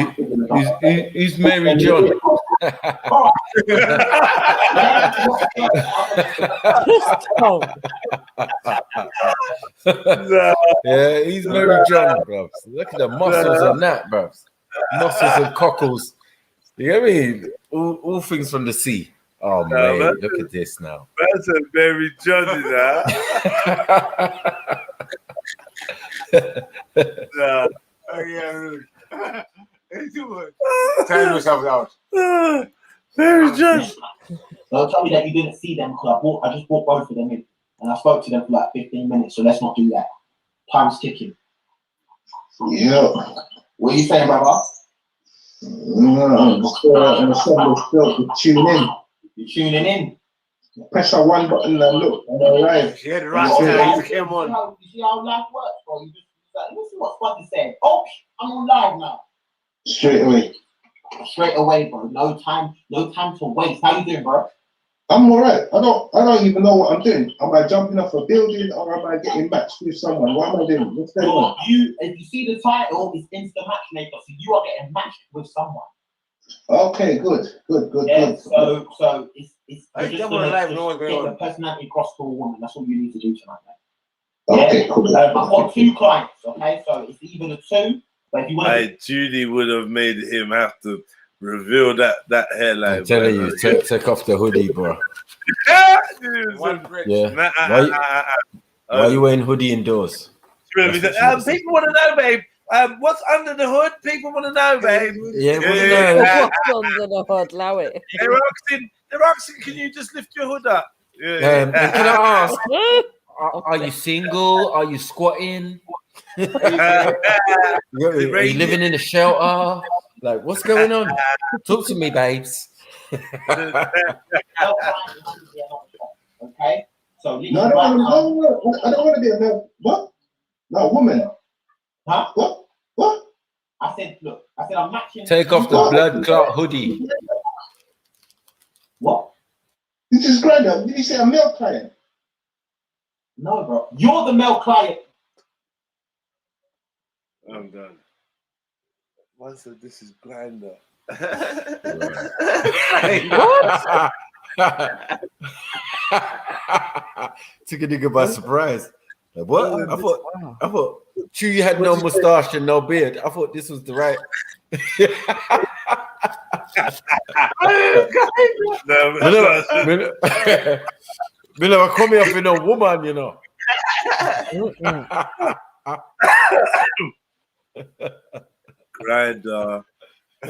Who's Mary John? Yeah, he's Mary John, bro. Look at the muscles on that, bro. Muscles and cockles. You know what I mean? All things from the sea. Oh, man, look at this now. That's a very Johnny now. Time yourself out. Very Johnny. Don't tell me that you didn't see them because I just brought both of them in and I spoke to them for like 15 minutes, so let's not do that. Time's ticking. Yeah. What are you saying, brother? Tune in. You're tuning in. Press that one button and look. Alright. She had the right time. You came on. You see how life works, bro? You just like, listen what Spuddy said. Oh, I'm on live now. Straight away. Straight away, bro. No time to waste. How you doing, bro? I'm alright. I don't even know what I'm doing. Am I jumping off a building or am I getting matched with someone? What am I doing? What's going on? If you see the title, it's Insta Matchmaker, so you are getting matched with someone. Okay, good. Yeah, so it's I just don't gonna want to live. get the personality across to a woman. That's all you need to do tonight, mate. Okay, cool. I've got 2 clients, okay? So it's even a 2, but if you want to... Judy would have made him have to reveal that hairline. I'm telling you, take off the hoodie, bro. Yeah. Why are you wearing hoodie indoors? People want to know, babe. What's under the hood? People want to know, babe. Yeah, know. What's under the hood? Allow it. They're asking, can you just lift your hood up? And can I ask, are you single? Are you squatting? Are you living in a shelter? Like, what's going on? Talk to me, babes. Okay? So, No, I don't want to be a male. What? No, woman. Huh? What? I said, look, I'm matching. Take off the blood clot hoodie. What? This is Grandma. Did you say a male client? No, bro. You're the male client. I'm done. One said this is Grinder. What? Took a nigga by surprise. Like, what? I thought Chewy had no mustache and no beard. I thought this was the right. Me never come here for no woman, you know. Grinder.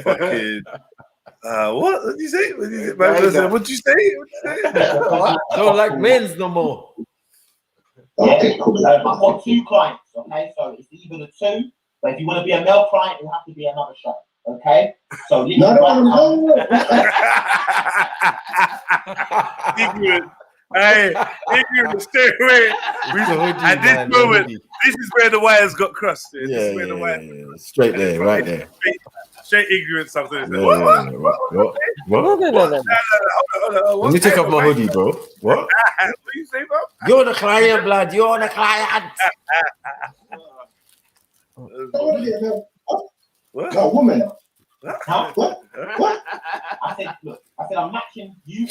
Fucking. What did you say? What'd you say? Don't like men's no more. Okay, cool. I've got 2 clients, okay? So it's even a 2, but if you want to be a male client, it'll have to be another show, okay? So Ignorant. Hey, ignorant, stay away. At this moment, this is where the wires got crossed. This is where the wires straight there, right there. Straight ignorant something. What? Let me take off my hoodie, bro. What? What are you say, bro? You're the client, blood. You're the client. What? No, woman. Huh? What? What? I said, look, I'm matching you.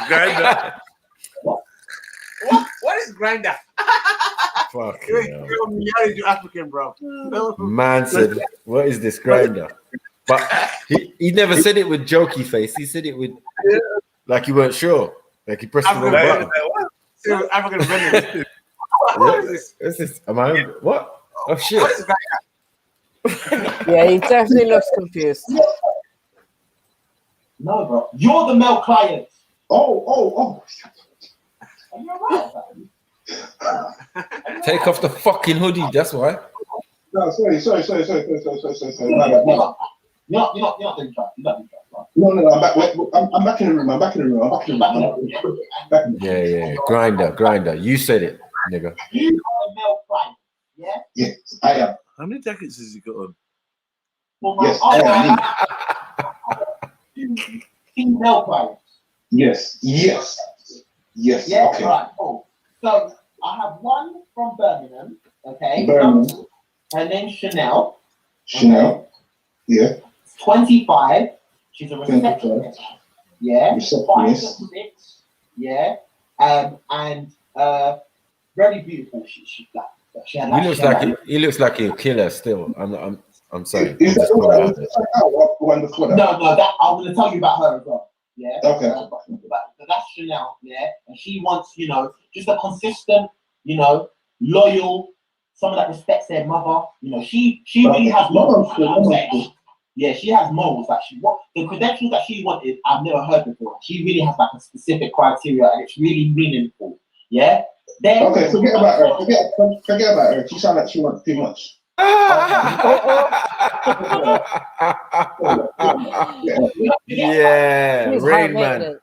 Grinder. What is grinder? Fuck you African, bro. Man said, what is this grinder? But he never said it with jokey face. He said it with like he weren't sure. Like he pressed the wrong button. African vendor. What is this? Am I what? Oh shit. What is Yeah, he definitely looks confused. No, bro. You're the male client. Oh. Are you alright? Take off the fucking hoodie, that's why. No, sorry. You're not doing that. No, I'm back. I'm back in the room. Yeah. Grinder. You said it, nigga. You are a male client. Yeah? Yes, I am. How many jackets has he got on? Well, yes, I am. Female clients. Yes. Yeah, okay. Right, cool. So I have one from Birmingham, okay? Birmingham. Her name's Chanel. Chanel. Okay. Yeah. 25. She's a receptionist. Yeah. Receptionist. 5'6". Yeah. And very beautiful. She had He looks like he'll kill her still. I'm sorry. No, that I'm going to tell you about her as well. Yeah. Okay. But that's Chanel. Yeah. And she wants, just a consistent, loyal, someone that respects their mother. She really has morals. Yeah, she has morals. The credentials that she wanted, I've never heard before. She really has like a specific criteria, and it's really meaningful. Yeah. Then, okay, forget about her. Forget about her. She sounds like she wants too much. Yeah, Rain Man.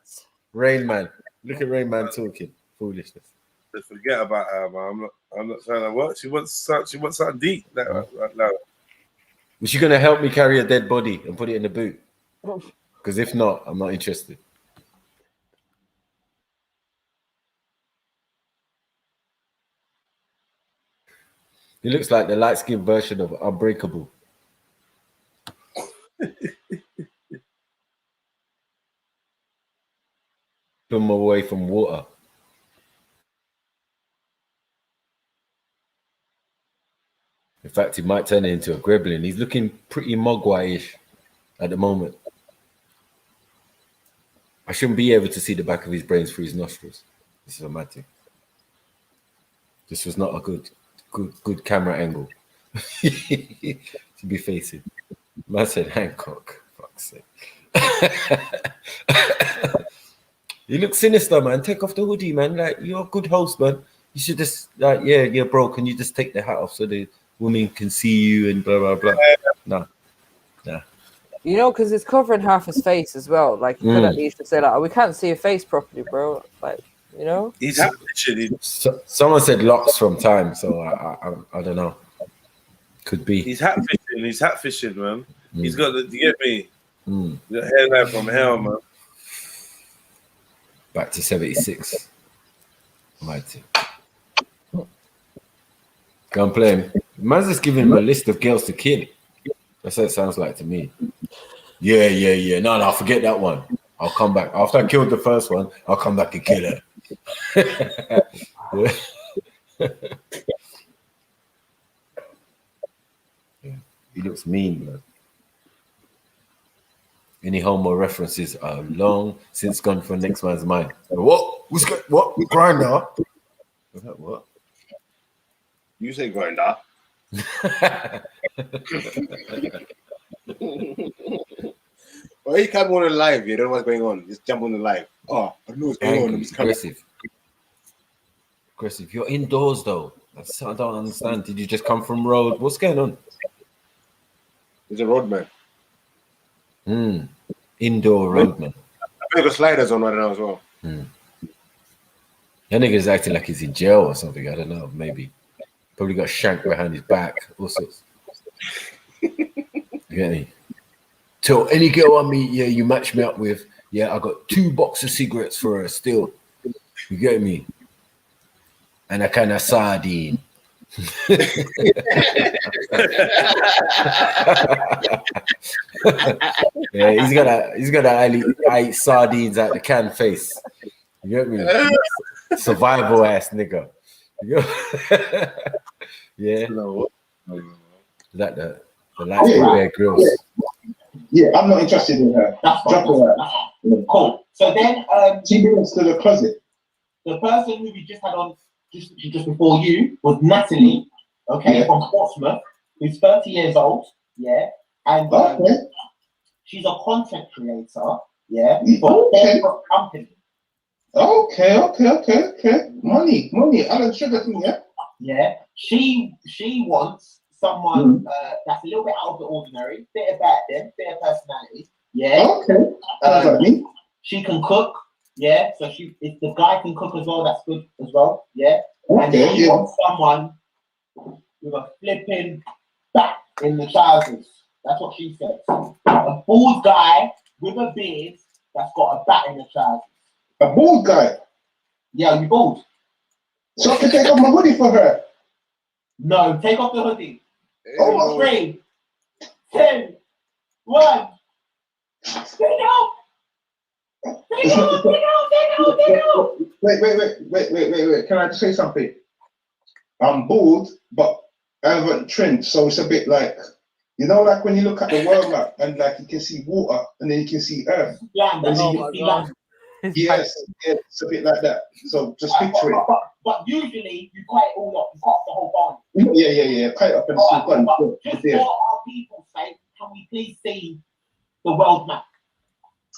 Look at Rain Man talking foolishness. Just forget about her, man. I'm not saying that. What she wants something deep. Right now. Was she gonna help me carry a dead body and put it in the boot? Because if not, I'm not interested. He looks like the light-skinned version of Unbreakable. Put him away from water. In fact, he might turn it into a gremlin. He's looking pretty mogwai-ish at the moment. I shouldn't be able to see the back of his brains through his nostrils. This is a mad thing. This was not a good camera angle to be facing. Man said Hancock. Fuck's sake. You look sinister, man. Take off the hoodie, man. Like, you're a good host, man. You should just yeah, bro. Can you just take the hat off so the women can see you and blah blah blah? Nah. Because it's covering half his face as well. Like, you could at least say like, we can't see your face properly, bro. Like, He's hat-fishing. Someone said locks from time, so I don't know. Could be. He's hat-fishing. He's hat-fishing, man. He's got you get me? The hairline from hell, man. Back to 76. Mighty. Go and play him. Man's just giving him a list of girls to kill. That's what it sounds like to me. Yeah. No, forget that one. I'll come back. After I killed the first one, I'll come back and kill her. He looks mean, man. Any homo references are long since gone from next man's mind. What? What? Grinder? What? You say grinder. Well, you come on the live, you don't know what's going on. Just jump on the live. Oh, I know what's going on. Aggressive. You're indoors though. I don't understand. Did you just come from road? What's going on? He's a roadman. Indoor roadman. I think the sliders on right now as well. That nigga's acting like he's in jail or something. I don't know. Maybe. Probably got shanked behind his back. All sorts. You get me? Tell any girl I meet, yeah, you match me up with, yeah, I got 2 boxes of cigarettes for her still. You get me? And a kind of sardine. Yeah, he's got I eat sardines out the can face. You get me? Survival ass nigga. Yeah. That the light skin Bear Grylls. Yeah, I'm not interested in her. That's Drop her out. Cool. So then, she belongs to the closet. The person who we just had on just before you was Natalie, okay, from Portsmouth, who's 30 years old, yeah, and she's a content creator, yeah, for a favorite company. Okay. Money. Alan Sugarton, yeah? Yeah. She wants someone that's a little bit out of the ordinary, bit about them, bit of personality. Yeah. Okay. Sounds like me. She can cook, yeah. So if the guy can cook as well, that's good as well, yeah. And she wants someone with a flipping back in the trousers. That's what she said. A bald guy with a beard that's got a bat in the trousers. A bald guy? Yeah, you bald. So I can take off my hoodie for her? No, take off the hoodie. Oh, 3, 2, 1. Stay down. Wait. Can I just say something? I'm bald, but I haven't trimmed, so it's a bit like, you know, like when you look at the world map and like you can see water and then you can see earth. Yes, it's a bit like that. So just picture it. But usually you cut it all up. You cut the whole bone. Yeah. Cut it up and still cut Just for our people's sake, can we please see the world map?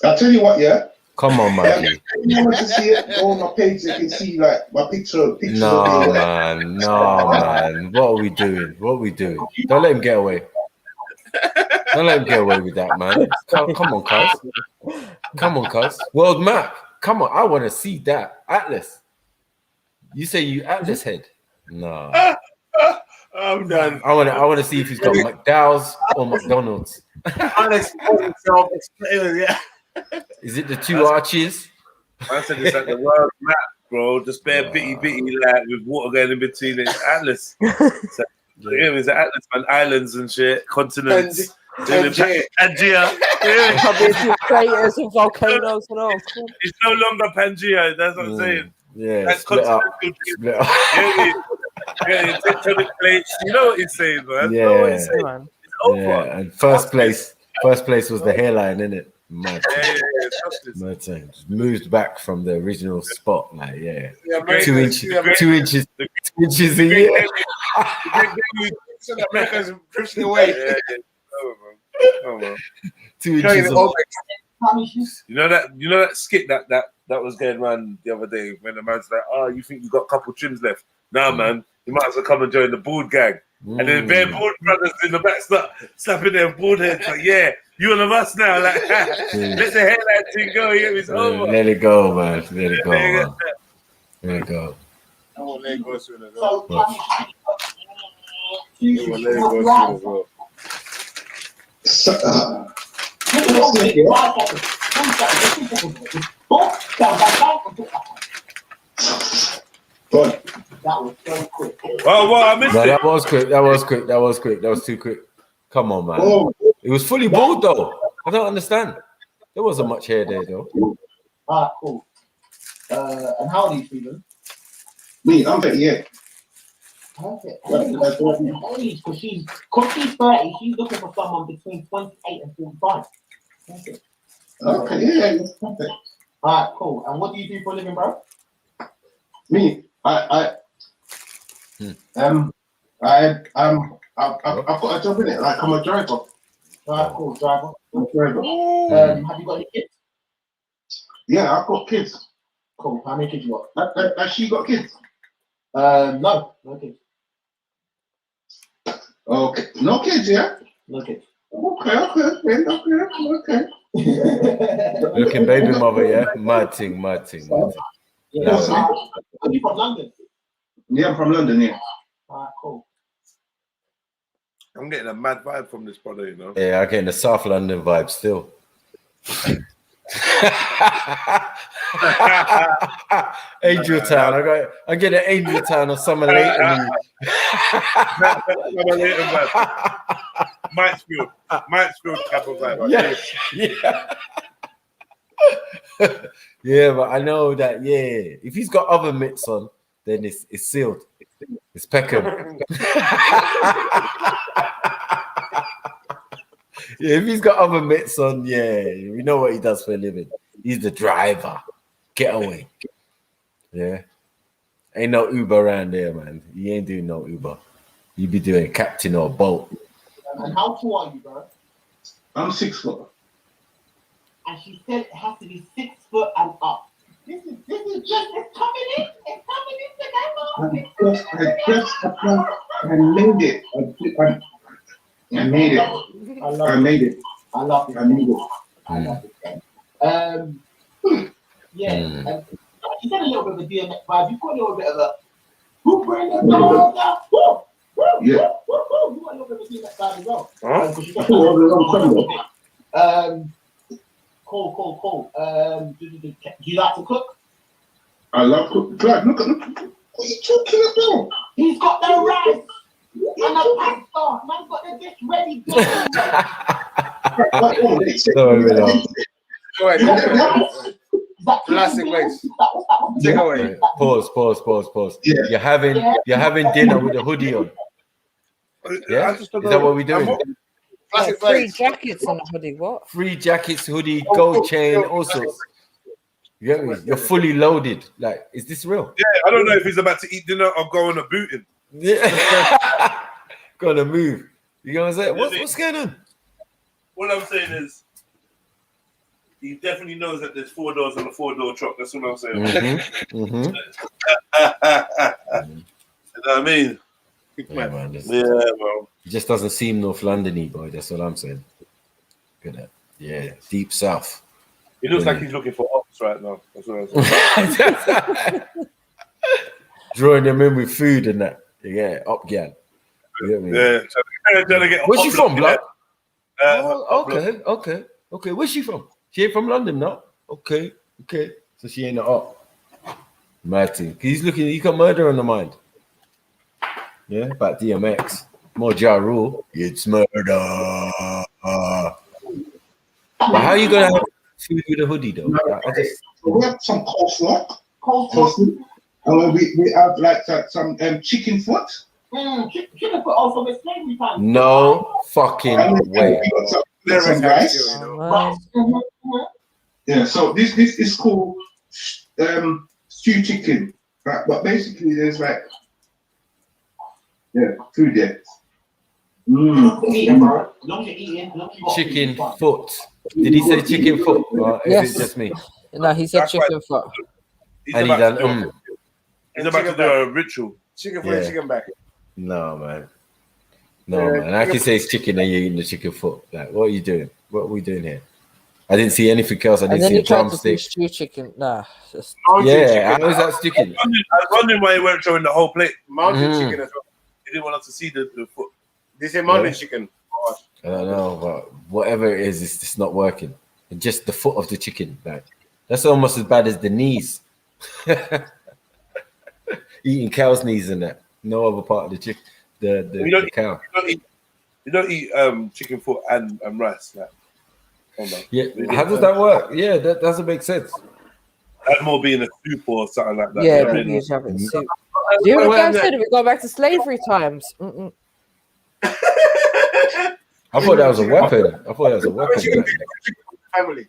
I'll tell you what, yeah. Come on, Maggie. If you want to see it, go on my page. You can see like my picture. No, man. What are we doing? Don't let him get away. Don't let him get away with that, man. Come on, cuz. World map. Come on, I want to see that. Atlas. You say you Atlas head? No. I'm done. I want to see if he's got McDowell's or McDonald's. Yeah. Is it the two arches? I said it's like the world map, bro. Just bare bitty like with water going in between it. It's Atlas. It's Atlas, man. Islands and shit, continents. Pangea. Craters and volcanoes and all. It's no longer Pangea. That's what I'm saying. Yeah, that's split up. Yeah, tectonic plates. You know what he's saying, man. Yeah, you know what he's saying. It's over. Yeah, and first place was the hairline, innit? Mad. Mad thing. Just moved back from the original spot, like 2 inches a year. America's pushing away. Oh, man. 2 inches. You know that skit that was going around the other day when the man's like, "Oh, you think you got a couple trims left?" Nah, man, you might as well come and join the bald gang. And then bare bald brothers in the back start slapping their bald heads like, "Yeah, you one of us now." Like, let the hairline thing go. Yeah, it's over. Let it go, man. Let it go. I won't let it go soon as well. That was so quick. Oh, I missed it. That was quick. That was too quick. Come on, man. It was fully bald though. I don't understand. There wasn't much hair there though. Cool. And how old are you, Stephen? Me, I'm 38. Perfect. Because she's 30, she's looking for someone between 28 and 45. Perfect. Okay, yeah, perfect. Alright, cool. And what do you do for a living, bro? Me, I've got a job in it. Like I'm a driver. Alright, cool, driver. I'm a driver. Have you got any kids? Yeah, I've got kids. Cool. How many kids you got? Has she got kids? No kids. Okay, no kids, yeah. No kids. Okay. Looking baby mother, yeah. Mad thing. Yeah. Are you from London? Yeah, I'm from London, yeah. Alright, cool. I'm getting a mad vibe from this brother, you know. Yeah, I'm getting the South London vibe still. Angel Town. I get an Angel Town or Somali. Mansfield type of vibe. Yeah. Yeah, but I know that. Yeah, if he's got other mitts on, then it's sealed. It's Peckham. Yeah, if he's got other mitts on, yeah, we know what he does for a living. He's the driver. Getaway. Yeah. Ain't no Uber around there, man. He ain't doing no Uber. You be doing captain or boat. And how tall are you, bro? I'm 6 foot. And she said it has to be 6 foot and up. This is just, it's coming in. It's coming in together. I made it. I made it. I made it. I love it. I made it. I love it. Yeah. You said a little bit of a DMX vibe. You got a little bit of a who bring the dog up? Yeah. You got a little bit of a DMX vibe as well. Cool. Do you like to cook? I love cooking. Look. What are you talking about? He's got the rice and the pasta. Man's got the dish ready. Classic ways. Take away. Pause. Yeah. You're having dinner with a hoodie on. Yeah, is that what we're doing? Free jackets and a hoodie. What? Free jackets, hoodie, gold chain, all sorts. You get me? You're fully loaded. Like, is this real? Yeah, I don't know if he's about to eat dinner or go on a booting. Yeah. Gonna move. You know what I'm saying? What's going on? What I'm saying is, he definitely knows that there's 4 doors on a 4-door truck. That's what I'm saying. You know what I mean? Yeah, man. Well. He just doesn't seem North London-y, boy. That's what I'm saying. Look at that. Yeah, deep south. He looks like he's looking for ops right now. That's what I'm saying. Drawing them in with food and that. Yeah, up gang. You get me? Yeah. Trying to get. Where's she from, blood? Okay. Where's she from? She ain't from London, no? Okay. So she ain't up. Mad thing. He's got murder on the mind. Yeah, about DMX. More Ja Rule. It's murder. But how are you gonna have food with a hoodie though? We have some coleslaw. And we have like some chicken foot. Chicken foot also with slavery time. No fucking way. Some rice. Yeah, so this is called stew chicken. Right? But basically there's like food there. Chicken foot. Did he say chicken foot? Or yes. Is it just me? No, he said chicken foot. He's about to do a ritual. Chicken foot, chicken back. No, man. I can say it's chicken and you're eating the chicken foot. Like, what are you doing? What are we doing here? I didn't see anything else. I didn't see a drumstick. Stew chicken. Nah. Just... Yeah, how is that chicken? I was wondering why you weren't showing the whole plate. Mountain chicken as well. He didn't want us to see the foot. This is mountain chicken. I don't know, but whatever it is, it's just not working. And just the foot of the chicken, like that's almost as bad as the knees. Eating cow's knees and that. No other part of the chicken. The cow. You don't eat chicken foot and rice. Like, yeah. How does that work? Yeah, that doesn't make sense. That more being a soup or something like that. Yeah, maybe you have it soup. Do you know what I said? We go back to slavery times. I thought that was a weapon. Family.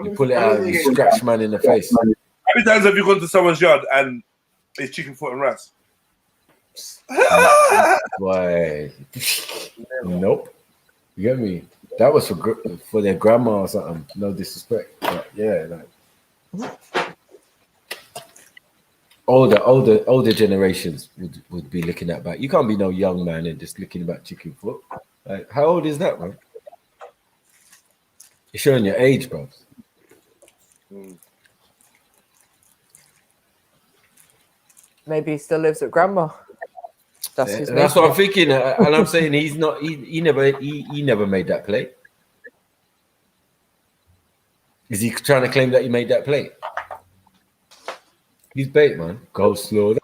You pull it out and you scratch man in the face. How many times have you gone to someone's yard and it's chicken foot and rice? Why? Nope. You get me? That was for their grandma or something. No disrespect. But yeah, like older generations would be looking at that. You can't be no young man and just looking about chicken foot. Like, how old is that, man? You're showing your age, bro. Maybe he still lives at grandma. That's what I'm thinking, and I'm saying he's not. He never made that play. Is he trying to claim that he made that plate? He's bait, man. Coleslaw,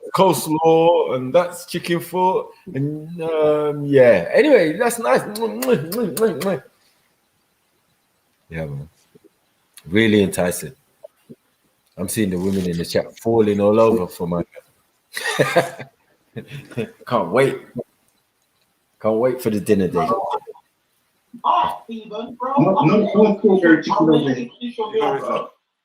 and that's chicken foot, and yeah. Anyway, that's nice. Yeah, man. Really enticing. I'm seeing the women in the chat falling all over for my. Can't wait. Can't wait for the dinner date. Ah, Stephen, bro. No, strawberry chicken over here.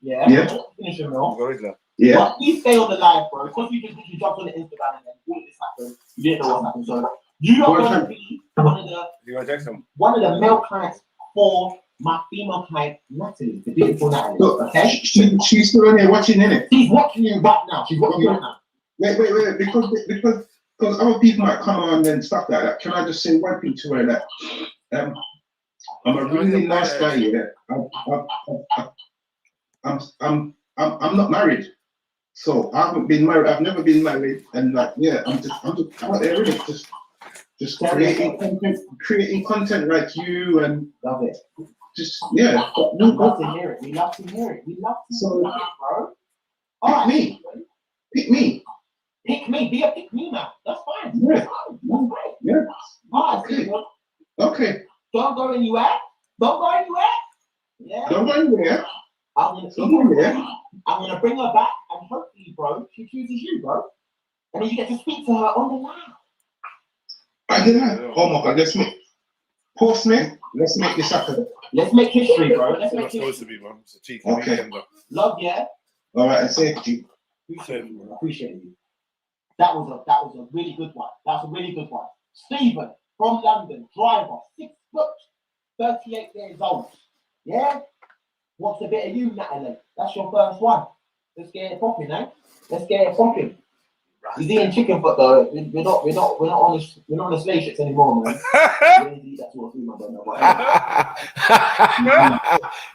Yeah. Finish your meal. Yeah. But please stay on the live, bro. Because you just jumped on the Instagram and then all this happened. You didn't know what happened. So you are going to be one of the male clients for my female client, Natalie, the beautiful Natalie. Look, okay? She's still on here watching, innit? She's watching you right now. She's watching you right now. Wait, because other people might come on and stuff like that. Can I just say one thing to her that I'm a really nice guy, yeah. I'm not married, so I haven't been married. I've never been married, and like, yeah, I'm just out there, really, just creating content like you, and love it. Just yeah, We love to hear it. We love to hear it. We love to hear it, bro. All right, pick me. Pick me. Be a pick me now. That's fine. Yeah. That's fine. Yeah. All right, Okay. Don't go anywhere. Don't go anywhere. Yeah. Don't go anywhere. I'm gonna bring her back, and hopefully, bro, she chooses you, bro. And then you get to speak to her on the line. I did that. Oh my God, let's make this happen. Let's make history, bro. Let's make history. Supposed to be, man. It's a cheeky Okay. weekend, though. Love, yeah. All right, and safety. Appreciate you. That was a really good one. That's a really good one. Stephen from London, driver, 6 foot, 38 years old. Yeah. What's a bit of you, Natalie? That's your first one. Let's get it popping, eh? Let's get it popping. He's eating chicken foot though. We're not on the slave ships anymore, man.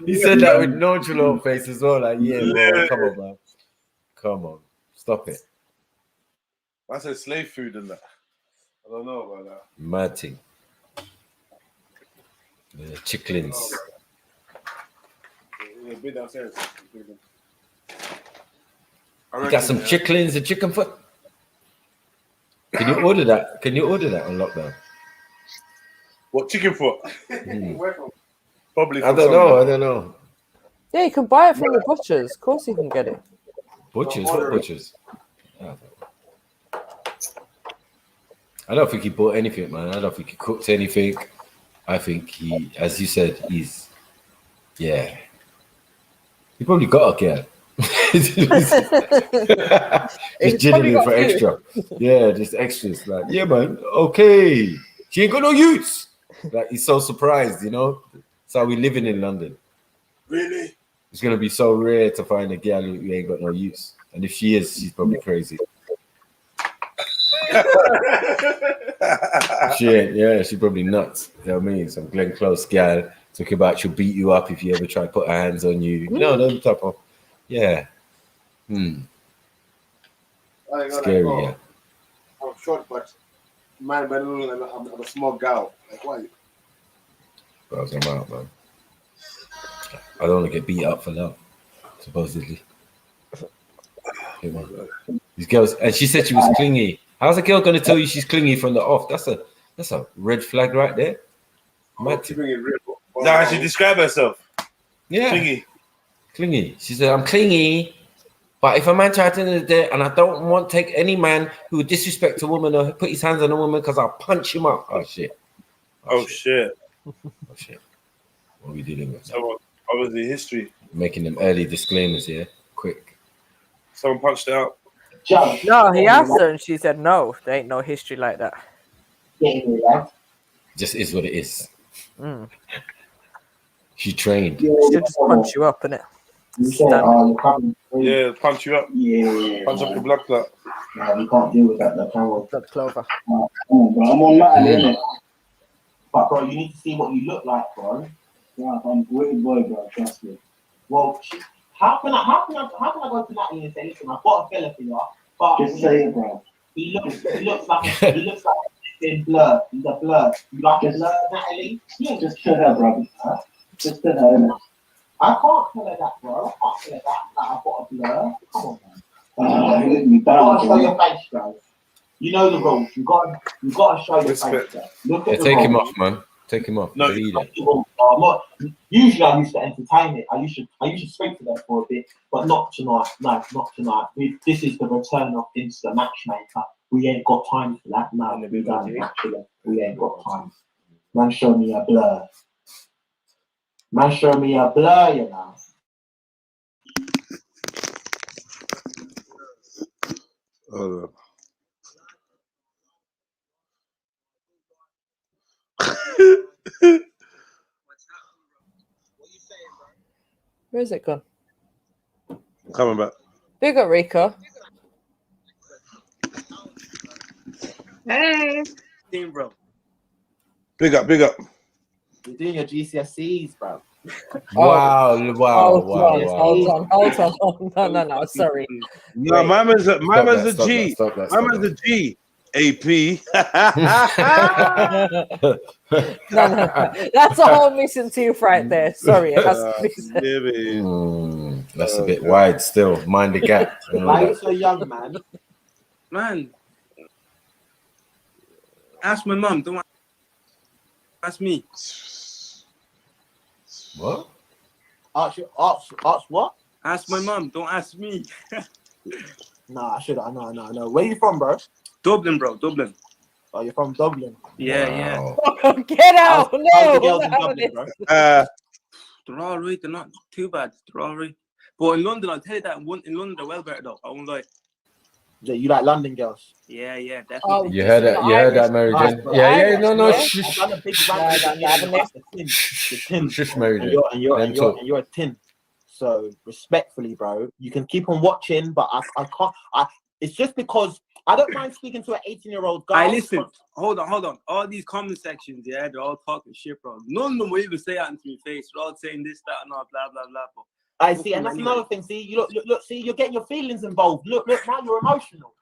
He said that with nonchalant face as well. Like, yeah, bro, come on, man. Come on. Stop it. I said slave food and that. I don't know about that. Mad thing. The chicklins. Yeah, be downstairs. You got some chicklins and chicken foot? Can you order that? Can you order that on lockdown? What, chicken foot? Probably. I don't know. Yeah, you can buy it from the butchers. Of course you can get it. Butchers? What butchers? I don't think he bought anything, man. I don't think he cooked anything. I think he, as you said, he probably got a girl. Just jiddering for extra. Yeah, just extras. Like, yeah, man, okay. She ain't got no youths. Like, he's so surprised, you know? That's how we living in London. Really? It's going to be so rare to find a girl who ain't got no use. And if she is, she's probably crazy. She's probably nuts. You know what I mean? Some Glenn Close girl talking about she'll beat you up if you ever try to put her hands on you. No, them type of, yeah. Scary, yeah. I'm short, but man, but I'm a small gal. Like, why? Bro, I'm out, man. I don't want to get beat up for love, supposedly. These girls, and she said she was clingy. How's a girl going to tell you she's clingy from the off? That's a red flag right there. Now she describe herself. Yeah. Clingy. She said, I'm clingy, but if a man tries to end the day and I don't want to take any man who would disrespect a woman or put his hands on a woman because I'll punch him up. Oh, shit. Oh, shit. Oh, shit. What are we dealing with? So, obviously, history. Making them early disclaimers, yeah? Quick. Someone punched her out. No, he asked her and she said, no, there ain't no history like that. Just is what it is. She trained. She'll just punch you up, innit? Yeah, punch you up. Yeah. Punch up your blood clot. Nah, we can't deal with that. Blood clover. Bro, I'm on Natalie, innit? But bro, you need to see what you look like, bro. Yeah, I'm a great boy, bro. Trust me. Well, how can I go to Natalie and say, listen, I've got a fella for you, but just say it, bro. He looks like a blur. He's a blur. You like a blur, Natalie? Yeah, just tell her, bro. Huh? Just tell her, innit? I can't tell her that, bro. I can't tell her that. Like, I've got a blur. Come on, man. You gotta show your face, bro. You know the rules. You gotta show your face, bro. Look at the take him rules. off, man. Take him off. No, Delete it. Usually I used to entertain it. I used to speak to them for a bit, but not tonight. No, not tonight. This is the return of Insta Matchmaker. We ain't got time for that. No, we don't actually. We ain't got time. Man, show me a blur. Man, show me a blur, you know. Hold on. Where's it gone? Coming back. Big up, Rico. Hey. Team, bro. Big up, big up. You're doing your GCSEs, bro. Wow, Hold on. No, sorry. No, my man's a G. Stop My man's a G. AP. No. That's a whole missing tooth right there. Sorry, it has to be that's a bit wide still. Mind the gap. Why are you so young, man? Man, ask my mum. Don't ask me. What? Ask what? Ask my mum. Don't ask me. Nah, I should. I know. Where you from, bro? Dublin, bro. Dublin. Oh, you're from Dublin. Yeah. Get out! How's the girls in Dublin, bro? They're all right. They're not too bad. They're all right. But in London, I'll tell you that in London they're well better though. I won't lie. Yeah, you like London girls? Yeah, definitely. Oh, You heard that, Mary Jane? Yeah. No. I've done a big rant about the tin. Shush, Mary Jane. And you're a tin. So respectfully, bro, you can keep on watching, but I can't. It's just because I don't mind speaking to an 18-year-old girl. I listen. Hold on. All these comment sections, yeah, they're all talking shit, bro. None of them will even say that into my face. They're all saying this, that, and all, blah, blah, blah. But I see, and that's another thing. See, you look. See, you're getting your feelings involved. Look. Now you're emotional.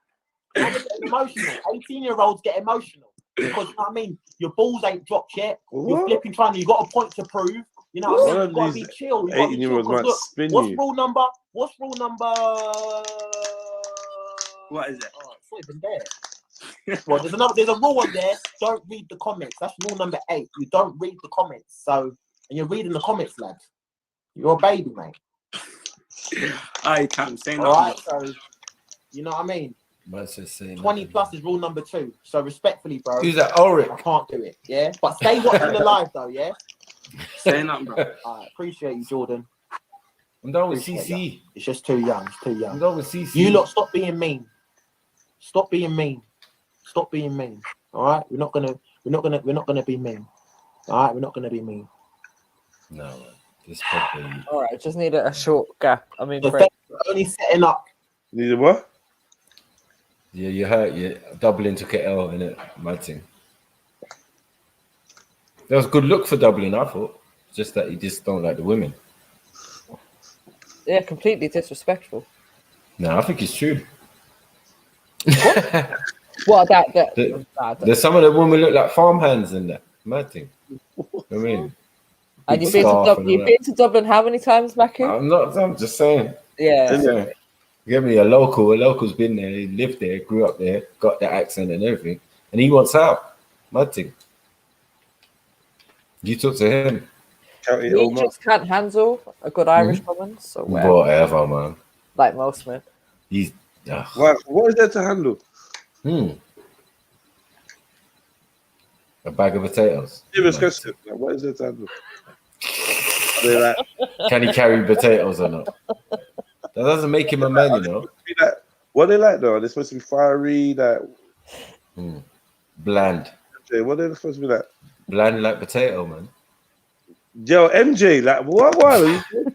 Now you're getting emotional. 18-year-olds get emotional because you know what I mean. Your balls ain't dropped yet. You're flipping trying. You got a point to prove. You know what I mean. You gotta be chill. 18-year-olds might spin what's you. rule number? What is it? Oh, it's not even there. Well, there's a rule on there. Don't read the comments. That's rule number 8. You don't read the comments. So, and you're reading the comments, lad. You're a baby, mate. I can't say nothing. All right, so you know what I mean. 20 plus is rule number 2. So respectfully, bro. Who's that? Ulrich. I can't do it. Yeah, but stay watching the live though. Yeah. Say nothing, bro. All right, appreciate you, Jordan. I'm done with CC. It's just too young. It's too young. I'm done with CC. You lot, stop being mean. Stop being mean. Stop being mean. All right, we're not gonna be mean. All right, we're not gonna be mean. No, man. This probably. All right, just need a short gap. I mean, only setting up. Need a what? Yeah, you hurt. You Dublin took it L in it. Mad thing. That was a good look for Dublin, I thought. Just that he just don't like the women. Yeah, completely disrespectful. No, I think it's true. What there's some of the women look like farmhands in that. Mad thing. I mean. And you've been to Dublin how many times, Mackie? I'm just saying. Yeah. Give me a local's been there, he lived there, grew up there, got the accent and everything, and he wants out. Mad thing. You talk to him. He just can't handle a good Irish woman, so whatever, man. Like most men. He's what is there to handle? A bag of potatoes. Serious question. What is there to handle? Are they like, can he carry potatoes or not? That doesn't make him a man, you know. What are they like though? Are they supposed to be fiery, like bland? What are they supposed to be like? Bland like potato, man. Yo, MJ, like what?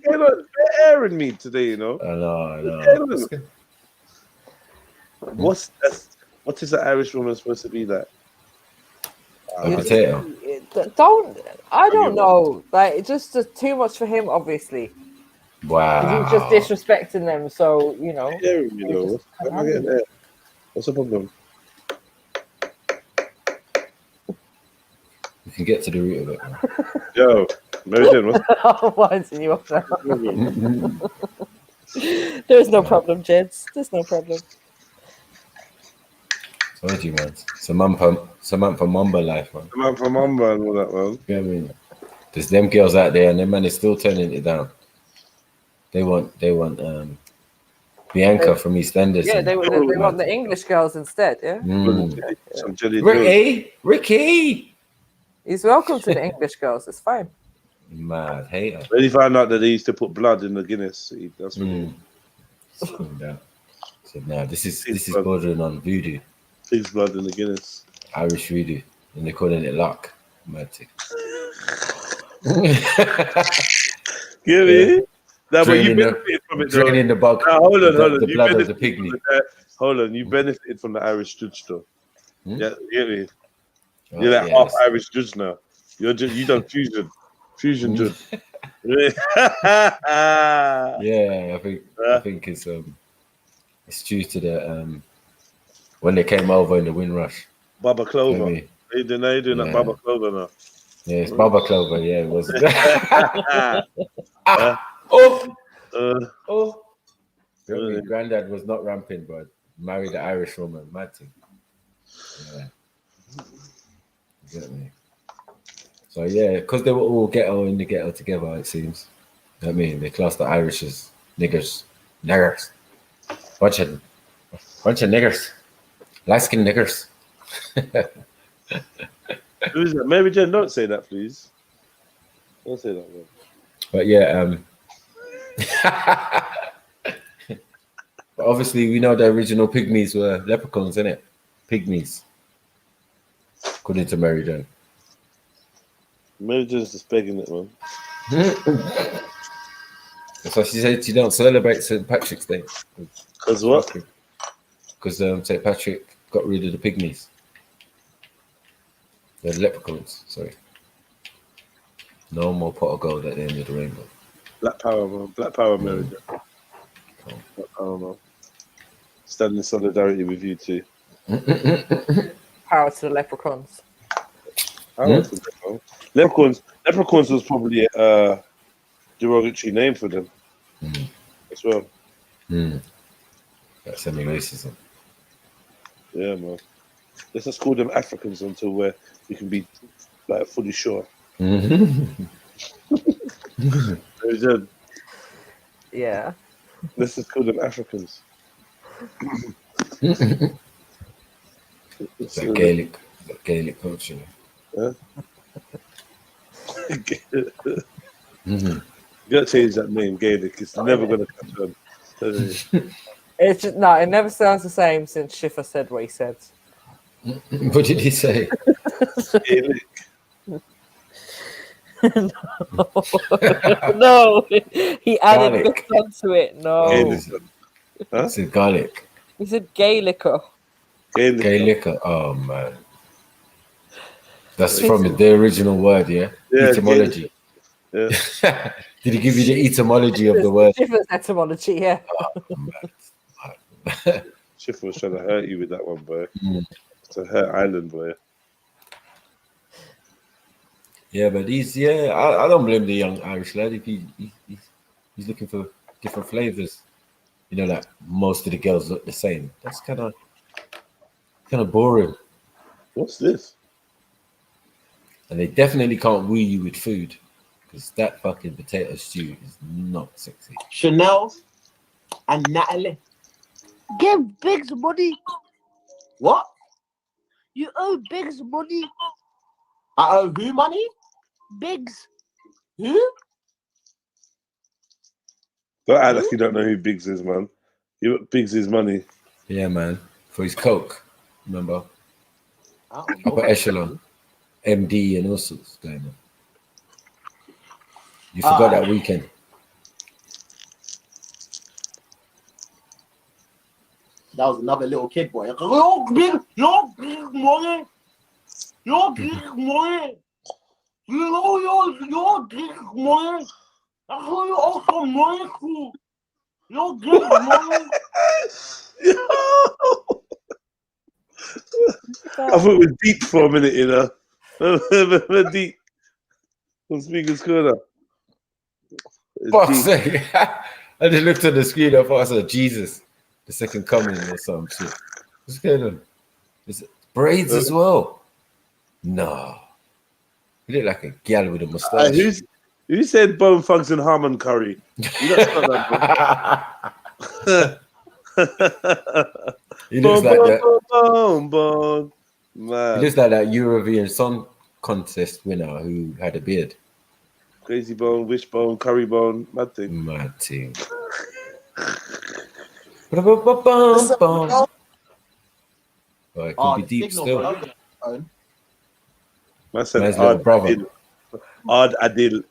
You're airing me today, you know. I know. What is an Irish woman supposed to be like? A potato. I don't know. Like, it's just too much for him, obviously. Wow. He's just disrespecting them, so you know. What's the problem? You can get to the root of it. Yo, Mary Jane, what? I'm winding you up now. There's no problem, gents. There's no problem. Told you, man. Samantha Mamba life, man. Samantha Mamba and all that, man. You know what I mean? There's them girls out there, and them man is still turning it down. They want Bianca from EastEnders. Yeah, they want the English girls instead. Yeah. Some jelly Ricky. He's welcome to the English girls. It's fine. Mad hater. When he found out that he used to put blood in the Guinness, that's what So now this is bordering on voodoo. Pig's blood in the Guinness. Irish voodoo, and they're calling it luck. Mad thing. Give me. No, but you benefited from it. Draining the bug. No, hold on. The blood of the pygmy. Hold on, you benefited from the Irish judge though. Yeah, get me. Oh, You're like half Irish judge now. You done fusion judge. Yeah, I think it's due to the when they came over in the Windrush. Baba Clover. They doing that Baba Clover now. Yeah, it's Baba Clover. Yeah, it was. Granddad was not ramping, but married an Irish woman. Mad thing. Yeah. You get me? So yeah, because they were all in the ghetto together, it seems. You know what I mean, they classed the Irish as niggers. Bunch of niggers. Light-skinned niggers. Who's that? Mary Jane, don't say that, please. Don't say that, man. But yeah, but obviously we know the original pygmies were leprechauns, innit? Pygmies. According to Mary Jane. Mary Jane's just begging it, man. So she said she don't celebrate St. Patrick's Day. Because what? Because St. Patrick got rid of the pygmies. The leprechauns, sorry. No more pot of gold at the end of the rainbow. Black power, man. Black power, Mary Jane. Black power, man. Stand in solidarity with you too. Power to the leprechauns. Leprechauns was probably a derogatory name for them as well. That's semi-racism. Yeah, man. Let's just call them Africans until we can be like fully sure. Yeah. Let's just call them Africans. It's like Gaelic culture. Huh? You gotta change that name, Gaelic. It's never gonna catch on. It's just, no, it never sounds the same since Schiffer said what he said. What did he say? Gaelic. No, he added the fun to it. No, Huh? It's garlic. He said Gaelica. Gaelica. Oh man, that's from the original word, yeah. Etymology. Yeah. Did he give you the etymology of the word? Schiffer's etymology, yeah. Schiffer was trying to hurt you with that one, boy. To hurt Island, boy. Yeah, but I don't blame the young Irish lad if he's looking for different flavors. You know, like most of the girls look the same. That's kind of boring. What's this? And they definitely can't woo you with food because that fucking potato stew is not sexy. Chanel and Natalie. Give Biggs money. What? You owe Biggs money. I owe who money? Biggs. Who? Don't act like you don't know who Biggs is, man. Biggs is money. Yeah, man. For his coke, remember? Upper echelon, MD, and all sorts going on. You forgot that weekend. That was another little kid boy. You're big money. You're big money. You know you're big money. I saw you also money too. You're big money. I thought it was deep for a minute, you know. Deep. From Speaker's Corner. Fuck's sake. I just looked at the screen. I thought I saw Jesus, the second coming or some shit. What's going on? Is it braids as well? No. You look like a gal with a mustache. Who said Bone Thugs and Harmon Curry? You don't smell that, bro. He looks like that. Bone. Man. He looks like that Eurovision Song Contest winner who had a beard. Crazy Bone, Wishbone, Curry Bone, mad thing. Mad thing. Oh, it could be deep still. I said Man's little brother. Odd Adil.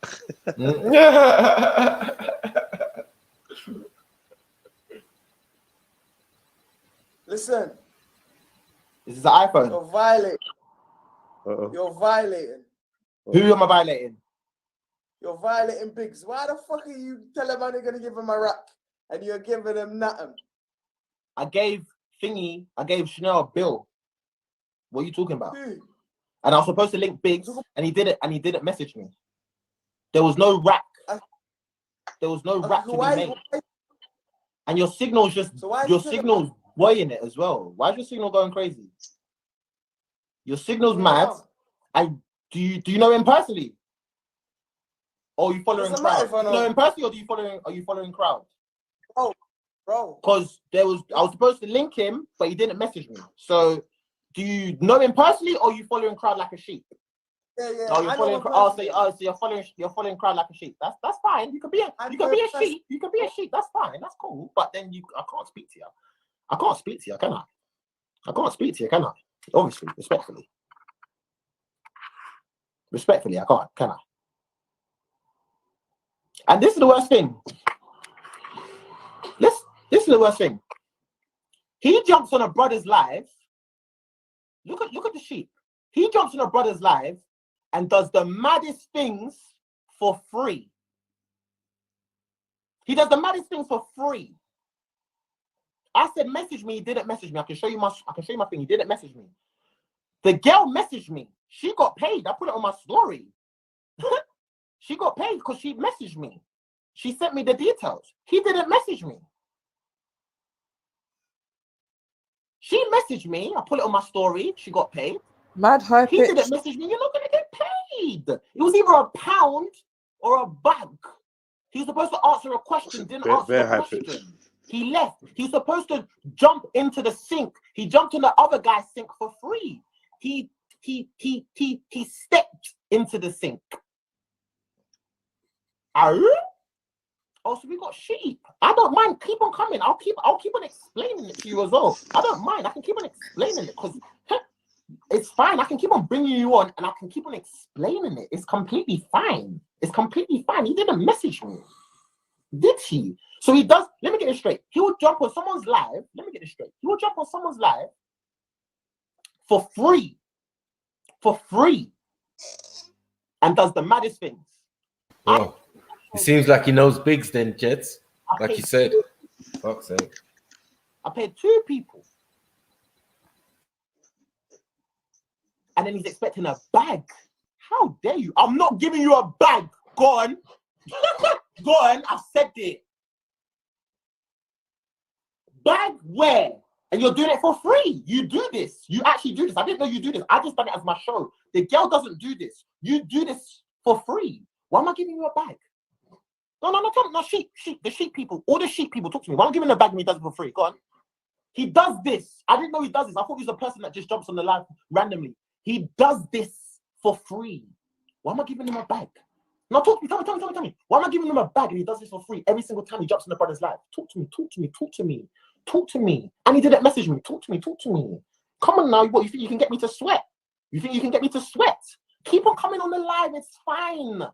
Listen. This is the iPhone. You're violating. You're violating. Who am I violating? You're violating Biggs. Why the fuck are you telling man you're gonna give him a rack and you're giving him nothing? I gave Chanel a bill. What are you talking about? Dude. And I was supposed to link Biggs, and he didn't message me. There was no rack. There was no rack to be made. And your signal's signal's buoying it as well. Why is your signal going crazy? Your signal's mad. Do you know him personally? Or are you following crowd? Do you know him personally, or are you following crowd? Bro. Because I was supposed to link him, but he didn't message me. So do you know him personally, or are you following crowd like a sheep? Yeah. Oh, you're following crowd like a sheep. That's fine. You can be a sheep. You can be a sheep. That's fine. That's cool. But then I can't speak to you. I can't speak to you, can I? I can't speak to you, can I? Obviously, respectfully. Respectfully, I can't, can I? And this is the worst thing. This is the worst thing. He jumps on a brother's live. Look at the sheep. He jumps on a brother's live and does the maddest things for free. He does the maddest things for free. I said, message me. He didn't message me. I can show you my thing. He didn't message me. The girl messaged me. She got paid. I put it on my story. She got paid because she messaged me. She sent me the details. He didn't message me. She messaged me. I put it on my story. She got paid. Mad high He didn't message me. You're not going to get paid. It was either a pound or a bag. He was supposed to answer a question, didn't answer the question. He left. He was supposed to jump into the sink. He jumped in the other guy's sink for free. He stepped into the sink. Oh, so we got sheep. I don't mind. Keep on coming. I'll keep on explaining it to you as well. I don't mind. I can keep on explaining it because it's fine. I can keep on bringing you on and I can keep on explaining it. It's completely fine. It's completely fine. He didn't message me. Did he? So he does. Let me get this straight. He will jump on someone's live. Let me get this straight. He will jump on someone's live for free. For free. And does the maddest things. Oh, it seems like he knows Biggs then, Jets. Like you said. Fuck's sake. I paid 2 people. And then he's expecting a bag. How dare you? I'm not giving you a bag. Go on. Go on. I've said it. Bag where? And you're doing it for free. You do this. You actually do this. I didn't know you do this. I just done it as my show. The girl doesn't do this. You do this for free. Why am I giving you a bag? No, sheep. The sheep people. All the sheep people talk to me. Why am I giving him a bag when he does it for free? Go on. He does this. I didn't know he does this. I thought he was a person that just jumps on the live randomly. He does this for free. Why am I giving him a bag? No, talk to me. Tell me. Why am I giving him a bag and he does this for free every single time he jumps on the brother's live? Talk to me. And he didn't message me. Talk to me. Come on now. What, you think you can get me to sweat? Keep on coming on the live. It's fine.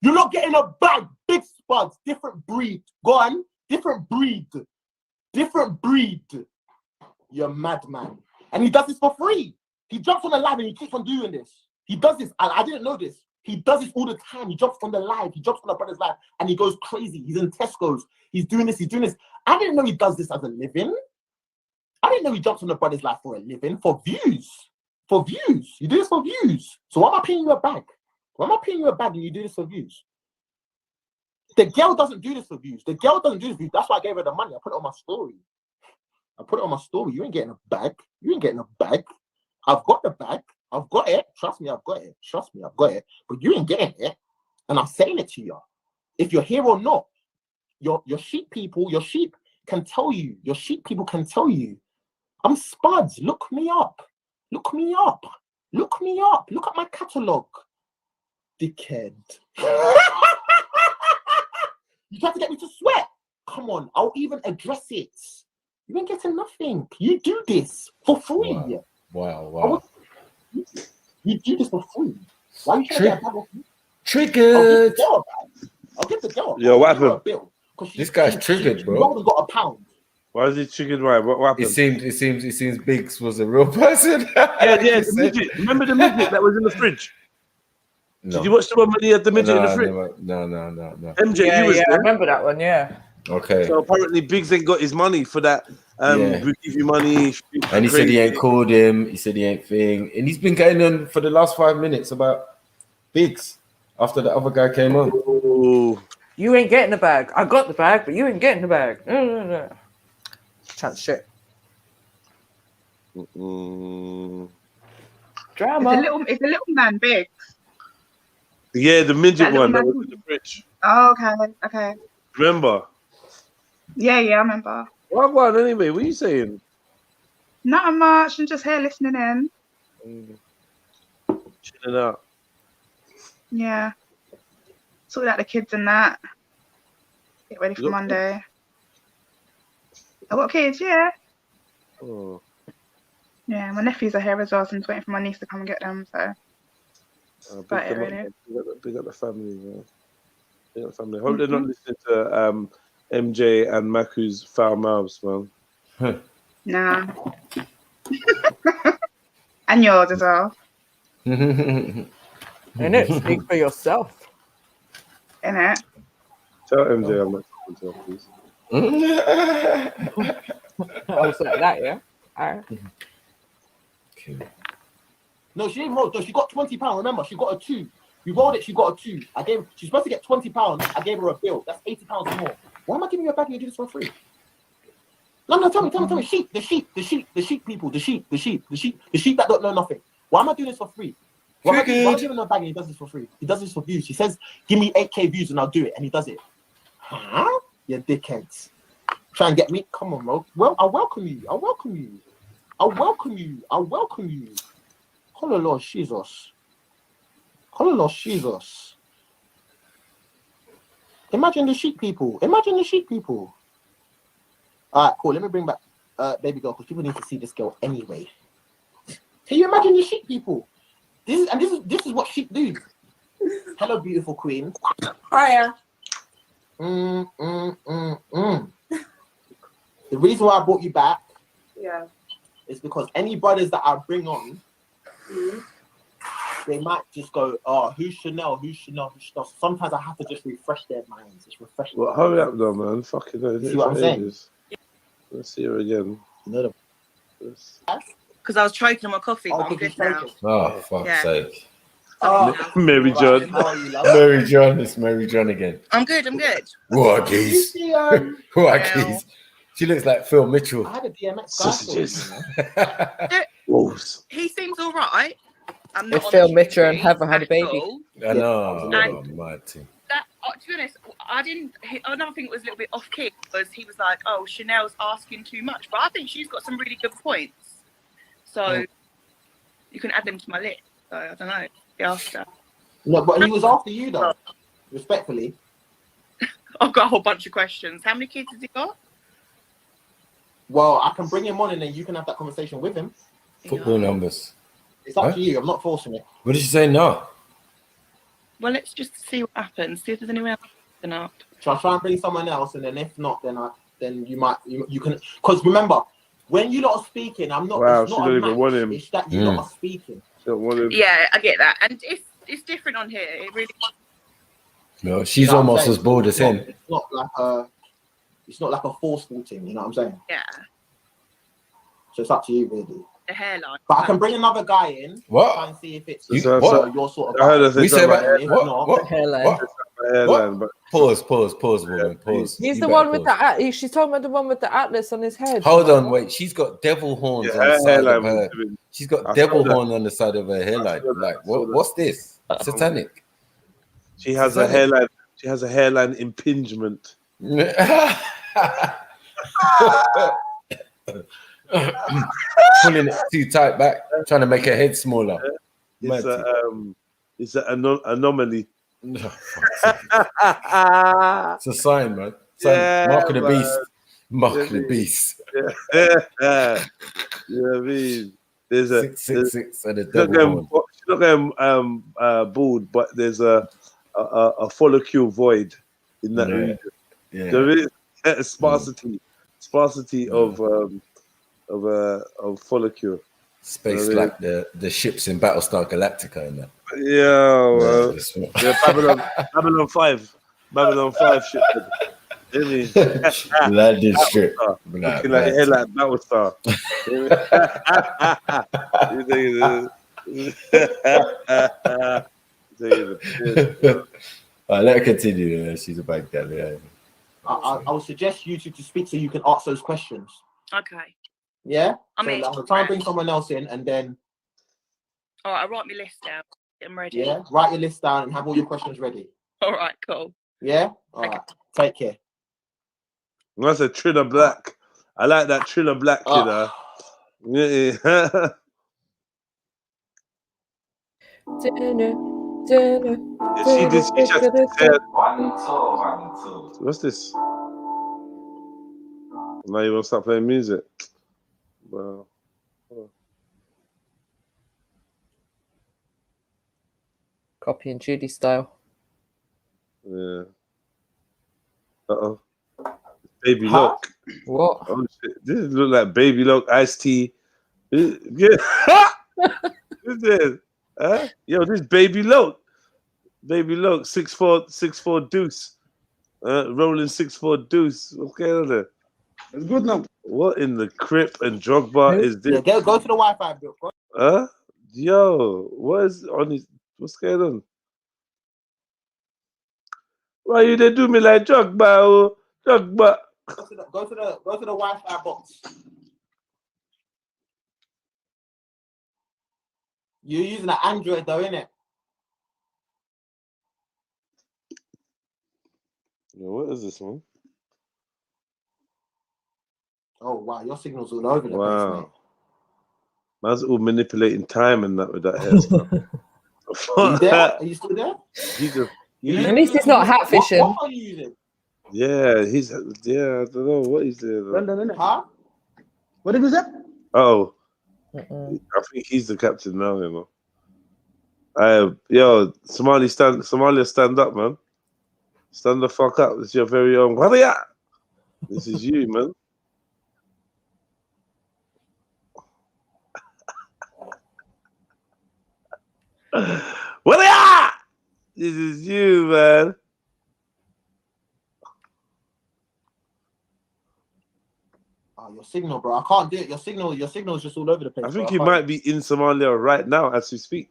You're not getting a bag. Big spuds. Different breed. Go on. Different breed. You're madman. And he does this for free. He jumps on the live and he keeps on doing this. He does this. I didn't know this. He does this all the time. He jumps on the live. He jumps on the brother's live and he goes crazy. He's in Tesco's. He's doing this. I didn't know he does this as a living. I didn't know he jumps on the brother's live for a living, for views. For views. You do this for views. So why am I paying you a bag? Why am I paying you a bag and you do this for views? The girl doesn't do this for views. The girl doesn't do this for views. That's why I gave her the money. I put it on my story. You ain't getting a bag. You ain't getting a bag. I've got the bag. I've got it. Trust me, I've got it. Trust me, I've got it. But you ain't getting it. And I'm saying it to you. If you're here or not, your sheep people, your sheep can tell you. Your sheep people can tell you. I'm Spuds. Look me up. Look me up. Look me up. Look at my catalogue. Dickhead. You try to get me to sweat. Come on, I'll even address it. You ain't getting nothing. You do this for free. Wow. You do this for free. Why are you trying to get a bag off me? Triggered. I'll give the girl a bag. Yo, what happened? This guy's triggered, bro. She only got a pound. Why is he triggered? Right? What happened? It seems Biggs was a real person. Yeah, the midget. Remember the midget that was in the fridge? No. Did you watch the one when he had the midget in the fridge? No. MJ, Yeah, you was I there. remember that one. Yeah. Okay. So apparently Biggs ain't got his money for that. We give you money. And he said he ain't called him. He said he ain't thing. And he's been going on for the last 5 minutes about Biggs after the other guy came on. Oh. You ain't getting the bag. I got the bag, but you ain't getting the bag. No. Chance shit. Drama. It's a little man big. Yeah, the midget That one that little was in the fridge. Oh, okay. Remember? Yeah, I remember. What one anyway? What are you saying? Not much. I'm just here listening in. Chilling out. Yeah. Sorting out the kids and that. Get ready for Monday. I got kids, yeah. Oh. Yeah, my nephews are here as well, so I'm just waiting for my niece to come and get them. So, but it really. Big up the family, man. Big up the family. Hope they're not listening to MJ and Maku's foul mouths, man. Nah. And yours as well. Innit? Speak for yourself. Innit? Tell MJ I'm not talking to her, please. I was like that, yeah. All right. No, she didn't roll. No, she got £20. Remember, she got a 2. You rolled it, she got a 2. She's supposed to get £20. I gave her a bill. That's £80 more. Why am I giving you a bag and you do this for free? No, tell me. The sheep people, the sheep that don't know nothing. Why am I doing this for free? Why am I giving him a bag and he does this for free? He does this for views. He says, give me 8K views and I'll do it. And he does it. Huh? You dickheads. Try and get me? Come on, bro. Well, I welcome you. Holy Lord Jesus. Imagine the sheep people. All right, cool. Let me bring back baby girl because people need to see this girl anyway. Can you imagine the sheep people? This is what sheep do. Hello, beautiful queen. Hiya. The reason why I brought you back, is because any brothers that I bring on, they might just go, oh, who's Chanel? Sometimes I have to just refresh their minds. Well, hurry up though, man. Fucking hell. See what I'm saying? Let's see her again. Because I was choking on my coffee, but I'm good now. Oh, fuck's sake. Oh, Mary John. Mary John. It's Mary John again. I'm good. What, geez? What, geez? She looks like Phil Mitchell. I had a DMX sausages. He seems all right. I'm not If Phil Mitchell and Heather had a baby. I know. And Mad thing. that, to be honest, another thing that was a little bit off key was he was like, oh, Chanel's asking too much. But I think she's got some really good points. So you can add them to my list. So I don't know. Be after. No, but he was after you though. Respectfully. I've got a whole bunch of questions. How many kids has he got? Well, I can bring him on and then you can have that conversation with him. Football numbers. It's up to you. I'm not forcing it. What did you say? No. Well, let's just see what happens. See if there's anyone else popping up. So I'll try and bring someone else, and then if not, then you can. Because remember, when you lot are speaking, I'm not. Wow, it's she not don't a even match, want him. It's that you lot are speaking. She don't want him. Yeah, I get that, and it's different on here. It really. No, she's You know what I'm almost saying? as bold as him. It's not like a forceful thing. You know what I'm saying? Yeah. So it's up to you, really. the hairline. But I can bring another guy in. What? Try and see if it's What? your sort of I heard vibe. us say We say something about about If what? not, What? Hairline. What? hairline, but Pause, woman. Pause. He's You the better one with pause. the she's talking about the one with the atlas on his head. Hold on, wait. She's got devil horns yeah, on the her side hairline of was her. doing. She's got I devil saw that. horn on the side of her hairline. saw that, Like, I saw that. what's this? Satanic. She has a Satanic. hairline. She has a hairline impingement. Pulling it too tight back, trying to make her head smaller. It's an anomaly. It's a sign, man. Yeah, Mark of the man. beast. Mark Yeah, of the man. beast. Yeah. You know what I mean? There's a 666 and a she's not devil horn. she's not going bald, but there's a follicle void in that region. Yeah. There is a sparsity of follicle. Space like the ships in Battlestar Galactica and that. Yeah, Babylon 5. Babylon 5 ship. Landed strip. Looking like head like Battlestar. Let her continue. She's a bad gal. Yeah. I would suggest you two to speak so you can ask those questions. Okay. Yeah? I'm So I'm going to try and bring someone else in and then, All right, I'll write my list down. I'm ready. yeah, write your list down and have all your questions ready. All right, cool. Yeah? All right. Take care. That's a Triller Black. I like that Triller Black, you know. Yeah. She just said, what's this? Now you want to start playing music? Well, Copying Judy style. yeah. Uh-oh. Baby Look. What? Oh, shit. This look like Baby Look, Iced Tea. Yeah. Who's this? Huh? Yo, this Baby Look. Baby Look, 6'4" deuce. Rolling 6'4" deuce. What's going on there? It's good now. What in the Crip and Drogba is this? Yeah, go to the Wi-Fi, bro. Huh? Yo, what is on his? What's going on? Why you they do me like Drogba? Oh? Drogba. Go to the Wi-Fi box. You're using an Android though, innit? Yo, what is this one? Oh wow, your signal's all over the place, Wow. mate. Man's all manipulating time and that with that hairstyle. Are you there? Are you still there? At least it's not hat fishing. What are you using? Yeah, I don't know what he's doing. Huh? What did you say? Oh, I think he's the captain now, you know. Yo, Somalia, stand up, man. Stand the fuck up. This is your very own. What are ya? This is you, man. What are ya? This is you, man. Oh, your signal, bro. I can't do it. Your signal is just all over the place. I think bro. he might be in Somalia right now as we speak.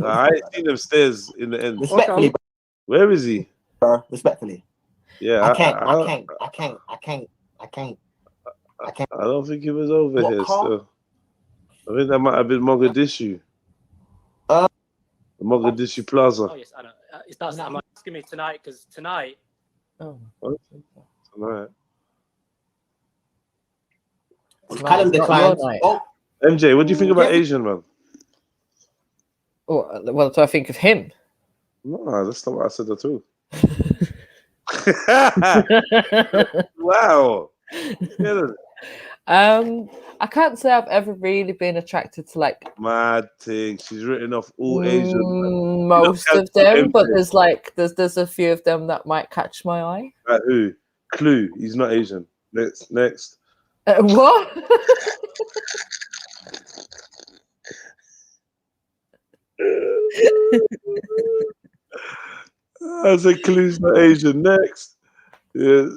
I ain't seen him stairs in the end. Respectfully, Where is he? bro. Respectfully. Yeah, I can't. I don't think he was over What here car? still. I think that might have been Mogadishu. The Mogadishu Plaza. Oh yes, I know. I'm asking me tonight because tonight. Oh. What? Tonight. Callum declines. Oh, MJ, what do you think about Asian, man? Oh, well, do I think of him? No, that's not what I said at all. Wow. I can't say I've ever really been attracted to like Mad thing. She's written off all Asian. most of them, but there's a few of them that might catch my eye. Like who? Clue. He's not Asian. Next. What? I said Clue's not Asian. Next. Yeah.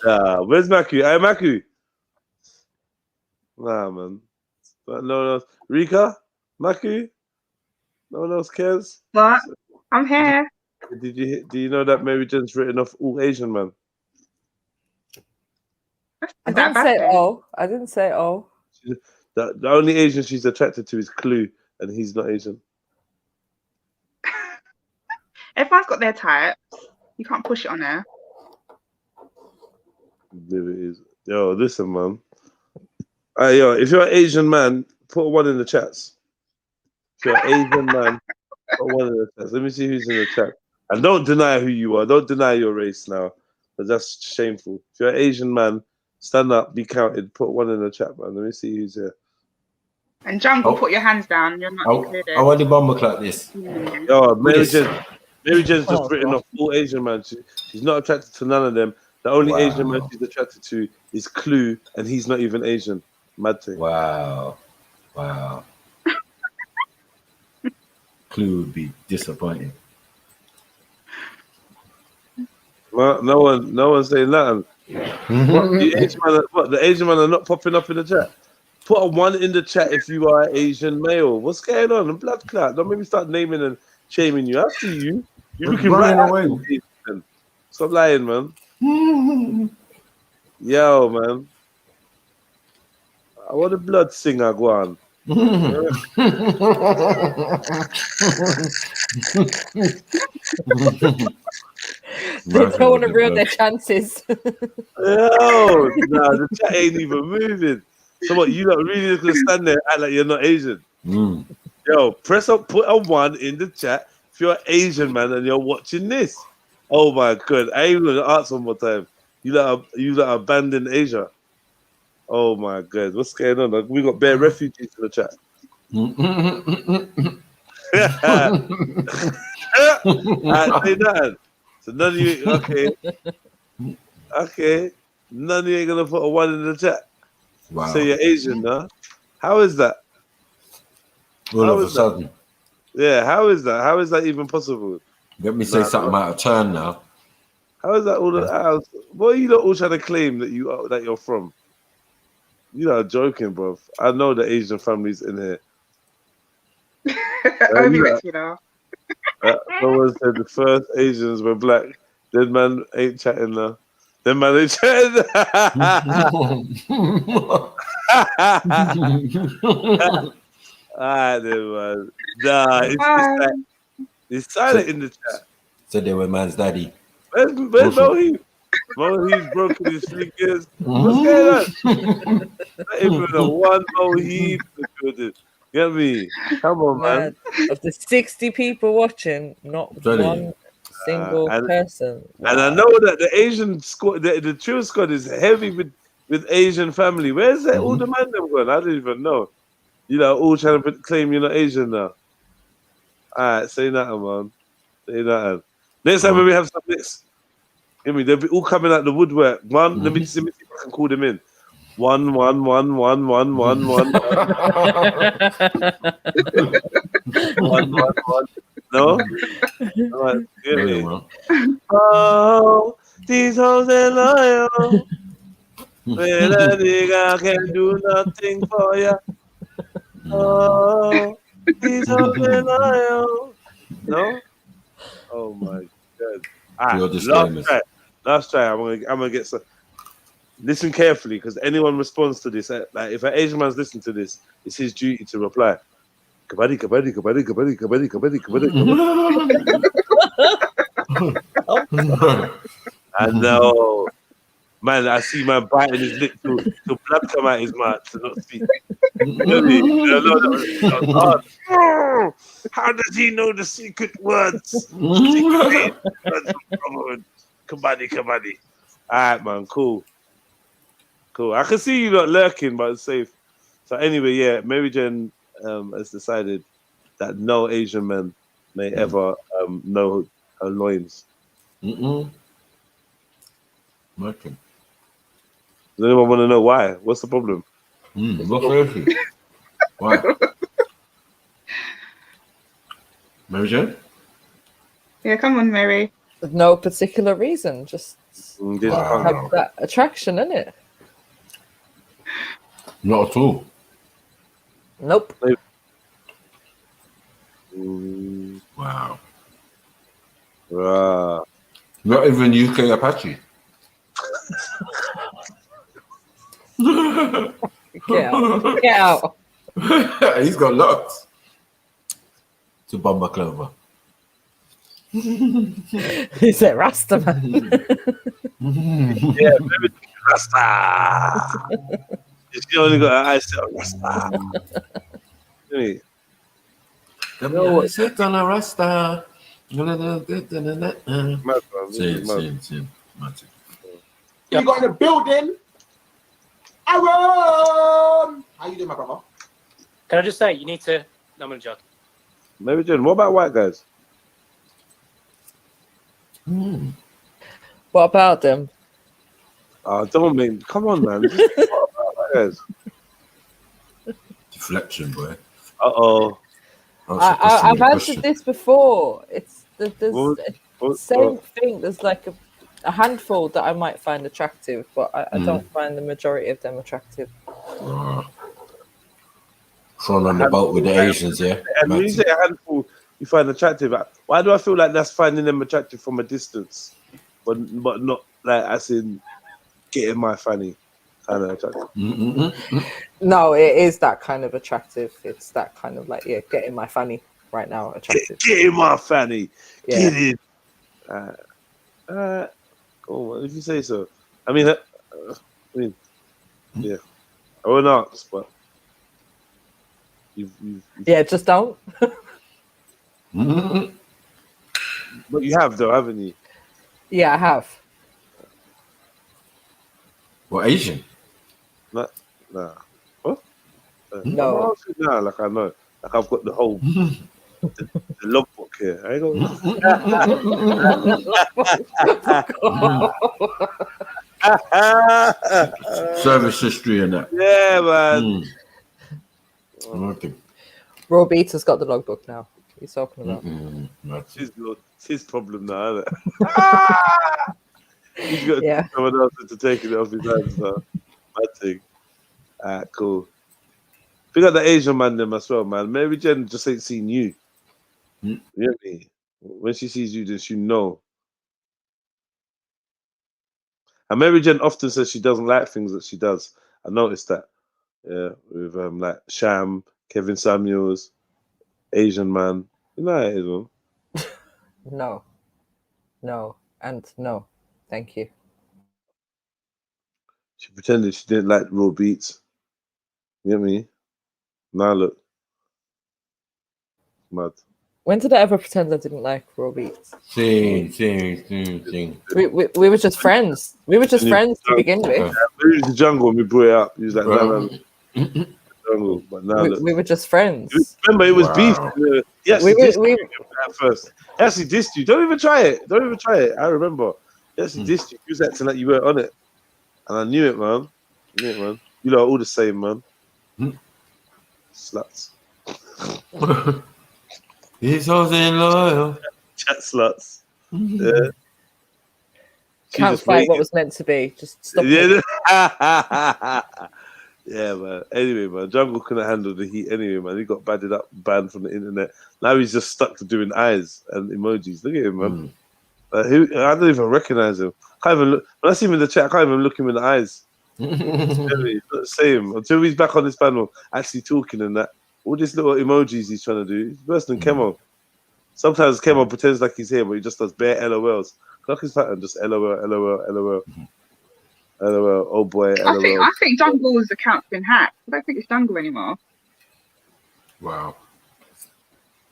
Where's Maku? Hey, Maku. Nah, man. But no one else. Rika? Maku? No one else cares? What? I'm here. Do you know that Mary Jane's written off all Asian man? I didn't say oh. I didn't say oh. The only Asian she's attracted to is Clue, and he's not Asian. Everyone's got their type. You can't push it on her. There it is. Yo, listen, man. Yo, if you're an Asian man, put one in the chats. If you're an Asian man, put one in the chats. Let me see who's in the chat. And don't deny who you are. Don't deny your race now, because that's shameful. If you're an Asian man, stand up, be counted. Put one in the chat, man. Let me see who's here. And Jungle, put your hands down. You're not included. I want the bomber like this. Yo, Mary Jane's just written off all Asian man. She's not attracted to none of them. The only Asian man she's attracted to is Clue, and he's not even Asian. Mad thing. Wow. Clue would be disappointing. Well, no one's saying nothing. The Asian man are not popping up in the chat. Put a 1 in the chat if you are Asian male. What's going on? Blood clot. Don't make me start naming and shaming you. I see you. You're looking right away. Stop lying, man. Yo, man. I want a blood singer, go on. They don't want to ruin their chances. Yo, nah, the chat ain't even moving. So what, you not really just gonna stand there and act like you're not Asian? Yo, put a 1 in the chat if you're Asian, man, and you're watching this. Oh my god, I ain't gonna ask one more time. You like abandoned Asia. Oh my god, what's going on? Like, we got bare refugees in the chat. Say that. So none of you, okay. None of you ain't gonna put a 1 in the chat. Wow. So you're Asian, huh? How is that? All of a sudden. Yeah, how is that? How is that even possible? Let me say something out of turn now. How is that all? What are you not all trying to claim that you're from? You are joking, bro. I know the Asian families in here. Someone said the first Asians were black. Then man ain't chatting now. Then man ain't chatting. Alright then, man. Nah, it's silent in the chat. So they were man's daddy. Where's Mohi? Mohi's broken his fingers. What's going on? Not even a 1 Mohi. Get me? Come on, man. Of the 60 people watching, not one single person. Wow. And I know that the Asian squad, the Trill squad is heavy with Asian family. Where's that? All the man them gone? I don't even know. You know, all trying to claim you're not Asian now. All right, say nothing, man. Say nothing. Next time when we have some mix, they'll be all coming out the woodwork. Let me see if I can call them in. 1 1 1 1 1 1 1 1 1 1. No? Right, give me. Oh, these hoes ain't loyal. When a nigga can do nothing for ya. Oh, these hoes ain't loyal. No? Oh my god. Last try. I'm gonna get some. Listen carefully, because anyone responds to this, like if an Asian man's listening to this, it's his duty to reply. Kabaddi, kabaddi, kabaddi, kabaddi, kabaddi, kabaddi, kabaddi. I know. Man, I see man biting his lip till blood come out his mouth to not speak. How does he know the secret words? Kabaddi, kabaddi. Alright, man, cool. I can see you not lurking, but it's safe. So anyway, yeah, Mary Jane has decided that no Asian man may ever know her loins. Okay. Does anyone want to know why? What's the problem? Why? Mary Jane? Yeah, come on, Mary. No particular reason, just have that attraction, innit? Not at all. Nope. Wow. Not even UK Apache. Get out. Get out. He's got lots. To Bomber Clover. He said Rasta, man. Yeah, maybe Rasta. She only got her eyes set on Rasta. Really? No, set on a Rasta. You got in the building. Aaron! How you doing, my brother? Can I just say, you need to... No, I'm going to jog. Maybe Jen, what about white guys? What about them? Oh, don't make... Come on, man. What about white guys? Deflection, boy. Uh-oh. I've answered this before. It's the same thing. There's like a handful that I might find attractive, but I don't find the majority of them attractive. Thrown on the boat with the Asians, yeah. And when you say a handful you find attractive, why do I feel like that's finding them attractive from a distance, but not like as in getting my fanny kind of attractive? No, it is that kind of attractive. It's that kind of like, yeah, getting my fanny right now attractive. Get in my fanny. Yeah. Get in. Cool, if you say so. I mean, yeah. I won't ask, but you've yeah, just don't. But you have though, haven't you? Yeah, I have. What, Asian? Nah. What? No. Nah, like I know. Like I've got the whole the logbook here. I ain't got Service history and that. Yeah, man. Okay. Raw Beats has got the logbook now. What are you talking about? It's his problem now, isn't it? He's got someone else to take it off his hands now. Bad thing. Cool. Pick up the Asian man them as well, man. Mary Jen just ain't seen you. You know what I mean? When she sees you, then she know. And Mary Jen often says she doesn't like things that she does. I noticed that. Yeah, with like Sham, Kevin Samuels, Asian man. You know how it is, man. No. No. And no. Thank you. She pretended she didn't like raw beats. You know what I mean? Now look. Mad. When did I ever pretend I didn't like raw beats? Sing. We were just friends. We were just friends to begin with. We was the jungle when we brought it up. He was like, jungle. But now we were just friends. Remember, it was beef. Yes, we dissed you at first. Yes, he dissed you. Don't even try it. I remember. Yes, he dissed you. He was acting like you weren't on it. And I knew it, man. You lot are all the same, man. Sluts. He's so loyal. Chat sluts. Yeah. Can't fight what was meant to be. Just stop it. Yeah, man. Anyway, man, Jungle couldn't handle the heat anyway, man. He got banned from the internet. Now he's just stuck to doing eyes and emojis. Look at him, man. I don't even recognize him. Can't even look. When I see him in the chat, I can't even look him in the eyes. He's not the same. Until he's back on this panel, actually talking and that. All these little emojis he's trying to do. He's worse than Kemo. Sometimes Kemo pretends like he's here, but he just does bare LOLs. Clock his pattern, just LOL, LOL, LOL. LOL, oh boy, LOL. I think Jungle's account's been hacked. I don't think it's Jungle anymore. Wow.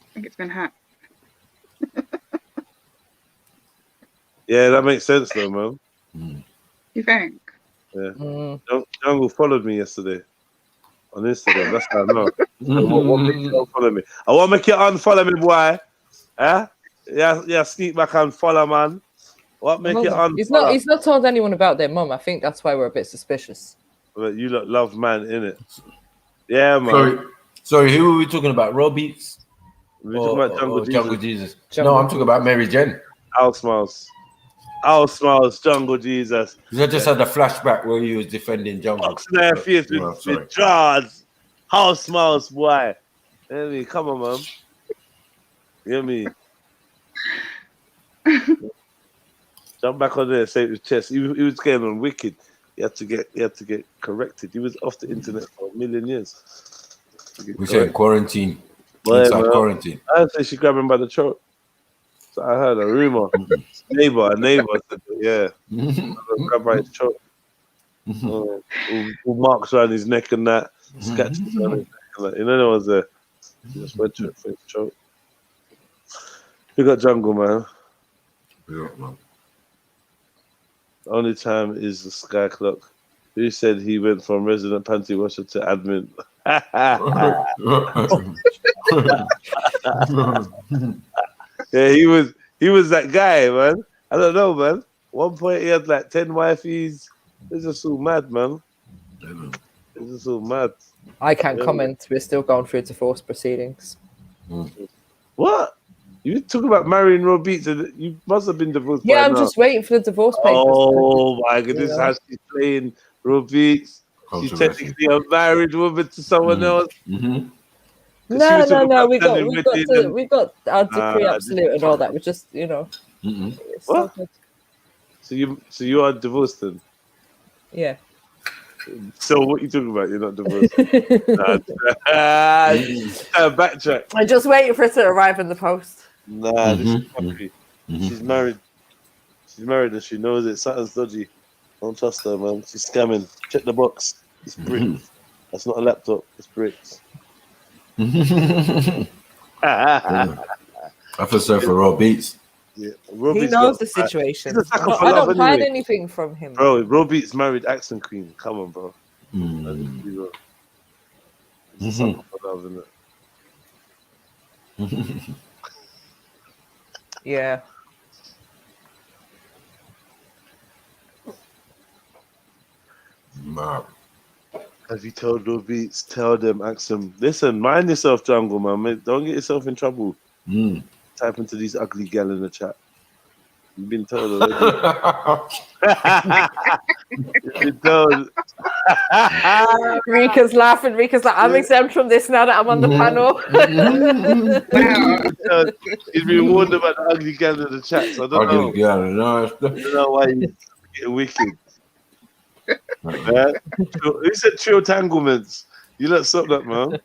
I think it's been hacked. Yeah, that makes sense though, man. You think? Yeah. Jungle followed me yesterday on Instagram. That's how I know. What makes you unfollow me? I want to make you unfollow me, boy. Yeah, sneak back and follow, man. What make you unfollow? He's not told anyone about their mum. I think that's why we're a bit suspicious. But you lot love man, innit? Yeah, man. Sorry, who were we talking about? Raw Beats? We're talking about Jungle Jesus. No, I'm talking about Mary Jen. House Mouse. Our Smiles, Jungle Jesus. I just had a flashback where he was defending Jungle. There, face Oh, sorry. with jaws. House Smiles, boy. You know me? Come on, man. You know me? Jump back on there, save his chest. He was getting on wicked. He had to get corrected. He was off the internet for a million years. We said quarantine. Boy, Inside man. quarantine. I say she grabbed him by the throat. So I heard a rumor. A neighbor said, yeah. Grab by his throat. All marks around his neck and that. Scratches around his neck and that. You know, there was there. He just went to it for his throat. We got Jungle, man. Yeah, man. The only time is the sky clock. Who said he went from resident panty washer to admin? Yeah, he was that guy, man. I don't know, man. One point he had like 10 wifeys. It's just all mad, man. It's just all mad. I can't comment. We're still going through divorce proceedings. What? You talk about marrying Raw Beats, and you must have been divorced. Yeah, by I'm now. just waiting for the divorce papers. Oh my goodness, You know? how she's playing Raw Beats. She's technically a married woman to someone else. No. We got our decree Nah, absolute and all that. We just, you know. It's so What? good. So you are divorced then? Yeah. So what you talking about? You're not divorced. Backtrack. I'm just waiting for it to arrive in the post. Nah, this is happy. She's married. She's married and she knows it. Something's dodgy. Don't trust her, man. She's scamming. Check the box. It's bricks. That's not a laptop. It's bricks. I feel sorry for Raw Beats. Yeah, He knows the situation. I don't hide anything from him. Bro, Raw Beats married Accent Queen. Come on, bro. It's a sucker for love, isn't it? Yeah. Have you told Raw Beats? Tell them, Axum. Listen, mind yourself, Jungle, man. Don't get yourself in trouble. Type into these ugly gal in the chat. You've been told already. You've been told. Rika's laughing. Rika's like, I'm exempt from this now that I'm on the panel. He's been warned about the ugly gal in the chat, so I don't know. I don't know why he's getting wicked. Who said trio tanglements? You let stop that, man.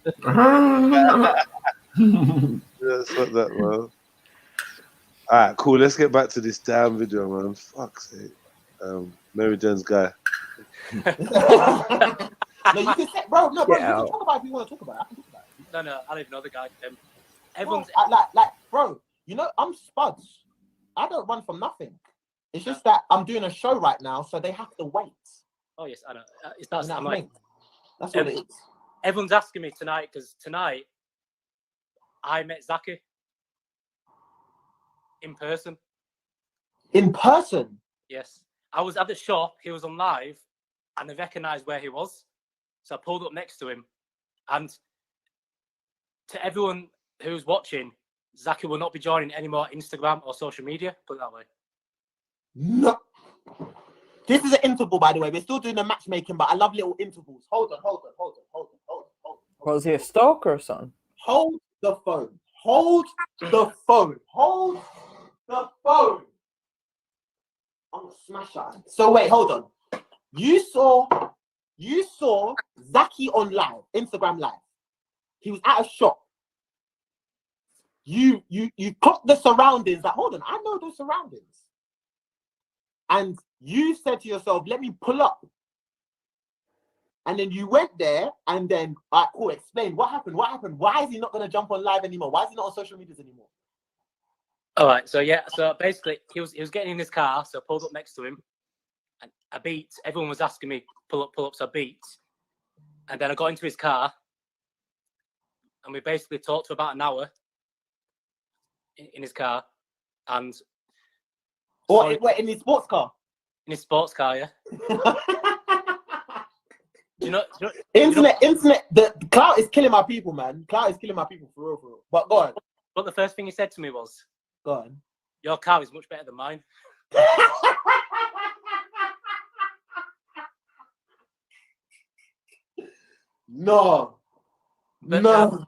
Yeah, stop that, man. Alright, cool. Let's get back to this damn video, man. Fuck's sake. Mary Jane's guy. No, you can say, bro. No, bro. You can talk about it if you want to talk about it. I can talk about it. No, I don't even know the guy. Everyone's Bro. You know, I'm Spuds. I don't run from nothing. It's just that I'm doing a show right now, so they have to wait. Oh yes, I know. That's You know I'm what I like, mean? That's what it is. everyone's asking me tonight because tonight I met Zaki in person. In person? Yes, I was at the shop. He was on live, and I recognised where he was, so I pulled up next to him. And to everyone who's watching, Zaki will not be joining any more Instagram or social media. Put it that way. No. This is an interval, by the way. We're still doing the matchmaking, but I love little intervals. Hold on. Was he a stalker or something? Hold the phone. Hold the phone. Hold the phone. I'm gonna smash that. So wait, hold on. You saw Zaki on live, Instagram live. He was at a shop. You clocked the surroundings. Like, hold on, I know those surroundings. And you said to yourself, let me pull up. And then you went there and then, all right, cool, explain. What happened? Why is he not going to jump on live anymore? Why is he not on social medias anymore? All right, so basically he was getting in his car, so I pulled up next to him, and I beat. Everyone was asking me pull up, so I beat, and then I got into his car, and we basically talked for about an hour in his car, and Wait, in his sports car? In his sports car, yeah. Do you know, internet, the clout is killing my people, man. Clout is killing my people, for real. But go on. But the first thing he said to me was, go on. Your car is much better than mine. No. But, No.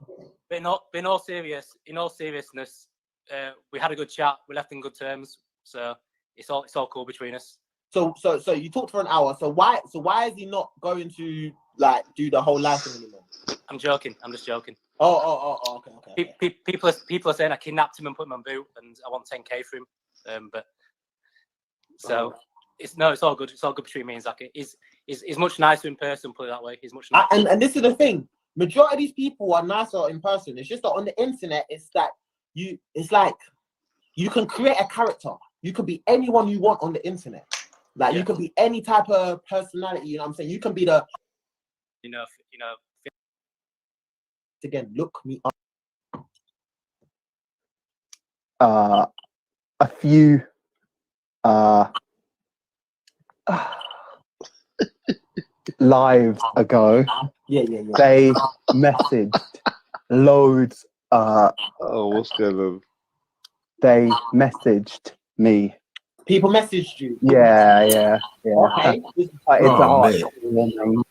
But in all seriousness, we had a good chat. We left in good terms, so it's all cool between us. So you talked for an hour. So why is he not going to like do the whole life thing anymore? I'm joking. I'm just joking. Oh, okay. People are saying I kidnapped him and put him on boot, and I want 10K for him. But so it's all good. It's all good between me and Zach. He's much nicer in person. Put it that way. He's much nicer. And this is the thing. Majority of these people are nicer in person. It's just that on the internet, it's like you can create a character. You can be anyone you want on the internet. Like you can be any type of personality. You know what I'm saying? You can be the. You know. Again, look me up. A few lives ago, they messaged loads. What's going on? They messaged me. People messaged you. Yeah. Okay. It's a hard warming.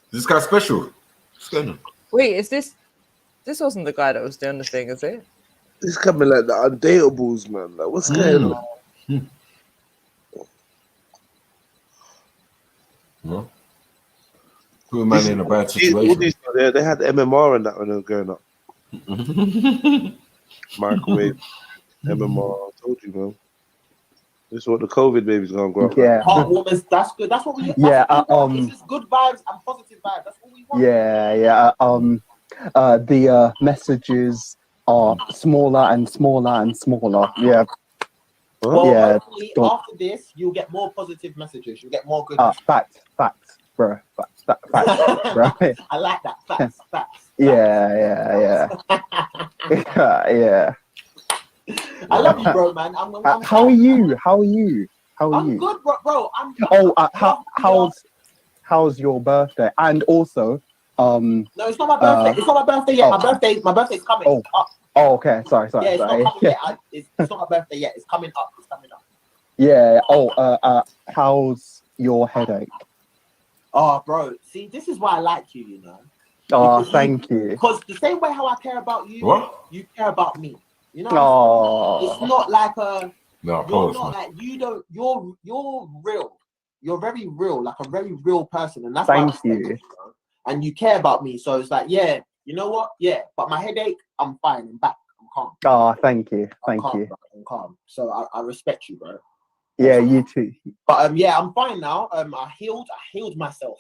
This guy special. What's going on? Wait, is this wasn't the guy that was doing the thing, is it? It's coming like the undateables, man. Like, what's going on? No. Put a man in a bad situation. They had MMR and that when they were growing up. Microwave, MMR. I told you, man. This is what the COVID babies gonna grow up. Yeah. Heartwarmers, that's good. That's what we. Yeah. It's just good vibes and positive vibes. That's what we want. Yeah. The messages are smaller and smaller and smaller. Yeah. Well, yeah. hopefully after this, you'll get more positive messages. You'll get more good. Facts, bro. Facts, bro. I like that. Facts. Yeah. Yeah. I love you, bro, man. I'm how are you? I'm good, bro. How's your birthday? And also, no, it's not my birthday. It's not my birthday yet. My birthday's coming up. Oh, okay. Sorry. Yeah, it's not coming yet. It's not my birthday yet. It's coming up. Yeah. How's your headache? Oh, bro. See, this is why I like you. You know. Oh, thank you. Because the same way how I care about you, you care about me. You know. Oh. It's not like a. No, you're not like you don't. You're real. You're very real, like a very real person, and that's thank why you. And you care about me, so it's like, yeah, you know what? Yeah, but my headache, I'm fine. I'm back. I'm calm. Oh, thank you. Thank you. Bro. I'm calm. So I respect you, bro. Yeah, you too. But yeah, I'm fine now. I healed myself.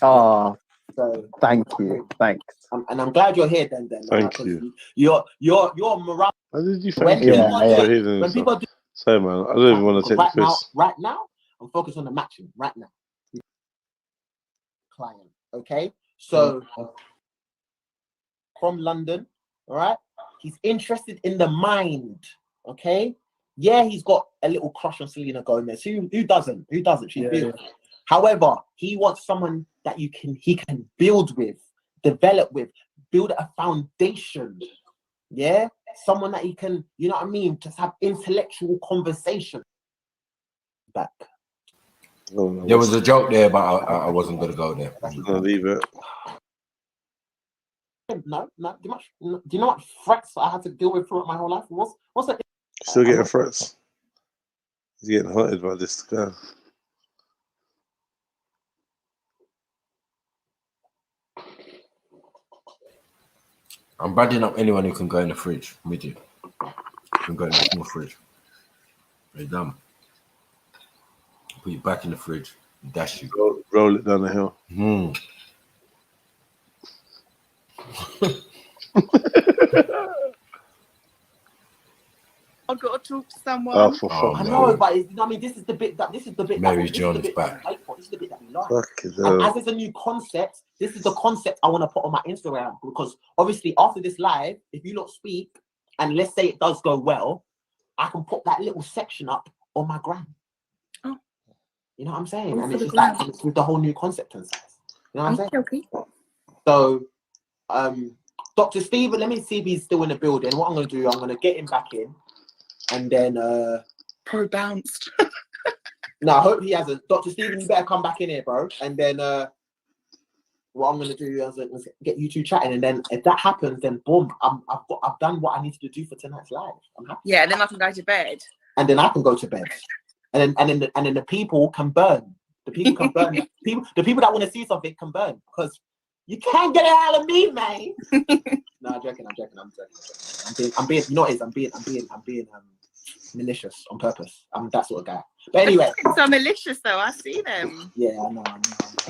Oh, so thank you. Thanks. And I'm glad you're here. Then. Thank you. You're morale. How did you When people do. Sorry, man. I don't even want to take the piss. Right now, I'm focused on the matching. Right now. Client. Okay. So from London, all right. He's interested in the mind. Okay. Yeah, he's got a little crush on Selena Gomez. Who doesn't? Who doesn't? She's beautiful. Yeah. However, he wants someone that he can build with, develop with, build a foundation. Yeah, someone that he can, you know what I mean, just have intellectual conversation. Back. There was a joke there, but I wasn't gonna go there. I'm gonna leave it. No. Do you know what threats I had to deal with throughout my whole life? What's that? Still getting threats. He's getting haunted by this guy. I'm badding up anyone who can go in the fridge. Midget. Can go in the small fridge. Very dumb. Put you back in the fridge. Dash you. Roll it down the hill. I've got to talk to someone. Oh, for fuck. I know, but you know what I mean, this is the bit Mary John's back. This is the bit that we like. And as it's a new concept, this is the concept I want to put on my Instagram, because obviously after this live, if you not speak, and let's say it does go well, I can put that little section up on my gram. Oh. You know what I'm saying? And it's just like, it's with the whole new concept and stuff. You know what I'm saying? Okay. So, Dr. Stephen, let me see if he's still in the building. What I'm going to do, I'm going to get him back in. And then Probably bounced. No, I hope he hasn't. Dr. Stephen, you better come back in here, bro. And then what I'm gonna do is get you two chatting, and then if that happens, then boom, I've done what I needed to do for tonight's live. I'm happy. Yeah, then I can go to bed. And then I can go to bed, and then the people can burn. The people can burn. The people that want to see something can burn, because you can't get it out of me, man. No, I'm joking. I'm being. You know what it is? I'm being malicious on purpose. I'm that sort of guy. But anyway, so malicious though. I see them. Yeah, I know. I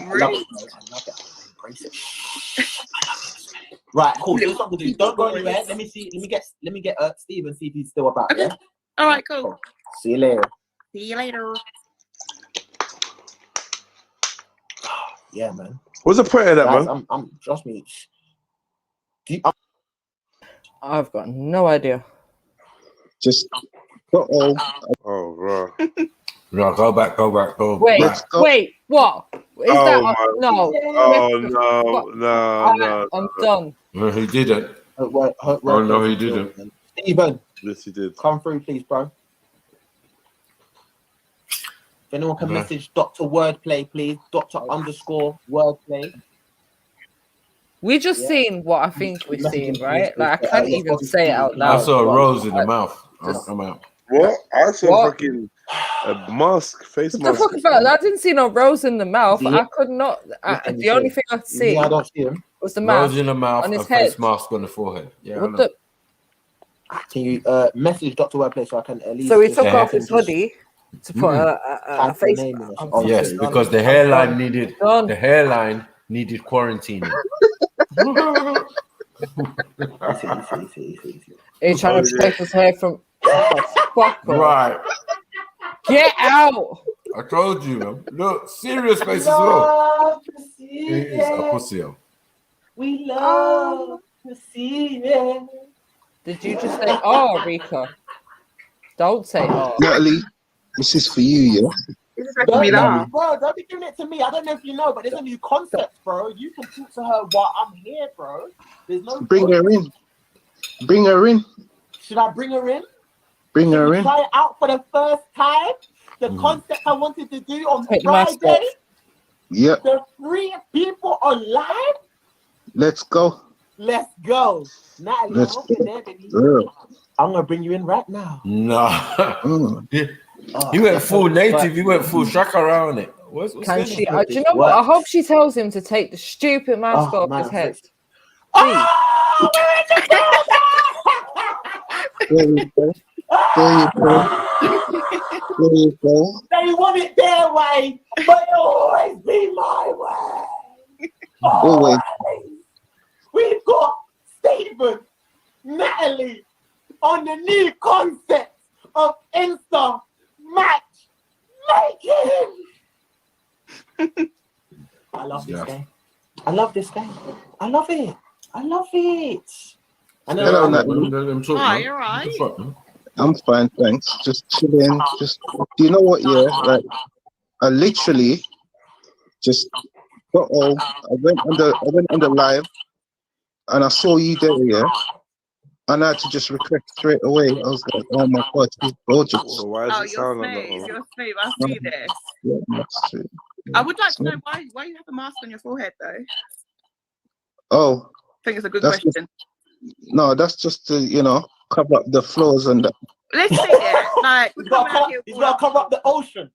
Rude. love it. I love it. I embrace it. Right, cool. Here's something to do. Don't go anywhere. Let me get Stephen, see if he's still about. Okay. Yeah. All right. Cool. See you later. See you later. Yeah, man. What's the point of that, Guys, man? I'm trust me. I've got no idea. Just Oh, bro. No, go back. Wait, back. wait, what? Is Oh, that my- no? Oh, no. I'm done. No, he didn't. Oh, no, he didn't. Stephen, yes, he did. Come through, please, bro. If anyone can message Dr. Wordplay, please. Dr. _ Wordplay. We just seen what I think we've seen, right? Like I can't even say it out I loud. saw a rose in the mouth. I'm out. What? I saw What? fucking a mask, face The mask. fuck is that? I didn't see no rose in the mouth. See? I could not. The only thing I could see I don't see him. was the mask Rose in the mouth on his and head. face mask on the forehead. Yeah, I What know. the? Can you message Dr. Wordplay so I can at least? So he took Yeah. off his hoodie to put a face. name in it. on Yes, something. because the hairline needed quarantining. He's trying to protect his hair from. Fuck off. Right. Get out. I told you, man. Look, serious face as well. He is a pussy. We love to see it. Did you just say, "Oh, Rika"? Don't say, "Oh." Natalie, this is for you, yeah? This is making me laugh. Bro, don't be giving it to me. I don't know if you know, but there's a new concept, bro. You can talk to her while I'm here, bro. There's no. Bring her in. Bring her in. Should I bring her in? Bring Should her we in. try it out for the first time? The concept I wanted to do on Take the mask Friday. off. Yep. The 3 people online. Let's go. Let's go. Natalie, Let's hop in there, baby. go. I'm gonna bring you in right now. No. Mm. He went full native. He went full shaka around it. What's Can going she? on? Do you know what? I hope she tells him to take the stupid mask off his head. Oh, There you go. There you go. There you go. they want it their way, but it'll always be my way. Always. We've got Stephen, Natalie on the new concept of Insta Matchmaking. I love this game. I love this game. I love it. I love it. I know. Hello, I'm- Natalie. Hi, you're right. I'm fine, thanks. Just chilling. Just, do you know what? Yeah, like I literally just got home. I went on the live, and I saw you there. Yeah, and I had to just request straight away. I was like, oh my god, she's gorgeous. So why does it sound like that? You're smooth. I see this. Yeah, that's true. I would like to know why you have a mask on your forehead though. Oh, I think it's a good that's question. no, that's just to cover up the floors and that. Let's see it. Like He's got to cover up the ocean.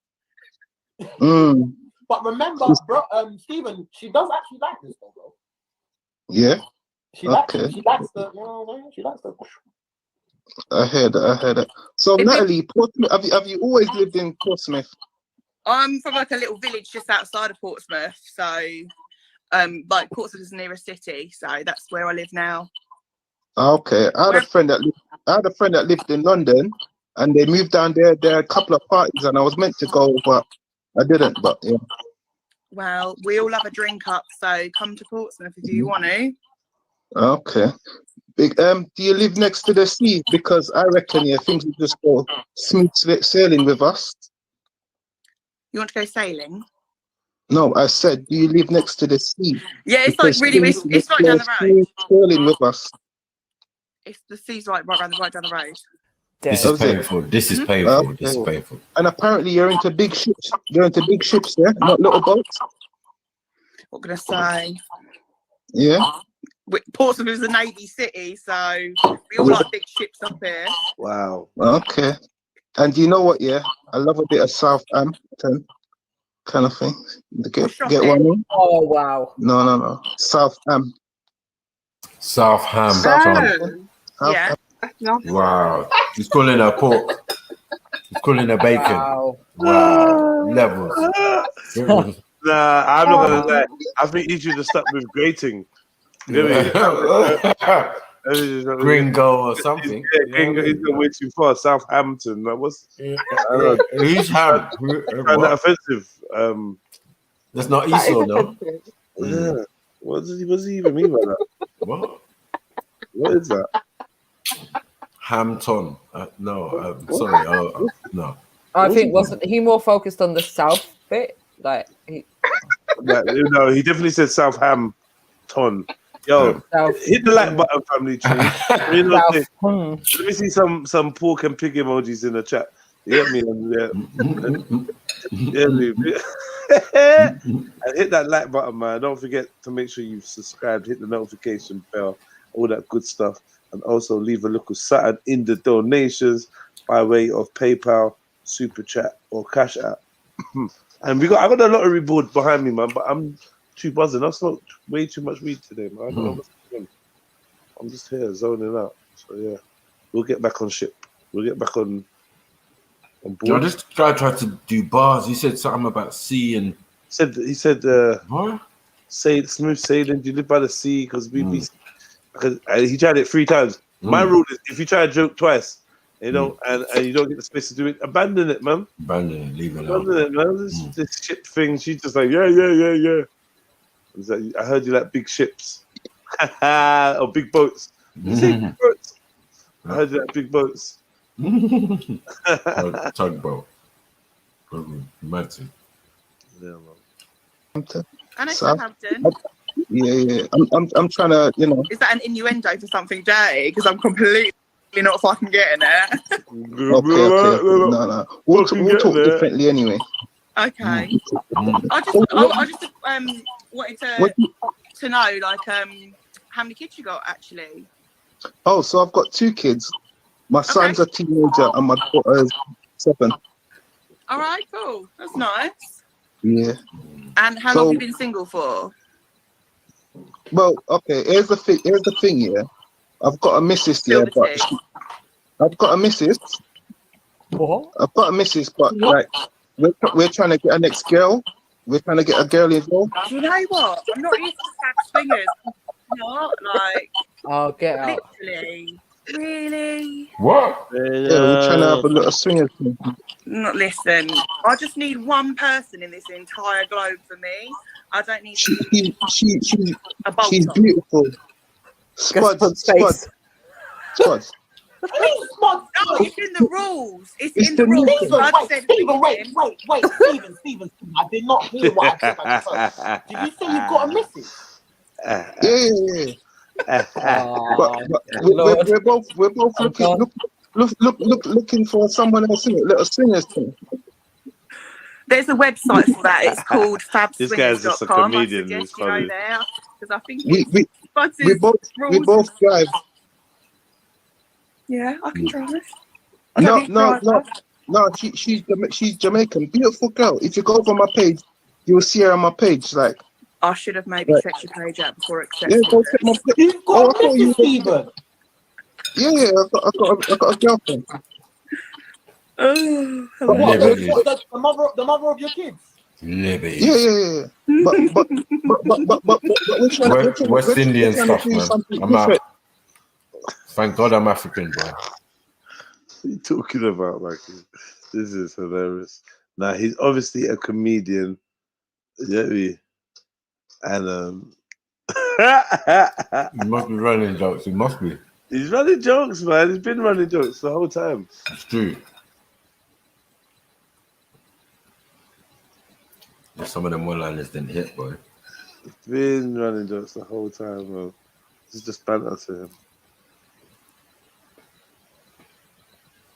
Mm, But remember, bro, Stephen, she does actually like this though, bro. yeah. She likes Okay. it. She likes the, you know what I mean? She likes the. I heard that. So Natalie, Portsmouth, have you always lived in Portsmouth? I'm from like a little village just outside of Portsmouth, so like Portsmouth is the nearest city, so that's where I live now. Okay, I had a friend that lived in London, and they moved down there. There are a couple of parties, and I was meant to go, but I didn't. But yeah. Well, we all have a drink up, so come to Portsmouth if you want to. Okay. Big. Do you live next to the sea? Because I reckon things will just go smooth sailing with us. You want to go sailing? No, I said, do you live next to the sea? Yeah, it's like Because really, things it's right will down go the road. smooth sailing with us. It's the sea's right down the road. This dead. is painful. This is painful. This is painful. And apparently you're into big ships. You're into big ships, yeah? Not little boats? What can I say? Yeah? Portsmouth is a navy city, so we all like big ships up here. Wow. Okay. And you know what, yeah? I love a bit of Southampton kind of thing. Get one in? Oh, wow. No. Southampton. Southampton. Yeah. Wow. He's calling her pork. He's calling her bacon. Wow. Levels. Nah, I'm not gonna lie. I think you should have stuck with grating. Gringo or something. Yeah, Gringo is way too far. Southampton. Like, what's who's ham? Kind of offensive. That's not Esau, no. Yeah. What does he even mean by that? What? What is that? Hampton. No, sorry. No. I think wasn't he more focused on the south bit? Like No, he definitely said Southampton. Yo, hit the like button, family tree. Let me see some pork and pig emojis in the chat. You get me? And hit that like button, man. Don't forget to make sure you've subscribed, hit the notification bell, all that good stuff. And also leave a little something in the donations by way of PayPal, Super Chat, or Cash App. And I got a lottery board behind me, man, but I'm too buzzing. I smoked way too much weed today, man. I don't know what's going on. I'm just here zoning out. So yeah, we'll get back on ship. We'll get back on board. This guy tried to do bars. He said something about sea and he said smooth sailing. Do you live by the sea? Because he tried it 3 times. My rule is if you try to joke twice, you know, and you don't get the space to do it, abandon it, man. Abandon it, leave it alone. Abandon it, man. This ship thing, she's just like, yeah. Like, I heard you like big ships. Or big boats. You say big boats? I heard you like big boats. Tugboat. Imagine. Yeah, I know South- Southampton. Yeah. I'm trying to, you know. Is that an innuendo for something dirty? Because I'm completely not fucking getting it. Okay. No. We'll talk differently anyway. Okay. I just wanted to know, like, how many kids you got actually? Oh, so I've got 2 kids. My son's a teenager and my daughter is 7. All right, cool. That's nice. Yeah. And how long have you been single for? Well, okay. Here's the thing. Yeah, I've got a missus. Yeah, but I've got a missus. What? I've got a missus, but like we're trying to get a next girl. We're trying to get a girl involved. Do you know what? I'm not used to fab swingers. Not like. Oh, get out. Literally. Really? What? Yeah, we're trying to have a little swingers. Not listen. I just need one person in this entire globe for me. I don't need. She's beautiful. Spuds. No, it's in the rules. It's in the rules. Stephen, I did not hear what I said. Did you say you've got a missus? Yeah. But we're both looking for someone else in it. Little swingers thing. There's a website for that. It's called fabswingers.com. This guy's just a comedian. I suggest you go there because I think we both drive. Yeah, I can drive. No. She's Jamaican. Beautiful girl. If you go over my page, you'll see her on my page. Like I should have maybe checked your page out before accepting. Yeah, go check my page. You've got a missus, Stephen. Yeah, I've got a girlfriend. Oh, The mother of your kids. Libby. Yeah. But we're trying West Indian stuff, do man. something I'm different. Thank God I'm African, bro. What are you talking about, Mikey? This is hilarious. Now he's obviously a comedian. Yeah, and He must be running jokes. He must be. He's running jokes, man. He's been running jokes the whole time. It's true. Some of them one-liners didn't hit, boy. He's been running jokes the whole time, bro. This is just banter to him.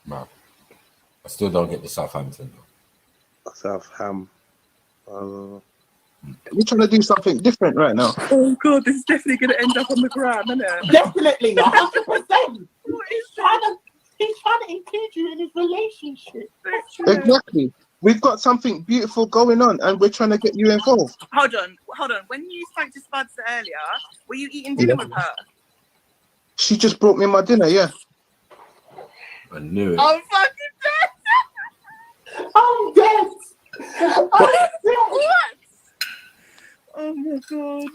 No. I still don't get the Southampton. Southam. We're trying to do something different right now. Oh god, this is definitely going to end up on the gram, isn't it? Definitely, 100%. He's trying to include you in his relationship. Exactly. We've got something beautiful going on, and we're trying to get you involved. Hold on. When you spoke to Spuds earlier, were you eating dinner with her? She just brought me my dinner. Yeah. I knew it. I'm fucking dead. I'm dead. What? Oh my god.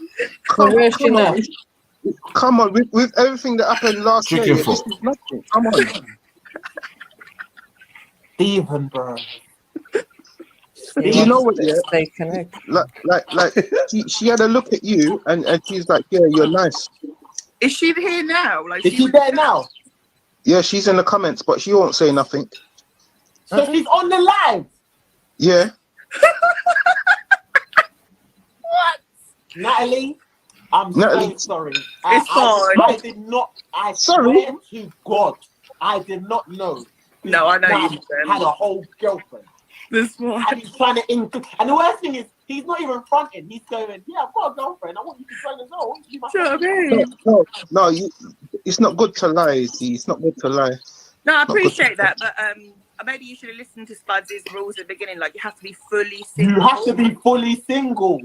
Come on. With everything that happened last year, this is nothing. Come on. Stephen, bro. You know what? Yeah. Like she had a look at you, and she's like, yeah, you're nice. Is she here now? Like, is she there now? Yeah, she's in the comments, but she won't say nothing. So she's on the live. Yeah. What? Natalie, I'm so sorry. It's fine. I did not. I swear to God, I did not know. No, I know you didn't. Had a whole girlfriend. This one. And he's trying to include. And the worst thing is, he's not even fronting. He's going, "Yeah, I've got a girlfriend. I want you to join as well. I want you to be my friend." No, it's not good to lie. It's not good to lie. No, I appreciate that, but maybe you should have listened to Spuds' rules at the beginning. Like, you have to be fully single. You have to be fully single.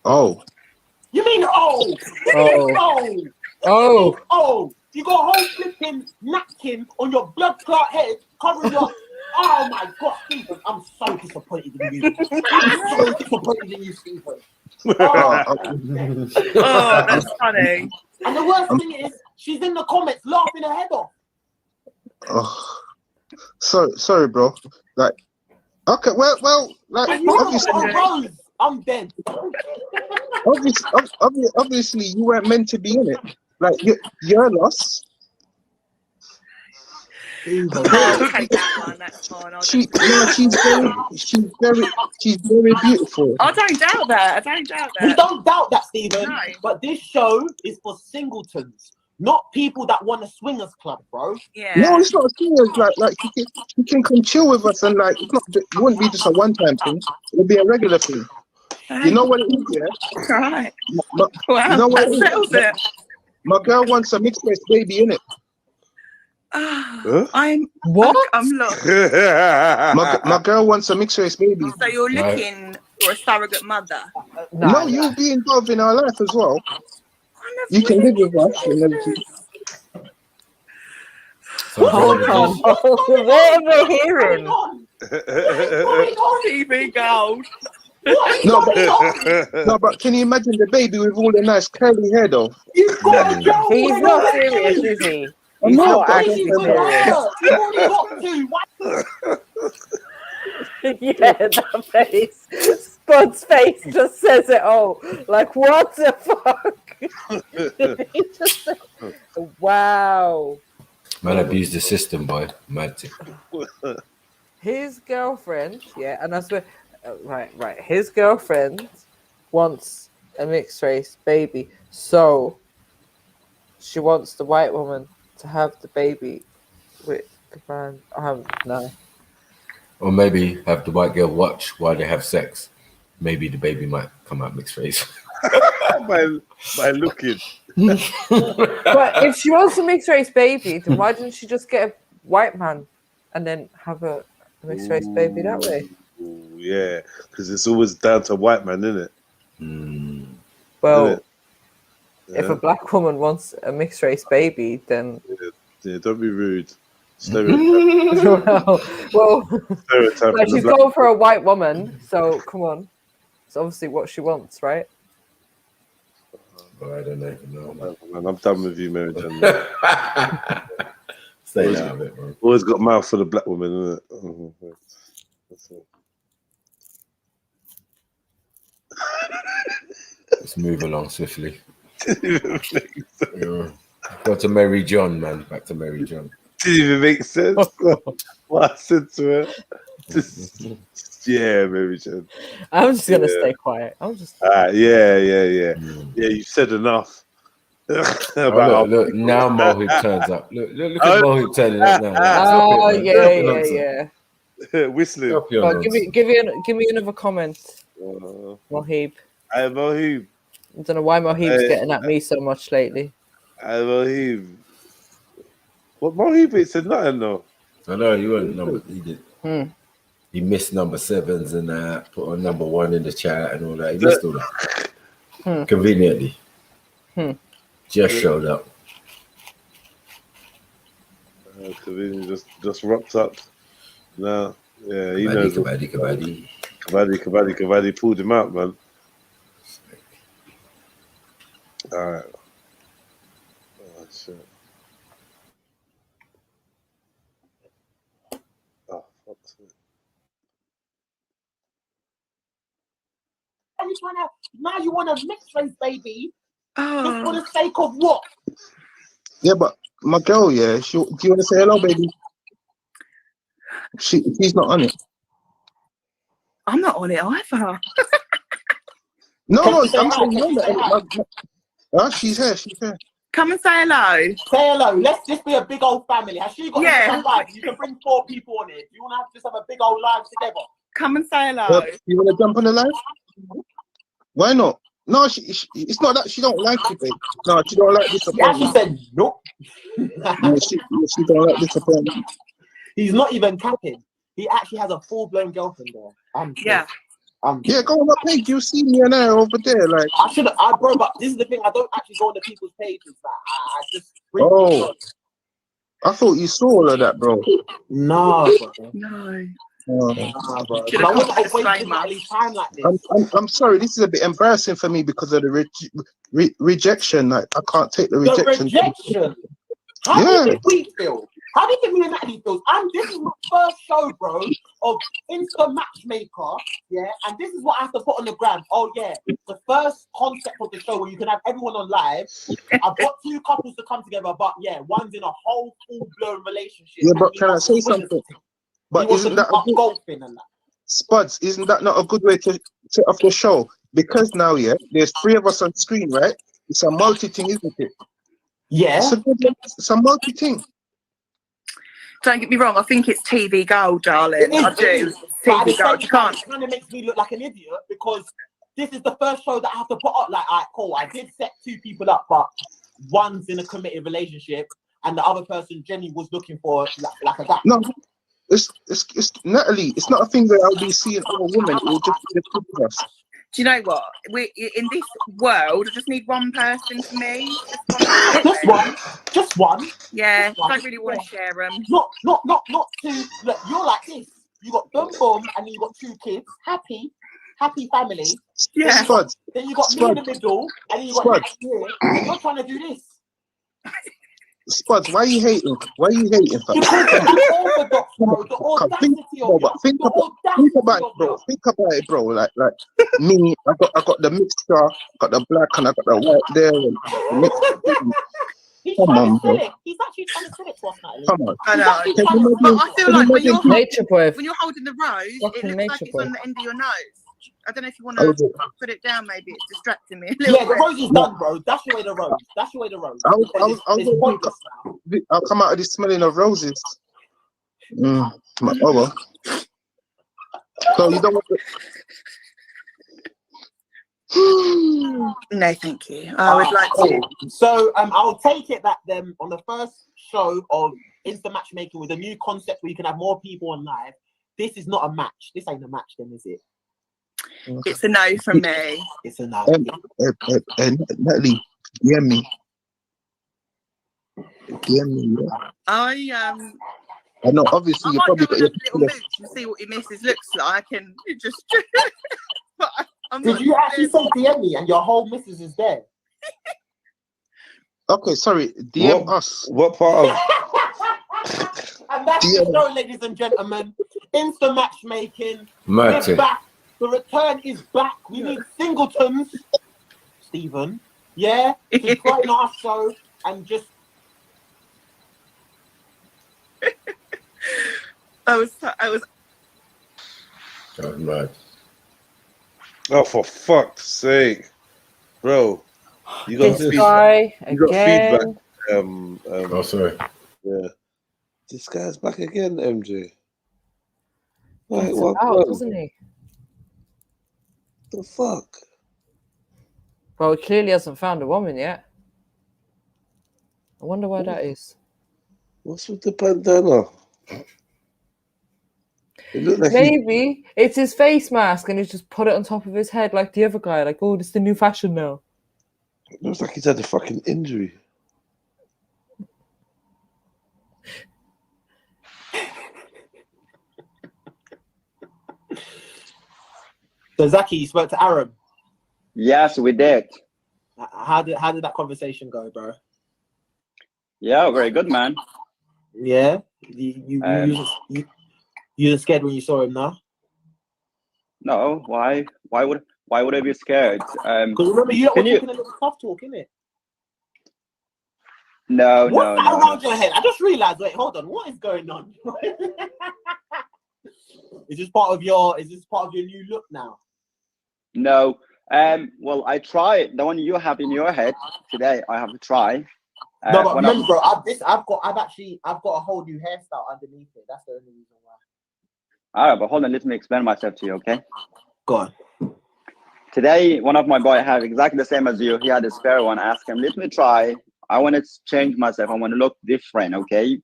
Oh. You mean oh? Oh! You got a whole flipping napkin on your blood clot head, covering your. Oh my God, Stephen! I'm so disappointed in you. I'm so disappointed in you, Stephen. Oh, that's funny. And the worst thing is, she's in the comments laughing her head off. Oh, sorry, bro. Like, okay, well, like, obviously, I'm dead. Obviously, you weren't meant to be in it. Like, you're lost. I'll take that one. That's fine. She's very beautiful. I don't doubt that. We don't doubt that, Stephen. No. But this show is for singletons, not people that want a swingers club, bro. Yeah. No, it's not a swingers. Like she can come chill with us, and like it wouldn't be just a one-time thing. It'll be a regular thing. You know what it is, yeah? Right. You know what it is? My girl wants a mixed race baby, innit? I'm lost. My girl wants a mixed race baby. So you're looking for a surrogate mother? No, you'll be involved in our life as well. You can live with us and everything. Hold on. What are we hearing? TV Gold. No, but can you imagine the baby with all the nice curly hair though? He's not serious, is he? He's not actually serious. Yeah, that face. Spud's face just says it all. Like, what the fuck? He just said, wow. Man abused the system, boy. Mad thing. His girlfriend, yeah, and I swear, right. His girlfriend wants a mixed race baby, so she wants the white woman to have the baby with the man. No. Or maybe have the white girl watch while they have sex. Maybe the baby might come out mixed race. by looking. But if she wants a mixed race baby, then why didn't she just get a white man and then have a mixed race baby that way? Ooh, yeah, because it's always down to white man, isn't it? Well, if a black woman wants a mixed race baby, then don't be rude. well, like she's going for a white woman, so come on. It's obviously what she wants, right? I don't even know. Man, I'm done with you, Mary Jane. Stay out of it, bro. Always got mouth for the black woman, isn't it? That's it. Let's move along swiftly. Go to Mary John, man. Back to Mary John. Didn't even make sense. What I said to her. Yeah, Mary John. I'm just gonna stay quiet. I'm just. Yeah. Yeah, you said enough. look, now Mohib turns up. Look at Mohib turning up now. Stop Oh it, man. Stop the yeah, nonsense. yeah. Whistling. Stop your Well, nonsense. give me another comment, Mohib. Hey, Mohib. I don't know why Mohib's getting at me so much lately. Hey, Mohib. What Mohib? It said nothing though. I know he wasn't number. He did. Hmm. He missed number 7s and that. Put on number 1 in the chat and all that. He missed all that. Hmm. Conveniently. Hmm. Just showed up. Conveniently just rocked up. No, yeah, he Kabaddi, knows. kabaddi. Kabaddi pulled him out, man. All right. Oh shit. Oh fuck's sake. Now you want a mixed race, baby? Just for the sake of what? Yeah, but my girl, yeah, do you want to say hello, baby? She's not on it. I'm not on it either. No, Can no, you say I'm hi? saying Can no. you say hi? She's here. She's here. Come and say hello. Say hello. Let's just be a big old family. Has she got Yeah. a live? You can bring 4 people on it. You want to just have a big old live together? Come and say hello. You want to jump on the live? Why not? No, it's not that she don't like it, babe. No, she don't like disappointment. She said nope. No, she don't like disappointment. He's not even capping. He actually has a full-blown girlfriend there. Yeah. Yeah, go on my page. You see me and her over there, like. Bro, but this is the thing. I don't actually go on the people's pages. Like, I just. Oh, I thought you saw all of that, bro. No, bro. No. Bro. I wasn't wasting Natalie's time like this. I'm sorry. This is a bit embarrassing for me because of the rejection. Like, I can't take the rejection. How do you think we feel? How do you think me and Natalie feels? This is my first show, bro, of Insta Matchmaker, yeah, and this is what I have to put on the gram. Oh yeah, the first concept of the show where you can have everyone on live. I've got 2 couples to come together, but yeah, one's in a whole full-blown relationship. Yeah, but can I say something? But isn't that a golfing and that? Spuds, isn't that not a good way to set off the show? Because now, yeah, there's 3 of us on screen, right? It's a multi-thing, isn't it? Yeah. It's a multi-thing. Don't get me wrong, I think it's TV gold, darling. I do. TV gold. You can't. It kind of makes me look like an idiot because this is the first show that I have to put up. Like, all right, cool. I did set 2 people up, but one's in a committed relationship and the other person, Jenny, was looking for like a guy. No, it's Natalie. It's not a thing where I'll be seeing other women. It will just be the 2 of us. Do you know what? We in this world, I just need one person for me. Just one. Yeah, I don't really want to share them. Not 2. Look, you're like this. You got boom, and then you got 2 kids. Happy family. Yeah. Then you got me in the middle, and then you got next year, and you're trying to do this. Spuds, why are you hating? Why are you hating? Think about it, bro. Like me, I got the mixture, got the black, and I got the white there. And the mixture. Come on, bro. He's actually trying to sell it to us, Natalie. Come on. I know. But I feel like when you're holding the rose, it looks like it's on the end of your nose. I don't know if you want to put it down. Maybe it's distracting me a little bit. The rose is done, bro. Dash away the rose. I'll come out of this smelling of roses. Oh well. So you don't want to... No, thank you. I would like to. So I'll take it that on the first show of Instant Matchmaking with a new concept where you can have more people on live. This is not a match. This ain't a match, then, is it? It's a no from me. It's a no. Natalie, hear me. Yeah. I know. Obviously, you probably got your little mooch and see what your missus looks like, and you just. Did you actually say DM me and your whole missus is there? Okay, sorry. DM us. What part of? And that's the show, ladies and gentlemen. Instant Matchmaking. Magic. We're back. The return is back. We need singletons, Stephen. Yeah, to join our show and just. I was. Oh, for fuck's sake, bro! You got This guy You got feedback. again. Oh, sorry. Yeah. This guy's back again, MJ. Right, Gets what? about, doesn't he? The fuck? Well, he clearly hasn't found a woman yet. I wonder why that is. What's with the bandana? It looked like Maybe it's his face mask and he's just put it on top of his head like the other guy. Like, oh, this is the new fashion now. It looks like he's had a fucking injury. So Zaki, you spoke to Aaron. Yes, we did. How did that conversation go, bro? Yeah, very good, man. Yeah, you were scared when you saw him, no? No, why would I be scared? Because remember, you were talking a little tough talk, innit? No, What's that no. around your head? I just realized. Wait, hold on. What is going on? Is this part of your new look now? No. Well, I tried the one you have in your head today. I have to try. No, but remember, bro, I've got a whole new hairstyle underneath it. That's the only reason why. All right, but hold on. Let me explain myself to you, okay? Go on. Today, one of my boys had exactly the same as you. He had a spare one. I asked him, let me try. I want to change myself. I want to look different, okay?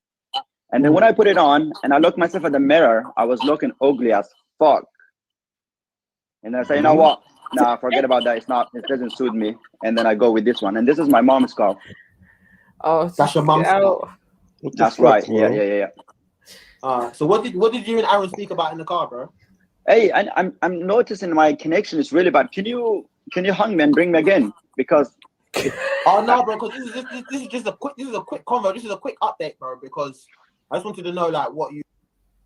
And then when I put it on and I looked myself at the mirror, I was looking ugly as fuck. And I say, you know what? Nah, forget about that. It doesn't suit me. And then I go with this one. And this is my mom's scarf. Oh, that's your mom's scarf. That's right. Yeah. So what did you and Aaron speak about in the car, bro? Hey, I'm noticing my connection is really bad. Can you hung me and bring me again? Because oh no, bro, because this is just a quick convo. This is a quick update, bro, because I just wanted to know like what you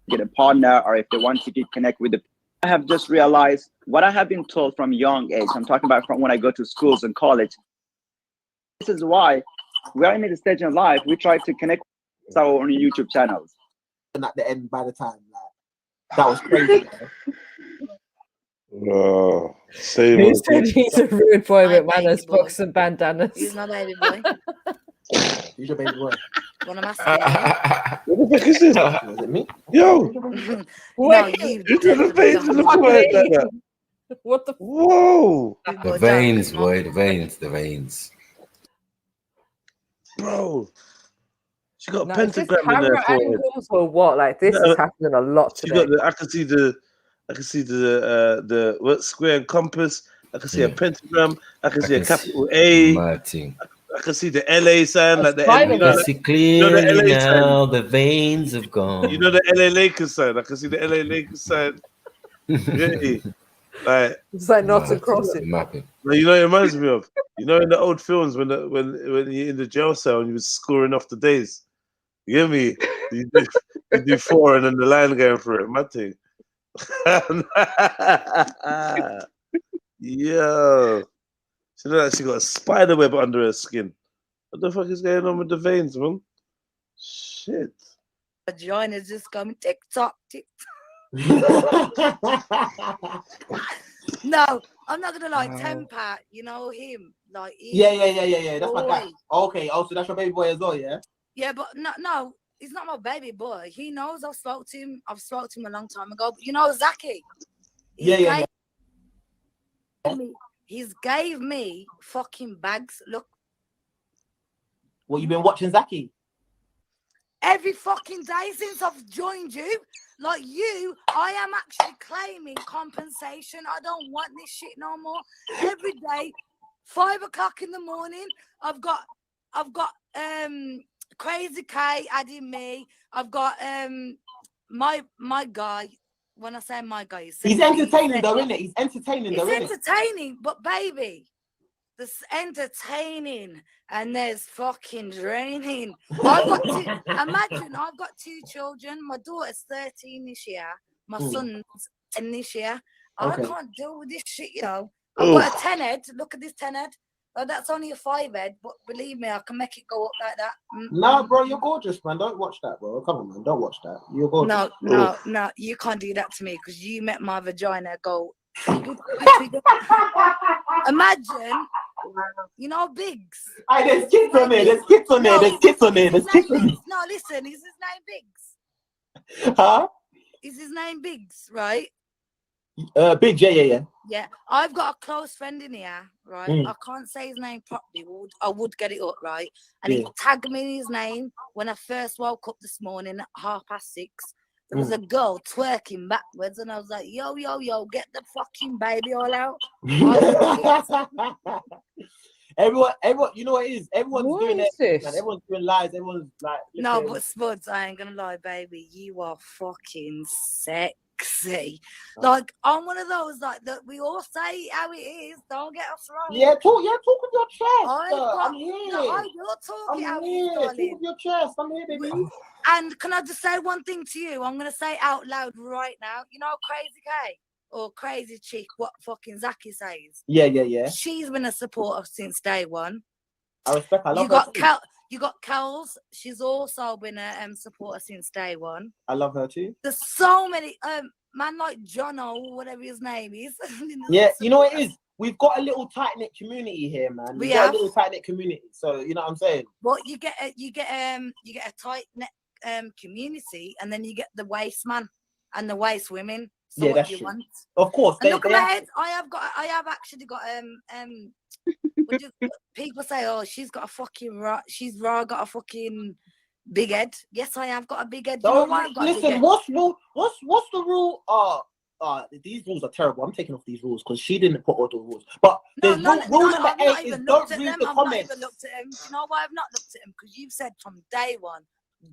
get a partner or if they want to connect with the. I have just realized what I have been told from young age. I'm talking about from when I go to schools and college. This is why we are in the stage in life we try to connect with our own YouTube channels. And at the end, by the time, like that was crazy. No, He said he's a rude boy with manners, books and bandanas. He's my baby boy. Who's your baby boy? What am I What the fuck is this? Was it me? Yo! No, you. It's in the face of the forehead like that. What the? Whoa! The veins, boy. The veins. Bro. She got a Now, is this pentagram in her camera forehead. angles or what? Like this is happening a lot She today. got I can see the what square and compass. I can see a pentagram. I can see a capital A. Martin. I can see the LA sign, like the I can see clearly now. The veins have gone. You know the LA Lakers sign. I can see the LA Lakers sign. Really? Like it's like not across it. Mapping. No, you know, it reminds me of in the old films when you're in the jail cell and you were scoring off the days. You get me? You do 4 and then the line going through it. My thing. Yo. She look like she got a spider web under her skin. What the fuck is going on with the veins, man? Shit. Vagina's just coming tick tock, tick tock. No, I'm not gonna lie. Temper, you know him, like Yeah. That's my guy. Okay, so that's your baby boy as well, yeah. Yeah, but no, he's not my baby boy. He knows I've spoke to him a long time ago. But you know, Zaki. Yeah. He's gave me fucking bags. Look. Well, you've been watching Zaki? Every fucking day since I've joined you. Like you, I am actually claiming compensation. I don't want this shit no more. Every day, 5 o'clock in the morning, I've got Crazy K adding me. I've got my guy. When I say my guy, he's entertaining though, isn't it? He's entertaining though, isn't it? It's entertaining, but baby, there's entertaining and there's fucking draining. Imagine I've got 2 children. My daughter's 13 this year. My son's 10 this year. I can't deal with this shit, you know. I've got a 10 head. Look at this 10 head. Oh, that's only a 5 head, but believe me, I can make it go up like that. No, bro, you're gorgeous, man. Don't watch that, bro. Come on, man. Don't watch that. You're gorgeous. No, you can't do that to me because you met my vagina go. Imagine You know Biggs. Hey, there's kids on there. There's kids on there. There's kids on there. There's kids on there. No, listen. Is his name Biggs? Huh? Is his name Biggs? Right. Big J, yeah. Yeah, I've got a close friend in here, right? Mm. I can't say his name properly. I would get it up, right? And he Yeah. tagged me in his name when I first woke up this morning at 6:30. There was a girl twerking backwards, and I was like, yo, yo, yo, get the fucking baby all out. Everyone, you know what it is? Everyone's What doing is it. this? Man. Everyone's doing lies. Everyone's like, No, looking- but Spuds, I ain't gonna lie, baby. You are fucking sexy. Like, I'm one of those, like, that we all say how it is. Don't get us wrong. Yeah, talk with your chest. I'm No, here. I will talk I'm it out, here. Talk darling. with your chest. I'm here, baby. And can I just say one thing to you? I'm gonna say it out loud right now. You know, Crazy K or Crazy Chick, what fucking Zaki says. Yeah. She's been a supporter since day one. I respect. I love You got her too. You got Kels. She's also been a supporter since day one. I love her too. There's so many man like Jono, whatever his name is. Yeah, you know what it is? We've got a little tight knit community here, man. We We've got have. a little tight knit community. So you know what I'm saying? But you get a tight net community, and then you get the waste man and the waste women. So Yeah, what that's do you true. want? Of course. And look at my head. I have actually got people say, oh, she's got a fucking got a fucking big head. Yes, I have got a big head. You know why I've got a big Listen, head? what's the rule? These rules are terrible. I'm taking off these rules because she didn't put all the rules. But rule number I've not 8 is even don't looked at read them. the I've not comments. even looked at them. You know why I've not looked at them? Because you've said from day one,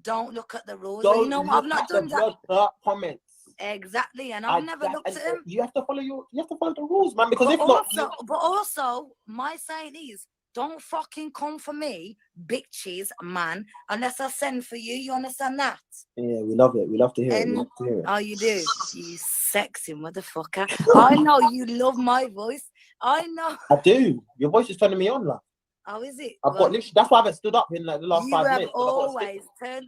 don't look at the rules. And Don't you know what? I've look not at the done that. blood comments. Exactly, and I've never looked at them. You have to follow the rules, man. Because if not, But also, my saying is, don't fucking come for me, bitches, man, unless I send for you. You understand that? yeah, we love it. We love to hear it. We And love to hear it. oh, you do, you sexy motherfucker. I know you love my voice. I know. I do. Your voice is turning me on, like. Oh, is it? I've got literally. That's why I haven't stood up in like the last You 5 have minutes. 'cause I've got to always turned.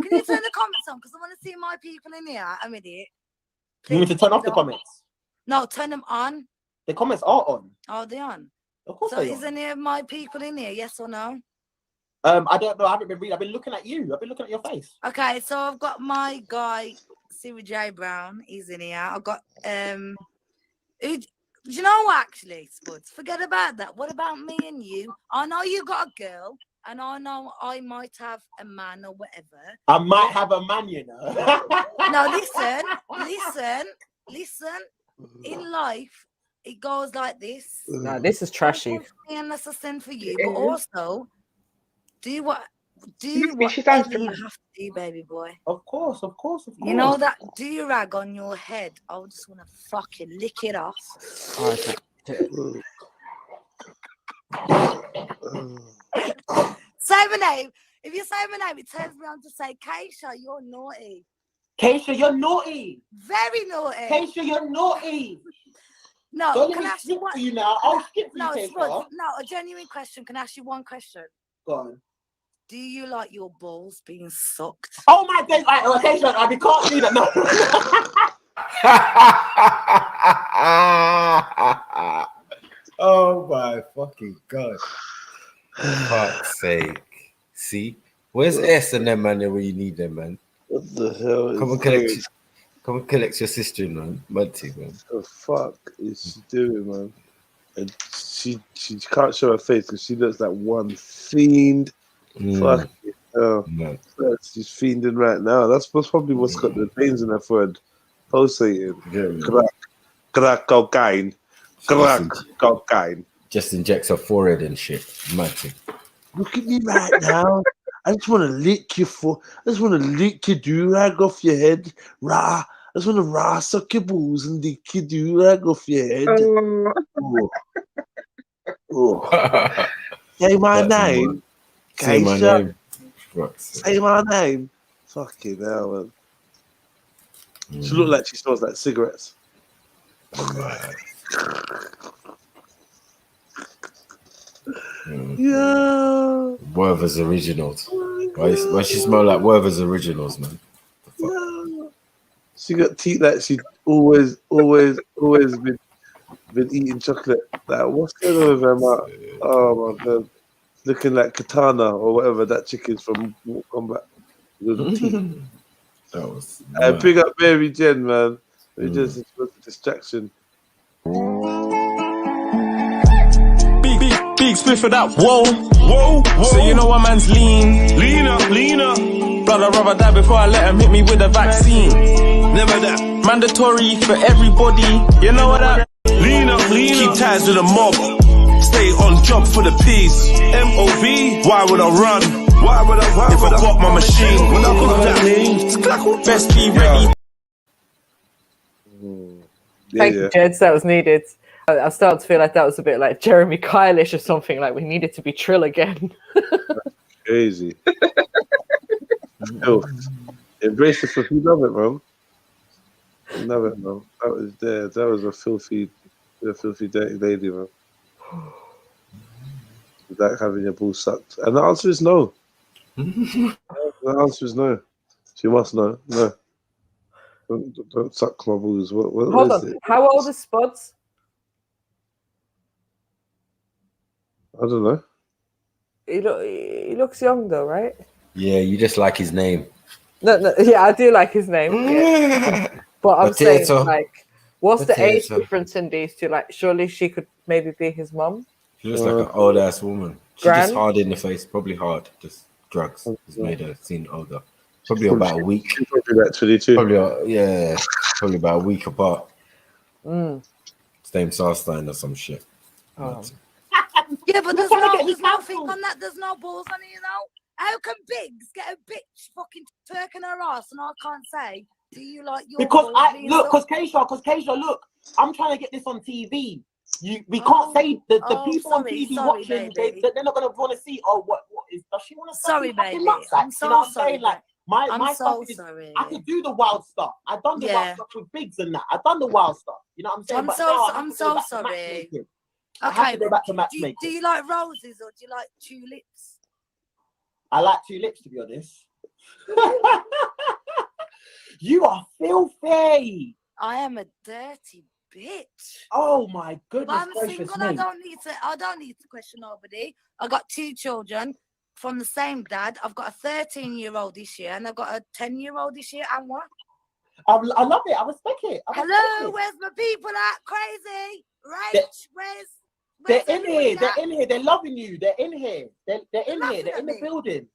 Can you turn the comments on? Because I want to see my people in here. I'm idiot. You need to turn off the comments. No, turn them on. The comments are on. Oh, they're on. Of course So they is are. any of my people in here? Yes or no? I don't know. I haven't been reading. I've been looking at you. I've been looking at your face. Okay, so I've got my guy, Siri J Brown. He's in here. I've got who, do you know what, actually, Spuds? Forget about that. What about me and you? I know you got a girl, and I know I might have a man or whatever. I might have a man, you know. No, listen. In life, it goes like this. No, this is trashy. Unless I send for you, It but is. also do whatever She sounds you dramatic. have to do, baby boy. Of course. You know that do-rag on your head? I just want to fucking lick it off. Say my name. If you say my name, it turns me on to say, Keisha, you're naughty. Keisha, you're naughty. Very naughty. Keisha, you're naughty. No, Don't let can me I ask you skip one? for you now. I'll skip for No, you, Spuds, Keisha. no, a genuine question. Can I ask you one question? Go on. Do you like your balls being sucked? Oh my days! Keisha, I can't do that. No. Oh my fucking god. For fuck's sake. See? Where's S and them, man, where you need them, man? What the hell Come is and collect this? Come and collect your sister, man. Mudty, man. The fuck is she doing, man? And she can't show her face because she looks like one fiend. Fuck hell. She's fiending right now. That's probably what's got the veins in her forehead pulsating. Crack cocaine. Crack cocaine. Just injects her forehead and shit. Mudty. Look at me right now. I just want to lick your I just want to lick your do-rag off your head. Rah. I just want to suck your balls and lick your do-rag off your head. Oh. Say my name. Say my Keisha. name. Say my name. Fucking hell, man. She look like she smells like cigarettes. Yeah. Werther's Originals. Why she smell like Werther's Originals, man? Yeah. She got teeth like she always been been eating chocolate. Like, what's going on with them? Oh my god, looking like Katana or whatever that chicken's from Mortal Kombat. With the teeth. That was. Big up Mary Jen, man. It just was a distraction. Big spliff for that. Whoa. So you know what man's leaner. Brother, rather die before I let him hit me with a vaccine. Never that. Mandatory for everybody. You know what that? Leaner. Keep ties with the mob. Stay on job for the peace. MOB. Why would I run? If I got my machine, would I put that? Best be ready. Thank you, Jeds. That was needed. I started to feel like that was a bit like Jeremy Kylish or something. Like we needed to be Trill again. Crazy. Embrace the filth. You love it, bro. You love it, bro. That was there. That was a filthy dirty lady, bro. Without having your balls sucked. And the answer is no. The answer is no. She must know. No. Don't suck my balls. What Hold is on. it? How old is Spuds? I don't know. He looks young though, right? Yeah, you just like his name. No, yeah, I do like his name. Yeah. But I'm saying, like, what's the age difference in these two? Like, surely she could maybe be his mum. She looks like an old ass woman. She's Gran? just hard in the face, probably hard. Just drugs has made her seem older. Probably about a week. Probably about 22. Probably about a week apart. Mm. Same size line or some shit. Yeah, but there's nothing on that. There's no balls on it, you know. How can Biggs get a bitch fucking twerking her ass and I can't say, do you like your Because balls being sucked? Keisha, look, I'm trying to get this on TV. We can't say the people on TV watching, they're not gonna want to see. Oh, what is? Does she want to? Sorry, baby. I'm so you know what I'm sorry. saying? Like my so stuff is, sorry. I could do the wild stuff. I've done the wild stuff with Biggs and that. I've done the wild stuff. You know what I'm saying? I'm But so now I'm so sorry. I have Okay, to go back to matchmaking. do you like roses or do you like tulips? I like tulips, to be honest. You are filthy. I am a dirty bitch. Oh my goodness But I'm gracious single. me. I don't need to question nobody. I got 2 children from the same dad. I've got a 13-year-old this year, and I've got a 10-year-old this year. And what? I love it. I respect it. Hello, where's my people at? Crazy, right? They're in here. They're in here. They're loving you. They're in here. They're in here. They're in the building.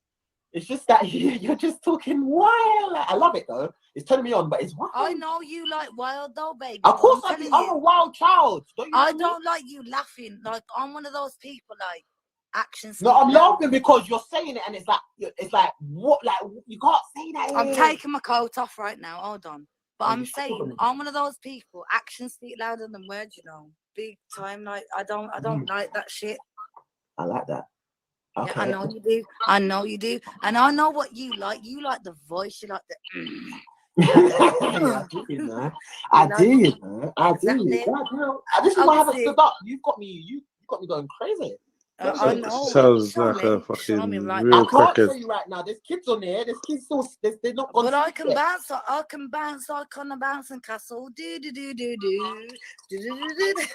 It's just that you're just talking wild. I love it though. It's turning me on, but it's wild. I know you like wild though, baby. Of course I do. I'm a wild child. I don't like you laughing. Like I'm one of those people like action. No, I'm laughing because you're saying it, and it's like what? Like you can't say that. I'm taking my coat off right now. Hold on. But I'm saying I'm one of those people. Actions speak louder than words, you know. Big time. Like I don't like that shit. I like that. Okay. Yeah, I know you do. I know you do. And I know what you like. You like the voice. You like the. I do, you know. I do. This is why I haven't stood up. You've got me going crazy. I know. Sounds like a fucking real I can't crackhead. show you right now. There's kids on there. There's kids still. They're not gone. But I can yet. bounce. I can bounce like on a bouncing castle. Do do do do do do do do do.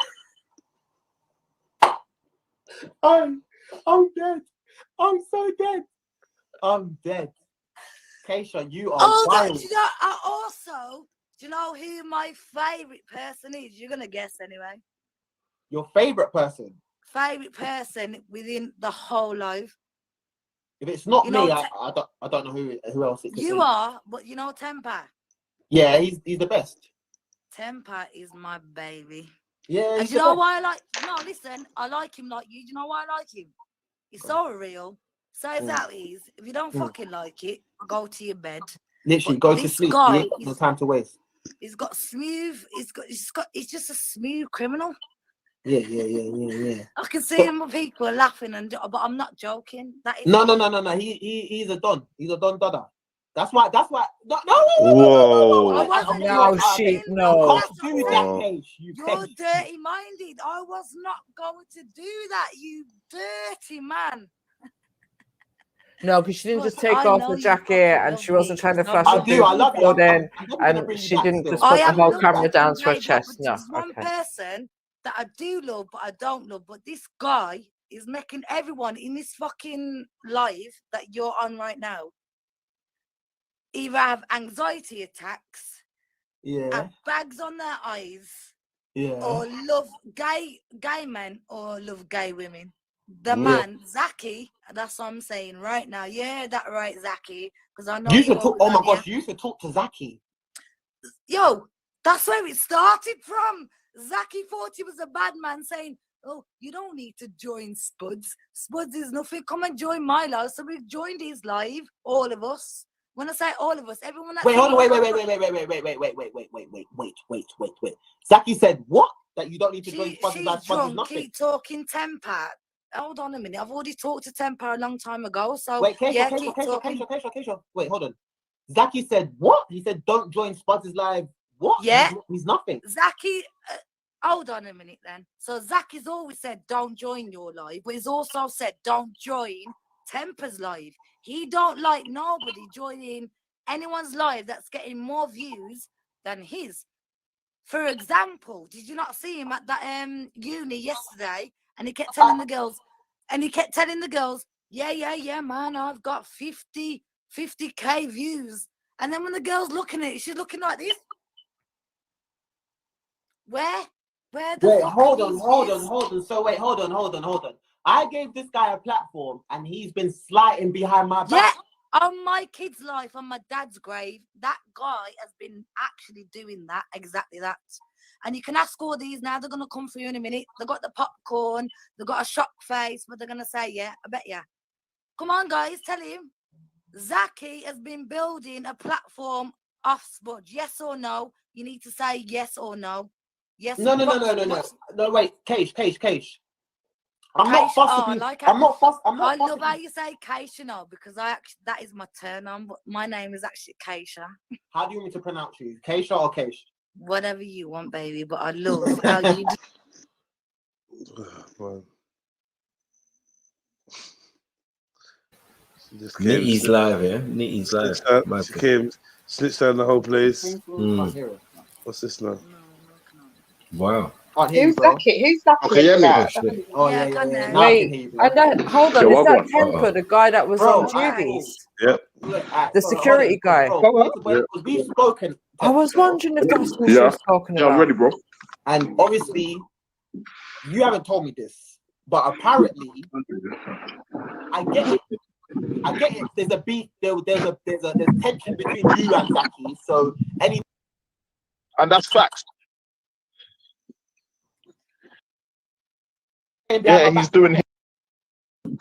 I'm dead. I'm so dead. I'm dead. Keisha, you are wild. Do you know who my favorite person is? You're gonna guess anyway. Your favorite person? Favorite person within the whole life. If it's not You me, know, I don't know who else it could You be. are, but you know Temper. Yeah, he's the best. Temper is my baby. Yeah. And he's you the know best. why I like? No, listen, I like him like you. Do you know why I like him? He's so real. So it's how it is. If you don't fucking like it, go to your bed. Literally, But go to this sleep. guy You ain't got no time to waste. He's got smooth. He's just a smooth criminal. Yeah. I can see him. People are laughing, but I'm not joking. That is No. He's a don. He's a don dada. That's why. No. Whoa. No, shit, no. Do that, Paige. You're dirty-minded. I was not going to do that. You dirty man. No, because she didn't just take I off know the you jacket and she wasn't trying to flash I her do, I love it. then, I'm gonna and bring she you back didn't still. just put the whole looking camera down to her babe, chest. but No, there's one okay. person that I do love, but I don't love. But this guy is making everyone in this fucking live that you're on right now either have anxiety attacks, have bags on their eyes, or love gay men or love gay women. The man, Zaki, that's what I'm saying right now. Yeah, that right, Zaki. Because I know you should talk. Oh my gosh, you should talk to Zaki. Yo, that's where it started from. Zaki thought he was a bad man saying, oh, you don't need to join Spuds. Spuds is nothing. Come and join my live. So we've joined his live, all of us. When I say all of us, everyone that's Wait, hold on, wait. Zaki said what? That you don't need to join Spuds. She's drunk, keep talking temper. Hold on a minute. I've already talked to Temper a long time ago. So wait, yeah, Keisha. Wait, hold on. Zaki said what? He said don't join Spuds' live. What? Yeah, he's nothing. Zaki, hold on a minute then. So Zaki's always said don't join your live, but he's also said don't join Temper's live. He don't like nobody joining anyone's live that's getting more views than his. For example, did you not see him at that uni yesterday? And he kept telling the girls, yeah, man, I've got 50K views. And then when the girl's looking at it, she's looking like this. Where the wait, fuck hold on. So wait, hold on. I gave this guy a platform and he's been sliding behind my back. Yeah, on my kid's life, on my dad's grave, that guy has been actually doing that, exactly that. And you can ask all these now, they're going to come for you in a minute. They've got the popcorn, they've got a shock face, but they're going to say, yeah, I bet you. Come on, guys, tell him. Zaki has been building a platform off Spudge. Yes or no? You need to say yes or no. Yes. No, wait, Keish. I'm not fussing. I'm not fussing. I love how you say Keisha now because that is my turn on, but my name is actually Keisha. How do you want me to pronounce you? Keisha or Keish? Whatever you want, baby, but I love how you do. Nitty's live, yeah? Nitty's live. She came, snitched down the whole place. What's this now? Wow. Who's Zaki? Who's Zaki? Okay, yeah, oh, yeah. Wait, hold on. Is that Temper, the guy that was on Judy's? Yep. The security guy. We've spoken. I was wondering if that's what she was talking about. I'm ready, bro. And obviously, you haven't told me this, but apparently, I get it. There's a beef. There's tension between you and Zaki. So and that's facts. Yeah, he's doing.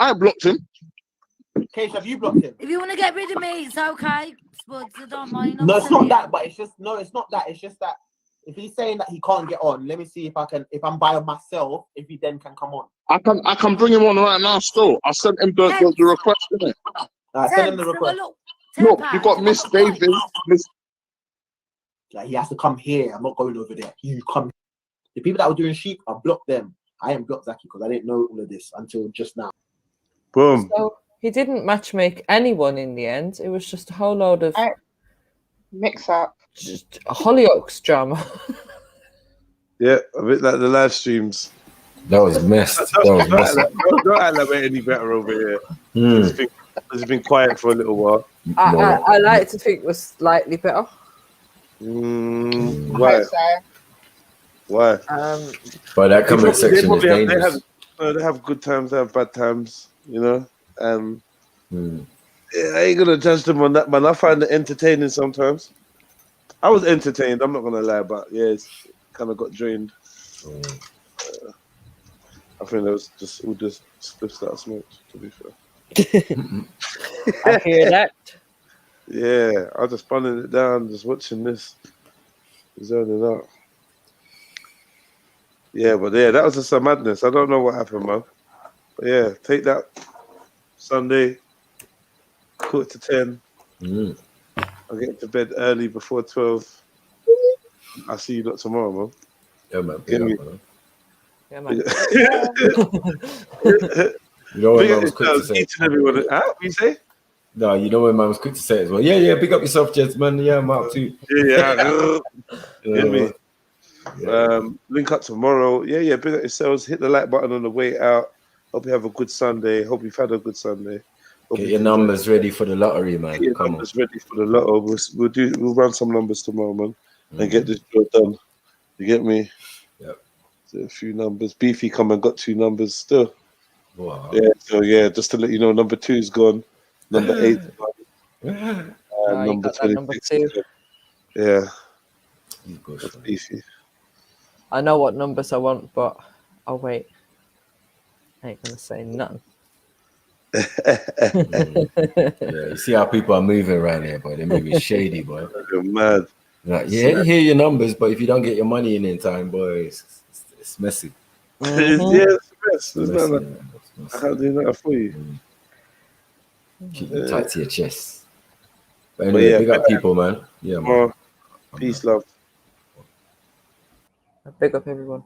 I blocked him. Keish, have you blocked him? If you want to get rid of me, it's okay. Spuds, I don't mind. No, it's not that. But it's not that. It's just that if he's saying that he can't get on, let me see if I can. If I'm by myself, if he then can come on. I can bring him on right now. Still, I sent him the request. Didn't I send him the request. Look, you got Miss Davis. Like he has to come here. I'm not going over there. You come. The people that were doing sheep, I blocked them. I ain't blocked Zaki because I didn't know all of this until just now. Boom. So he didn't matchmake anyone in the end. It was just a whole load of mix up, just Hollyoaks drama. Yeah, a bit like the live streams. That was messed. Don't act like we're any better over here. It's been quiet for a little while. I like to think it was slightly better. Why? Why? But that comment section is dangerous. They have good times, they have bad times, you know. Yeah, I ain't gonna judge them on that, man. I find it entertaining sometimes. I was entertained, I'm not gonna lie, but yeah, it's kind of got drained. I think there was just all just spliffs that I smoked, to be fair. I hear that. Yeah, I was just bunning it down, just watching this, zoning out. Yeah, but yeah, that was just some madness. I don't know what happened, man. But yeah, take that Sunday, 10:15. I'll get to bed early before 12. I'll see you lot tomorrow, man. Yeah, man. Yeah, man. You know when man was quick to say everyone. What you say? No, you know when man was quick to say as well. Yeah, big up yourself, gents, man. Yeah, I'm out too. Yeah. Hear me. Link up tomorrow. Yeah. Big up yourselves. Hit the like button on the way out. Hope you have a good Sunday. Hope you've had a good Sunday. Hope Get you've your enjoyed numbers ready for the lottery, man. Get your Come on. numbers ready for the lotto. We'll run some numbers tomorrow, man, and get this job done. You get me? Yep. So a few numbers. Beefy come and got 2 numbers still. Wow. Yeah. So yeah, just to let you know, number 2's gone. Number 8's gone. And you number got that number 26 2. is gone. Yeah. That's Beefy. I know what numbers I want, but I'll wait. I ain't gonna say nothing. Yeah, you see how people are moving around here, boy. They're moving shady, boy. You're mad. Like, yeah, you hear your numbers, but if you don't get your money in time, boy, it's messy. Yeah, it's the best. There's Messy, nothing. man. I can't do nothing for you. Keep it tight to your chest. But But anyway, yeah, big up people, man. Yeah, man. Peace, love. Big up everyone.